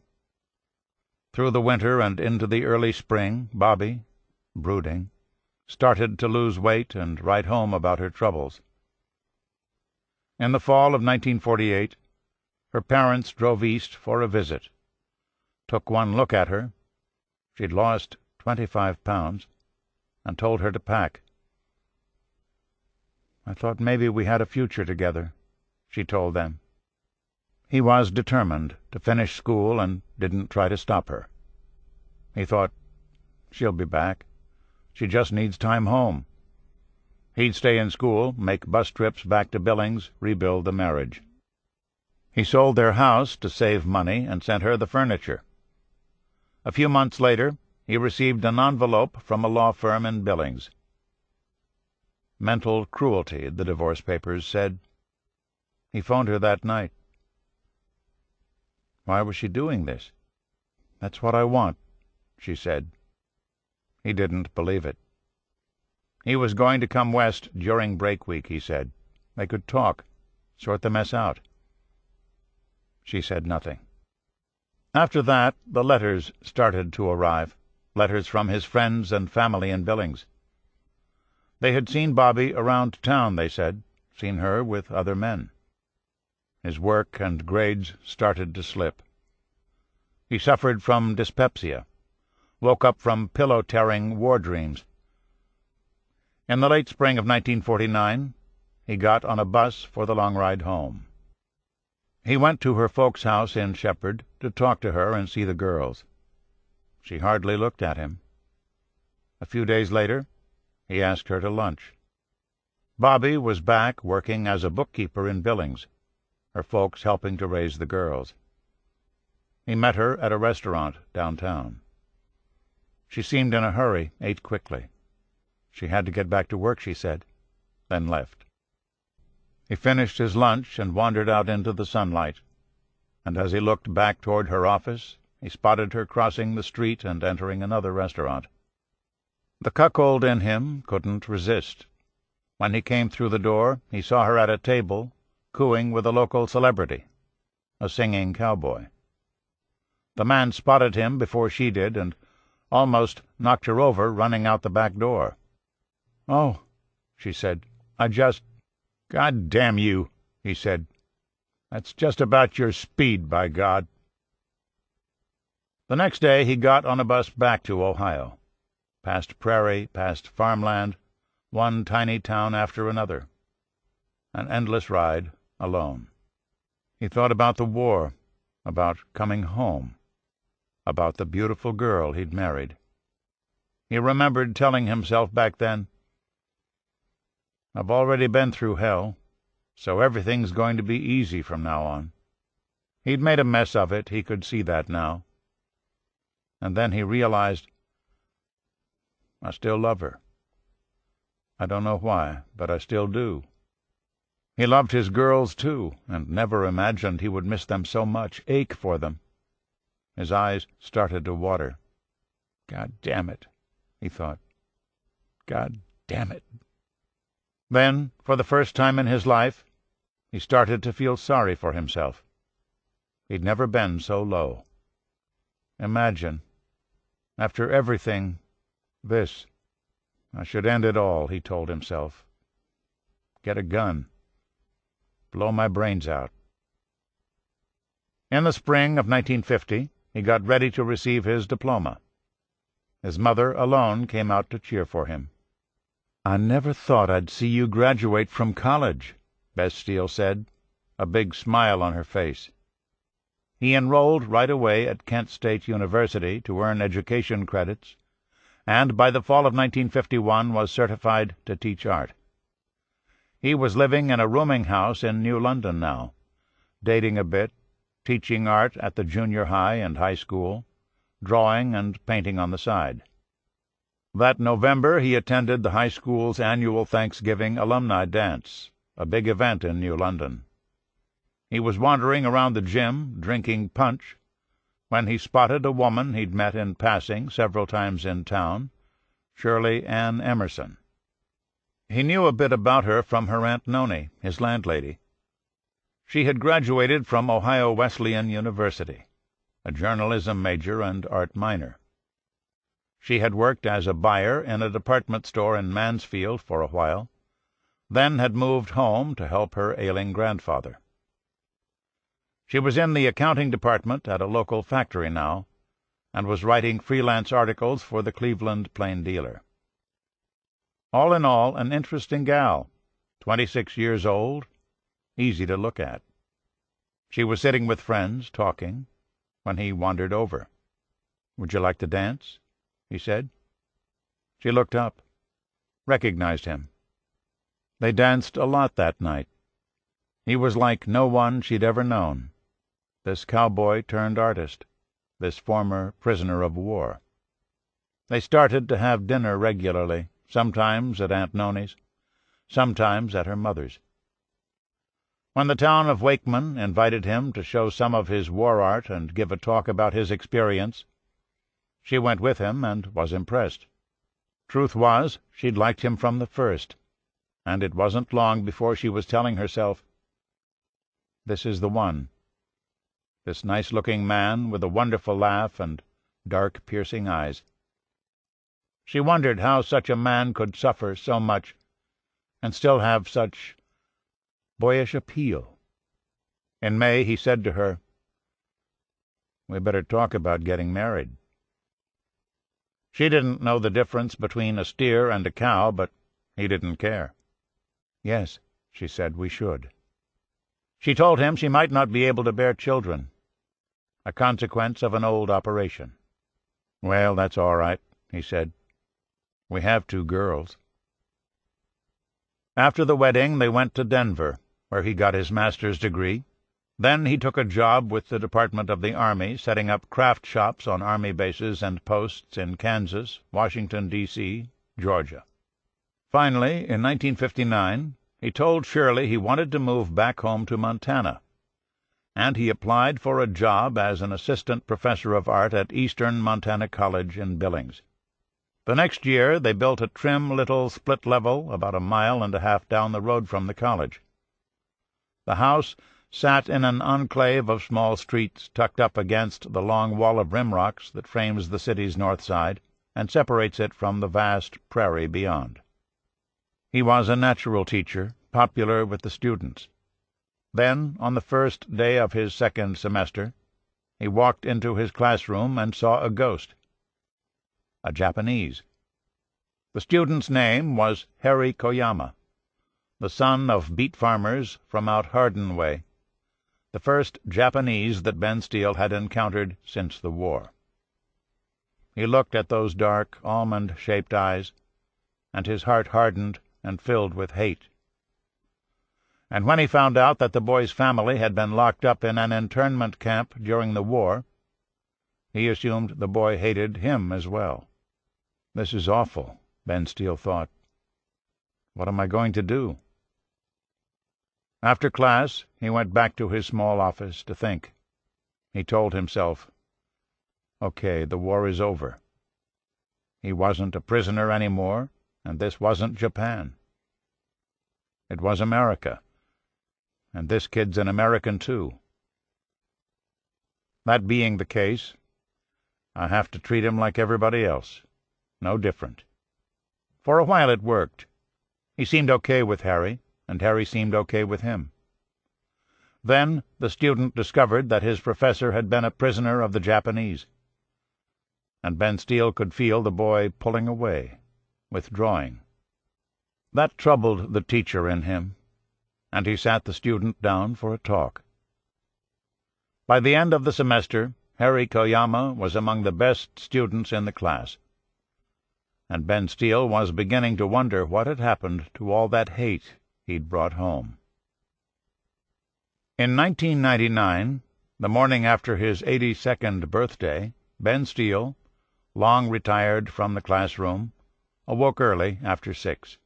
Through the winter and into the early spring, Bobby, brooding, started to lose weight and write home about her troubles. In the fall of 1948, her parents drove east for a visit. Took one look at her. She'd lost 25 pounds, and told her to pack. "I thought maybe we had a future together," she told them. He was determined to finish school and didn't try to stop her. He thought, she'll be back. She just needs time home. He'd stay in school, make bus trips back to Billings, rebuild the marriage. He sold their house to save money and sent her the furniture. A few months later, he received an envelope from a law firm in Billings. Mental cruelty, the divorce papers said. He phoned her that night. Why was she doing this? "That's what I want," she said. He didn't believe it. He was going to come west during break week, he said. They could talk, sort the mess out. She said nothing. After that, the letters started to arrive, letters from his friends and family in Billings. They had seen Bobby around town, they said, seen her with other men. His work and grades started to slip. He suffered from dyspepsia, woke up from pillow-tearing war dreams. In the late spring of 1949, he got on a bus for the long ride home. He went to her folks' house in Shepherd to talk to her and see the girls. She hardly looked at him. A few days later, he asked her to lunch. Bobby was back working as a bookkeeper in Billings, her folks helping to raise the girls. He met her at a restaurant downtown. She seemed in a hurry, ate quickly. She had to get back to work, she said, then left. He finished his lunch and wandered out into the sunlight, and as he looked back toward her office, he spotted her crossing the street and entering another restaurant. The cuckold in him couldn't resist. When he came through the door, he saw her at a table, cooing with a local celebrity, a singing cowboy. The man spotted him before she did and almost knocked her over running out the back door. "Oh," she said, "I just—" "God damn you," he said. "That's just about your speed, by God." The next day he got on a bus back to Ohio, past prairie, past farmland, one tiny town after another. An endless ride, alone. He thought about the war, about coming home, about the beautiful girl he'd married. He remembered telling himself back then, "I've already been through hell, so everything's going to be easy from now on." He'd made a mess of it, he could see that now. And then he realized, I still love her. I don't know why, but I still do. He loved his girls, too, and never imagined he would miss them so much, ache for them. His eyes started to water. God damn it, he thought. God damn it. Then, for the first time in his life, he started to feel sorry for himself. He'd never been so low. Imagine, after everything, this. I should end it all, he told himself. Get a gun. Blow my brains out. In the spring of 1950, he got ready to receive his diploma. His mother alone came out to cheer for him. "I never thought I'd see you graduate from college," Bess Steele said, a big smile on her face. He enrolled right away at Kent State University to earn education credits, and by the fall of 1951 was certified to teach art. He was living in a rooming house in New London now, dating a bit, teaching art at the junior high and high school, drawing and painting on the side. That November he attended the high school's annual Thanksgiving alumni dance, a big event in New London. He was wandering around the gym, drinking punch, when he spotted a woman he'd met in passing several times in town, Shirley Ann Emerson. He knew a bit about her from her Aunt Noni, his landlady. She had graduated from Ohio Wesleyan University, a journalism major and art minor. She had worked as a buyer in a department store in Mansfield for a while, then had moved home to help her ailing grandfather. She was in the accounting department at a local factory now, and was writing freelance articles for the Cleveland Plain Dealer. All in all, an interesting gal, 26 years old, easy to look at. She was sitting with friends, talking, when he wandered over. "Would you like to dance?" he said. She looked up, recognized him. They danced a lot that night. He was like no one she'd ever known, this cowboy turned artist, this former prisoner of war. They started to have dinner regularly, sometimes at Aunt Noni's, sometimes at her mother's. When the town of Wakeman invited him to show some of his war art and give a talk about his experience, she went with him and was impressed. Truth was, she'd liked him from the first, and it wasn't long before she was telling herself, "This is the one. This nice-looking man with a wonderful laugh and dark, piercing eyes." She wondered how such a man could suffer so much and still have such boyish appeal. In May he said to her, "We better talk about getting married." She didn't know the difference between a steer and a cow, but he didn't care. "Yes," she said, "we should." She told him she might not be able to bear children, a consequence of an old operation. "Well, that's all right," he said. "We have 2 girls." After the wedding they went to Denver, where he got his master's degree. Then he took a job with the Department of the Army, setting up craft shops on Army bases and posts in Kansas, Washington, D.C., Georgia. Finally, in 1959, he told Shirley he wanted to move back home to Montana, and he applied for a job as an assistant professor of art at Eastern Montana College in Billings. The next year they built a trim little split level about 1.5 miles down the road from the college. The house sat in an enclave of small streets tucked up against the long wall of rimrocks that frames the city's north side and separates it from the vast prairie beyond. He was a natural teacher, popular with the students. Then, on the first day of his second semester, he walked into his classroom and saw a ghost. A Japanese. The student's name was Harry Koyama, the son of beet farmers from out Hardin way, the first Japanese that Ben Steele had encountered since the war. He looked at those dark, almond-shaped eyes, and his heart hardened and filled with hate. And when he found out that the boy's family had been locked up in an internment camp during the war, he assumed the boy hated him as well. "This is awful," Ben Steele thought. "What am I going to do?" After class, he went back to his small office to think. He told himself, "Okay, the war is over. He wasn't a prisoner any more, and this wasn't Japan. It was America, and this kid's an American too. That being the case, I have to treat him like everybody else, no different." For a while it worked. He seemed okay with Harry, and Harry seemed okay with him. Then the student discovered that his professor had been a prisoner of the Japanese, and Ben Steele could feel the boy pulling away, withdrawing. That troubled the teacher in him, and he sat the student down for a talk. By the end of the semester, Harry Koyama was among the best students in the class, and Ben Steele was beginning to wonder what had happened to all that hate he'd brought home. In 1999, the morning after his 82nd birthday, Ben Steele, long retired from the classroom, awoke early after 6.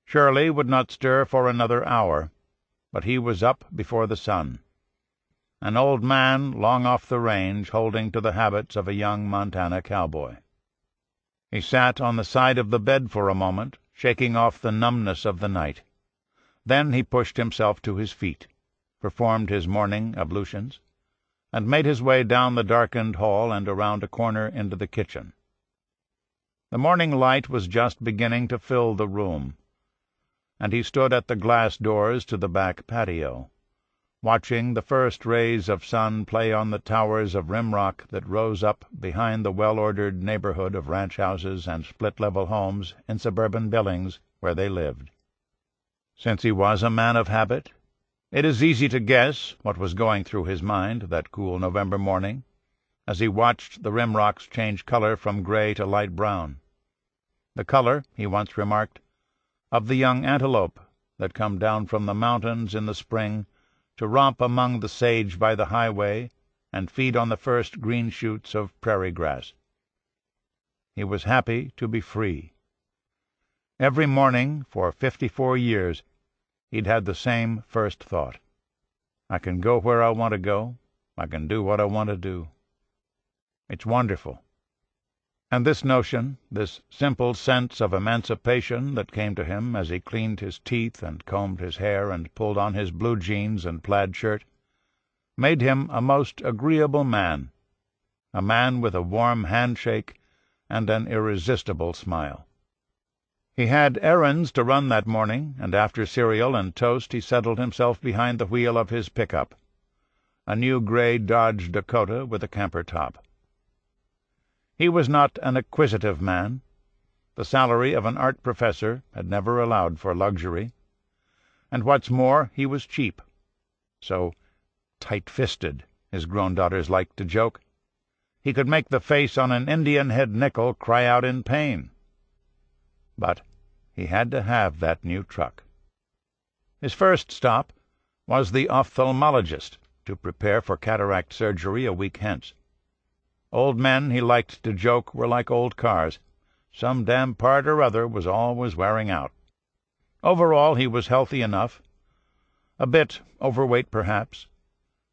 Shirley would not stir for another hour, but he was up before the sun. an old man long off the range holding to the habits of a young Montana cowboy. He sat on the side of the bed for a moment, shaking off the numbness of the night. Then he pushed himself to his feet, performed his morning ablutions, and made his way down the darkened hall and around a corner into the kitchen. The morning light was just beginning to fill the room, and he stood at the glass doors to the back patio, watching the first rays of sun play on the towers of rimrock that rose up behind the well-ordered neighborhood of ranch houses and split-level homes in suburban Billings where they lived. Since he was a man of habit, it is easy to guess what was going through his mind that cool November morning as he watched the rimrocks change color from gray to light brown. The color, he once remarked, of the young antelope that come down from the mountains in the spring to romp among the sage by the highway and feed on the first green shoots of prairie grass. He was happy to be free. Every morning for 54 years he'd had the same first thought. I can go where I want to go. I can do what I want to do. It's wonderful. And this notion, this simple sense of emancipation that came to him as he cleaned his teeth and combed his hair and pulled on his blue jeans and plaid shirt, made him a most agreeable man, a man with a warm handshake and an irresistible smile. He had errands to run that morning, and after cereal and toast he settled himself behind the wheel of his pickup, a new gray Dodge Dakota with a camper top. He was not an acquisitive man. The salary of an art professor had never allowed for luxury. And what's more, he was cheap. So tight-fisted, his grown daughters liked to joke. He could make the face on an Indian head nickel cry out in pain. But he had to have that new truck. His first stop was the ophthalmologist to prepare for cataract surgery a week hence. Old men, he liked to joke, were like old cars. Some damn part or other was always wearing out. Overall, he was healthy enough. A bit overweight, perhaps.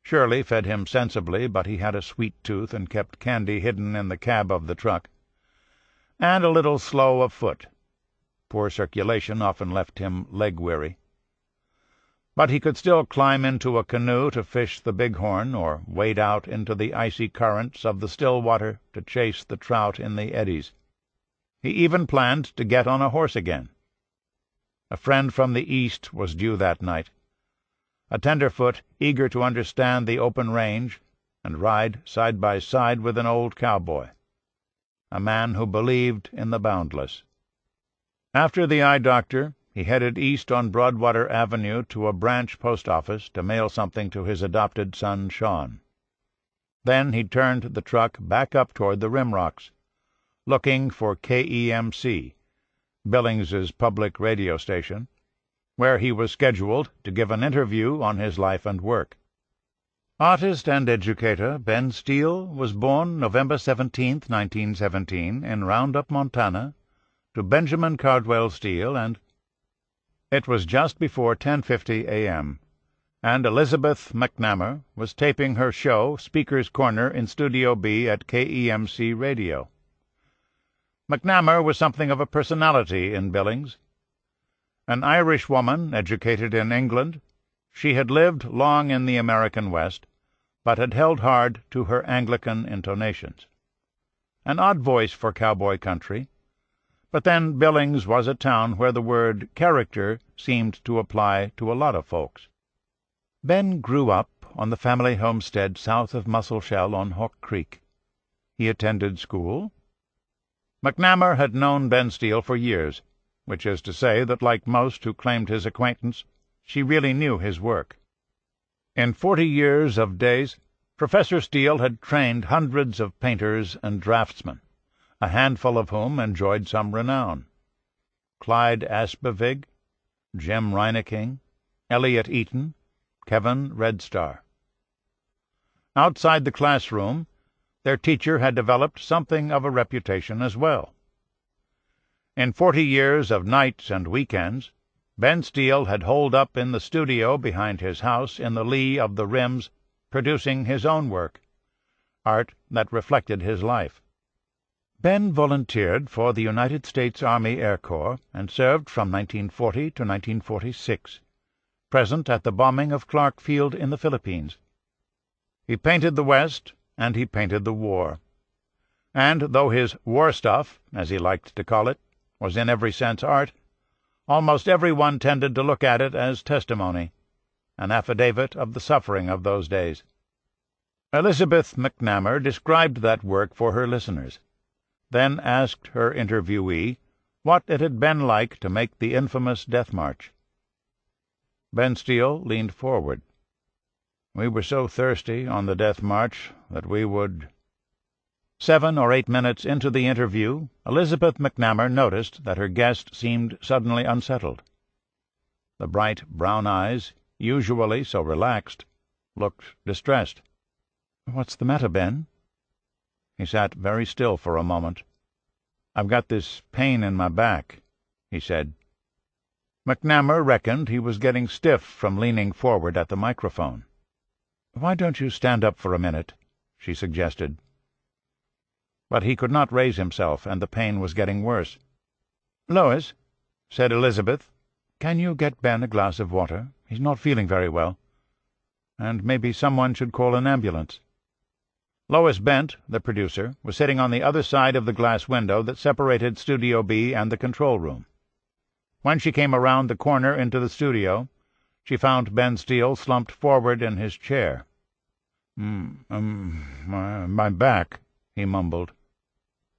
Shirley fed him sensibly, but he had a sweet tooth and kept candy hidden in the cab of the truck. And a little slow of foot. Poor circulation often left him leg-weary. But he could still climb into a canoe to fish the bighorn or wade out into the icy currents of the still water to chase the trout in the eddies. He even planned to get on a horse again. A friend from the East was due that night, a tenderfoot eager to understand the open range and ride side by side with an old cowboy, a man who believed in the boundless. After the eye doctor, he headed east on Broadwater Avenue to a branch post office to mail something to his adopted son, Sean. Then he turned the truck back up toward the rimrocks, looking for KEMC, Billings's public radio station, where he was scheduled to give an interview on his life and work. Artist and educator Ben Steele was born November 17, 1917, in Roundup, Montana, to Benjamin Cardwell Steele and... It was just before 10:50 a.m., and Elizabeth McNamara was taping her show, Speaker's Corner, in Studio B at KEMC Radio. McNamara was something of a personality in Billings. An Irish woman educated in England, she had lived long in the American West, but had held hard to her Anglican intonations. An odd voice for cowboy country, but then Billings was a town where the word character seemed to apply to a lot of folks. Ben grew up on the family homestead south of Musselshell on Hawk Creek. He attended school. McNamara had known Ben Steele for years, which is to say that, like most who claimed his acquaintance, she really knew his work. In 40 years of days, Professor Steele had trained hundreds of painters and draftsmen, a handful of whom enjoyed some renown. Clyde Aspavig, Jim Reineking, Elliot Eaton, Kevin Red Star. Outside the classroom, their teacher had developed something of a reputation as well. In 40 years of nights and weekends, Ben Steele had holed up in the studio behind his house in the lee of the rims producing his own work, art that reflected his life. Ben volunteered for the United States Army Air Corps and served from 1940 to 1946, present at the bombing of Clark Field in the Philippines. He painted the West, and he painted the war. And though his war stuff, as he liked to call it, was in every sense art, almost everyone tended to look at it as testimony, an affidavit of the suffering of those days. Elizabeth McNamara described that work for her listeners, then asked her interviewee what it had been like to make the infamous Death March. Ben Steele leaned forward. "We were so thirsty on the Death March that we would—" 7 or 8 minutes into the interview, Elizabeth McNamara noticed that her guest seemed suddenly unsettled. The bright brown eyes, usually so relaxed, looked distressed. "What's the matter, Ben?" He sat very still for a moment. "I've got this pain in my back," he said. McNamara reckoned he was getting stiff from leaning forward at the microphone. "Why don't you stand up for a minute?" she suggested. But he could not raise himself, and the pain was getting worse. "Lois," said Elizabeth, "can you get Ben a glass of water? He's not feeling very well. And maybe someone should call an ambulance." Lois Bent, the producer, was sitting on the other side of the glass window that separated Studio B and the control room. When she came around the corner into the studio, she found Ben Steele slumped forward in his chair. My back," he mumbled.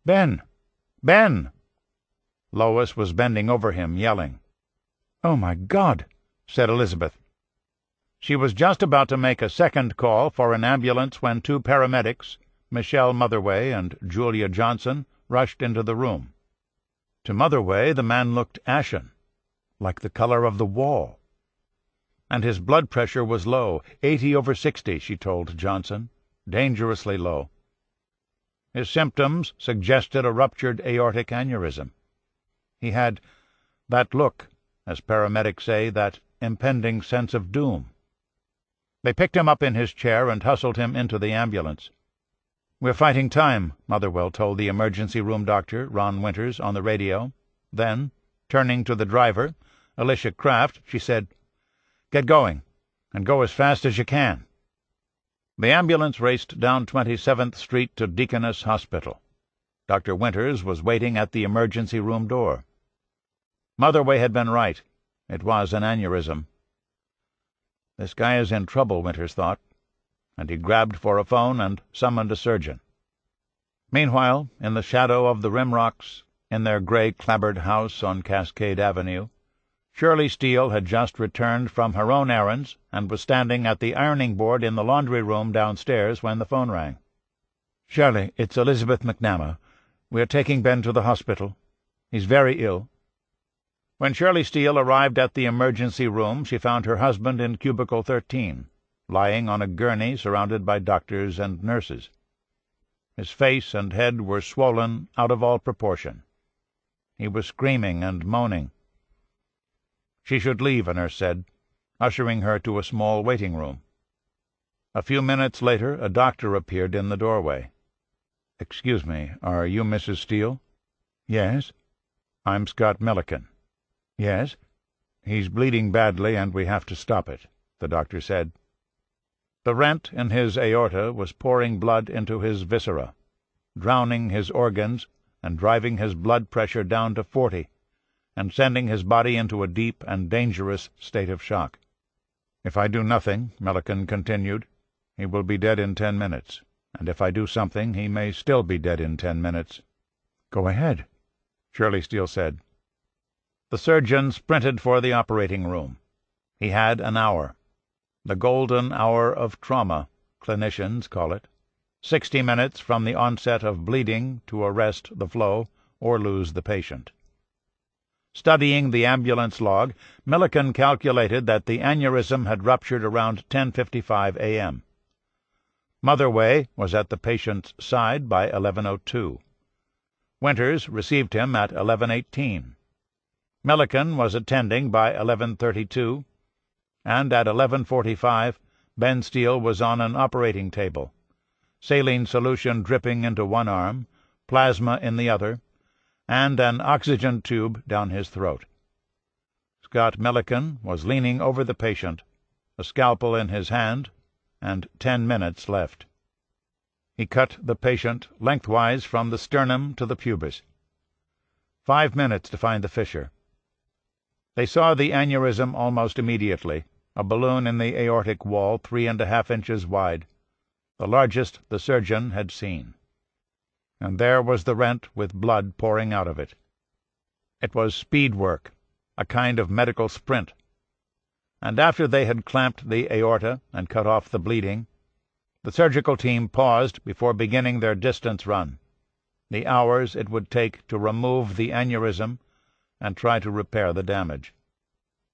"Ben! Ben!" Lois was bending over him, yelling. "Oh, my God!" said Elizabeth. She was just about to make a second call for an ambulance when 2 paramedics, Michelle Motherway and Julia Johnson, rushed into the room. To Motherway the man looked ashen, like the color of the wall. And his blood pressure was low, 80/60, she told Johnson, dangerously low. His symptoms suggested a ruptured aortic aneurysm. He had that look, as paramedics say, that impending sense of doom. They picked him up in his chair and hustled him into the ambulance. "We're fighting time," Motherwell told the emergency room doctor, Ron Winters, on the radio. Then, turning to the driver, Alicia Kraft, she said, "Get going, and go as fast as you can." The ambulance raced down 27th Street to Deaconess Hospital. Dr. Winters was waiting at the emergency room door. Motherway had been right. It was an aneurysm. This guy is in trouble, Winters thought, and he grabbed for a phone and summoned a surgeon. Meanwhile, in the shadow of the Rimrocks, in their gray clapboard house on Cascade Avenue, Shirley Steele had just returned from her own errands and was standing at the ironing board in the laundry room downstairs when the phone rang. "Shirley, it's Elizabeth McNamara. We are taking Ben to the hospital. He's very ill." When Shirley Steele arrived at the emergency room, she found her husband in cubicle 13, lying on a gurney surrounded by doctors and nurses. His face and head were swollen out of all proportion. He was screaming and moaning. She should leave, a nurse said, ushering her to a small waiting room. A few minutes later a doctor appeared in the doorway. "Excuse me, are you Mrs. Steele?" "Yes." "I'm Scott Milliken." "Yes." "He's bleeding badly, and we have to stop it," the doctor said. The rent in his aorta was pouring blood into his viscera, drowning his organs and driving his blood pressure down to 40, and sending his body into a deep and dangerous state of shock. "If I do nothing," Milliken continued, "he will be dead in 10 minutes, and if I do something he may still be dead in 10 minutes." "Go ahead," Shirley Steele said. The surgeon sprinted for the operating room. He had an hour. The golden hour of trauma, clinicians call it. 60 minutes from the onset of bleeding to arrest the flow or lose the patient. Studying the ambulance log, Milliken calculated that the aneurysm had ruptured around 10:55 a.m. Motherway was at the patient's side by 11:02. Winters received him at 11:18. Milliken was attending by 11:32, and at 11:45 Ben Steele was on an operating table, saline solution dripping into one arm, plasma in the other, and an oxygen tube down his throat. Scott Milliken was leaning over the patient, a scalpel in his hand, and 10 minutes left. He cut the patient lengthwise from the sternum to the pubis. 5 minutes to find the fissure. They saw the aneurysm almost immediately, a balloon in the aortic wall 3½ inches wide, the largest the surgeon had seen. And there was the rent with blood pouring out of it. It was speed work, a kind of medical sprint. And after they had clamped the aorta and cut off the bleeding, the surgical team paused before beginning their distance run, the hours it would take to remove the aneurysm and try to repair the damage.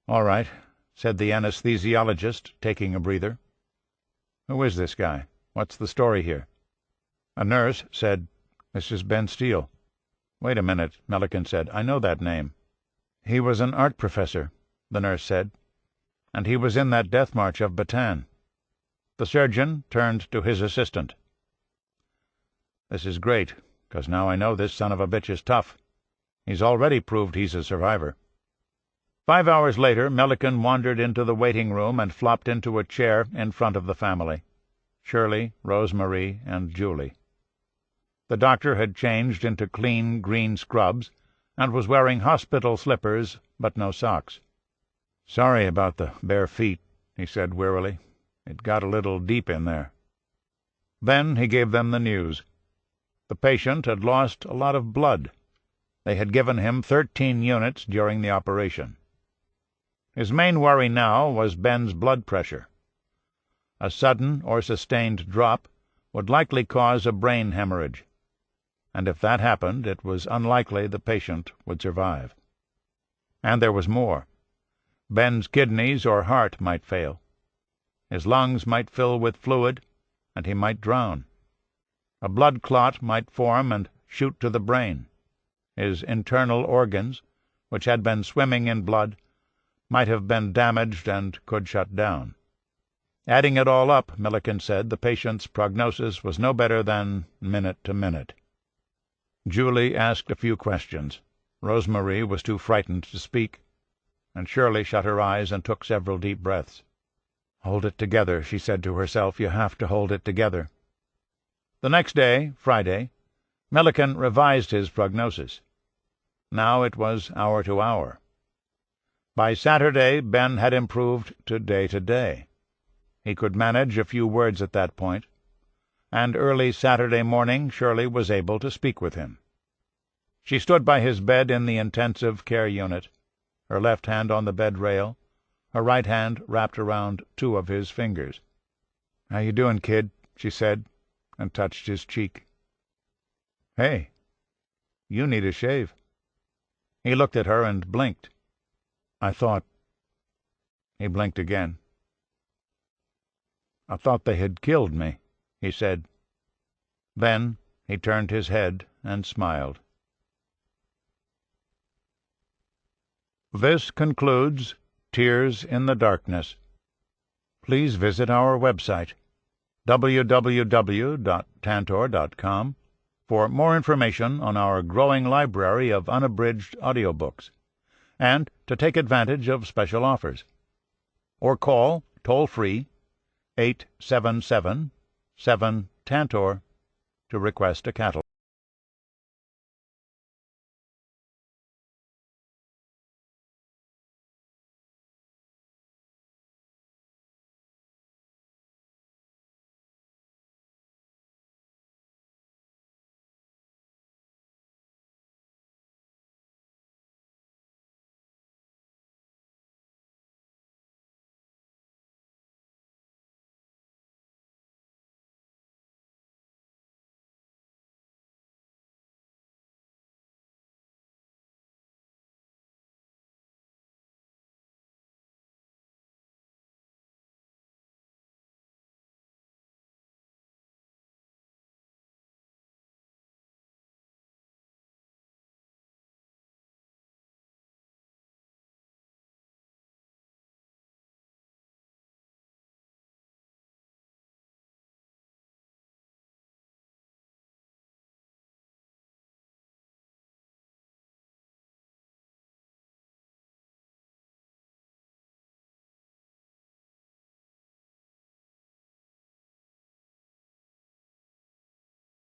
"All right," said the anesthesiologist, taking a breather. "Who is this guy? What's the story here?" A nurse said, "This is Ben Steele." "Wait a minute," Milliken said. "I know that name." "He was an art professor," the nurse said, "and he was in that death march of Bataan." The surgeon turned to his assistant. "This is great, 'cause now I know this son of a bitch is tough. He's already proved he's a survivor." 5 hours later, Milliken wandered into the waiting room and flopped into a chair in front of the family: Shirley, Rosemarie, and Julie. The doctor had changed into clean green scrubs and was wearing hospital slippers but no socks. "Sorry about the bare feet," he said wearily. "It got a little deep in there." Then he gave them the news. The patient had lost a lot of blood. They had given him 13 units during the operation. His main worry now was Ben's blood pressure. A sudden or sustained drop would likely cause a brain hemorrhage, and if that happened it was unlikely the patient would survive. And there was more. Ben's kidneys or heart might fail. His lungs might fill with fluid, and he might drown. A blood clot might form and shoot to the brain. His internal organs, which had been swimming in blood, might have been damaged and could shut down. Adding it all up, Milliken said, the patient's prognosis was no better than minute to minute. Julie asked a few questions. Rosemarie was too frightened to speak, and Shirley shut her eyes and took several deep breaths. "Hold it together," she said to herself. "You have to hold it together." The next day, Friday, Milliken revised his prognosis. Now it was hour to hour. By Saturday, Ben had improved to day. He could manage a few words at that point, and early Saturday morning Shirley was able to speak with him. She stood by his bed in the intensive care unit, her left hand on the bed rail, her right hand wrapped around 2 of his fingers. "How you doing, kid?" she said, and touched his cheek. "Hey, you need a shave." He looked at her and blinked. "I thought—" He blinked again. "I thought they had killed me," he said. Then he turned his head and smiled. This concludes Tears in the Darkness. Please visit our website, www.tantor.com, for more information on our growing library of unabridged audiobooks, and to take advantage of special offers. Or call, toll-free, 877-7-TANTOR to request a catalog.